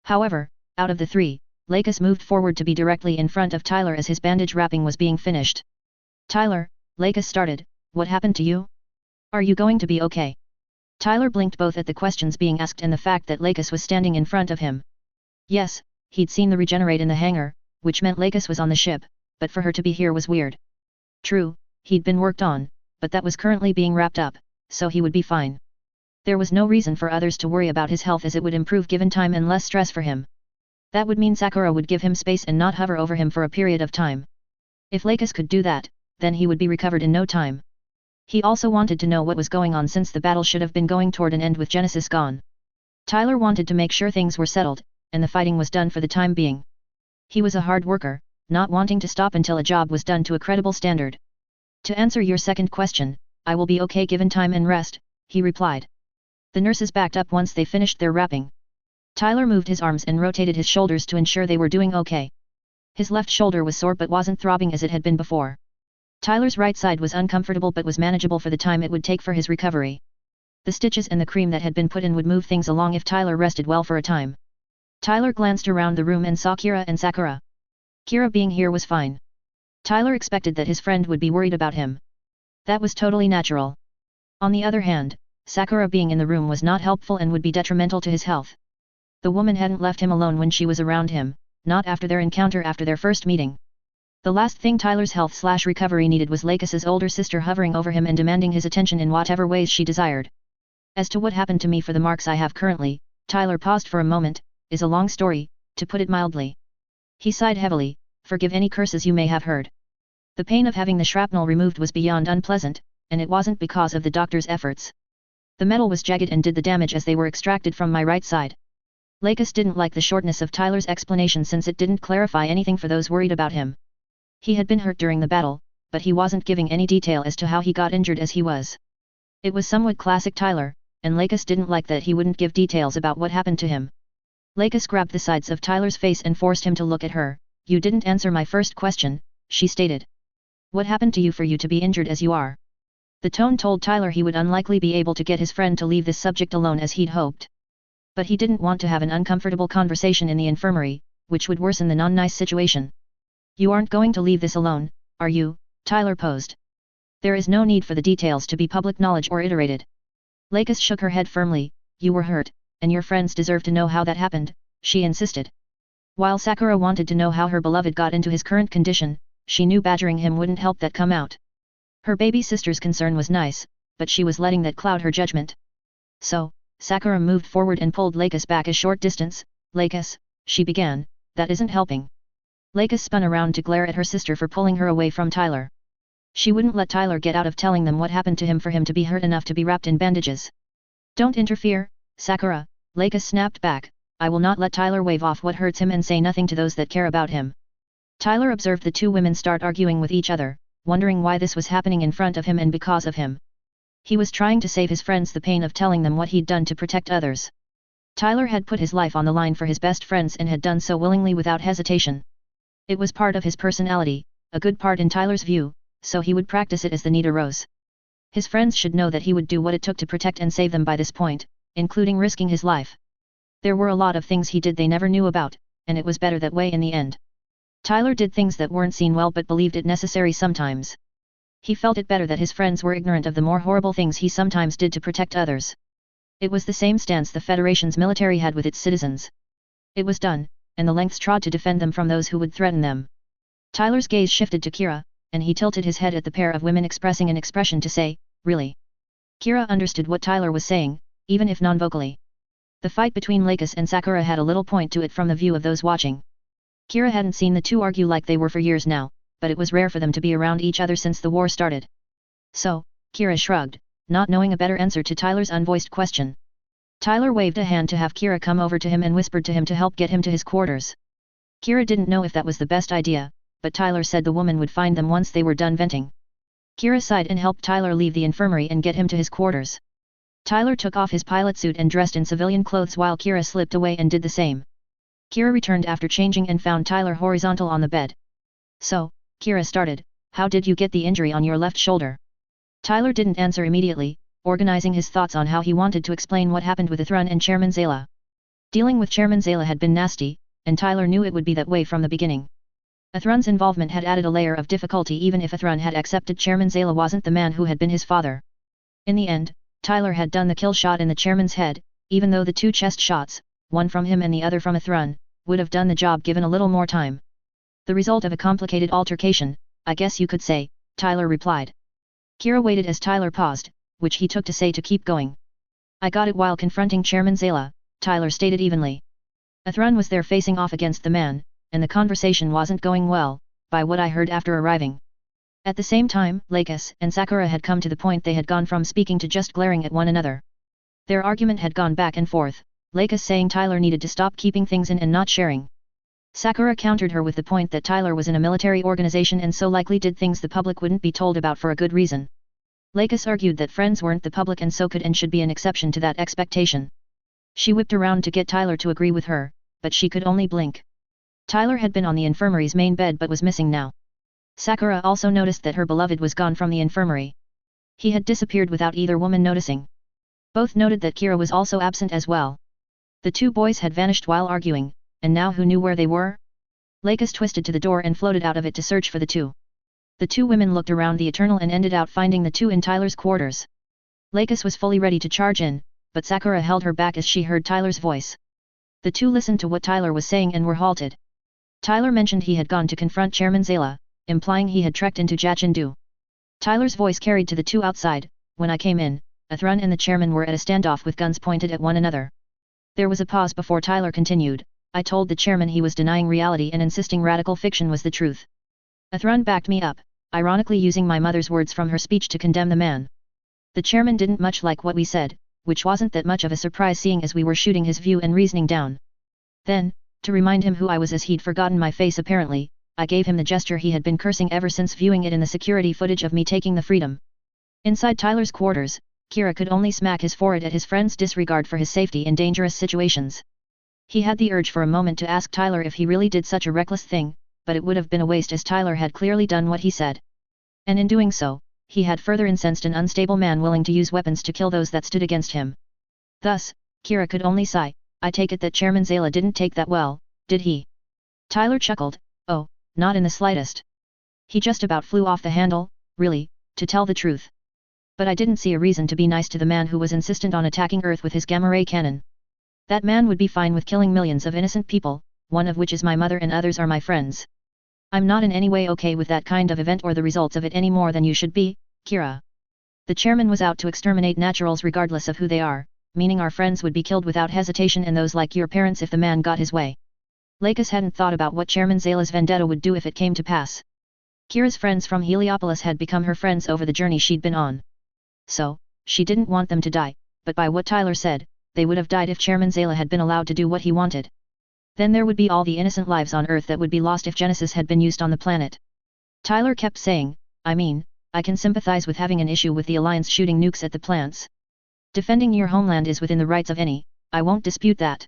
S1: However, out of the three, Lakis moved forward to be directly in front of Tyler as his bandage wrapping was being finished. Tyler, Lakis started, what happened to you? Are you going to be okay? Tyler blinked both at the questions being asked and the fact that Lakis was standing in front of him. Yes, he'd seen the regenerate in the hangar, which meant Lakis was on the ship, but for her to be here was weird. True, he'd been worked on, but that was currently being wrapped up, so he would be fine. There was no reason for others to worry about his health as it would improve given time and less stress for him. That would mean Sakura would give him space and not hover over him for a period of time. If Lakis could do that, then he would be recovered in no time. He also wanted to know what was going on since the battle should have been going toward an end with Genesis gone. Tyler wanted to make sure things were settled, and the fighting was done for the time being. He was a hard worker, not wanting to stop until a job was done to a credible standard. To answer your second question, I will be okay given time and rest, he replied. The nurses backed up once they finished their wrapping. Tyler moved his arms and rotated his shoulders to ensure they were doing okay. His left shoulder was sore but wasn't throbbing as it had been before. Tyler's right side was uncomfortable but was manageable for the time it would take for his recovery. The stitches and the cream that had been put in would move things along if Tyler rested well for a time. Tyler glanced around the room and saw Kira and Sakura. Kira being here was fine. Tyler expected that his friend would be worried about him. That was totally natural. On the other hand, Sakura being in the room was not helpful and would be detrimental to his health. The woman hadn't left him alone when she was around him, not after their encounter after their first meeting. The last thing Tyler's health/recovery needed was Lakis's older sister hovering over him and demanding his attention in whatever ways she desired. As to what happened to me for the marks I have currently, Tyler paused for a moment, is a long story, to put it mildly. He sighed heavily, forgive any curses you may have heard. The pain of having the shrapnel removed was beyond unpleasant, and it wasn't because of the doctor's efforts. The metal was jagged and did the damage as they were extracted from my right side. Lakis didn't like the shortness of Tyler's explanation since it didn't clarify anything for those worried about him. He had been hurt during the battle, but he wasn't giving any detail as to how he got injured as he was. It was somewhat classic Tyler, and Lakis didn't like that he wouldn't give details about what happened to him. Lakis grabbed the sides of Tyler's face and forced him to look at her. You didn't answer my first question, she stated. What happened to you for you to be injured as you are? The tone told Tyler he would unlikely be able to get his friend to leave this subject alone as he'd hoped. But he didn't want to have an uncomfortable conversation in the infirmary, which would worsen the non-nice situation. You aren't going to leave this alone, are you? Tyler posed. There is no need for the details to be public knowledge or iterated. Lakis shook her head firmly. You were hurt, and your friends deserve to know how that happened, she insisted. While Sakura wanted to know how her beloved got into his current condition, she knew badgering him wouldn't help that come out. Her baby sister's concern was nice, but she was letting that cloud her judgment. So, Sakura moved forward and pulled Lakis back a short distance. Lakis, she began, that isn't helping. Lakis spun around to glare at her sister for pulling her away from Tyler. She wouldn't let Tyler get out of telling them what happened to him for him to be hurt enough to be wrapped in bandages. Don't interfere, Sakura, Lakis snapped back. I will not let Tyler wave off what hurts him and say nothing to those that care about him. Tyler observed the two women start arguing with each other, wondering why this was happening in front of him and because of him. He was trying to save his friends the pain of telling them what he'd done to protect others. Tyler had put his life on the line for his best friends and had done so willingly without hesitation. It was part of his personality, a good part in Tyler's view, so he would practice it as the need arose. His friends should know that he would do what it took to protect and save them by this point, including risking his life. There were a lot of things he did they never knew about, and it was better that way in the end. Tyler did things that weren't seen well but believed it necessary sometimes. He felt it better that his friends were ignorant of the more horrible things he sometimes did to protect others. It was the same stance the Federation's military had with its citizens. It was done, and the lengths trod to defend them from those who would threaten them. Tyler's gaze shifted to Kira, and he tilted his head at the pair of women expressing an expression to say, really? Kira understood what Tyler was saying, even if non-vocally. The fight between Lakis and Sakura had a little point to it from the view of those watching. Kira hadn't seen the two argue like they were for years now, but it was rare for them to be around each other since the war started. So, Kira shrugged, not knowing a better answer to Tyler's unvoiced question. Tyler waved a hand to have Kira come over to him and whispered to him to help get him to his quarters. Kira didn't know if that was the best idea, but Tyler said the woman would find them once they were done venting. Kira sighed and helped Tyler leave the infirmary and get him to his quarters. Tyler took off his pilot suit and dressed in civilian clothes while Kira slipped away and did the same. Kira returned after changing and found Tyler horizontal on the bed. So, Kira started, how did you get the injury on your left shoulder? Tyler didn't answer immediately, organizing his thoughts on how he wanted to explain what happened with Ithrun and Chairman Zayla. Dealing with Chairman Zayla had been nasty, and Tyler knew it would be that way from the beginning. Ithrun's involvement had added a layer of difficulty even if Ithrun had accepted Chairman Zayla wasn't the man who had been his father. In the end, Tyler had done the kill shot in the chairman's head, even though the two chest shots, one from him and the other from Ithrun, would have done the job given a little more time. The result of a complicated altercation, I guess you could say, Tyler replied. Kira waited as Tyler paused, which he took to say to keep going. I got it while confronting Chairman Zayla, Tyler stated evenly. Ithrun was there facing off against the man, and the conversation wasn't going well, by what I heard after arriving. At the same time, Lakis and Sakura had come to the point they had gone from speaking to just glaring at one another. Their argument had gone back and forth, Lakis saying Tyler needed to stop keeping things in and not sharing. Sakura countered her with the point that Tyler was in a military organization and so likely did things the public wouldn't be told about for a good reason. Lakis argued that friends weren't the public and so could and should be an exception to that expectation. She whipped around to get Tyler to agree with her, but she could only blink. Tyler had been on the infirmary's main bed but was missing now. Sakura also noticed that her beloved was gone from the infirmary. He had disappeared without either woman noticing. Both noted that Kira was also absent as well. The two boys had vanished while arguing, and now who knew where they were? Lakis twisted to the door and floated out of it to search for the two. The two women looked around the Eternal and ended out finding the two in Tyler's quarters. Lakis was fully ready to charge in, but Sakura held her back as she heard Tyler's voice. The two listened to what Tyler was saying and were halted. Tyler mentioned he had gone to confront Chairman Zayla, implying he had trekked into Jachindu. Tyler's voice carried to the two outside. When I came in, Ithrun and the chairman were at a standoff with guns pointed at one another. There was a pause before Tyler continued. I told the chairman he was denying reality and insisting radical fiction was the truth. Ithrun backed me up, ironically using my mother's words from her speech to condemn the man. The chairman didn't much like what we said, which wasn't that much of a surprise seeing as we were shooting his view and reasoning down. Then, to remind him who I was as he'd forgotten my face apparently, I gave him the gesture he had been cursing ever since viewing it in the security footage of me taking the freedom. Inside Tyler's quarters, Kira could only smack his forehead at his friend's disregard for his safety in dangerous situations. He had the urge for a moment to ask Tyler if he really did such a reckless thing, but it would have been a waste as Tyler had clearly done what he said. And in doing so, he had further incensed an unstable man willing to use weapons to kill those that stood against him. Thus, Kira could only sigh, I take it that Chairman Zayla didn't take that well, did he? Tyler chuckled, oh, not in the slightest. He just about flew off the handle, really, to tell the truth. But I didn't see a reason to be nice to the man who was insistent on attacking Earth with his gamma-ray cannon. That man would be fine with killing millions of innocent people, one of which is my mother and others are my friends. I'm not in any way okay with that kind of event or the results of it any more than you should be, Kira. The chairman was out to exterminate naturals regardless of who they are, meaning our friends would be killed without hesitation and those like your parents if the man got his way. Lakis hadn't thought about what Chairman Zayla's vendetta would do if it came to pass. Kira's friends from Heliopolis had become her friends over the journey she'd been on. So, she didn't want them to die, but by what Tyler said, they would have died if Chairman Zayla had been allowed to do what he wanted. Then there would be all the innocent lives on Earth that would be lost if Genesis had been used on the planet. Tyler kept saying, I mean, I can sympathize with having an issue with the Alliance shooting nukes at the plants. Defending your homeland is within the rights of any, I won't dispute that.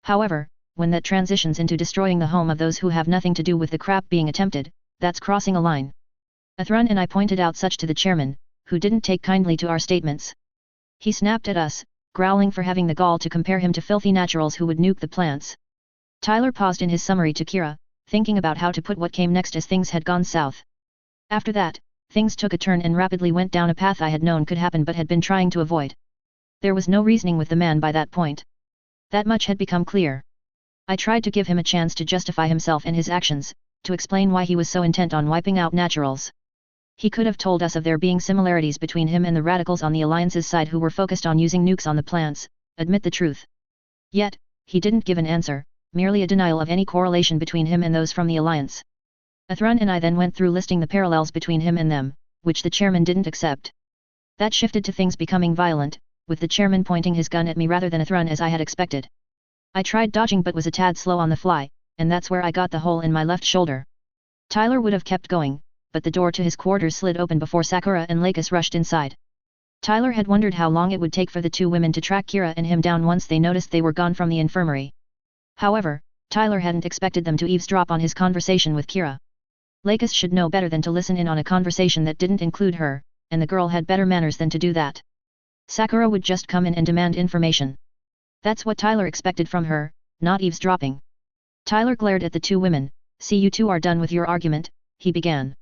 S1: However, when that transitions into destroying the home of those who have nothing to do with the crap being attempted, that's crossing a line. Ithrun and I pointed out such to the chairman, who didn't take kindly to our statements. He snapped at us, growling for having the gall to compare him to filthy naturals who would nuke the plants. Tyler paused in his summary to Kira, thinking about how to put what came next as things had gone south. After that, things took a turn and rapidly went down a path I had known could happen but had been trying to avoid. There was no reasoning with the man by that point. That much had become clear. I tried to give him a chance to justify himself and his actions, to explain why he was so intent on wiping out naturals. He could have told us of there being similarities between him and the radicals on the Alliance's side who were focused on using nukes on the plants, admit the truth. Yet, he didn't give an answer, merely a denial of any correlation between him and those from the Alliance. Ithrun and I then went through listing the parallels between him and them, which the chairman didn't accept. That shifted to things becoming violent, with the chairman pointing his gun at me rather than Ithrun as I had expected. I tried dodging but was a tad slow on the fly, and that's where I got the hole in my left shoulder. Tyler would have kept going, but the door to his quarters slid open before Sakura and Lakis rushed inside. Tyler had wondered how long it would take for the two women to track Kira and him down once they noticed they were gone from the infirmary. However, Tyler hadn't expected them to eavesdrop on his conversation with Kira. Lakis should know better than to listen in on a conversation that didn't include her, and the girl had better manners than to do that. Sakura would just come in and demand information. That's what Tyler expected from her, not eavesdropping. Tyler glared at the two women. See, you two are done with your argument, he began.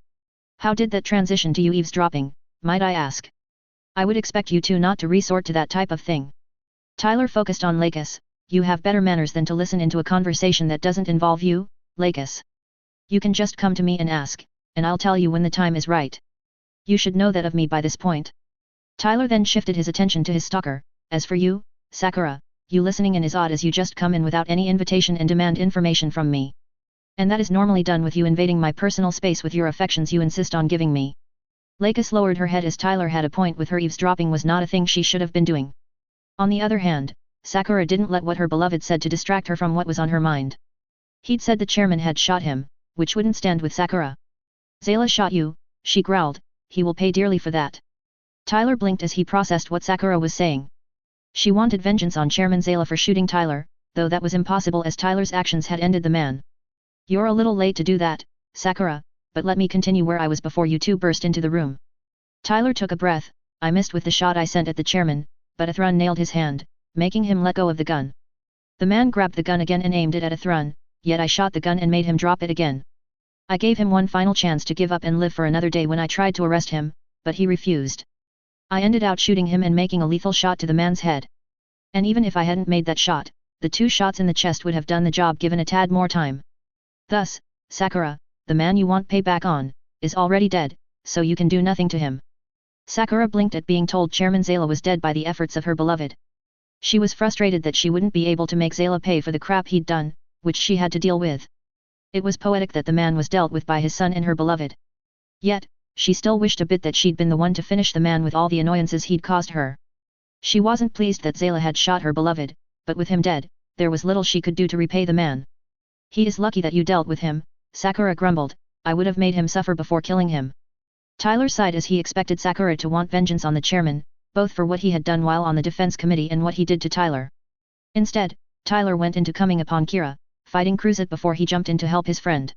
S1: How did that transition to you eavesdropping, might I ask? I would expect you two not to resort to that type of thing. Tyler focused on Lakis. You have better manners than to listen into a conversation that doesn't involve you, Lakis. You can just come to me and ask, and I'll tell you when the time is right. You should know that of me by this point. Tyler then shifted his attention to his stalker. As for you, Sakura, you listening in is odd, as you just come in without any invitation and demand information from me. And that is normally done with you invading my personal space with your affections you insist on giving me. Lakis lowered her head, as Tyler had a point with her. Eavesdropping was not a thing she should have been doing. On the other hand, Sakura didn't let what her beloved said to distract her from what was on her mind. He'd said the chairman had shot him, which wouldn't stand with Sakura. Zayla shot you, she growled, he will pay dearly for that. Tyler blinked as he processed what Sakura was saying. She wanted vengeance on Chairman Zayla for shooting Tyler, though that was impossible as Tyler's actions had ended the man. You're a little late to do that, Sakura, but let me continue where I was before you two burst into the room. Tyler took a breath. I missed with the shot I sent at the chairman, but a Thrun nailed his hand, making him let go of the gun. The man grabbed the gun again and aimed it at a Thrun, yet I shot the gun and made him drop it again. I gave him one final chance to give up and live for another day when I tried to arrest him, but he refused. I ended out shooting him and making a lethal shot to the man's head. And even if I hadn't made that shot, the 2 shots in the chest would have done the job given a tad more time. Thus, Sakura, the man you want payback on, is already dead, so you can do nothing to him. Sakura blinked at being told Chairman Zayla was dead by the efforts of her beloved. She was frustrated that she wouldn't be able to make Zayla pay for the crap he'd done, which she had to deal with. It was poetic that the man was dealt with by his son and her beloved. Yet, she still wished a bit that she'd been the one to finish the man with all the annoyances he'd caused her. She wasn't pleased that Zayla had shot her beloved, but with him dead, there was little she could do to repay the man. He is lucky that you dealt with him, Sakura grumbled. I would have made him suffer before killing him. Tyler sighed as he expected Sakura to want vengeance on the chairman, both for what he had done while on the defense committee and what he did to Tyler. Instead, Tyler went into coming upon Kira, fighting Cruzat before he jumped in to help his friend.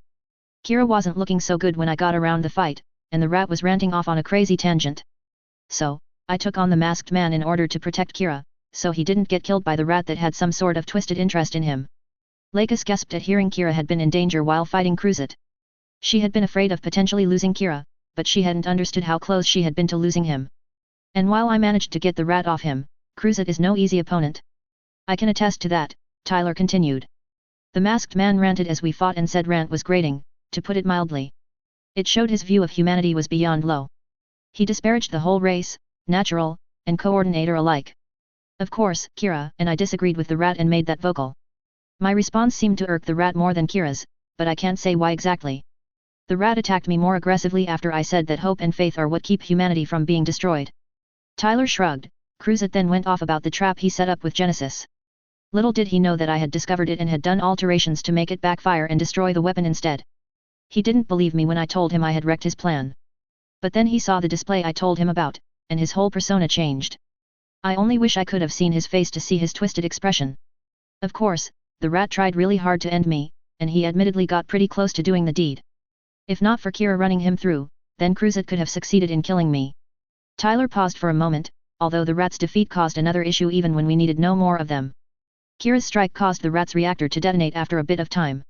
S1: Kira wasn't looking so good when I got around the fight, and the rat was ranting off on a crazy tangent. So, I took on the masked man in order to protect Kira, so he didn't get killed by the rat that had some sort of twisted interest in him. Lakis gasped at hearing Kira had been in danger while fighting Cruzat. She had been afraid of potentially losing Kira, but she hadn't understood how close she had been to losing him. And while I managed to get the rat off him, Cruzat is no easy opponent. I can attest to that, Tyler continued. The masked man ranted as we fought, and said rant was grating, to put it mildly. It showed his view of humanity was beyond low. He disparaged the whole race, natural, and coordinator alike. Of course, Kira and I disagreed with the rat and made that vocal. My response seemed to irk the rat more than Kira's, but I can't say why exactly. The rat attacked me more aggressively after I said that hope and faith are what keep humanity from being destroyed. Tyler shrugged. Cruzat then went off about the trap he set up with Genesis. Little did he know that I had discovered it and had done alterations to make it backfire and destroy the weapon instead. He didn't believe me when I told him I had wrecked his plan. But then he saw the display I told him about, and his whole persona changed. I only wish I could have seen his face to see his twisted expression. Of course, the rat tried really hard to end me, and he admittedly got pretty close to doing the deed. If not for Kira running him through, then Cruzat could have succeeded in killing me. Tyler paused for a moment, although the rat's defeat caused another issue even when we needed no more of them. Kira's strike caused the rat's reactor to detonate after a bit of time.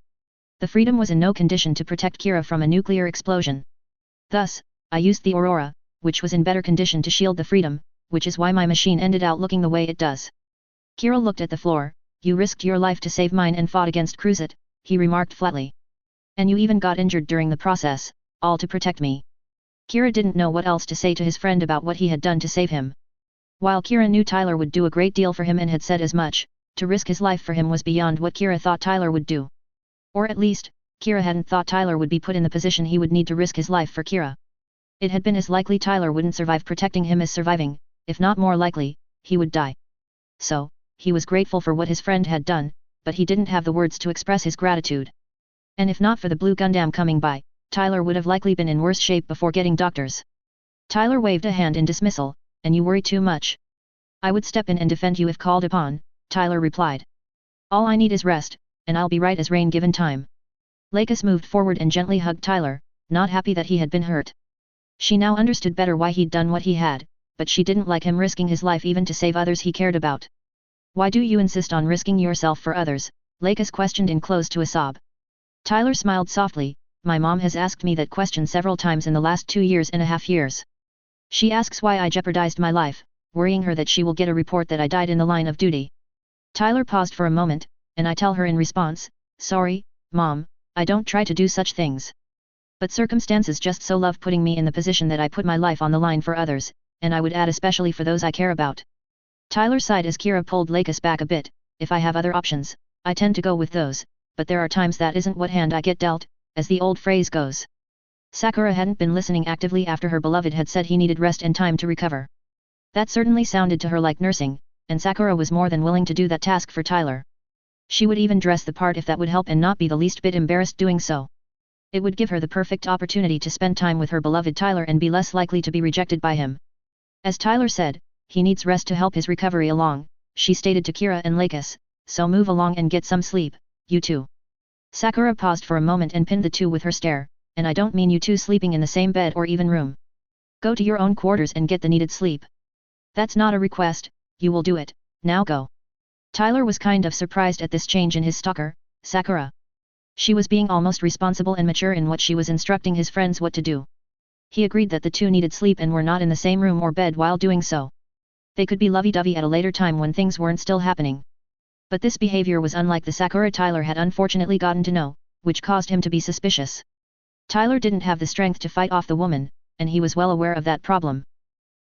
S1: The Freedom was in no condition to protect Kira from a nuclear explosion. Thus, I used the Aurora, which was in better condition to shield the Freedom, which is why my machine ended out looking the way it does. Kira looked at the floor. You risked your life to save mine and fought against Cruzat, he remarked flatly. And you even got injured during the process, all to protect me. Kira didn't know what else to say to his friend about what he had done to save him. While Kira knew Tyler would do a great deal for him and had said as much, to risk his life for him was beyond what Kira thought Tyler would do. Or at least, Kira hadn't thought Tyler would be put in the position he would need to risk his life for Kira. It had been as likely Tyler wouldn't survive protecting him as surviving, if not more likely, he would die. So, he was grateful for what his friend had done, but he didn't have the words to express his gratitude. And if not for the blue Gundam coming by, Tyler would have likely been in worse shape before getting doctors. Tyler waved a hand in dismissal. And you worry too much. I would step in and defend you if called upon, Tyler replied. All I need is rest, and I'll be right as rain given time. Lakis moved forward and gently hugged Tyler. not happy that he had been hurt. She now understood better why he'd done what he had, but she didn't like him risking his life even to save others he cared about. Why do you insist on risking yourself for others? Lakis questioned in close to a sob. Tyler smiled softly. My mom has asked me that question several times in the last 2.5 years. She asks why I jeopardized my life, worrying her that she will get a report that I died in the line of duty. Tyler paused for a moment, and I tell her in response, sorry, Mom, I don't try to do such things. But circumstances just so love putting me in the position that I put my life on the line for others, and I would add especially for those I care about. Tyler sighed as Kira pulled Lakis back a bit. If I have other options, I tend to go with those, but there are times that isn't what hand I get dealt, as the old phrase goes. Sakura hadn't been listening actively after her beloved had said he needed rest and time to recover. That certainly sounded to her like nursing, and Sakura was more than willing to do that task for Tyler. She would even dress the part if that would help and not be the least bit embarrassed doing so. It would give her the perfect opportunity to spend time with her beloved Tyler and be less likely to be rejected by him. As Tyler said, he needs rest to help his recovery along, she stated to Kira and Lakis, so move along and get some sleep, you two. Sakura paused for a moment and pinned the two with her stare, and I don't mean you two sleeping in the same bed or even room. Go to your own quarters and get the needed sleep. That's not a request, you will do it, now go. Tyler was kind of surprised at this change in his stalker, Sakura. She was being almost responsible and mature in what she was instructing his friends what to do. He agreed that the two needed sleep and were not in the same room or bed while doing so. They could be lovey-dovey at a later time when things weren't still happening. But this behavior was unlike the Sakura Tyler had unfortunately gotten to know, which caused him to be suspicious. Tyler didn't have the strength to fight off the woman, and he was well aware of that problem.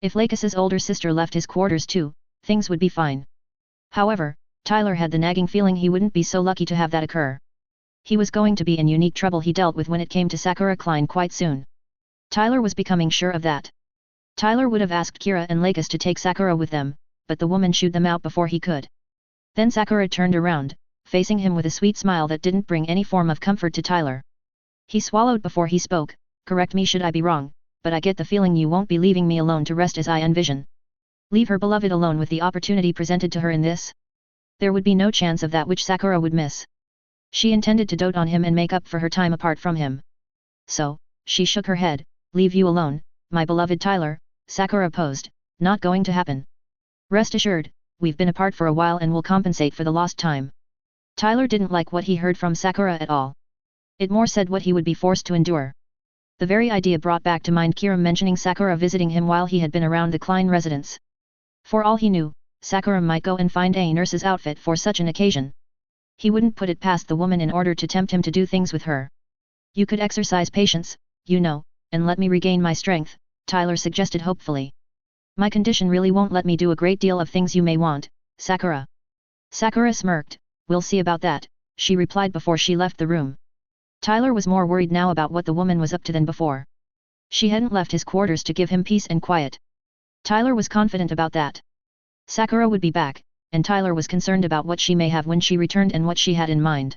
S1: If Lakis's older sister left his quarters too, things would be fine. However, Tyler had the nagging feeling he wouldn't be so lucky to have that occur. He was going to be in unique trouble he dealt with when it came to Sakura Klein quite soon. Tyler was becoming sure of that. Tyler would have asked Kira and Lakis to take Sakura with them, but the woman shooed them out before he could. Then Sakura turned around, facing him with a sweet smile that didn't bring any form of comfort to Tyler. He swallowed before he spoke, correct me should I be wrong, but I get the feeling you won't be leaving me alone to rest as I envision. Leave her beloved alone with the opportunity presented to her in this? There would be no chance of that which Sakura would miss. She intended to dote on him and make up for her time apart from him. So, she shook her head, leave you alone, my beloved Tyler, Sakura posed, not going to happen. Rest assured, we've been apart for a while and will compensate for the lost time. Tyler didn't like what he heard from Sakura at all. It more said what he would be forced to endure. The very idea brought back to mind Kira mentioning Sakura visiting him while he had been around the Klein residence. For all he knew, Sakura might go and find a nurse's outfit for such an occasion. He wouldn't put it past the woman in order to tempt him to do things with her. You could exercise patience, you know, and let me regain my strength, Tyler suggested hopefully. My condition really won't let me do a great deal of things you may want, Sakura. Sakura smirked, we'll see about that, she replied before she left the room. Tyler was more worried now about what the woman was up to than before. She hadn't left his quarters to give him peace and quiet. Tyler was confident about that. Sakura would be back, and Tyler was concerned about what she may have when she returned and what she had in mind.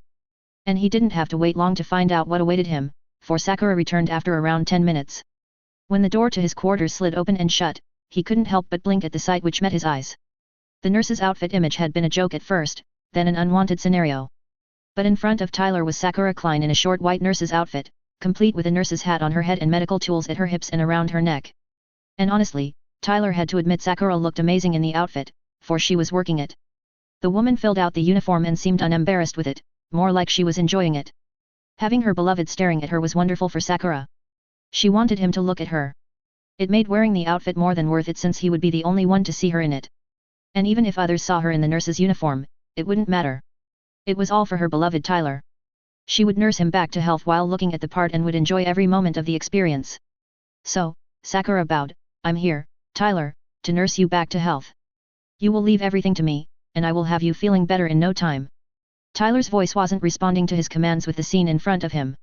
S1: And he didn't have to wait long to find out what awaited him, for Sakura returned after around 10 minutes. When the door to his quarters slid open and shut, he couldn't help but blink at the sight which met his eyes. The nurse's outfit image had been a joke at first, then an unwanted scenario. But in front of Tyler was Sakura Klein in a short white nurse's outfit, complete with a nurse's hat on her head and medical tools at her hips and around her neck. And honestly, Tyler had to admit Sakura looked amazing in the outfit, for she was working it. The woman filled out the uniform and seemed unembarrassed with it, more like she was enjoying it. Having her beloved staring at her was wonderful for Sakura. She wanted him to look at her. It made wearing the outfit more than worth it since he would be the only one to see her in it. And even if others saw her in the nurse's uniform, it wouldn't matter. It was all for her beloved Tyler. She would nurse him back to health while looking at the part and would enjoy every moment of the experience. So, Sakura bowed, I'm here, Tyler, to nurse you back to health. You will leave everything to me, and I will have you feeling better in no time. Tyler's voice wasn't responding to his commands with the scene in front of him.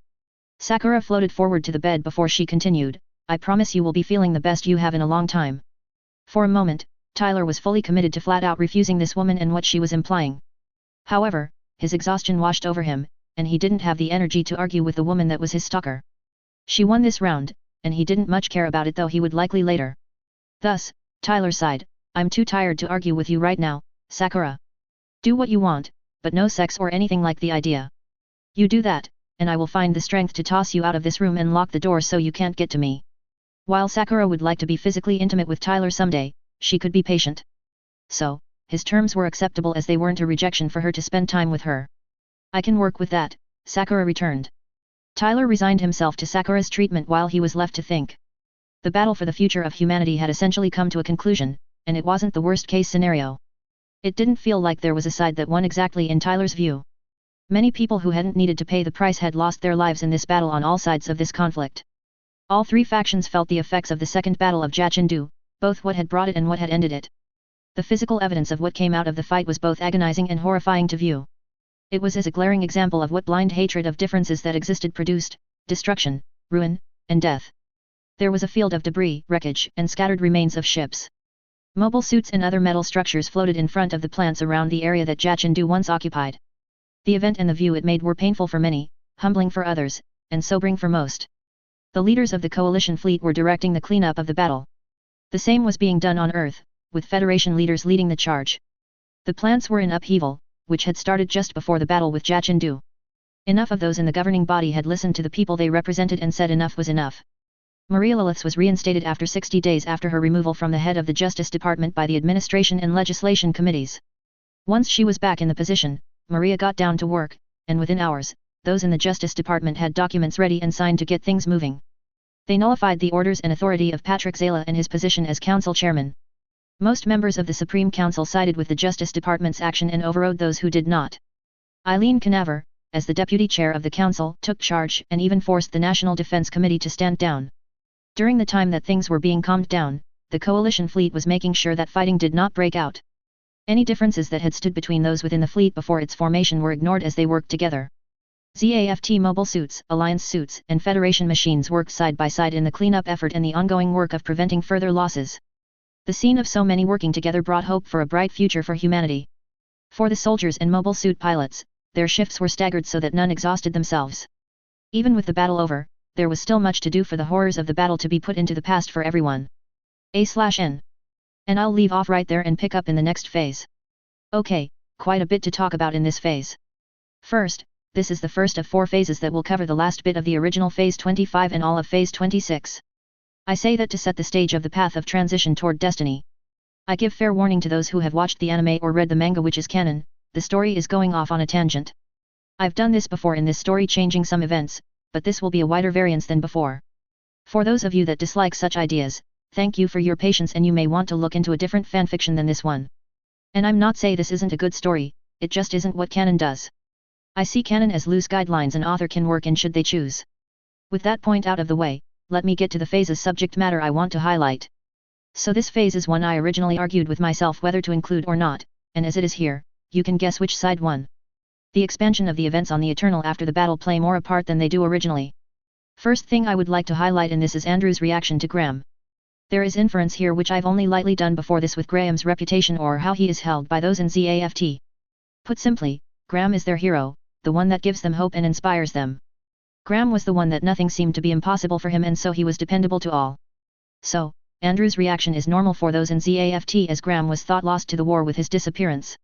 S1: Sakura floated forward to the bed before she continued, I promise you will be feeling the best you have in a long time. For a moment, Tyler was fully committed to flat out refusing this woman and what she was implying. However, his exhaustion washed over him, and he didn't have the energy to argue with the woman that was his stalker. She won this round, and he didn't much care about it though he would likely later. Thus, Tyler sighed, I'm too tired to argue with you right now, Sakura. Do what you want, but no sex or anything like the idea. You do that, and I will find the strength to toss you out of this room and lock the door so you can't get to me. While Sakura would like to be physically intimate with Tyler someday, she could be patient. So, his terms were acceptable as they weren't a rejection for her to spend time with her. I can work with that, Sakura returned. Tyler resigned himself to Sakura's treatment while he was left to think. The battle for the future of humanity had essentially come to a conclusion, and it wasn't the worst-case scenario. It didn't feel like there was a side that won exactly in Tyler's view. Many people who hadn't needed to pay the price had lost their lives in this battle on all sides of this conflict. All three factions felt the effects of the second battle of Jachindu, both what had brought it and what had ended it. The physical evidence of what came out of the fight was both agonizing and horrifying to view. It was as a glaring example of what blind hatred of differences that existed produced: destruction, ruin, and death. There was a field of debris, wreckage, and scattered remains of ships. Mobile suits and other metal structures floated in front of the plants around the area that Jachindu once occupied. The event and the view it made were painful for many, humbling for others, and sobering for most. The leaders of the coalition fleet were directing the cleanup of the battle. The same was being done on Earth, with Federation leaders leading the charge. The plants were in upheaval, which had started just before the battle with Jachindu. Enough of those in the governing body had listened to the people they represented and said enough was enough. Maria Liliths was reinstated after 60 days after her removal from the head of the Justice Department by the Administration and Legislation Committees. Once she was back in the position, Maria got down to work, and within hours, those in the Justice Department had documents ready and signed to get things moving. They nullified the orders and authority of Patrick Zala and his position as Council Chairman. Most members of the Supreme Council sided with the Justice Department's action and overrode those who did not. Eileen Canaver, as the Deputy Chair of the Council, took charge and even forced the National Defense Committee to stand down. During the time that things were being calmed down, the coalition fleet was making sure that fighting did not break out. Any differences that had stood between those within the fleet before its formation were ignored as they worked together. ZAFT mobile suits, alliance suits, and Federation machines worked side by side in the cleanup effort and the ongoing work of preventing further losses. The scene of so many working together brought hope for a bright future for humanity. For the soldiers and mobile suit pilots, their shifts were staggered so that none exhausted themselves. Even with the battle over, there was still much to do for the horrors of the battle to be put into the past for everyone. A/N. And I'll leave off right there and pick up in the next phase. Okay, quite a bit to talk about in this phase. First, this is the first of 4 phases that will cover the last bit of the original Phase 25 and all of Phase 26. I say that to set the stage of the path of transition toward destiny. I give fair warning to those who have watched the anime or read the manga, which is canon, the story is going off on a tangent. I've done this before in this story, changing some events, but this will be a wider variance than before. For those of you that dislike such ideas, thank you for your patience, and you may want to look into a different fanfiction than this one. And I'm not saying this isn't a good story, it just isn't what canon does. I see canon as loose guidelines an author can work in should they choose. With that point out of the way, let me get to the phase's subject matter I want to highlight. So this phase is one I originally argued with myself whether to include or not, and as it is here, you can guess which side won. The expansion of the events on the Eternal after the battle play more a part than they do originally. First thing I would like to highlight in this is Andrew's reaction to Graham. There is inference here which I've only lightly done before this with Graham's reputation or how he is held by those in ZAFT. Put simply, Graham is their hero, the one that gives them hope and inspires them. Graham was the one that nothing seemed to be impossible for him, and so he was dependable to all. So, Andrew's reaction is normal for those in ZAFT as Graham was thought lost to the war with his disappearance.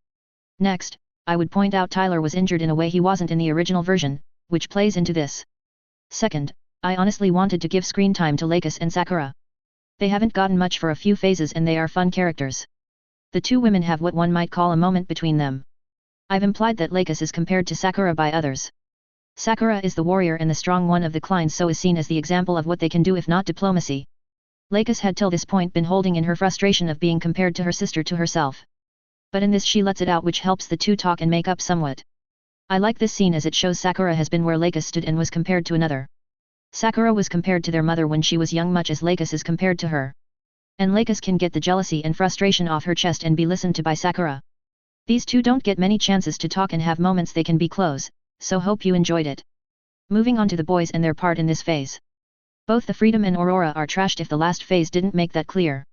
S1: Next, I would point out Tyler was injured in a way he wasn't in the original version, which plays into this. Second, I honestly wanted to give screen time to Lakis and Sakura. They haven't gotten much for a few phases and they are fun characters. The two women have what one might call a moment between them. I've implied that Lakis is compared to Sakura by others. Sakura is the warrior and the strong one of the clans, so is seen as the example of what they can do if not diplomacy. Lakis had till this point been holding in her frustration of being compared to her sister to herself. But in this she lets it out, which helps the two talk and make up somewhat. I like this scene as it shows Sakura has been where Lakis stood and was compared to another. Sakura was compared to their mother when she was young, much as Lakis is compared to her. And Lakis can get the jealousy and frustration off her chest and be listened to by Sakura. These two don't get many chances to talk and have moments they can be close, so hope you enjoyed it. Moving on to the boys and their part in this phase. Both the Freedom and Aurora are trashed if the last phase didn't make that clear.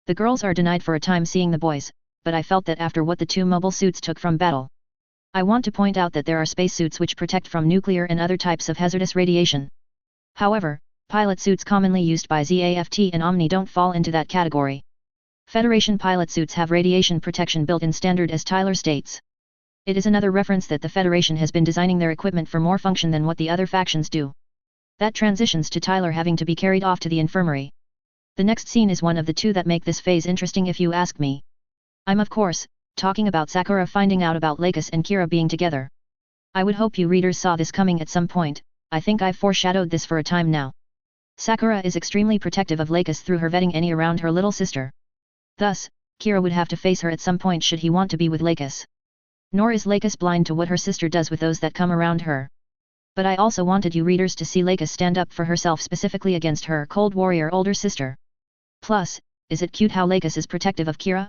S1: The girls are denied for a time seeing the boys, but I felt that after what the two mobile suits took from battle. I want to point out that there are spacesuits which protect from nuclear and other types of hazardous radiation. However, pilot suits commonly used by ZAFT and Omni don't fall into that category. Federation pilot suits have radiation protection built in standard, as Tyler states. It is another reference that the Federation has been designing their equipment for more function than what the other factions do. That transitions to Tyler having to be carried off to the infirmary. The next scene is one of the two that make this phase interesting if you ask me. I'm of course, talking about Sakura finding out about Lakis and Kira being together. I would hope you readers saw this coming at some point. I think I've foreshadowed this for a time now. Sakura is extremely protective of Lakis through her vetting any around her little sister. Thus, Kira would have to face her at some point should he want to be with Lakis. Nor is Lakis blind to what her sister does with those that come around her. But I also wanted you readers to see Lakis stand up for herself specifically against her cold warrior older sister. Plus, is it cute how Lakis is protective of Kira?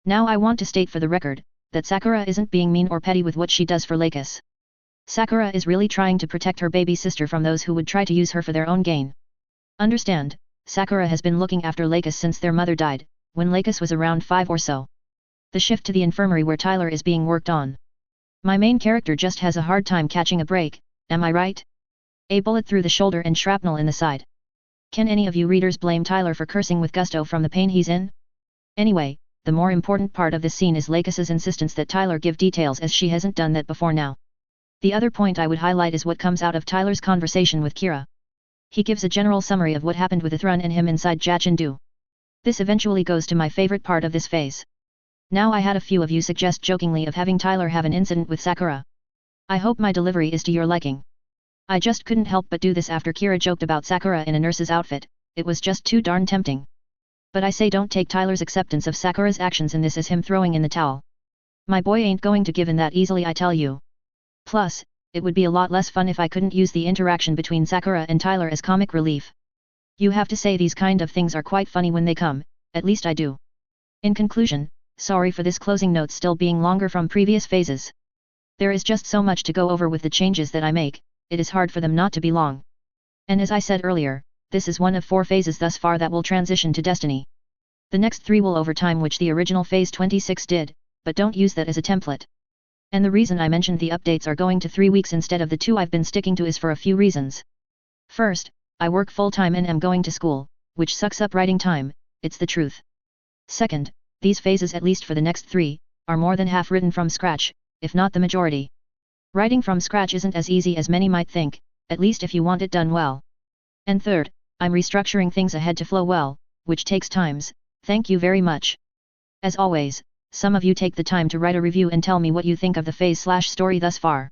S1: Now I want to state for the record, that Sakura isn't being mean or petty with what she does for Lakis. Sakura is really trying to protect her baby sister from those who would try to use her for their own gain. Understand, Sakura has been looking after Lakis since their mother died, when Lakis was around 5 or so. The shift to the infirmary where Tyler is being worked on. My main character just has a hard time catching a break, am I right? A bullet through the shoulder and shrapnel in the side. Can any of you readers blame Tyler for cursing with gusto from the pain he's in? Anyway, the more important part of this scene is Lakis's insistence that Tyler give details as she hasn't done that before now. The other point I would highlight is what comes out of Tyler's conversation with Kira. He gives a general summary of what happened with Ithrun and him inside Jachindu. This eventually goes to my favorite part of this phase. Now I had a few of you suggest jokingly of having Tyler have an incident with Sakura. I hope my delivery is to your liking. I just couldn't help but do this after Kira joked about Sakura in a nurse's outfit, it was just too darn tempting. But I say don't take Tyler's acceptance of Sakura's actions in this as him throwing in the towel. My boy ain't going to give in that easily, I tell you. Plus, it would be a lot less fun if I couldn't use the interaction between Sakura and Tyler as comic relief. You have to say these kind of things are quite funny when they come, at least I do. In conclusion, sorry for this closing note still being longer from previous phases. There is just so much to go over with the changes that I make, it is hard for them not to be long. And as I said earlier, this is one of 4 phases thus far that will transition to Destiny. The next 3 will over time, which the original phase 26 did, but don't use that as a template. And the reason I mentioned the updates are going to 3 weeks instead of the 2 I've been sticking to is for a few reasons. First, I work full-time and am going to school, which sucks up writing time, it's the truth. Second, these phases at least for the next 3, are more than half written from scratch, if not the majority. Writing from scratch isn't as easy as many might think, at least if you want it done well. And third, I'm restructuring things ahead to flow well, which takes times, thank you very much. As always, some of you take the time to write a review and tell me what you think of the phase/story thus far.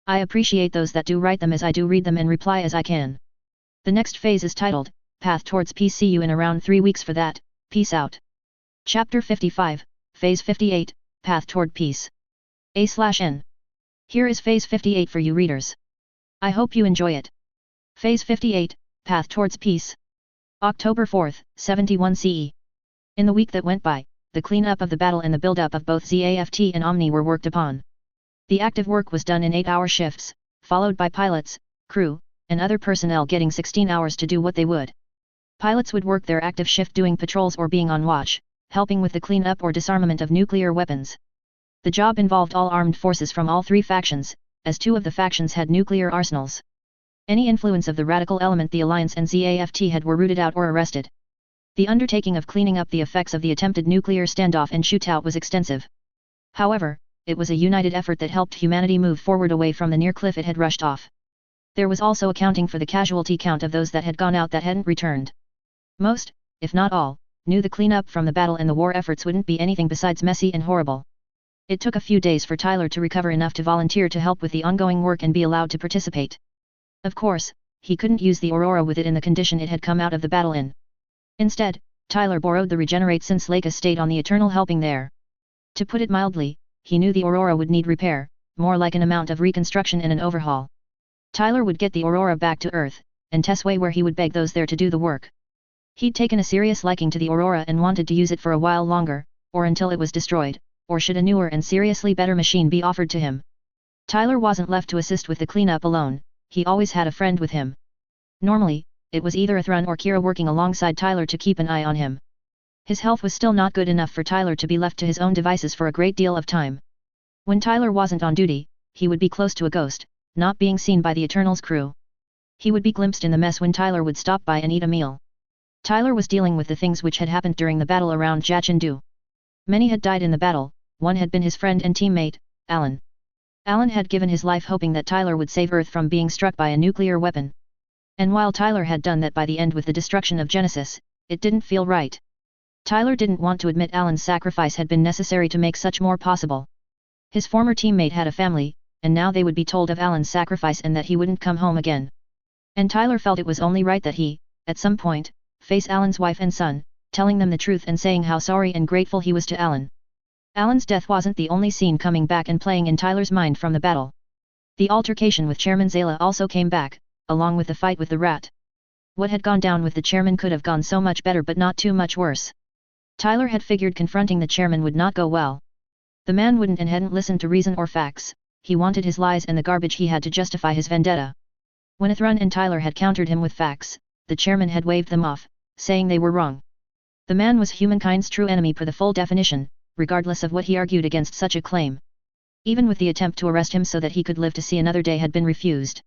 S1: I appreciate those that do write them as I do read them and reply as I can. The next phase is titled, Path Towards Peace. See you in around 3 weeks for that, peace out. Chapter 55, Phase 58, Path Toward Peace. A/N. Here is Phase 58 for you readers. I hope you enjoy it. Phase 58, Path Towards Peace. October 4th, 71 CE. In the week that went by, the cleanup of the battle and the build-up of both ZAFT and Omni were worked upon. The active work was done in 8-hour shifts, followed by pilots, crew, and other personnel getting 16 hours to do what they would. Pilots would work their active shift doing patrols or being on watch, helping with the cleanup or disarmament of nuclear weapons. The job involved all armed forces from all 3 factions, as 2 of the factions had nuclear arsenals. Any influence of the radical element the Alliance and ZAFT had were rooted out or arrested. The undertaking of cleaning up the effects of the attempted nuclear standoff and shootout was extensive. However, it was a united effort that helped humanity move forward away from the near cliff it had rushed off. There was also accounting for the casualty count of those that had gone out that hadn't returned. Most, if not all, knew the cleanup from the battle and the war efforts wouldn't be anything besides messy and horrible. It took a few days for Tyler to recover enough to volunteer to help with the ongoing work and be allowed to participate. Of course, he couldn't use the Aurora with it in the condition it had come out of the battle in. Instead, Tyler borrowed the Regenerate since Lakis stayed on the Eternal helping there. To put it mildly, he knew the Aurora would need repair, more like an amount of reconstruction and an overhaul. Tyler would get the Aurora back to Earth, and Tessway where he would beg those there to do the work. He'd taken a serious liking to the Aurora and wanted to use it for a while longer, or until it was destroyed, or should a newer and seriously better machine be offered to him. Tyler wasn't left to assist with the cleanup alone, he always had a friend with him. Normally, it was either Ithrun or Kira working alongside Tyler to keep an eye on him. His health was still not good enough for Tyler to be left to his own devices for a great deal of time. When Tyler wasn't on duty, he would be close to a ghost, not being seen by the Eternal's crew. He would be glimpsed in the mess when Tyler would stop by and eat a meal. Tyler was dealing with the things which had happened during the battle around Jachindu. Many had died in the battle, one had been his friend and teammate, Alan. Alan had given his life hoping that Tyler would save Earth from being struck by a nuclear weapon. And while Tyler had done that by the end with the destruction of Genesis, it didn't feel right. Tyler didn't want to admit Alan's sacrifice had been necessary to make such more possible. His former teammate had a family, and now they would be told of Alan's sacrifice and that he wouldn't come home again. And Tyler felt it was only right that he, at some point, face Alan's wife and son, telling them the truth and saying how sorry and grateful he was to Alan. Alan's death wasn't the only scene coming back and playing in Tyler's mind from the battle. The altercation with Chairman Zayla also came back, along with the fight with the rat. What had gone down with the chairman could have gone so much better but not too much worse. Tyler had figured confronting the chairman would not go well. The man wouldn't and hadn't listened to reason or facts, he wanted his lies and the garbage he had to justify his vendetta. When Athrun and Tyler had countered him with facts, the chairman had waved them off, saying they were wrong. The man was humankind's true enemy per the full definition, regardless of what he argued against such a claim. Even with the attempt to arrest him so that he could live to see another day had been refused.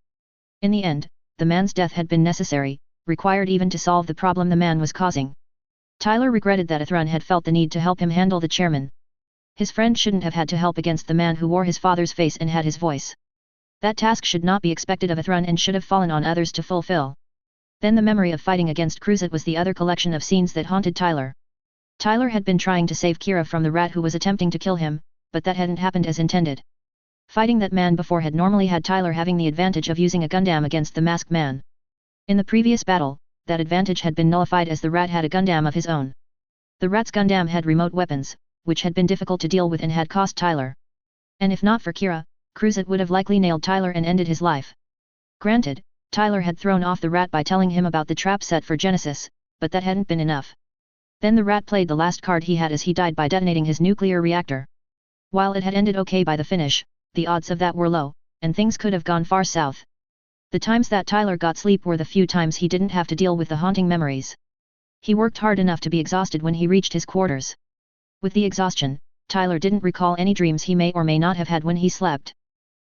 S1: In the end, the man's death had been necessary, required even to solve the problem the man was causing. Tyler regretted that Athrun had felt the need to help him handle the chairman. His friend shouldn't have had to help against the man who wore his father's face and had his voice. That task should not be expected of Athrun and should have fallen on others to fulfill. Then the memory of fighting against Cruzat was the other collection of scenes that haunted Tyler. Tyler had been trying to save Kira from the rat who was attempting to kill him, but that hadn't happened as intended. Fighting that man before had normally had Tyler having the advantage of using a Gundam against the masked man. In the previous battle, that advantage had been nullified as the rat had a Gundam of his own. The rat's Gundam had remote weapons, which had been difficult to deal with and had cost Tyler. And if not for Kira, Cruzat would have likely nailed Tyler and ended his life. Granted, Tyler had thrown off the rat by telling him about the trap set for Genesis, but that hadn't been enough. Then the rat played the last card he had as he died by detonating his nuclear reactor. While it had ended okay by the finish, the odds of that were low, and things could have gone far south. The times that Tyler got sleep were the few times he didn't have to deal with the haunting memories. He worked hard enough to be exhausted when he reached his quarters. With the exhaustion, Tyler didn't recall any dreams he may or may not have had when he slept.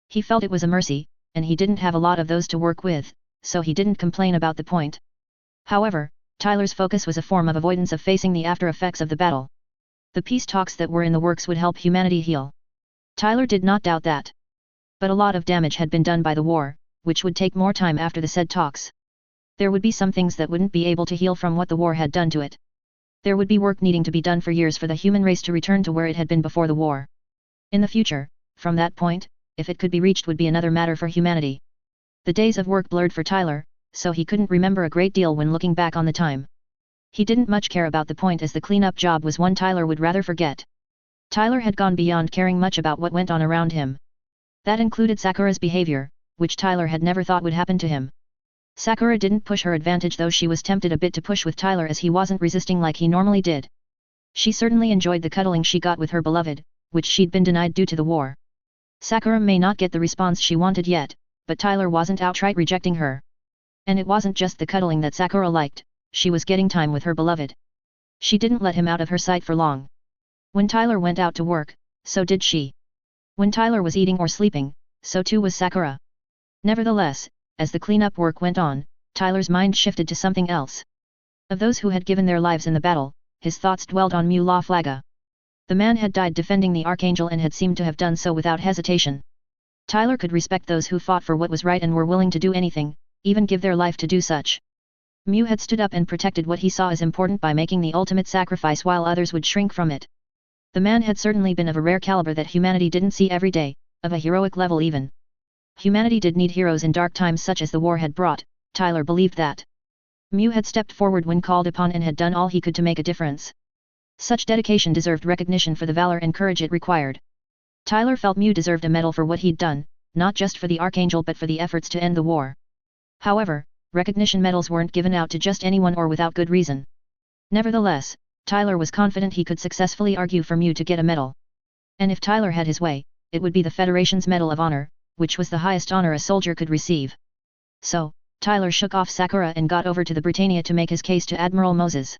S1: He felt it was a mercy, and he didn't have a lot of those to work with, so he didn't complain about the point. However, Tyler's focus was a form of avoidance of facing the after effects of the battle. The peace talks that were in the works would help humanity heal. Tyler did not doubt that. But a lot of damage had been done by the war, which would take more time after the said talks. There would be some things that wouldn't be able to heal from what the war had done to it. There would be work needing to be done for years for the human race to return to where it had been before the war. In the future, from that point, if it could be reached would be another matter for humanity. The days of work blurred for Tyler, so he couldn't remember a great deal when looking back on the time. He didn't much care about the point as the cleanup job was one Tyler would rather forget. Tyler had gone beyond caring much about what went on around him. That included Sakura's behavior, which Tyler had never thought would happen to him. Sakura didn't push her advantage though she was tempted a bit to push with Tyler as he wasn't resisting like he normally did. She certainly enjoyed the cuddling she got with her beloved, which she'd been denied due to the war. Sakura may not get the response she wanted yet, but Tyler wasn't outright rejecting her. And it wasn't just the cuddling that Sakura liked, she was getting time with her beloved. She didn't let him out of her sight for long. When Tyler went out to work, so did she. When Tyler was eating or sleeping, so too was Sakura. Nevertheless, as the cleanup work went on, Tyler's mind shifted to something else. Of those who had given their lives in the battle, his thoughts dwelled on Mu La Flaga. The man had died defending the Archangel and had seemed to have done so without hesitation. Tyler could respect those who fought for what was right and were willing to do anything, even give their life to do such. Mu had stood up and protected what he saw as important by making the ultimate sacrifice while others would shrink from it. The man had certainly been of a rare caliber that humanity didn't see every day, of a heroic level even. Humanity did need heroes in dark times such as the war had brought, Tyler believed that. Mu had stepped forward when called upon and had done all he could to make a difference. Such dedication deserved recognition for the valor and courage it required. Tyler felt Mu deserved a medal for what he'd done, not just for the Archangel but for the efforts to end the war. However, recognition medals weren't given out to just anyone or without good reason. Nevertheless, Tyler was confident he could successfully argue for Mu to get a medal. And if Tyler had his way, it would be the Federation's Medal of Honor, which was the highest honor a soldier could receive. So, Tyler shook off Sakura and got over to the Britannia to make his case to Admiral Moses.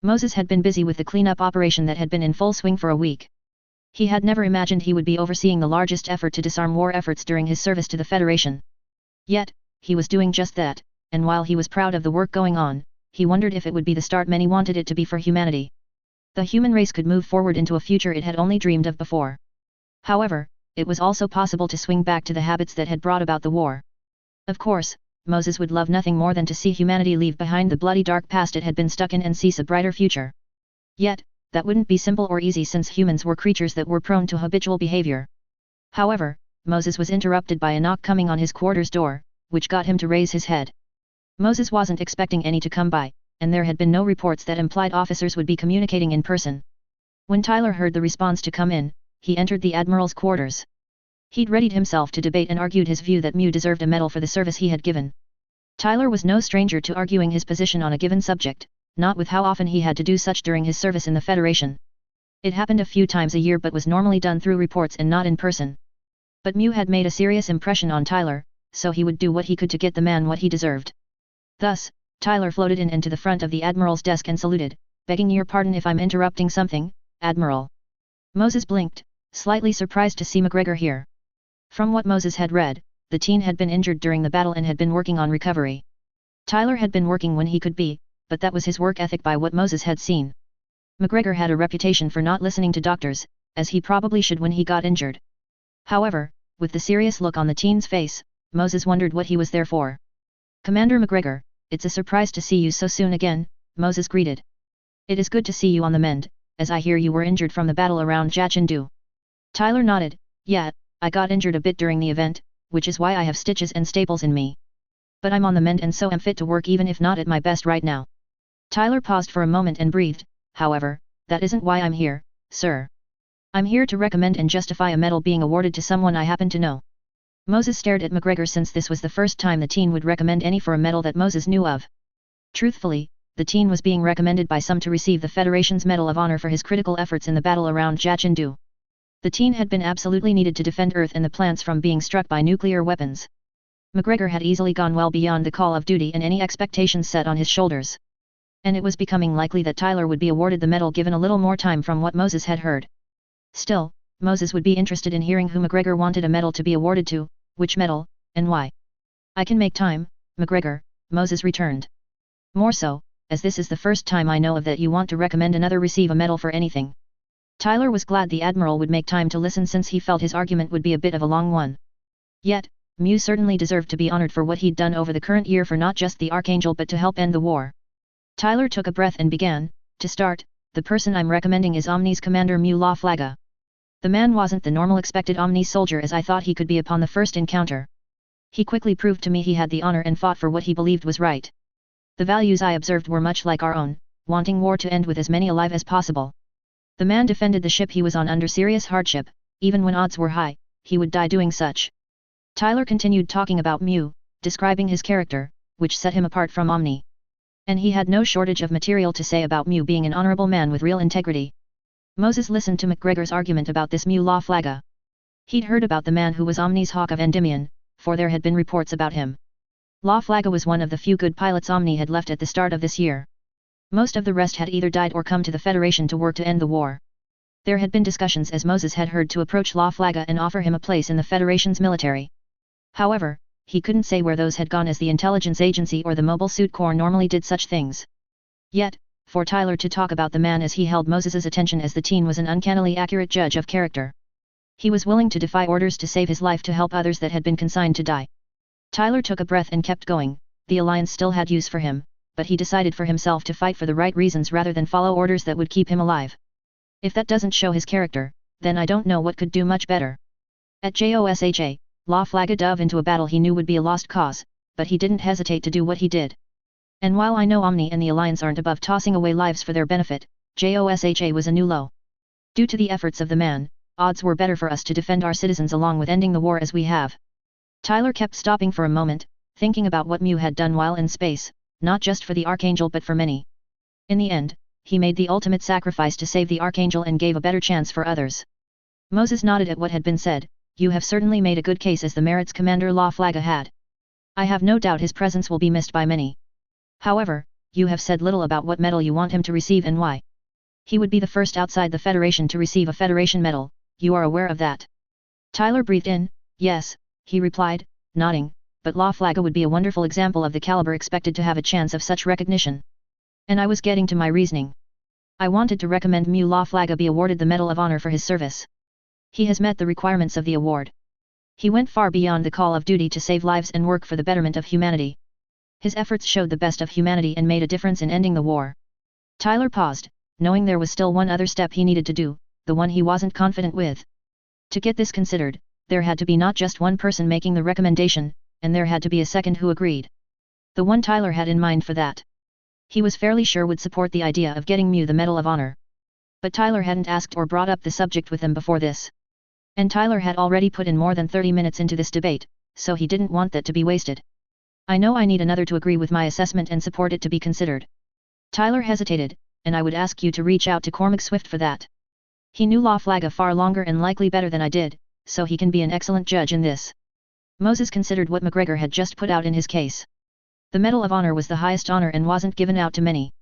S1: Moses had been busy with the cleanup operation that had been in full swing for a week. He had never imagined he would be overseeing the largest effort to disarm war efforts during his service to the Federation. Yet, he was doing just that, and while he was proud of the work going on, he wondered if it would be the start many wanted it to be for humanity. The human race could move forward into a future it had only dreamed of before. However, it was also possible to swing back to the habits that had brought about the war. Of course, Moses would love nothing more than to see humanity leave behind the bloody dark past it had been stuck in and seize a brighter future. Yet, that wouldn't be simple or easy since humans were creatures that were prone to habitual behavior. However, Moses was interrupted by a knock coming on his quarters door, which got him to raise his head. Moses wasn't expecting any to come by, and there had been no reports that implied officers would be communicating in person. When Tyler heard the response to come in, he entered the Admiral's quarters. He'd readied himself to debate and argued his view that Mew deserved a medal for the service he had given. Tyler was no stranger to arguing his position on a given subject, not with how often he had to do such during his service in the Federation. It happened a few times a year but was normally done through reports and not in person. But Mew had made a serious impression on Tyler, so he would do what he could to get the man what he deserved. Thus, Tyler floated in and to the front of the Admiral's desk and saluted, "Begging your pardon if I'm interrupting something, Admiral." Moses blinked, slightly surprised to see McGregor here. From what Moses had read, the teen had been injured during the battle and had been working on recovery. Tyler had been working when he could be, but that was his work ethic by what Moses had seen. McGregor had a reputation for not listening to doctors, as he probably should when he got injured. However, with the serious look on the teen's face, Moses wondered what he was there for. "Commander McGregor, it's a surprise to see you so soon again," Moses greeted. "It is good to see you on the mend, as I hear you were injured from the battle around Jachindu." Tyler nodded, "Yeah, I got injured a bit during the event, which is why I have stitches and staples in me. But I'm on the mend and so am fit to work even if not at my best right now." Tyler paused for a moment and breathed, "However, that isn't why I'm here, sir. I'm here to recommend and justify a medal being awarded to someone I happen to know." Moses stared at McGregor since this was the first time the teen would recommend any for a medal that Moses knew of. Truthfully, the teen was being recommended by some to receive the Federation's Medal of Honor for his critical efforts in the battle around Jachindu. The teen had been absolutely needed to defend Earth and the plants from being struck by nuclear weapons. McGregor had easily gone well beyond the call of duty and any expectations set on his shoulders. And it was becoming likely that Tyler would be awarded the medal given a little more time from what Moses had heard. Still, Moses would be interested in hearing who McGregor wanted a medal to be awarded to, which medal, and why. "I can make time, McGregor," Moses returned. "More so, as this is the first time I know of that you want to recommend another receive a medal for anything." Tyler was glad the Admiral would make time to listen since he felt his argument would be a bit of a long one. Yet, Mew certainly deserved to be honored for what he'd done over the current year for not just the Archangel but to help end the war. Tyler took a breath and began, "To start, the person I'm recommending is Omni's Commander Mew Laflaga. The man wasn't the normal expected Omni soldier as I thought he could be upon the first encounter. He quickly proved to me he had the honor and fought for what he believed was right. The values I observed were much like our own, wanting war to end with as many alive as possible. The man defended the ship he was on under serious hardship, even when odds were high, he would die doing such." Tyler continued talking about Mew, describing his character, which set him apart from Omni. And he had no shortage of material to say about Mew being an honorable man with real integrity. Moses listened to McGregor's argument about this Mew Laflaga. He'd heard about the man who was Omni's Hawk of Endymion, for there had been reports about him. Laflaga was one of the few good pilots Omni had left at the start of this year. Most of the rest had either died or come to the Federation to work to end the war. There had been discussions as Moses had heard to approach Laflaga and offer him a place in the Federation's military. However, he couldn't say where those had gone as the intelligence agency or the Mobile Suit Corps normally did such things. Yet, for Tyler to talk about the man as he held Moses's attention as the teen was an uncannily accurate judge of character. He was willing to defy orders to save his life to help others that had been consigned to die. Tyler took a breath and kept going. The Alliance still had use for him, but he decided for himself to fight for the right reasons rather than follow orders that would keep him alive. If that doesn't show his character, then I don't know what could do much better. At Josha, Laflaga dove into a battle he knew would be a lost cause, but he didn't hesitate to do what he did. And while I know Omni and the Alliance aren't above tossing away lives for their benefit, Josha was a new low. Due to the efforts of the man, odds were better for us to defend our citizens along with ending the war as we have. Tyler kept stopping for a moment, thinking about what Mew had done while in space, not just for the Archangel but for many. In the end, he made the ultimate sacrifice to save the Archangel and gave a better chance for others. Moses nodded at what had been said. "You have certainly made a good case as the merits Commander Laflaga had. I have no doubt his presence will be missed by many. However, you have said little about what medal you want him to receive and why. He would be the first outside the Federation to receive a Federation medal, you are aware of that." Tyler breathed in, "Yes," he replied, nodding, "but Laflaga would be a wonderful example of the caliber expected to have a chance of such recognition." And I was getting to my reasoning. I wanted to recommend Mew Laflaga be awarded the Medal of Honor for his service. He has met the requirements of the award. He went far beyond the call of duty to save lives and work for the betterment of humanity. His efforts showed the best of humanity and made a difference in ending the war. Tyler paused, knowing there was still one other step he needed to do, the one he wasn't confident with. To get this considered, there had to be not just one person making the recommendation, and there had to be a second who agreed. The one Tyler had in mind for that. He was fairly sure would support the idea of getting Mew the Medal of Honor. But Tyler hadn't asked or brought up the subject with him before this. And Tyler had already put in more than 30 minutes into this debate, so he didn't want that to be wasted. I know I need another to agree with my assessment and support it to be considered. Tyler hesitated, and I would ask you to reach out to Cormac Swift for that. He knew La Flaga far longer and likely better than I did, so he can be an excellent judge in this. Moses considered what McGregor had just put out in his case. The Medal of Honor was the highest honor and wasn't given out to many.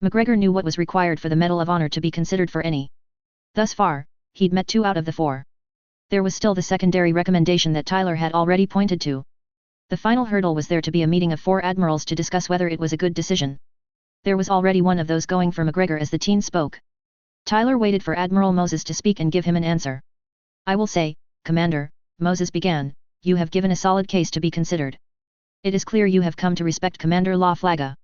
S1: McGregor knew what was required for the Medal of Honor to be considered for any. Thus far, he'd met 2 out of the 4. There was still the secondary recommendation that Tyler had already pointed to. The final hurdle was there to be a meeting of 4 admirals to discuss whether it was a good decision. There was already one of those going for McGregor as the teen spoke. Tyler waited for Admiral Moses to speak and give him an answer. I will say, Commander, Moses began, you have given a solid case to be considered. It is clear you have come to respect Commander La Flaga.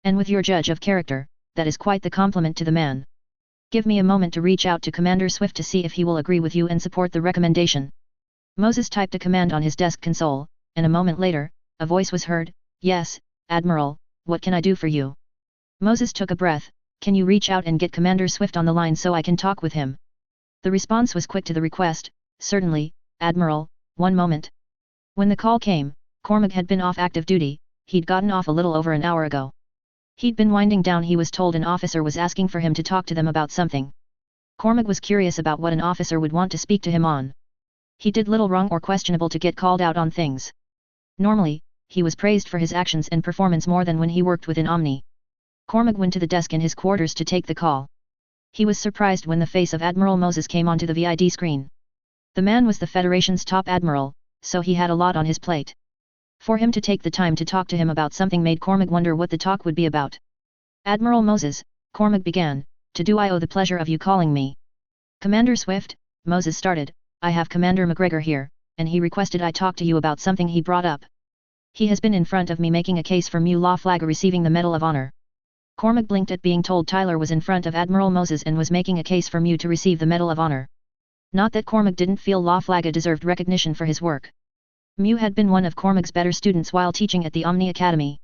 S1: And with your judge of character, that is quite the compliment to the man. Give me a moment to reach out to Commander Swift to see if he will agree with you and support the recommendation. Moses typed a command on his desk console, and a moment later, a voice was heard, Yes, Admiral, what can I do for you? Moses took a breath, Can you reach out and get Commander Swift on the line so I can talk with him? The response was quick to the request, Certainly, Admiral, one moment. When the call came, Cormac had been off active duty, he'd gotten off a little over an hour ago. He'd been winding down. He was told an officer was asking for him to talk to them about something. Cormac was curious about what an officer would want to speak to him on. He did little wrong or questionable to get called out on things. Normally, he was praised for his actions and performance more than when he worked within Omni. Cormac went to the desk in his quarters to take the call. He was surprised when the face of Admiral Moses came onto the VID screen. The man was the Federation's top admiral, so he had a lot on his plate. For him to take the time to talk to him about something made Cormac wonder what the talk would be about. Admiral Moses, Cormac began, to do I owe the pleasure of you calling me. Commander Swift, Moses started, I have Commander McGregor here, and he requested I talk to you about something he brought up. He has been in front of me making a case for Mew La Flaga receiving the Medal of Honor. Cormac blinked at being told Tyler was in front of Admiral Moses and was making a case for Mew to receive the Medal of Honor. Not that Cormac didn't feel La Flaga deserved recognition for his work. Mew had been one of Cormac's better students while teaching at the Omni Academy.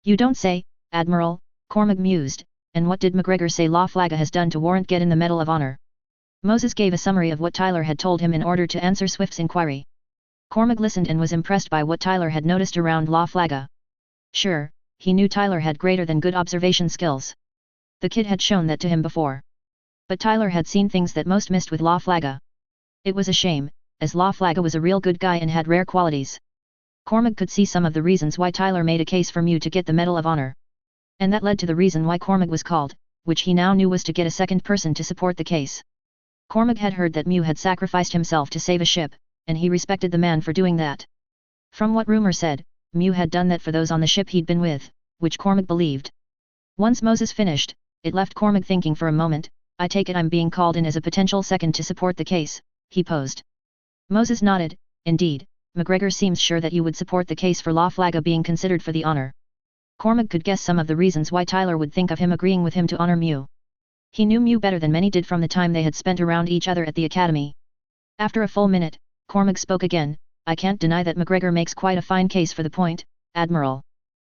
S1: You don't say, Admiral, Cormac mused, and what did McGregor say La Flaga has done to warrant getting the Medal of Honor? Moses gave a summary of what Tyler had told him in order to answer Swift's inquiry. Cormac listened and was impressed by what Tyler had noticed around La Flaga. Sure, he knew Tyler had greater than good observation skills. The kid had shown that to him before. But Tyler had seen things that most missed with La Flaga. It was a shame, as La Flaga was a real good guy and had rare qualities. Cormac could see some of the reasons why Tyler made a case for Mew to get the Medal of Honor. And that led to the reason why Cormac was called, which he now knew was to get a second person to support the case. Cormac had heard that Mew had sacrificed himself to save a ship, and he respected the man for doing that. From what rumor said, Mew had done that for those on the ship he'd been with, which Cormac believed. Once Moses finished, it left Cormac thinking for a moment, I take it I'm being called in as a potential second to support the case, he posed. Moses nodded, indeed, McGregor seems sure that you would support the case for La Flaga being considered for the honor. Cormac could guess some of the reasons why Tyler would think of him agreeing with him to honor Mew. He knew Mew better than many did from the time they had spent around each other at the academy. After a full minute, Cormac spoke again, I can't deny that McGregor makes quite a fine case for the point, Admiral.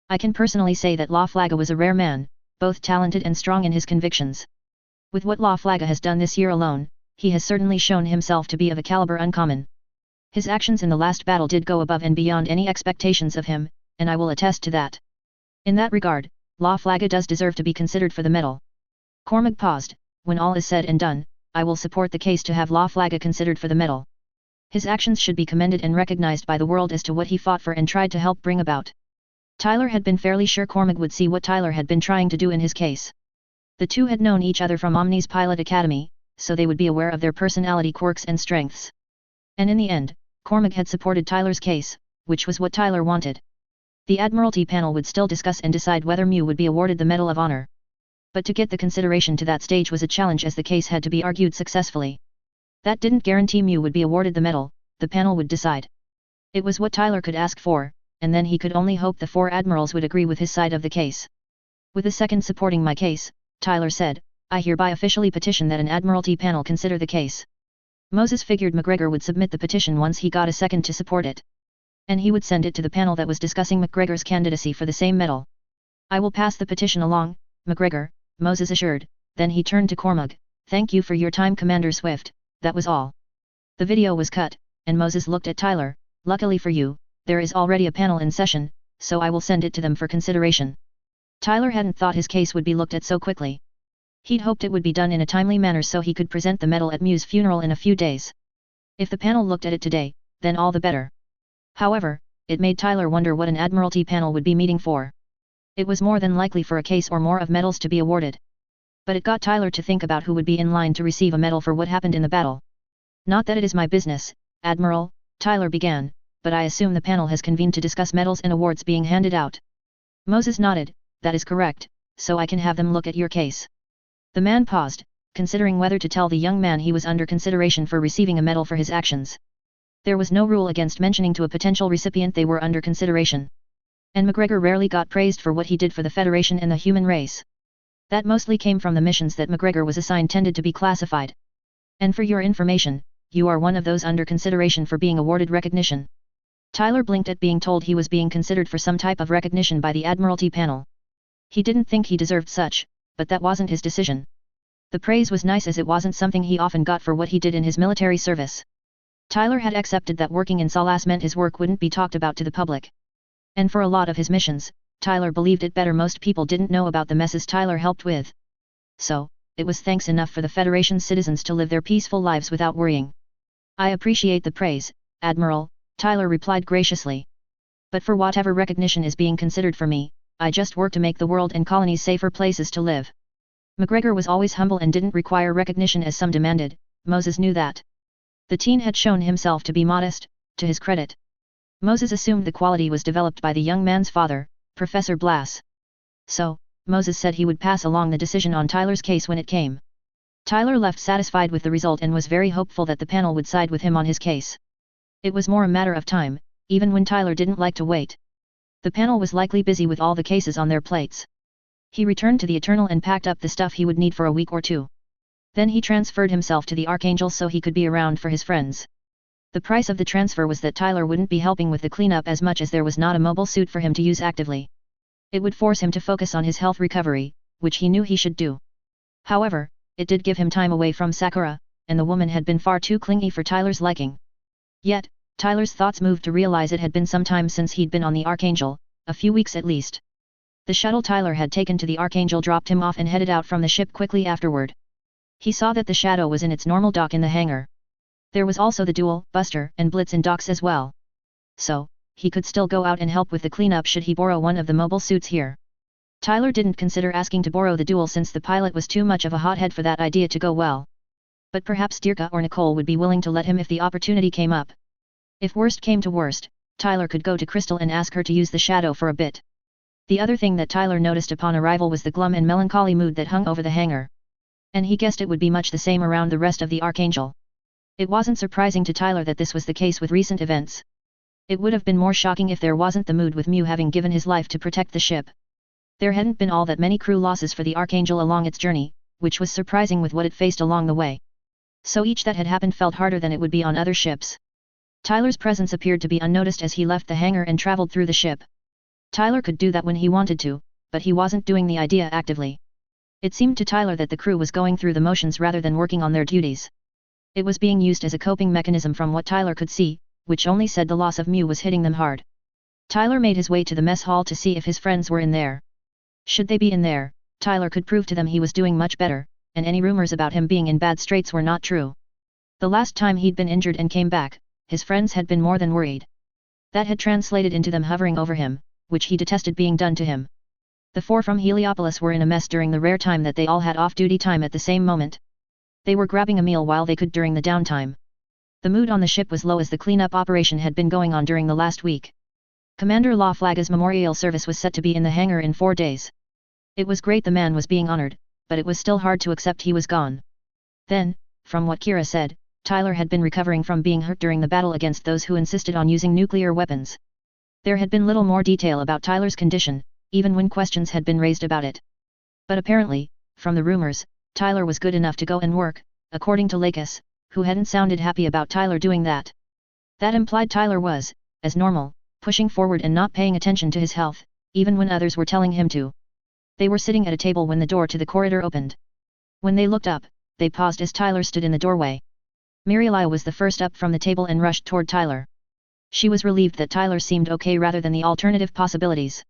S1: I can personally say that La Flaga was a rare man, both talented and strong in his convictions. With what La Flaga has done this year alone, he has certainly shown himself to be of a caliber uncommon. His actions in the last battle did go above and beyond any expectations of him, and I will attest to that. In that regard, La Flaga does deserve to be considered for the medal. Cormac paused, when all is said and done, I will support the case to have La Flaga considered for the medal. His actions should be commended and recognized by the world as to what he fought for and tried to help bring about. Tyler had been fairly sure Cormac would see what Tyler had been trying to do in his case. The two had known each other from Omni's pilot academy, so they would be aware of their personality quirks and strengths. And in the end, Cormac had supported Tyler's case, which was what Tyler wanted. The Admiralty panel would still discuss and decide whether Mew would be awarded the Medal of Honor. But to get the consideration to that stage was a challenge as the case had to be argued successfully. That didn't guarantee Mew would be awarded the medal, the panel would decide. It was what Tyler could ask for, and then he could only hope the 4 admirals would agree with his side of the case. With the second supporting my case, Tyler said, I hereby officially petition that an Admiralty panel consider the case. Moses figured McGregor would submit the petition once he got a second to support it. And he would send it to the panel that was discussing McGregor's candidacy for the same medal. I will pass the petition along, McGregor, Moses assured, then he turned to Cormug, thank you for your time Commander Swift, that was all. The video was cut, and Moses looked at Tyler, luckily for you, there is already a panel in session, so I will send it to them for consideration. Tyler hadn't thought his case would be looked at so quickly. He'd hoped it would be done in a timely manner so he could present the medal at Mew's funeral in a few days. If the panel looked at it today, then all the better. However, it made Tyler wonder what an Admiralty panel would be meeting for. It was more than likely for a case or more of medals to be awarded. But it got Tyler to think about who would be in line to receive a medal for what happened in the battle. Not that it is my business, Admiral, Tyler began, but I assume the panel has convened to discuss medals and awards being handed out. Moses nodded, that is correct, so I can have them look at your case. The man paused, considering whether to tell the young man he was under consideration for receiving a medal for his actions. There was no rule against mentioning to a potential recipient they were under consideration. And McGregor rarely got praised for what he did for the Federation and the human race. That mostly came from the missions that McGregor was assigned tended to be classified. And for your information, you are one of those under consideration for being awarded recognition. Tyler blinked at being told he was being considered for some type of recognition by the Admiralty panel. He didn't think he deserved such, but that wasn't his decision. The praise was nice as it wasn't something he often got for what he did in his military service. Tyler had accepted that working in Salas meant his work wouldn't be talked about to the public. And for a lot of his missions, Tyler believed it better most people didn't know about the messes Tyler helped with. So, it was thanks enough for the Federation's citizens to live their peaceful lives without worrying. I appreciate the praise, Admiral, Tyler replied graciously. But for whatever recognition is being considered for me, I just work to make the world and colonies safer places to live. McGregor was always humble and didn't require recognition as some demanded, Moses knew that. The teen had shown himself to be modest, to his credit. Moses assumed the quality was developed by the young man's father, Professor Blass. So, Moses said he would pass along the decision on Tyler's case when it came. Tyler left satisfied with the result and was very hopeful that the panel would side with him on his case. It was more a matter of time, even when Tyler didn't like to wait. The panel was likely busy with all the cases on their plates. He returned to the Eternal and packed up the stuff he would need for a week or two. Then he transferred himself to the Archangel so he could be around for his friends. The price of the transfer was that Tyler wouldn't be helping with the cleanup as much as there was not a mobile suit for him to use actively. It would force him to focus on his health recovery, which he knew he should do. However, it did give him time away from Sakura, and the woman had been far too clingy for Tyler's liking. Yet, Tyler's thoughts moved to realize it had been some time since he'd been on the Archangel, a few weeks at least. The shuttle Tyler had taken to the Archangel dropped him off and headed out from the ship quickly afterward. He saw that the Shadow was in its normal dock in the hangar. There was also the Duel, Buster, and Blitz in docks as well. So, he could still go out and help with the cleanup should he borrow one of the mobile suits here. Tyler didn't consider asking to borrow the Duel since the pilot was too much of a hothead for that idea to go well. But perhaps Dirka or Nicole would be willing to let him if the opportunity came up. If worst came to worst, Tyler could go to Crystal and ask her to use the Shadow for a bit. The other thing that Tyler noticed upon arrival was the glum and melancholy mood that hung over the hangar. And he guessed it would be much the same around the rest of the Archangel. It wasn't surprising to Tyler that this was the case with recent events. It would have been more shocking if there wasn't the mood with Mew having given his life to protect the ship. There hadn't been all that many crew losses for the Archangel along its journey, which was surprising with what it faced along the way. So each that had happened felt harder than it would be on other ships. Tyler's presence appeared to be unnoticed as he left the hangar and traveled through the ship. Tyler could do that when he wanted to, but he wasn't doing the idea actively. It seemed to Tyler that the crew was going through the motions rather than working on their duties. It was being used as a coping mechanism from what Tyler could see, which only said the loss of Mew was hitting them hard. Tyler made his way to the mess hall to see if his friends were in there. Should they be in there, Tyler could prove to them he was doing much better, and any rumors about him being in bad straits were not true. The last time he'd been injured and came back, his friends had been more than worried. That had translated into them hovering over him, which he detested being done to him. The 4 from Heliopolis were in a mess during the rare time that they all had off-duty time at the same moment. They were grabbing a meal while they could during the downtime. The mood on the ship was low as the cleanup operation had been going on during the last week. Commander La Flaga's memorial service was set to be in the hangar in 4 days. It was great the man was being honored, but it was still hard to accept he was gone. Then, from what Kira said, Tyler had been recovering from being hurt during the battle against those who insisted on using nuclear weapons. There had been little more detail about Tyler's condition, even when questions had been raised about it. But apparently, from the rumors, Tyler was good enough to go and work, according to Lakis, who hadn't sounded happy about Tyler doing that. That implied Tyler was, as normal, pushing forward and not paying attention to his health, even when others were telling him to. They were sitting at a table when the door to the corridor opened. When they looked up, they paused as Tyler stood in the doorway. Mirelia was the first up from the table and rushed toward Tyler. She was relieved that Tyler seemed okay rather than the alternative possibilities.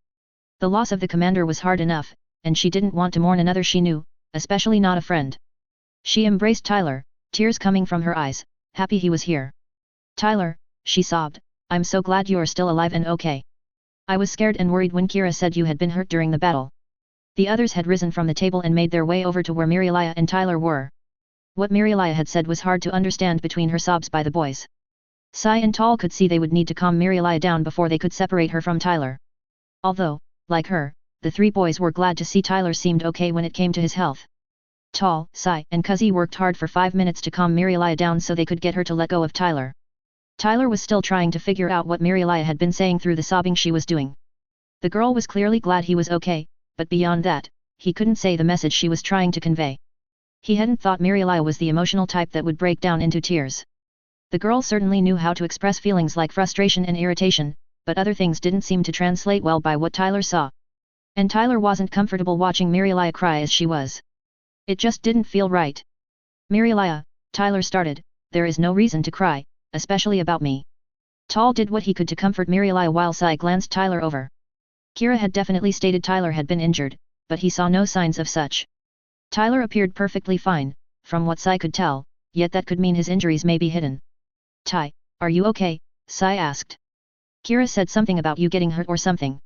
S1: The loss of the commander was hard enough, and she didn't want to mourn another she knew, especially not a friend. She embraced Tyler, tears coming from her eyes, happy he was here. Tyler, she sobbed, I'm so glad you're still alive and okay. I was scared and worried when Kira said you had been hurt during the battle. The others had risen from the table and made their way over to where Mirelia and Tyler were. What Mirelia had said was hard to understand between her sobs by the boys. Sai and Tall could see they would need to calm Mirelia down before they could separate her from Tyler. Although, like her, the three boys were glad to see Tyler seemed okay when it came to his health. Tall, Sai, and Cuzzy worked hard for 5 minutes to calm Mirelia down so they could get her to let go of Tyler. Tyler was still trying to figure out what Mirelia had been saying through the sobbing she was doing. The girl was clearly glad he was okay, but beyond that, he couldn't say the message she was trying to convey. He hadn't thought Mirelia was the emotional type that would break down into tears. The girl certainly knew how to express feelings like frustration and irritation, but other things didn't seem to translate well by what Tyler saw. And Tyler wasn't comfortable watching Mirelia cry as she was. It just didn't feel right. Mirelia, Tyler started, there is no reason to cry, especially about me. Tall did what he could to comfort Mirelia while Sai glanced Tyler over. Kira had definitely stated Tyler had been injured, but he saw no signs of such. Tyler appeared perfectly fine, from what Sai could tell, yet that could mean his injuries may be hidden. Ty, are you okay? Sai asked. Kira said something about you getting hurt or something.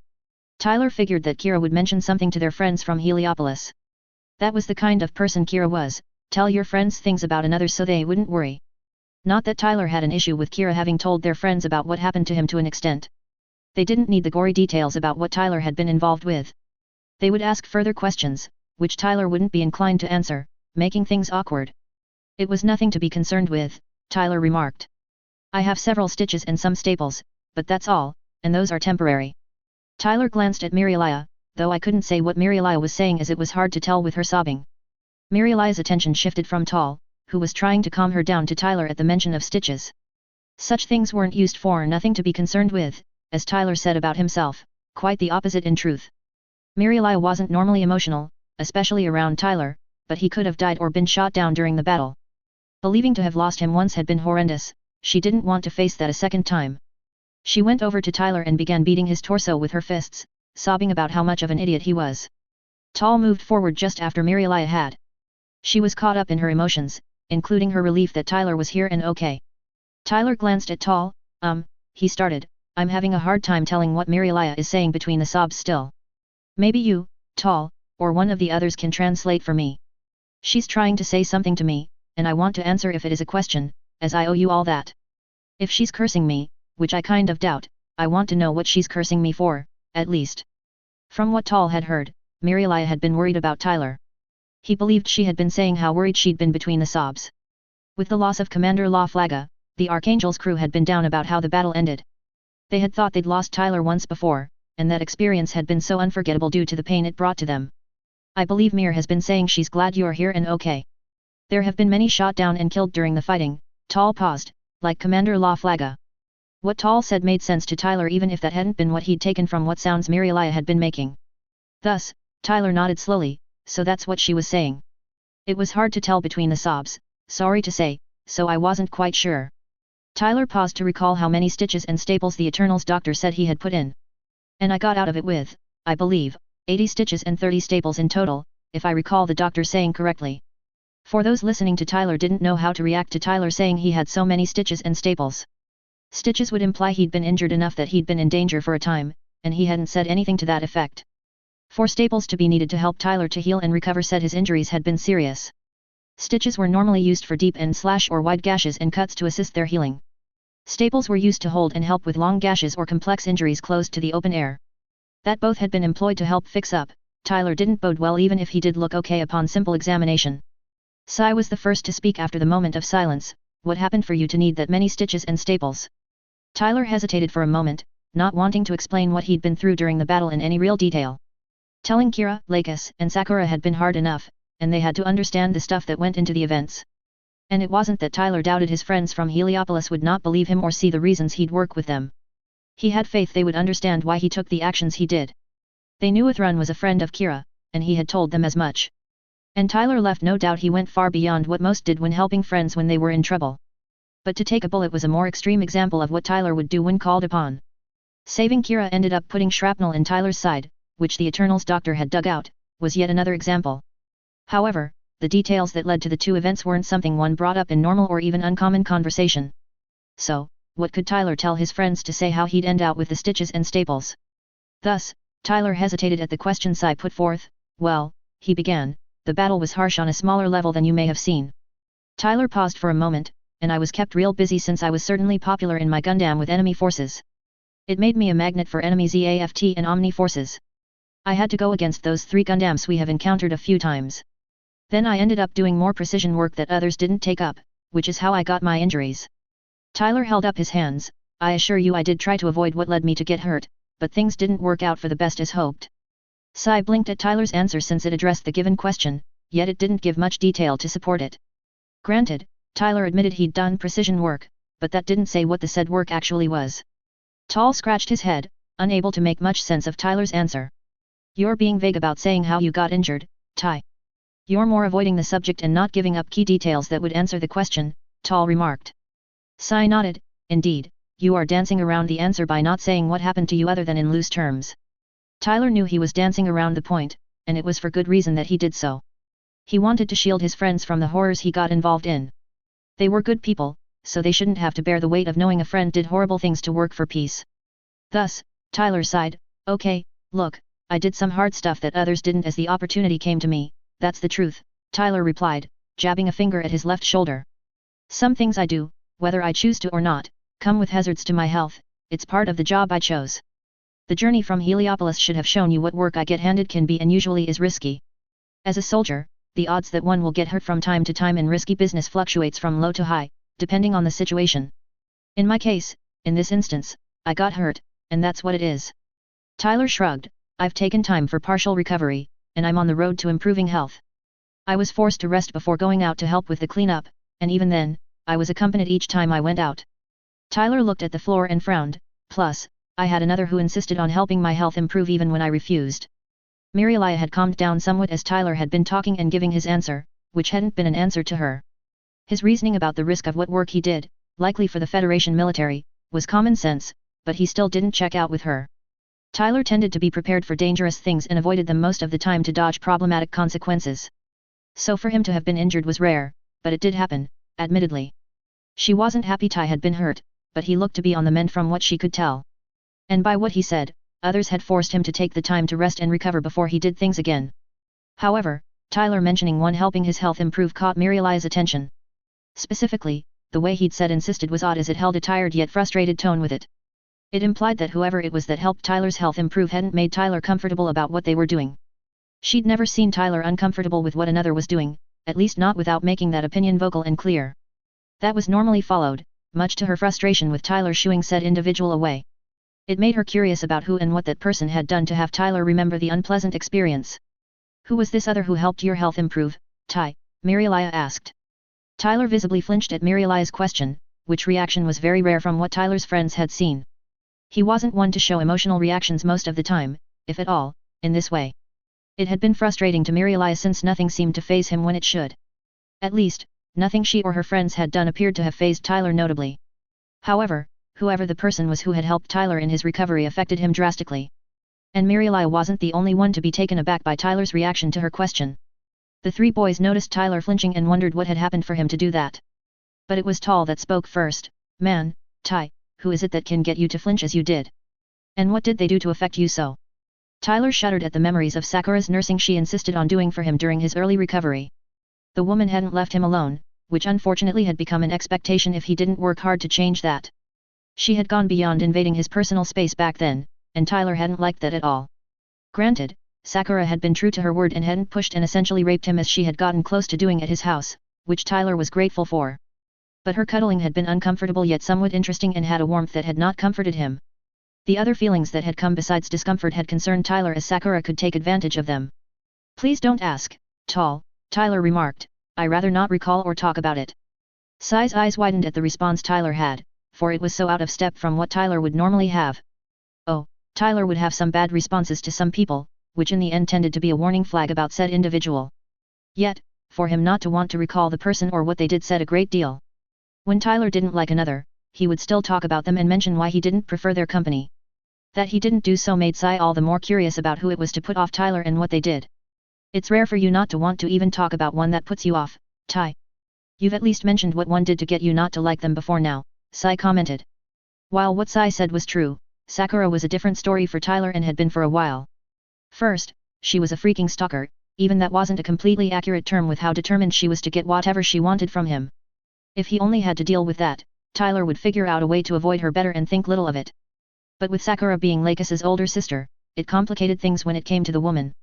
S1: Tyler figured that Kira would mention something to their friends from Heliopolis. That was the kind of person Kira was, tell your friends things about another so they wouldn't worry. Not that Tyler had an issue with Kira having told their friends about what happened to him to an extent. They didn't need the gory details about what Tyler had been involved with. They would ask further questions, which Tyler wouldn't be inclined to answer, making things awkward. It was nothing to be concerned with, Tyler remarked. I have several stitches and some staples, but that's all, and those are temporary. Tyler glanced at Mirelia, though I couldn't say what Mirelia was saying as it was hard to tell with her sobbing. Mirelia's attention shifted from Tall, who was trying to calm her down, to Tyler at the mention of stitches. Such things weren't used for nothing to be concerned with, as Tyler said about himself, quite the opposite in truth. Mirelia wasn't normally emotional, especially around Tyler, but he could have died or been shot down during the battle. Believing to have lost him once had been horrendous, she didn't want to face that a second time. She went over to Tyler and began beating his torso with her fists, sobbing about how much of an idiot he was. Tall moved forward just after Mirelia had. She was caught up in her emotions, including her relief that Tyler was here and okay. Tyler glanced at Tall, he started, I'm having a hard time telling what Mirelia is saying between the sobs still. Maybe you, Tall, or one of the others can translate for me. She's trying to say something to me, and I want to answer if it is a question, as I owe you all that. If she's cursing me, which I kind of doubt, I want to know what she's cursing me for, at least. From what Tall had heard, Mirelia had been worried about Tyler. He believed she had been saying how worried she'd been between the sobs. With the loss of Commander La Flaga, the Archangel's crew had been down about how the battle ended. They had thought they'd lost Tyler once before, and that experience had been so unforgettable due to the pain it brought to them. I believe Mir has been saying she's glad you're here and okay. There have been many shot down and killed during the fighting. Tall paused, like Commander La Flaga. What Tall said made sense to Tyler even if that hadn't been what he'd taken from what sounds Mirelia had been making. Thus, Tyler nodded slowly, so that's what she was saying. It was hard to tell between the sobs, sorry to say, so I wasn't quite sure. Tyler paused to recall how many stitches and staples the Eternal's doctor said he had put in. And I got out of it with, I believe, 80 stitches and 30 staples in total, if I recall the doctor saying correctly. For those listening to Tyler didn't know how to react to Tyler saying he had so many stitches and staples. Stitches would imply he'd been injured enough that he'd been in danger for a time, and he hadn't said anything to that effect. For staples to be needed to help Tyler to heal and recover said his injuries had been serious. Stitches were normally used for deep and slash or wide gashes and cuts to assist their healing. Staples were used to hold and help with long gashes or complex injuries closed to the open air. That both had been employed to help fix up, Tyler didn't bode well even if he did look okay upon simple examination. Sai was the first to speak after the moment of silence, what happened for you to need that many stitches and staples? Tyler hesitated for a moment, not wanting to explain what he'd been through during the battle in any real detail. Telling Kira, Lakis, and Sakura had been hard enough, and they had to understand the stuff that went into the events. And it wasn't that Tyler doubted his friends from Heliopolis would not believe him or see the reasons he'd work with them. He had faith they would understand why he took the actions he did. They knew Ithrun was a friend of Kira, and he had told them as much. And Tyler left no doubt he went far beyond what most did when helping friends when they were in trouble. But to take a bullet was a more extreme example of what Tyler would do when called upon. Saving Kira ended up putting shrapnel in Tyler's side, which the Eternals doctor had dug out, was yet another example. However, the details that led to the two events weren't something one brought up in normal or even uncommon conversation. So, what could Tyler tell his friends to say how he'd end out with the stitches and staples? Thus, Tyler hesitated at the question Sai put forth. Well, he began, the battle was harsh on a smaller level than you may have seen. Tyler paused for a moment, and I was kept real busy since I was certainly popular in my Gundam with enemy forces. It made me a magnet for enemy ZAFT and Omni forces. I had to go against those 3 Gundams we have encountered a few times. Then I ended up doing more precision work that others didn't take up, which is how I got my injuries. Tyler held up his hands. I assure you I did try to avoid what led me to get hurt, but things didn't work out for the best as hoped. Sai blinked at Tyler's answer since it addressed the given question, yet it didn't give much detail to support it. Granted, Tyler admitted he'd done precision work, but that didn't say what the said work actually was. Tal scratched his head, unable to make much sense of Tyler's answer. You're being vague about saying how you got injured, Ty. You're more avoiding the subject and not giving up key details that would answer the question, Tal remarked. Sai nodded. Indeed, you are dancing around the answer by not saying what happened to you other than in loose terms. Tyler knew he was dancing around the point, and it was for good reason that he did so. He wanted to shield his friends from the horrors he got involved in. They were good people, so they shouldn't have to bear the weight of knowing a friend did horrible things to work for peace. Thus, Tyler sighed. Okay, look, I did some hard stuff that others didn't as the opportunity came to me, that's the truth, Tyler replied, jabbing a finger at his left shoulder. Some things I do, whether I choose to or not, come with hazards to my health, it's part of the job I chose. The journey from Heliopolis should have shown you what work I get handed can be and usually is risky. As a soldier, the odds that one will get hurt from time to time in risky business fluctuates from low to high, depending on the situation. In my case, in this instance, I got hurt, and that's what it is. Tyler shrugged. I've taken time for partial recovery, and I'm on the road to improving health. I was forced to rest before going out to help with the cleanup, and even then, I was accompanied each time I went out. Tyler looked at the floor and frowned. Plus, I had another who insisted on helping my health improve even when I refused. Mirialia had calmed down somewhat as Tyler had been talking and giving his answer, which hadn't been an answer to her. His reasoning about the risk of what work he did, likely for the Federation military, was common sense, but he still didn't check out with her. Tyler tended to be prepared for dangerous things and avoided them most of the time to dodge problematic consequences. So for him to have been injured was rare, but it did happen, admittedly. She wasn't happy Ty had been hurt, but he looked to be on the mend from what she could tell. And by what he said, others had forced him to take the time to rest and recover before he did things again. However, Tyler mentioning one helping his health improve caught Mirialia's attention. Specifically, the way he'd said insisted was odd as it held a tired yet frustrated tone with it. It implied that whoever it was that helped Tyler's health improve hadn't made Tyler comfortable about what they were doing. She'd never seen Tyler uncomfortable with what another was doing, at least not without making that opinion vocal and clear. That was normally followed, much to her frustration with Tyler shooing said individual away. It made her curious about who and what that person had done to have Tyler remember the unpleasant experience. Who was this other who helped your health improve, Ty? Mirialia asked. Tyler visibly flinched at Mirialia's question, which reaction was very rare from what Tyler's friends had seen. He wasn't one to show emotional reactions most of the time, if at all, in this way. It had been frustrating to Mirialia since nothing seemed to faze him when it should. At least, nothing she or her friends had done appeared to have fazed Tyler notably. However, whoever the person was who had helped Tyler in his recovery affected him drastically. And Mirialia wasn't the only one to be taken aback by Tyler's reaction to her question. The 3 boys noticed Tyler flinching and wondered what had happened for him to do that. But it was Tal that spoke first. Man, Ty, who is it that can get you to flinch as you did? And what did they do to affect you so? Tyler shuddered at the memories of Sakura's nursing she insisted on doing for him during his early recovery. The woman hadn't left him alone, which unfortunately had become an expectation if he didn't work hard to change that. She had gone beyond invading his personal space back then, and Tyler hadn't liked that at all. Granted, Sakura had been true to her word and hadn't pushed and essentially raped him as she had gotten close to doing at his house, which Tyler was grateful for. But her cuddling had been uncomfortable yet somewhat interesting and had a warmth that had not comforted him. The other feelings that had come besides discomfort had concerned Tyler, as Sakura could take advantage of them. "Please don't ask, Tall," Tyler remarked, "I rather not recall or talk about it." Sai's eyes widened at the response Tyler had, for it was so out of step from what Tyler would normally have. Oh, Tyler would have some bad responses to some people, which in the end tended to be a warning flag about said individual. Yet, for him not to want to recall the person or what they did said a great deal. When Tyler didn't like another, he would still talk about them and mention why he didn't prefer their company. That he didn't do so made Sai all the more curious about who it was to put off Tyler and what they did. "It's rare for you not to want to even talk about one that puts you off, Ty. You've at least mentioned what one did to get you not to like them before now," Sai commented. While what Sai said was true, Sakura was a different story for Tyler and had been for a while. First, she was a freaking stalker, even that wasn't a completely accurate term with how determined she was to get whatever she wanted from him. If he only had to deal with that, Tyler would figure out a way to avoid her better and think little of it. But with Sakura being Lakis's older sister, it complicated things when it came to the woman.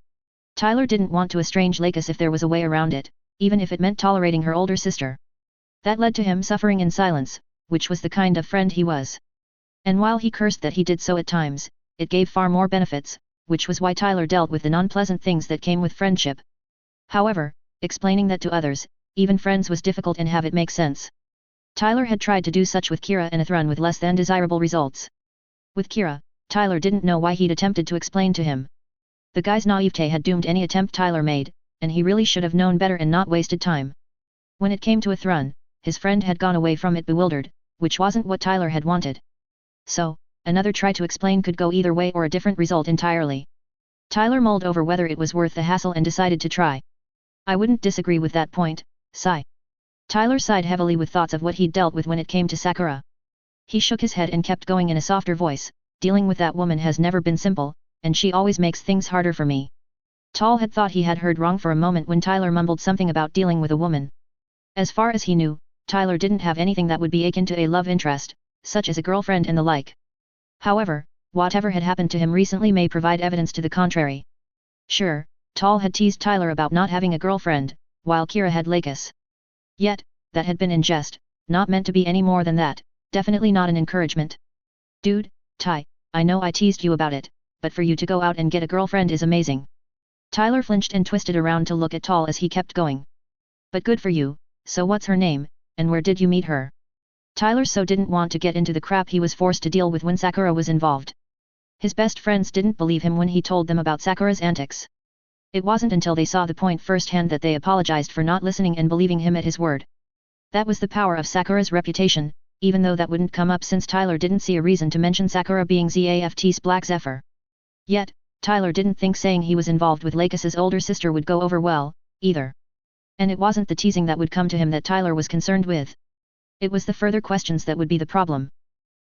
S1: Tyler didn't want to estrange Lakis if there was a way around it, even if it meant tolerating her older sister. That led to him suffering in silence, which was the kind of friend he was. And while he cursed that he did so at times, it gave far more benefits, which was why Tyler dealt with the non-pleasant things that came with friendship. However, explaining that to others, even friends, was difficult and have it make sense. Tyler had tried to do such with Kira and Athrun with less than desirable results. With Kira, Tyler didn't know why he'd attempted to explain to him. The guy's naivete had doomed any attempt Tyler made, and he really should have known better and not wasted time. When it came to Athrun, his friend had gone away from it bewildered, which wasn't what Tyler had wanted. So, another try to explain could go either way or a different result entirely. Tyler mulled over whether it was worth the hassle and decided to try. "I wouldn't disagree with that point, Sai." Tyler sighed heavily with thoughts of what he'd dealt with when it came to Sakura. He shook his head and kept going in a softer voice, "Dealing with that woman has never been simple, and she always makes things harder for me." Tall had thought he had heard wrong for a moment when Tyler mumbled something about dealing with a woman. As far as he knew, Tyler didn't have anything that would be akin to a love interest, such as a girlfriend and the like. However, whatever had happened to him recently may provide evidence to the contrary. Sure, Tall had teased Tyler about not having a girlfriend, while Kira had Lakis. Yet, that had been in jest, not meant to be any more than that, definitely not an encouragement. "Dude, Ty, I know I teased you about it, but for you to go out and get a girlfriend is amazing." Tyler flinched and twisted around to look at Tall as he kept going. "But good for you, so what's her name, and where did you meet her?" Tyler so didn't want to get into the crap he was forced to deal with when Sakura was involved. His best friends didn't believe him when he told them about Sakura's antics. It wasn't until they saw the point firsthand that they apologized for not listening and believing him at his word. That was the power of Sakura's reputation, even though that wouldn't come up since Tyler didn't see a reason to mention Sakura being Zaft's Black Zephyr. Yet, Tyler didn't think saying he was involved with Lakis's older sister would go over well, either. And it wasn't the teasing that would come to him that Tyler was concerned with. It was the further questions that would be the problem.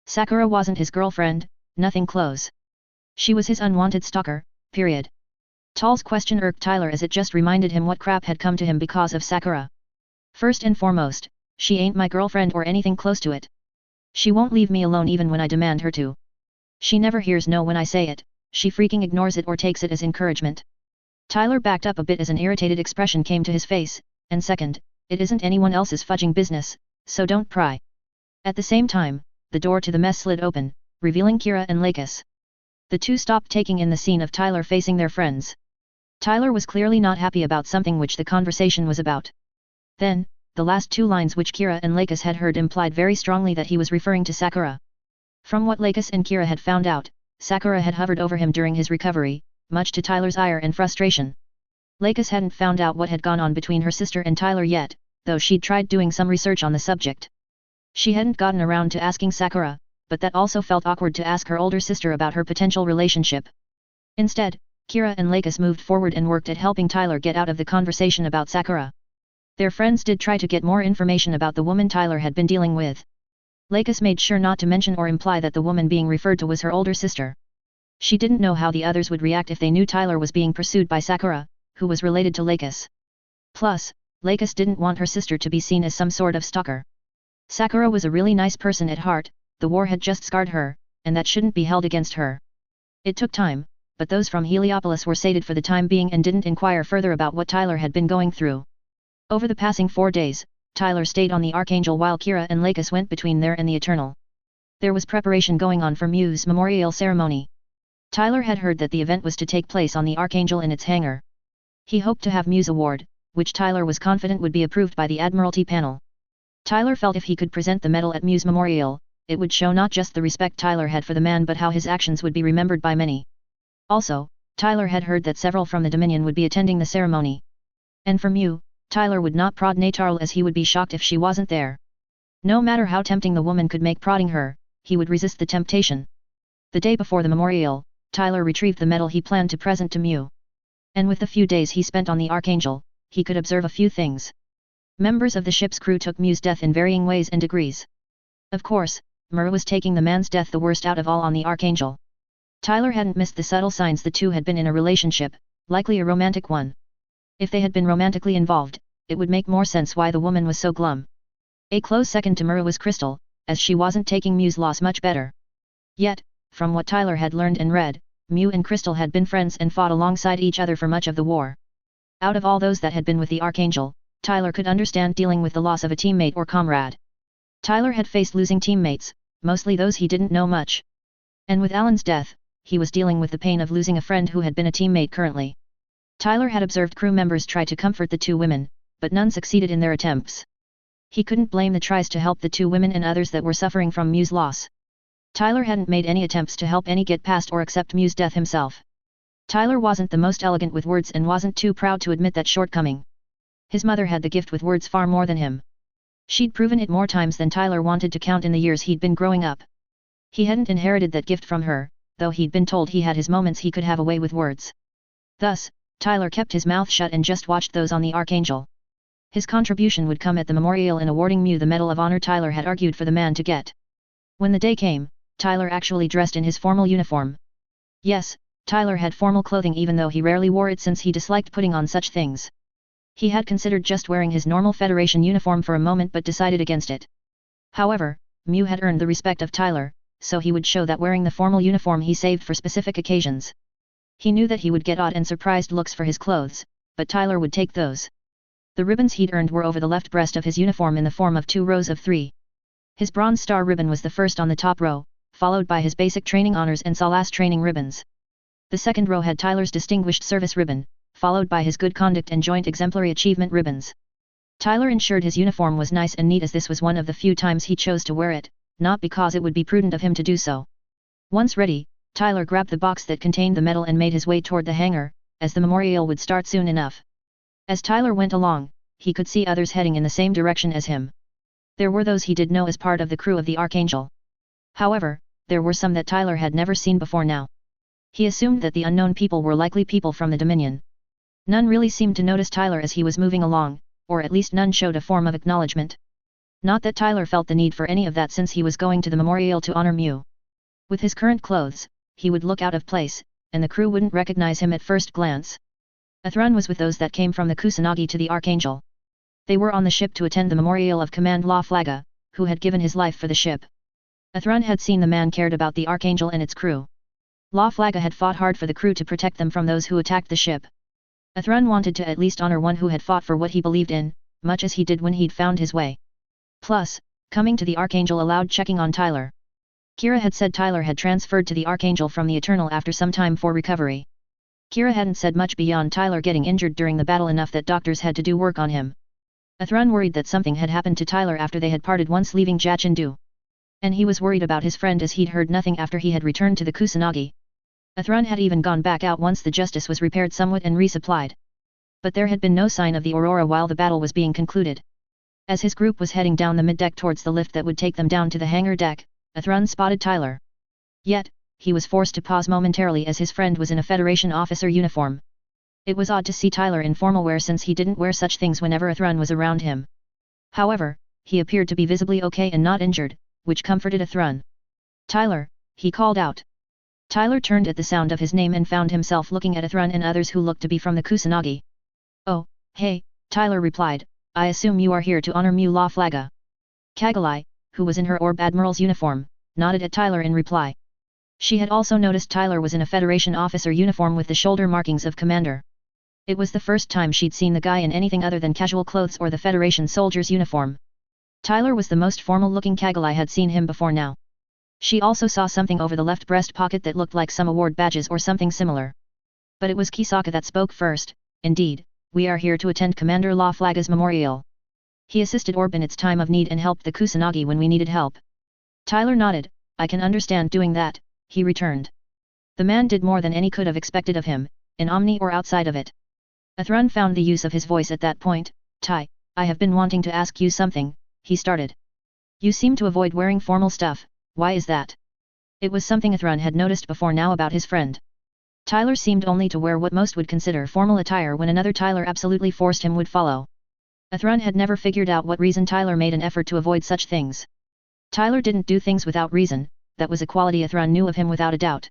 S1: Sakura wasn't his girlfriend, nothing close. She was his unwanted stalker, period. Tall's question irked Tyler as it just reminded him what crap had come to him because of Sakura. First and foremost, she ain't my girlfriend or anything close to it. She won't leave me alone even when I demand her to. She never hears no when I say it, she freaking ignores it or takes it as encouragement. Tyler backed up a bit as an irritated expression came to his face, and second, it isn't anyone else's fudging business, so don't pry. At the same time, the door to the mess slid open, revealing Kira and Lakis. The two stopped taking in the scene of Tyler facing their friends. Tyler was clearly not happy about something which the conversation was about. Then, the last two lines which Kira and Lakis had heard implied very strongly that he was referring to Sakura. From what Lakis and Kira had found out, Sakura had hovered over him during his recovery, much to Tyler's ire and frustration. Lakis hadn't found out what had gone on between her sister and Tyler yet, though she'd tried doing some research on the subject. She hadn't gotten around to asking Sakura, but that also felt awkward to ask her older sister about her potential relationship. Instead, Kira and Lakis moved forward and worked at helping Tyler get out of the conversation about Sakura. Their friends did try to get more information about the woman Tyler had been dealing with. Lakis made sure not to mention or imply that the woman being referred to was her older sister. She didn't know how the others would react if they knew Tyler was being pursued by Sakura, who was related to Lakis. Plus, Lakis didn't want her sister to be seen as some sort of stalker. Sakura was a really nice person at heart, the war had just scarred her, and that shouldn't be held against her. It took time, but those from Heliopolis were sated for the time being and didn't inquire further about what Tyler had been going through. Over the passing 4 days, Tyler stayed on the Archangel while Kira and Lakis went between there and the Eternal. There was preparation going on for Mew's memorial ceremony. Tyler had heard that the event was to take place on the Archangel in its hangar. He hoped to have Mew's award, which Tyler was confident would be approved by the Admiralty panel. Tyler felt if he could present the medal at Mew's memorial, it would show not just the respect Tyler had for the man but how his actions would be remembered by many. Also, Tyler had heard that several from the Dominion would be attending the ceremony. And for Mew, Tyler would not prod Natarl as he would be shocked if she wasn't there. No matter how tempting the woman could make prodding her, he would resist the temptation. The day before the memorial, Tyler retrieved the medal he planned to present to Mew. And with the few days he spent on the Archangel, he could observe a few things. Members of the ship's crew took Mew's death in varying ways and degrees. Of course, Mura was taking the man's death the worst out of all on the Archangel. Tyler hadn't missed the subtle signs the two had been in a relationship, likely a romantic one. If they had been romantically involved, it would make more sense why the woman was so glum. A close second to Mura was Crystal, as she wasn't taking Mew's loss much better. Yet, from what Tyler had learned and read, Mew and Crystal had been friends and fought alongside each other for much of the war. Out of all those that had been with the Archangel, Tyler could understand dealing with the loss of a teammate or comrade. Tyler had faced losing teammates, mostly those he didn't know much. And with Alan's death, he was dealing with the pain of losing a friend who had been a teammate currently. Tyler had observed crew members try to comfort the two women, but none succeeded in their attempts. He couldn't blame the tries to help the two women and others that were suffering from Mew's loss. Tyler hadn't made any attempts to help any get past or accept Mew's death himself. Tyler wasn't the most elegant with words and wasn't too proud to admit that shortcoming. His mother had the gift with words far more than him. She'd proven it more times than Tyler wanted to count in the years he'd been growing up. He hadn't inherited that gift from her, though he'd been told he had his moments he could have a way with words. Thus, Tyler kept his mouth shut and just watched those on the Archangel. His contribution would come at the memorial in awarding Mew the Medal of Honor Tyler had argued for the man to get. When the day came, Tyler actually dressed in his formal uniform. Yes, Tyler had formal clothing even though he rarely wore it since he disliked putting on such things. He had considered just wearing his normal Federation uniform for a moment but decided against it. However, Mew had earned the respect of Tyler, so he would show that wearing the formal uniform he saved for specific occasions. He knew that he would get odd and surprised looks for his clothes, but Tyler would take those. The ribbons he'd earned were over the left breast of his uniform in the form of 2 rows of 3. His Bronze Star ribbon was the first on the top row, followed by his Basic Training Honors and Salas Training ribbons. The second row had Tyler's Distinguished Service ribbon, followed by his Good Conduct and Joint Exemplary Achievement ribbons. Tyler ensured his uniform was nice and neat as this was one of the few times he chose to wear it, not because it would be prudent of him to do so. Once ready, Tyler grabbed the box that contained the medal and made his way toward the hangar, as the memorial would start soon enough. As Tyler went along, he could see others heading in the same direction as him. There were those he did know as part of the crew of the Archangel. However, there were some that Tyler had never seen before now. He assumed that the unknown people were likely people from the Dominion. None really seemed to notice Tyler as he was moving along, or at least none showed a form of acknowledgement. Not that Tyler felt the need for any of that since he was going to the memorial to honor Mew. With his current clothes, he would look out of place, and the crew wouldn't recognize him at first glance. Athrun was with those that came from the Kusanagi to the Archangel. They were on the ship to attend the memorial of Command La Flaga, who had given his life for the ship. Athrun had seen the man cared about the Archangel and its crew. La Flaga had fought hard for the crew to protect them from those who attacked the ship. Athrun wanted to at least honor one who had fought for what he believed in, much as he did when he'd found his way. Plus, coming to the Archangel allowed checking on Tyler. Kira had said Tyler had transferred to the Archangel from the Eternal after some time for recovery. Kira hadn't said much beyond Tyler getting injured during the battle enough that doctors had to do work on him. Athrun worried that something had happened to Tyler after they had parted once leaving Jachindu. And he was worried about his friend as he'd heard nothing after he had returned to the Kusanagi. Athrun had even gone back out once the Justice was repaired somewhat and resupplied. But there had been no sign of the Aurora while the battle was being concluded. As his group was heading down the mid-deck towards the lift that would take them down to the hangar deck, Athrun spotted Tyler. Yet, he was forced to pause momentarily as his friend was in a Federation officer uniform. It was odd to see Tyler in formal wear since he didn't wear such things whenever Athrun was around him. However, he appeared to be visibly okay and not injured, which comforted Athrun. "Tyler," he called out. Tyler turned at the sound of his name and found himself looking at Athrun and others who looked to be from the Kusanagi. "Oh, hey," Tyler replied, "I assume you are here to honor Mew La Flaga." Kagalai, who was in her Orb Admiral's uniform, nodded at Tyler in reply. She had also noticed Tyler was in a Federation officer uniform with the shoulder markings of Commander. It was the first time she'd seen the guy in anything other than casual clothes or the Federation soldier's uniform. Tyler was the most formal-looking Kaggle I had seen him before now. She also saw something over the left breast pocket that looked like some award badges or something similar. But it was Kisaka that spoke first. Indeed, we are here to attend Commander La Flaga's memorial. He assisted Orb in its time of need and helped the Kusanagi when we needed help. Tyler nodded. I can understand doing that, he returned. The man did more than any could have expected of him, in Omni or outside of it. Athrun found the use of his voice at that point. Tai, I have been wanting to ask you something, he started. You seem to avoid wearing formal stuff, why is that? It was something Athrun had noticed before now about his friend. Tyler seemed only to wear what most would consider formal attire when another Tyler absolutely forced him would follow. Athrun had never figured out what reason Tyler made an effort to avoid such things. Tyler didn't do things without reason, that was a quality Athrun knew of him without a doubt.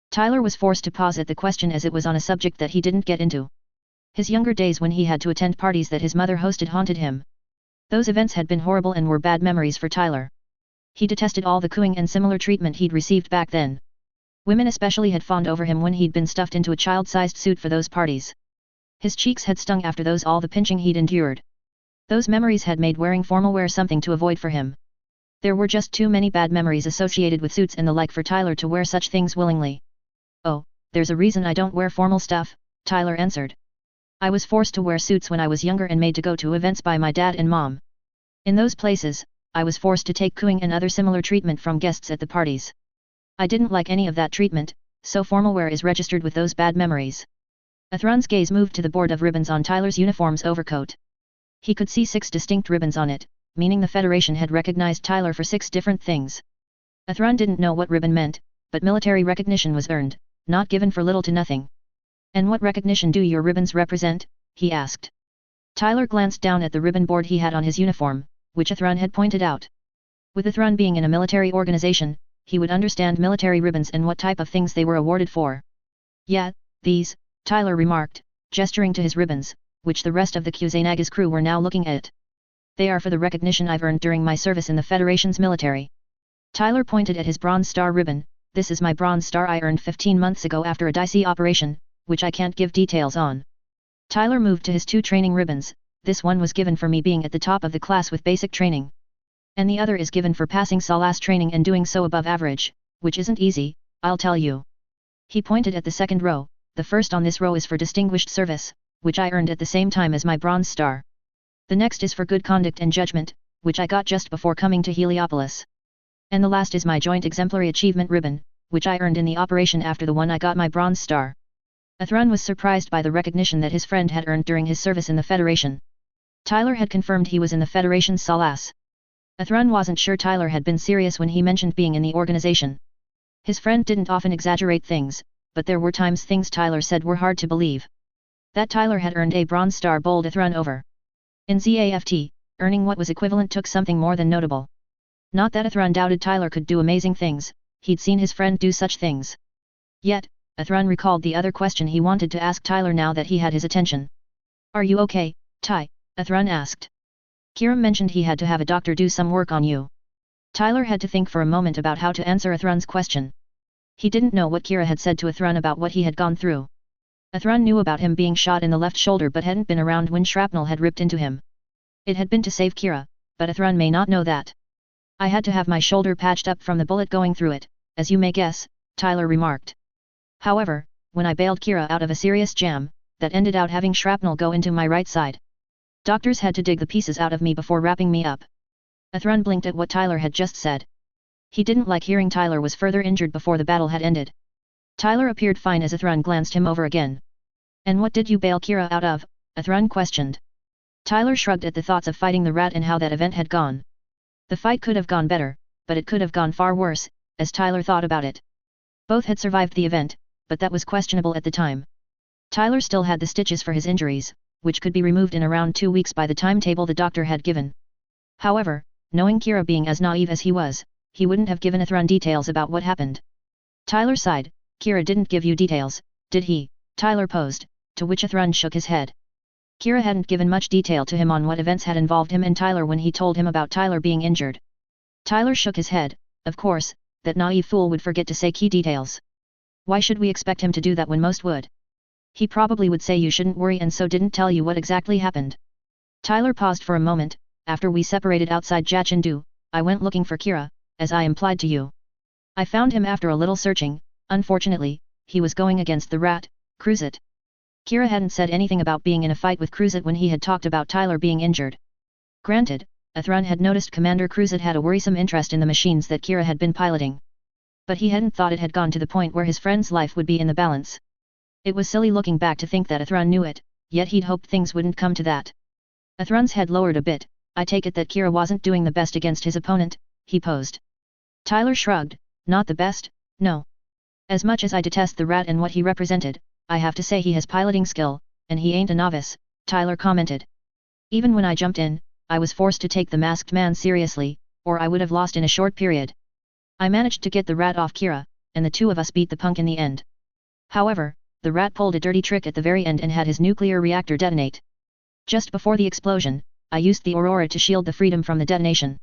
S1: Tyler was forced to pause at the question as it was on a subject that he didn't get into. His younger days when he had to attend parties that his mother hosted haunted him. Those events had been horrible and were bad memories for Tyler. He detested all the cooing and similar treatment he'd received back then. Women especially had fawned over him when he'd been stuffed into a child-sized suit for those parties. His cheeks had stung after all the pinching he'd endured. Those memories had made wearing formal wear something to avoid for him. There were just too many bad memories associated with suits and the like for Tyler to wear such things willingly. Oh, there's a reason I don't wear formal stuff, Tyler answered. I was forced to wear suits when I was younger and made to go to events by my dad and mom. In those places, I was forced to take cooing and other similar treatment from guests at the parties. I didn't like any of that treatment, so formal wear is registered with those bad memories. Athrun's gaze moved to the board of ribbons on Tyler's uniform's overcoat. He could see 6 distinct ribbons on it, meaning the Federation had recognized Tyler for 6 different things. Athrun didn't know what ribbon meant, but military recognition was earned, not given for little to nothing. And what recognition do your ribbons represent? He asked. Tyler glanced down at the ribbon board he had on his uniform, which Athrun had pointed out. With Athrun being in a military organization, he would understand military ribbons and what type of things they were awarded for. Yeah, these, Tyler remarked, gesturing to his ribbons, which the rest of the Kusanaga's crew were now looking at. They are for the recognition I've earned during my service in the Federation's military. Tyler pointed at his Bronze Star ribbon. This is my Bronze Star I earned 15 months ago after a dicey operation, which I can't give details on. Tyler moved to his 2 training ribbons. This one was given for me being at the top of the class with basic training. And the other is given for passing SALAS training and doing so above average, which isn't easy, I'll tell you. He pointed at the second row. The first on this row is for distinguished service, which I earned at the same time as my Bronze Star. The next is for good conduct and judgment, which I got just before coming to Heliopolis. And the last is my joint exemplary achievement ribbon, which I earned in the operation after the one I got my Bronze Star. Athrun was surprised by the recognition that his friend had earned during his service in the Federation. Tyler had confirmed he was in the Federation's SALAS. Athrun wasn't sure Tyler had been serious when he mentioned being in the organization. His friend didn't often exaggerate things, but there were times things Tyler said were hard to believe. That Tyler had earned a Bronze Star bowled Athrun over. In ZAFT, earning what was equivalent took something more than notable. Not that Athrun doubted Tyler could do amazing things, he'd seen his friend do such things. Yet, Athrun recalled the other question he wanted to ask Tyler now that he had his attention. Are you okay, Ty? Athrun asked. Kiram mentioned he had to have a doctor do some work on you. Tyler had to think for a moment about how to answer Athrun's question. He didn't know what Kira had said to Athrun about what he had gone through. Athrun knew about him being shot in the left shoulder but hadn't been around when shrapnel had ripped into him. It had been to save Kira, but Athrun may not know that. I had to have my shoulder patched up from the bullet going through it, as you may guess, Tyler remarked. However, when I bailed Kira out of a serious jam, that ended out having shrapnel go into my right side. Doctors had to dig the pieces out of me before wrapping me up. Athrun blinked at what Tyler had just said. He didn't like hearing Tyler was further injured before the battle had ended. Tyler appeared fine as Athrun glanced him over again. And what did you bail Kira out of? Athrun questioned. Tyler shrugged at the thoughts of fighting the rat and how that event had gone. The fight could have gone better, but it could have gone far worse, as Tyler thought about it. Both had survived the event, but that was questionable at the time. Tyler still had the stitches for his injuries, which could be removed in around 2 weeks by the timetable the doctor had given. However, knowing Kira being as naive as he was, he wouldn't have given Athrun details about what happened. Tyler sighed. Kira didn't give you details, did he? Tyler posed, to which Athrun shook his head. Kira hadn't given much detail to him on what events had involved him and Tyler when he told him about Tyler being injured. Tyler shook his head. Of course, that naive fool would forget to say key details. Why should we expect him to do that when most would? He probably would say you shouldn't worry and so didn't tell you what exactly happened. Tyler paused for a moment. After we separated outside Jachindu, I went looking for Kira, as I implied to you. I found him after a little searching. Unfortunately, he was going against the rat, Cruzit. Kira hadn't said anything about being in a fight with Cruzit when he had talked about Tyler being injured. Granted, Athrun had noticed Commander Cruzit had a worrisome interest in the machines that Kira had been piloting. But he hadn't thought it had gone to the point where his friend's life would be in the balance. It was silly looking back to think that Athrun knew it, yet he'd hoped things wouldn't come to that. Athrun's head lowered a bit. I take it that Kira wasn't doing the best against his opponent, he posed. Tyler shrugged. Not the best, no. As much as I detest the rat and what he represented, I have to say he has piloting skill, and he ain't a novice, Tyler commented. Even when I jumped in, I was forced to take the masked man seriously, or I would have lost in a short period. I managed to get the rat off Kira, and the two of us beat the punk in the end. However, the rat pulled a dirty trick at the very end and had his nuclear reactor detonate. Just before the explosion, I used the Aurora to shield the Freedom from the detonation.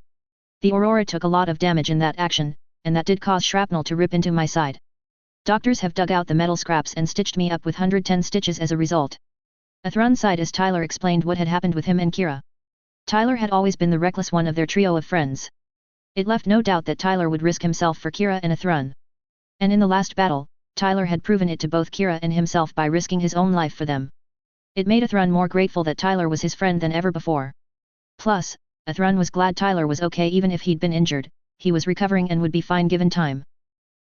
S1: The Aurora took a lot of damage in that action, and that did cause shrapnel to rip into my side. Doctors have dug out the metal scraps and stitched me up with 110 stitches as a result. Athrun sighed as Tyler explained what had happened with him and Kira. Tyler had always been the reckless one of their trio of friends. It left no doubt that Tyler would risk himself for Kira and Athrun. And in the last battle, Tyler had proven it to both Kira and himself by risking his own life for them. It made Athrun more grateful that Tyler was his friend than ever before. Plus, Athrun was glad Tyler was okay even if he'd been injured, he was recovering and would be fine given time.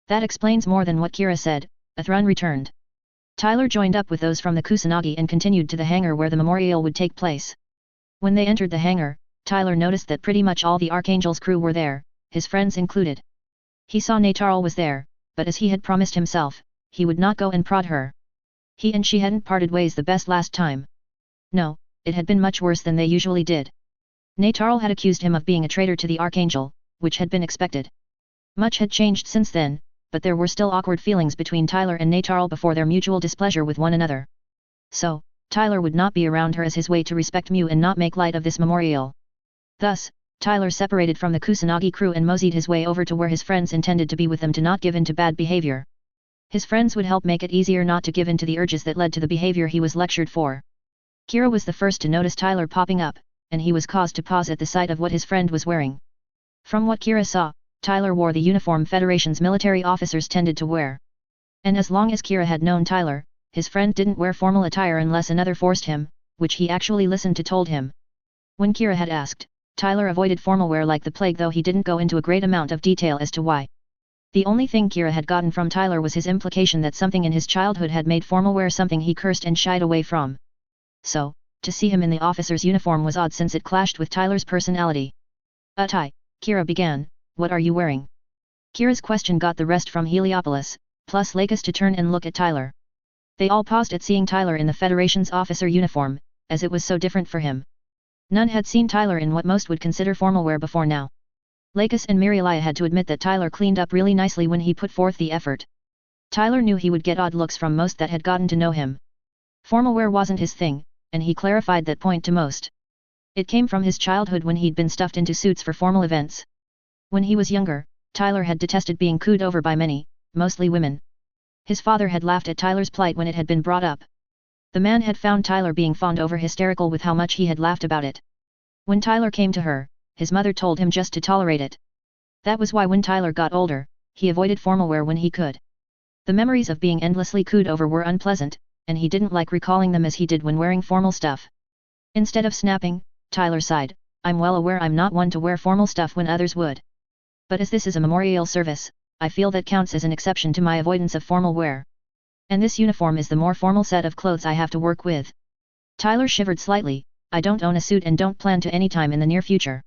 S1: That explains more than what Kira said, Athrun returned. Tyler joined up with those from the Kusanagi and continued to the hangar where the memorial would take place. When they entered the hangar, Tyler noticed that pretty much all the Archangel's crew were there, his friends included. He saw Natarl was there, but as he had promised himself, he would not go and prod her. He and she hadn't parted ways the best last time. No, it had been much worse than they usually did. Natarl had accused him of being a traitor to the Archangel, which had been expected. Much had changed since then, but there were still awkward feelings between Tyler and Natarl before their mutual displeasure with one another. So, Tyler would not be around her as his way to respect Mew and not make light of this memorial. Thus, Tyler separated from the Kusanagi crew and moseyed his way over to where his friends intended to be with them to not give in to bad behavior. His friends would help make it easier not to give in to the urges that led to the behavior he was lectured for. Kira was the first to notice Tyler popping up, and he was caused to pause at the sight of what his friend was wearing. From what Kira saw, Tyler wore the uniform Federation's military officers tended to wear. And as long as Kira had known Tyler, his friend didn't wear formal attire unless another forced him, which he actually listened to told him. When Kira had asked, Tyler avoided formal wear like the plague, though he didn't go into a great amount of detail as to why. The only thing Kira had gotten from Tyler was his implication that something in his childhood had made formal wear something he cursed and shied away from. So, to see him in the officer's uniform was odd since it clashed with Tyler's personality. Ty, Kira began, what are you wearing? Kira's question got the rest from Heliopolis, plus Lakis to turn and look at Tyler. They all paused at seeing Tyler in the Federation's officer uniform, as it was so different for him. None had seen Tyler in what most would consider formal wear before now. Lakis and Mirialia had to admit that Tyler cleaned up really nicely when he put forth the effort. Tyler knew he would get odd looks from most that had gotten to know him. Formal wear wasn't his thing, and he clarified that point to most. It came from his childhood when he'd been stuffed into suits for formal events. When he was younger, Tyler had detested being cooed over by many, mostly women. His father had laughed at Tyler's plight when it had been brought up. The man had found Tyler being fawned over hysterical with how much he had laughed about it. When Tyler came to her, his mother told him just to tolerate it. That was why when Tyler got older, he avoided formal wear when he could. The memories of being endlessly cooed over were unpleasant, and he didn't like recalling them as he did when wearing formal stuff. Instead of snapping, Tyler sighed, I'm well aware I'm not one to wear formal stuff when others would. But as this is a memorial service, I feel that counts as an exception to my avoidance of formal wear. And this uniform is the more formal set of clothes I have to work with. Tyler shivered slightly, I don't own a suit and don't plan to anytime in the near future.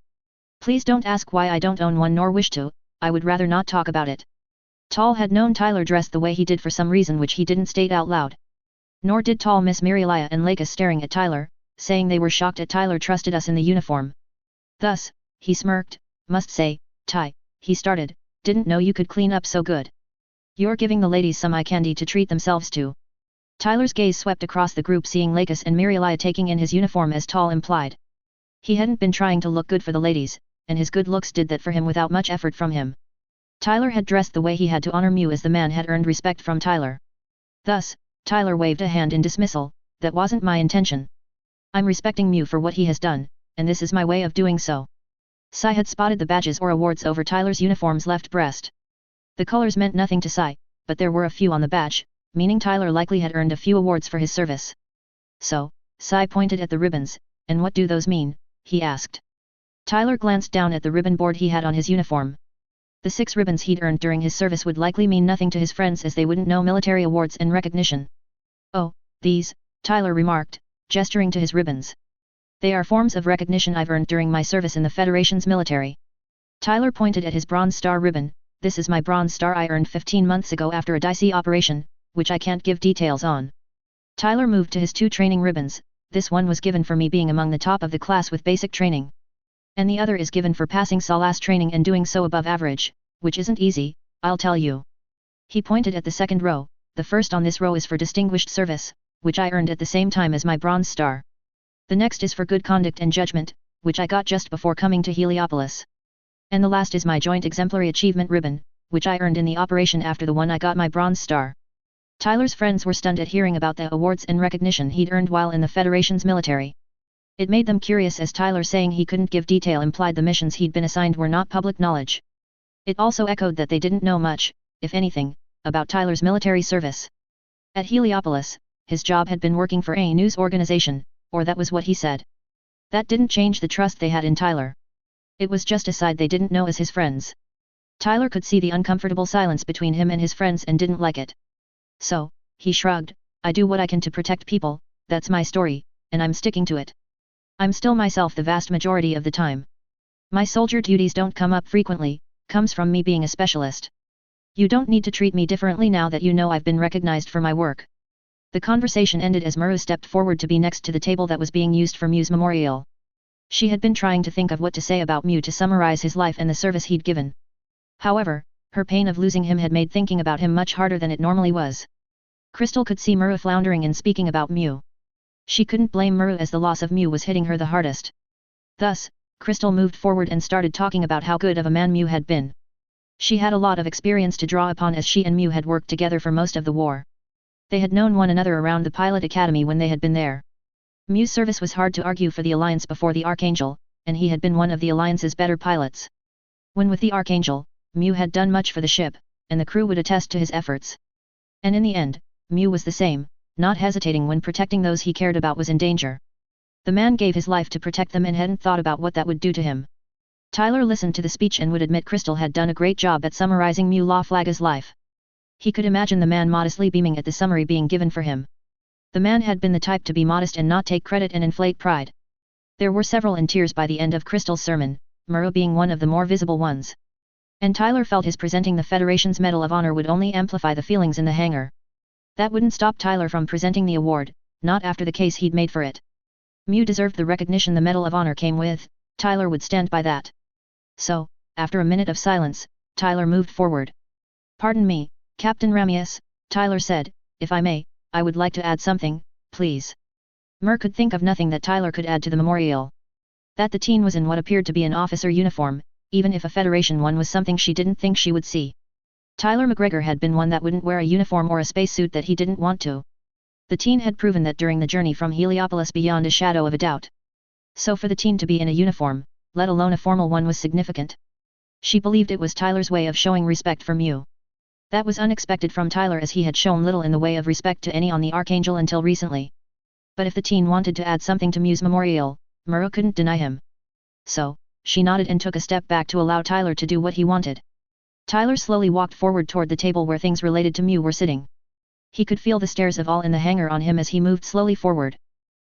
S1: Please don't ask why I don't own one nor wish to, I would rather not talk about it. Tall had known Tyler dressed the way he did for some reason which he didn't state out loud. Nor did Tall miss Mirialia and Lakis staring at Tyler, saying they were shocked at Tyler trusted us in the uniform. Thus, he smirked, must say, Ty, he started, didn't know you could clean up so good. You're giving the ladies some eye candy to treat themselves to. Tyler's gaze swept across the group seeing Lakis and Mirialia taking in his uniform as Tall implied. He hadn't been trying to look good for the ladies, and his good looks did that for him without much effort from him. Tyler had dressed the way he had to honor Mew as the man had earned respect from Tyler. Thus, Tyler waved a hand in dismissal. That wasn't my intention. I'm respecting Mew for what he has done, and this is my way of doing so. Sai had spotted the badges or awards over Tyler's uniform's left breast. The colors meant nothing to Sai, but there were a few on the badge, meaning Tyler likely had earned a few awards for his service. So, Sai pointed at the ribbons, and what do those mean, he asked. Tyler glanced down at the ribbon board he had on his uniform. The 6 ribbons he'd earned during his service would likely mean nothing to his friends as they wouldn't know military awards and recognition. Oh, these, Tyler remarked, gesturing to his ribbons. They are forms of recognition I've earned during my service in the Federation's military. Tyler pointed at his Bronze Star ribbon. This is my Bronze Star I earned 15 months ago after a dicey operation, which I can't give details on. Tyler moved to his 2 training ribbons. This one was given for me being among the top of the class with basic training. And the other is given for passing SALAS training and doing so above average, which isn't easy, I'll tell you. He pointed at the second row. The first on this row is for distinguished service, which I earned at the same time as my Bronze Star. The next is for good conduct and judgment, which I got just before coming to Heliopolis. And the last is my Joint Exemplary Achievement ribbon, which I earned in the operation after the one I got my Bronze Star. Tyler's friends were stunned at hearing about the awards and recognition he'd earned while in the Federation's military. It made them curious as Tyler saying he couldn't give detail implied the missions he'd been assigned were not public knowledge. It also echoed that they didn't know much, if anything, about Tyler's military service. At Heliopolis, his job had been working for a news organization, or that was what he said. That didn't change the trust they had in Tyler. It was just a side they didn't know as his friends. Tyler could see the uncomfortable silence between him and his friends and didn't like it. So, he shrugged, I do what I can to protect people, that's my story, and I'm sticking to it. I'm still myself the vast majority of the time. My soldier duties don't come up frequently, comes from me being a specialist. You don't need to treat me differently now that you know I've been recognized for my work. The conversation ended as Muru stepped forward to be next to the table that was being used for Mew's memorial. She had been trying to think of what to say about Mew to summarize his life and the service he'd given. However, her pain of losing him had made thinking about him much harder than it normally was. Crystal could see Muru floundering in speaking about Mew. She couldn't blame Muru as the loss of Mew was hitting her the hardest. Thus, Crystal moved forward and started talking about how good of a man Mew had been. She had a lot of experience to draw upon as she and Mew had worked together for most of the war. They had known one another around the pilot academy when they had been there. Mew's service was hard to argue for the Alliance before the Archangel, and he had been one of the Alliance's better pilots. When with the Archangel, Mew had done much for the ship, and the crew would attest to his efforts. And in the end, Mew was the same, not hesitating when protecting those he cared about was in danger. The man gave his life to protect them and hadn't thought about what that would do to him. Tyler listened to the speech and would admit Crystal had done a great job at summarizing Mew Laflaga's life. He could imagine the man modestly beaming at the summary being given for him. The man had been the type to be modest and not take credit and inflate pride. There were several in tears by the end of Crystal's sermon, Muru being one of the more visible ones. And Tyler felt his presenting the Federation's Medal of Honor would only amplify the feelings in the hangar. That wouldn't stop Tyler from presenting the award, not after the case he'd made for it. Mew deserved the recognition the Medal of Honor came with, Tyler would stand by that. So, after a minute of silence, Tyler moved forward. Pardon me, Captain Ramius, Tyler said, if I may, I would like to add something, please. Mer could think of nothing that Tyler could add to the memorial. That the teen was in what appeared to be an officer uniform, even if a Federation one was something she didn't think she would see. Tyler McGregor had been one that wouldn't wear a uniform or a spacesuit that he didn't want to. The teen had proven that during the journey from Heliopolis beyond a shadow of a doubt. So for the teen to be in a uniform, let alone a formal one, was significant. She believed it was Tyler's way of showing respect for Mew. That was unexpected from Tyler as he had shown little in the way of respect to any on the Archangel until recently. But if the teen wanted to add something to Mew's memorial, Muru couldn't deny him. So, she nodded and took a step back to allow Tyler to do what he wanted. Tyler slowly walked forward toward the table where things related to Mew were sitting. He could feel the stares of all in the hangar on him as he moved slowly forward.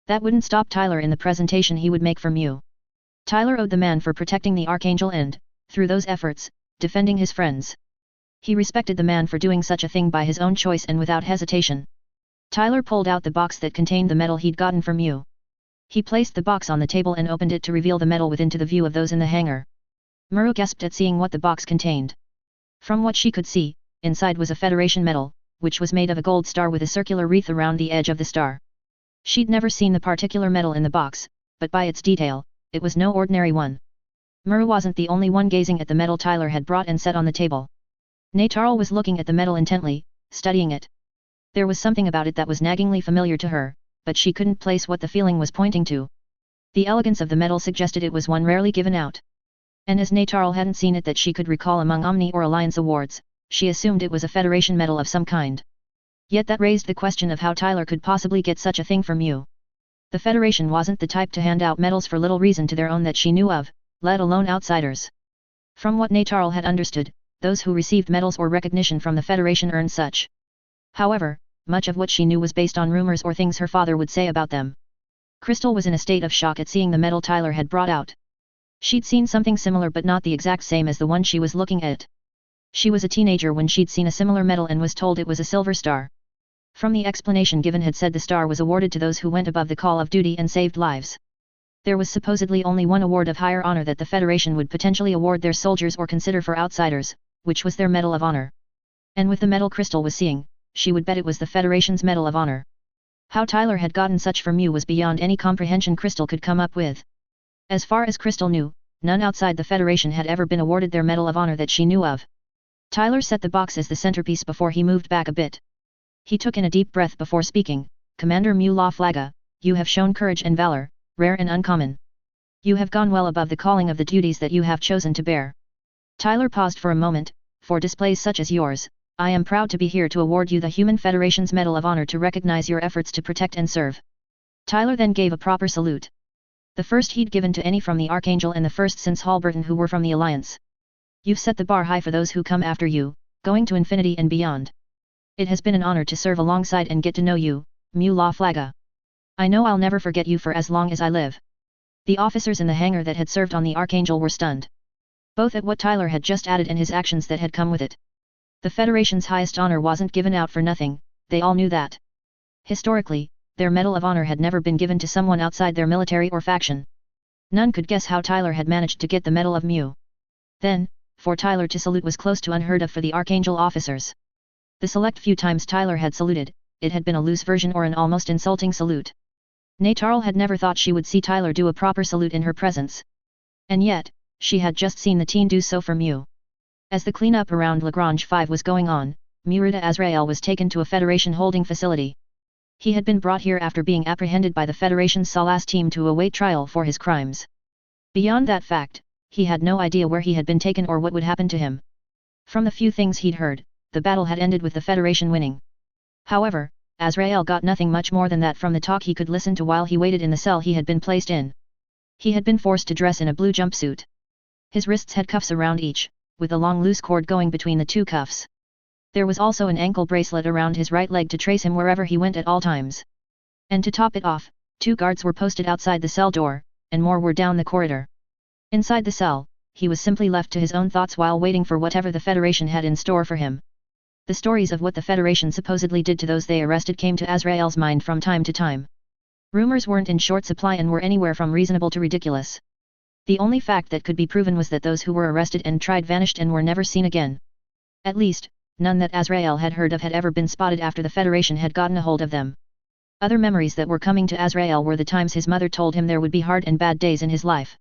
S1: That wouldn't stop Tyler in the presentation he would make for Mew. Tyler owed the man for protecting the Archangel and, through those efforts, defending his friends. He respected the man for doing such a thing by his own choice and without hesitation. Tyler pulled out the box that contained the medal he'd gotten from Mew. He placed the box on the table and opened it to reveal the medal within to the view of those in the hangar. Muru gasped at seeing what the box contained. From what she could see, inside was a Federation medal, which was made of a gold star with a circular wreath around the edge of the star. She'd never seen the particular medal in the box, but by its detail, it was no ordinary one. Muru wasn't the only one gazing at the medal Tyler had brought and set on the table. Natarl was looking at the medal intently, studying it. There was something about it that was naggingly familiar to her, but she couldn't place what the feeling was pointing to. The elegance of the medal suggested it was one rarely given out. And as Natarl hadn't seen it that she could recall among Omni or Alliance awards, she assumed it was a Federation medal of some kind. Yet that raised the question of how Tyler could possibly get such a thing from you. The Federation wasn't the type to hand out medals for little reason to their own that she knew of, let alone outsiders. From what Natarl had understood, those who received medals or recognition from the Federation earned such. However, much of what she knew was based on rumors or things her father would say about them. Crystal was in a state of shock at seeing the medal Tyler had brought out. She'd seen something similar but not the exact same as the one she was looking at. She was a teenager when she'd seen a similar medal and was told it was a silver star. From the explanation given had said the star was awarded to those who went above the call of duty and saved lives. There was supposedly only one award of higher honor that the Federation would potentially award their soldiers or consider for outsiders, which was their Medal of Honor. And with the medal Crystal was seeing, she would bet it was the Federation's Medal of Honor. How Tyler had gotten such from you was beyond any comprehension Crystal could come up with. As far as Crystal knew, none outside the Federation had ever been awarded their Medal of Honor that she knew of. Tyler set the box as the centerpiece before he moved back a bit. He took in a deep breath before speaking. Commander Mula Flaga, you have shown courage and valor, rare and uncommon. You have gone well above the calling of the duties that you have chosen to bear. Tyler paused for a moment. For displays such as yours, I am proud to be here to award you the Human Federation's Medal of Honor to recognize your efforts to protect and serve. Tyler then gave a proper salute. The first he'd given to any from the Archangel and the first since Halberton who were from the Alliance. You've set the bar high for those who come after you, going to infinity and beyond. It has been an honor to serve alongside and get to know you, Mula Flaga. I know I'll never forget you for as long as I live. The officers in the hangar that had served on the Archangel were stunned. Both at what Tyler had just added and his actions that had come with it. The Federation's highest honor wasn't given out for nothing, they all knew that. Historically, their Medal of Honor had never been given to someone outside their military or faction. None could guess how Tyler had managed to get the Medal of Mu. Then, for Tyler to salute was close to unheard of for the Archangel officers. The select few times Tyler had saluted, it had been a loose version or an almost insulting salute. Natarl had never thought she would see Tyler do a proper salute in her presence. And yet, she had just seen the teen do so for Mu. As the cleanup around Lagrange 5 was going on, Murida Azrael was taken to a Federation holding facility. He had been brought here after being apprehended by the Federation's Salas team to await trial for his crimes. Beyond that fact, he had no idea where he had been taken or what would happen to him. From the few things he'd heard, the battle had ended with the Federation winning. However, Azrael got nothing much more than that from the talk he could listen to while he waited in the cell he had been placed in. He had been forced to dress in a blue jumpsuit. His wrists had cuffs around each, with a long loose cord going between the two cuffs. There was also an ankle bracelet around his right leg to trace him wherever he went at all times. And to top it off, 2 guards were posted outside the cell door, and more were down the corridor. Inside the cell, he was simply left to his own thoughts while waiting for whatever the Federation had in store for him. The stories of what the Federation supposedly did to those they arrested came to Azrael's mind from time to time. Rumors weren't in short supply and were anywhere from reasonable to ridiculous. The only fact that could be proven was that those who were arrested and tried vanished and were never seen again. At least, none that Azrael had heard of had ever been spotted after the Federation had gotten a hold of them. Other memories that were coming to Azrael were the times his mother told him there would be hard and bad days in his life.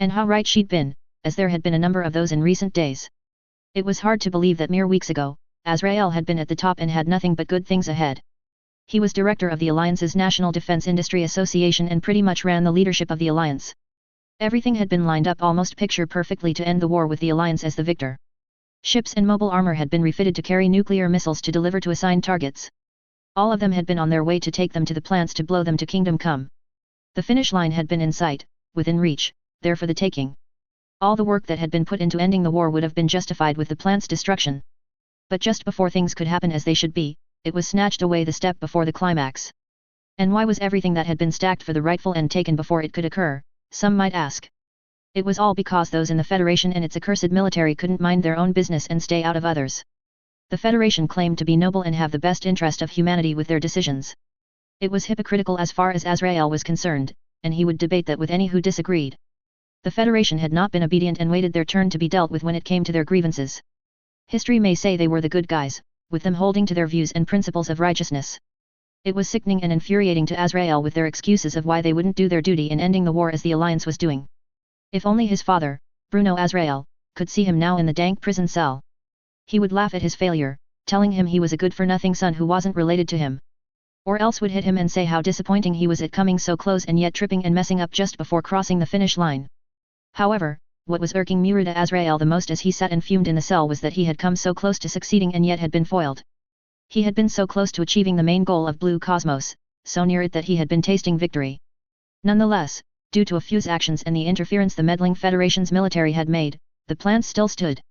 S1: And how right she'd been, as there had been a number of those in recent days. It was hard to believe that mere weeks ago, Azrael had been at the top and had nothing but good things ahead. He was director of the Alliance's National Defense Industry Association and pretty much ran the leadership of the Alliance. Everything had been lined up almost picture perfectly to end the war with the Alliance as the victor. Ships and mobile armor had been refitted to carry nuclear missiles to deliver to assigned targets. All of them had been on their way to take them to the plants to blow them to Kingdom Come. The finish line had been in sight, within reach, there for the taking. All the work that had been put into ending the war would have been justified with the plant's destruction. But just before things could happen as they should be, it was snatched away the step before the climax. And why was everything that had been stacked for the rightful end taken before it could occur, some might ask. It was all because those in the Federation and its accursed military couldn't mind their own business and stay out of others. The Federation claimed to be noble and have the best interest of humanity with their decisions. It was hypocritical as far as Azrael was concerned, and he would debate that with any who disagreed. The Federation had not been obedient and waited their turn to be dealt with when it came to their grievances. History may say they were the good guys, with them holding to their views and principles of righteousness. It was sickening and infuriating to Azrael with their excuses of why they wouldn't do their duty in ending the war as the Alliance was doing. If only his father, Bruno Azrael, could see him now in the dank prison cell. He would laugh at his failure, telling him he was a good-for-nothing son who wasn't related to him. Or else would hit him and say how disappointing he was at coming so close and yet tripping and messing up just before crossing the finish line. However, what was irking Murata Azrael the most as he sat and fumed in the cell was that he had come so close to succeeding and yet had been foiled. He had been so close to achieving the main goal of Blue Cosmos, so near it that he had been tasting victory. Nonetheless, due to a few actions and the interference the meddling Federation's military had made, the plans still stood.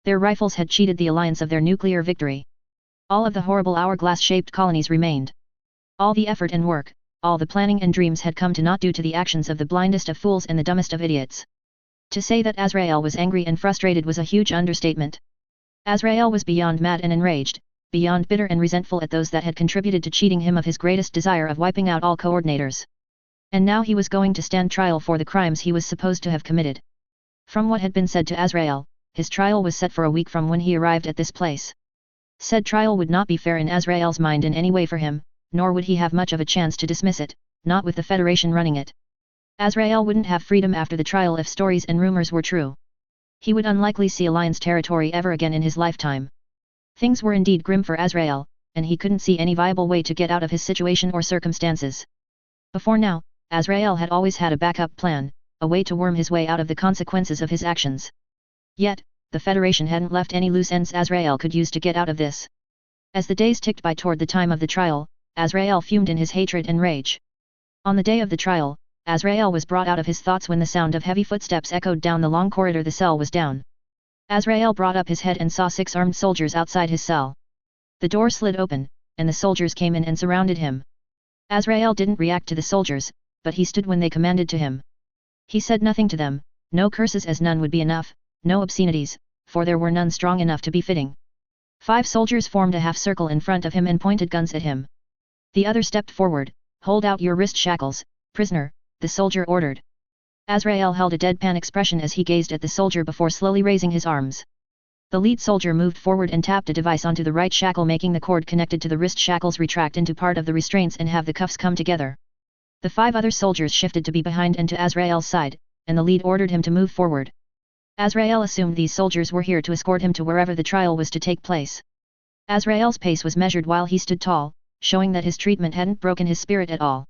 S1: Their rifles had cheated the Alliance of their nuclear victory. All of the horrible hourglass-shaped colonies remained. All the effort and work, all the planning and dreams had come to naught due to the actions of the blindest of fools and the dumbest of idiots. To say that Azrael was angry and frustrated was a huge understatement. Azrael was beyond mad and enraged, beyond bitter and resentful at those that had contributed to cheating him of his greatest desire of wiping out all coordinators. And now he was going to stand trial for the crimes he was supposed to have committed. From what had been said to Azrael, his trial was set for a week from when he arrived at this place. Said trial would not be fair in Azrael's mind in any way for him, nor would he have much of a chance to dismiss it, not with the Federation running it. Azrael wouldn't have freedom after the trial if stories and rumors were true. He would unlikely see Alliance territory ever again in his lifetime. Things were indeed grim for Azrael, and he couldn't see any viable way to get out of his situation or circumstances. Before now, Azrael had always had a backup plan, a way to worm his way out of the consequences of his actions. Yet, the Federation hadn't left any loose ends Azrael could use to get out of this. As the days ticked by toward the time of the trial, Azrael fumed in his hatred and rage. On the day of the trial, Azrael was brought out of his thoughts when the sound of heavy footsteps echoed down the long corridor the cell was down. Azrael brought up his head and saw 6 armed soldiers outside his cell. The door slid open, and the soldiers came in and surrounded him. Azrael didn't react to the soldiers, but he stood when they commanded to him. He said nothing to them, no curses as none would be enough, no obscenities, for there were none strong enough to be fitting. 5 soldiers formed a half-circle in front of him and pointed guns at him. The other stepped forward. "Hold out your wrist shackles, prisoner," the soldier ordered. Azrael held a deadpan expression as he gazed at the soldier before slowly raising his arms. The lead soldier moved forward and tapped a device onto the right shackle, making the cord connected to the wrist shackles retract into part of the restraints and have the cuffs come together. The 5 other soldiers shifted to be behind and to Azrael's side, and the lead ordered him to move forward. Azrael assumed these soldiers were here to escort him to wherever the trial was to take place. Azrael's pace was measured while he stood tall, showing that his treatment hadn't broken his spirit at all.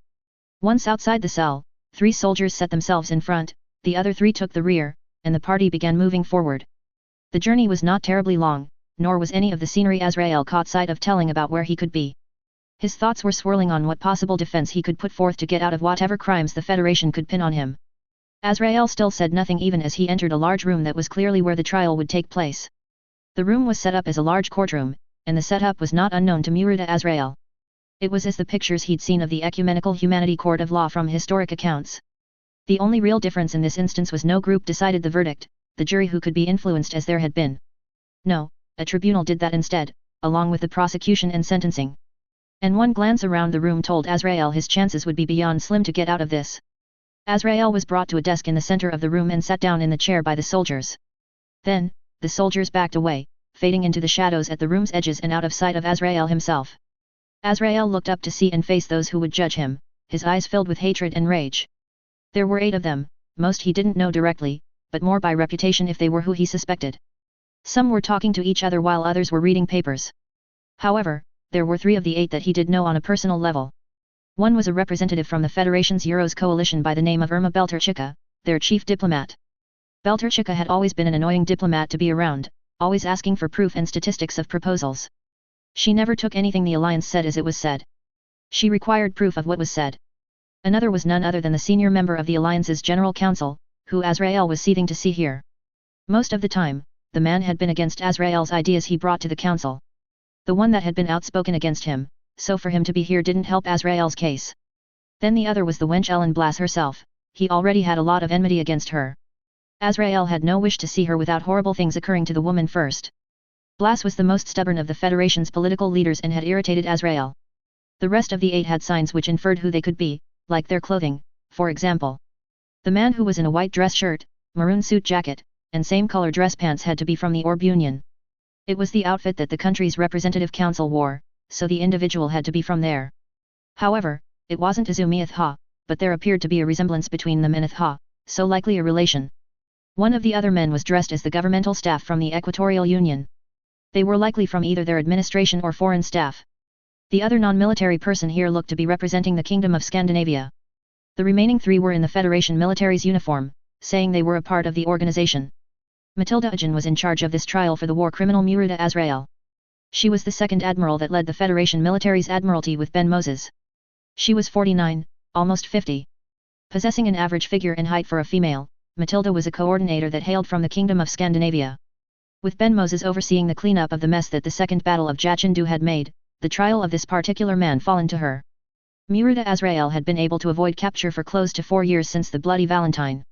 S1: Once outside the cell, 3 soldiers set themselves in front, the other 3 took the rear, and the party began moving forward. The journey was not terribly long, nor was any of the scenery Azrael caught sight of telling about where he could be. His thoughts were swirling on what possible defense he could put forth to get out of whatever crimes the Federation could pin on him. Azrael still said nothing even as he entered a large room that was clearly where the trial would take place. The room was set up as a large courtroom, and the setup was not unknown to Murata Azrael. It was as the pictures he'd seen of the Ecumenical Humanity Court of Law from historic accounts. The only real difference in this instance was no group decided the verdict, the jury who could be influenced as there had been. No, a tribunal did that instead, along with the prosecution and sentencing. And one glance around the room told Azrael his chances would be beyond slim to get out of this. Azrael was brought to a desk in the center of the room and sat down in the chair by the soldiers. Then, the soldiers backed away, fading into the shadows at the room's edges and out of sight of Azrael himself. Azrael looked up to see and face those who would judge him, his eyes filled with hatred and rage. There were 8 of them, most he didn't know directly, but more by reputation if they were who he suspected. Some were talking to each other while others were reading papers. However, there were 3 of the 8 that he did know on a personal level. One was a representative from the Federation's Euros coalition by the name of Irma Belterchika, their chief diplomat. Belterchika had always been an annoying diplomat to be around, always asking for proof and statistics of proposals. She never took anything the Alliance said as it was said. She required proof of what was said. Another was none other than the senior member of the Alliance's General Council, who Azrael was seething to see here. Most of the time, the man had been against Azrael's ideas he brought to the council. The one that had been outspoken against him, so for him to be here didn't help Azrael's case. Then the other was the wench Ellen Blass herself, he already had a lot of enmity against her. Azrael had no wish to see her without horrible things occurring to the woman first. Blass was the most stubborn of the Federation's political leaders and had irritated Azrael. The rest of the 8 had signs which inferred who they could be, like their clothing, for example. The man who was in a white dress shirt, maroon suit jacket, and same color dress pants had to be from the Orb Union. It was the outfit that the country's representative council wore, so the individual had to be from there. However, it wasn't Izumi Ithha, but there appeared to be a resemblance between them and Ithha, so likely a relation. One of the other men was dressed as the governmental staff from the Equatorial Union. They were likely from either their administration or foreign staff. The other non-military person here looked to be representing the Kingdom of Scandinavia. The remaining 3 were in the Federation military's uniform, saying they were a part of the organization. Matilda Ajin was in charge of this trial for the war criminal Murida Azrael. She was the second admiral that led the Federation military's admiralty with Ben Moses. She was 49, almost 50. Possessing an average figure and height for a female, Matilda was a coordinator that hailed from the Kingdom of Scandinavia. With Ben Moses overseeing the cleanup of the mess that the Second Battle of Jachindu had made, the trial of this particular man fallen to her. Murida Azrael had been able to avoid capture for close to 4 years since the Bloody Valentine.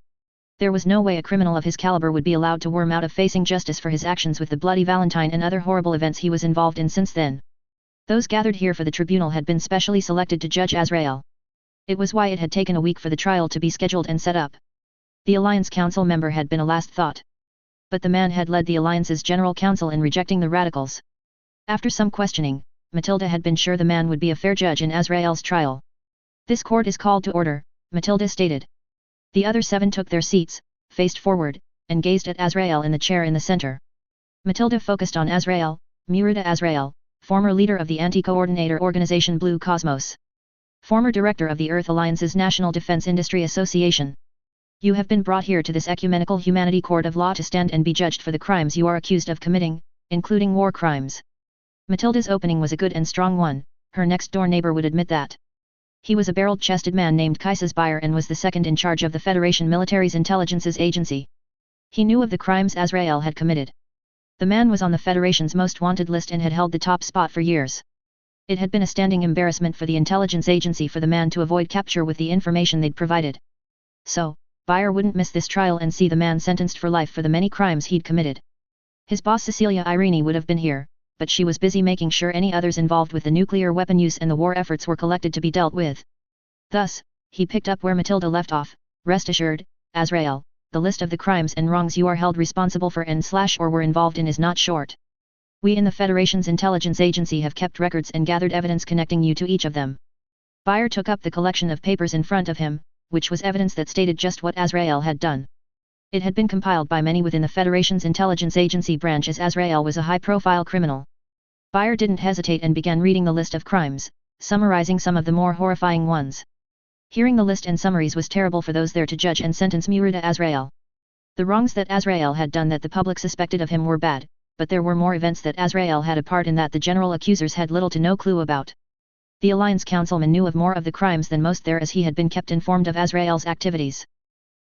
S1: There was no way a criminal of his caliber would be allowed to worm out of facing justice for his actions with the Bloody Valentine and other horrible events he was involved in since then. Those gathered here for the tribunal had been specially selected to judge Azrael. It was why it had taken a week for the trial to be scheduled and set up. The Alliance Council member had been a last thought. But the man had led the Alliance's General Council in rejecting the radicals. After some questioning, Matilda had been sure the man would be a fair judge in Azrael's trial. "This court is called to order," Matilda stated. The other 7 took their seats, faced forward, and gazed at Azrael in the chair in the center. Matilda focused on Azrael, Murida Azrael, former leader of the anti-coordinator organization Blue Cosmos. Former director of the Earth Alliance's National Defense Industry Association. "You have been brought here to this ecumenical humanity court of law to stand and be judged for the crimes you are accused of committing, including war crimes." Matilda's opening was a good and strong one, her next-door neighbor would admit that. He was a barrel-chested man named Kaises Bayer and was the second in charge of the Federation military's intelligence agency. He knew of the crimes Azrael had committed. The man was on the Federation's most wanted list and had held the top spot for years. It had been a standing embarrassment for the intelligence agency for the man to avoid capture with the information they'd provided. So, Bayer wouldn't miss this trial and see the man sentenced for life for the many crimes he'd committed. His boss Cecilia Irene would have been here, but she was busy making sure any others involved with the nuclear weapon use and the war efforts were collected to be dealt with. Thus, he picked up where Matilda left off. "Rest assured, Azrael, the list of the crimes and wrongs you are held responsible for and/or were involved in is not short. We in the Federation's intelligence agency have kept records and gathered evidence connecting you to each of them." Bayer took up the collection of papers in front of him, which was evidence that stated just what Azrael had done. It had been compiled by many within the Federation's intelligence agency branch as Azrael was a high-profile criminal. Bayer didn't hesitate and began reading the list of crimes, summarizing some of the more horrifying ones. Hearing the list and summaries was terrible for those there to judge and sentence Murida Azrael. The wrongs that Azrael had done that the public suspected of him were bad, but there were more events that Azrael had a part in that the general accusers had little to no clue about. The Alliance Councilman knew of more of the crimes than most there as he had been kept informed of Azrael's activities.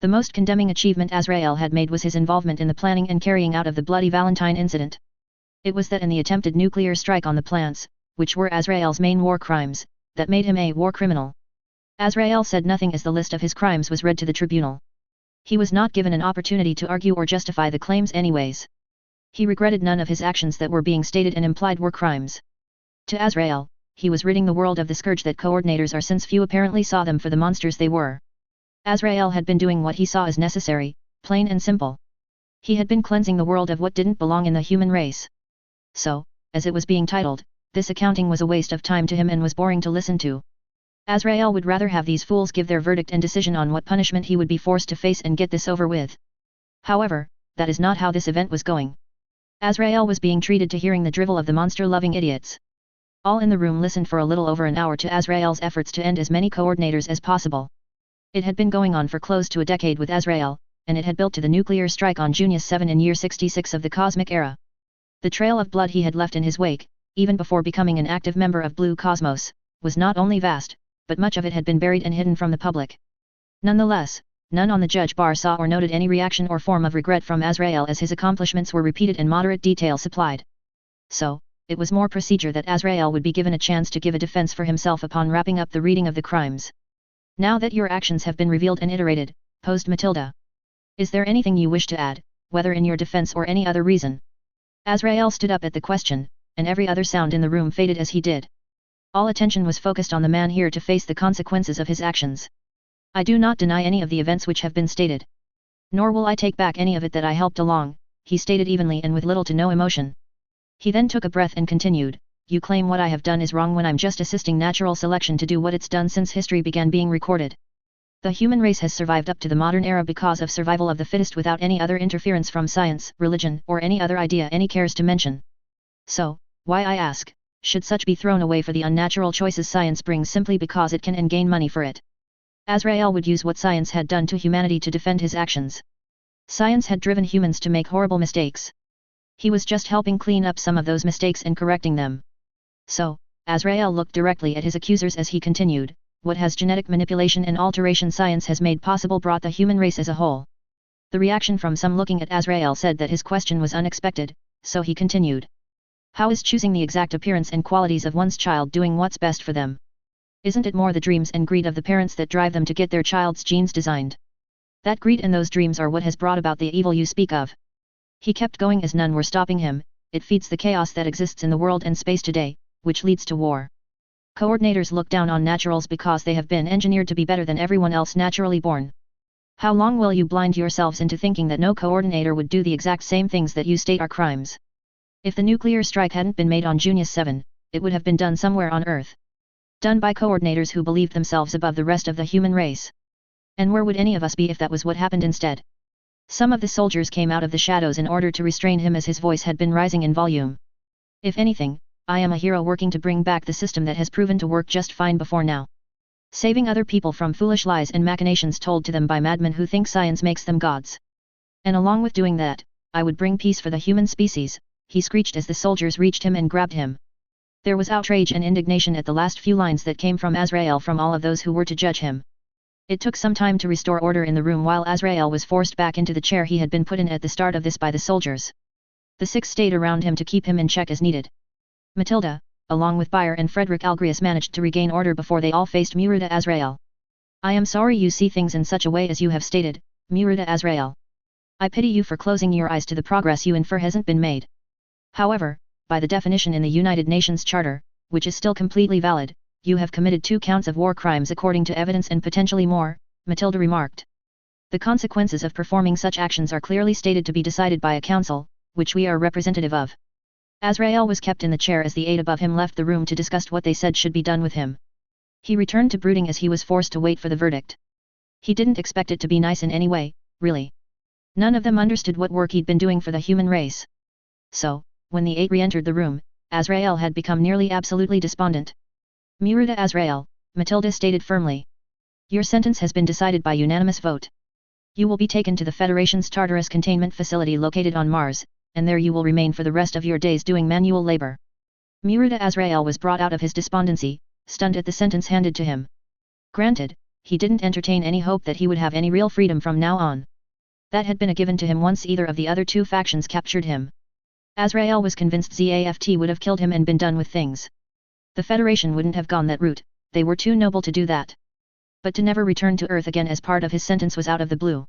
S1: The most condemning achievement Azrael had made was his involvement in the planning and carrying out of the Bloody Valentine incident. It was that and the attempted nuclear strike on the plants, which were Azrael's main war crimes, that made him a war criminal. Azrael said nothing as the list of his crimes was read to the tribunal. He was not given an opportunity to argue or justify the claims anyways. He regretted none of his actions that were being stated and implied were crimes. To Azrael, he was ridding the world of the scourge that coordinators are since few apparently saw them for the monsters they were. Azrael had been doing what he saw as necessary, plain and simple. He had been cleansing the world of what didn't belong in the human race. So, as it was being titled, this accounting was a waste of time to him and was boring to listen to. Azrael would rather have these fools give their verdict and decision on what punishment he would be forced to face and get this over with. However, that is not how this event was going. Azrael was being treated to hearing the drivel of the monster-loving idiots. All in the room listened for a little over an hour to Azrael's efforts to end as many coordinators as possible. It had been going on for close to a decade with Azrael, and it had built to the nuclear strike on June 7 in year 66 of the cosmic era. The trail of blood he had left in his wake, even before becoming an active member of Blue Cosmos, was not only vast, but much of it had been buried and hidden from the public. Nonetheless, none on the judge bar saw or noted any reaction or form of regret from Azrael as his accomplishments were repeated and moderate detail supplied. So, it was more procedure that Azrael would be given a chance to give a defense for himself upon wrapping up the reading of the crimes. "Now that your actions have been revealed and iterated," posed Matilda. "Is there anything you wish to add, whether in your defense or any other reason?" Azrael stood up at the question, and every other sound in the room faded as he did. All attention was focused on the man here to face the consequences of his actions. "I do not deny any of the events which have been stated. Nor will I take back any of it that I helped along," he stated evenly and with little to no emotion. He then took a breath and continued, "You claim what I have done is wrong when I'm just assisting natural selection to do what it's done since history began being recorded. The human race has survived up to the modern era because of survival of the fittest without any other interference from science, religion, or any other idea any cares to mention. So, why I ask, should such be thrown away for the unnatural choices science brings simply because it can and gain money for it? Azrael would use what science had done to humanity to defend his actions. Science had driven humans to make horrible mistakes. He was just helping clean up some of those mistakes and correcting them. So, Azrael looked directly at his accusers as he continued, what has genetic manipulation and alteration science has made possible brought the human race as a whole? The reaction from some looking at Azrael said that his question was unexpected, so he continued. How is choosing the exact appearance and qualities of one's child doing what's best for them? Isn't it more the dreams and greed of the parents that drive them to get their child's genes designed? That greed and those dreams are what has brought about the evil you speak of. He kept going as none were stopping him. It feeds the chaos that exists in the world and space today, which leads to war. Coordinators look down on naturals because they have been engineered to be better than everyone else naturally born. How long will you blind yourselves into thinking that no coordinator would do the exact same things that you state are crimes? If the nuclear strike hadn't been made on June 7, it would have been done somewhere on Earth. Done by coordinators who believed themselves above the rest of the human race. And where would any of us be if that was what happened instead? Some of the soldiers came out of the shadows in order to restrain him as his voice had been rising in volume. If anything, I am a hero working to bring back the system that has proven to work just fine before now. Saving other people from foolish lies and machinations told to them by madmen who think science makes them gods. And along with doing that, I would bring peace for the human species, he screeched as the soldiers reached him and grabbed him. There was outrage and indignation at the last few lines that came from Azrael from all of those who were to judge him. It took some time to restore order in the room while Azrael was forced back into the chair he had been put in at the start of this by the soldiers. The 6 stayed around him to keep him in check as needed. Matilda, along with Bayer and Frederick Algrius managed to regain order before they all faced Muruta Azrael. I am sorry you see things in such a way as you have stated, Muruta Azrael. I pity you for closing your eyes to the progress you infer hasn't been made. However, by the definition in the United Nations Charter, which is still completely valid, you have committed 2 counts of war crimes according to evidence and potentially more, Matilda remarked. The consequences of performing such actions are clearly stated to be decided by a council, which we are representative of. Azrael was kept in the chair as the 8 above him left the room to discuss what they said should be done with him. He returned to brooding as he was forced to wait for the verdict. He didn't expect it to be nice in any way, really. None of them understood what work he'd been doing for the human race. So, when the 8 re-entered the room, Azrael had become nearly absolutely despondent. Muruta Azrael, Matilda stated firmly. Your sentence has been decided by unanimous vote. You will be taken to the Federation's Tartarus containment facility located on Mars, and there you will remain for the rest of your days doing manual labor. Muruta Azrael was brought out of his despondency, stunned at the sentence handed to him. Granted, he didn't entertain any hope that he would have any real freedom from now on. That had been a given to him once either of the other 2 factions captured him. Azrael was convinced ZAFT would have killed him and been done with things. The Federation wouldn't have gone that route, they were too noble to do that. But to never return to Earth again as part of his sentence was out of the blue.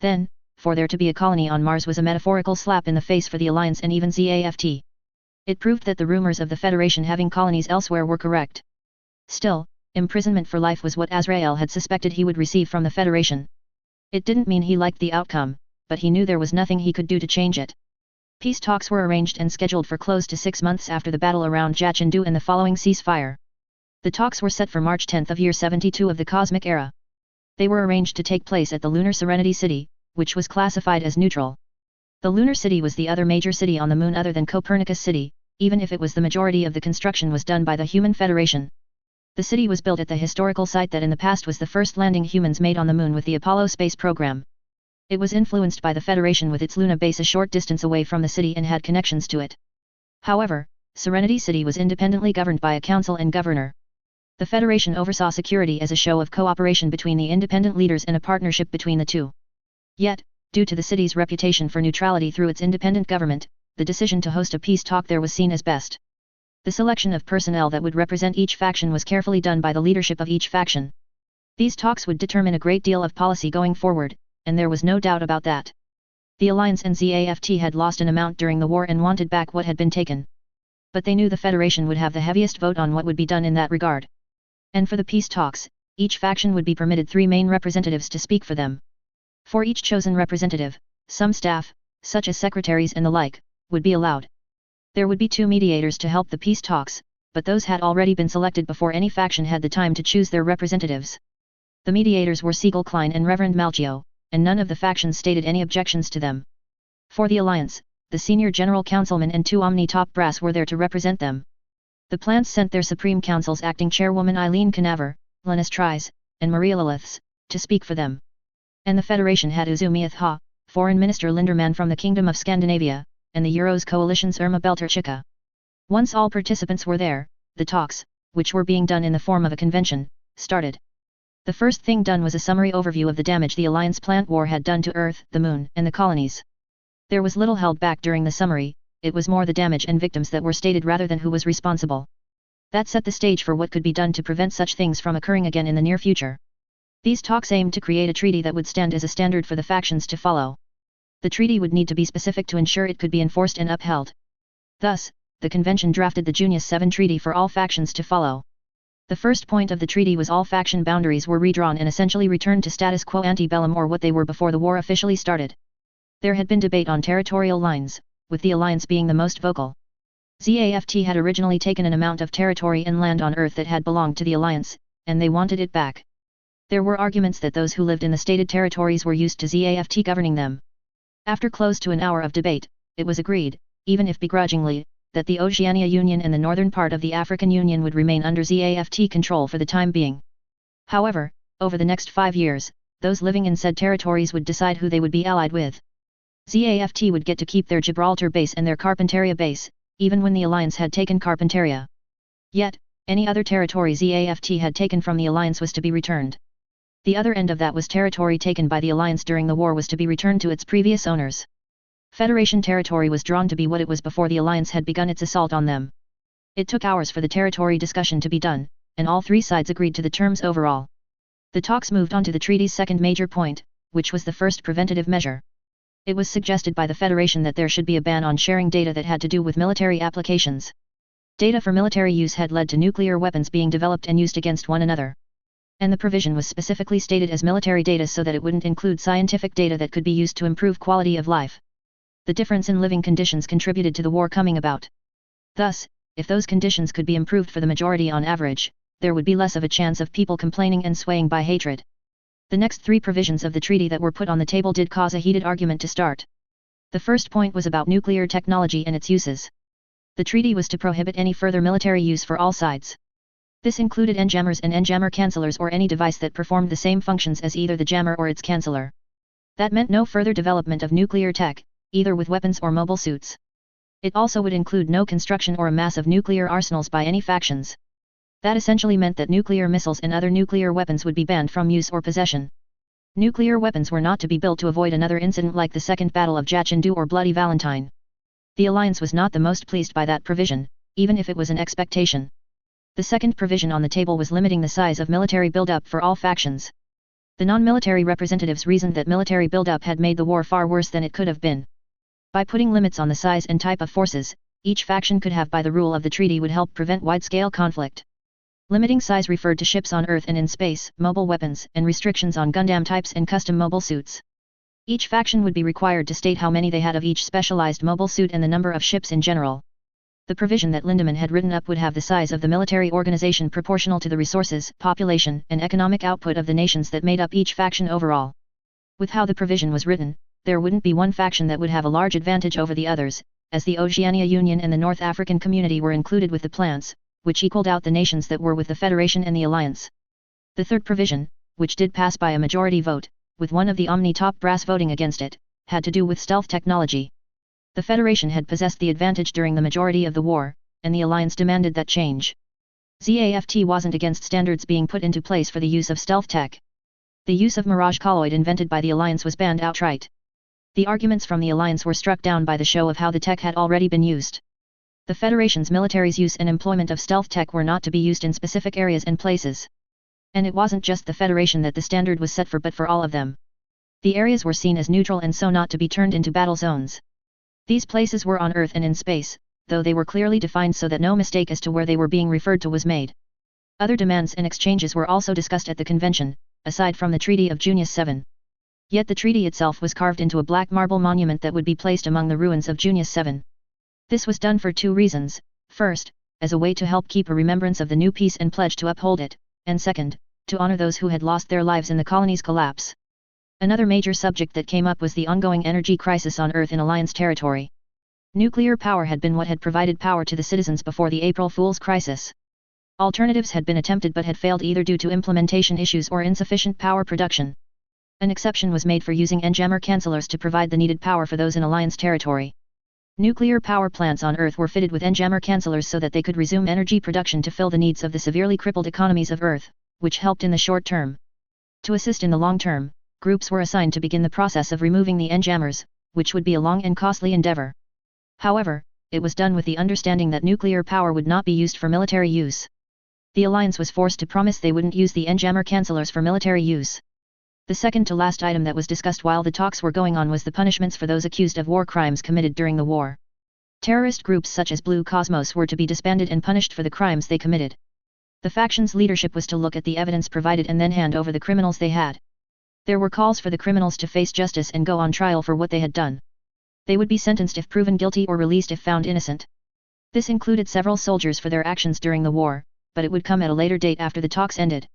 S1: Then, for there to be a colony on Mars was a metaphorical slap in the face for the Alliance and even ZAFT. It proved that the rumors of the Federation having colonies elsewhere were correct. Still, imprisonment for life was what Azrael had suspected he would receive from the Federation. It didn't mean he liked the outcome, but he knew there was nothing he could do to change it. Peace talks were arranged and scheduled for close to 6 months after the battle around Jachindu and the following ceasefire. The talks were set for March 10 of year 72 of the Cosmic Era. They were arranged to take place at the lunar Serenity City, which was classified as neutral. The lunar city was the other major city on the moon other than Copernicus City, even if it was the majority of the construction was done by the Human Federation. The city was built at the historical site that in the past was the first landing humans made on the moon with the Apollo space program. It was influenced by the Federation with its Luna base a short distance away from the city and had connections to it. However, Serenity City was independently governed by a council and governor. The Federation oversaw security as a show of cooperation between the independent leaders and a partnership between the 2. Yet, due to the city's reputation for neutrality through its independent government, the decision to host a peace talk there was seen as best. The selection of personnel that would represent each faction was carefully done by the leadership of each faction. These talks would determine a great deal of policy going forward, and there was no doubt about that. The Alliance and ZAFT had lost an amount during the war and wanted back what had been taken. But they knew the Federation would have the heaviest vote on what would be done in that regard. And for the peace talks, each faction would be permitted 3 main representatives to speak for them. For each chosen representative, some staff, such as secretaries and the like, would be allowed. There would be 2 mediators to help the peace talks, but those had already been selected before any faction had the time to choose their representatives. The mediators were Siegel Klein and Reverend Malchio, and none of the factions stated any objections to them. For the Alliance, the senior general councilman and 2 Omni top brass were there to represent them. The plants sent their Supreme Council's acting chairwoman Eileen Canaver, Linus Tries, and Maria Liliths, to speak for them. And the Federation had Uzumi Atha, Foreign Minister Linderman from the Kingdom of Scandinavia, and the Euros Coalition's Irma Belterchika. Once all participants were there, the talks, which were being done in the form of a convention, started. The first thing done was a summary overview of the damage the Alliance plant war had done to Earth, the Moon, and the colonies. There was little held back during the summary, it was more the damage and victims that were stated rather than who was responsible. That set the stage for what could be done to prevent such things from occurring again in the near future. These talks aimed to create a treaty that would stand as a standard for the factions to follow. The treaty would need to be specific to ensure it could be enforced and upheld. Thus, the convention drafted the Junius 7 treaty for all factions to follow. The first point of the treaty was all faction boundaries were redrawn and essentially returned to status quo ante bellum or what they were before the war officially started. There had been debate on territorial lines, with the Alliance being the most vocal. ZAFT had originally taken an amount of territory and land on Earth that had belonged to the Alliance, and they wanted it back. There were arguments that those who lived in the stated territories were used to ZAFT governing them. After close to an hour of debate, it was agreed, even if begrudgingly, that the Oceania Union and the northern part of the African Union would remain under ZAFT control for the time being. However, over the next 5 years, those living in said territories would decide who they would be allied with. ZAFT would get to keep their Gibraltar base and their Carpentaria base, even when the Alliance had taken Carpentaria. Yet, any other territory ZAFT had taken from the Alliance was to be returned. The other end of that was territory taken by the Alliance during the war was to be returned to its previous owners. Federation territory was drawn to be what it was before the Alliance had begun its assault on them. It took hours for the territory discussion to be done, and all 3 sides agreed to the terms overall. The talks moved on to the treaty's second major point, which was the first preventative measure. It was suggested by the Federation that there should be a ban on sharing data that had to do with military applications. Data for military use had led to nuclear weapons being developed and used against one another. And the provision was specifically stated as military data so that it wouldn't include scientific data that could be used to improve quality of life. The difference in living conditions contributed to the war coming about. Thus, if those conditions could be improved for the majority on average, there would be less of a chance of people complaining and swaying by hatred. The next 3 provisions of the treaty that were put on the table did cause a heated argument to start. The first point was about nuclear technology and its uses. The treaty was to prohibit any further military use for all sides. This included enjammers and enjammer cancellers or any device that performed the same functions as either the jammer or its canceller. That meant no further development of nuclear tech, either with weapons or mobile suits. It also would include no construction or amass of nuclear arsenals by any factions. That essentially meant that nuclear missiles and other nuclear weapons would be banned from use or possession. Nuclear weapons were not to be built to avoid another incident like the Second Battle of Jachindu or Bloody Valentine. The Alliance was not the most pleased by that provision, even if it was an expectation. The second provision on the table was limiting the size of military buildup for all factions. The non-military representatives reasoned that military buildup had made the war far worse than it could have been. By putting limits on the size and type of forces, each faction could have by the rule of the treaty would help prevent wide-scale conflict. Limiting size referred to ships on Earth and in space, mobile weapons, and restrictions on Gundam types and custom mobile suits. Each faction would be required to state how many they had of each specialized mobile suit and the number of ships in general. The provision that Lindemann had written up would have the size of the military organization proportional to the resources, population, and economic output of the nations that made up each faction overall. With how the provision was written, there wouldn't be one faction that would have a large advantage over the others, as the Oceania Union and the North African Community were included with the plants, which equaled out the nations that were with the Federation and the Alliance. The third provision, which did pass by a majority vote, with one of the Omni top brass voting against it, had to do with stealth technology. The Federation had possessed the advantage during the majority of the war, and the Alliance demanded that change. ZAFT wasn't against standards being put into place for the use of stealth tech. The use of Mirage colloid invented by the Alliance was banned outright. The arguments from the Alliance were struck down by the show of how the tech had already been used. The Federation's military's use and employment of stealth tech were not to be used in specific areas and places. And it wasn't just the Federation that the standard was set for but for all of them. The areas were seen as neutral and so not to be turned into battle zones. These places were on Earth and in space, though they were clearly defined so that no mistake as to where they were being referred to was made. Other demands and exchanges were also discussed at the convention, aside from the Treaty of Junius 7. Yet the treaty itself was carved into a black marble monument that would be placed among the ruins of Junius 7. This was done for 2 reasons: first, as a way to help keep a remembrance of the new peace and pledge to uphold it, and second, to honor those who had lost their lives in the colony's collapse. Another major subject that came up was the ongoing energy crisis on Earth in Alliance territory. Nuclear power had been what had provided power to the citizens before the April Fool's crisis. Alternatives had been attempted but had failed either due to implementation issues or insufficient power production. An exception was made for using N-jammer cancellers to provide the needed power for those in Alliance territory. Nuclear power plants on Earth were fitted with N-jammer cancellers so that they could resume energy production to fill the needs of the severely crippled economies of Earth, which helped in the short term. To assist in the long term, groups were assigned to begin the process of removing the N-jammers, which would be a long and costly endeavor. However, it was done with the understanding that nuclear power would not be used for military use. The Alliance was forced to promise they wouldn't use the N-jammer cancellers for military use. The second to last item that was discussed while the talks were going on was the punishments for those accused of war crimes committed during the war. Terrorist groups such as Blue Cosmos were to be disbanded and punished for the crimes they committed. The faction's leadership was to look at the evidence provided and then hand over the criminals they had. There were calls for the criminals to face justice and go on trial for what they had done. They would be sentenced if proven guilty or released if found innocent. This included several soldiers for their actions during the war, but it would come at a later date after the talks ended.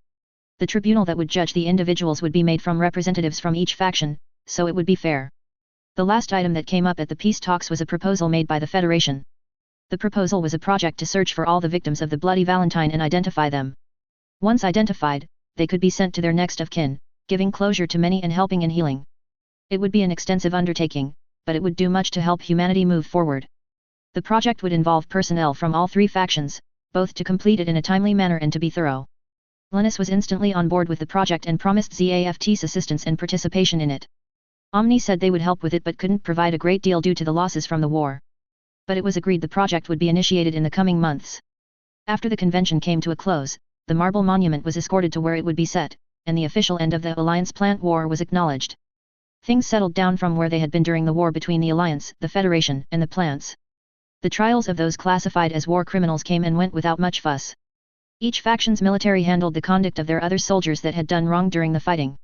S1: The tribunal that would judge the individuals would be made from representatives from each faction, so it would be fair. The last item that came up at the peace talks was a proposal made by the Federation. The proposal was a project to search for all the victims of the Bloody Valentine and identify them. Once identified, they could be sent to their next of kin, giving closure to many and helping in healing. It would be an extensive undertaking, but it would do much to help humanity move forward. The project would involve personnel from all three factions, both to complete it in a timely manner and to be thorough. Linus was instantly on board with the project and promised ZAFT's assistance and participation in it. Omni said they would help with it but couldn't provide a great deal due to the losses from the war. But it was agreed the project would be initiated in the coming months. After the convention came to a close, the marble monument was escorted to where it would be set, and the official end of the Alliance plant war was acknowledged. Things settled down from where they had been during the war between the Alliance, the Federation, and the plants. The trials of those classified as war criminals came and went without much fuss. Each faction's military handled the conduct of their other soldiers that had done wrong during the fighting.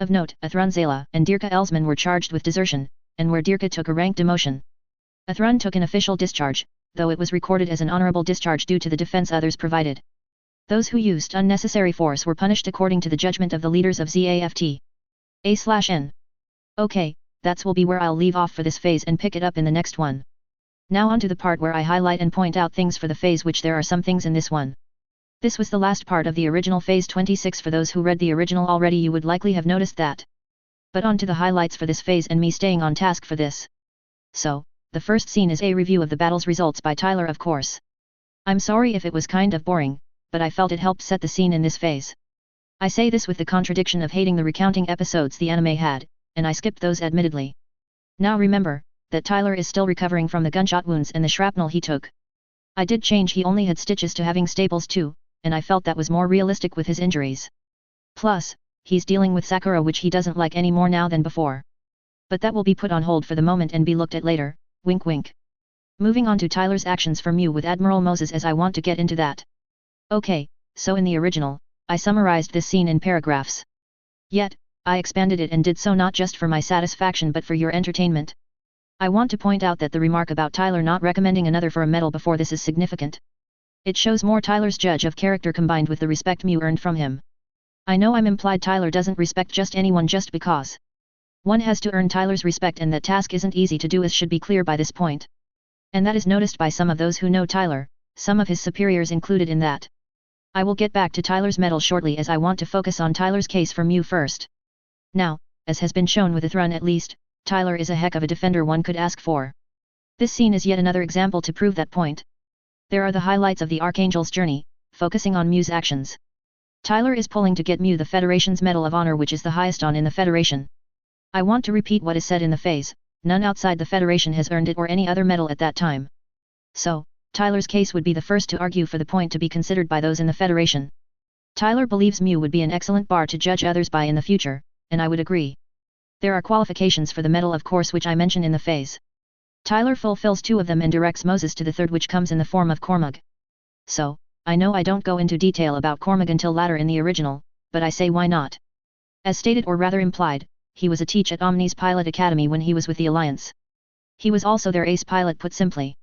S1: Of note, Athrun Zala and Dirka Elsman were charged with desertion, and where Dirka took a rank demotion. Athrun took an official discharge, though it was recorded as an honorable discharge due to the defense others provided. Those who used unnecessary force were punished according to the judgment of the leaders of ZAFT. A/N. Okay, that will be where I'll leave off for this phase and pick it up in the next one. Now on to the part where I highlight and point out things for the phase, which there are some things in this one. This was the last part of the original phase 26. For those who read the original already, you would likely have noticed that. But on to the highlights for this phase and me staying on task for this. So, the first scene is a review of the battle's results by Tyler, of course. I'm sorry if it was kind of boring, but I felt it helped set the scene in this phase. I say this with the contradiction of hating the recounting episodes the anime had, and I skipped those admittedly. Now remember, that Tyler is still recovering from the gunshot wounds and the shrapnel he took. I did change he only had stitches to having staples too, and I felt that was more realistic with his injuries. Plus, he's dealing with Sakura, which he doesn't like any more now than before. But that will be put on hold for the moment and be looked at later, wink wink. Moving on to Tyler's actions for Mew with Admiral Moses, as I want to get into that. Okay, so in the original, I summarized this scene in paragraphs. Yet, I expanded it and did so not just for my satisfaction but for your entertainment. I want to point out that the remark about Tyler not recommending another for a medal before this is significant. It shows more Tyler's judge of character combined with the respect Mew earned from him. I know I'm implied Tyler doesn't respect just anyone just because. One has to earn Tyler's respect, and that task isn't easy to do, as should be clear by this point. And that is noticed by some of those who know Tyler, some of his superiors included in that. I will get back to Tyler's medal shortly, as I want to focus on Tyler's case for Mew first. Now, as has been shown with Athrun at least, Tyler is a heck of a defender one could ask for. This scene is yet another example to prove that point. There are the highlights of the Archangel's journey, focusing on Mew's actions. Tyler is pulling to get Mew the Federation's Medal of Honor, which is the highest on in the Federation. I want to repeat what is said in the phase, none outside the Federation has earned it or any other medal at that time. So, Tyler's case would be the first to argue for the point to be considered by those in the Federation. Tyler believes Mew would be an excellent bar to judge others by in the future, and I would agree. There are qualifications for the medal, of course, which I mention in the phase. Tyler fulfills 2 of them and directs Moses to the 3rd, which comes in the form of Cormug. So, I know I don't go into detail about Cormug until latter in the original, but I say why not. As stated, or rather implied, he was a teach at Omni's Pilot Academy when he was with the Alliance. He was also their ace pilot, put simply.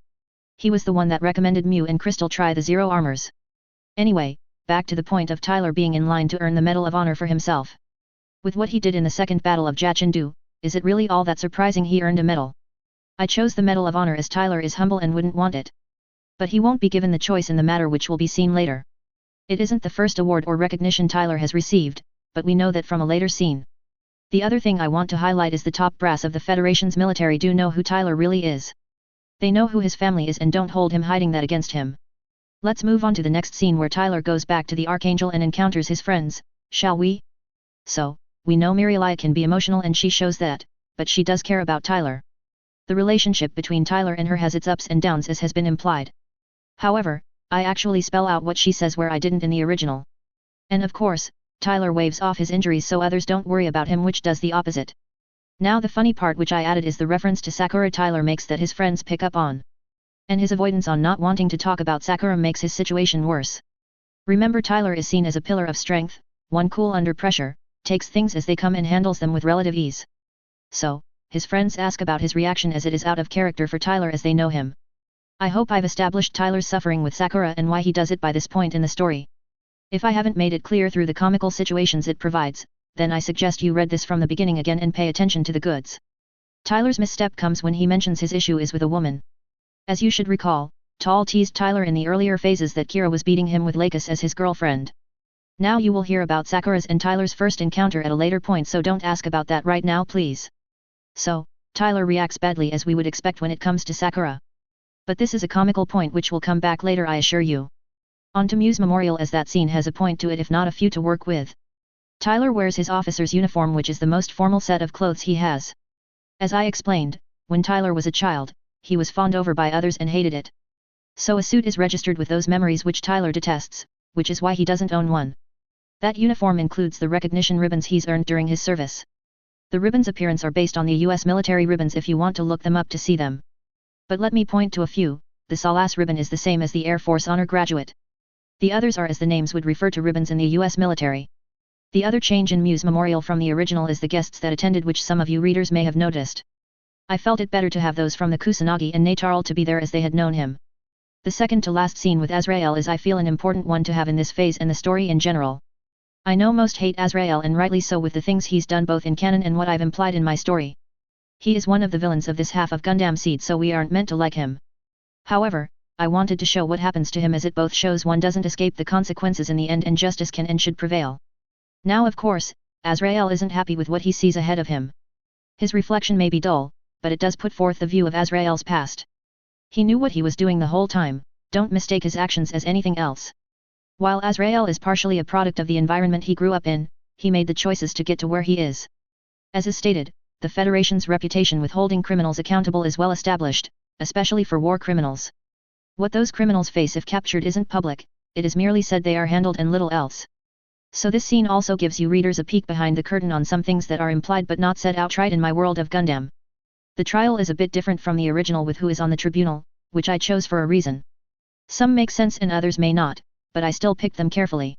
S1: He was the one that recommended Mew and Crystal try the Zero armors. Anyway, back to the point of Tyler being in line to earn the Medal of Honor for himself. With what he did in the second battle of Jachindu, is it really all that surprising he earned a medal? I chose the Medal of Honor as Tyler is humble and wouldn't want it. But he won't be given the choice in the matter, which will be seen later. It isn't the first award or recognition Tyler has received, but we know that from a later scene. The other thing I want to highlight is the top brass of the Federation's military do know who Tyler really is. They know who his family is and don't hold him hiding that against him. Let's move on to the next scene where Tyler goes back to the Archangel and encounters his friends, shall we? So, we know Mirelia can be emotional and she shows that, but she does care about Tyler. The relationship between Tyler and her has its ups and downs as has been implied. However, I actually spell out what she says where I didn't in the original. And of course, Tyler waves off his injuries so others don't worry about him, which does the opposite. Now the funny part which I added is the reference to Sakura Tyler makes that his friends pick up on. And his avoidance on not wanting to talk about Sakura makes his situation worse. Remember, Tyler is seen as a pillar of strength, one cool under pressure, takes things as they come and handles them with relative ease. So, his friends ask about his reaction as it is out of character for Tyler as they know him. I hope I've established Tyler's suffering with Sakura and why he does it by this point in the story. If I haven't made it clear through the comical situations it provides, then I suggest you read this from the beginning again and pay attention to the goods. Tyler's misstep comes when he mentions his issue is with a woman. As you should recall, Tall teased Tyler in the earlier phases that Kira was beating him with Lakis as his girlfriend. Now you will hear about Sakura's and Tyler's first encounter at a later point, so don't ask about that right now please. So, Tyler reacts badly as we would expect when it comes to Sakura. But this is a comical point which will come back later, I assure you. On to Muse Memorial, as that scene has a point to it if not a few to work with. Tyler wears his officer's uniform, which is the most formal set of clothes he has. As I explained, when Tyler was a child, he was fawned over by others and hated it. So a suit is registered with those memories which Tyler detests, which is why he doesn't own one. That uniform includes the recognition ribbons he's earned during his service. The ribbons' appearance are based on the US military ribbons if you want to look them up to see them. But let me point to a few. The Salas ribbon is the same as the Air Force Honor Graduate. The others are as the names would refer to ribbons in the US military. The other change in Muse Memorial from the original is the guests that attended, which some of you readers may have noticed. I felt it better to have those from the Kusanagi and Natarl to be there as they had known him. The second to last scene with Azrael is, I feel, an important one to have in this phase and the story in general. I know most hate Azrael, and rightly so, with the things he's done both in canon and what I've implied in my story. He is one of the villains of this half of Gundam Seed, so we aren't meant to like him. However, I wanted to show what happens to him, as it both shows one doesn't escape the consequences in the end and justice can and should prevail. Now of course, Azrael isn't happy with what he sees ahead of him. His reflection may be dull, but it does put forth the view of Azrael's past. He knew what he was doing the whole time, don't mistake his actions as anything else. While Azrael is partially a product of the environment he grew up in, he made the choices to get to where he is. As is stated, the Federation's reputation with holding criminals accountable is well established, especially for war criminals. What those criminals face if captured isn't public, it is merely said they are handled and little else. So this scene also gives you readers a peek behind the curtain on some things that are implied but not said outright in my world of Gundam. The trial is a bit different from the original with who is on the tribunal, which I chose for a reason. Some make sense and others may not, but I still picked them carefully.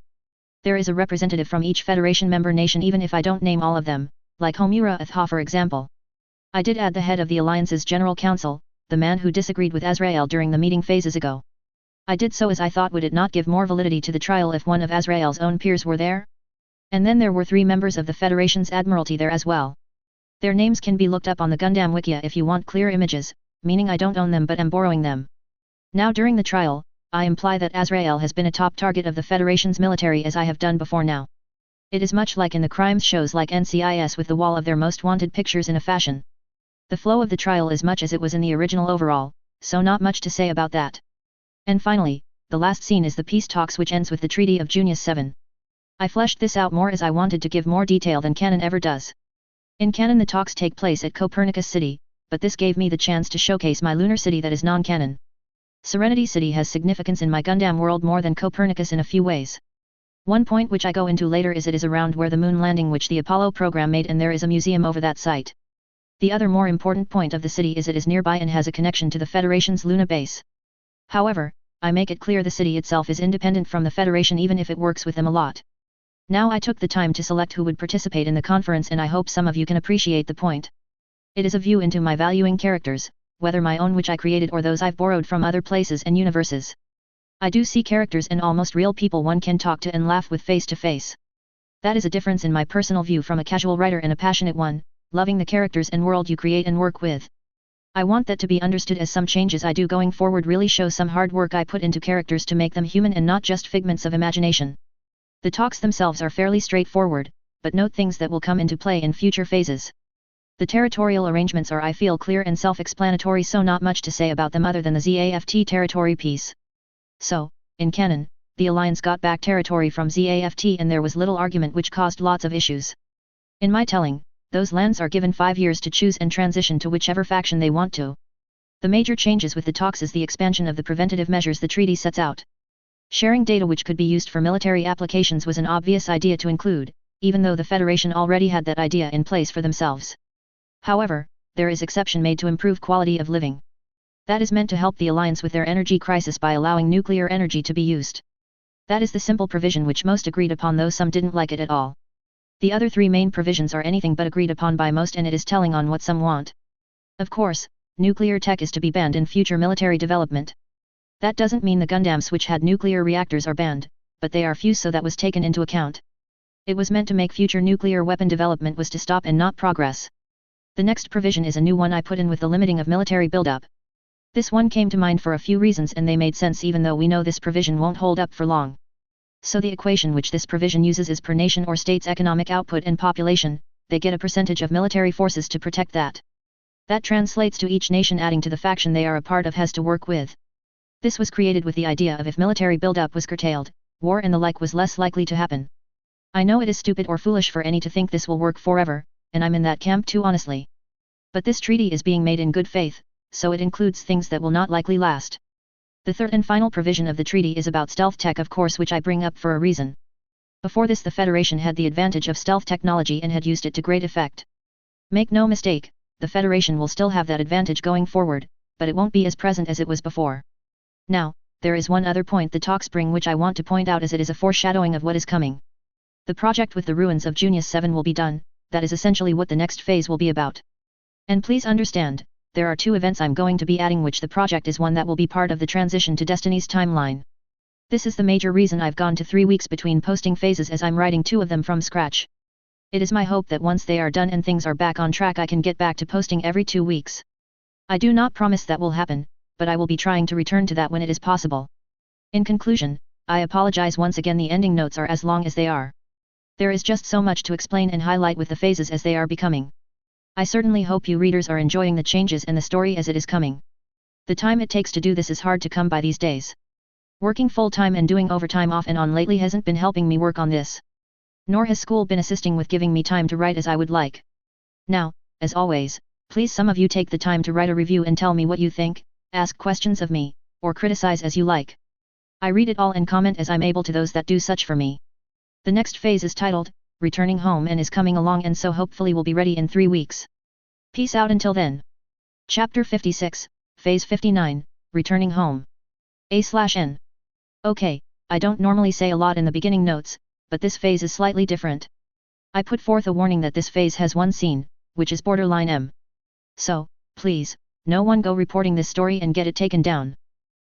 S1: There is a representative from each Federation member nation, even if I don't name all of them, like Homura Atha for example. I did add the head of the Alliance's General Council, the man who disagreed with Azrael during the meeting phases ago. I did so as I thought, would it not give more validity to the trial if one of Azrael's own peers were there? And then there were 3 members of the Federation's Admiralty there as well. Their names can be looked up on the Gundam Wikia if you want clear images, meaning I don't own them but am borrowing them. Now during the trial, I imply that Azrael has been a top target of the Federation's military, as I have done before now. It is much like in the crimes shows like NCIS with the wall of their most wanted pictures in a fashion. The flow of the trial is much as it was in the original overall, so not much to say about that. And finally, the last scene is the peace talks, which ends with the Treaty of Junius 7. I fleshed this out more as I wanted to give more detail than canon ever does. In canon the talks take place at Copernicus City, but this gave me the chance to showcase my lunar city that is non-canon. Serenity City has significance in my Gundam world more than Copernicus in a few ways. One point which I go into later is it is around where the moon landing which the Apollo program made, and there is a museum over that site. The other more important point of the city is it is nearby and has a connection to the Federation's Luna base. However, I make it clear the city itself is independent from the Federation even if it works with them a lot. Now I took the time to select who would participate in the conference, and I hope some of you can appreciate the point. It is a view into my valuing characters, whether my own which I created or those I've borrowed from other places and universes. I do see characters and almost real people one can talk to and laugh with face to face. That is a difference in my personal view from a casual writer and a passionate one, loving the characters and world you create and work with. I want that to be understood as some changes I do going forward really show some hard work I put into characters to make them human and not just figments of imagination. The talks themselves are fairly straightforward, but note things that will come into play in future phases. The territorial arrangements are I feel clear and self-explanatory, so not much to say about them other than the ZAFT territory piece. So, in canon, the Alliance got back territory from ZAFT and there was little argument which caused lots of issues. In my telling, those lands are given 5 years to choose and transition to whichever faction they want to. The major changes with the talks is the expansion of the preventative measures the treaty sets out. Sharing data which could be used for military applications was an obvious idea to include, even though the Federation already had that idea in place for themselves. However, there is exception made to improve quality of living. That is meant to help the Alliance with their energy crisis by allowing nuclear energy to be used. That is the simple provision which most agreed upon, though some didn't like it at all. The other 3 main provisions are anything but agreed upon by most, and it is telling on what some want. Of course, nuclear tech is to be banned in future military development. That doesn't mean the Gundams which had nuclear reactors are banned, but they are few, so that was taken into account. It was meant to make future nuclear weapon development was to stop and not progress. The next provision is a new one I put in with the limiting of military buildup. This one came to mind for a few reasons and they made sense even though we know this provision won't hold up for long. So the equation which this provision uses is per nation or state's economic output and population, they get a percentage of military forces to protect that. That translates to each nation adding to the faction they are a part of has to work with. This was created with the idea of if military buildup was curtailed, war and the like was less likely to happen. I know it is stupid or foolish for any to think this will work forever, and I'm in that camp too honestly. But this treaty is being made in good faith, so it includes things that will not likely last. The third and final provision of the treaty is about stealth tech, of course, which I bring up for a reason. Before this the Federation had the advantage of stealth technology and had used it to great effect. Make no mistake, the Federation will still have that advantage going forward, but it won't be as present as it was before. Now, there is one other point the talks bring which I want to point out as it is a foreshadowing of what is coming. The project with the ruins of Junius 7 will be done, that is essentially what the next phase will be about. And please understand, there are 2 events I'm going to be adding, which the project is one that will be part of the transition to Destiny's timeline. This is the major reason I've gone to 3 weeks between posting phases, as I'm writing 2 of them from scratch. It is my hope that once they are done and things are back on track I can get back to posting every 2 weeks. I do not promise that will happen, but I will be trying to return to that when it is possible. In conclusion, I apologize once again, the ending notes are as long as they are. There is just so much to explain and highlight with the phases as they are becoming. I certainly hope you readers are enjoying the changes and the story as it is coming. The time it takes to do this is hard to come by these days. Working full-time and doing overtime off and on lately hasn't been helping me work on this. Nor has school been assisting with giving me time to write as I would like. Now, as always, please some of you take the time to write a review and tell me what you think, ask questions of me, or criticize as you like. I read it all and comment as I'm able to those that do such for me. The next phase is titled, Returning Home, and is coming along, and so hopefully will be ready in 3 weeks. Peace out until then. Chapter 56, Phase 59, Returning Home. A/N. Okay, I don't normally say a lot in the beginning notes, but this phase is slightly different. I put forth a warning that this phase has one scene, which is borderline M. So, please, no one go reporting this story and get it taken down.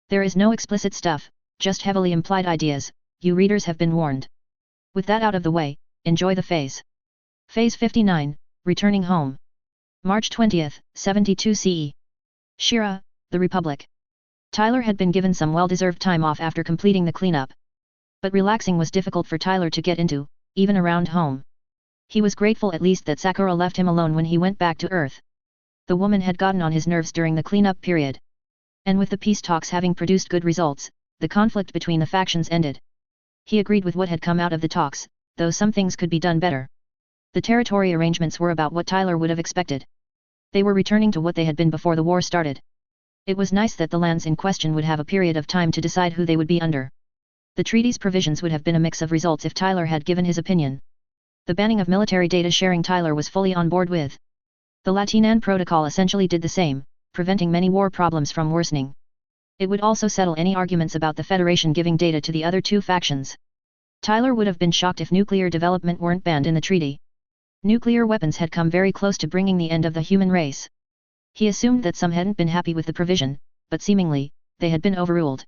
S1: There is no explicit stuff, just heavily implied ideas, you readers have been warned. With that out of the way, enjoy the phase. Phase 59, Returning Home. March 20th, 72 CE. Shira, the Republic. Tyler had been given some well-deserved time off after completing the cleanup. But relaxing was difficult for Tyler to get into, even around home. He was grateful at least that Sakura left him alone when he went back to Earth. The woman had gotten on his nerves during the cleanup period. And with the peace talks having produced good results, the conflict between the factions ended. He agreed with what had come out of the talks, though some things could be done better. The territory arrangements were about what Tyler would have expected. They were returning to what they had been before the war started. It was nice that the lands in question would have a period of time to decide who they would be under. The treaty's provisions would have been a mix of results if Tyler had given his opinion. The banning of military data sharing Tyler was fully on board with. The Latinan Protocol essentially did the same, preventing many war problems from worsening. It would also settle any arguments about the Federation giving data to the other 2 factions. Tyler would have been shocked if nuclear development weren't banned in the treaty. Nuclear weapons had come very close to bringing the end of the human race. He assumed that some hadn't been happy with the provision, but seemingly, they had been overruled.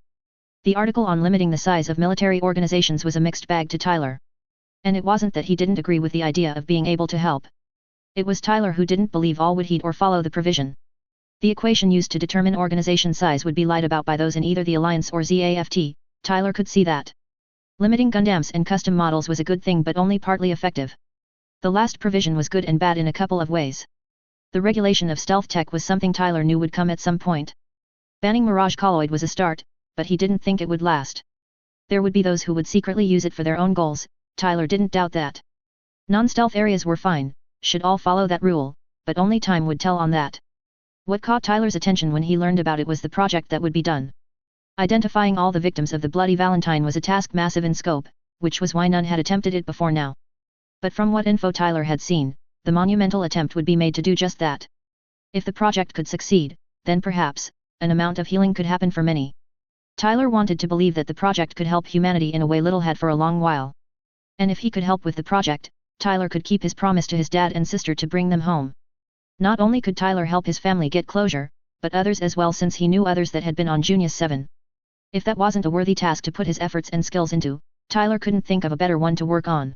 S1: The article on limiting the size of military organizations was a mixed bag to Tyler. And it wasn't that he didn't agree with the idea of being able to help. It was Tyler who didn't believe all would heed or follow the provision. The equation used to determine organization size would be lied about by those in either the Alliance or ZAFT, Tyler could see that. Limiting Gundams and custom models was a good thing but only partly effective. The last provision was good and bad in a couple of ways. The regulation of stealth tech was something Tyler knew would come at some point. Banning Mirage Colloid was a start, but he didn't think it would last. There would be those who would secretly use it for their own goals, Tyler didn't doubt that. Non-stealth areas were fine, should all follow that rule, but only time would tell on that. What caught Tyler's attention when he learned about it was the project that would be done. Identifying all the victims of the Bloody Valentine was a task massive in scope, which was why none had attempted it before now. But from what info Tyler had seen, the monumental attempt would be made to do just that. If the project could succeed, then perhaps, an amount of healing could happen for many. Tyler wanted to believe that the project could help humanity in a way little had for a long while. And if he could help with the project, Tyler could keep his promise to his dad and sister to bring them home. Not only could Tyler help his family get closure, but others as well, since he knew others that had been on Junius 7. If that wasn't a worthy task to put his efforts and skills into, Tyler couldn't think of a better one to work on.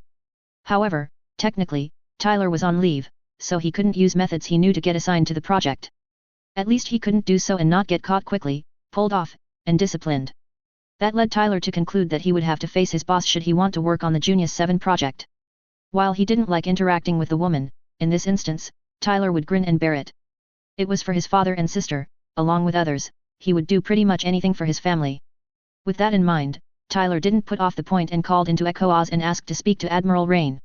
S1: However, technically, Tyler was on leave, so he couldn't use methods he knew to get assigned to the project. At least he couldn't do so and not get caught quickly, pulled off, and disciplined. That led Tyler to conclude that he would have to face his boss should he want to work on the Junius 7 project. While he didn't like interacting with the woman, in this instance, Tyler would grin and bear it. It was for his father and sister, along with others, he would do pretty much anything for his family. With that in mind, Tyler didn't put off the point and called into Echo Oz and asked to speak to Admiral Rain.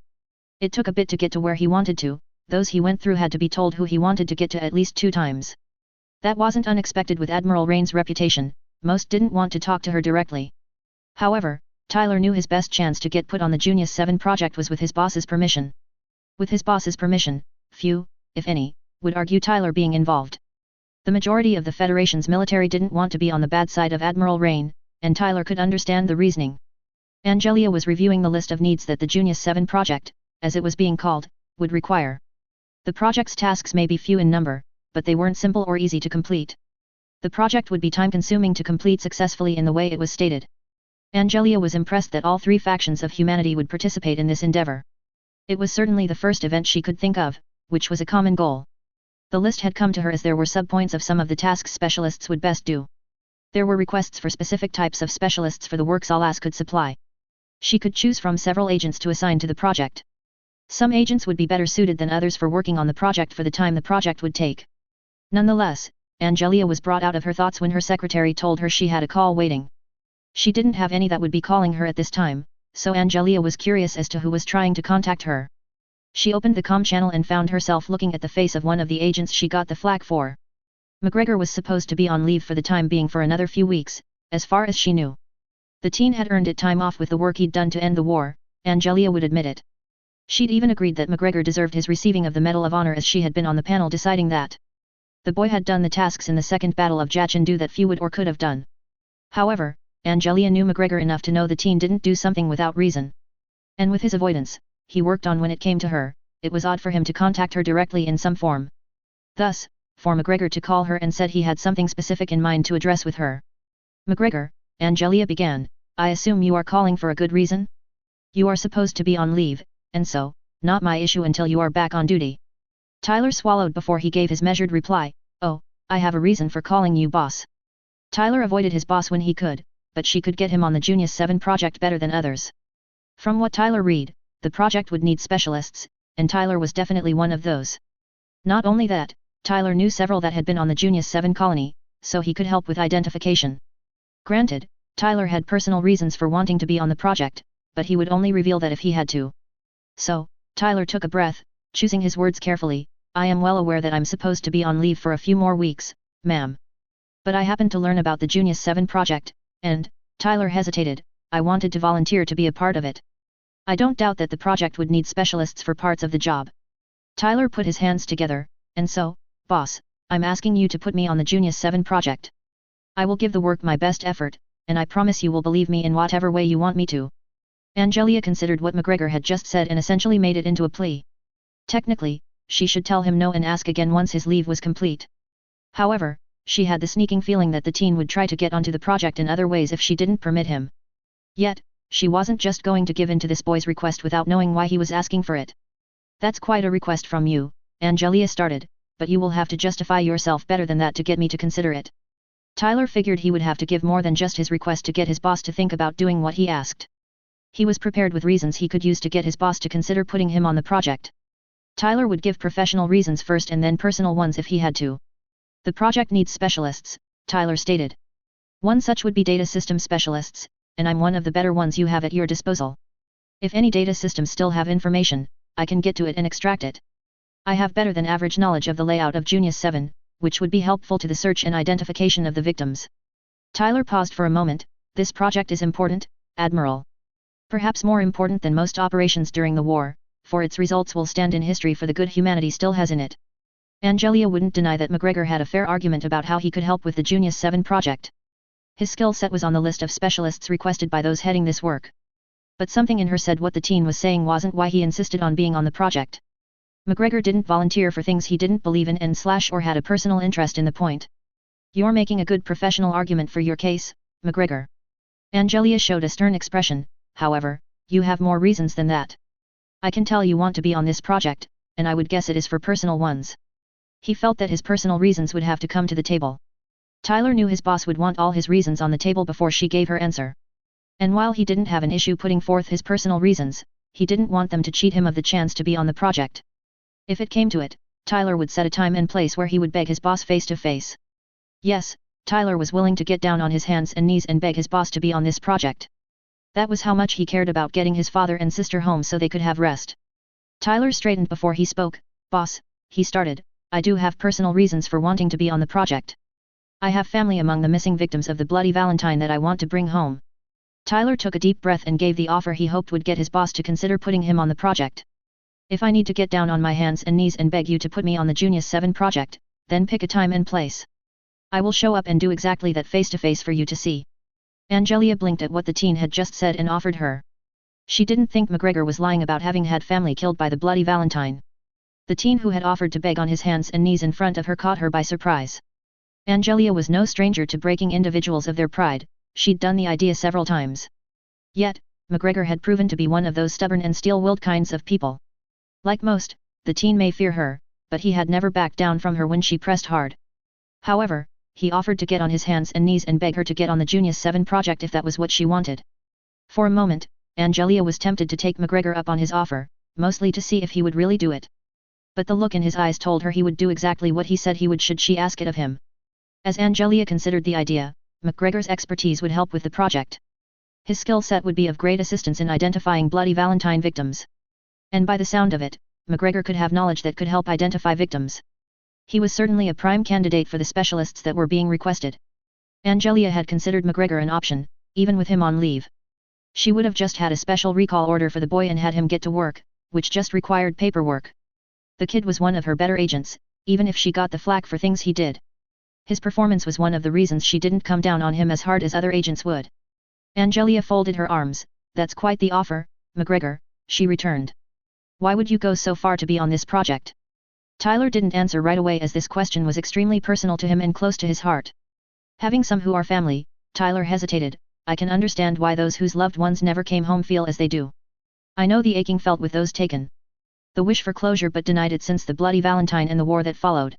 S1: It took a bit to get to where he wanted to, those he went through had to be told who he wanted to get to at least 2 times. That wasn't unexpected with Admiral Rain's reputation, most didn't want to talk to her directly. However, Tyler knew his best chance to get put on the Junius 7 project was with his boss's permission. With his boss's permission, few, if any, would argue Tyler being involved. The majority of the Federation's military didn't want to be on the bad side of Admiral Rain, and Tyler could understand the reasoning. Angelia was reviewing the list of needs that the Junius 7 project, as it was being called, would require. The project's tasks may be few in number, but they weren't simple or easy to complete. The project would be time-consuming to complete successfully in the way it was stated. Angelia was impressed that all 3 factions of humanity would participate in this endeavor. It was certainly the first event she could think of, which was a common goal. The list had come to her as there were subpoints of some of the tasks specialists would best do. There were requests for specific types of specialists for the work Salas could supply. She could choose from several agents to assign to the project. Some agents would be better suited than others for working on the project for the time the project would take. Nonetheless, Angelia was brought out of her thoughts when her secretary told her she had a call waiting. She didn't have any that would be calling her at this time, so Angelia was curious as to who was trying to contact her. She opened the comm channel and found herself looking at the face of one of the agents she got the flak for. McGregor was supposed to be on leave for the time being for another few weeks, as far as she knew. The teen had earned it time off with the work he'd done to end the war, Angelia would admit it. She'd even agreed that McGregor deserved his receiving of the Medal of Honor, as she had been on the panel deciding that. The boy had done the tasks in the Second Battle of Jachindu that few would or could have done. However, Angelia knew McGregor enough to know the teen didn't do something without reason. And with his avoidance, he worked on when it came to her, it was odd for him to contact her directly in some form. Thus, for McGregor to call her and said he had something specific in mind to address with her. McGregor, Angelia began, I assume you are calling for a good reason? You are supposed to be on leave, and so, not my issue until you are back on duty. Tyler swallowed before he gave his measured reply, oh, I have a reason for calling you boss. Tyler avoided his boss when he could, but she could get him on the Junius 7 project better than others. From what Tyler read, the project would need specialists, and Tyler was definitely one of those. Not only that, Tyler knew several that had been on the Junius 7 colony, so he could help with identification. Granted, Tyler had personal reasons for wanting to be on the project, but he would only reveal that if he had to. So, Tyler took a breath, choosing his words carefully, I am well aware that I'm supposed to be on leave for a few more weeks, ma'am. But I happened to learn about the Junius 7 project, and, Tyler hesitated, I wanted to volunteer to be a part of it. I don't doubt that the project would need specialists for parts of the job. Tyler put his hands together, and so, boss, I'm asking you to put me on the Junius 7 project. I will give the work my best effort, and I promise you will believe me in whatever way you want me to. Angelia considered what McGregor had just said and essentially made it into a plea. Technically, she should tell him no and ask again once his leave was complete. However, she had the sneaking feeling that the teen would try to get onto the project in other ways if she didn't permit him. Yet, she wasn't just going to give in to this boy's request without knowing why he was asking for it. That's quite a request from you, Angelia started, but you will have to justify yourself better than that to get me to consider it. Tyler figured he would have to give more than just his request to get his boss to think about doing what he asked. He was prepared with reasons he could use to get his boss to consider putting him on the project. Tyler would give professional reasons first and then personal ones if he had to. The project needs specialists, Tyler stated. One such would be data system specialists, and I'm one of the better ones you have at your disposal. If any data systems still have information, I can get to it and extract it. I have better than average knowledge of the layout of Junius 7, which would be helpful to the search and identification of the victims. Tyler paused for a moment. This project is important, Admiral. Perhaps more important than most operations during the war, for its results will stand in history for the good humanity still has in it. Angelia wouldn't deny that McGregor had a fair argument about how he could help with the Junius 7 project. His skill set was on the list of specialists requested by those heading this work. But something in her said what the teen was saying wasn't why he insisted on being on the project. McGregor didn't volunteer for things he didn't believe in or had a personal interest in the point. You're making a good professional argument for your case, McGregor. Angelia showed a stern expression. However, you have more reasons than that. I can tell you want to be on this project, and I would guess it is for personal ones. He felt that his personal reasons would have to come to the table. Tyler knew his boss would want all his reasons on the table before she gave her answer. And while he didn't have an issue putting forth his personal reasons, he didn't want them to cheat him of the chance to be on the project. If it came to it, Tyler would set a time and place where he would beg his boss face to face. Yes, Tyler was willing to get down on his hands and knees and beg his boss to be on this project. That was how much he cared about getting his father and sister home so they could have rest. Tyler straightened before he spoke. Boss, he started, I do have personal reasons for wanting to be on the project. I have family among the missing victims of the Bloody Valentine that I want to bring home. Tyler took a deep breath and gave the offer he hoped would get his boss to consider putting him on the project. If I need to get down on my hands and knees and beg you to put me on the Junius 7 project, then pick a time and place. I will show up and do exactly that face to face for you to see. Angelia blinked at what the teen had just said and offered her. She didn't think McGregor was lying about having had family killed by the Bloody Valentine. The teen who had offered to beg on his hands and knees in front of her caught her by surprise. Angelia was no stranger to breaking individuals of their pride, she'd done the idea several times. Yet, McGregor had proven to be one of those stubborn and steel-willed kinds of people. Like most, the teen may fear her, but he had never backed down from her when she pressed hard. However, he offered to get on his hands and knees and beg her to get on the Junius 7 project if that was what she wanted. For a moment, Angelia was tempted to take McGregor up on his offer, mostly to see if he would really do it. But the look in his eyes told her he would do exactly what he said he would should she ask it of him. As Angelia considered the idea, McGregor's expertise would help with the project. His skill set would be of great assistance in identifying Bloody Valentine victims. And by the sound of it, McGregor could have knowledge that could help identify victims. He was certainly a prime candidate for the specialists that were being requested. Angelia had considered McGregor an option, even with him on leave. She would have just had a special recall order for the boy and had him get to work, which just required paperwork. The kid was one of her better agents, even if she got the flack for things he did. His performance was one of the reasons she didn't come down on him as hard as other agents would. Angelia folded her arms. That's quite the offer, McGregor, she returned. Why would you go so far to be on this project? Tyler didn't answer right away as this question was extremely personal to him and close to his heart. Having some who are family, Tyler hesitated. I can understand why those whose loved ones never came home feel as they do. I know the aching felt with those taken. The wish for closure but denied it since the Bloody Valentine and the war that followed.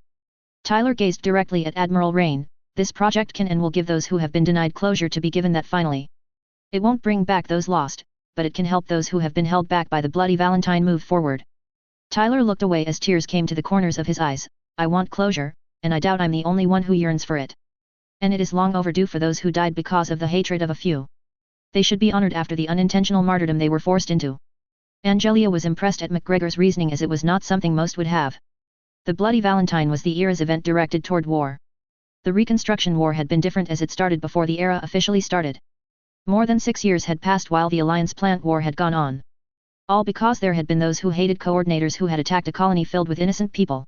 S1: Tyler gazed directly at Admiral Rain. This project can and will give those who have been denied closure to be given that finally. It won't bring back those lost, but it can help those who have been held back by the Bloody Valentine move forward. Tyler looked away as tears came to the corners of his eyes. I want closure, and I doubt I'm the only one who yearns for it. And it is long overdue for those who died because of the hatred of a few. They should be honored after the unintentional martyrdom they were forced into. Angelia was impressed at McGregor's reasoning as it was not something most would have. The Bloody Valentine was the era's event directed toward war. The Reconstruction War had been different as it started before the era officially started. More than 6 years had passed while the Alliance Plant War had gone on. All because there had been those who hated coordinators who had attacked a colony filled with innocent people.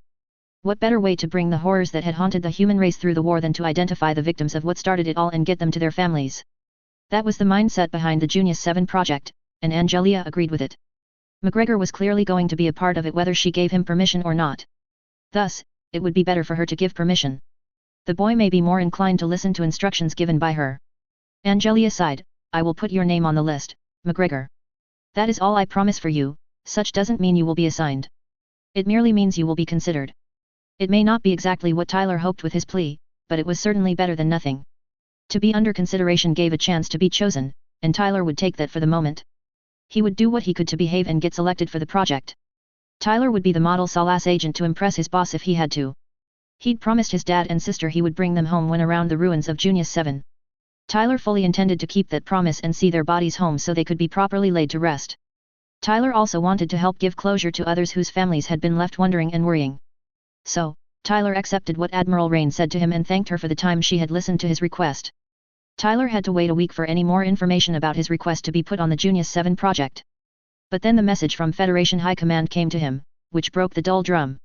S1: What better way to bring the horrors that had haunted the human race through the war than to identify the victims of what started it all and get them to their families? That was the mindset behind the Junius 7 project, and Angelia agreed with it. McGregor was clearly going to be a part of it whether she gave him permission or not. Thus, it would be better for her to give permission. The boy may be more inclined to listen to instructions given by her. Angelia sighed. I will put your name on the list, McGregor. That is all I promise for you. Such doesn't mean you will be assigned. It merely means you will be considered. It may not be exactly what Tyler hoped with his plea, but it was certainly better than nothing. To be under consideration gave a chance to be chosen, and Tyler would take that for the moment. He would do what he could to behave and get selected for the project. Tyler would be the model Salas agent to impress his boss if he had to. He'd promised his dad and sister he would bring them home when around the ruins of Junius 7. Tyler fully intended to keep that promise and see their bodies home so they could be properly laid to rest. Tyler also wanted to help give closure to others whose families had been left wondering and worrying. So, Tyler accepted what Admiral Rain said to him and thanked her for the time she had listened to his request. Tyler had to wait a week for any more information about his request to be put on the Junius 7 project. But then the message from Federation High Command came to him, which broke the dull drum.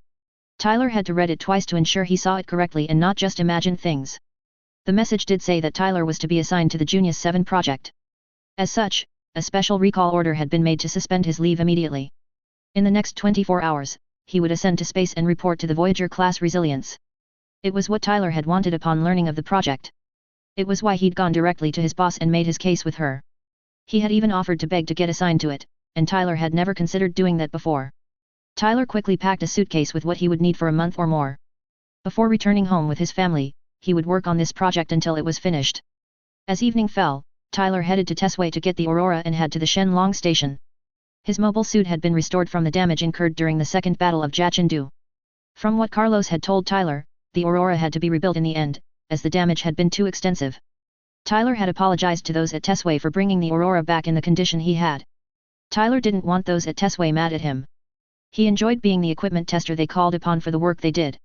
S1: Tyler had to read it twice to ensure he saw it correctly and not just imagine things. The message did say that Tyler was to be assigned to the Junius 7 project. As such, a special recall order had been made to suspend his leave immediately. In the next 24 hours, he would ascend to space and report to the Voyager-class Resilience. It was what Tyler had wanted upon learning of the project. It was why he'd gone directly to his boss and made his case with her. He had even offered to beg to get assigned to it, and Tyler had never considered doing that before. Tyler quickly packed a suitcase with what he would need for a month or more. Before returning home with his family, he would work on this project until it was finished. As evening fell, Tyler headed to Tesway to get the Aurora and head to the Shenlong station. His mobile suit had been restored from the damage incurred during the Second Battle of Jachindu. From what Carlos had told Tyler, the Aurora had to be rebuilt in the end, as the damage had been too extensive. Tyler had apologized to those at Tesway for bringing the Aurora back in the condition he had. Tyler didn't want those at Tesway mad at him. He enjoyed being the equipment tester they called upon for the work they did.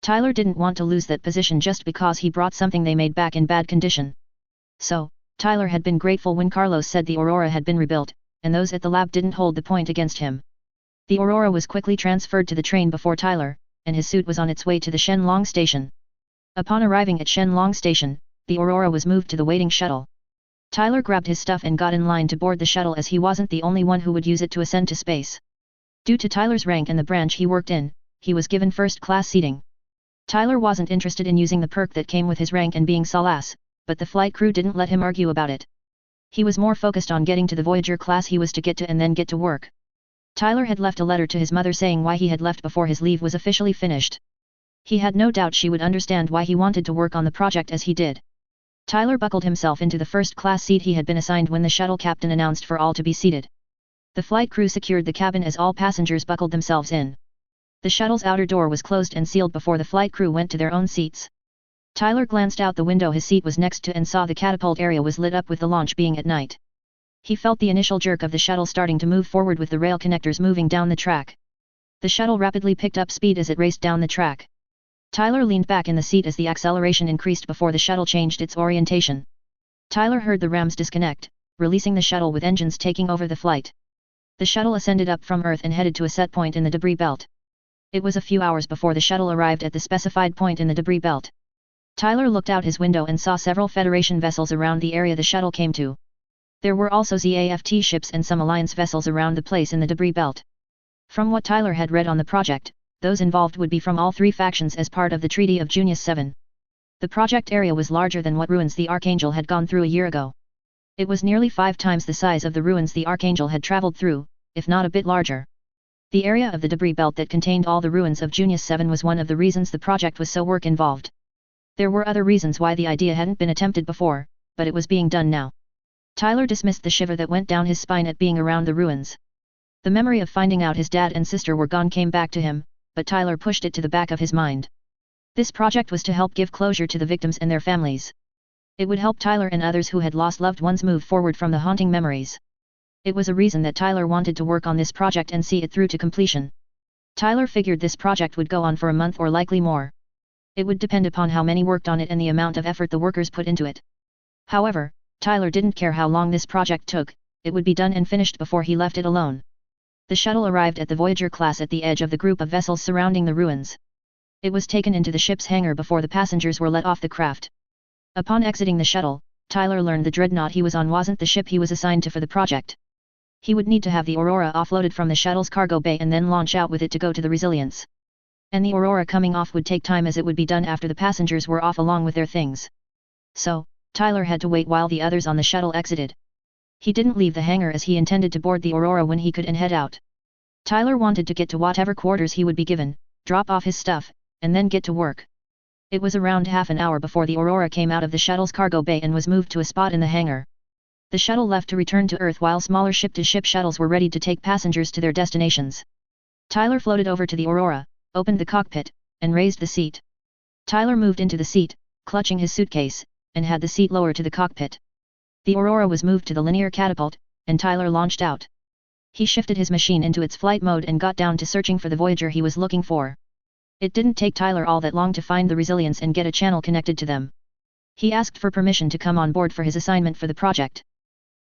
S1: Tyler didn't want to lose that position just because he brought something they made back in bad condition. So, Tyler had been grateful when Carlos said the Aurora had been rebuilt, and those at the lab didn't hold the point against him. The Aurora was quickly transferred to the train before Tyler, and his suit was on its way to the Shenlong station. Upon arriving at Shenlong station, the Aurora was moved to the waiting shuttle. Tyler grabbed his stuff and got in line to board the shuttle as he wasn't the only one who would use it to ascend to space. Due to Tyler's rank and the branch he worked in, he was given first-class seating. Tyler wasn't interested in using the perk that came with his rank and being Salas, but the flight crew didn't let him argue about it. He was more focused on getting to the Voyager class he was to get to and then get to work. Tyler had left a letter to his mother saying why he had left before his leave was officially finished. He had no doubt she would understand why he wanted to work on the project as he did. Tyler buckled himself into the first-class seat he had been assigned when the shuttle captain announced for all to be seated. The flight crew secured the cabin as all passengers buckled themselves in. The shuttle's outer door was closed and sealed before the flight crew went to their own seats. Tyler glanced out the window his seat was next to and saw the catapult area was lit up with the launch being at night. He felt the initial jerk of the shuttle starting to move forward with the rail connectors moving down the track. The shuttle rapidly picked up speed as it raced down the track. Tyler leaned back in the seat as the acceleration increased before the shuttle changed its orientation. Tyler heard the rams disconnect, releasing the shuttle with engines taking over the flight. The shuttle ascended up from Earth and headed to a set point in the debris belt. It was a few hours before the shuttle arrived at the specified point in the debris belt. Tyler looked out his window and saw several Federation vessels around the area the shuttle came to. There were also ZAFT ships and some Alliance vessels around the place in the debris belt. From what Tyler had read on the project, those involved would be from all three factions as part of the Treaty of Junius 7. The project area was larger than what ruins the Archangel had gone through a year ago. It was nearly 5 times the size of the ruins the Archangel had traveled through, if not a bit larger. The area of the debris belt that contained all the ruins of Junius 7 was one of the reasons the project was so work-involved. There were other reasons why the idea hadn't been attempted before, but it was being done now. Tyler dismissed the shiver that went down his spine at being around the ruins. The memory of finding out his dad and sister were gone came back to him, but Tyler pushed it to the back of his mind. This project was to help give closure to the victims and their families. It would help Tyler and others who had lost loved ones move forward from the haunting memories. It was a reason that Tyler wanted to work on this project and see it through to completion. Tyler figured this project would go on for a month or likely more. It would depend upon how many worked on it and the amount of effort the workers put into it. However, Tyler didn't care how long this project took, it would be done and finished before he left it alone. The shuttle arrived at the Voyager class at the edge of the group of vessels surrounding the ruins. It was taken into the ship's hangar before the passengers were let off the craft. Upon exiting the shuttle, Tyler learned the dreadnought he was on wasn't the ship he was assigned to for the project. He would need to have the Aurora offloaded from the shuttle's cargo bay and then launch out with it to go to the Resilience. And the Aurora coming off would take time as it would be done after the passengers were off along with their things. So, Tyler had to wait while the others on the shuttle exited. He didn't leave the hangar as he intended to board the Aurora when he could and head out. Tyler wanted to get to whatever quarters he would be given, drop off his stuff, and then get to work. It was around half an hour before the Aurora came out of the shuttle's cargo bay and was moved to a spot in the hangar. The shuttle left to return to Earth while smaller ship-to-ship shuttles were ready to take passengers to their destinations. Tyler floated over to the Aurora, opened the cockpit, and raised the seat. Tyler moved into the seat, clutching his suitcase, and had the seat lower to the cockpit. The Aurora was moved to the linear catapult, and Tyler launched out. He shifted his machine into its flight mode and got down to searching for the Voyager he was looking for. It didn't take Tyler all that long to find the Resilience and get a channel connected to them. He asked for permission to come on board for his assignment for the project.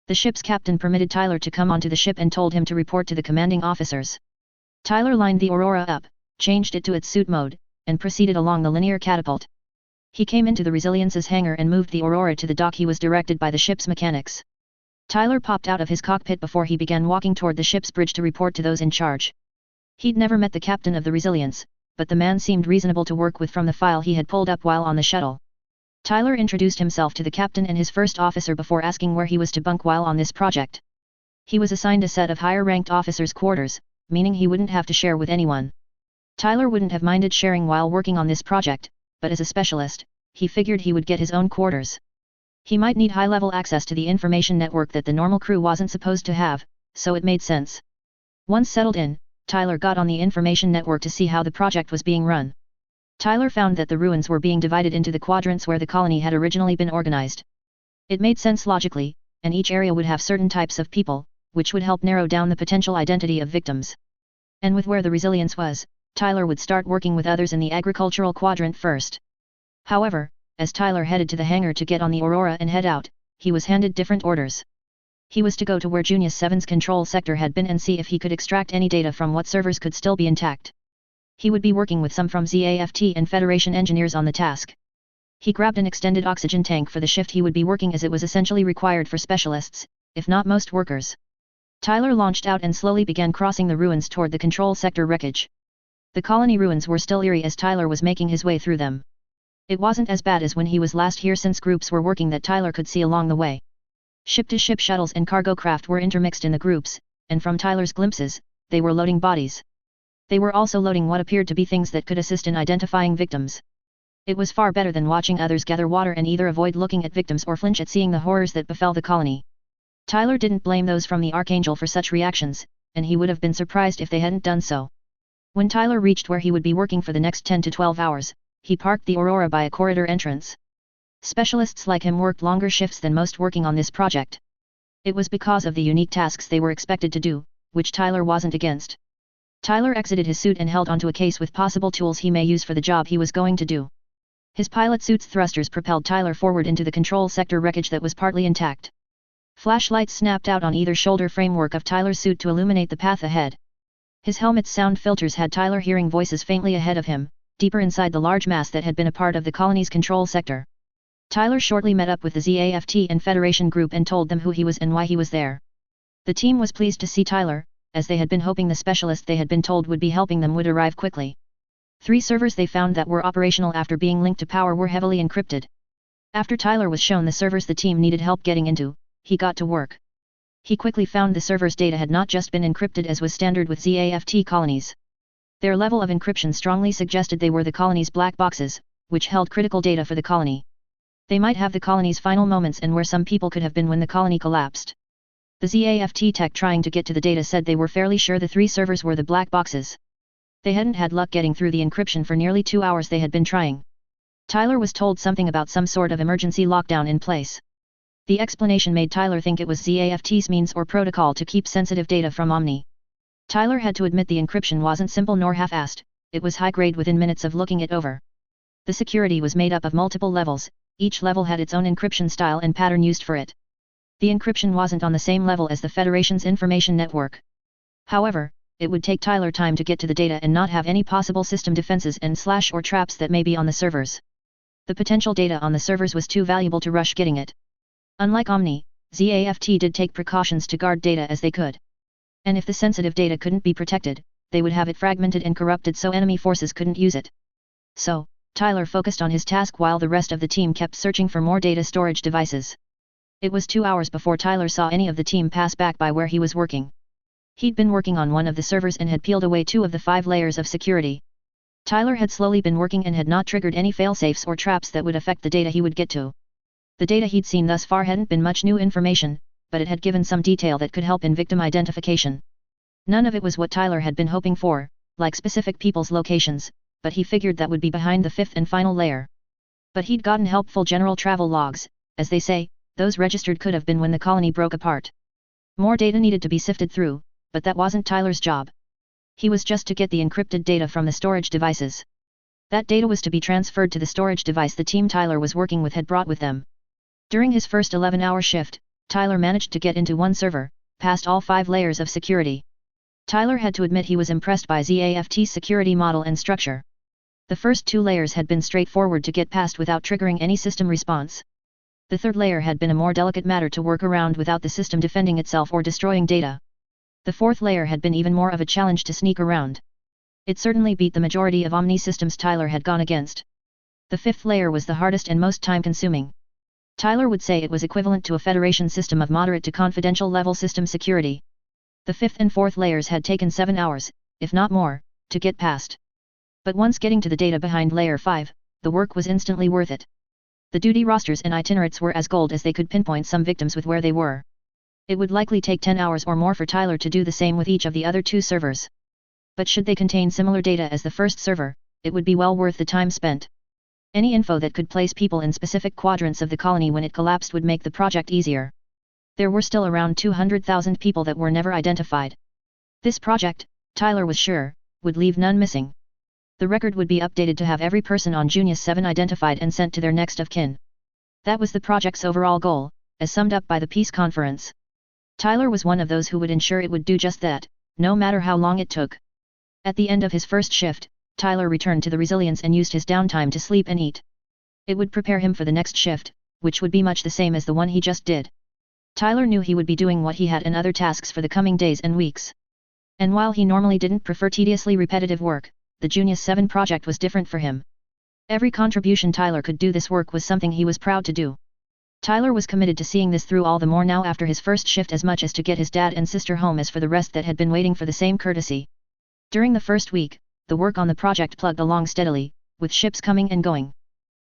S1: The ship's captain permitted Tyler to come onto the ship and told him to report to the commanding officers. Tyler lined the Aurora up, changed it to its suit mode, and proceeded along the linear catapult. He came into the Resilience's hangar and moved the Aurora to the dock. He was directed by the ship's mechanics. Tyler popped out of his cockpit before he began walking toward the ship's bridge to report to those in charge. He'd never met the captain of the Resilience, but the man seemed reasonable to work with from the file he had pulled up while on the shuttle. Tyler introduced himself to the captain and his first officer before asking where he was to bunk while on this project. He was assigned a set of higher-ranked officers' quarters, meaning he wouldn't have to share with anyone. Tyler wouldn't have minded sharing while working on this project, but as a specialist, he figured he would get his own quarters. He might need high-level access to the information network that the normal crew wasn't supposed to have, so it made sense. Once settled in, Tyler got on the information network to see how the project was being run. Tyler found that the ruins were being divided into the quadrants where the colony had originally been organized. It made sense logically, and each area would have certain types of people, which would help narrow down the potential identity of victims. And with where the Resilience was, Tyler would start working with others in the agricultural quadrant first. However, as Tyler headed to the hangar to get on the Aurora and head out, he was handed different orders. He was to go to where Junius 7's control sector had been and see if he could extract any data from what servers could still be intact. He would be working with some from ZAFT and Federation engineers on the task. He grabbed an extended oxygen tank for the shift he would be working, as it was essentially required for specialists, if not most workers. Tyler launched out and slowly began crossing the ruins toward the control sector wreckage. The colony ruins were still eerie as Tyler was making his way through them. It wasn't as bad as when he was last here, since groups were working that Tyler could see along the way. Ship-to-ship shuttles and cargo craft were intermixed in the groups, and from Tyler's glimpses, they were loading bodies. They were also loading what appeared to be things that could assist in identifying victims. It was far better than watching others gather water and either avoid looking at victims or flinch at seeing the horrors that befell the colony. Tyler didn't blame those from the Archangel for such reactions, and he would have been surprised if they hadn't done so. When Tyler reached where he would be working for the next 10 to 12 hours, he parked the Aurora by a corridor entrance. Specialists like him worked longer shifts than most working on this project. It was because of the unique tasks they were expected to do, which Tyler wasn't against. Tyler exited his suit and held onto a case with possible tools he may use for the job he was going to do. His pilot suit's thrusters propelled Tyler forward into the control sector wreckage that was partly intact. Flashlights snapped out on either shoulder framework of Tyler's suit to illuminate the path ahead. His helmet's sound filters had Tyler hearing voices faintly ahead of him, deeper inside the large mass that had been a part of the colony's control sector. Tyler shortly met up with the ZAFT and Federation group and told them who he was and why he was there. The team was pleased to see Tyler, as they had been hoping the specialist they had been told would be helping them would arrive quickly. 3 servers they found that were operational after being linked to power were heavily encrypted. After Tyler was shown the servers the team needed help getting into, he got to work. He quickly found the servers' data had not just been encrypted as was standard with ZAFT colonies. Their level of encryption strongly suggested they were the colony's black boxes, which held critical data for the colony. They might have the colony's final moments and where some people could have been when the colony collapsed. The ZAFT tech trying to get to the data said they were fairly sure the 3 servers were the black boxes. They hadn't had luck getting through the encryption for nearly 2 hours they had been trying. Tyler was told something about some sort of emergency lockdown in place. The explanation made Tyler think it was ZAFT's means or protocol to keep sensitive data from Omni. Tyler had to admit the encryption wasn't simple nor half-assed, it was high-grade within minutes of looking it over. The security was made up of multiple levels, each level had its own encryption style and pattern used for it. The encryption wasn't on the same level as the Federation's information network. However, it would take Tyler time to get to the data and not have any possible system defenses and / or traps that may be on the servers. The potential data on the servers was too valuable to rush getting it. Unlike Omni, ZAFT did take precautions to guard data as they could. And if the sensitive data couldn't be protected, they would have it fragmented and corrupted so enemy forces couldn't use it. So, Tyler focused on his task while the rest of the team kept searching for more data storage devices. It was 2 hours before Tyler saw any of the team pass back by where he was working. He'd been working on one of the servers and had peeled away 2 of the 5 layers of security. Tyler had slowly been working and had not triggered any failsafes or traps that would affect the data he would get to. The data he'd seen thus far hadn't been much new information, but it had given some detail that could help in victim identification. None of it was what Tyler had been hoping for, like specific people's locations, but he figured that would be behind the fifth and final layer. But he'd gotten helpful general travel logs, as they say, those registered could have been when the colony broke apart. More data needed to be sifted through, but that wasn't Tyler's job. He was just to get the encrypted data from the storage devices. That data was to be transferred to the storage device the team Tyler was working with had brought with them. During his first 11-hour shift, Tyler managed to get into one server, past all 5 layers of security. Tyler had to admit he was impressed by ZAFT's security model and structure. The first 2 layers had been straightforward to get past without triggering any system response. The third layer had been a more delicate matter to work around without the system defending itself or destroying data. The fourth layer had been even more of a challenge to sneak around. It certainly beat the majority of Omni systems Tyler had gone against. The fifth layer was the hardest and most time-consuming. Tyler would say it was equivalent to a Federation system of moderate to confidential level system security. The fifth and fourth layers had taken 7 hours, if not more, to get past. But once getting to the data behind layer 5, the work was instantly worth it. The duty rosters and itinerates were as gold as they could pinpoint some victims with where they were. It would likely take 10 hours or more for Tyler to do the same with each of the other 2 servers. But should they contain similar data as the first server, it would be well worth the time spent. Any info that could place people in specific quadrants of the colony when it collapsed would make the project easier. There were still around 200,000 people that were never identified. This project, Tyler was sure, would leave none missing. The record would be updated to have every person on Junius 7 identified and sent to their next of kin. That was the project's overall goal, as summed up by the peace conference. Tyler was one of those who would ensure it would do just that, no matter how long it took. At the end of his first shift, Tyler returned to the Resilience and used his downtime to sleep and eat. It would prepare him for the next shift, which would be much the same as the one he just did. Tyler knew he would be doing what he had and other tasks for the coming days and weeks. And while he normally didn't prefer tediously repetitive work, the Junius 7 project was different for him. Every contribution Tyler could do this work was something he was proud to do. Tyler was committed to seeing this through all the more now after his first shift as much as to get his dad and sister home as for the rest that had been waiting for the same courtesy. During the first week, the work on the project plugged along steadily, with ships coming and going.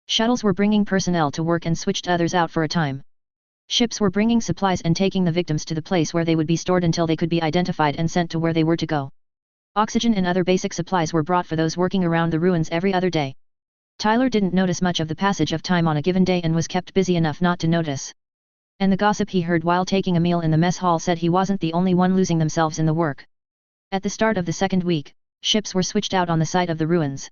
S1: Shuttles were bringing personnel to work and switched others out for a time. Ships were bringing supplies and taking the victims to the place where they would be stored until they could be identified and sent to where they were to go. Oxygen and other basic supplies were brought for those working around the ruins every other day. Tyler didn't notice much of the passage of time on a given day and was kept busy enough not to notice. And the gossip he heard while taking a meal in the mess hall said he wasn't the only one losing themselves in the work. At the start of the second week, ships were switched out on the site of the ruins.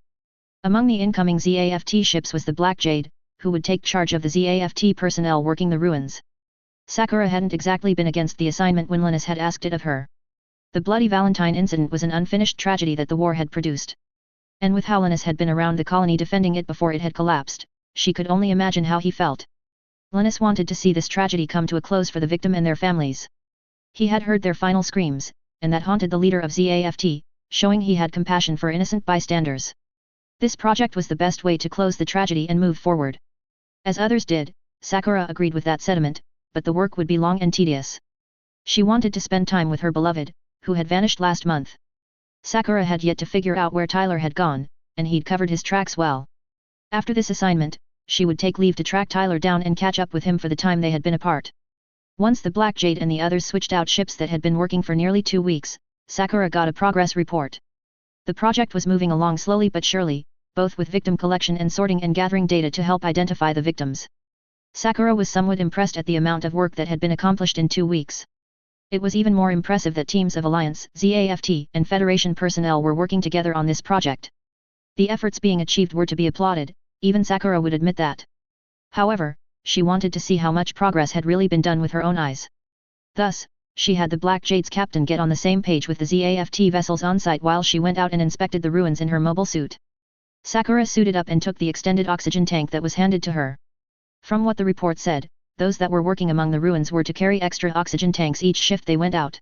S1: Among the incoming ZAFT ships was the Black Jade, who would take charge of the ZAFT personnel working the ruins. Sakura hadn't exactly been against the assignment when Linus had asked it of her. The Bloody Valentine incident was an unfinished tragedy that the war had produced. And with how Linus had been around the colony defending it before it had collapsed, she could only imagine how he felt. Linus wanted to see this tragedy come to a close for the victim and their families. He had heard their final screams, and that haunted the leader of ZAFT, showing he had compassion for innocent bystanders. This project was the best way to close the tragedy and move forward. As others did, Sakura agreed with that sentiment, but the work would be long and tedious. She wanted to spend time with her beloved, who had vanished last month. Sakura had yet to figure out where Tyler had gone, and he'd covered his tracks well. After this assignment, she would take leave to track Tyler down and catch up with him for the time they had been apart. Once the Black Jade and the others switched out ships that had been working for nearly 2 weeks, Sakura got a progress report. The project was moving along slowly but surely, both with victim collection and sorting and gathering data to help identify the victims. Sakura was somewhat impressed at the amount of work that had been accomplished in 2 weeks. It was even more impressive that teams of Alliance, ZAFT, and Federation personnel were working together on this project. The efforts being achieved were to be applauded, even Sakura would admit that. However, she wanted to see how much progress had really been done with her own eyes. Thus, she had the Black Jade's captain get on the same page with the ZAFT vessels on site while she went out and inspected the ruins in her mobile suit. Sakura suited up and took the extended oxygen tank that was handed to her. From what the report said, those that were working among the ruins were to carry extra oxygen tanks each shift they went out.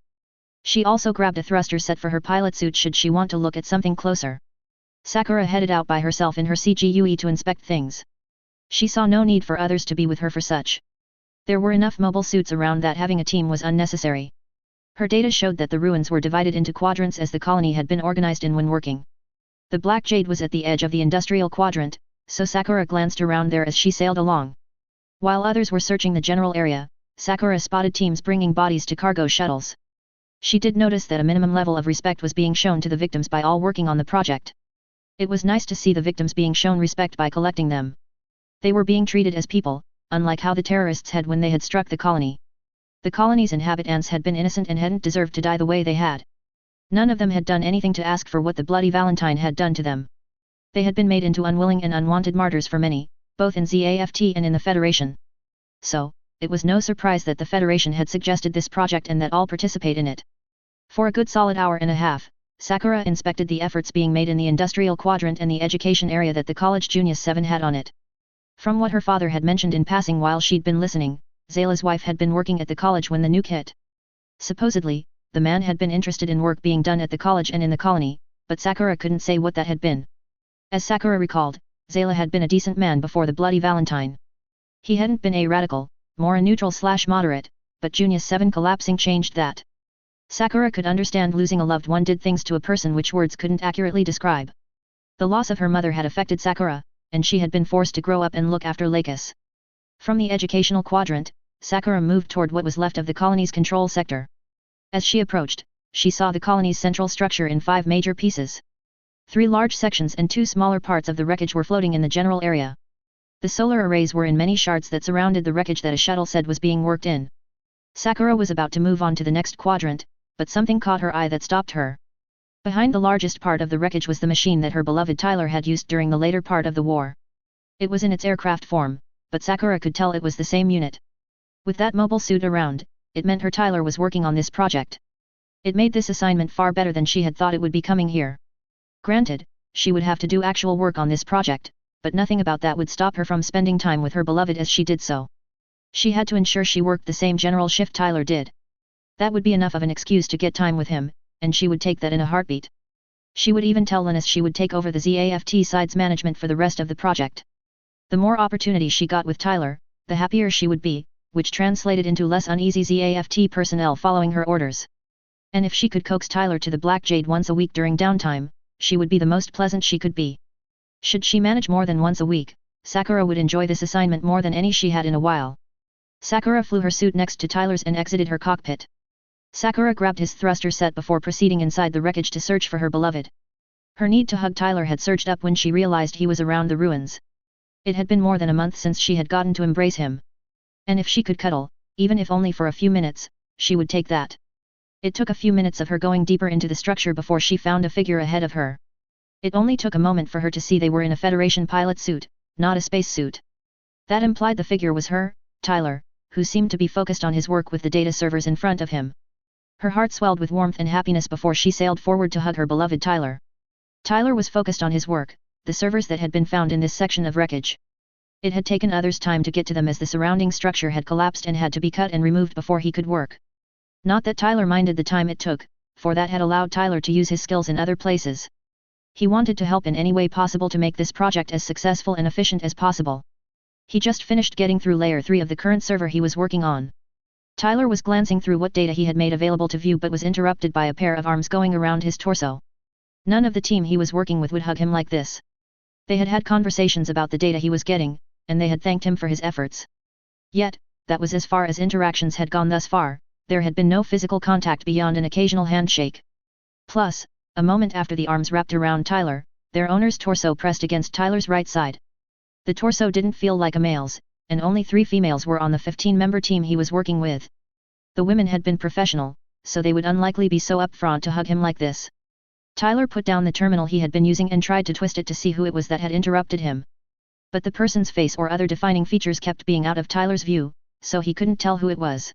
S1: She also grabbed a thruster set for her pilot suit should she want to look at something closer. Sakura headed out by herself in her CGUE to inspect things. She saw no need for others to be with her for such. There were enough mobile suits around that having a team was unnecessary. Her data showed that the ruins were divided into quadrants as the colony had been organized in when working. The black jade was at the edge of the industrial quadrant, so Sakura glanced around there as she sailed along. While others were searching the general area, Sakura spotted teams bringing bodies to cargo shuttles. She did notice that a minimum level of respect was being shown to the victims by all working on the project. It was nice to see the victims being shown respect by collecting them. They were being treated as people, unlike how the terrorists had when they had struck the colony. The colony's inhabitants had been innocent and hadn't deserved to die the way they had. None of them had done anything to ask for what the bloody Valentine had done to them. They had been made into unwilling and unwanted martyrs for many, both in ZAFT and in the Federation. So, it was no surprise that the Federation had suggested this project and that all participate in it. For a good solid hour and a half, Sakura inspected the efforts being made in the industrial quadrant and the education area that the college Junius 7 had on it. From what her father had mentioned in passing while she'd been listening, Zayla's wife had been working at the college when the nuke hit. Supposedly, the man had been interested in work being done at the college and in the colony, but Sakura couldn't say what that had been. As Sakura recalled, Zayla had been a decent man before the bloody Valentine. He hadn't been a radical, more a neutral/moderate, but Junius 7 collapsing changed that. Sakura could understand losing a loved one did things to a person which words couldn't accurately describe. The loss of her mother had affected Sakura, and she had been forced to grow up and look after Lakis. From the educational quadrant, Sakura moved toward what was left of the colony's control sector. As she approached, she saw the colony's central structure in 5 major pieces. 3 large sections and 2 smaller parts of the wreckage were floating in the general area. The solar arrays were in many shards that surrounded the wreckage that a shuttle said was being worked in. Sakura was about to move on to the next quadrant, but something caught her eye that stopped her. Behind the largest part of the wreckage was the machine that her beloved Tyler had used during the later part of the war. It was in its aircraft form, but Sakura could tell it was the same unit. With that mobile suit around, it meant her Tyler was working on this project. It made this assignment far better than she had thought it would be coming here. Granted, she would have to do actual work on this project, but nothing about that would stop her from spending time with her beloved as she did so. She had to ensure she worked the same general shift Tyler did. That would be enough of an excuse to get time with him, and she would take that in a heartbeat. She would even tell Linus she would take over the ZAFT side's management for the rest of the project. The more opportunity she got with Tyler, the happier she would be, which translated into less uneasy ZAFT personnel following her orders. And if she could coax Tyler to the Black Jade once a week during downtime, she would be the most pleasant she could be. Should she manage more than once a week, Sakura would enjoy this assignment more than any she had in a while. Sakura flew her suit next to Tyler's and exited her cockpit. Sakura grabbed his thruster set before proceeding inside the wreckage to search for her beloved. Her need to hug Tyler had surged up when she realized he was around the ruins. It had been more than a month since she had gotten to embrace him. And if she could cuddle, even if only for a few minutes, she would take that. It took a few minutes of her going deeper into the structure before she found a figure ahead of her. It only took a moment for her to see they were in a Federation pilot suit, not a space suit. That implied the figure was her, Tyler, who seemed to be focused on his work with the data servers in front of him. Her heart swelled with warmth and happiness before she sailed forward to hug her beloved Tyler. Tyler was focused on his work, the servers that had been found in this section of wreckage. It had taken others time to get to them as the surrounding structure had collapsed and had to be cut and removed before he could work. Not that Tyler minded the time it took, for that had allowed Tyler to use his skills in other places. He wanted to help in any way possible to make this project as successful and efficient as possible. He just finished getting through layer 3 of the current server he was working on. Tyler was glancing through what data he had made available to view but was interrupted by a pair of arms going around his torso. None of the team he was working with would hug him like this. They had had conversations about the data he was getting, and they had thanked him for his efforts. Yet, that was as far as interactions had gone thus far. There had been no physical contact beyond an occasional handshake. Plus, a moment after the arms wrapped around Tyler, their owner's torso pressed against Tyler's right side. The torso didn't feel like a male's, and only 3 females were on the 15-member team he was working with. The women had been professional, so they would unlikely be so upfront to hug him like this. Tyler put down the terminal he had been using and tried to twist it to see who it was that had interrupted him. But the person's face or other defining features kept being out of Tyler's view, so he couldn't tell who it was.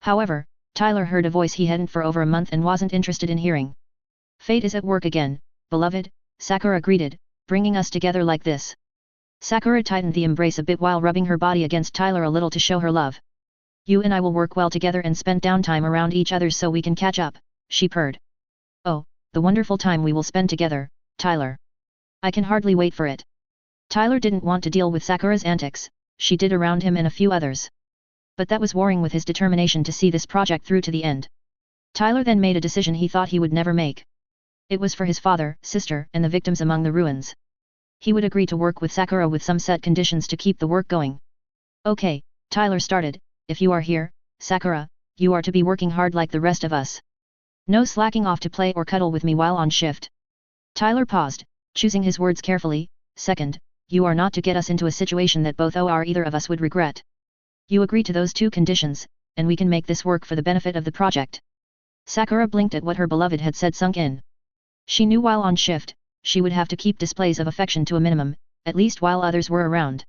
S1: However, Tyler heard a voice he hadn't for over a month and wasn't interested in hearing. "Fate is at work again, beloved," Sakura greeted, "bringing us together like this." Sakura tightened the embrace a bit while rubbing her body against Tyler a little to show her love. "You and I will work well together and spend downtime around each other so we can catch up," she purred. "Oh, the wonderful time we will spend together, Tyler. I can hardly wait for it." Tyler didn't want to deal with Sakura's antics, she did around him and a few others. But that was warring with his determination to see this project through to the end. Tyler then made a decision he thought he would never make. It was for his father, sister, and the victims among the ruins. He would agree to work with Sakura with some set conditions to keep the work going. Okay, Tyler started, if you are here, Sakura, you are to be working hard like the rest of us. No slacking off to play or cuddle with me while on shift. Tyler paused, choosing his words carefully. Second, you are not to get us into a situation that both or either of us would regret. You agree to those two conditions, and we can make this work for the benefit of the project. Sakura blinked at what her beloved had said sunk in. She knew while on shift, she would have to keep displays of affection to a minimum, at least while others were around.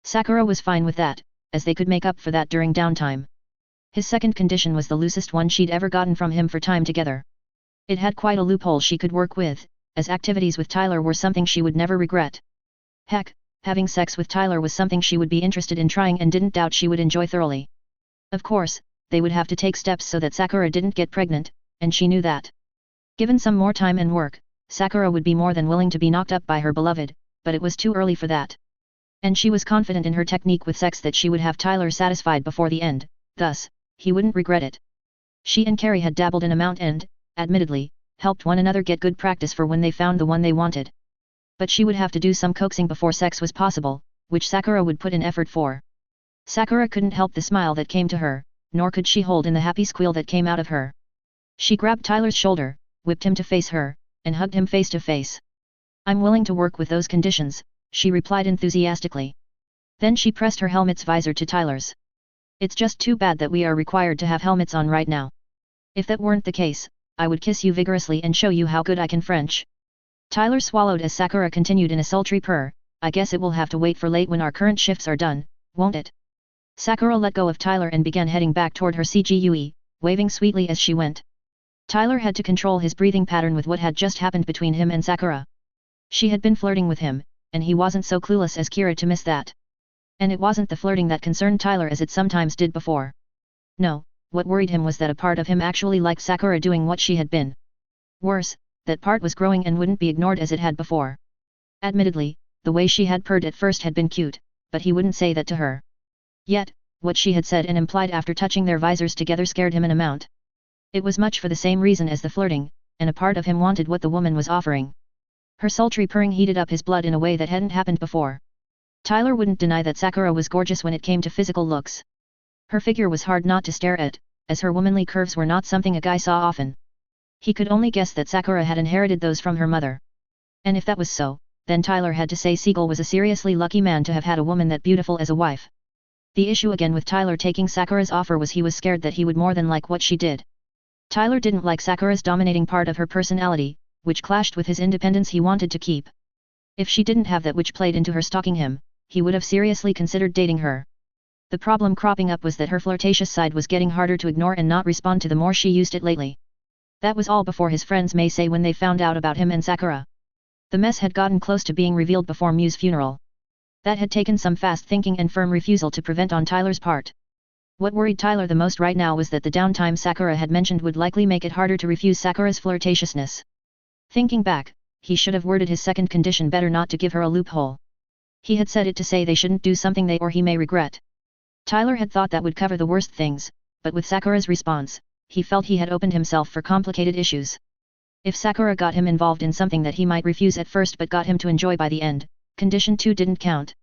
S1: Sakura was fine with that, as they could make up for that during downtime. His second condition was the loosest one she'd ever gotten from him for time together. It had quite a loophole she could work with, as activities with Tyler were something she would never regret. Heck, having sex with Tyler was something she would be interested in trying and didn't doubt she would enjoy thoroughly. Of course, they would have to take steps so that Sakura didn't get pregnant, and she knew that. Given some more time and work, Sakura would be more than willing to be knocked up by her beloved, but it was too early for that. And she was confident in her technique with sex that she would have Tyler satisfied before the end, thus, he wouldn't regret it. She and Carrie had dabbled in amount and, admittedly, helped one another get good practice for when they found the one they wanted. But she would have to do some coaxing before sex was possible, which Sakura would put in effort for. Sakura couldn't help the smile that came to her, nor could she hold in the happy squeal that came out of her. She grabbed Tyler's shoulder, whipped him to face her, and hugged him face to face. I'm willing to work with those conditions, she replied enthusiastically. Then she pressed her helmet's visor to Tyler's. It's just too bad that we are required to have helmets on right now. If that weren't the case, I would kiss you vigorously and show you how good I can French. Tyler swallowed as Sakura continued in a sultry purr. I guess it will have to wait for late when our current shifts are done, won't it? Sakura let go of Tyler and began heading back toward her CGUE, waving sweetly as she went. Tyler had to control his breathing pattern with what had just happened between him and Sakura. She had been flirting with him, and he wasn't so clueless as Kira to miss that. And it wasn't the flirting that concerned Tyler as it sometimes did before. No, what worried him was that a part of him actually liked Sakura doing what she had been. Worse, that part was growing and wouldn't be ignored as it had before. Admittedly, the way she had purred at first had been cute, but he wouldn't say that to her. Yet, what she had said and implied after touching their visors together scared him an amount. It was much for the same reason as the flirting, and a part of him wanted what the woman was offering. Her sultry purring heated up his blood in a way that hadn't happened before. Tyler wouldn't deny that Sakura was gorgeous when it came to physical looks. Her figure was hard not to stare at, as her womanly curves were not something a guy saw often. He could only guess that Sakura had inherited those from her mother. And if that was so, then Tyler had to say Siegel was a seriously lucky man to have had a woman that beautiful as a wife. The issue again with Tyler taking Sakura's offer was he was scared that he would more than like what she did. Tyler didn't like Sakura's dominating part of her personality, which clashed with his independence he wanted to keep. If she didn't have that which played into her stalking him, he would have seriously considered dating her. The problem cropping up was that her flirtatious side was getting harder to ignore and not respond to the more she used it lately. That was all before his friends may say when they found out about him and Sakura. The mess had gotten close to being revealed before Miu's funeral. That had taken some fast thinking and firm refusal to prevent on Tyler's part. What worried Tyler the most right now was that the downtime Sakura had mentioned would likely make it harder to refuse Sakura's flirtatiousness. Thinking back, he should have worded his second condition better not to give her a loophole. He had said it to say they shouldn't do something they or he may regret. Tyler had thought that would cover the worst things, but with Sakura's response, he felt he had opened himself for complicated issues. If Sakura got him involved in something that he might refuse at first but got him to enjoy by the end, condition 2 didn't count.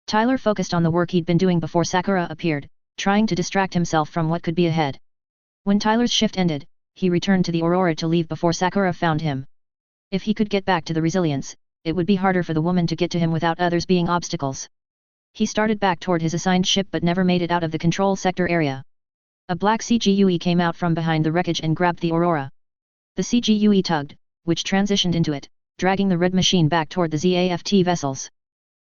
S1: Tyler focused on the work he'd been doing before Sakura appeared, trying to distract himself from what could be ahead. When Tyler's shift ended, he returned to the Aurora to leave before Sakura found him. If he could get back to the Resilience, it would be harder for the woman to get to him without others being obstacles. He started back toward his assigned ship but never made it out of the control sector area. A black CGUE came out from behind the wreckage and grabbed the Aurora. The CGUE tugged, which transitioned into it, dragging the red machine back toward the ZAFT vessels.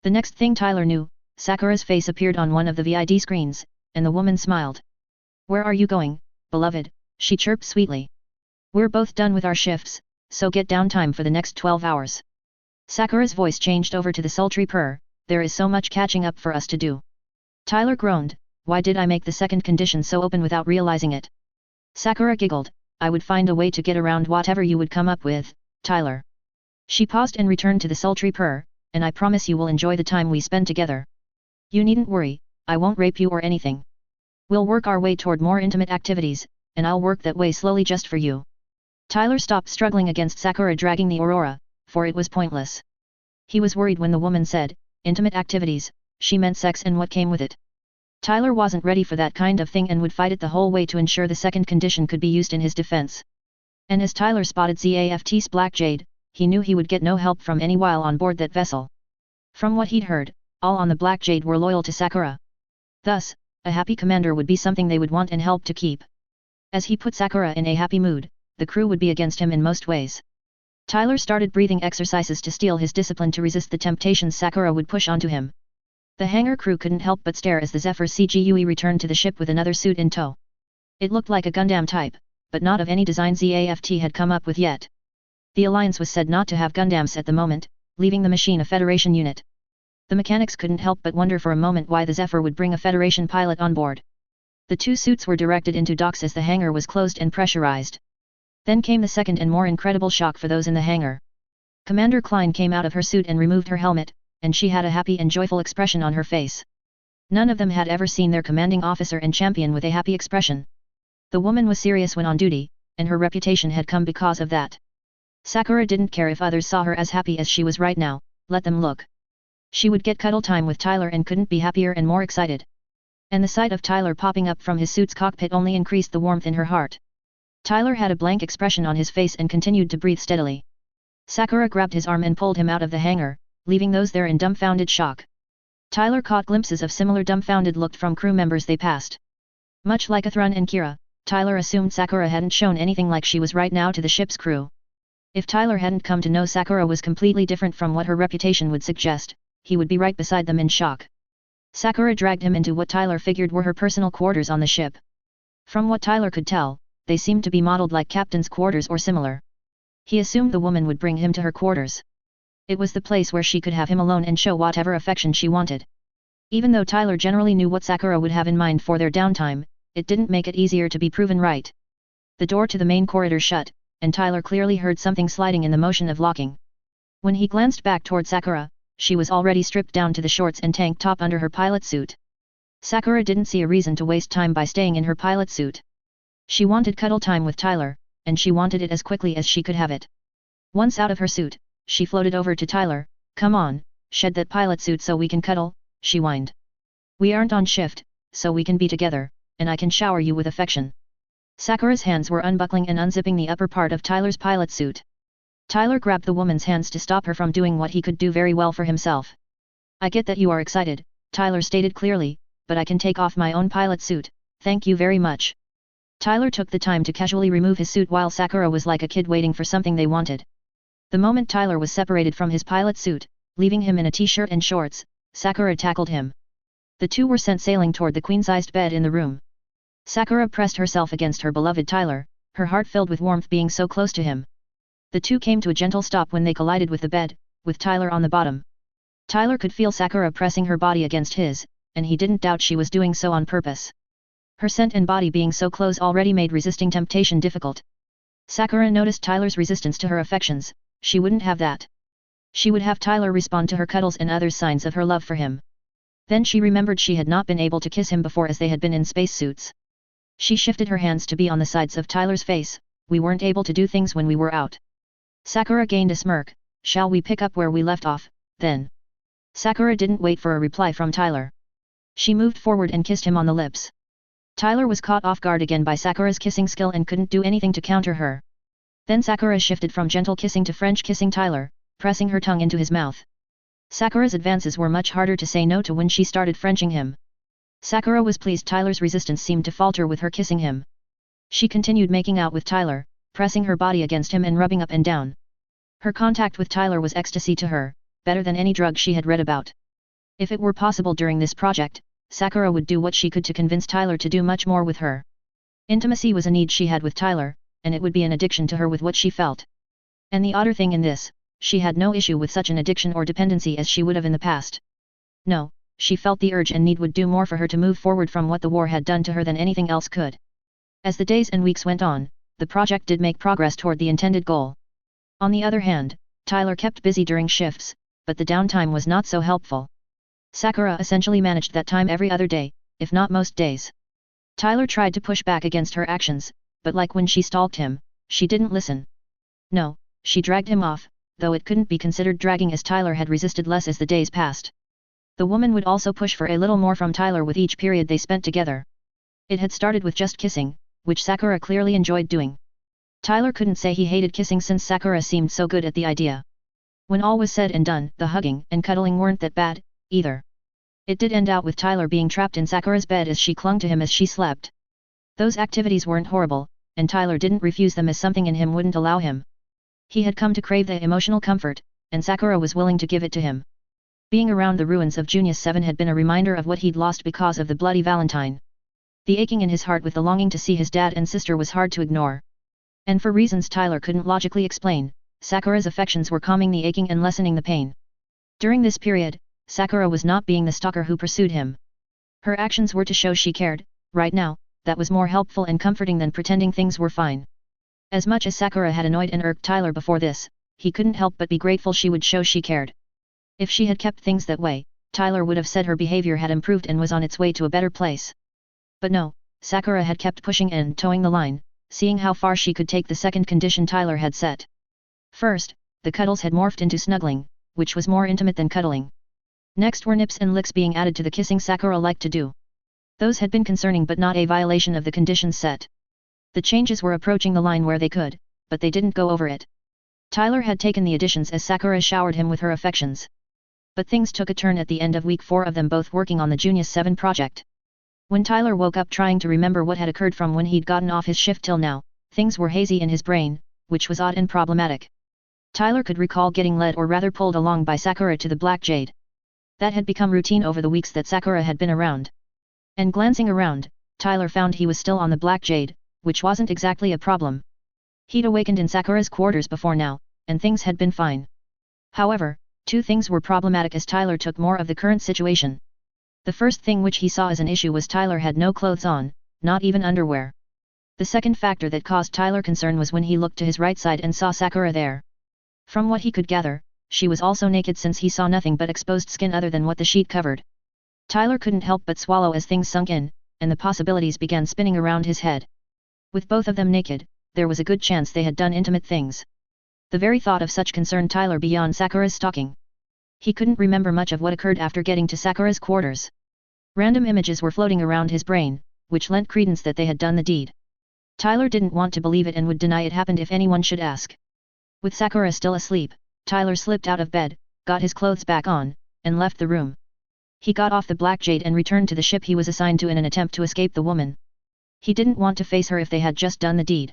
S1: The next thing Tyler knew, Sakura's face appeared on one of the VID screens, and the woman smiled. "Where are you going, beloved?" she chirped sweetly. "We're both done with our shifts, so get downtime for the next 12 hours. Sakura's voice changed over to the sultry purr, "There is so much catching up for us to do." Tyler groaned, "Why did I make the second condition so open without realizing it?" Sakura giggled, "I would find a way to get around whatever you would come up with, Tyler." She paused and returned to the sultry purr, "And I promise you will enjoy the time we spend together. You needn't worry, I won't rape you or anything. We'll work our way toward more intimate activities, and I'll work that way slowly just for you." Tyler stopped struggling against Sakura dragging the Aurora, for it was pointless. He was worried when the woman said, intimate activities, she meant sex and what came with it. Tyler wasn't ready for that kind of thing and would fight it the whole way to ensure the second condition could be used in his defense. And as Tyler spotted Zaft's Black Jade, he knew he would get no help from any while on board that vessel. From what he'd heard, all on the Black Jade were loyal to Sakura. Thus, a happy commander would be something they would want and help to keep. As he put Sakura in a happy mood, the crew would be against him in most ways. Tyler started breathing exercises to steel his discipline to resist the temptations Sakura would push onto him. The hangar crew couldn't help but stare as the Zephyr CGUE returned to the ship with another suit in tow. It looked like a Gundam type, but not of any design Zaft had come up with yet. The Alliance was said not to have Gundams at the moment, leaving the machine a Federation unit. The mechanics couldn't help but wonder for a moment why the Zephyr would bring a Federation pilot on board. The two suits were directed into docks as the hangar was closed and pressurized. Then came the second and more incredible shock for those in the hangar. Commander Klein came out of her suit and removed her helmet, and she had a happy and joyful expression on her face. None of them had ever seen their commanding officer and champion with a happy expression. The woman was serious when on duty, and her reputation had come because of that. Sakura didn't care if others saw her as happy as she was right now, let them look. She would get cuddle time with Tyler and couldn't be happier and more excited. And the sight of Tyler popping up from his suit's cockpit only increased the warmth in her heart. Tyler had a blank expression on his face and continued to breathe steadily. Sakura grabbed his arm and pulled him out of the hangar, leaving those there in dumbfounded shock. Tyler caught glimpses of similar dumbfounded look from crew members they passed. Much like Athrun and Kira, Tyler assumed Sakura hadn't shown anything like she was right now to the ship's crew. If Tyler hadn't come to know Sakura was completely different from what her reputation would suggest, he would be right beside them in shock. Sakura dragged him into what Tyler figured were her personal quarters on the ship. From what Tyler could tell, they seemed to be modeled like captain's quarters or similar. He assumed the woman would bring him to her quarters. It was the place where she could have him alone and show whatever affection she wanted. Even though Tyler generally knew what Sakura would have in mind for their downtime, it didn't make it easier to be proven right. The door to the main corridor shut, and Tyler clearly heard something sliding in the motion of locking. When he glanced back toward Sakura, she was already stripped down to the shorts and tank top under her pilot suit. Sakura didn't see a reason to waste time by staying in her pilot suit. She wanted cuddle time with Tyler, and she wanted it as quickly as she could have it. Once out of her suit, she floated over to Tyler. "Come on, shed that pilot suit so we can cuddle," she whined. "We aren't on shift, so we can be together, and I can shower you with affection." Sakura's hands were unbuckling and unzipping the upper part of Tyler's pilot suit. Tyler grabbed the woman's hands to stop her from doing what he could do very well for himself. "I get that you are excited," Tyler stated clearly, "but I can take off my own pilot suit, thank you very much." Tyler took the time to casually remove his suit while Sakura was like a kid waiting for something they wanted. The moment Tyler was separated from his pilot suit, leaving him in a t-shirt and shorts, Sakura tackled him. The two were sent sailing toward the queen-sized bed in the room. Sakura pressed herself against her beloved Tyler, her heart filled with warmth being so close to him. The two came to a gentle stop when they collided with the bed, with Tyler on the bottom. Tyler could feel Sakura pressing her body against his, and he didn't doubt she was doing so on purpose. Her scent and body being so close already made resisting temptation difficult. Sakura noticed Tyler's resistance to her affections. She wouldn't have that. She would have Tyler respond to her cuddles and other signs of her love for him. Then she remembered she had not been able to kiss him before as they had been in spacesuits. She shifted her hands to be on the sides of Tyler's face. "We weren't able to do things when we were out." Sakura gained a smirk. "Shall we pick up where we left off, then?" Sakura didn't wait for a reply from Tyler. She moved forward and kissed him on the lips. Tyler was caught off guard again by Sakura's kissing skill and couldn't do anything to counter her. Then Sakura shifted from gentle kissing to French kissing Tyler, pressing her tongue into his mouth. Sakura's advances were much harder to say no to when she started Frenching him. Sakura was pleased Tyler's resistance seemed to falter with her kissing him. She continued making out with Tyler, pressing her body against him and rubbing up and down. Her contact with Tyler was ecstasy to her, better than any drug she had read about. If it were possible during this project, Sakura would do what she could to convince Tyler to do much more with her. Intimacy was a need she had with Tyler, and it would be an addiction to her with what she felt. And the odder thing in this, she had no issue with such an addiction or dependency as she would have in the past. No, she felt the urge and need would do more for her to move forward from what the war had done to her than anything else could. As the days and weeks went on, the project did make progress toward the intended goal. On the other hand, Tyler kept busy during shifts, but the downtime was not so helpful. Sakura essentially managed that time every other day, if not most days. Tyler tried to push back against her actions, but like when she stalked him, she didn't listen. No, she dragged him off, though it couldn't be considered dragging as Tyler had resisted less as the days passed. The woman would also push for a little more from Tyler with each period they spent together. It had started with just kissing, which Sakura clearly enjoyed doing. Tyler couldn't say he hated kissing since Sakura seemed so good at the idea. When all was said and done, the hugging and cuddling weren't that bad, either. It did end out with Tyler being trapped in Sakura's bed as she clung to him as she slept. Those activities weren't horrible, and Tyler didn't refuse them as something in him wouldn't allow him. He had come to crave the emotional comfort, and Sakura was willing to give it to him. Being around the ruins of Junius 7 had been a reminder of what he'd lost because of the bloody Valentine. The aching in his heart with the longing to see his dad and sister was hard to ignore. And for reasons Tyler couldn't logically explain, Sakura's affections were calming the aching and lessening the pain. During this period, Sakura was not being the stalker who pursued him. Her actions were to show she cared. Right now, that was more helpful and comforting than pretending things were fine. As much as Sakura had annoyed and irked Tyler before this, he couldn't help but be grateful she would show she cared. If she had kept things that way, Tyler would have said her behavior had improved and was on its way to a better place. But no, Sakura had kept pushing and towing the line, seeing how far she could take the second condition Tyler had set. First, the cuddles had morphed into snuggling, which was more intimate than cuddling. Next were nips and licks being added to the kissing Sakura liked to do. Those had been concerning but not a violation of the conditions set. The changes were approaching the line where they could, but they didn't go over it. Tyler had taken the additions as Sakura showered him with her affections. But things took a turn at the end of week 4 of them both working on the Junius 7 project. When Tyler woke up trying to remember what had occurred from when he'd gotten off his shift till now, things were hazy in his brain, which was odd and problematic. Tyler could recall getting led or rather pulled along by Sakura to the Black Jade. That had become routine over the weeks that Sakura had been around. And glancing around, Tyler found he was still on the Black Jade, which wasn't exactly a problem. He'd awakened in Sakura's quarters before now, and things had been fine. However, two things were problematic as Tyler took more of the current situation. The first thing which he saw as an issue was Tyler had no clothes on, not even underwear. The second factor that caused Tyler concern was when he looked to his right side and saw Sakura there. From what he could gather, she was also naked since he saw nothing but exposed skin other than what the sheet covered. Tyler couldn't help but swallow as things sunk in, and the possibilities began spinning around his head. With both of them naked, there was a good chance they had done intimate things. The very thought of such concerned Tyler beyond Sakura's stalking. He couldn't remember much of what occurred after getting to Sakura's quarters. Random images were floating around his brain, which lent credence that they had done the deed. Tyler didn't want to believe it and would deny it happened if anyone should ask. With Sakura still asleep, Tyler slipped out of bed, got his clothes back on, and left the room. He got off the Black Jade and returned to the ship he was assigned to in an attempt to escape the woman. He didn't want to face her if they had just done the deed.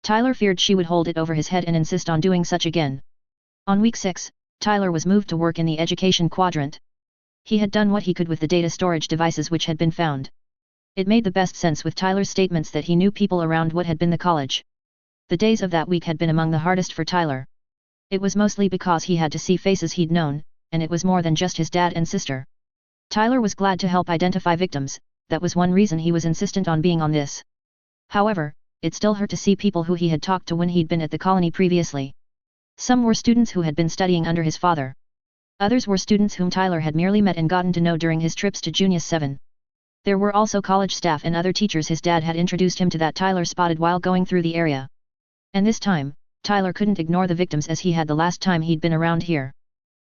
S1: Tyler feared she would hold it over his head and insist on doing such again. On week 6, Tyler was moved to work in the education quadrant. He had done what he could with the data storage devices which had been found. It made the best sense with Tyler's statements that he knew people around what had been the college. The days of that week had been among the hardest for Tyler. It was mostly because he had to see faces he'd known, and it was more than just his dad and sister. Tyler was glad to help identify victims, that was one reason he was insistent on being on this. However, it still hurt to see people who he had talked to when he'd been at the colony previously. Some were students who had been studying under his father. Others were students whom Tyler had merely met and gotten to know during his trips to Junius 7. There were also college staff and other teachers his dad had introduced him to that Tyler spotted while going through the area. And this time, Tyler couldn't ignore the victims as he had the last time he'd been around here.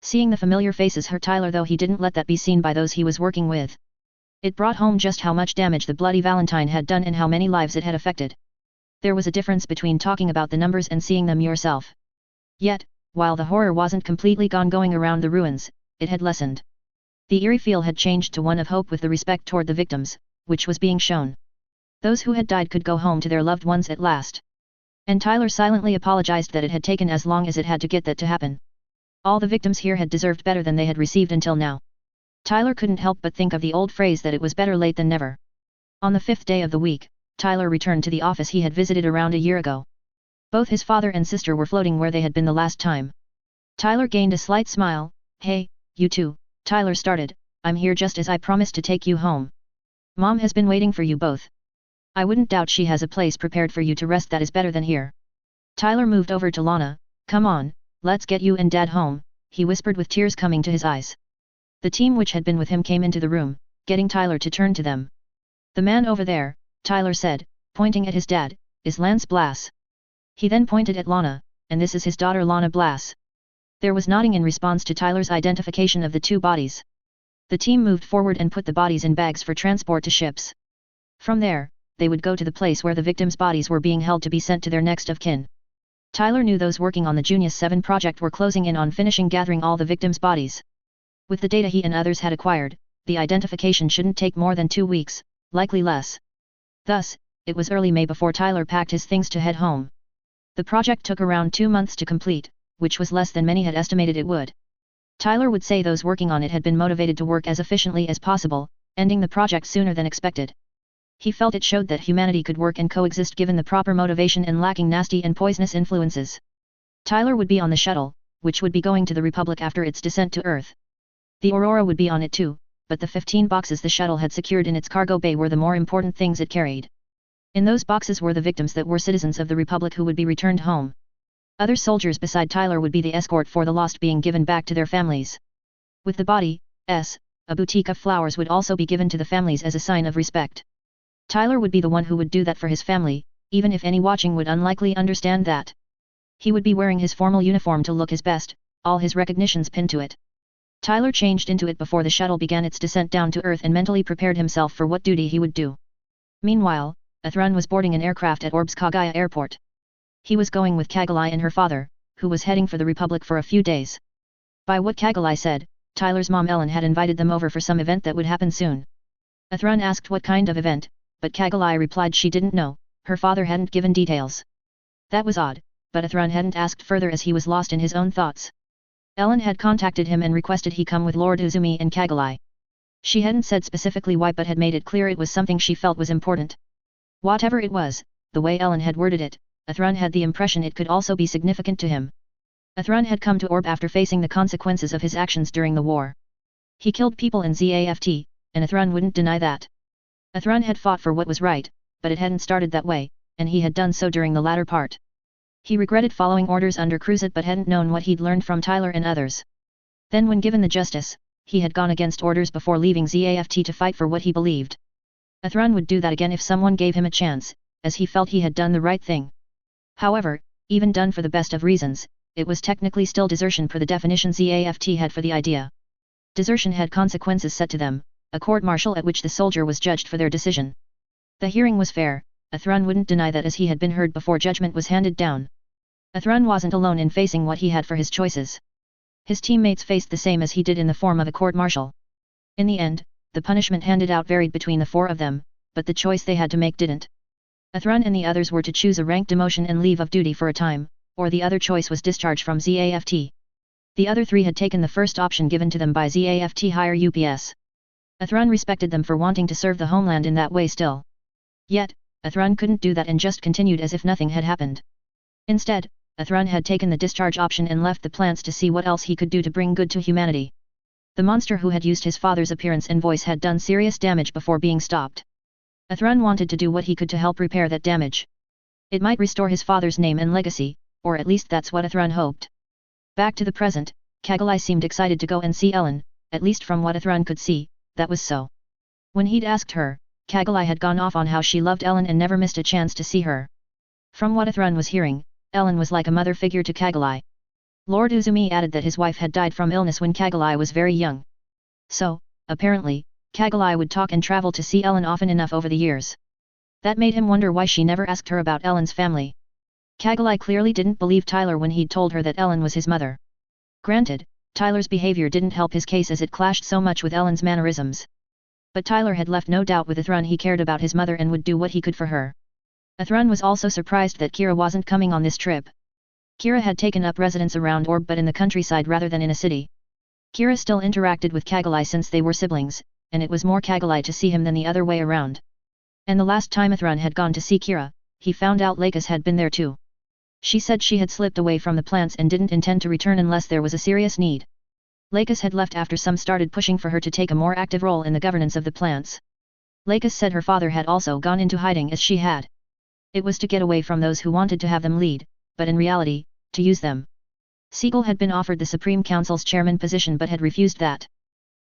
S1: Seeing the familiar faces hurt Tyler though he didn't let that be seen by those he was working with. It brought home just how much damage the bloody Valentine had done and how many lives it had affected. There was a difference between talking about the numbers and seeing them yourself. Yet, while the horror wasn't completely gone going around the ruins, it had lessened. The eerie feel had changed to one of hope with the respect toward the victims, which was being shown. Those who had died could go home to their loved ones at last. And Tyler silently apologized that it had taken as long as it had to get that to happen. All the victims here had deserved better than they had received until now. Tyler couldn't help but think of the old phrase that it was better late than never. On the 5th day of the week, Tyler returned to the office he had visited around a year ago. Both his father and sister were floating where they had been the last time. Tyler gained a slight smile. "Hey, you two," Tyler started, "I'm here just as I promised to take you home. Mom has been waiting for you both. I wouldn't doubt she has a place prepared for you to rest that is better than here." Tyler moved over to Lana. "Come on, let's get you and Dad home," he whispered with tears coming to his eyes. The team which had been with him came into the room, getting Tyler to turn to them. "The man over there," Tyler said, pointing at his dad, "is Lance Blass. He then pointed at Lana, and this is his daughter Lana Blass. There was nodding in response to Tyler's identification of the two bodies. The team moved forward and put the bodies in bags for transport to ships. From there, they would go to the place where the victims' bodies were being held to be sent to their next of kin. Tyler knew those working on the Junius 7 project were closing in on finishing gathering all the victims' bodies. With the data he and others had acquired, the identification shouldn't take more than 2 weeks, likely less. Thus, it was early May before Tyler packed his things to head home. The project took around 2 months to complete, which was less than many had estimated it would. Tyler would say those working on it had been motivated to work as efficiently as possible, ending the project sooner than expected. He felt it showed that humanity could work and coexist given the proper motivation and lacking nasty and poisonous influences. Tyler would be on the shuttle, which would be going to the Republic after its descent to Earth. The Aurora would be on it too, but the 15 boxes the shuttle had secured in its cargo bay were the more important things it carried. In those boxes were the victims that were citizens of the Republic who would be returned home. Other soldiers beside Tyler would be the escort for the lost being given back to their families. With the body, a bouquet of flowers would also be given to the families as a sign of respect. Tyler would be the one who would do that for his family, even if any watching would unlikely understand that. He would be wearing his formal uniform to look his best, all his recognitions pinned to it. Tyler changed into it before the shuttle began its descent down to Earth and mentally prepared himself for what duty he would do. Meanwhile, Athrun was boarding an aircraft at Orb's Kagaya Airport. He was going with Kagalai and her father, who was heading for the Republic for a few days. By what Kagalai said, Tyler's mom Ellen had invited them over for some event that would happen soon. Athrun asked what kind of event, but Kagalai replied she didn't know, her father hadn't given details. That was odd, but Athrun hadn't asked further as he was lost in his own thoughts. Ellen had contacted him and requested he come with Lord Uzumi and Kagalai. She hadn't said specifically why but had made it clear it was something she felt was important. Whatever it was, the way Ellen had worded it, Athrun had the impression it could also be significant to him. Athrun had come to Orb after facing the consequences of his actions during the war. He killed people in ZAFT, and Athrun wouldn't deny that. Athrun had fought for what was right, but it hadn't started that way, and he had done so during the latter part. He regretted following orders under Cruzat but hadn't known what he'd learned from Tyler and others. Then when given the justice, he had gone against orders before leaving ZAFT to fight for what he believed. Athrun would do that again if someone gave him a chance, as he felt he had done the right thing. However, even done for the best of reasons, it was technically still desertion per the definition ZAFT had for the idea. Desertion had consequences set to them, a court-martial at which the soldier was judged for their decision. The hearing was fair, Athrun wouldn't deny that as he had been heard before judgment was handed down. Athrun wasn't alone in facing what he had for his choices. His teammates faced the same as he did in the form of a court-martial. In the end, the punishment handed out varied between the 4 of them, but the choice they had to make didn't. Athrun and the others were to choose a rank demotion and leave of duty for a time, or the other choice was discharge from ZAFT. The other 3 had taken the first option given to them by ZAFT higher UPS. Athrun respected them for wanting to serve the homeland in that way still. Yet, Athrun couldn't do that and just continued as if nothing had happened. Instead, Athrun had taken the discharge option and left the plants to see what else he could do to bring good to humanity. The monster who had used his father's appearance and voice had done serious damage before being stopped. Athrun wanted to do what he could to help repair that damage. It might restore his father's name and legacy, or at least that's what Athrun hoped. Back to the present, Kagalai seemed excited to go and see Ellen, at least from what Athrun could see, that was so. When he'd asked her, Kagalai had gone off on how she loved Ellen and never missed a chance to see her. From what Athrun was hearing, Ellen was like a mother figure to Kagalai. Lord Uzumi added that his wife had died from illness when Kagalai was very young. So, apparently, Kagalai would talk and travel to see Ellen often enough over the years. That made him wonder why she never asked her about Ellen's family. Kagalai clearly didn't believe Tyler when he'd told her that Ellen was his mother. Granted, Tyler's behavior didn't help his case as it clashed so much with Ellen's mannerisms. But Tyler had left no doubt with Athrun he cared about his mother and would do what he could for her. Athrun was also surprised that Kira wasn't coming on this trip. Kira had taken up residence around Orb but in the countryside rather than in a city. Kira still interacted with Kagalai since they were siblings, and it was more Kagalai to see him than the other way around. And the last time Athrun had gone to see Kira, he found out Lakis had been there too. She said she had slipped away from the plants and didn't intend to return unless there was a serious need. Lakis had left after some started pushing for her to take a more active role in the governance of the plants. Lakis said her father had also gone into hiding as she had. It was to get away from those who wanted to have them lead, but in reality, to use them. Siegel had been offered the Supreme Council's chairman position but had refused that.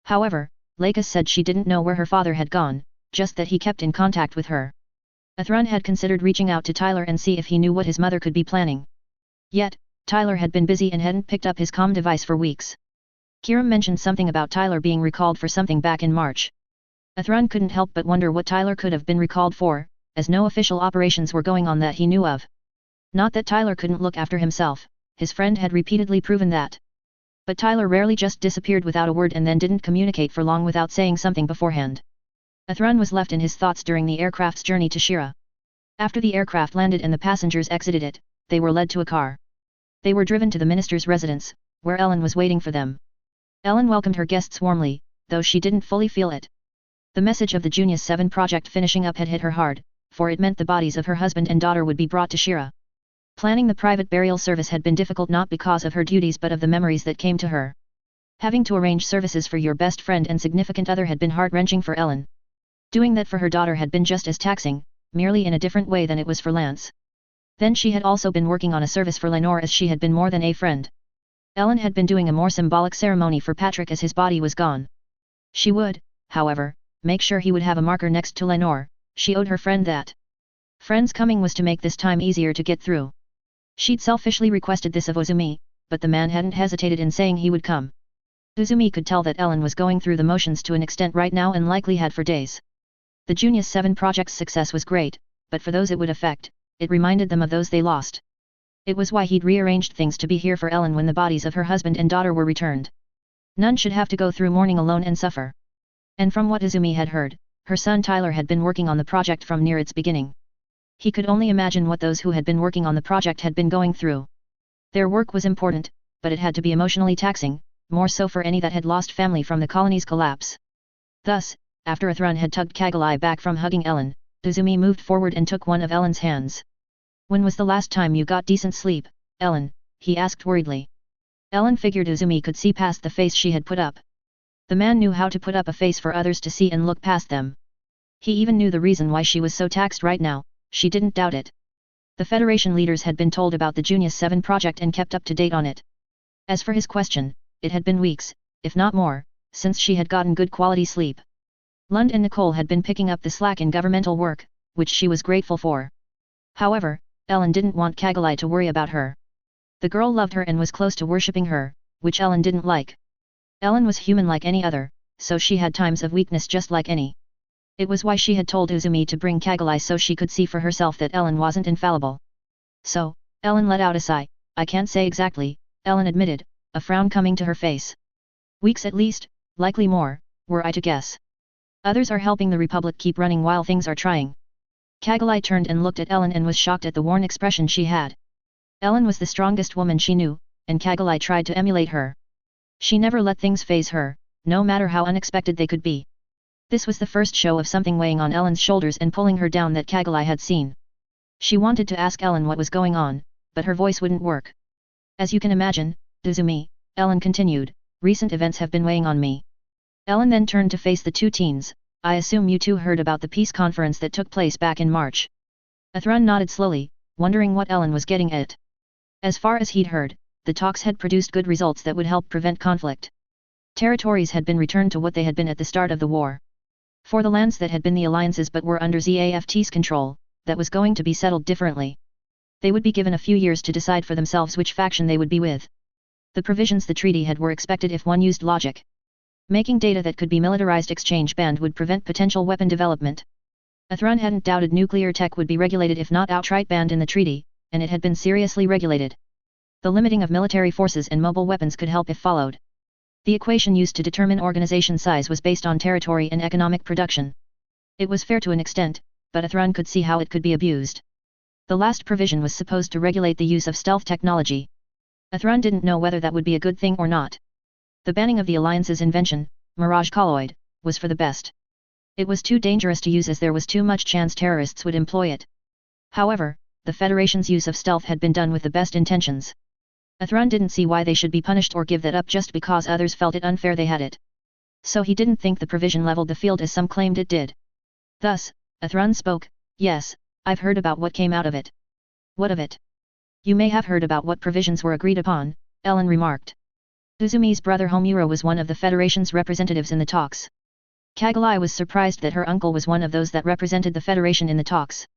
S1: However, Lakis said she didn't know where her father had gone, just that he kept in contact with her. Athrun had considered reaching out to Tyler and see if he knew what his mother could be planning. Yet, Tyler had been busy and hadn't picked up his comm device for weeks. Kiram mentioned something about Tyler being recalled for something back in March. Athrun couldn't help but wonder what Tyler could have been recalled for, as no official operations were going on that he knew of. Not that Tyler couldn't look after himself, his friend had repeatedly proven that. But Tyler rarely just disappeared without a word and then didn't communicate for long without saying something beforehand. Athrun was left in his thoughts during the aircraft's journey to Shira. After the aircraft landed and the passengers exited it, they were led to a car. They were driven to the minister's residence, where Ellen was waiting for them. Ellen welcomed her guests warmly, though she didn't fully feel it. The message of the Junius 7 project finishing up had hit her hard, for it meant the bodies of her husband and daughter would be brought to Shira. Planning the private burial service had been difficult not because of her duties but of the memories that came to her. Having to arrange services for your best friend and significant other had been heart-wrenching for Ellen. Doing that for her daughter had been just as taxing, merely in a different way than it was for Lance. Then she had also been working on a service for Lenore as she had been more than a friend. Ellen had been doing a more symbolic ceremony for Patrick as his body was gone. She would, however, make sure he would have a marker next to Lenore. She owed her friend that. Friend's coming was to make this time easier to get through. She'd selfishly requested this of Uzumi, but the man hadn't hesitated in saying he would come. Uzumi could tell that Ellen was going through the motions to an extent right now and likely had for days. The Junius 7 project's success was great, but for those it would affect, it reminded them of those they lost. It was why he'd rearranged things to be here for Ellen when the bodies of her husband and daughter were returned. None should have to go through mourning alone and suffer. And from what Uzumi had heard, her son Tyler had been working on the project from near its beginning. He could only imagine what those who had been working on the project had been going through. Their work was important, but it had to be emotionally taxing, more so for any that had lost family from the colony's collapse. Thus, after Athrun had tugged Kagalai back from hugging Ellen, Uzumi moved forward and took one of Ellen's hands. "When was the last time you got decent sleep, Ellen?" he asked worriedly. Ellen figured Uzumi could see past the face she had put up. The man knew how to put up a face for others to see and look past them. He even knew the reason why she was so taxed right now. She didn't doubt it. The Federation leaders had been told about the Junius 7 project and kept up to date on it. As for his question, it had been weeks, if not more, since she had gotten good quality sleep. Lund and Nicole had been picking up the slack in governmental work, which she was grateful for. However, Ellen didn't want Kagalai to worry about her. The girl loved her and was close to worshipping her, which Ellen didn't like. Ellen was human like any other, so she had times of weakness just like any. It was why she had told Uzumi to bring Kagalai so she could see for herself that Ellen wasn't infallible. So, Ellen let out a sigh. "I can't say exactly," Ellen admitted, a frown coming to her face. "Weeks at least, likely more, were I to guess. Others are helping the Republic keep running while things are trying." Kagalai turned and looked at Ellen and was shocked at the worn expression she had. Ellen was the strongest woman she knew, and Kagalai tried to emulate her. She never let things faze her, no matter how unexpected they could be. This was the first show of something weighing on Ellen's shoulders and pulling her down that Kagalai had seen. She wanted to ask Ellen what was going on, but her voice wouldn't work. "As you can imagine, Uzumi," Ellen continued, "recent events have been weighing on me." Ellen then turned to face the two teens. "I assume you two heard about the peace conference that took place back in March." Athrun nodded slowly, wondering what Ellen was getting at. As far as he'd heard, the talks had produced good results that would help prevent conflict. Territories had been returned to what they had been at the start of the war. For the lands that had been the alliances but were under ZAFT's control, that was going to be settled differently. They would be given a few years to decide for themselves which faction they would be with. The provisions the treaty had were expected if one used logic. Making data that could be militarized exchange banned would prevent potential weapon development. Athrun hadn't doubted nuclear tech would be regulated if not outright banned in the treaty, and it had been seriously regulated. The limiting of military forces and mobile weapons could help if followed. The equation used to determine organization size was based on territory and economic production. It was fair to an extent, but Athrun could see how it could be abused. The last provision was supposed to regulate the use of stealth technology. Athrun didn't know whether that would be a good thing or not. The banning of the Alliance's invention, Mirage Colloid, was for the best. It was too dangerous to use as there was too much chance terrorists would employ it. However, the Federation's use of stealth had been done with the best intentions. Athrun didn't see why they should be punished or give that up just because others felt it unfair they had it. So he didn't think the provision leveled the field as some claimed it did. Thus, Athrun spoke, "Yes, I've heard about what came out of it." "What of it?" "You may have heard about what provisions were agreed upon," Ellen remarked. Uzumi's brother Homura was one of the Federation's representatives in the talks. Kagalai was surprised that her uncle was one of those that represented the Federation in the talks.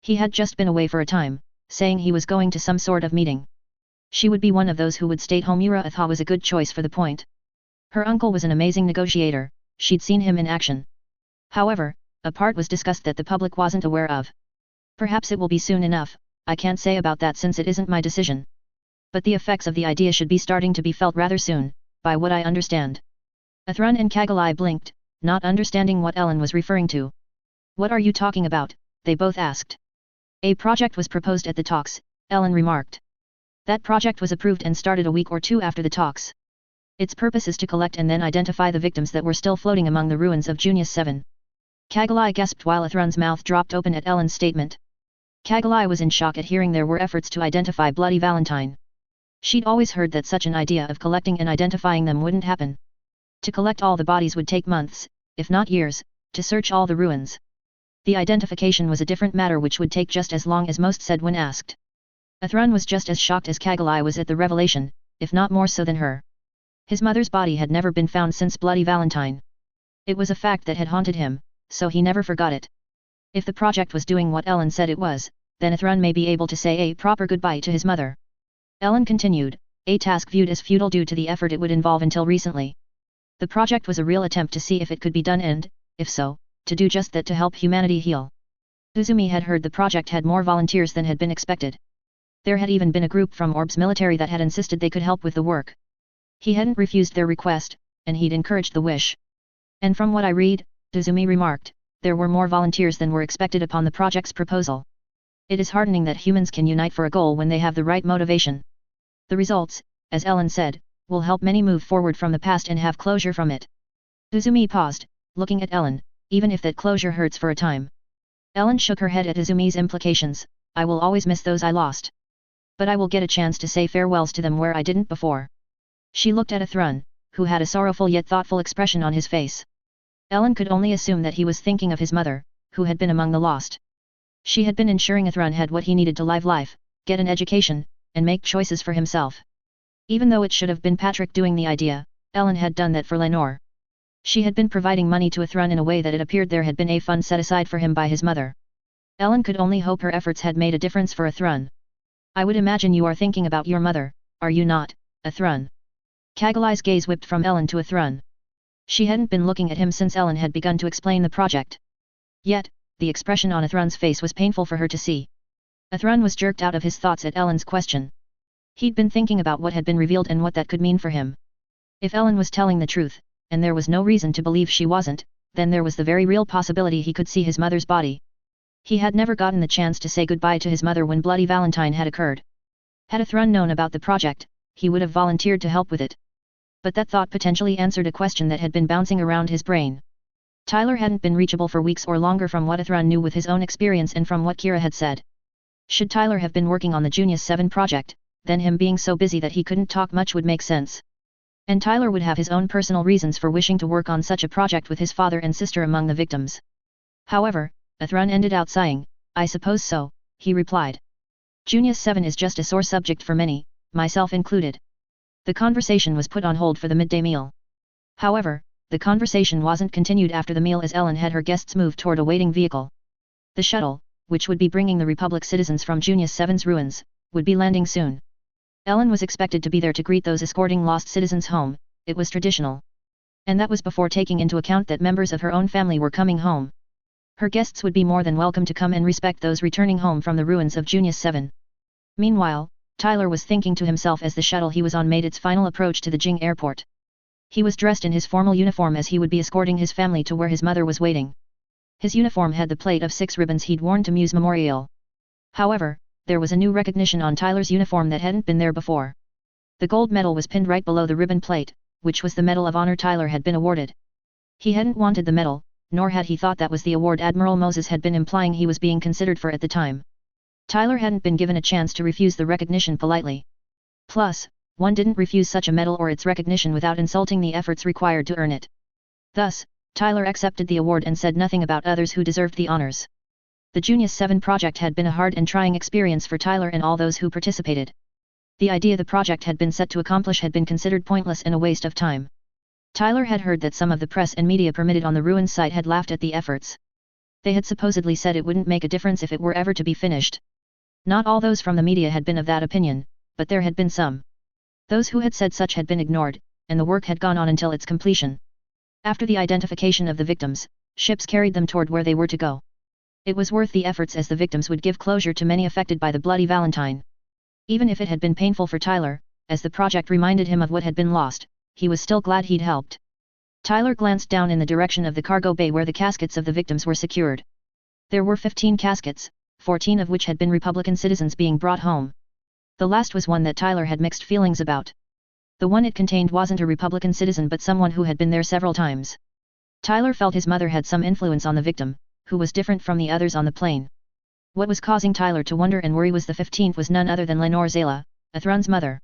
S1: He had just been away for a time, saying he was going to some sort of meeting. She would be one of those who would stay home. Atha was a good choice for the point. Her uncle was an amazing negotiator, she'd seen him in action. However, a part was discussed that the public wasn't aware of. Perhaps it will be soon enough, I can't say about that since it isn't my decision. But the effects of the idea should be starting to be felt rather soon, by what I understand. Athrun and Kagalai blinked, not understanding what Ellen was referring to. What are you talking about? They both asked. A project was proposed at the talks, Ellen remarked. That project was approved and started a week or two after the talks. Its purpose is to collect and then identify the victims that were still floating among the ruins of Junius 7. Kagalai gasped while Athrun's mouth dropped open at Ellen's statement. Kagalai was in shock at hearing there were efforts to identify Bloody Valentine. She'd always heard that such an idea of collecting and identifying them wouldn't happen. To collect all the bodies would take months, if not years, to search all the ruins. The identification was a different matter which would take just as long as most said when asked. Athrun was just as shocked as Kagalai was at the revelation, if not more so than her. His mother's body had never been found since Bloody Valentine. It was a fact that had haunted him, so he never forgot it. If the project was doing what Ellen said it was, then Athrun may be able to say a proper goodbye to his mother. Ellen continued, a task viewed as futile due to the effort it would involve until recently. The project was a real attempt to see if it could be done and, if so, to do just that to help humanity heal. Uzumi had heard the project had more volunteers than had been expected. There had even been a group from Orb's military that had insisted they could help with the work. He hadn't refused their request, and he'd encouraged the wish. And from what I read, Uzumi remarked, there were more volunteers than were expected upon the project's proposal. It is heartening that humans can unite for a goal when they have the right motivation. The results, as Ellen said, will help many move forward from the past and have closure from it. Uzumi paused, looking at Ellen, even if that closure hurts for a time. Ellen shook her head at Uzumi's implications, I will always miss those I lost. But I will get a chance to say farewells to them where I didn't before. She looked at Athrun, who had a sorrowful yet thoughtful expression on his face. Ellen could only assume that he was thinking of his mother, who had been among the lost. She had been ensuring Athrun had what he needed to live life, get an education, and make choices for himself. Even though it should have been Patrick doing the idea, Ellen had done that for Lenore. She had been providing money to Athrun in a way that it appeared there had been a fund set aside for him by his mother. Ellen could only hope her efforts had made a difference for Athrun. I would imagine you are thinking about your mother, are you not, Athrun? Kagalai's gaze whipped from Ellen to Athrun. She hadn't been looking at him since Ellen had begun to explain the project. Yet, the expression on Athrun's face was painful for her to see. Athrun was jerked out of his thoughts at Ellen's question. He'd been thinking about what had been revealed and what that could mean for him. If Ellen was telling the truth, and there was no reason to believe she wasn't, then there was the very real possibility he could see his mother's body. He had never gotten the chance to say goodbye to his mother when Bloody Valentine had occurred. Had Athrun known about the project, he would have volunteered to help with it. But that thought potentially answered a question that had been bouncing around his brain. Tyler hadn't been reachable for weeks or longer from what Athrun knew with his own experience and from what Kira had said. Should Tyler have been working on the Junius 7 project, then him being so busy that he couldn't talk much would make sense. And Tyler would have his own personal reasons for wishing to work on such a project with his father and sister among the victims. However, Athrun ended out sighing, I suppose so, he replied. Junius 7 is just a sore subject for many, myself included. The conversation was put on hold for the midday meal. However, the conversation wasn't continued after the meal as Ellen had her guests move toward a waiting vehicle. The shuttle, which would be bringing the Republic citizens from Junius 7's ruins, would be landing soon. Ellen was expected to be there to greet those escorting lost citizens home, it was traditional. And that was before taking into account that members of her own family were coming home. Her guests would be more than welcome to come and respect those returning home from the ruins of Junius 7. Meanwhile, Tyler was thinking to himself as the shuttle he was on made its final approach to the Jing airport. He was dressed in his formal uniform as he would be escorting his family to where his mother was waiting. His uniform had the plate of 6 ribbons he'd worn to Muse Memorial. However, there was a new recognition on Tyler's uniform that hadn't been there before. The gold medal was pinned right below the ribbon plate, which was the Medal of Honor Tyler had been awarded. He hadn't wanted the medal, nor had he thought that was the award Admiral Moses had been implying he was being considered for at the time. Tyler hadn't been given a chance to refuse the recognition politely. Plus, one didn't refuse such a medal or its recognition without insulting the efforts required to earn it. Thus, Tyler accepted the award and said nothing about others who deserved the honors. The Junius 7 project had been a hard and trying experience for Tyler and all those who participated. The idea the project had been set to accomplish had been considered pointless and a waste of time. Tyler had heard that some of the press and media permitted on the ruins site had laughed at the efforts. They had supposedly said it wouldn't make a difference if it were ever to be finished. Not all those from the media had been of that opinion, but there had been some. Those who had said such had been ignored, and the work had gone on until its completion. After the identification of the victims, ships carried them toward where they were to go. It was worth the efforts as the victims would give closure to many affected by the bloody Valentine. Even if it had been painful for Tyler, as the project reminded him of what had been lost, he was still glad he'd helped. Tyler glanced down in the direction of the cargo bay where the caskets of the victims were secured. There were 15 caskets, 14 of which had been Republican citizens being brought home. The last was one that Tyler had mixed feelings about. The one it contained wasn't a Republican citizen but someone who had been there several times. Tyler felt his mother had some influence on the victim, who was different from the others on the plane. What was causing Tyler to wonder and worry was the 15th was none other than Lenore Zayla, Athrun's mother.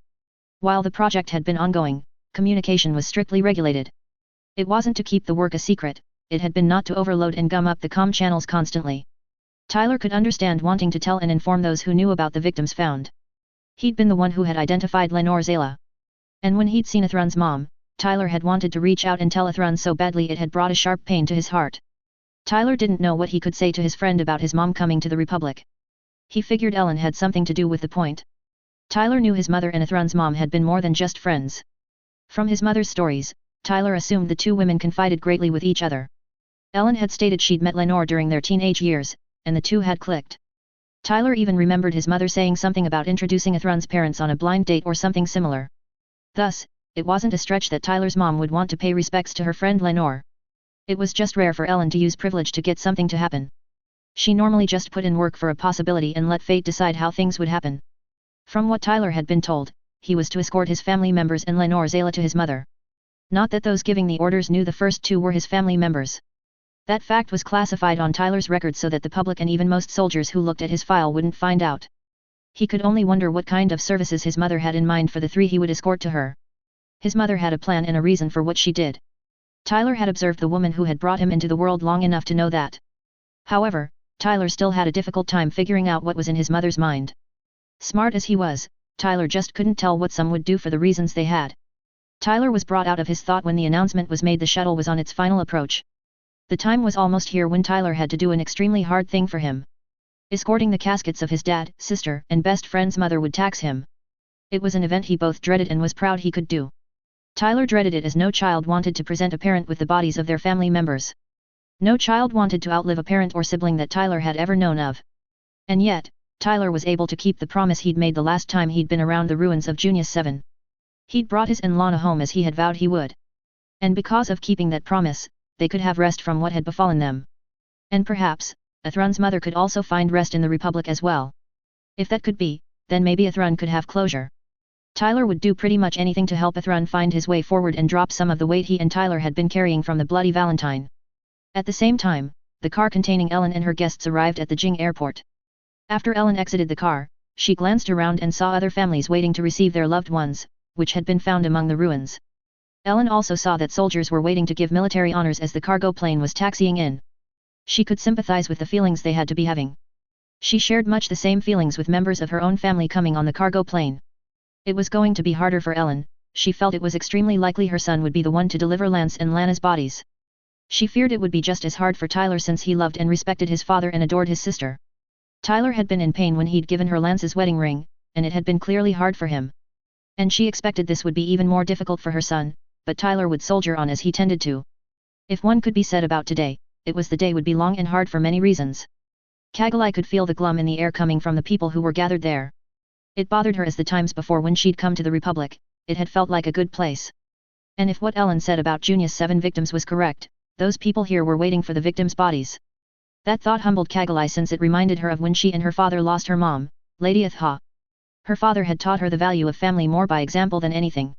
S1: While the project had been ongoing, communication was strictly regulated. It wasn't to keep the work a secret, it had been not to overload and gum up the comm channels constantly. Tyler could understand wanting to tell and inform those who knew about the victims found. He'd been the one who had identified Lenore Zayla. And when he'd seen Athrun's mom, Tyler had wanted to reach out and tell Athrun so badly it had brought a sharp pain to his heart. Tyler didn't know what he could say to his friend about his mom coming to the Republic. He figured Ellen had something to do with the point. Tyler knew his mother and Athrun's mom had been more than just friends. From his mother's stories, Tyler assumed the two women confided greatly with each other. Ellen had stated she'd met Lenore during their teenage years, and the two had clicked. Tyler even remembered his mother saying something about introducing Athrun's parents on a blind date or something similar. Thus, it wasn't a stretch that Tyler's mom would want to pay respects to her friend Lenore. It was just rare for Ellen to use privilege to get something to happen. She normally just put in work for a possibility and let fate decide how things would happen. From what Tyler had been told, he was to escort his family members and Lenore Zayla to his mother. Not that those giving the orders knew the first two were his family members. That fact was classified on Tyler's record so that the public and even most soldiers who looked at his file wouldn't find out. He could only wonder what kind of services his mother had in mind for the three he would escort to her. His mother had a plan and a reason for what she did. Tyler had observed the woman who had brought him into the world long enough to know that. However, Tyler still had a difficult time figuring out what was in his mother's mind. Smart as he was, Tyler just couldn't tell what some would do for the reasons they had. Tyler was brought out of his thought when the announcement was made the shuttle was on its final approach. The time was almost here when Tyler had to do an extremely hard thing for him. Escorting the caskets of his dad, sister, and best friend's mother would tax him. It was an event he both dreaded and was proud he could do. Tyler dreaded it as no child wanted to present a parent with the bodies of their family members. No child wanted to outlive a parent or sibling that Tyler had ever known of. And yet, Tyler was able to keep the promise he'd made the last time he'd been around the ruins of Junius 7. He'd brought his and Lana home as he had vowed he would. And because of keeping that promise, they could have rest from what had befallen them. And perhaps, Athrun's mother could also find rest in the Republic as well. If that could be, then maybe Athrun could have closure. Tyler would do pretty much anything to help Athrun find his way forward and drop some of the weight he and Tyler had been carrying from the bloody Valentine. At the same time, the car containing Ellen and her guests arrived at the Jing airport. After Ellen exited the car, she glanced around and saw other families waiting to receive their loved ones, which had been found among the ruins. Ellen also saw that soldiers were waiting to give military honors as the cargo plane was taxiing in. She could sympathize with the feelings they had to be having. She shared much the same feelings with members of her own family coming on the cargo plane. It was going to be harder for Ellen. She felt it was extremely likely her son would be the one to deliver Lance and Lana's bodies. She feared it would be just as hard for Tyler since he loved and respected his father and adored his sister. Tyler had been in pain when he'd given her Lance's wedding ring, and it had been clearly hard for him. And she expected this would be even more difficult for her son, but Tyler would soldier on as he tended to. If one could be said about today, it was the day would be long and hard for many reasons. Kagalai could feel the glum in the air coming from the people who were gathered there. It bothered her as the times before when she'd come to the Republic, it had felt like a good place. And if what Ellen said about Junius 7 victims was correct, those people here were waiting for the victims' bodies. That thought humbled Kagalai since it reminded her of when she and her father lost her mom, Lady Atha. Her father had taught her the value of family more by example than anything.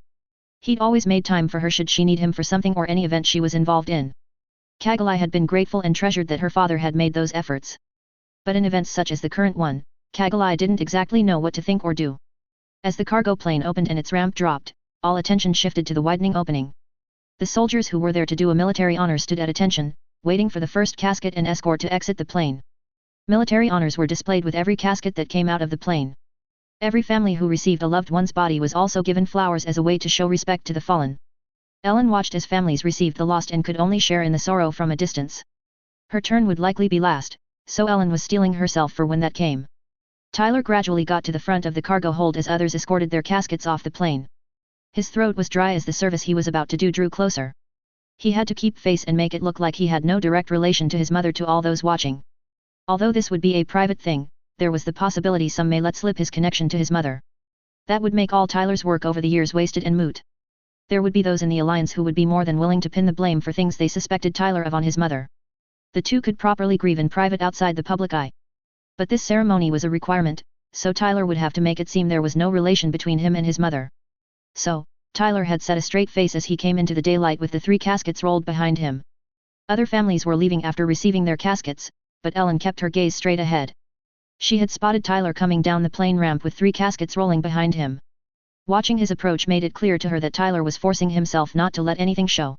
S1: He'd always made time for her should she need him for something or any event she was involved in. Kagalai had been grateful and treasured that her father had made those efforts. But in events such as the current one, Kagalai didn't exactly know what to think or do. As the cargo plane opened and its ramp dropped, all attention shifted to the widening opening. The soldiers who were there to do a military honor stood at attention, waiting for the first casket and escort to exit the plane. Military honors were displayed with every casket that came out of the plane. Every family who received a loved one's body was also given flowers as a way to show respect to the fallen. Ellen watched as families received the lost and could only share in the sorrow from a distance. Her turn would likely be last, so Ellen was steeling herself for when that came. Tyler gradually got to the front of the cargo hold as others escorted their caskets off the plane. His throat was dry as the service he was about to do drew closer. He had to keep face and make it look like he had no direct relation to his mother to all those watching. Although this would be a private thing, there was the possibility some may let slip his connection to his mother. That would make all Tyler's work over the years wasted and moot. There would be those in the alliance who would be more than willing to pin the blame for things they suspected Tyler of on his mother. The two could properly grieve in private outside the public eye. But this ceremony was a requirement, so Tyler would have to make it seem there was no relation between him and his mother. So, Tyler had set a straight face as he came into the daylight with the 3 caskets rolled behind him. Other families were leaving after receiving their caskets, but Ellen kept her gaze straight ahead. She had spotted Tyler coming down the plane ramp with 3 caskets rolling behind him. Watching his approach made it clear to her that Tyler was forcing himself not to let anything show.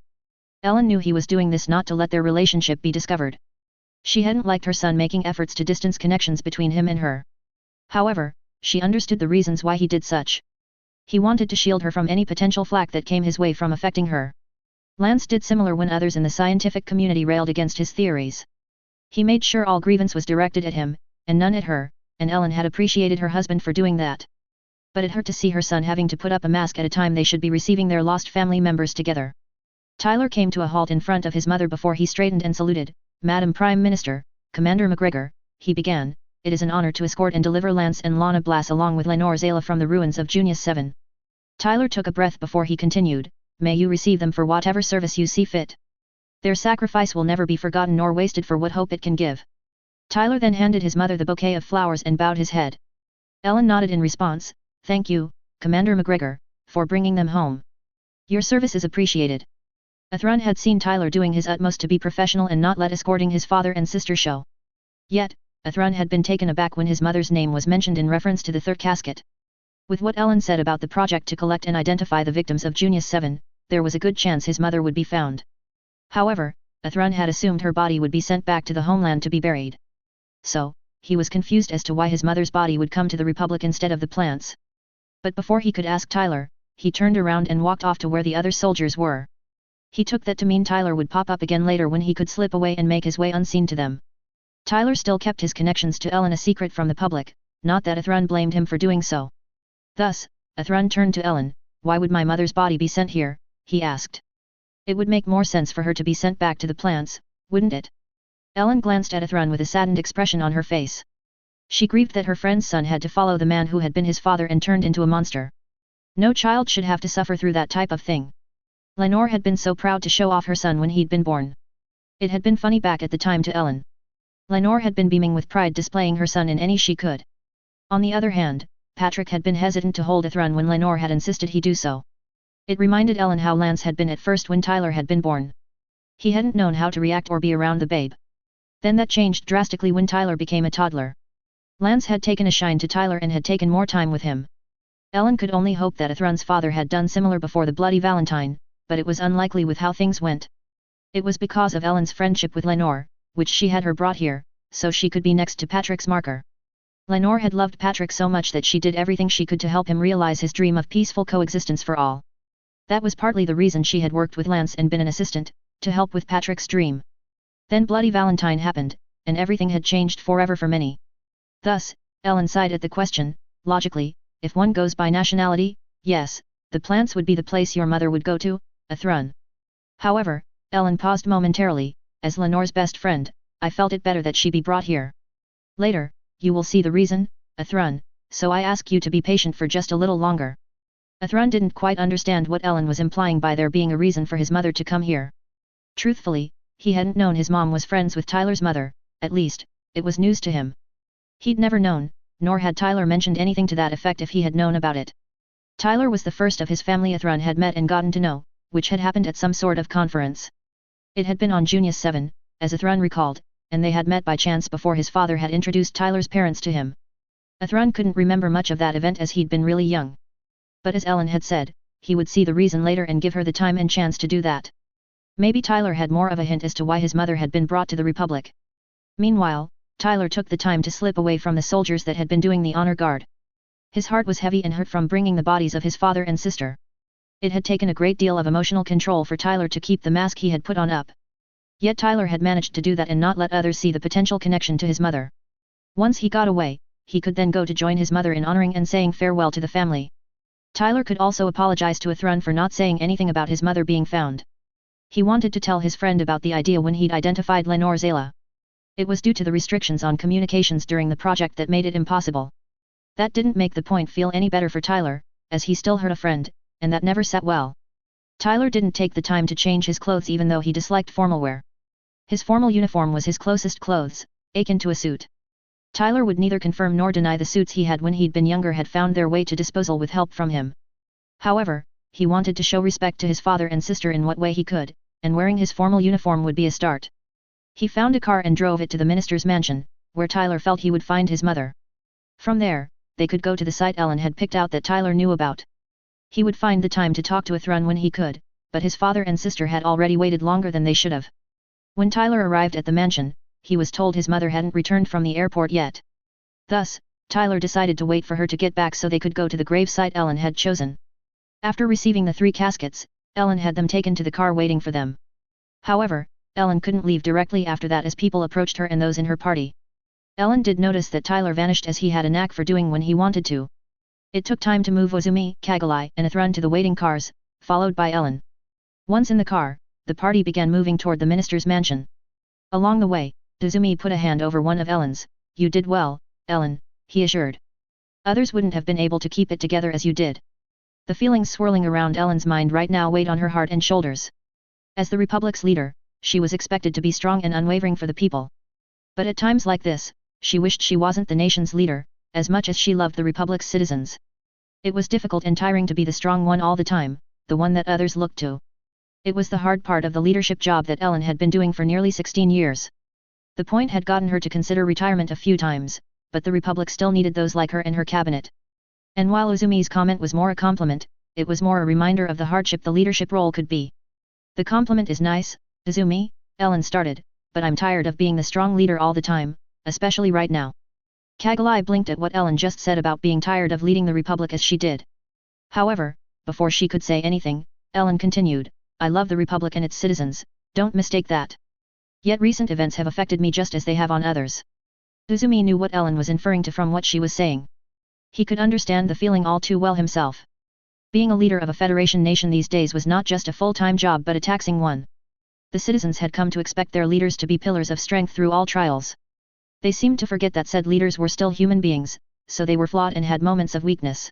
S1: Ellen knew he was doing this not to let their relationship be discovered. She hadn't liked her son making efforts to distance connections between him and her. However, she understood the reasons why he did such. He wanted to shield her from any potential flack that came his way from affecting her. Lance did similar when others in the scientific community railed against his theories. He made sure all grievance was directed at him, and none at her, and Ellen had appreciated her husband for doing that. But it hurt to see her son having to put up a mask at a time they should be receiving their lost family members together. Tyler came to a halt in front of his mother before he straightened and saluted. "Madam Prime Minister, Commander McGregor," he began, "it is an honor to escort and deliver Lance and Lana Blass along with Lenore Zayla from the ruins of Junius 7. Tyler took a breath before he continued, "May you receive them for whatever service you see fit. Their sacrifice will never be forgotten nor wasted for what hope it can give." Tyler then handed his mother the bouquet of flowers and bowed his head. Ellen nodded in response, "Thank you, Commander McGregor, for bringing them home. Your service is appreciated." Athrun had seen Tyler doing his utmost to be professional and not let escorting his father and sister show. Yet, Athrun had been taken aback when his mother's name was mentioned in reference to the 3rd casket. With what Ellen said about the project to collect and identify the victims of Junius 7, there was a good chance his mother would be found. However, Athrun had assumed her body would be sent back to the homeland to be buried. So, he was confused as to why his mother's body would come to the Republic instead of the plants. But before he could ask Tyler, he turned around and walked off to where the other soldiers were. He took that to mean Tyler would pop up again later when he could slip away and make his way unseen to them. Tyler still kept his connections to Ellen a secret from the public, not that Athrun blamed him for doing so. Thus, Athrun turned to Ellen. "Why would my mother's body be sent here?" he asked. "It would make more sense for her to be sent back to the plants, wouldn't it?" Ellen glanced at Athrun with a saddened expression on her face. She grieved that her friend's son had to follow the man who had been his father and turned into a monster. No child should have to suffer through that type of thing. Lenore had been so proud to show off her son when he'd been born. It had been funny back at the time to Ellen. Lenore had been beaming with pride displaying her son in any she could. On the other hand, Patrick had been hesitant to hold Athrun when Lenore had insisted he do so. It reminded Ellen how Lance had been at first when Tyler had been born. He hadn't known how to react or be around the babe. Then that changed drastically when Tyler became a toddler. Lance had taken a shine to Tyler and had taken more time with him. Ellen could only hope that Athrun's father had done similar before the Bloody Valentine, but it was unlikely with how things went. It was because of Ellen's friendship with Lenore, which she had her brought here, so she could be next to Patrick's marker. Lenore had loved Patrick so much that she did everything she could to help him realize his dream of peaceful coexistence for all. That was partly the reason she had worked with Lance and been an assistant, to help with Patrick's dream. Then Bloody Valentine happened, and everything had changed forever for many. Thus, Ellen sighed at the question. Logically, if one goes by nationality, yes, the plants would be the place your mother would go to, Athrun. However, Ellen paused momentarily. As Lenore's best friend, I felt it better that she be brought here. Later, you will see the reason, Athrun, so I ask you to be patient for just a little longer. Athrun didn't quite understand what Ellen was implying by there being a reason for his mother to come here. Truthfully, he hadn't known his mom was friends with Tyler's mother, at least, it was news to him. He'd never known, nor had Tyler mentioned anything to that effect if he had known about it. Tyler was the first of his family Athrun had met and gotten to know, which had happened at some sort of conference. It had been on Junius 7, as Athrun recalled, and they had met by chance before his father had introduced Tyler's parents to him. Athrun couldn't remember much of that event as he'd been really young. But as Ellen had said, he would see the reason later and give her the time and chance to do that. Maybe Tyler had more of a hint as to why his mother had been brought to the Republic. Meanwhile, Tyler took the time to slip away from the soldiers that had been doing the honor guard. His heart was heavy and hurt from bringing the bodies of his father and sister. It had taken a great deal of emotional control for Tyler to keep the mask he had put on up. Yet Tyler had managed to do that and not let others see the potential connection to his mother. Once he got away, he could then go to join his mother in honoring and saying farewell to the family. Tyler could also apologize to Athrun for not saying anything about his mother being found. He wanted to tell his friend about the idea when he'd identified Lenore Zayla. It was due to the restrictions on communications during the project that made it impossible. That didn't make the point feel any better for Tyler, as he still hurt a friend, and that never sat well. Tyler didn't take the time to change his clothes even though he disliked formal wear. His formal uniform was his closest clothes, akin to a suit. Tyler would neither confirm nor deny the suits he had when he'd been younger had found their way to disposal with help from him. However, he wanted to show respect to his father and sister in what way he could, and wearing his formal uniform would be a start. He found a car and drove it to the minister's mansion, where Tyler felt he would find his mother. From there, they could go to the site Ellen had picked out that Tyler knew about. He would find the time to talk to Athrun when he could, but his father and sister had already waited longer than they should have. When Tyler arrived at the mansion, he was told his mother hadn't returned from the airport yet. Thus, Tyler decided to wait for her to get back so they could go to the grave site Ellen had chosen. After receiving the 3 caskets, Ellen had them taken to the car waiting for them. However, Ellen couldn't leave directly after that as people approached her and those in her party. Ellen did notice that Tyler vanished as he had a knack for doing when he wanted to. It took time to move Ozumi, Kagalai, and Athrun to the waiting cars, followed by Ellen. Once in the car, the party began moving toward the minister's mansion. Along the way, Ozumi put a hand over one of Ellen's. "You did well, Ellen," he assured. "Others wouldn't have been able to keep it together as you did." The feelings swirling around Ellen's mind right now weighed on her heart and shoulders. As the Republic's leader, she was expected to be strong and unwavering for the people. But at times like this, she wished she wasn't the nation's leader, as much as she loved the Republic's citizens. It was difficult and tiring to be the strong one all the time, the one that others looked to. It was the hard part of the leadership job that Ellen had been doing for nearly 16 years. The point had gotten her to consider retirement a few times, but the Republic still needed those like her in her cabinet. And while Uzumi's comment was more a compliment, it was more a reminder of the hardship the leadership role could be. "The compliment is nice, Uzumi," Ellen started, "but I'm tired of being the strong leader all the time, especially right now." Kagalai blinked at what Ellen just said about being tired of leading the Republic as she did. However, before she could say anything, Ellen continued, "I love the Republic and its citizens, don't mistake that. Yet recent events have affected me just as they have on others." Uzumi knew what Ellen was inferring to from what she was saying. He could understand the feeling all too well himself. Being a leader of a Federation nation these days was not just a full-time job but a taxing one. The citizens had come to expect their leaders to be pillars of strength through all trials. They seemed to forget that said leaders were still human beings, so they were flawed and had moments of weakness.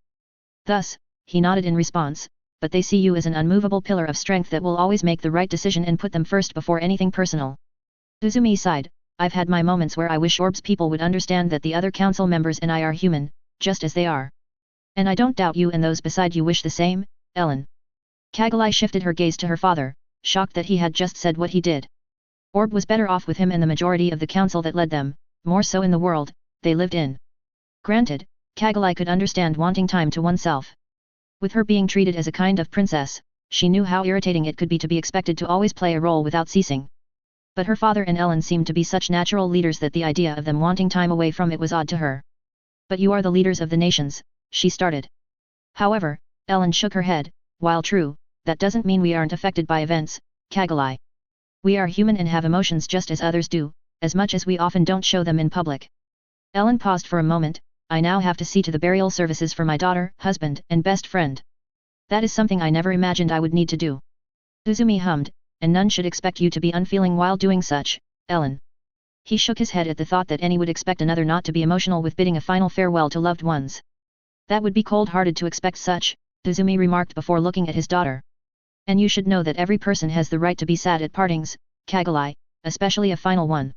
S1: Thus, he nodded in response, "But they see you as an unmovable pillar of strength that will always make the right decision and put them first before anything personal." Uzumi sighed, "I've had my moments where I wish Orb's people would understand that the other council members and I are human, just as they are. And I don't doubt you and those beside you wish the same, Ellen." Kagalai shifted her gaze to her father, shocked that he had just said what he did. Orb was better off with him and the majority of the council that led them, more so in the world they lived in. Granted, Kagalai could understand wanting time to oneself. With her being treated as a kind of princess, she knew how irritating it could be to be expected to always play a role without ceasing. But her father and Ellen seemed to be such natural leaders that the idea of them wanting time away from it was odd to her. "But you are the leaders of the nations," she started. However, Ellen shook her head, "While true, that doesn't mean we aren't affected by events, Kagalai. We are human and have emotions just as others do, as much as we often don't show them in public." Ellen paused for a moment. "I now have to see to the burial services for my daughter, husband, and best friend. That is something I never imagined I would need to do." Uzumi hummed, "And none should expect you to be unfeeling while doing such, Ellen." He shook his head at the thought that any would expect another not to be emotional with bidding a final farewell to loved ones. "That would be cold-hearted to expect such," Uzumi remarked before looking at his daughter. "And you should know that every person has the right to be sad at partings, Kagalai, especially a final one."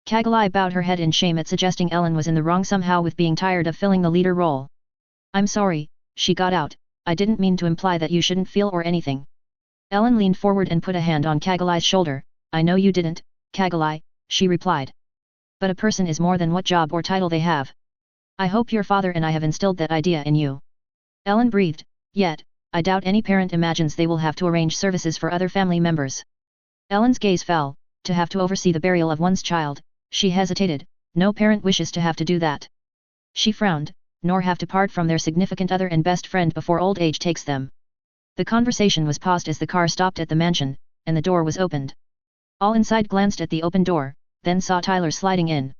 S1: Kagalai bowed her head in shame at suggesting Ellen was in the wrong somehow with being tired of filling the leader role. "I'm sorry," she got out, "I didn't mean to imply that you shouldn't feel or anything." Ellen leaned forward and put a hand on Kagalai's shoulder. "I know you didn't, Kagalai," she replied. "But a person is more than what job or title they have. I hope your father and I have instilled that idea in you." Ellen breathed, "Yet, I doubt any parent imagines they will have to arrange services for other family members." Ellen's gaze fell. To have to oversee the burial of one's child, she hesitated. No parent wishes to have to do that. She frowned, nor have to part from their significant other and best friend before old age takes them. The conversation was paused as the car stopped at the mansion, and the door was opened. All inside glanced at the open door, then saw Tyler sliding in.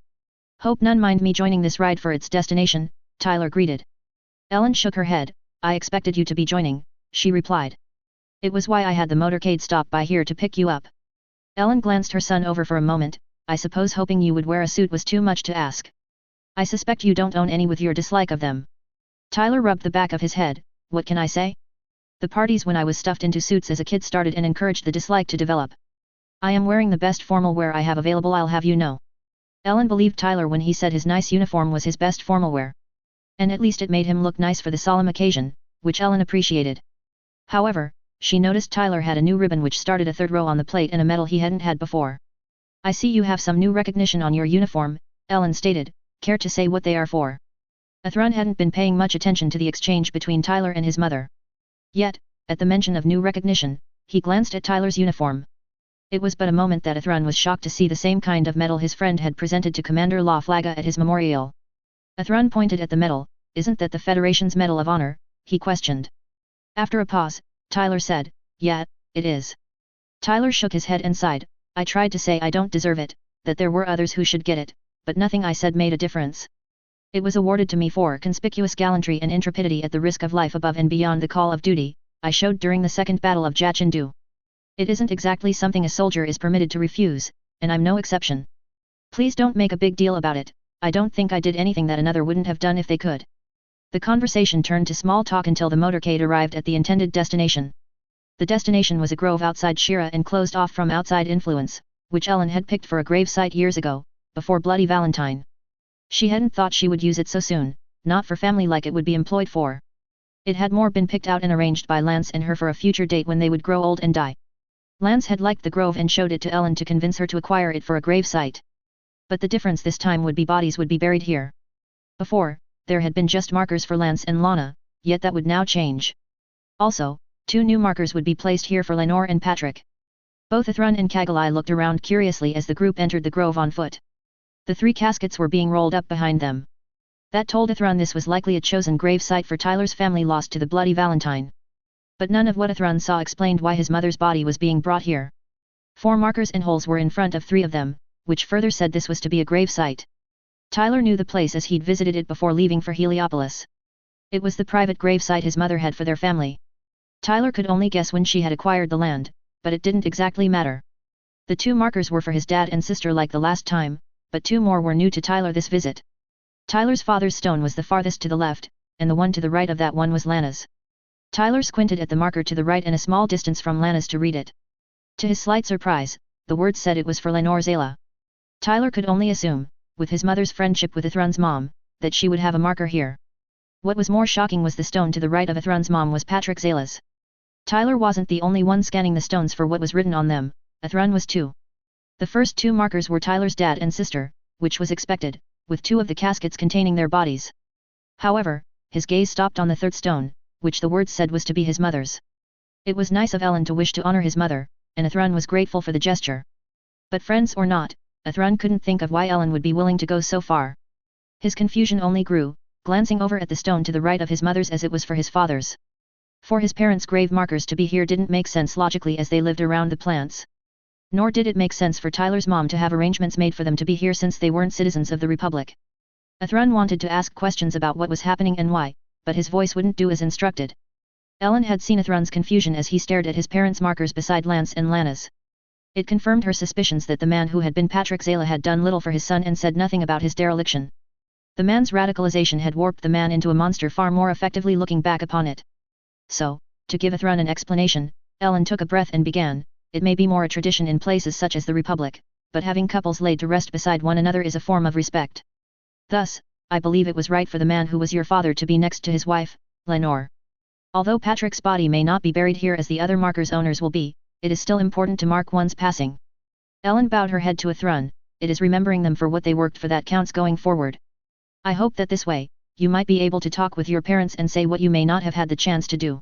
S1: "Hope none mind me joining this ride for its destination," Tyler greeted. Ellen shook her head. "I expected you to be joining," she replied. "It was why I had the motorcade stop by here to pick you up." Ellen glanced her son over for a moment. "I suppose hoping you would wear a suit was too much to ask. I suspect you don't own any with your dislike of them." Tyler rubbed the back of his head. "What can I say? The parties when I was stuffed into suits as a kid started and encouraged the dislike to develop. I am wearing the best formal wear I have available, I'll have you know." Ellen believed Tyler when he said his nice uniform was his best formal wear. And at least it made him look nice for the solemn occasion, which Ellen appreciated. However, she noticed Tyler had a new ribbon which started a third row on the plate and a medal he hadn't had before. "I see you have some new recognition on your uniform," Ellen stated. "Care to say what they are for?" Athrun hadn't been paying much attention to the exchange between Tyler and his mother. Yet, at the mention of new recognition, he glanced at Tyler's uniform. It was but a moment that Athrun was shocked to see the same kind of medal his friend had presented to Commander La Flaga at his memorial. Athrun pointed at the medal. "Isn't that the Federation's Medal of Honor?" he questioned. After a pause, Tyler said, "Yeah, it is." Tyler shook his head and sighed. "I tried to say I don't deserve it, that there were others who should get it, but nothing I said made a difference. It was awarded to me for conspicuous gallantry and intrepidity at the risk of life above and beyond the call of duty, I showed during the Second Battle of Jachindu. It isn't exactly something a soldier is permitted to refuse, and I'm no exception. Please don't make a big deal about it. I don't think I did anything that another wouldn't have done if they could." The conversation turned to small talk until the motorcade arrived at the intended destination. The destination was a grove outside Shira and closed off from outside influence, which Ellen had picked for a grave site years ago, before Bloody Valentine. She hadn't thought she would use it so soon, not for family like it would be employed for. It had more been picked out and arranged by Lance and her for a future date when they would grow old and die. Lance had liked the grove and showed it to Ellen to convince her to acquire it for a grave site. But the difference this time would be bodies would be buried here. Before, there had been just markers for Lance and Lana, yet that would now change. Also, 2 new markers would be placed here for Lenore and Patrick. Both Athrun and Kagalai looked around curiously as the group entered the grove on foot. The 3 caskets were being rolled up behind them. That told Athrun this was likely a chosen grave site for Tyler's family lost to the Bloody Valentine. But none of what Athrun saw explained why his mother's body was being brought here. 4 markers and holes were in front of 3 of them, which further said this was to be a grave site. Tyler knew the place as he'd visited it before leaving for Heliopolis. It was the private grave site his mother had for their family. Tyler could only guess when she had acquired the land, but it didn't exactly matter. The 2 markers were for his dad and sister like the last time, but 2 more were new to Tyler this visit. Tyler's father's stone was the farthest to the left, and the one to the right of that one was Lana's. Tyler squinted at the marker to the right and a small distance from Lana's to read it. To his slight surprise, the words said it was for Lenore Zayla. Tyler could only assume, with his mother's friendship with Athrun's mom, that she would have a marker here. What was more shocking was the stone to the right of Athrun's mom was Patrick Zayla's. Tyler wasn't the only one scanning the stones for what was written on them, Athrun was too. The first 2 markers were Tyler's dad and sister, which was expected, with 2 of the caskets containing their bodies. However, his gaze stopped on the 3rd stone, which the words said was to be his mother's. It was nice of Ellen to wish to honor his mother, and Athrun was grateful for the gesture. But friends or not, Athrun couldn't think of why Ellen would be willing to go so far. His confusion only grew, glancing over at the stone to the right of his mother's as it was for his father's. For his parents' grave markers to be here didn't make sense logically as they lived around the plants. Nor did it make sense for Tyler's mom to have arrangements made for them to be here since they weren't citizens of the Republic. Athrun wanted to ask questions about what was happening and why, but his voice wouldn't do as instructed. Ellen had seen Athrun's confusion as he stared at his parents' markers beside Lance and Lana's. It confirmed her suspicions that the man who had been Patrick Zayla had done little for his son and said nothing about his dereliction. The man's radicalization had warped the man into a monster far more effectively looking back upon it. So, to give Athrun an explanation, Ellen took a breath and began, "It may be more a tradition in places such as the Republic, but having couples laid to rest beside one another is a form of respect. Thus, I believe it was right for the man who was your father to be next to his wife, Lenore. Although Patrick's body may not be buried here as the other markers' owners will be, it is still important to mark one's passing." Ellen bowed her head to Athrun. "It is remembering them for what they worked for that counts going forward. I hope that this way, you might be able to talk with your parents and say what you may not have had the chance to do.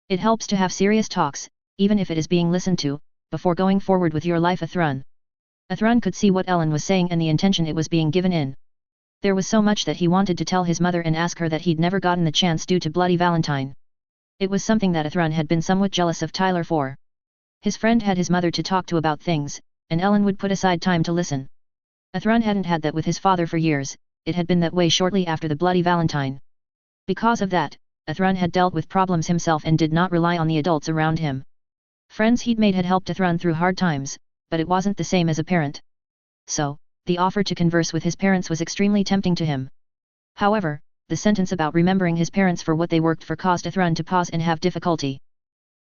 S1: It helps to have serious talks, even if it is being listened to, before going forward with your life." Athrun could see what Ellen was saying and the intention it was being given in. There was so much that he wanted to tell his mother and ask her that he'd never gotten the chance due to Bloody Valentine. It was something that Athrun had been somewhat jealous of Tyler for. His friend had his mother to talk to about things, and Ellen would put aside time to listen. Athrun hadn't had that with his father for years, it had been that way shortly after the Bloody Valentine. Because of that, Athrun had dealt with problems himself and did not rely on the adults around him. Friends he'd made had helped Athrun through hard times, but it wasn't the same as a parent. So, the offer to converse with his parents was extremely tempting to him. However, the sentence about remembering his parents for what they worked for caused Athrun to pause and have difficulty.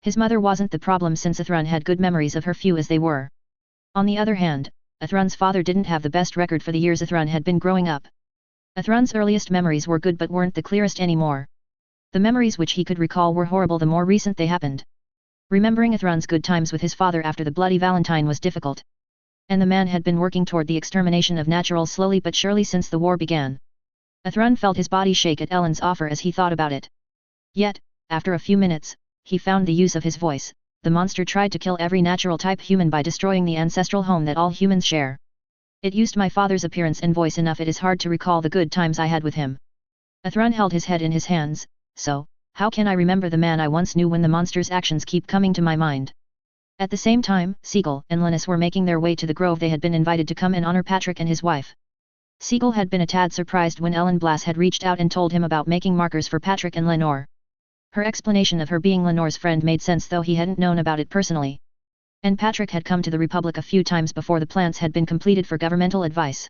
S1: His mother wasn't the problem since Athrun had good memories of her few as they were. On the other hand, Athrun's father didn't have the best record for the years Athrun had been growing up. Athrun's earliest memories were good but weren't the clearest anymore. The memories which he could recall were horrible the more recent they happened. Remembering Athrun's good times with his father after the Bloody Valentine was difficult. And the man had been working toward the extermination of naturals slowly but surely since the war began. Athrun felt his body shake at Ellen's offer as he thought about it. Yet, after a few minutes, he found the use of his voice. The monster tried to kill every natural-type human by destroying the ancestral home that all humans share. It used my father's appearance and voice enough it is hard to recall the good times I had with him. Athrun held his head in his hands, so, how can I remember the man I once knew when the monster's actions keep coming to my mind? At the same time, Siegel and Linus were making their way to the grove. They had been invited to come and honor Patrick and his wife. Siegel had been a tad surprised when Ellen Blass had reached out and told him about making markers for Patrick and Lenore. Her explanation of her being Lenore's friend made sense though he hadn't known about it personally. And Patrick had come to the Republic a few times before the plans had been completed for governmental advice.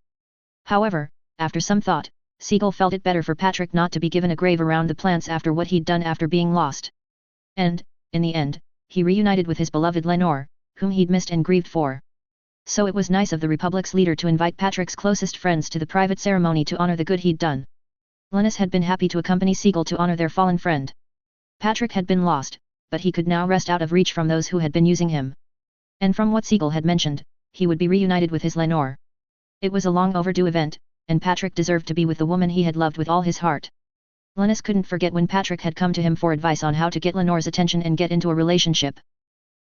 S1: However, after some thought, Siegel felt it better for Patrick not to be given a grave around the plants after what he'd done after being lost. And, in the end, he reunited with his beloved Lenore, whom he'd missed and grieved for. So it was nice of the Republic's leader to invite Patrick's closest friends to the private ceremony to honor the good he'd done. Linus had been happy to accompany Siegel to honor their fallen friend. Patrick had been lost, but he could now rest out of reach from those who had been using him. And from what Siegel had mentioned, he would be reunited with his Lenore. It was a long overdue event, and Patrick deserved to be with the woman he had loved with all his heart. Linus couldn't forget when Patrick had come to him for advice on how to get Lenore's attention and get into a relationship.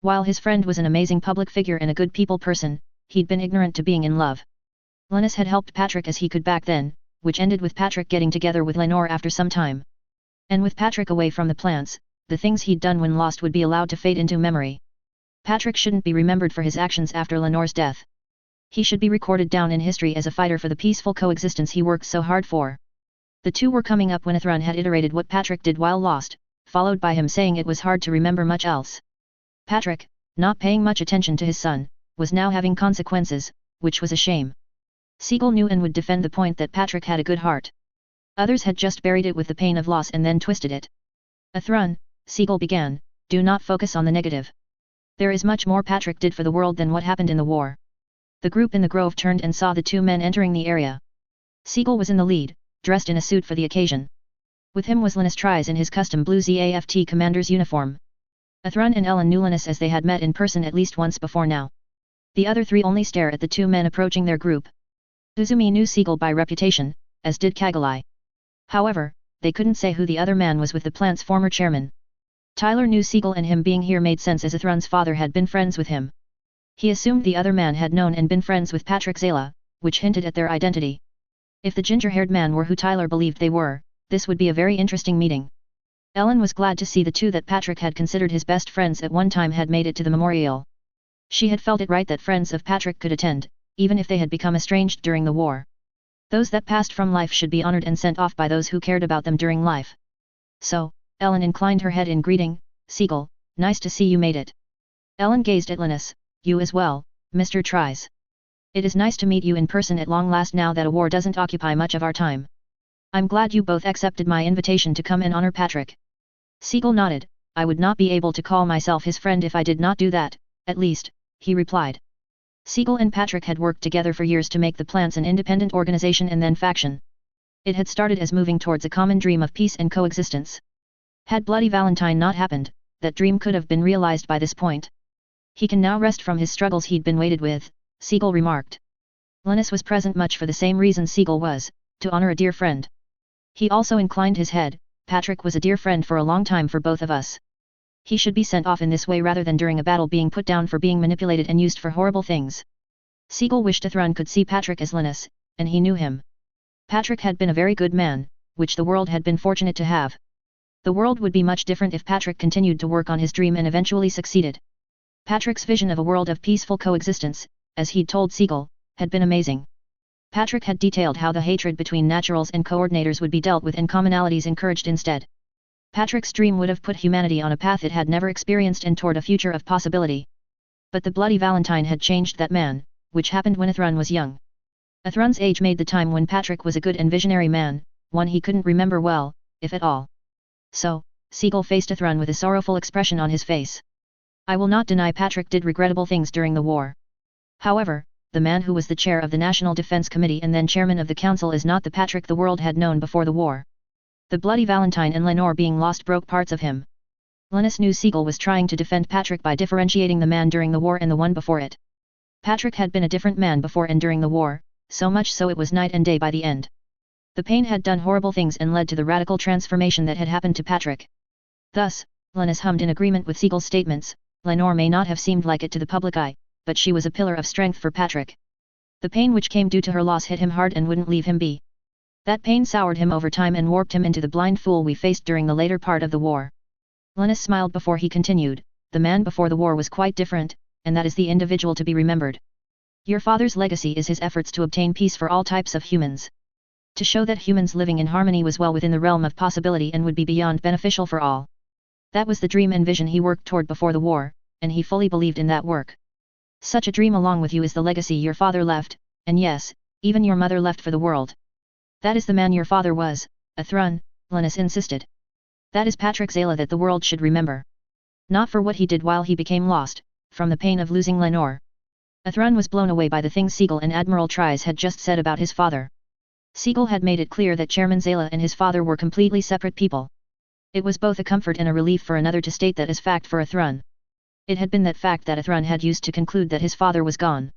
S1: While his friend was an amazing public figure and a good people person, he'd been ignorant to being in love. Linus had helped Patrick as he could back then, which ended with Patrick getting together with Lenore after some time. And with Patrick away from the plants, the things he'd done when lost would be allowed to fade into memory. Patrick shouldn't be remembered for his actions after Lenore's death. He should be recorded down in history as a fighter for the peaceful coexistence he worked so hard for. The two were coming up when Athrun had iterated what Patrick did while lost, followed by him saying it was hard to remember much else. Patrick, not paying much attention to his son, was now having consequences, which was a shame. Siegel knew and would defend the point that Patrick had a good heart. Others had just buried it with the pain of loss and then twisted it. Athrun, Siegel began, do not focus on the negative. There is much more Patrick did for the world than what happened in the war. The group in the grove turned and saw the two men entering the area. Siegel was in the lead, dressed in a suit for the occasion. With him was Linus Tries in his custom blue ZAFT commander's uniform. Athrun and Ellen knew Linus as they had met in person at least once before now. The other three only stare at the two men approaching their group. Uzumi knew Siegel by reputation, as did Kagalai. However, they couldn't say who the other man was with the plant's former chairman. Tyler knew Siegel and him being here made sense as Athrun's father had been friends with him. He assumed the other man had known and been friends with Patrick Zala, which hinted at their identity. If the ginger-haired man were who Tyler believed they were, this would be a very interesting meeting. Ellen was glad to see the two that Patrick had considered his best friends at one time had made it to the memorial. She had felt it right that friends of Patrick could attend, even if they had become estranged during the war. Those that passed from life should be honored and sent off by those who cared about them during life. So, Ellen inclined her head in greeting, Siegel, nice to see you made it. Ellen gazed at Linus, you as well, Mr. Tries. It is nice to meet you in person at long last now that a war doesn't occupy much of our time. I'm glad you both accepted my invitation to come and honor Patrick. Siegel nodded, I would not be able to call myself his friend if I did not do that, at least, he replied. Siegel and Patrick had worked together for years to make the plants an independent organization and then faction. It had started as moving towards a common dream of peace and coexistence. Had Bloody Valentine not happened, that dream could have been realized by this point. He can now rest from his struggles he'd been weighted with, Siegel remarked. Linus was present much for the same reason Siegel was, to honor a dear friend. He also inclined his head, Patrick was a dear friend for a long time for both of us. He should be sent off in this way rather than during a battle being put down for being manipulated and used for horrible things. Siegel wished Athrun could see Patrick as Linus, and he knew him. Patrick had been a very good man, which the world had been fortunate to have. The world would be much different if Patrick continued to work on his dream and eventually succeeded. Patrick's vision of a world of peaceful coexistence, as he'd told Siegel, had been amazing. Patrick had detailed how the hatred between naturals and coordinators would be dealt with and commonalities encouraged instead. Patrick's dream would have put humanity on a path it had never experienced and toward a future of possibility. But the Bloody Valentine had changed that man, which happened when Athrun was young. Athrun's age made the time when Patrick was a good and visionary man, one he couldn't remember well, if at all. So, Siegel faced Athrun with a sorrowful expression on his face. I will not deny Patrick did regrettable things during the war. However, the man who was the chair of the National Defense Committee and then chairman of the council is not the Patrick the world had known before the war. The Bloody Valentine and Lenore being lost broke parts of him. Linus knew Siegel was trying to defend Patrick by differentiating the man during the war and the one before it. Patrick had been a different man before and during the war, so much so it was night and day by the end. The pain had done horrible things and led to the radical transformation that had happened to Patrick. Thus, Linus hummed in agreement with Siegel's statements. Lenore may not have seemed like it to the public eye, but she was a pillar of strength for Patrick. The pain which came due to her loss hit him hard and wouldn't leave him be. That pain soured him over time and warped him into the blind fool we faced during the later part of the war. Linus smiled before he continued, the man before the war was quite different, and that is the individual to be remembered. Your father's legacy is his efforts to obtain peace for all types of humans. To show that humans living in harmony was well within the realm of possibility and would be beyond beneficial for all. That was the dream and vision he worked toward before the war, and he fully believed in that work. Such a dream along with you is the legacy your father left, and yes, even your mother left for the world. That is the man your father was, Athrun, Linus insisted. That is Patrick Zala that the world should remember. Not for what he did while he became lost, from the pain of losing Lenore. Athrun was blown away by the things Siegel and Admiral Tries had just said about his father. Siegel had made it clear that Chairman Zala and his father were completely separate people. It was both a comfort and a relief for another to state that as fact for Athrun. It had been that fact that Athrun had used to conclude that his father was gone.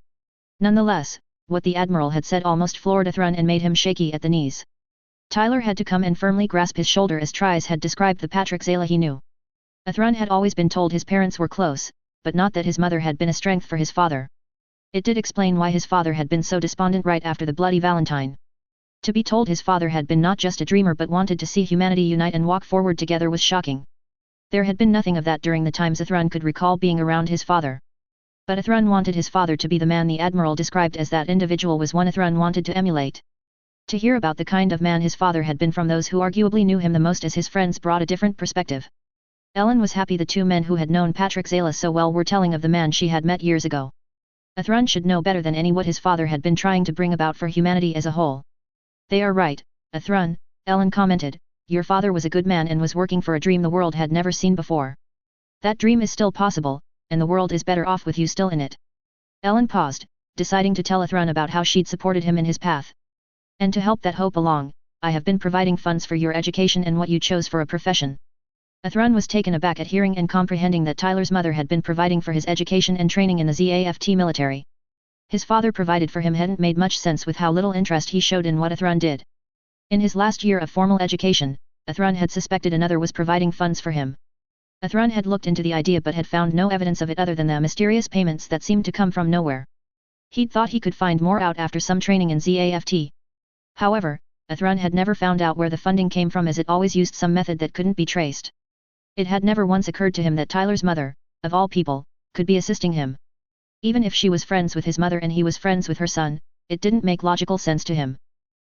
S1: Nonetheless, what the Admiral had said almost floored Athrun and made him shaky at the knees. Tyler had to come and firmly grasp his shoulder as Tries had described the Patrick Zala he knew. Athrun had always been told his parents were close, but not that his mother had been a strength for his father. It did explain why his father had been so despondent right after the Bloody Valentine. To be told his father had been not just a dreamer but wanted to see humanity unite and walk forward together was shocking. There had been nothing of that during the times Athrun could recall being around his father. But Athrun wanted his father to be the man the Admiral described as that individual was one Athrun wanted to emulate. To hear about the kind of man his father had been from those who arguably knew him the most as his friends brought a different perspective. Ellen was happy the two men who had known Patrick Zala so well were telling of the man she had met years ago. Athrun should know better than any what his father had been trying to bring about for humanity as a whole. They are right, Athrun, Ellen commented, your father was a good man and was working for a dream the world had never seen before. That dream is still possible, and the world is better off with you still in it. Ellen paused, deciding to tell Athrun about how she'd supported him in his path. And to help that hope along, I have been providing funds for your education and what you chose for a profession. Athrun was taken aback at hearing and comprehending that Tyler's mother had been providing for his education and training in the ZAFT military. His father provided for him hadn't made much sense with how little interest he showed in what Athrun did. In his last year of formal education, Athrun had suspected another was providing funds for him. Athrun had looked into the idea but had found no evidence of it other than the mysterious payments that seemed to come from nowhere. He'd thought he could find more out after some training in ZAFT. However, Athrun had never found out where the funding came from as it always used some method that couldn't be traced. It had never once occurred to him that Tyler's mother, of all people, could be assisting him. Even if she was friends with his mother and he was friends with her son, it didn't make logical sense to him.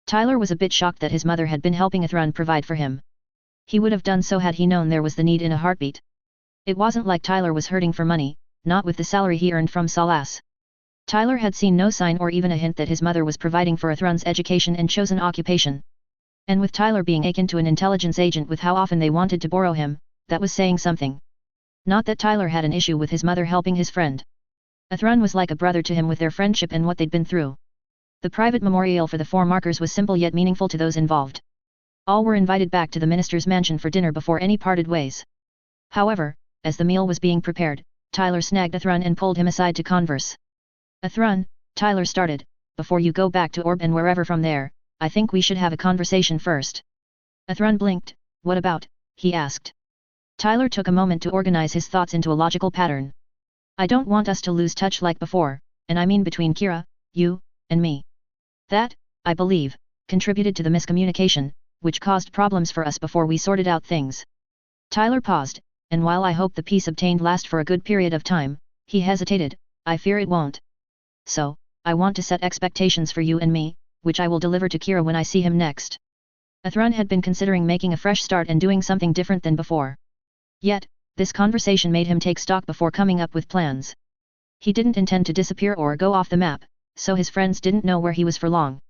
S1: Tyler was a bit shocked that his mother had been helping Athrun provide for him. He would have done so had he known there was the need in a heartbeat. It wasn't like Tyler was hurting for money, not with the salary he earned from Salas. Tyler had seen no sign or even a hint that his mother was providing for Athrun's education and chosen occupation. And with Tyler being akin to an intelligence agent with how often they wanted to borrow him, that was saying something. Not that Tyler had an issue with his mother helping his friend. Athrun was like a brother to him with their friendship and what they'd been through. The private memorial for the four markers was simple yet meaningful to those involved. All were invited back to the minister's mansion for dinner before any parted ways. However, as the meal was being prepared, Tyler snagged Athrun and pulled him aside to converse. Athrun, Tyler started, before you go back to Orb and wherever from there, I think we should have a conversation first. Athrun blinked. What about? He asked. Tyler took a moment to organize his thoughts into a logical pattern. I don't want us to lose touch like before, and I mean between Kira, you, and me. That, I believe, contributed to the miscommunication, which caused problems for us before we sorted out things. Tyler paused, and while I hope the peace obtained last for a good period of time, he hesitated, I fear it won't. So, I want to set expectations for you and me, which I will deliver to Kira when I see him next. Athrun had been considering making a fresh start and doing something different than before. Yet, this conversation made him take stock before coming up with plans. He didn't intend to disappear or go off the map, so his friends didn't know where he was for long.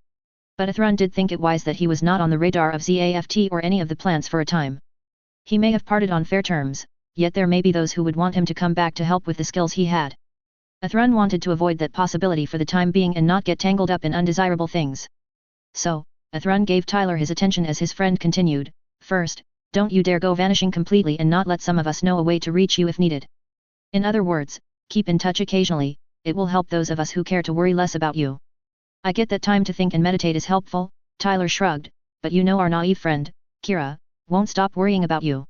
S1: But Athrun did think it wise that he was not on the radar of ZAFT or any of the plants for a time. He may have parted on fair terms, yet there may be those who would want him to come back to help with the skills he had. Athrun wanted to avoid that possibility for the time being and not get tangled up in undesirable things. So, Athrun gave Tyler his attention as his friend continued, "First, don't you dare go vanishing completely and not let some of us know a way to reach you if needed. In other words, keep in touch occasionally, it will help those of us who care to worry less about you." "I get that time to think and meditate is helpful," Tyler shrugged, "but you know our naive friend, Kira, won't stop worrying about you."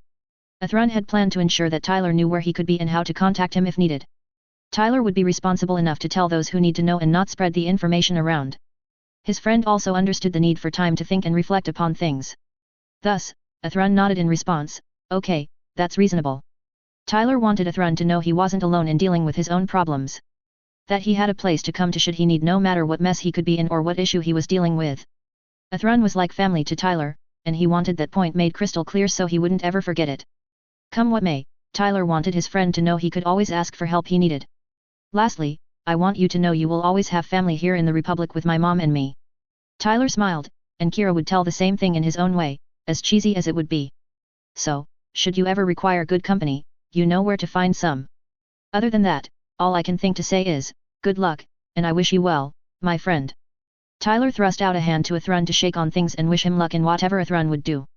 S1: Athrun had planned to ensure that Tyler knew where he could be and how to contact him if needed. Tyler would be responsible enough to tell those who need to know and not spread the information around. His friend also understood the need for time to think and reflect upon things. Thus, Athrun nodded in response, "Okay, that's reasonable." Tyler wanted Athrun to know he wasn't alone in dealing with his own problems. That he had a place to come to should he need, no matter what mess he could be in or what issue he was dealing with. Athrun was like family to Tyler, and he wanted that point made crystal clear so he wouldn't ever forget it. Come what may, Tyler wanted his friend to know he could always ask for help he needed. "Lastly, I want you to know you will always have family here in the Republic with my mom and me." Tyler smiled, and Kira would tell the same thing in his own way, as cheesy as it would be. "So, should you ever require good company, you know where to find some. Other than that, all I can think to say is, good luck, and I wish you well, my friend." Tyler thrust out a hand to Athrun to shake on things and wish him luck in whatever Athrun would do.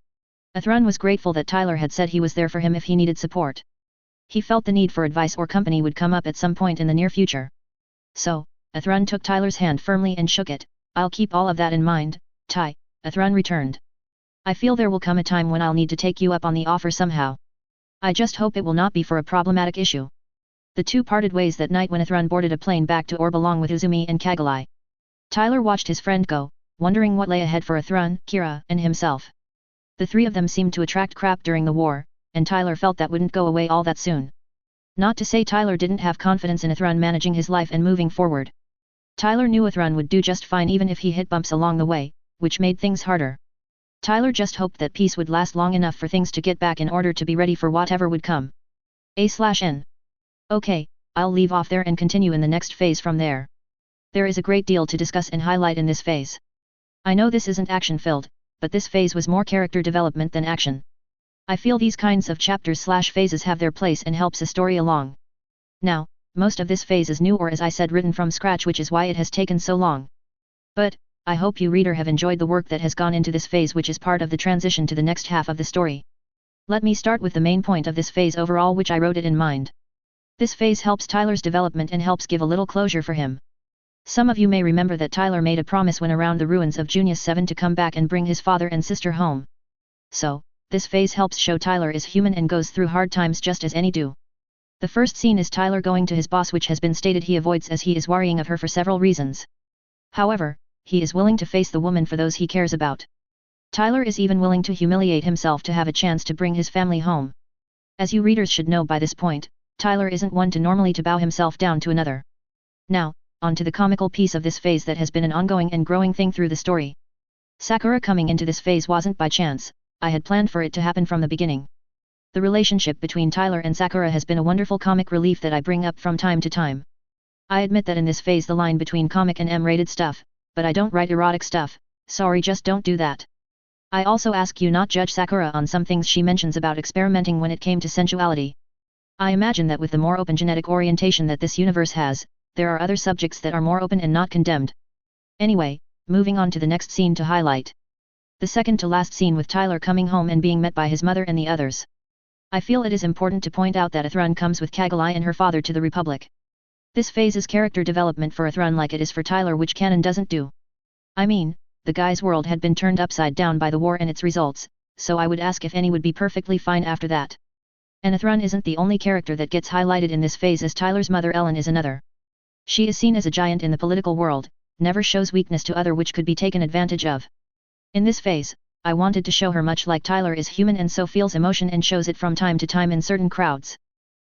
S1: Athrun was grateful that Tyler had said he was there for him if he needed support. He felt the need for advice or company would come up at some point in the near future. So, Athrun took Tyler's hand firmly and shook it. "I'll keep all of that in mind, Ty," Athrun returned. "I feel there will come a time when I'll need to take you up on the offer somehow. I just hope it will not be for a problematic issue." The two parted ways that night when Athrun boarded a plane back to Orb along with Uzumi and Kagalai. Tyler watched his friend go, wondering what lay ahead for Athrun, Kira, and himself. The three of them seemed to attract crap during the war, and Tyler felt that wouldn't go away all that soon. Not to say Tyler didn't have confidence in Athrun managing his life and moving forward. Tyler knew Athrun would do just fine even if he hit bumps along the way, which made things harder. Tyler just hoped that peace would last long enough for things to get back in order to be ready for whatever would come. A/N. Okay, I'll leave off there and continue in the next phase from there. There is a great deal to discuss and highlight in this phase. I know this isn't action-filled, but this phase was more character development than action. I feel these kinds of chapters/phases have their place and helps a story along. Now, most of this phase is new or as I said written from scratch, which is why it has taken so long. But, I hope you reader have enjoyed the work that has gone into this phase, which is part of the transition to the next half of the story. Let me start with the main point of this phase overall, which I wrote it in mind. This phase helps Tyler's development and helps give a little closure for him. Some of you may remember that Tyler made a promise when around the ruins of Junius 7 to come back and bring his father and sister home. So, this phase helps show Tyler is human and goes through hard times just as any do. The first scene is Tyler going to his boss, which has been stated he avoids as he is worrying of her for several reasons. However, he is willing to face the woman for those he cares about. Tyler is even willing to humiliate himself to have a chance to bring his family home. As you readers should know by this point, Tyler isn't one to normally to bow himself down to another. Now, on to the comical piece of this phase that has been an ongoing and growing thing through the story. Sakura coming into this phase wasn't by chance, I had planned for it to happen from the beginning. The relationship between Tyler and Sakura has been a wonderful comic relief that I bring up from time to time. I admit that in this phase the line between comic and M-rated stuff, but I don't write erotic stuff, sorry, just don't do that. I also ask you not judge Sakura on some things she mentions about experimenting when it came to sensuality. I imagine that with the more open genetic orientation that this universe has, there are other subjects that are more open and not condemned. Anyway, moving on to the next scene to highlight. The second to last scene with Tyler coming home and being met by his mother and the others. I feel it is important to point out that Athrun comes with Kagalai and her father to the Republic. This phase is character development for Athrun like it is for Tyler, which canon doesn't do. I mean, the guy's world had been turned upside down by the war and its results, so I would ask if any would be perfectly fine after that. And Athrun isn't the only character that gets highlighted in this phase, as Tyler's mother Ellen is another. She is seen as a giant in the political world, never shows weakness to other which could be taken advantage of. In this phase, I wanted to show her much like Tyler is human and so feels emotion and shows it from time to time in certain crowds.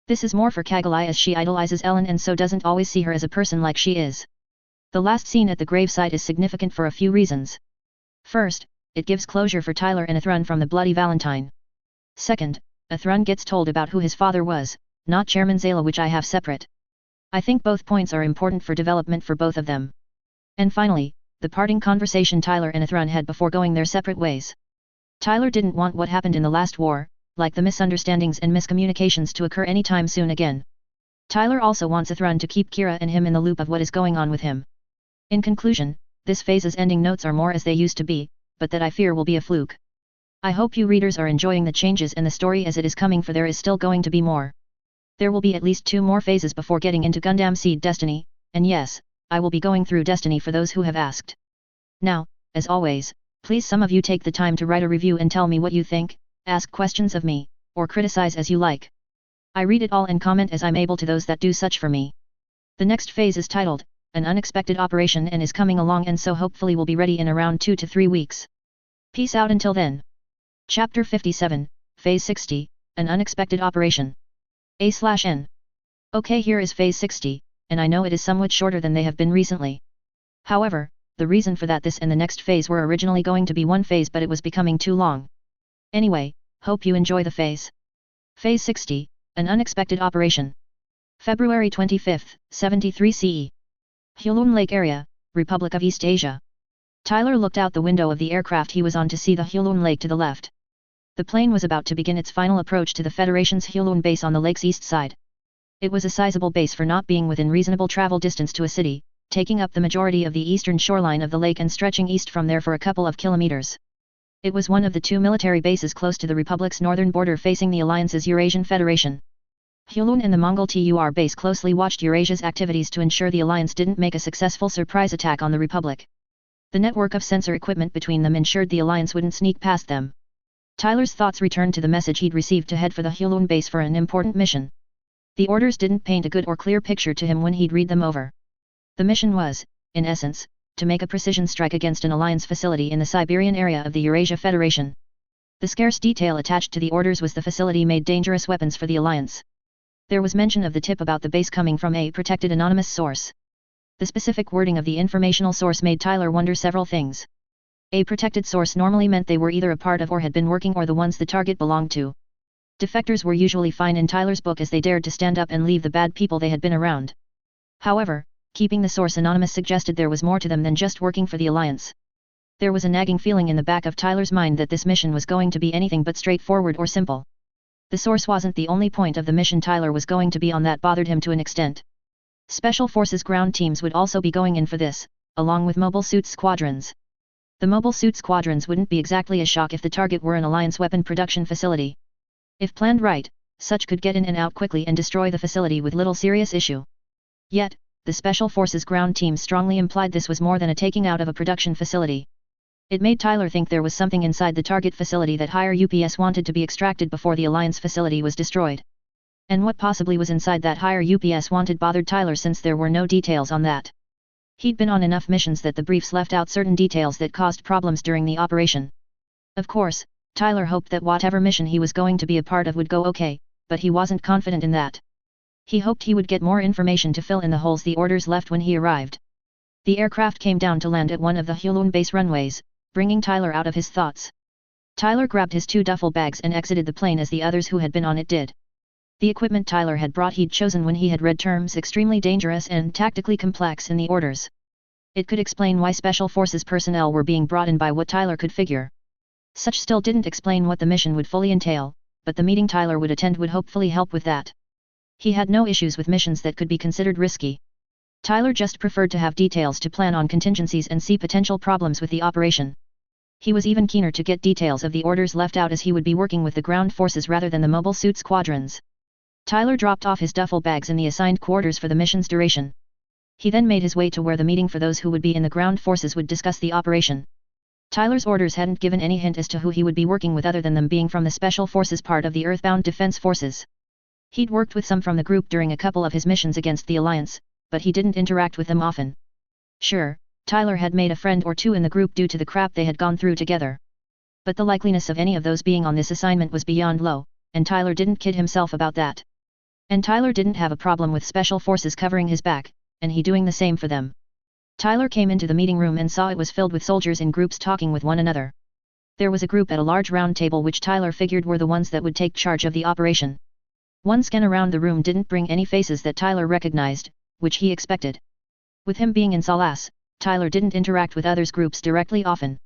S1: This is more for Kagalai as she idolizes Ellen and so doesn't always see her as a person like she is. The last scene at the gravesite is significant for a few reasons. First, it gives closure for Tyler and Athrun from the Bloody Valentine. Second, Athrun gets told about who his father was, not Chairman Zayla, which I have separate. I think both points are important for development for both of them. And finally, the parting conversation Tyler and Athrun had before going their separate ways. Tyler didn't want what happened in the last war, like the misunderstandings and miscommunications, to occur anytime soon again. Tyler also wants Athrun to keep Kira and him in the loop of what is going on with him. In conclusion, this phase's ending notes are more as they used to be, but that I fear will be a fluke. I hope you readers are enjoying the changes in the story as it is coming, for there is still going to be more. There will be at least 2 more phases before getting into Gundam Seed Destiny, and yes, I will be going through Destiny for those who have asked. Now, as always, please some of you take the time to write a review and tell me what you think, ask questions of me, or criticize as you like. I read it all and comment as I'm able to those that do such for me. The next phase is titled, An Unexpected Operation, and is coming along, and so hopefully will be ready in around 2 to 3 weeks. Peace out until then. Chapter 57, Phase 60, An Unexpected Operation. A/N. Okay, here is Phase 60, and I know it is somewhat shorter than they have been recently. However, the reason for that, this and the next phase were originally going to be one phase, but it was becoming too long. Anyway, hope you enjoy the phase. Phase 60, An Unexpected Operation. February 25, 73 CE. Hulun Lake Area, Republic of East Asia. Tyler looked out the window of the aircraft he was on to see the Hulun Lake to the left. The plane was about to begin its final approach to the Federation's Hulun base on the lake's east side. It was a sizable base for not being within reasonable travel distance to a city, taking up the majority of the eastern shoreline of the lake and stretching east from there for a couple of kilometers. It was one of the 2 military bases close to the Republic's northern border facing the Alliance's Eurasian Federation. Hulun and the Mongol TUR base closely watched Eurasia's activities to ensure the Alliance didn't make a successful surprise attack on the Republic. The network of sensor equipment between them ensured the Alliance wouldn't sneak past them. Tyler's thoughts returned to the message he'd received to head for the Hulun base for an important mission. The orders didn't paint a good or clear picture to him when he'd read them over. The mission was, in essence, to make a precision strike against an Alliance facility in the Siberian area of the Eurasia Federation. The scarce detail attached to the orders was the facility made dangerous weapons for the Alliance. There was mention of the tip about the base coming from a protected anonymous source. The specific wording of the informational source made Tyler wonder several things. A protected source normally meant they were either a part of or had been working or the ones the target belonged to. Defectors were usually fine in Tyler's book as they dared to stand up and leave the bad people they had been around. However, keeping the source anonymous suggested there was more to them than just working for the Alliance. There was a nagging feeling in the back of Tyler's mind that this mission was going to be anything but straightforward or simple. The source wasn't the only point of the mission Tyler was going to be on that bothered him to an extent. Special Forces ground teams would also be going in for this, along with mobile suit squadrons. The mobile suit squadrons wouldn't be exactly a shock if the target were an Alliance weapon production facility. If planned right, such could get in and out quickly and destroy the facility with little serious issue. Yet, the Special Forces ground team strongly implied this was more than a taking out of a production facility. It made Tyler think there was something inside the target facility that higher UPS wanted to be extracted before the Alliance facility was destroyed. And what possibly was inside that higher UPS wanted bothered Tyler, since there were no details on that. He'd been on enough missions that the briefs left out certain details that caused problems during the operation. Of course, Tyler hoped that whatever mission he was going to be a part of would go okay, but he wasn't confident in that. He hoped he would get more information to fill in the holes the orders left when he arrived. The aircraft came down to land at one of the Hulun base runways, bringing Tyler out of his thoughts. Tyler grabbed his 2 duffel bags and exited the plane as the others who had been on it did. The equipment Tyler had brought he'd chosen when he had read terms extremely dangerous and tactically complex in the orders. It could explain why Special Forces personnel were being brought in by what Tyler could figure. Such still didn't explain what the mission would fully entail, but the meeting Tyler would attend would hopefully help with that. He had no issues with missions that could be considered risky. Tyler just preferred to have details to plan on contingencies and see potential problems with the operation. He was even keener to get details of the orders left out, as he would be working with the ground forces rather than the mobile suit squadrons. Tyler dropped off his duffel bags in the assigned quarters for the mission's duration. He then made his way to where the meeting for those who would be in the ground forces would discuss the operation. Tyler's orders hadn't given any hint as to who he would be working with other than them being from the Special Forces part of the Earthbound Defense Forces. He'd worked with some from the group during a couple of his missions against the Alliance, but he didn't interact with them often. Sure, Tyler had made a friend or two in the group due to the crap they had gone through together. But the likeliness of any of those being on this assignment was beyond low, and Tyler didn't kid himself about that. And Tyler didn't have a problem with Special Forces covering his back, and he doing the same for them. Tyler came into the meeting room and saw it was filled with soldiers in groups talking with one another. There was a group at a large round table which Tyler figured were the ones that would take charge of the operation. One scan around the room didn't bring any faces that Tyler recognized, which he expected. With him being in Salas, Tyler didn't interact with others' groups directly often.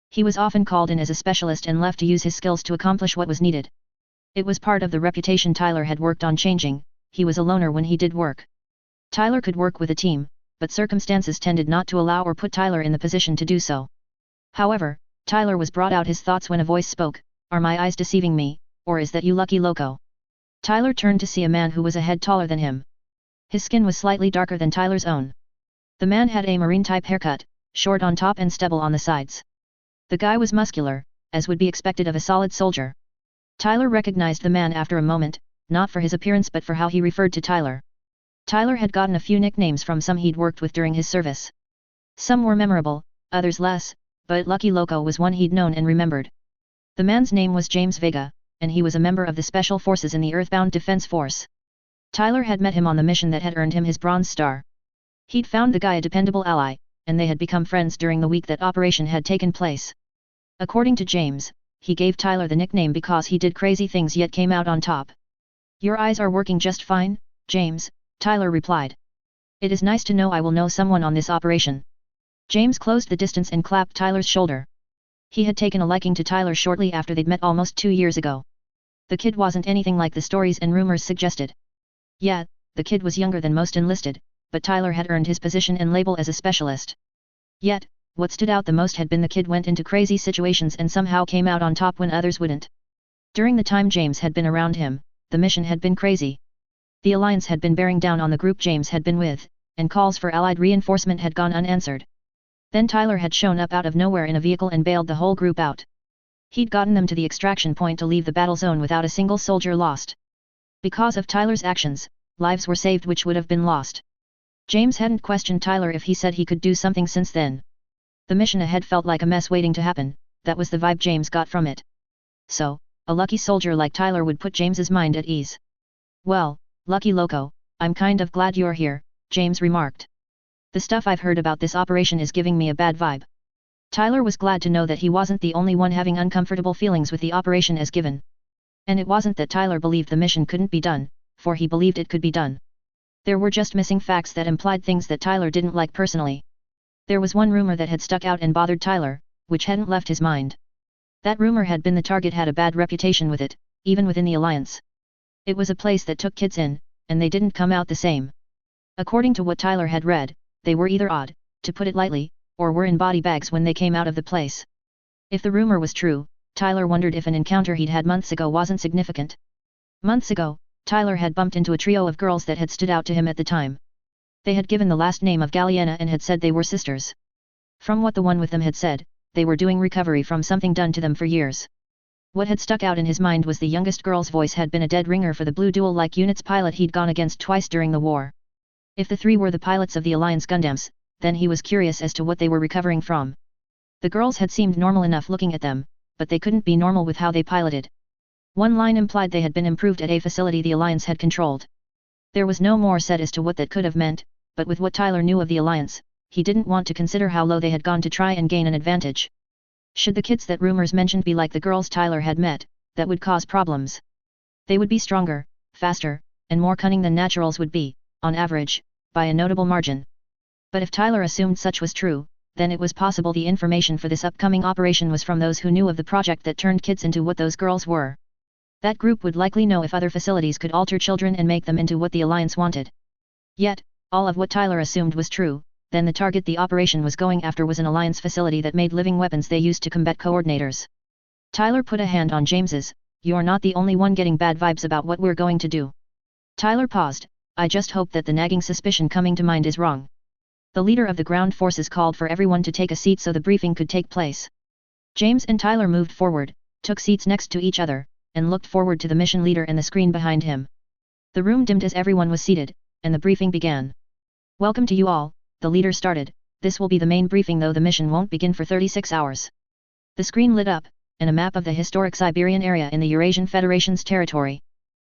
S1: He was often called in as a specialist and left to use his skills to accomplish what was needed. It was part of the reputation Tyler had worked on changing. He was a loner when he did work. Tyler could work with a team, but circumstances tended not to allow or put Tyler in the position to do so. However, Tyler was brought out his thoughts when a voice spoke, "Are my eyes deceiving me, or is that you lucky loco?" Tyler turned to see a man who was a head taller than him. His skin was slightly darker than Tyler's own. The man had a marine-type haircut, short on top and stubble on the sides. The guy was muscular, as would be expected of a solid soldier. Tyler recognized the man after a moment, not for his appearance but for how he referred to Tyler. Tyler had gotten a few nicknames from some he'd worked with during his service. Some were memorable, others less, but Lucky Loco was one he'd known and remembered. The man's name was James Vega, and he was a member of the Special Forces in the Earthbound Defense Force. Tyler had met him on the mission that had earned him his Bronze Star. He'd found the guy a dependable ally, and they had become friends during the week that operation had taken place. According to James, he gave Tyler the nickname because he did crazy things yet came out on top. "Your eyes are working just fine, James," Tyler replied. "It is nice to know I will know someone on this operation." James closed the distance and clapped Tyler's shoulder. He had taken a liking to Tyler shortly after they'd met almost 2 years ago. The kid wasn't anything like the stories and rumors suggested. Yeah, the kid was younger than most enlisted, but Tyler had earned his position and label as a specialist. Yet, what stood out the most had been the kid went into crazy situations and somehow came out on top when others wouldn't. During the time James had been around him, the mission had been crazy. The Alliance had been bearing down on the group James had been with, and calls for Allied reinforcement had gone unanswered. Then Tyler had shown up out of nowhere in a vehicle and bailed the whole group out. He'd gotten them to the extraction point to leave the battle zone without a single soldier lost. Because of Tyler's actions, lives were saved which would have been lost. James hadn't questioned Tyler if he said he could do something since then. The mission ahead felt like a mess waiting to happen, that was the vibe James got from it. So, a lucky soldier like Tyler would put James's mind at ease. "Well, Lucky Loco, I'm kind of glad you're here," James remarked. "The stuff I've heard about this operation is giving me a bad vibe." Tyler was glad to know that he wasn't the only one having uncomfortable feelings with the operation as given. And it wasn't that Tyler believed the mission couldn't be done, for he believed it could be done. There were just missing facts that implied things that Tyler didn't like personally. There was one rumor that had stuck out and bothered Tyler, which hadn't left his mind. That rumor had been the target had a bad reputation with it, even within the Alliance. It was a place that took kids in, and they didn't come out the same. According to what Tyler had read, they were either odd, to put it lightly, or were in body bags when they came out of the place. If the rumor was true, Tyler wondered if an encounter he'd had months ago wasn't significant. Months ago, Tyler had bumped into a trio of girls that had stood out to him at the time. They had given the last name of Galliena and had said they were sisters. From what the one with them had said, they were doing recovery from something done to them for years. What had stuck out in his mind was the youngest girl's voice had been a dead ringer for the Blue Duel-like unit's pilot he'd gone against twice during the war. If the three were the pilots of the Alliance Gundams, then he was curious as to what they were recovering from. The girls had seemed normal enough looking at them, but they couldn't be normal with how they piloted. One line implied they had been improved at a facility the Alliance had controlled. There was no more said as to what that could have meant, but with what Tyler knew of the Alliance, he didn't want to consider how low they had gone to try and gain an advantage. Should the kids that rumors mentioned be like the girls Tyler had met, that would cause problems. They would be stronger, faster, and more cunning than naturals would be, on average, by a notable margin. But if Tyler assumed such was true, then it was possible the information for this upcoming operation was from those who knew of the project that turned kids into what those girls were. That group would likely know if other facilities could alter children and make them into what the Alliance wanted. Yet, all of what Tyler assumed was true, then the target the operation was going after was an Alliance facility that made living weapons they used to combat coordinators. Tyler put a hand on James's. "You're not the only one getting bad vibes about what we're going to do." Tyler paused. "I just hope that the nagging suspicion coming to mind is wrong." The leader of the ground forces called for everyone to take a seat so the briefing could take place. James and Tyler moved forward, took seats next to each other, and looked forward to the mission leader and the screen behind him. The room dimmed as everyone was seated, and the briefing began. "Welcome to you all," the leader started. "This will be the main briefing though the mission won't begin for 36 hours. The screen lit up, and a map of the historic Siberian area in the Eurasian Federation's territory.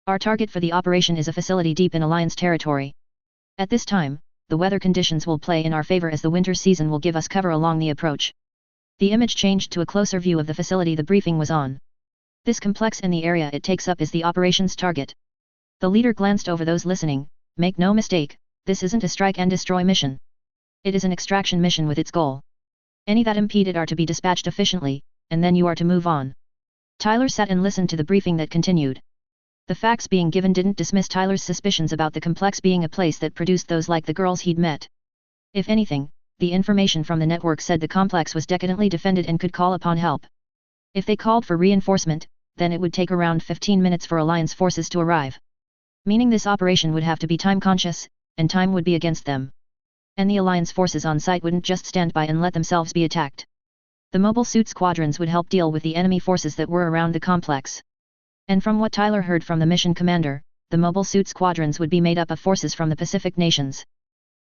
S1: "Our target for the operation is a facility deep in Alliance territory. At this time, the weather conditions will play in our favor as the winter season will give us cover along the approach. The image changed to a closer view of the facility the briefing was on. This complex and the area it takes up is the operations target. The leader glanced over those listening. Make no mistake, this isn't a strike and destroy mission. It is an extraction mission with its goal. Any that impede it are to be dispatched efficiently, and then you are to move on. Tyler sat and listened to the briefing that continued. The facts being given didn't dismiss Tyler's suspicions about the complex being a place that produced those like the girls he'd met. If anything, the information from the network said the complex was decadently defended and could call upon help. If they called for reinforcement, then it would take around 15 minutes for Alliance forces to arrive. Meaning this operation would have to be time-conscious, and time would be against them. And the Alliance forces on site wouldn't just stand by and let themselves be attacked. The mobile suit squadrons would help deal with the enemy forces that were around the complex. And from what Tyler heard from the mission commander, the mobile suit squadrons would be made up of forces from the Pacific nations.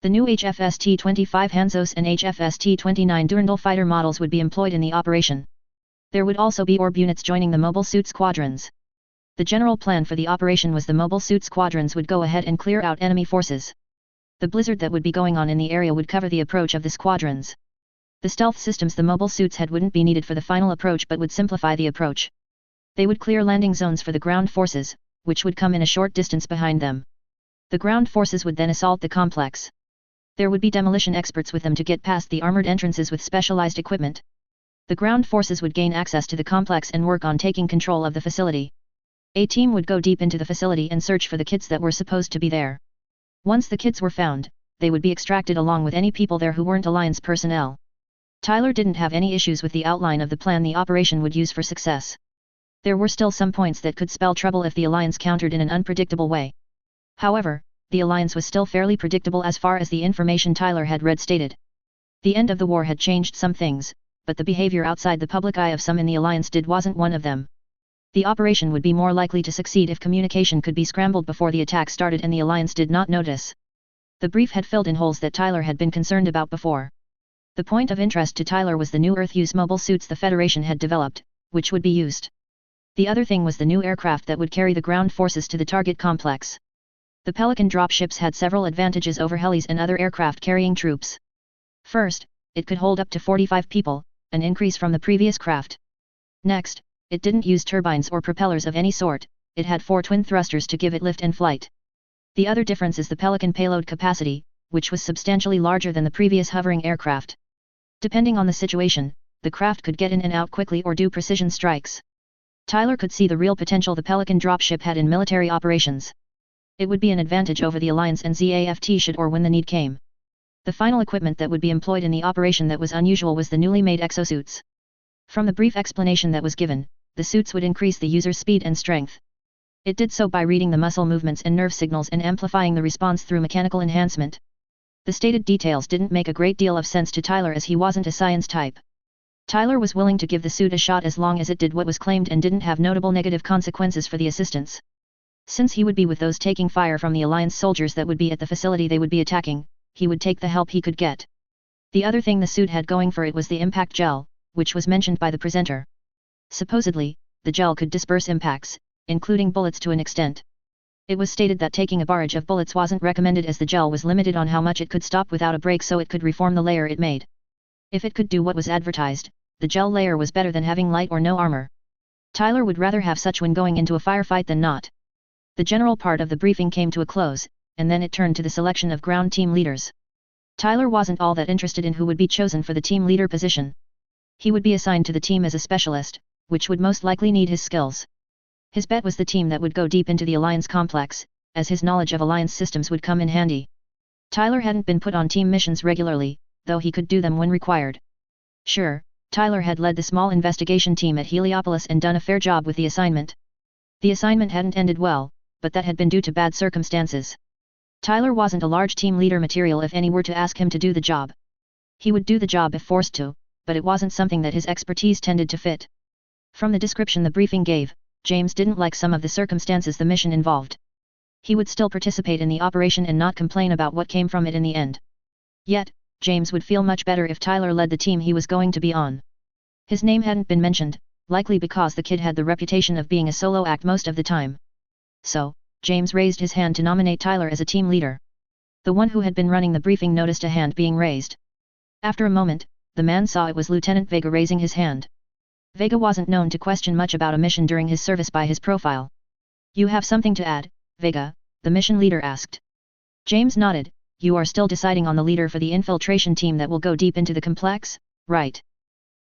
S1: The new HFS T-25 Hanzos and HFS T-29 Durandal fighter models would be employed in the operation. There would also be orb units joining the mobile suit squadrons. The general plan for the operation was the mobile suit squadrons would go ahead and clear out enemy forces. The blizzard that would be going on in the area would cover the approach of the squadrons. The stealth systems the mobile suits had wouldn't be needed for the final approach but would simplify the approach. They would clear landing zones for the ground forces, which would come in a short distance behind them. The ground forces would then assault the complex. There would be demolition experts with them to get past the armored entrances with specialized equipment. The ground forces would gain access to the complex and work on taking control of the facility. A team would go deep into the facility and search for the kids that were supposed to be there. Once the kids were found, they would be extracted along with any people there who weren't Alliance personnel. Tyler didn't have any issues with the outline of the plan the operation would use for success. There were still some points that could spell trouble if the Alliance countered in an unpredictable way. However, the Alliance was still fairly predictable as far as the information Tyler had read stated. The end of the war had changed some things, but the behavior outside the public eye of some in the Alliance wasn't one of them. The operation would be more likely to succeed if communication could be scrambled before the attack started and the Alliance did not notice. The brief had filled in holes that Tyler had been concerned about before. The point of interest to Tyler was the new Earth-use mobile suits the Federation had developed, which would be used. The other thing was the new aircraft that would carry the ground forces to the target complex. The Pelican dropships had several advantages over helis and other aircraft carrying troops. First, it could hold up to 45 people, an increase from the previous craft. Next, it didn't use turbines or propellers of any sort, it had 4 twin thrusters to give it lift and flight. The other difference is the Pelican payload capacity, which was substantially larger than the previous hovering aircraft. Depending on the situation, the craft could get in and out quickly or do precision strikes. Tyler could see the real potential the Pelican dropship had in military operations. It would be an advantage over the Alliance and ZAFT should or when the need came. The final equipment that would be employed in the operation that was unusual was the newly made exosuits. From the brief explanation that was given, the suits would increase the user's speed and strength. It did so by reading the muscle movements and nerve signals and amplifying the response through mechanical enhancement. The stated details didn't make a great deal of sense to Tyler as he wasn't a science type. Tyler was willing to give the suit a shot as long as it did what was claimed and didn't have notable negative consequences for the assistants. Since he would be with those taking fire from the Alliance soldiers that would be at the facility they would be attacking, he would take the help he could get. The other thing the suit had going for it was the impact gel, which was mentioned by the presenter. Supposedly, the gel could disperse impacts, including bullets to an extent. It was stated that taking a barrage of bullets wasn't recommended as the gel was limited on how much it could stop without a break so it could reform the layer it made. If it could do what was advertised, the gel layer was better than having light or no armor. Tyler would rather have such when going into a firefight than not. The general part of the briefing came to a close, and then it turned to the selection of ground team leaders. Tyler wasn't all that interested in who would be chosen for the team leader position. He would be assigned to the team as a specialist, which would most likely need his skills. His bet was the team that would go deep into the Alliance complex, as his knowledge of Alliance systems would come in handy. Tyler hadn't been put on team missions regularly, though he could do them when required. Sure, Tyler had led the small investigation team at Heliopolis and done a fair job with the assignment. The assignment hadn't ended well, but that had been due to bad circumstances. Tyler wasn't a large team leader material if any were to ask him to do the job. He would do the job if forced to, but it wasn't something that his expertise tended to fit. From the description the briefing gave, James didn't like some of the circumstances the mission involved. He would still participate in the operation and not complain about what came from it in the end. Yet, James would feel much better if Tyler led the team he was going to be on. His name hadn't been mentioned, likely because the kid had the reputation of being a solo act most of the time. So, James raised his hand to nominate Tyler as a team leader. The one who had been running the briefing noticed a hand being raised. After a moment, the man saw it was Lieutenant Vega raising his hand. Vega wasn't known to question much about a mission during his service by his profile. You have something to add, Vega? The mission leader asked. James nodded. You are still deciding on the leader for the infiltration team that will go deep into the complex, right?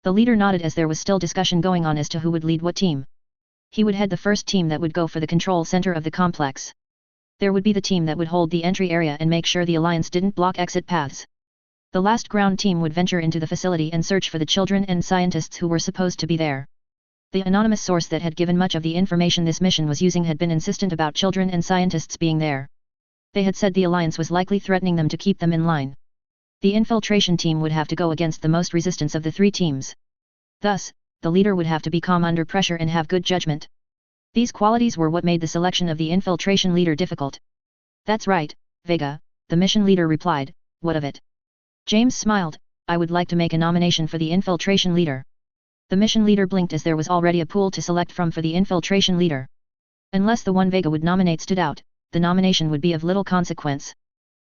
S1: The leader nodded as there was still discussion going on as to who would lead what team. He would head the first team that would go for the control center of the complex. There would be the team that would hold the entry area and make sure the Alliance didn't block exit paths. The last ground team would venture into the facility and search for the children and scientists who were supposed to be there. The anonymous source that had given much of the information this mission was using had been insistent about children and scientists being there. They had said the Alliance was likely threatening them to keep them in line. The infiltration team would have to go against the most resistance of the three teams. Thus, the leader would have to be calm under pressure and have good judgment. These qualities were what made the selection of the infiltration leader difficult. That's right, Vega, the mission leader replied. What of it? James smiled. I would like to make a nomination for the infiltration leader. The mission leader blinked as there was already a pool to select from for the infiltration leader. Unless the one Vega would nominate stood out, the nomination would be of little consequence.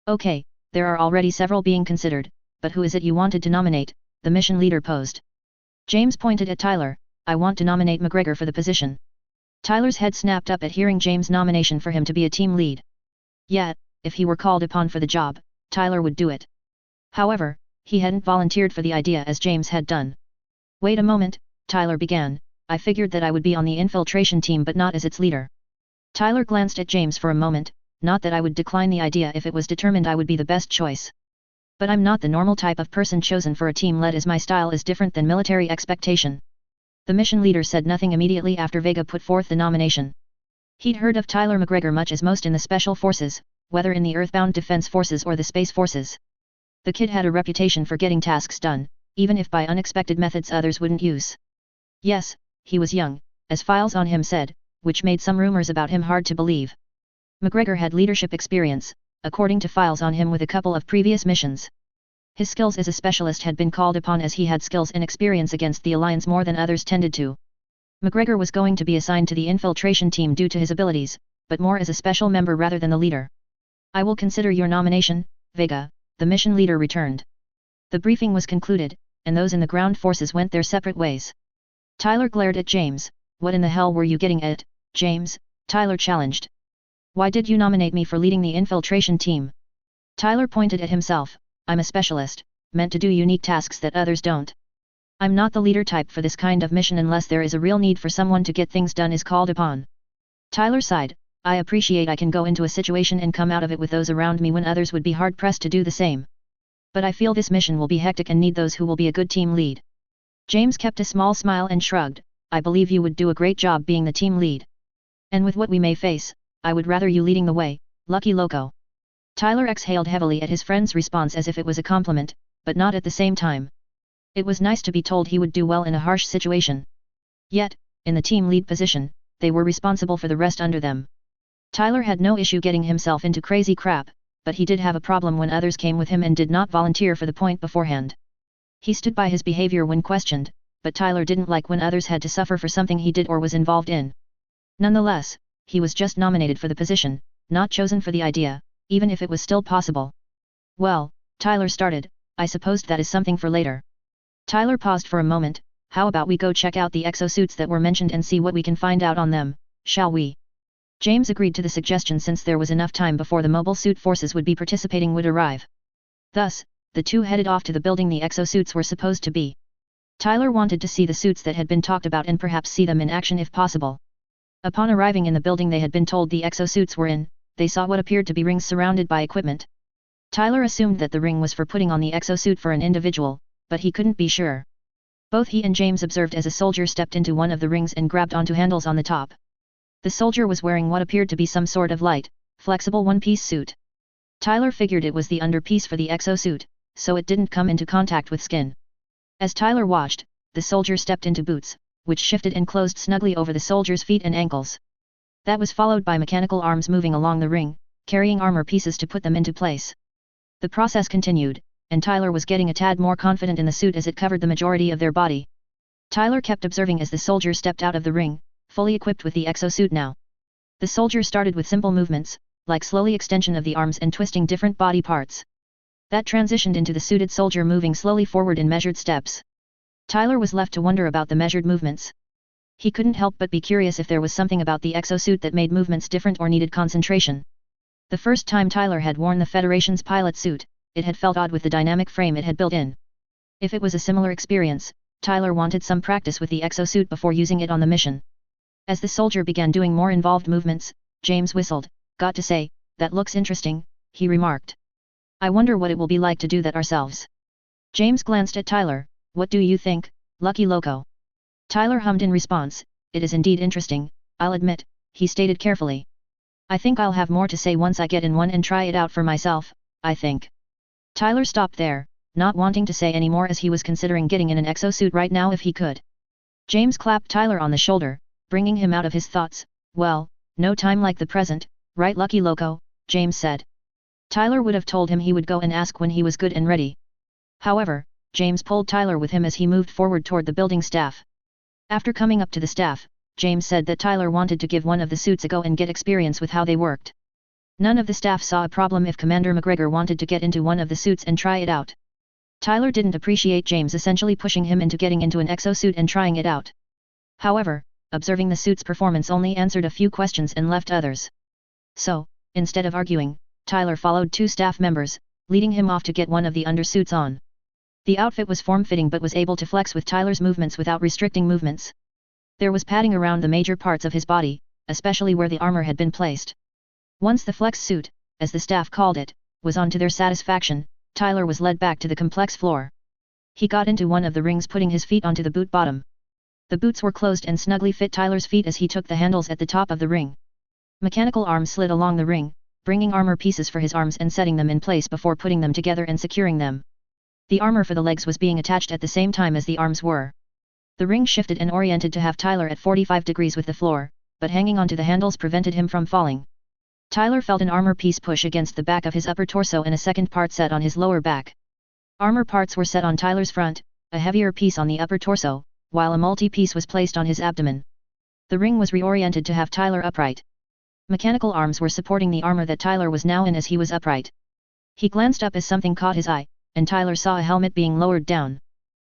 S1: Okay, there are already several being considered, but who is it you wanted to nominate? The mission leader posed. James pointed at Tyler. I want to nominate McGregor for the position. Tyler's head snapped up at hearing James' nomination for him to be a team lead. Yet, if he were called upon for the job, Tyler would do it. However, he hadn't volunteered for the idea as James had done. Wait a moment, Tyler began. I figured that I would be on the infiltration team but not as its leader. Tyler glanced at James for a moment. Not that I would decline the idea if it was determined I would be the best choice. But I'm not the normal type of person chosen for a team led as my style is different than military expectation. The mission leader said nothing immediately after Vega put forth the nomination. He'd heard of Tyler McGregor much as most in the Special Forces, whether in the Earthbound Defense Forces or the Space Forces. The kid had a reputation for getting tasks done, even if by unexpected methods others wouldn't use. Yes, he was young, as files on him said, which made some rumors about him hard to believe. McGregor had leadership experience, according to files on him with a couple of previous missions. His skills as a specialist had been called upon as he had skills and experience against the Alliance more than others tended to. McGregor was going to be assigned to the infiltration team due to his abilities, but more as a special member rather than the leader. I will consider your nomination, Vega, the mission leader returned. The briefing was concluded, and those in the ground forces went their separate ways. Tyler glared at James. What in the hell were you getting at, James? Tyler challenged. Why did you nominate me for leading the infiltration team? Tyler pointed at himself. I'm a specialist, meant to do unique tasks that others don't. I'm not the leader type for this kind of mission unless there is a real need for someone to get things done is called upon. Tyler sighed. I appreciate I can go into a situation and come out of it with those around me when others would be hard-pressed to do the same. But I feel this mission will be hectic and need those who will be a good team lead. James kept a small smile and shrugged. I believe you would do a great job being the team lead. And with what we may face, I would rather you leading the way, Lucky Loco. Tyler exhaled heavily at his friend's response as if it was a compliment, but not at the same time. It was nice to be told he would do well in a harsh situation. Yet, in the team lead position, they were responsible for the rest under them. Tyler had no issue getting himself into crazy crap, but he did have a problem when others came with him and did not volunteer for the point beforehand. He stood by his behavior when questioned, but Tyler didn't like when others had to suffer for something he did or was involved in. Nonetheless, he was just nominated for the position, not chosen for the idea, even if it was still possible. Well, Tyler started, I supposed that is something for later. Tyler paused for a moment. How about we go check out the exosuits that were mentioned and see what we can find out on them, shall we? James agreed to the suggestion since there was enough time before the mobile suit forces would be participating would arrive. Thus, the two headed off to the building the exosuits were supposed to be. Tyler wanted to see the suits that had been talked about and perhaps see them in action if possible. Upon arriving in the building they had been told the exosuits were in, they saw what appeared to be rings surrounded by equipment. Tyler assumed that the ring was for putting on the exosuit for an individual, but he couldn't be sure. Both he and James observed as a soldier stepped into one of the rings and grabbed onto handles on the top. The soldier was wearing what appeared to be some sort of light, flexible one-piece suit. Tyler figured it was the underpiece for the exosuit, so it didn't come into contact with skin. As Tyler watched, the soldier stepped into boots, which shifted and closed snugly over the soldier's feet and ankles. That was followed by mechanical arms moving along the ring, carrying armor pieces to put them into place. The process continued, and Tyler was getting a tad more confident in the suit as it covered the majority of their body. Tyler kept observing as the soldier stepped out of the ring, fully equipped with the exosuit now. The soldier started with simple movements, like slowly extension of the arms and twisting different body parts. That transitioned into the suited soldier moving slowly forward in measured steps. Tyler was left to wonder about the measured movements. He couldn't help but be curious if there was something about the exosuit that made movements different or needed concentration. The first time Tyler had worn the Federation's pilot suit, it had felt odd with the dynamic frame it had built in. If it was a similar experience, Tyler wanted some practice with the exosuit before using it on the mission. As the soldier began doing more involved movements, James whistled. "Got to say, that looks interesting," he remarked. "I wonder what it will be like to do that ourselves." James glanced at Tyler. "What do you think, Lucky Loco?" Tyler hummed in response. "It is indeed interesting, I'll admit," he stated carefully. "I think I'll have more to say once I get in one and try it out for myself, I think." Tyler stopped there, not wanting to say any more as he was considering getting in an exosuit right now if he could. James clapped Tyler on the shoulder, bringing him out of his thoughts. "Well, no time like the present, right Lucky Loco?" James said. Tyler would have told him he would go and ask when he was good and ready. However, James pulled Tyler with him as he moved forward toward the building staff. After coming up to the staff, James said that Tyler wanted to give one of the suits a go and get experience with how they worked. None of the staff saw a problem if Commander McGregor wanted to get into one of the suits and try it out. Tyler didn't appreciate James essentially pushing him into getting into an exosuit and trying it out. However, observing the suit's performance only answered a few questions and left others. So, instead of arguing, Tyler followed two staff members, leading him off to get one of the undersuits on. The outfit was form-fitting but was able to flex with Tyler's movements without restricting movements. There was padding around the major parts of his body, especially where the armor had been placed. Once the flex suit, as the staff called it, was on to their satisfaction, Tyler was led back to the complex floor. He got into one of the rings, putting his feet onto the boot bottom. The boots were closed and snugly fit Tyler's feet as he took the handles at the top of the ring. Mechanical arms slid along the ring, bringing armor pieces for his arms and setting them in place before putting them together and securing them. The armor for the legs was being attached at the same time as the arms were. The ring shifted and oriented to have Tyler at 45 degrees with the floor, but hanging onto the handles prevented him from falling. Tyler felt an armor piece push against the back of his upper torso and a second part set on his lower back. Armor parts were set on Tyler's front, a heavier piece on the upper torso, while a multi-piece was placed on his abdomen. The ring was reoriented to have Tyler upright. Mechanical arms were supporting the armor that Tyler was now in as he was upright. He glanced up as something caught his eye, and Tyler saw a helmet being lowered down.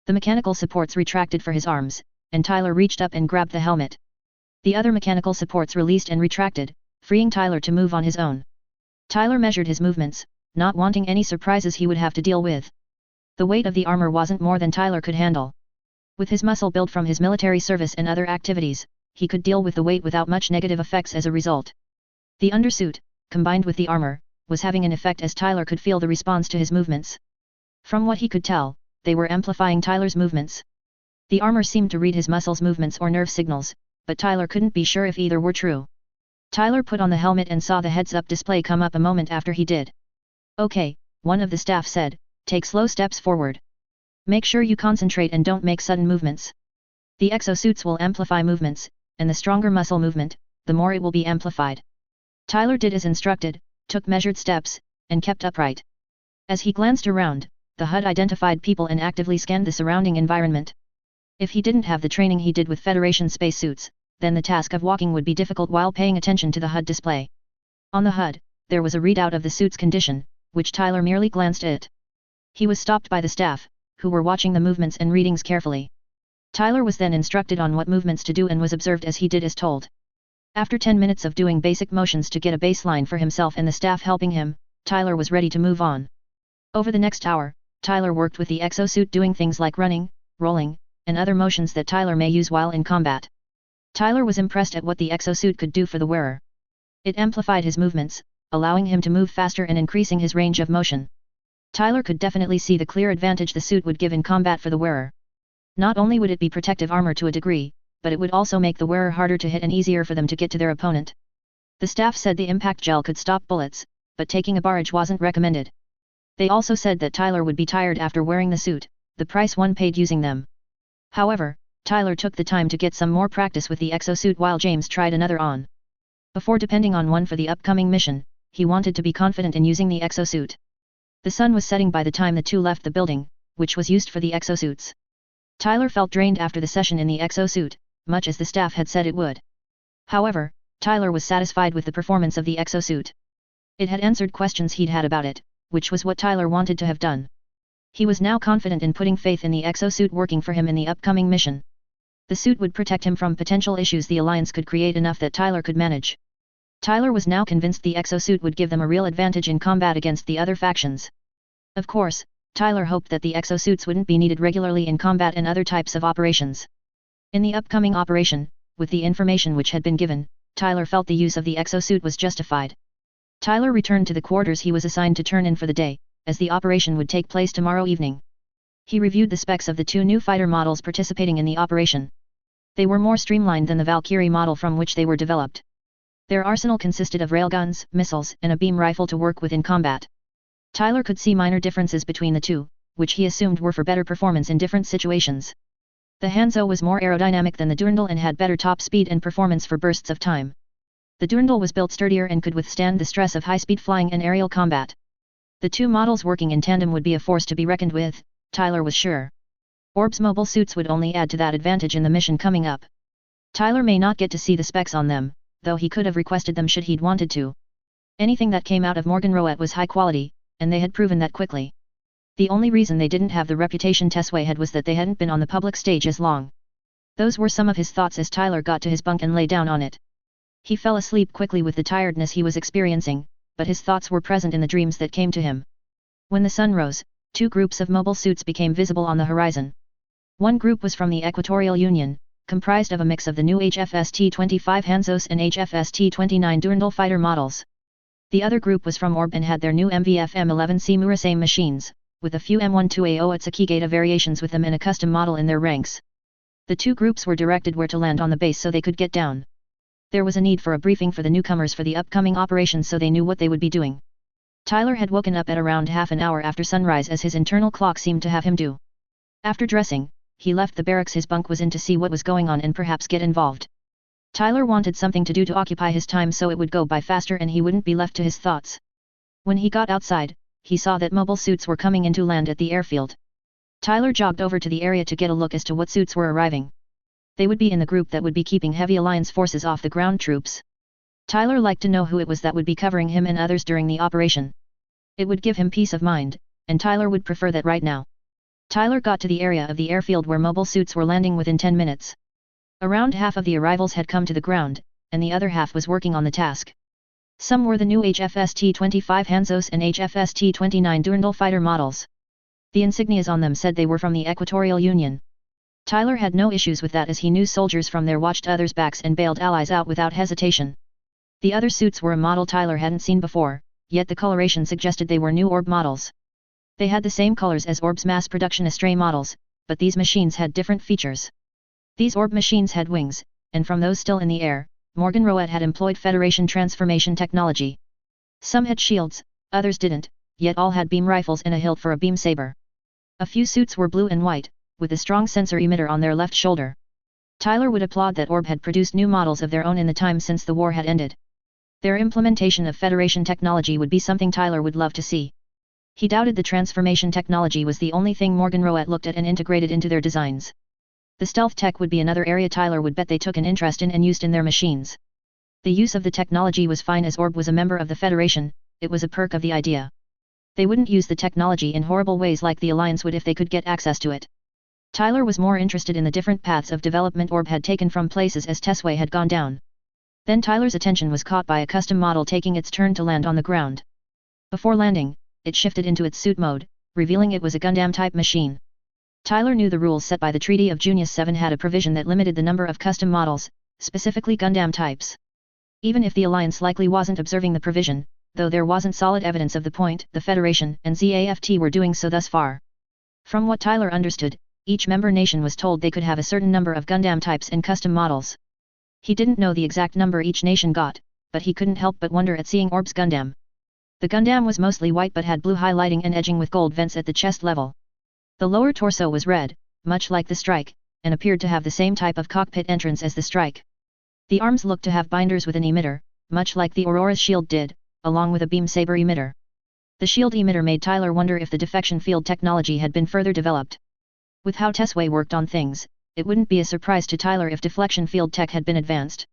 S1: The mechanical supports retracted for his arms, and Tyler reached up and grabbed the helmet. The other mechanical supports released and retracted, freeing Tyler to move on his own. Tyler measured his movements, not wanting any surprises he would have to deal with. The weight of the armor wasn't more than Tyler could handle. With his muscle build from his military service and other activities, he could deal with the weight without much negative effects as a result. The undersuit, combined with the armor, was having an effect as Tyler could feel the response to his movements. From what he could tell, they were amplifying Tyler's movements. The armor seemed to read his muscles' movements or nerve signals, but Tyler couldn't be sure if either were true. Tyler put on the helmet and saw the heads-up display come up a moment after he did. "Okay," one of the staff said, "take slow steps forward. Make sure you concentrate and don't make sudden movements. The exosuits will amplify movements, and the stronger muscle movement, the more it will be amplified." Tyler did as instructed, took measured steps, and kept upright. As he glanced around, the HUD identified people and actively scanned the surrounding environment. If he didn't have the training he did with Federation spacesuits, then the task of walking would be difficult while paying attention to the HUD display. On the HUD, there was a readout of the suit's condition, which Tyler merely glanced at. He was stopped by the staff, who were watching the movements and readings carefully. Tyler was then instructed on what movements to do and was observed as he did as told. After 10 minutes of doing basic motions to get a baseline for himself and the staff helping him, Tyler was ready to move on. Over the next hour, Tyler worked with the exosuit doing things like running, rolling, and other motions that Tyler may use while in combat. Tyler was impressed at what the exosuit could do for the wearer. It amplified his movements, allowing him to move faster and increasing his range of motion. Tyler could definitely see the clear advantage the suit would give in combat for the wearer. Not only would it be protective armor to a degree, but it would also make the wearer harder to hit and easier for them to get to their opponent. The staff said the impact gel could stop bullets, but taking a barrage wasn't recommended. They also said that Tyler would be tired after wearing the suit, the price one paid using them. However, Tyler took the time to get some more practice with the exosuit while James tried another on. Before depending on one for the upcoming mission, he wanted to be confident in using the exosuit. The sun was setting by the time the two left the building, which was used for the exosuits. Tyler felt drained after the session in the exosuit, much as the staff had said it would. However, Tyler was satisfied with the performance of the exosuit. It had answered questions he'd had about it, which was what Tyler wanted to have done. He was now confident in putting faith in the exosuit working for him in the upcoming mission. The suit would protect him from potential issues the Alliance could create enough that Tyler could manage. Tyler was now convinced the exosuit would give them a real advantage in combat against the other factions. Of course, Tyler hoped that the exosuits wouldn't be needed regularly in combat and other types of operations. In the upcoming operation, with the information which had been given, Tyler felt the use of the exosuit was justified. Tyler returned to the quarters he was assigned to turn in for the day, as the operation would take place tomorrow evening. He reviewed the specs of the two new fighter models participating in the operation. They were more streamlined than the Valkyrie model from which they were developed. Their arsenal consisted of railguns, missiles, and a beam rifle to work with in combat. Tyler could see minor differences between the two, which he assumed were for better performance in different situations. The Hanzo was more aerodynamic than the Durandal and had better top speed and performance for bursts of time. The Durandal was built sturdier and could withstand the stress of high-speed flying and aerial combat. The two models working in tandem would be a force to be reckoned with, Tyler was sure. Orb's mobile suits would only add to that advantage in the mission coming up. Tyler may not get to see the specs on them, though he could have requested them should he'd wanted to. Anything that came out of Morgan Roet was high quality, and they had proven that quickly. The only reason they didn't have the reputation Tesway had was that they hadn't been on the public stage as long. Those were some of his thoughts as Tyler got to his bunk and lay down on it. He fell asleep quickly with the tiredness he was experiencing, but his thoughts were present in the dreams that came to him. When the sun rose, two groups of mobile suits became visible on the horizon. One group was from the Equatorial Union, comprised of a mix of the new HFST-25 Hanzos and HFST-29 Durandal fighter models. The other group was from Orb and had their new MVF M11C Murasame machines, with a few M12A0 Atsukigata variations with them and a custom model in their ranks. The two groups were directed where to land on the base so they could get down. There was a need for a briefing for the newcomers for the upcoming operation so they knew what they would be doing. Tyler had woken up at around half an hour after sunrise as his internal clock seemed to have him do. After dressing, he left the barracks his bunk was in to see what was going on and perhaps get involved. Tyler wanted something to do to occupy his time so it would go by faster and he wouldn't be left to his thoughts. When he got outside, he saw that mobile suits were coming into land at the airfield. Tyler jogged over to the area to get a look as to what suits were arriving. They would be in the group that would be keeping heavy Alliance forces off the ground troops. Tyler liked to know who it was that would be covering him and others during the operation. It would give him peace of mind, and Tyler would prefer that right now. Tyler got to the area of the airfield where mobile suits were landing within 10 minutes. Around half of the arrivals had come to the ground, and the other half was working on the task. Some were the new HFST-25 Hanzos and HFST-29 Durandal fighter models. The insignias on them said they were from the Equatorial Union. Tyler had no issues with that as he knew soldiers from there watched others' backs and bailed allies out without hesitation. The other suits were a model Tyler hadn't seen before, yet the coloration suggested they were new Orb models. They had the same colors as Orb's mass production Astray models, but these machines had different features. These Orb machines had wings, and from those still in the air, Morgan Roet had employed Federation transformation technology. Some had shields, others didn't, yet all had beam rifles and a hilt for a beam saber. A few suits were blue and white, with a strong sensor emitter on their left shoulder. Tyler would applaud that Orb had produced new models of their own in the time since the war had ended. Their implementation of Federation technology would be something Tyler would love to see. He doubted the transformation technology was the only thing Morgan Roet looked at and integrated into their designs. The stealth tech would be another area Tyler would bet they took an interest in and used in their machines. The use of the technology was fine as Orb was a member of the Federation, it was a perk of the idea. They wouldn't use the technology in horrible ways like the Alliance would if they could get access to it. Tyler was more interested in the different paths of development Orb had taken from places as Tesway had gone down. Then Tyler's attention was caught by a custom model taking its turn to land on the ground. Before landing, it shifted into its suit mode, revealing it was a Gundam-type machine. Tyler knew the rules set by the Treaty of Junius 7 had a provision that limited the number of custom models, specifically Gundam types. Even if the Alliance likely wasn't observing the provision, though there wasn't solid evidence of the point, the Federation and ZAFT were doing so thus far. From what Tyler understood, each member nation was told they could have a certain number of Gundam types and custom models. He didn't know the exact number each nation got, but he couldn't help but wonder at seeing Orb's Gundam. The Gundam was mostly white but had blue highlighting and edging with gold vents at the chest level. The lower torso was red, much like the Strike, and appeared to have the same type of cockpit entrance as the Strike. The arms looked to have binders with an emitter, much like the Aurora's shield did, along with a beam saber emitter. The shield emitter made Tyler wonder if the defection field technology had been further developed. With how Tesway worked on things, it wouldn't be a surprise to Tyler if deflection field tech had been advanced.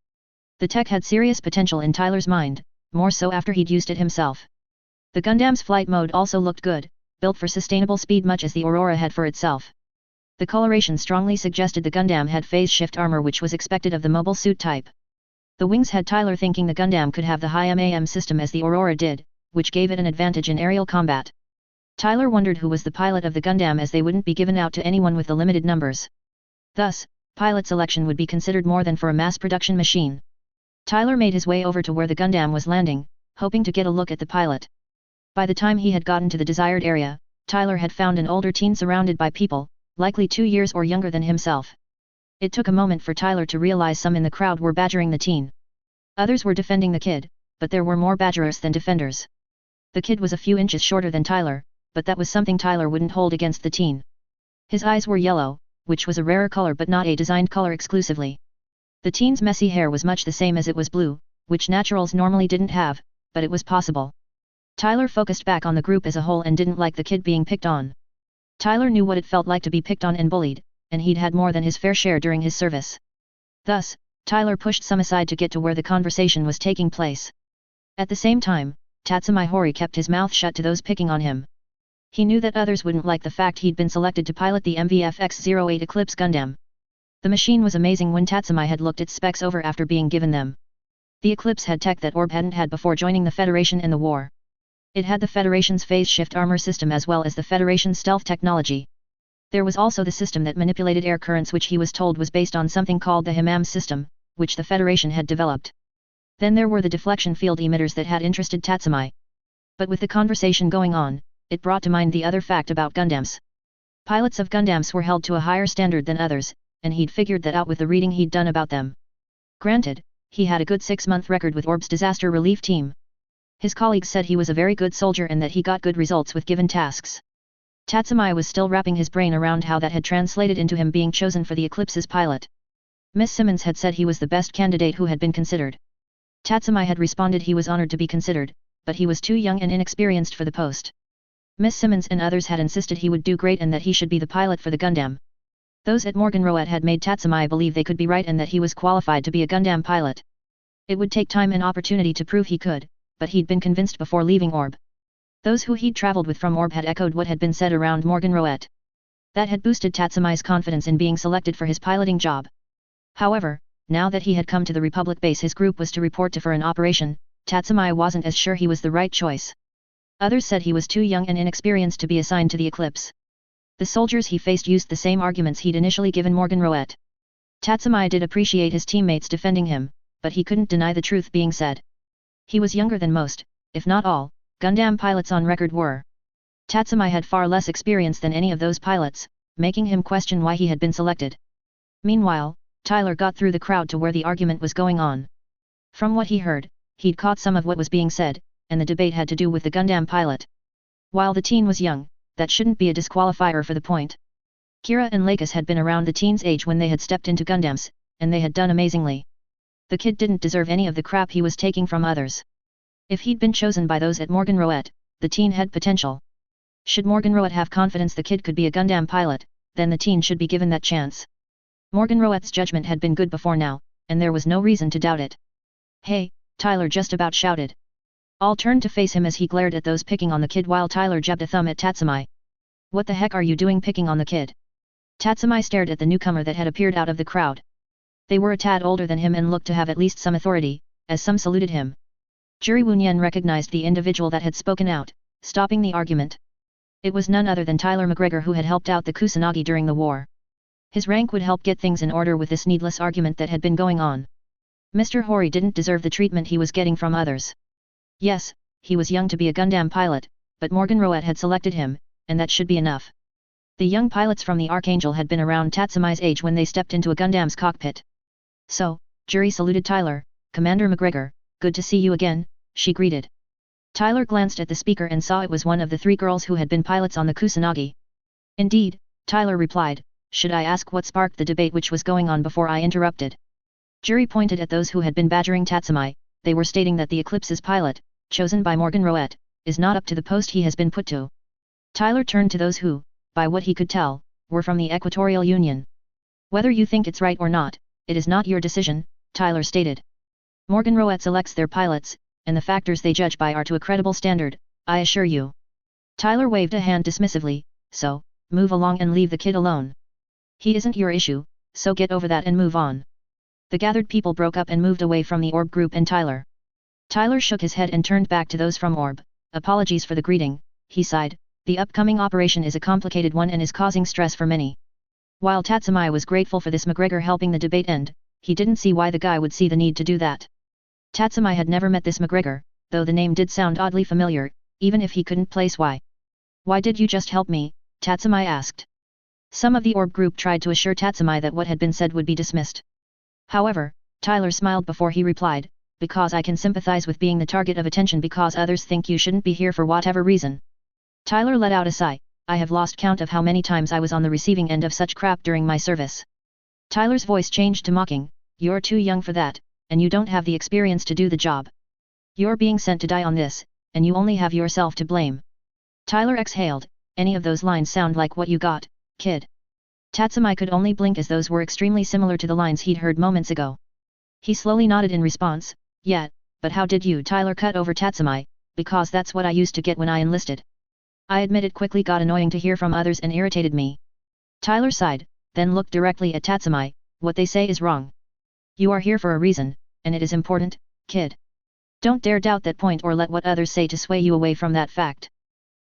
S1: The tech had serious potential in Tyler's mind, more so after he'd used it himself. The Gundam's flight mode also looked good, built for sustainable speed much as the Aurora had for itself. The coloration strongly suggested the Gundam had phase shift armor which was expected of the mobile suit type. The wings had Tyler thinking the Gundam could have the high MAM system as the Aurora did, which gave it an advantage in aerial combat. Tyler wondered who was the pilot of the Gundam as they wouldn't be given out to anyone with the limited numbers. Thus, pilot selection would be considered more than for a mass production machine. Tyler made his way over to where the Gundam was landing, hoping to get a look at the pilot. By the time he had gotten to the desired area, Tyler had found an older teen surrounded by people, likely 2 years or younger than himself. It took a moment for Tyler to realize some in the crowd were badgering the teen. Others were defending the kid, but there were more badgerers than defenders. The kid was a few inches shorter than Tyler, but that was something Tyler wouldn't hold against the teen. His eyes were yellow, which was a rarer color but not a designed color exclusively. The teen's messy hair was much the same as it was blue, which naturals normally didn't have, but it was possible. Tyler focused back on the group as a whole and didn't like the kid being picked on. Tyler knew what it felt like to be picked on and bullied, and he'd had more than his fair share during his service. Thus, Tyler pushed some aside to get to where the conversation was taking place. At the same time, Tatsumi Hori kept his mouth shut to those picking on him. He knew that others wouldn't like the fact he'd been selected to pilot the MVFX-08 Eclipse Gundam. The machine was amazing when Tatsumi had looked its specs over after being given them. The Eclipse had tech that Orb hadn't had before joining the Federation in the war. It had the Federation's phase shift armor system as well as the Federation's stealth technology. There was also the system that manipulated air currents which he was told was based on something called the HIMAM system, which the Federation had developed. Then there were the deflection field emitters that had interested Tatsumi. But with the conversation going on, it brought to mind the other fact about Gundams. Pilots of Gundams were held to a higher standard than others, and he'd figured that out with the reading he'd done about them. Granted, he had a good 6-month record with Orb's disaster relief team. His colleagues said he was a very good soldier and that he got good results with given tasks. Tatsumi was still wrapping his brain around how that had translated into him being chosen for the Eclipse's pilot. Miss Simmons had said he was the best candidate who had been considered. Tatsumi had responded he was honored to be considered, but he was too young and inexperienced for the post. Miss Simmons and others had insisted he would do great and that he should be the pilot for the Gundam. Those at Morgenroet had made Tatsumi believe they could be right and that he was qualified to be a Gundam pilot. It would take time and opportunity to prove he could, but he'd been convinced before leaving Orb. Those who he'd traveled with from Orb had echoed what had been said around Morgenroet. That had boosted Tatsumi's confidence in being selected for his piloting job. However, now that he had come to the Republic base his group was to report to for an operation, Tatsumi wasn't as sure he was the right choice. Others said he was too young and inexperienced to be assigned to the Eclipse. The soldiers he faced used the same arguments he'd initially given Morgenroet. Tatsumi did appreciate his teammates defending him, but he couldn't deny the truth being said. He was younger than most, if not all, Gundam pilots on record were. Tatsumi had far less experience than any of those pilots, making him question why he had been selected. Meanwhile, Tyler got through the crowd to where the argument was going on. From what he heard, he'd caught some of what was being said, and the debate had to do with the Gundam pilot. While the teen was young, that shouldn't be a disqualifier for the point. Kira and Lakis had been around the teen's age when they had stepped into Gundams, and they had done amazingly. The kid didn't deserve any of the crap he was taking from others. If he'd been chosen by those at Morgenroet, the teen had potential. Should Morgenroet have confidence the kid could be a Gundam pilot, then the teen should be given that chance. Morgenroet's judgment had been good before now, and there was no reason to doubt it. "Hey," Tyler just about shouted. All turned to face him as he glared at those picking on the kid while Tyler jabbed a thumb at Tatsumi. "What the heck are you doing picking on the kid?" Tatsumi stared at the newcomer that had appeared out of the crowd. They were a tad older than him and looked to have at least some authority, as some saluted him. Juri Wunyen recognized the individual that had spoken out, stopping the argument. It was none other than Tyler McGregor who had helped out the Kusanagi during the war. His rank would help get things in order with this needless argument that had been going on. Mr. Hori didn't deserve the treatment he was getting from others. Yes, he was young to be a Gundam pilot, but Morgenroet had selected him, and that should be enough. The young pilots from the Archangel had been around Tatsumi's age when they stepped into a Gundam's cockpit. "So," Juri saluted Tyler, "Commander McGregor, good to see you again," she greeted. Tyler glanced at the speaker and saw it was one of the 3 girls who had been pilots on the Kusanagi. "Indeed," Tyler replied, "should I ask what sparked the debate which was going on before I interrupted?" Juri pointed at those who had been badgering Tatsumi. They were stating that the Eclipse's pilot, chosen by Morgenroet, is not up to the post he has been put to. Tyler turned to those who, by what he could tell, were from the Equatorial Union. "Whether you think it's right or not, it is not your decision," Tyler stated. "Morgenroet selects their pilots, and the factors they judge by are to a credible standard, I assure you. Tyler waved a hand dismissively, so, move along and leave the kid alone. He isn't your issue, so get over that and move on. The gathered people broke up and moved away from the orb group and Tyler. Tyler shook his head and turned back to those from orb. Apologies for the greeting, he sighed, the upcoming operation is a complicated one and is causing stress for many. While Tatsumai was grateful for this McGregor helping the debate end, he didn't see why the guy would see the need to do that. Tatsumai had never met this McGregor, though the name did sound oddly familiar, even if he couldn't place why. Why did you just help me? Tatsumai asked. Some of the orb group tried to assure Tatsumai that what had been said would be dismissed. However, Tyler smiled before he replied, because I can sympathize with being the target of attention because others think you shouldn't be here for whatever reason. Tyler let out a sigh, I have lost count of how many times I was on the receiving end of such crap during my service. Tyler's voice changed to mocking, you're too young for that, and you don't have the experience to do the job. You're being sent to die on this, and you only have yourself to blame. Tyler exhaled, any of those lines sound like what you got, kid. Tatsumai could only blink as those were extremely similar to the lines he'd heard moments ago. He slowly nodded in response, yeah, but how did you? Tyler cut over Tatsumai, because that's what I used to get when I enlisted. I admit it quickly got annoying to hear from others and irritated me. Tyler sighed, then looked directly at Tatsumai, what they say is wrong. You are here for a reason, and it is important, kid. Don't dare doubt that point or let what others say to sway you away from that fact.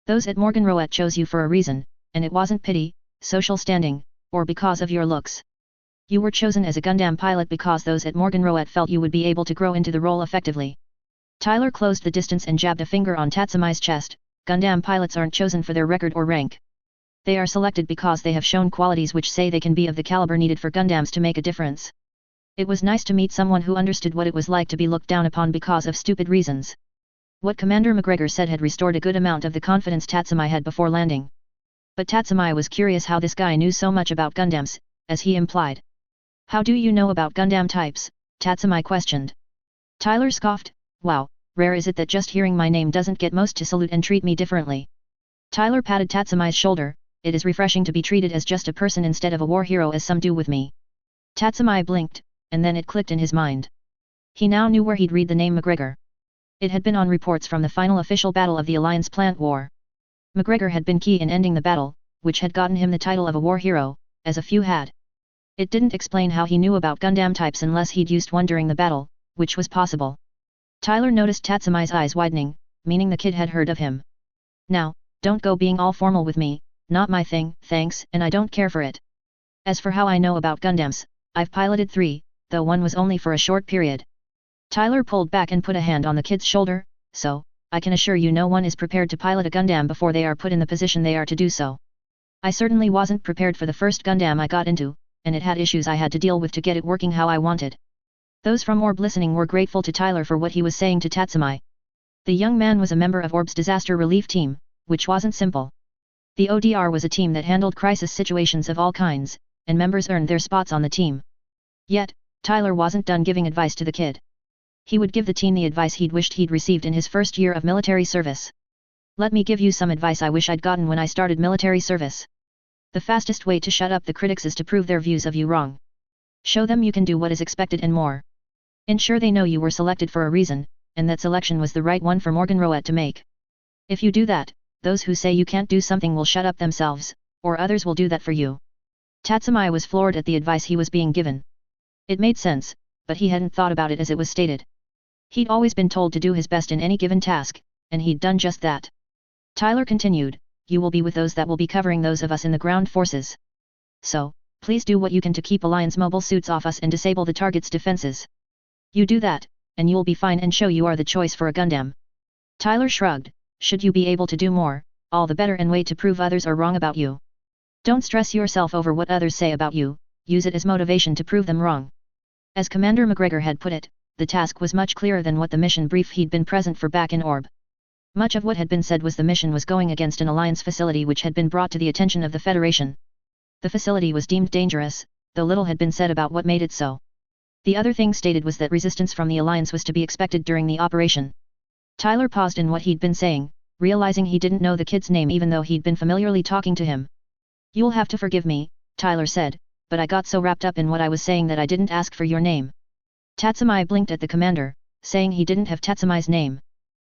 S1: Those at Morgan Roet chose you for a reason, and it wasn't pity, social standing, or because of your looks. You were chosen as a Gundam pilot because those at Morgan Roet felt you would be able to grow into the role effectively. Tyler closed the distance and jabbed a finger on Tatsumai's chest, Gundam pilots aren't chosen for their record or rank. They are selected because they have shown qualities which say they can be of the caliber needed for Gundams to make a difference. It was nice to meet someone who understood what it was like to be looked down upon because of stupid reasons. What Commander McGregor said had restored a good amount of the confidence Tatsumai had before landing. But Tatsumai was curious how this guy knew so much about Gundams, as he implied. How do you know about Gundam types? Tatsumai questioned. Tyler scoffed, wow, rare is it that just hearing my name doesn't get most to salute and treat me differently. Tyler patted Tatsumai's shoulder, it is refreshing to be treated as just a person instead of a war hero as some do with me. Tatsumai blinked, and then it clicked in his mind. He now knew where he'd read the name McGregor. It had been on reports from the final official battle of the Alliance plant war. McGregor had been key in ending the battle, which had gotten him the title of a war hero, as a few had. It didn't explain how he knew about Gundam types unless he'd used one during the battle, which was possible. Tyler noticed Tatsumai's eyes widening, meaning the kid had heard of him. Now, don't go being all formal with me, not my thing, thanks, and I don't care for it. As for how I know about Gundams, I've piloted 3, though one was only for a short period. Tyler pulled back and put a hand on the kid's shoulder, so, I can assure you no one is prepared to pilot a Gundam before they are put in the position they are to do so. I certainly wasn't prepared for the first Gundam I got into, and it had issues I had to deal with to get it working how I wanted. Those from Orb listening were grateful to Tyler for what he was saying to Tatsumai. The young man was a member of Orb's disaster relief team, which wasn't simple. The ODR was a team that handled crisis situations of all kinds, and members earned their spots on the team. Yet, Tyler wasn't done giving advice to the kid. He would give the teen the advice he'd wished he'd received in his first year of military service. Let me give you some advice I wish I'd gotten when I started military service. The fastest way to shut up the critics is to prove their views of you wrong. Show them you can do what is expected and more. Ensure they know you were selected for a reason, and that selection was the right one for Morgan Roet to make. If you do that, those who say you can't do something will shut up themselves, or others will do that for you. Tatsumai was floored at the advice he was being given. It made sense, but he hadn't thought about it as it was stated. He'd always been told to do his best in any given task, and he'd done just that. Tyler continued, you will be with those that will be covering those of us in the ground forces. So, please do what you can to keep Alliance mobile suits off us and disable the target's defenses. You do that, and you'll be fine and show you are the choice for a Gundam. Tyler shrugged, should you be able to do more, all the better and wait to prove others are wrong about you. Don't stress yourself over what others say about you, use it as motivation to prove them wrong. As Commander McGregor had put it, the task was much clearer than what the mission brief he'd been present for back in Orb. Much of what had been said was the mission was going against an Alliance facility which had been brought to the attention of the Federation. The facility was deemed dangerous, though little had been said about what made it so. The other thing stated was that resistance from the Alliance was to be expected during the operation. Tyler paused in what he'd been saying, realizing he didn't know the kid's name even though he'd been familiarly talking to him. You'll have to forgive me, Tyler said, but I got so wrapped up in what I was saying that I didn't ask for your name. Tatsumai blinked at the commander, saying he didn't have Tatsumai's name.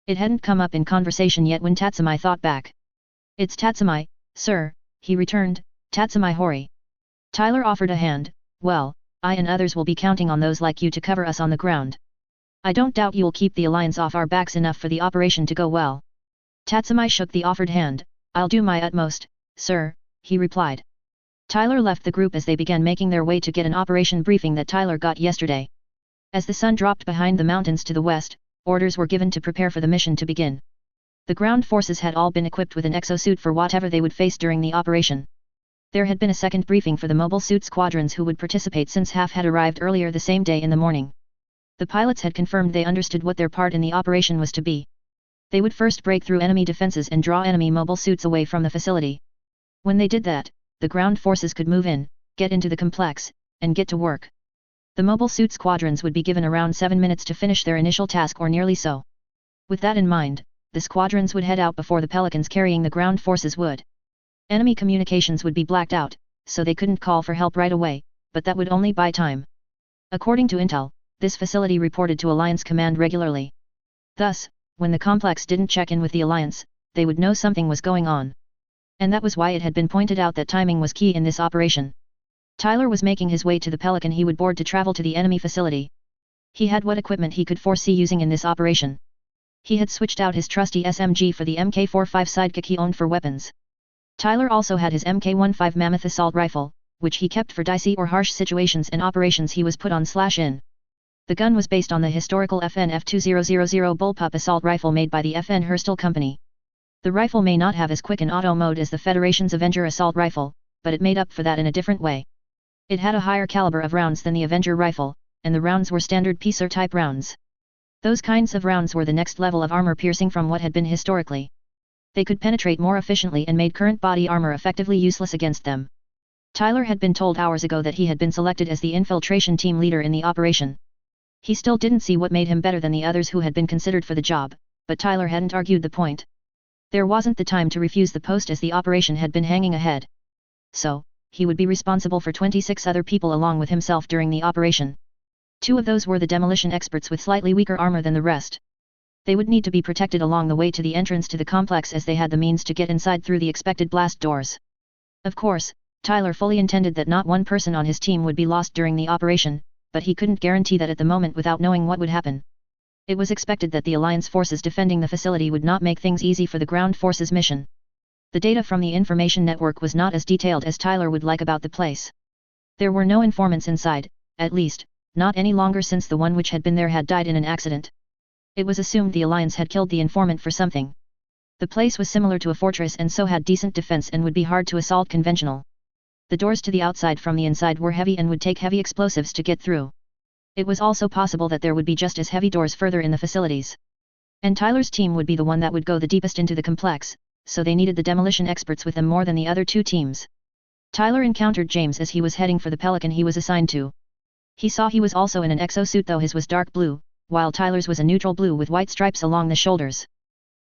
S1: It hadn't come up in conversation yet when Tatsumai thought back. "It's Tatsumai, sir," he returned, "Tatsumai Hori." Tyler offered a hand. "Well, I and others will be counting on those like you to cover us on the ground. I don't doubt you'll keep the alliance off our backs enough for the operation to go well." Tatsumai shook the offered hand. "I'll do my utmost, sir," he replied. Tyler left the group as they began making their way to get an operation briefing that Tyler got yesterday. As the sun dropped behind the mountains to the west, orders were given to prepare for the mission to begin. The ground forces had all been equipped with an exosuit for whatever they would face during the operation. There had been a second briefing for the mobile suit squadrons who would participate since half had arrived earlier the same day in the morning. The pilots had confirmed they understood what their part in the operation was to be. They would first break through enemy defenses and draw enemy mobile suits away from the facility. When they did that, the ground forces could move in, get into the complex, and get to work. The mobile suit squadrons would be given around 7 minutes to finish their initial task or nearly so. With that in mind, the squadrons would head out before the Pelicans carrying the ground forces would. Enemy communications would be blacked out, so they couldn't call for help right away, but that would only buy time. According to intel, this facility reported to Alliance Command regularly. Thus, when the complex didn't check in with the Alliance, they would know something was going on. And that was why it had been pointed out that timing was key in this operation. Tyler was making his way to the Pelican he would board to travel to the enemy facility. He had what equipment he could foresee using in this operation. He had switched out his trusty SMG for the Mk45 sidekick he owned for weapons. Tyler also had his Mk15 Mammoth assault rifle, which he kept for dicey or harsh situations and operations he was put on/in. The gun was based on the historical FN F2000 bullpup assault rifle made by the FN Herstal Company. The rifle may not have as quick an auto mode as the Federation's Avenger assault rifle, but it made up for that in a different way. It had a higher caliber of rounds than the Avenger rifle, and the rounds were standard Piercer type rounds. Those kinds of rounds were the next level of armor piercing from what had been historically. They could penetrate more efficiently and made current body armor effectively useless against them. Tyler had been told hours ago that he had been selected as the infiltration team leader in the operation. He still didn't see what made him better than the others who had been considered for the job, but Tyler hadn't argued the point. There wasn't the time to refuse the post as the operation had been hanging ahead. So, he would be responsible for 26 other people along with himself during the operation. 2 of those were the demolition experts with slightly weaker armor than the rest. They would need to be protected along the way to the entrance to the complex as they had the means to get inside through the expected blast doors. Of course, Tyler fully intended that not one person on his team would be lost during the operation, but he couldn't guarantee that at the moment without knowing what would happen. It was expected that the Alliance forces defending the facility would not make things easy for the ground forces mission. The data from the information network was not as detailed as Tyler would like about the place. There were no informants inside, at least, not any longer since the one which had been there had died in an accident. It was assumed the Alliance had killed the informant for something. The place was similar to a fortress and so had decent defense and would be hard to assault conventional. The doors to the outside from the inside were heavy and would take heavy explosives to get through. It was also possible that there would be just as heavy doors further in the facilities. And Tyler's team would be the one that would go the deepest into the complex, so they needed the demolition experts with them more than the other 2 teams. Tyler encountered James as he was heading for the Pelican he was assigned to. He saw he was also in an exosuit though his was dark blue, while Tyler's was a neutral blue with white stripes along the shoulders.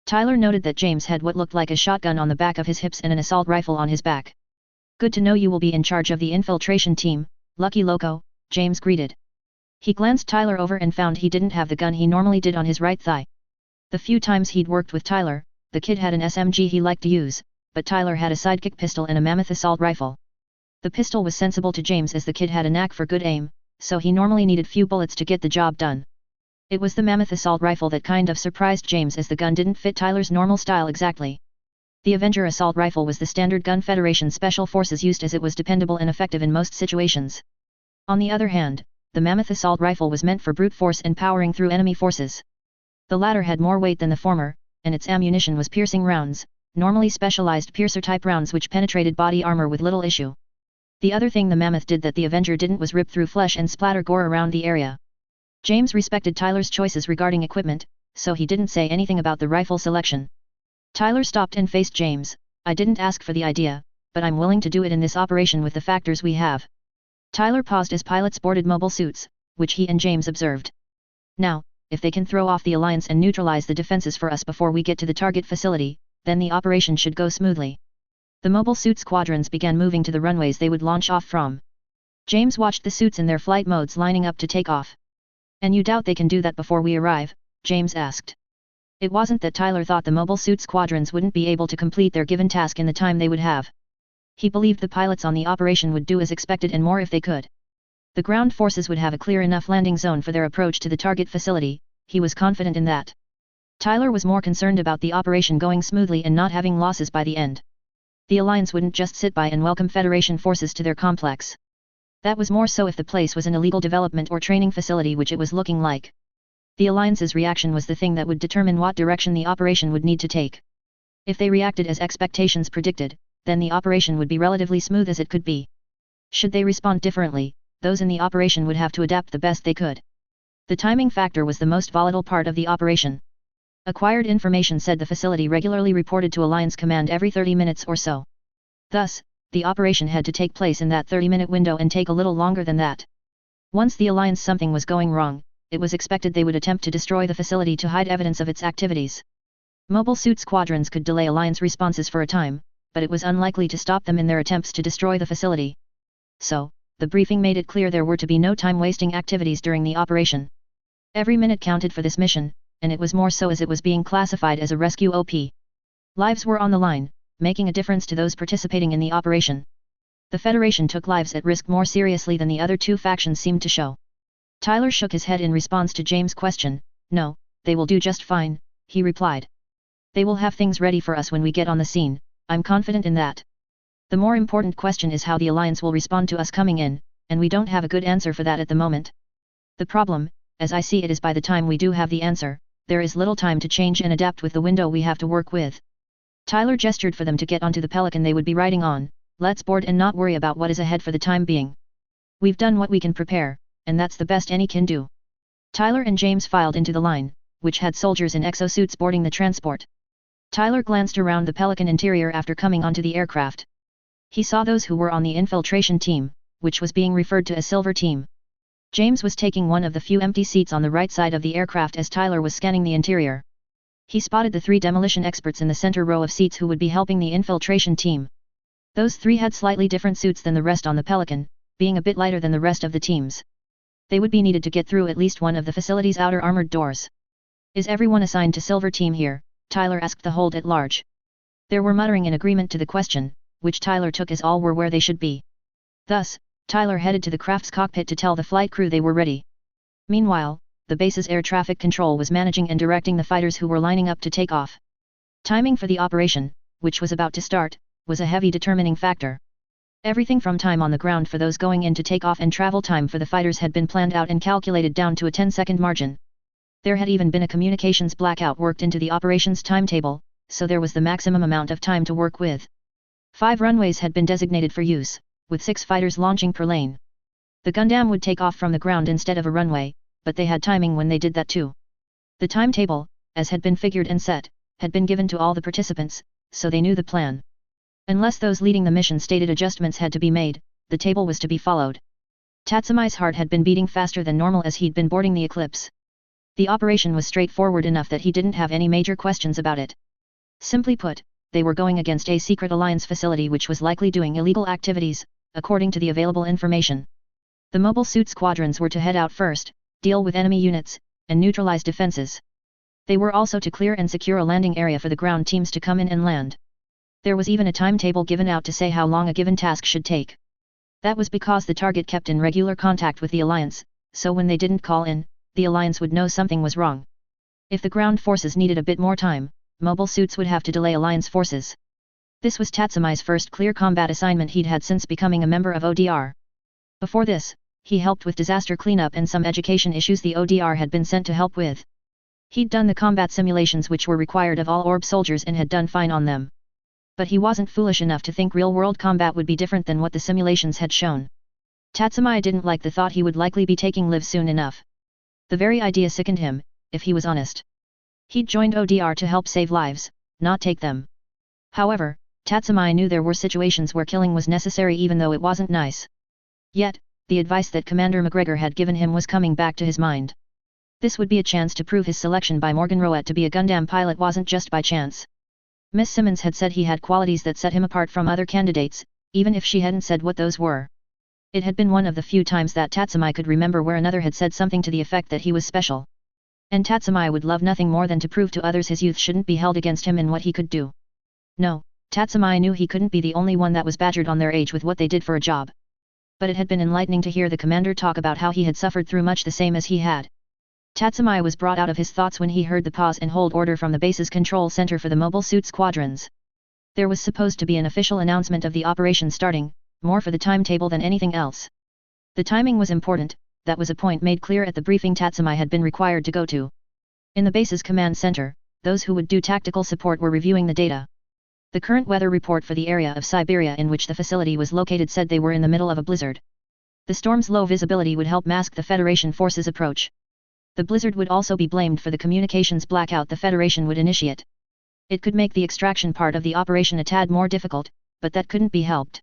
S1: Tyler noted that James had what looked like a shotgun on the back of his hips and an assault rifle on his back. "Good to know you will be in charge of the infiltration team, Lucky Loco," James greeted. He glanced Tyler over and found he didn't have the gun he normally did on his right thigh. The few times he'd worked with Tyler, the kid had an SMG he liked to use, but Tyler had a sidekick pistol and a Mammoth assault rifle. The pistol was sensible to James as the kid had a knack for good aim, so he normally needed few bullets to get the job done. It was the Mammoth assault rifle that kind of surprised James as the gun didn't fit Tyler's normal style exactly. The Avenger assault rifle was the standard gun Federation Special Forces used as it was dependable and effective in most situations. On the other hand, the Mammoth assault rifle was meant for brute force and powering through enemy forces. The latter had more weight than the former, and its ammunition was piercing rounds, normally specialized piercer-type rounds which penetrated body armor with little issue. The other thing the Mammoth did that the Avenger didn't was rip through flesh and splatter gore around the area. James respected Tyler's choices regarding equipment, so he didn't say anything about the rifle selection. Tyler stopped and faced James. "I didn't ask for the idea, but I'm willing to do it in this operation with the factors we have." Tyler paused as pilots boarded mobile suits, which he and James observed. "Now, if they can throw off the Alliance and neutralize the defenses for us before we get to the target facility, then the operation should go smoothly." The mobile suit squadrons began moving to the runways they would launch off from. James watched the suits in their flight modes lining up to take off. And you doubt they can do that before we arrive? James asked. It wasn't that Tyler thought the mobile suit squadrons wouldn't be able to complete their given task in the time they would have. He believed the pilots on the operation would do as expected and more if they could. The ground forces would have a clear enough landing zone for their approach to the target facility, he was confident in that. Tyler was more concerned about the operation going smoothly and not having losses by the end. The Alliance wouldn't just sit by and welcome Federation forces to their complex. That was more so if the place was an illegal development or training facility, which it was looking like. The Alliance's reaction was the thing that would determine what direction the operation would need to take. If they reacted as expectations predicted, then the operation would be relatively smooth as it could be. Should they respond differently, those in the operation would have to adapt the best they could. The timing factor was the most volatile part of the operation. Acquired information said the facility regularly reported to Alliance Command every 30 minutes or so. Thus, the operation had to take place in that 30-minute window and take a little longer than that. Once the Alliance something was going wrong, it was expected they would attempt to destroy the facility to hide evidence of its activities. Mobile suit squadrons could delay Alliance responses for a time, but it was unlikely to stop them in their attempts to destroy the facility. So, the briefing made it clear there were to be no time-wasting activities during the operation. Every minute counted for this mission, and it was more so as it was being classified as a rescue OP. Lives were on the line, making a difference to those participating in the operation. The Federation took lives at risk more seriously than the other two factions seemed to show. Tyler shook his head in response to James' question. No, they will do just fine, he replied. They will have things ready for us when we get on the scene, I'm confident in that. The more important question is how the Alliance will respond to us coming in, and we don't have a good answer for that at the moment. The problem, as I see it, is by the time we do have the answer, there is little time to change and adapt with the window we have to work with. Tyler gestured for them to get onto the Pelican they would be riding on. Let's board and not worry about what is ahead for the time being. We've done what we can prepare, and that's the best any can do. Tyler and James filed into the line, which had soldiers in exosuits boarding the transport. Tyler glanced around the Pelican interior after coming onto the aircraft. He saw those who were on the infiltration team, which was being referred to as Silver Team. James was taking one of the few empty seats on the right side of the aircraft as Tyler was scanning the interior. He spotted the 3 demolition experts in the center row of seats who would be helping the infiltration team. Those 3 had slightly different suits than the rest on the Pelican, being a bit lighter than the rest of the teams. They would be needed to get through at least one of the facility's outer armored doors. Is everyone assigned to Silver Team here? Tyler asked the hold at large. There were muttering in agreement to the question, which Tyler took as all were where they should be. Thus, Tyler headed to the craft's cockpit to tell the flight crew they were ready. Meanwhile, the base's air traffic control was managing and directing the fighters who were lining up to take off. Timing for the operation, which was about to start, was a heavy determining factor. Everything from time on the ground for those going in to take off and travel time for the fighters had been planned out and calculated down to a 10-second margin. There had even been a communications blackout worked into the operations timetable, so there was the maximum amount of time to work with. 5 runways had been designated for use, with 6 fighters launching per lane. The Gundam would take off from the ground instead of a runway, but they had timing when they did that too. The timetable, as had been figured and set, had been given to all the participants, so they knew the plan. Unless those leading the mission stated adjustments had to be made, the table was to be followed. Tatsumai's heart had been beating faster than normal as he'd been boarding the Eclipse. The operation was straightforward enough that he didn't have any major questions about it. Simply put, they were going against a secret alliance facility which was likely doing illegal activities, according to the available information. The mobile suit squadrons were to head out first, deal with enemy units, and neutralize defenses. They were also to clear and secure a landing area for the ground teams to come in and land. There was even a timetable given out to say how long a given task should take. That was because the target kept in regular contact with the Alliance, so when they didn't call in, the Alliance would know something was wrong. If the ground forces needed a bit more time, mobile suits would have to delay Alliance forces. This was Tatsumai's first clear combat assignment he'd had since becoming a member of ODR. Before this, he helped with disaster cleanup and some education issues the ODR had been sent to help with. He'd done the combat simulations which were required of all orb soldiers and had done fine on them. But he wasn't foolish enough to think real-world combat would be different than what the simulations had shown. Tatsumai didn't like the thought he would likely be taking lives soon enough. The very idea sickened him, if he was honest. He'd joined ODR to help save lives, not take them. However, Tatsumai knew there were situations where killing was necessary even though it wasn't nice. Yet, the advice that Commander McGregor had given him was coming back to his mind. This would be a chance to prove his selection by Morgan Rowett to be a Gundam pilot wasn't just by chance. Miss Simmons had said he had qualities that set him apart from other candidates, even if she hadn't said what those were. It had been one of the few times that Tatsumai could remember where another had said something to the effect that he was special. And Tatsumai would love nothing more than to prove to others his youth shouldn't be held against him in what he could do. No, Tatsumai knew he couldn't be the only one that was badgered on their age with what they did for a job. But it had been enlightening to hear the commander talk about how he had suffered through much the same as he had. Tatsumai was brought out of his thoughts when he heard the pause and hold order from the base's control center for the mobile suit squadrons. There was supposed to be an official announcement of the operation starting, more for the timetable than anything else. The timing was important, that was a point made clear at the briefing Tatsumai had been required to go to. In the base's command center, those who would do tactical support were reviewing the data. The current weather report for the area of Siberia in which the facility was located said they were in the middle of a blizzard. The storm's low visibility would help mask the Federation forces' approach. The blizzard would also be blamed for the communications blackout the Federation would initiate. It could make the extraction part of the operation a tad more difficult, but that couldn't be helped.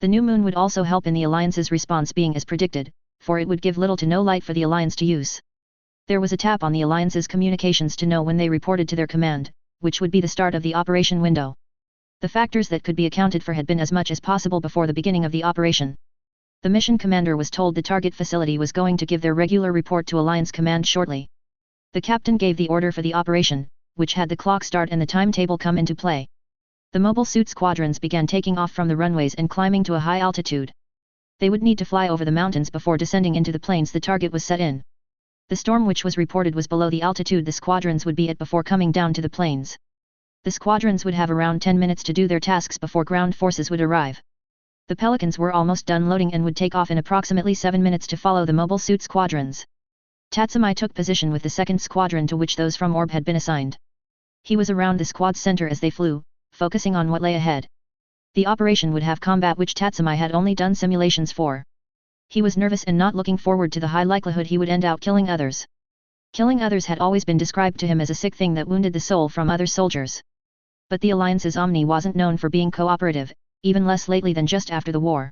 S1: The new moon would also help in the Alliance's response being as predicted, for it would give little to no light for the Alliance to use. There was a tap on the Alliance's communications to know when they reported to their command, which would be the start of the operation window. The factors that could be accounted for had been as much as possible before the beginning of the operation. The mission commander was told the target facility was going to give their regular report to Alliance Command shortly. The captain gave the order for the operation, which had the clock start and the timetable come into play. The mobile suit squadrons began taking off from the runways and climbing to a high altitude. They would need to fly over the mountains before descending into the plains the target was set in. The storm which was reported was below the altitude the squadrons would be at before coming down to the plains. The squadrons would have around 10 minutes to do their tasks before ground forces would arrive. The Pelicans were almost done loading and would take off in approximately 7 minutes to follow the mobile suit squadrons. Tatsumai took position with the second squadron to which those from Orb had been assigned. He was around the squad's center as they flew, focusing on what lay ahead. The operation would have combat which Tatsumai had only done simulations for. He was nervous and not looking forward to the high likelihood he would end out killing others. Killing others had always been described to him as a sick thing that wounded the soul from other soldiers. But the Alliance's Omni wasn't known for being cooperative, even less lately than just after the war.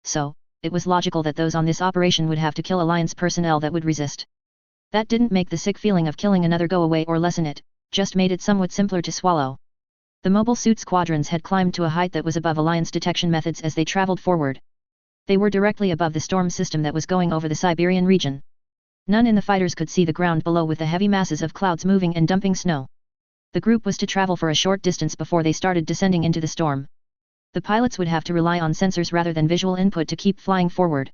S1: So, it was logical that those on this operation would have to kill Alliance personnel that would resist. That didn't make the sick feeling of killing another go away or lessen it, just made it somewhat simpler to swallow. The mobile suit squadrons had climbed to a height that was above Alliance detection methods as they traveled forward. They were directly above the storm system that was going over the Siberian region. None in the fighters could see the ground below with the heavy masses of clouds moving and dumping snow. The group was to travel for a short distance before they started descending into the storm. The pilots would have to rely on sensors rather than visual input to keep flying forward.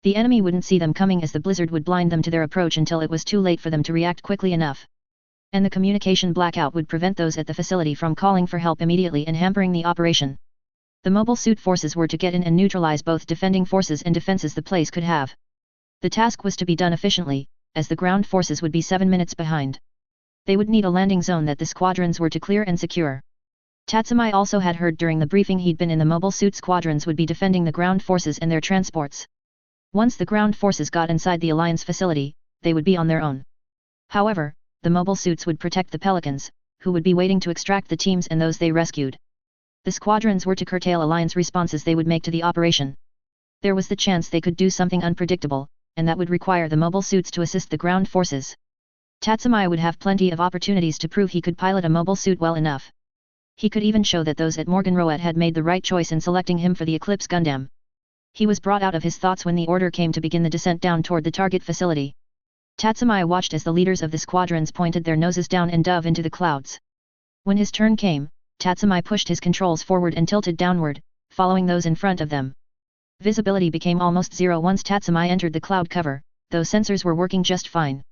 S1: The enemy wouldn't see them coming as the blizzard would blind them to their approach until it was too late for them to react quickly enough. And the communication blackout would prevent those at the facility from calling for help immediately and hampering the operation. The mobile suit forces were to get in and neutralize both defending forces and defenses the place could have. The task was to be done efficiently, as the ground forces would be 7 minutes behind. They would need a landing zone that the squadrons were to clear and secure. Tatsumai also had heard during the briefing he'd been in the mobile suit squadrons would be defending the ground forces and their transports. Once the ground forces got inside the Alliance facility, they would be on their own. However, the mobile suits would protect the Pelicans, who would be waiting to extract the teams and those they rescued. The squadrons were to curtail Alliance responses they would make to the operation. There was the chance they could do something unpredictable, and that would require the mobile suits to assist the ground forces. Tatsumai would have plenty of opportunities to prove he could pilot a mobile suit well enough. He could even show that those at Morgenroet had made the right choice in selecting him for the Eclipse Gundam. He was brought out of his thoughts when the order came to begin the descent down toward the target facility. Tatsumai watched as the leaders of the squadrons pointed their noses down and dove into the clouds. When his turn came, Tatsumai pushed his controls forward and tilted downward, following those in front of them. Visibility became almost zero once Tatsumai entered the cloud cover, though sensors were working just fine.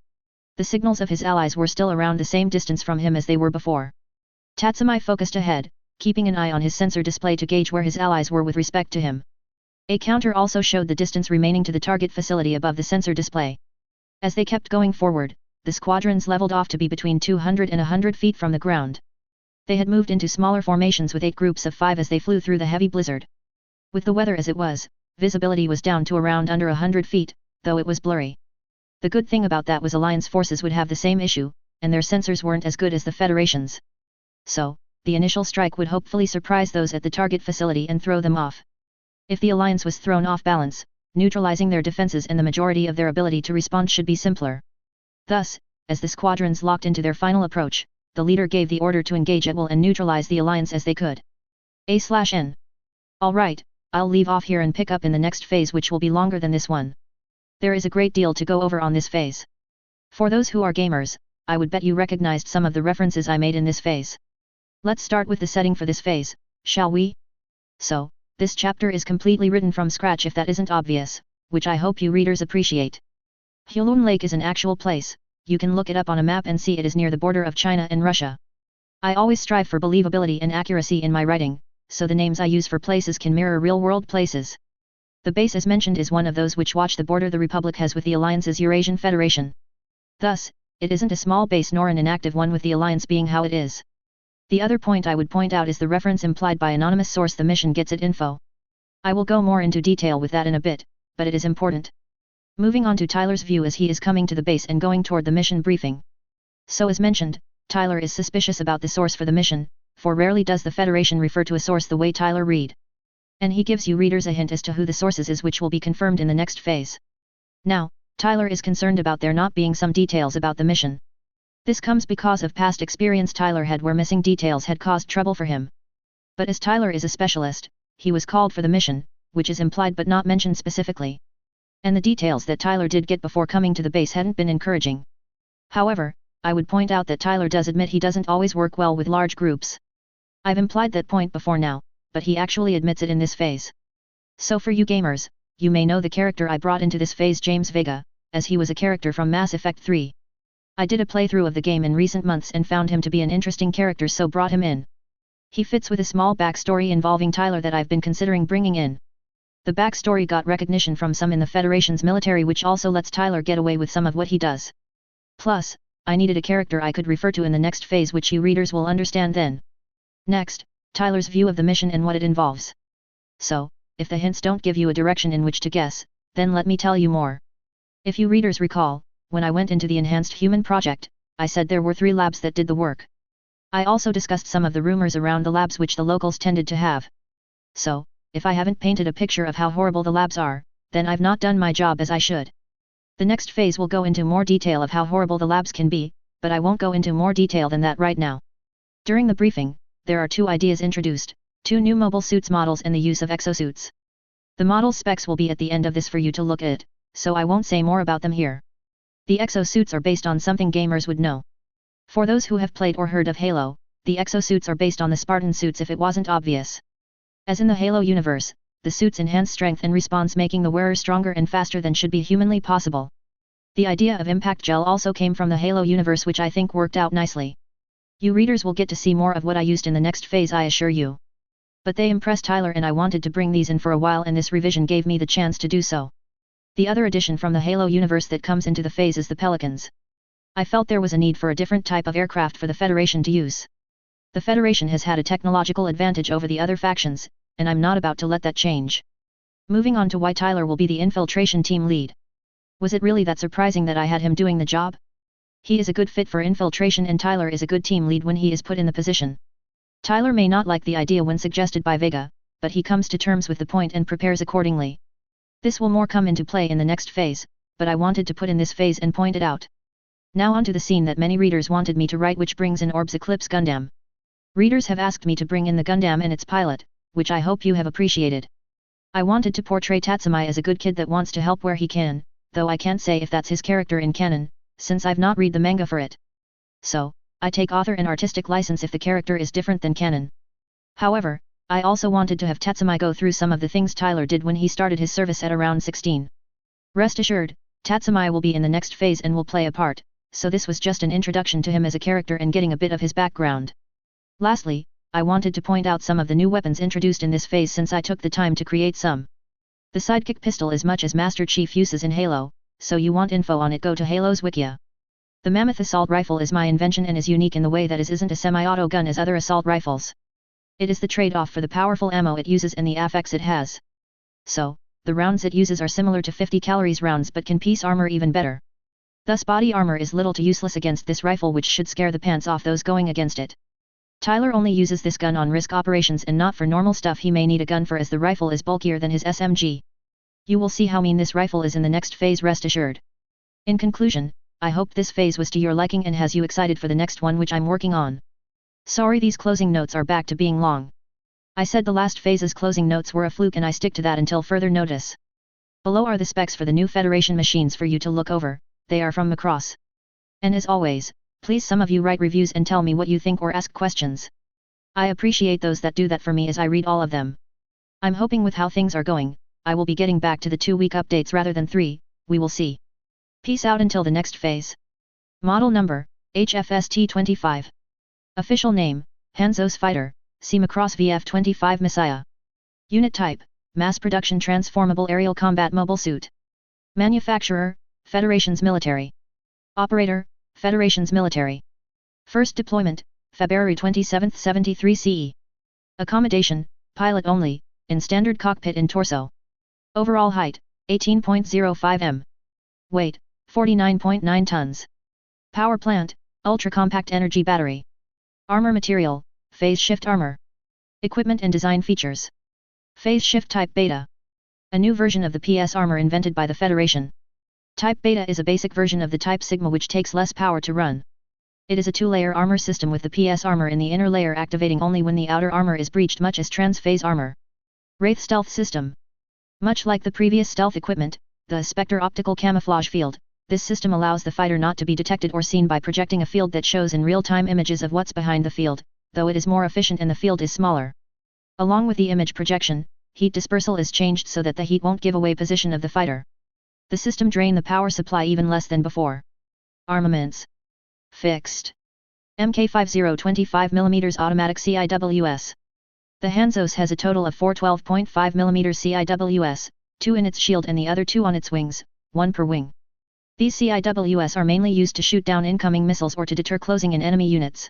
S1: The signals of his allies were still around the same distance from him as they were before. Tatsumai focused ahead, keeping an eye on his sensor display to gauge where his allies were with respect to him. A counter also showed the distance remaining to the target facility above the sensor display. As they kept going forward, the squadrons leveled off to be between 200 and 100 feet from the ground. They had moved into smaller formations with 8 groups of 5 as they flew through the heavy blizzard. With the weather as it was, visibility was down to around under 100 feet, though it was blurry. The good thing about that was Alliance forces would have the same issue, and their sensors weren't as good as the Federation's. So, the initial strike would hopefully surprise those at the target facility and throw them off. If the Alliance was thrown off balance, neutralizing their defenses and the majority of their ability to respond should be simpler. Thus, as the squadrons locked into their final approach, the leader gave the order to engage at will and neutralize the Alliance as they could. A/N. All right, I'll leave off here and pick up in the next phase, which will be longer than this one. There is a great deal to go over on this phase. For those who are gamers, I would bet you recognized some of the references I made in this phase. Let's start with the setting for this phase, shall we? So, this chapter is completely written from scratch if that isn't obvious, which I hope you readers appreciate. Hulun Lake is an actual place, you can look it up on a map and see it is near the border of China and Russia. I always strive for believability and accuracy in my writing, so the names I use for places can mirror real-world places. The base as mentioned is one of those which watch the border the Republic has with the Alliance's Eurasian Federation. Thus, it isn't a small base nor an inactive one, with the Alliance being how it is. The other point I would point out is the reference implied by anonymous source the mission gets it info. I will go more into detail with that in a bit, but it is important. Moving on to Tyler's view as he is coming to the base and going toward the mission briefing. So as mentioned, Tyler is suspicious about the source for the mission, for rarely does the Federation refer to a source the way Tyler read. And he gives you readers a hint as to who the source is, which will be confirmed in the next phase. Now, Tyler is concerned about there not being some details about the mission. This comes because of past experience Tyler had where missing details had caused trouble for him. But as Tyler is a specialist, he was called for the mission, which is implied but not mentioned specifically. And the details that Tyler did get before coming to the base hadn't been encouraging. However, I would point out that Tyler does admit he doesn't always work well with large groups. I've implied that point before now, but he actually admits it in this phase. So for you gamers, you may know the character I brought into this phase, James Vega, as he was a character from Mass Effect 3. I did a playthrough of the game in recent months and found him to be an interesting character, so brought him in. He fits with a small backstory involving Tyler that I've been considering bringing in. The backstory got recognition from some in the Federation's military, which also lets Tyler get away with some of what he does. Plus, I needed a character I could refer to in the next phase, which you readers will understand then. Next, Tyler's view of the mission and what it involves. So, if the hints don't give you a direction in which to guess, then let me tell you more. If you readers recall, when I went into the Enhanced Human Project, I said there were 3 labs that did the work. I also discussed some of the rumors around the labs which the locals tended to have. So, if I haven't painted a picture of how horrible the labs are, then I've not done my job as I should. The next phase will go into more detail of how horrible the labs can be, but I won't go into more detail than that right now. During the briefing, there are 2 ideas introduced, 2 new mobile suits models and the use of exosuits. The model specs will be at the end of this for you to look at, so I won't say more about them here. The exosuits are based on something gamers would know. For those who have played or heard of Halo, the exosuits are based on the Spartan suits if it wasn't obvious. As in the Halo universe, the suits enhance strength and response, making the wearer stronger and faster than should be humanly possible. The idea of impact gel also came from the Halo universe, which I think worked out nicely. You readers will get to see more of what I used in the next phase, I assure you. But they impressed Tyler and I wanted to bring these in for a while, and this revision gave me the chance to do so. The other addition from the Halo universe that comes into the phase is the Pelicans. I felt there was a need for a different type of aircraft for the Federation to use. The Federation has had a technological advantage over the other factions, and I'm not about to let that change. Moving on to why Tyler will be the infiltration team lead. Was it really that surprising that I had him doing the job? He is a good fit for infiltration, and Tyler is a good team lead when he is put in the position. Tyler may not like the idea when suggested by Vega, but he comes to terms with the point and prepares accordingly. This will more come into play in the next phase, but I wanted to put in this phase and point it out. Now on to the scene that many readers wanted me to write, which brings in Orb's Eclipse Gundam. Readers have asked me to bring in the Gundam and its pilot, which I hope you have appreciated. I wanted to portray Tatsumai as a good kid that wants to help where he can, though I can't say if that's his character in canon, since I've not read the manga for it. So, I take author and artistic license if the character is different than canon. However, I also wanted to have Tatsumai go through some of the things Tyler did when he started his service at around 16. Rest assured, Tatsumai will be in the next phase and will play a part, so this was just an introduction to him as a character and getting a bit of his background. Lastly, I wanted to point out some of the new weapons introduced in this phase since I took the time to create some. The sidekick pistol is much as Master Chief uses in Halo, so you want info on it, go to Halo's Wikia. The Mammoth assault rifle is my invention and is unique in the way that it isn't a semi-auto gun as other assault rifles. It is the trade-off for the powerful ammo it uses and the affix it has. So, the rounds it uses are similar to 50 calories rounds but can piece armor even better. Thus body armor is little to useless against this rifle, which should scare the pants off those going against it. Tyler only uses this gun on risk operations and not for normal stuff he may need a gun for, as the rifle is bulkier than his SMG. You will see how mean this rifle is in the next phase, rest assured. In conclusion, I hope this phase was to your liking and has you excited for the next one which I'm working on. Sorry these closing notes are back to being long. I said the last phase's closing notes were a fluke and I stick to that until further notice. Below are the specs for the new Federation machines for you to look over, they are from Macross. And as always, please some of you write reviews and tell me what you think or ask questions. I appreciate those that do that for me as I read all of them. I'm hoping with how things are going, I will be getting back to the 2-week updates rather than 3, we will see. Peace out until the next phase. Model number, HFST-25. Official name, Hanzos Fighter, C Macross VF-25 Messiah. Unit type, Mass Production Transformable Aerial Combat Mobile Suit. Manufacturer, Federation's Military. Operator, Federation's Military. First deployment, February 27, 73 CE. Accommodation, pilot only, in standard cockpit and torso. Overall height, 18.05 m. Weight, 49.9 tons. Power plant, ultra-compact energy battery. Armor material, phase shift armor. Equipment and design features. Phase shift type beta. A new version of the PS armor invented by the Federation. Type beta is a basic version of the type sigma which takes less power to run. It is a 2-layer armor system with the PS armor in the inner layer activating only when the outer armor is breached, much as trans-phase armor. Wraith stealth system. Much like the previous stealth equipment, the Spectre optical camouflage field, this system allows the fighter not to be detected or seen by projecting a field that shows in real-time images of what's behind the field, though it is more efficient and the field is smaller. Along with the image projection, heat dispersal is changed so that the heat won't give away position of the fighter. The system drain the power supply even less than before. Armaments. Fixed. Mk50 25mm automatic CIWS. The Hanzos has a total of 4 12.5mm CIWS, 2 in its shield and the other 2 on its wings, 1 per wing. These CIWS are mainly used to shoot down incoming missiles or to deter closing in enemy units.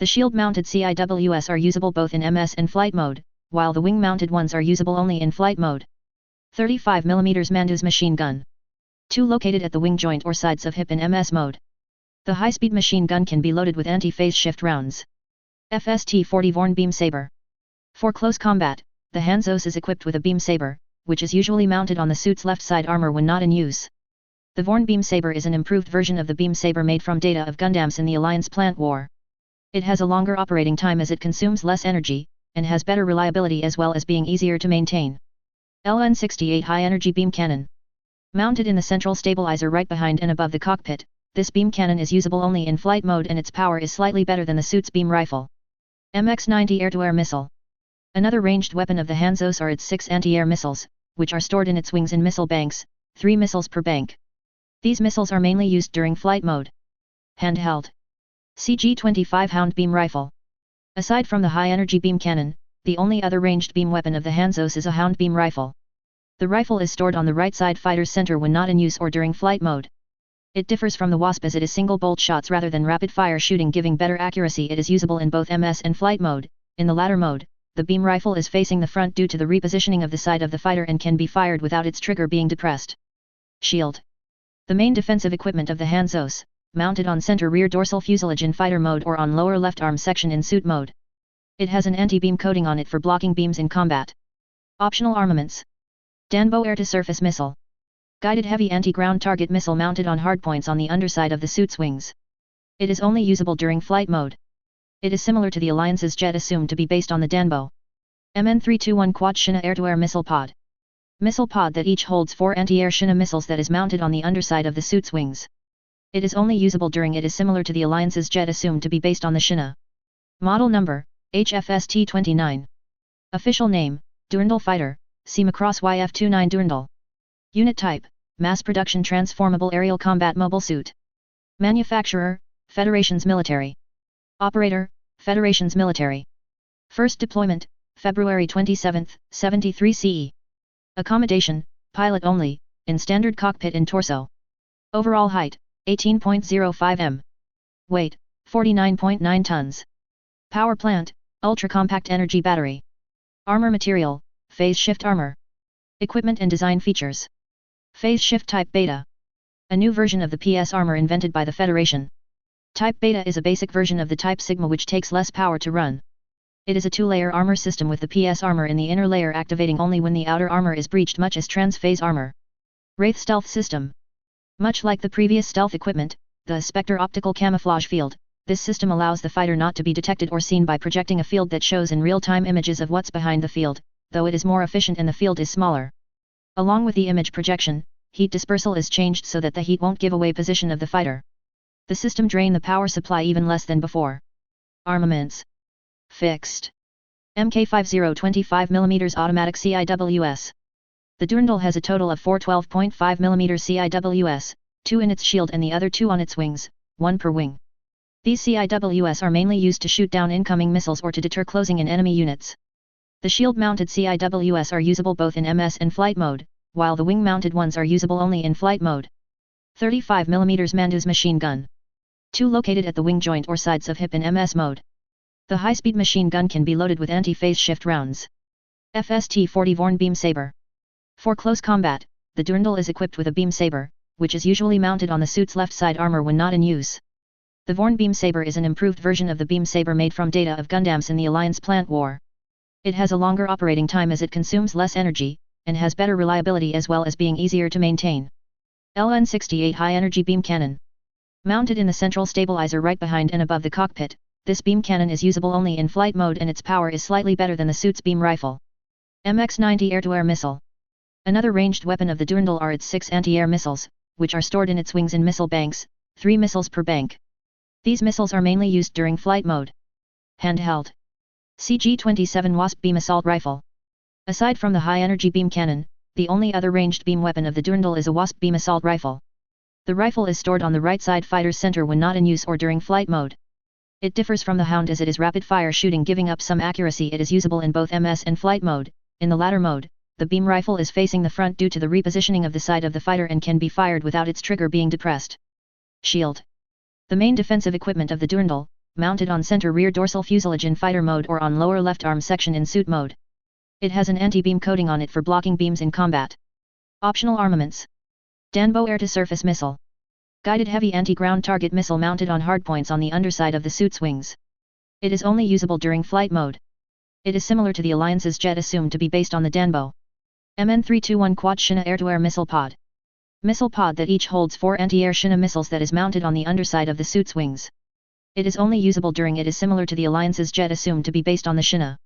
S1: The shield-mounted CIWS are usable both in MS and flight mode, while the wing-mounted ones are usable only in flight mode. 35mm Mandus machine gun. 2 located at the wing joint or sides of hip in MS mode. The high-speed machine gun can be loaded with anti-phase shift rounds. FST-40 Vorn beam saber. For close combat, the Hanzos is equipped with a beam saber, which is usually mounted on the suit's left side armor when not in use. The Vorn beam saber is an improved version of the beam saber made from data of Gundams in the Alliance plant war. It has a longer operating time as it consumes less energy, and has better reliability as well as being easier to maintain. LN-68 high-energy beam cannon. Mounted in the central stabilizer right behind and above the cockpit, this beam cannon is usable only in flight mode and its power is slightly better than the suit's beam rifle. MX-90 air-to-air missile. Another ranged weapon of the Hanzos are its 6 anti-air missiles, which are stored in its wings in missile banks, 3 missiles per bank. These missiles are mainly used during flight mode. Handheld. CG-25 Hound beam rifle. Aside from the high-energy beam cannon, the only other ranged beam weapon of the Hanzos is a Hound beam rifle. The rifle is stored on the right side fighter's center when not in use or during flight mode. It differs from the Wasp as it is single bolt shots rather than rapid fire shooting, giving better accuracy. It is usable in both MS and flight mode. In the latter mode, the beam rifle is facing the front due to the repositioning of the side of the fighter and can be fired without its trigger being depressed. Shield. The main defensive equipment of the Hanzos, mounted on center rear dorsal fuselage in fighter mode or on lower left arm section in suit mode. It has an anti-beam coating on it for blocking beams in combat. Optional armaments. Danbo air-to-surface missile. Guided heavy anti-ground target missile mounted on hardpoints on the underside of the suit's wings. It is only usable during flight mode. It is similar to the Alliance's jet assumed to be based on the Danbo. MN321 Quad Shina air-to-air missile pod. Missile pod that each holds 4 anti-air Shina missiles that is mounted on the underside of the suit's wings. It is only usable during it is similar to the Alliance's jet assumed to be based on the Shina. Model number, HFST-29. Official name, Durandal Fighter, C Macross YF-29 Durandal. Unit type, Mass Production Transformable Aerial Combat Mobile Suit. Manufacturer, Federation's Military. Operator, Federation's Military. First deployment, February 27, 73 CE. Accommodation, pilot only, in standard cockpit and torso. Overall height, 18.05 m. Weight, 49.9 tons. Power plant, ultra-compact energy battery. Armor material, phase shift armor. Equipment and design features. Phase shift type beta. A new version of the PS armor invented by the Federation. Type beta is a basic version of the type sigma which takes less power to run. It is a 2-layer armor system with the PS armor in the inner layer activating only when the outer armor is breached, much as trans-phase armor. Wraith stealth system. Much like the previous stealth equipment, the Spectre optical camouflage field, This system allows the fighter not to be detected or seen by projecting a field that shows in real-time images of what's behind the field, though it is more efficient and the field is smaller. Along with the image projection, heat dispersal is changed so that the heat won't give away position of the fighter. The system drain the power supply even less than before. Armaments. Fixed. Mk50 25mm automatic CIWS. The Durandal has a total of 4 12.5mm CIWS, 2 in its shield and the other 2 on its wings, 1 per wing. These CIWS are mainly used to shoot down incoming missiles or to deter closing in enemy units. The shield-mounted CIWS are usable both in MS and flight mode, while the wing-mounted ones are usable only in flight mode. 35mm Mandus machine gun. 2 located at the wing joint or sides of hip in MS mode. The high-speed machine gun can be loaded with anti-phase shift rounds. FST-40 Vorn beam saber. For close combat, the Durandal is equipped with a beam saber, which is usually mounted on the suit's left side armor when not in use. The Vorn beam saber is an improved version of the beam saber made from data of Gundams in the Alliance Plant War. It has a longer operating time as it consumes less energy, and has better reliability as well as being easier to maintain. LN-68 high-energy beam cannon. Mounted in the central stabilizer right behind and above the cockpit, this beam cannon is usable only in flight mode and its power is slightly better than the suit's beam rifle. MX-90 air-to-air missile. Another ranged weapon of the Durandal are its 6 anti-air missiles, which are stored in its wings in missile banks, 3 missiles per bank. These missiles are mainly used during flight mode. Handheld. CG-27 Wasp beam assault rifle. Aside from the high-energy beam cannon, the only other ranged beam weapon of the Durandal is a Wasp beam assault rifle. The rifle is stored on the right side fighter's center when not in use or during flight mode. It differs from the Hound as it is rapid-fire shooting, giving up some accuracy. It is usable in both MS and flight mode. In the latter mode, the beam rifle is facing the front due to the repositioning of the side of the fighter and can be fired without its trigger being depressed. Shield. The main defensive equipment of the Durandal, mounted on center rear dorsal fuselage in fighter mode or on lower left arm section in suit mode. It has an anti-beam coating on it for blocking beams in combat. Optional armaments. Danbo air-to-surface missile. Guided heavy anti-ground target missile mounted on hardpoints on the underside of the suit's wings. It is only usable during flight mode. It is similar to the Alliance's jet, assumed to be based on the Danbo. MN321 Quad Shina air-to-air missile pod. Missile pod that each holds 4 anti-air Shina missiles that is mounted on the underside of the suit's wings. It is only usable during. It is similar to the Alliance's jet, assumed to be based on the Shina.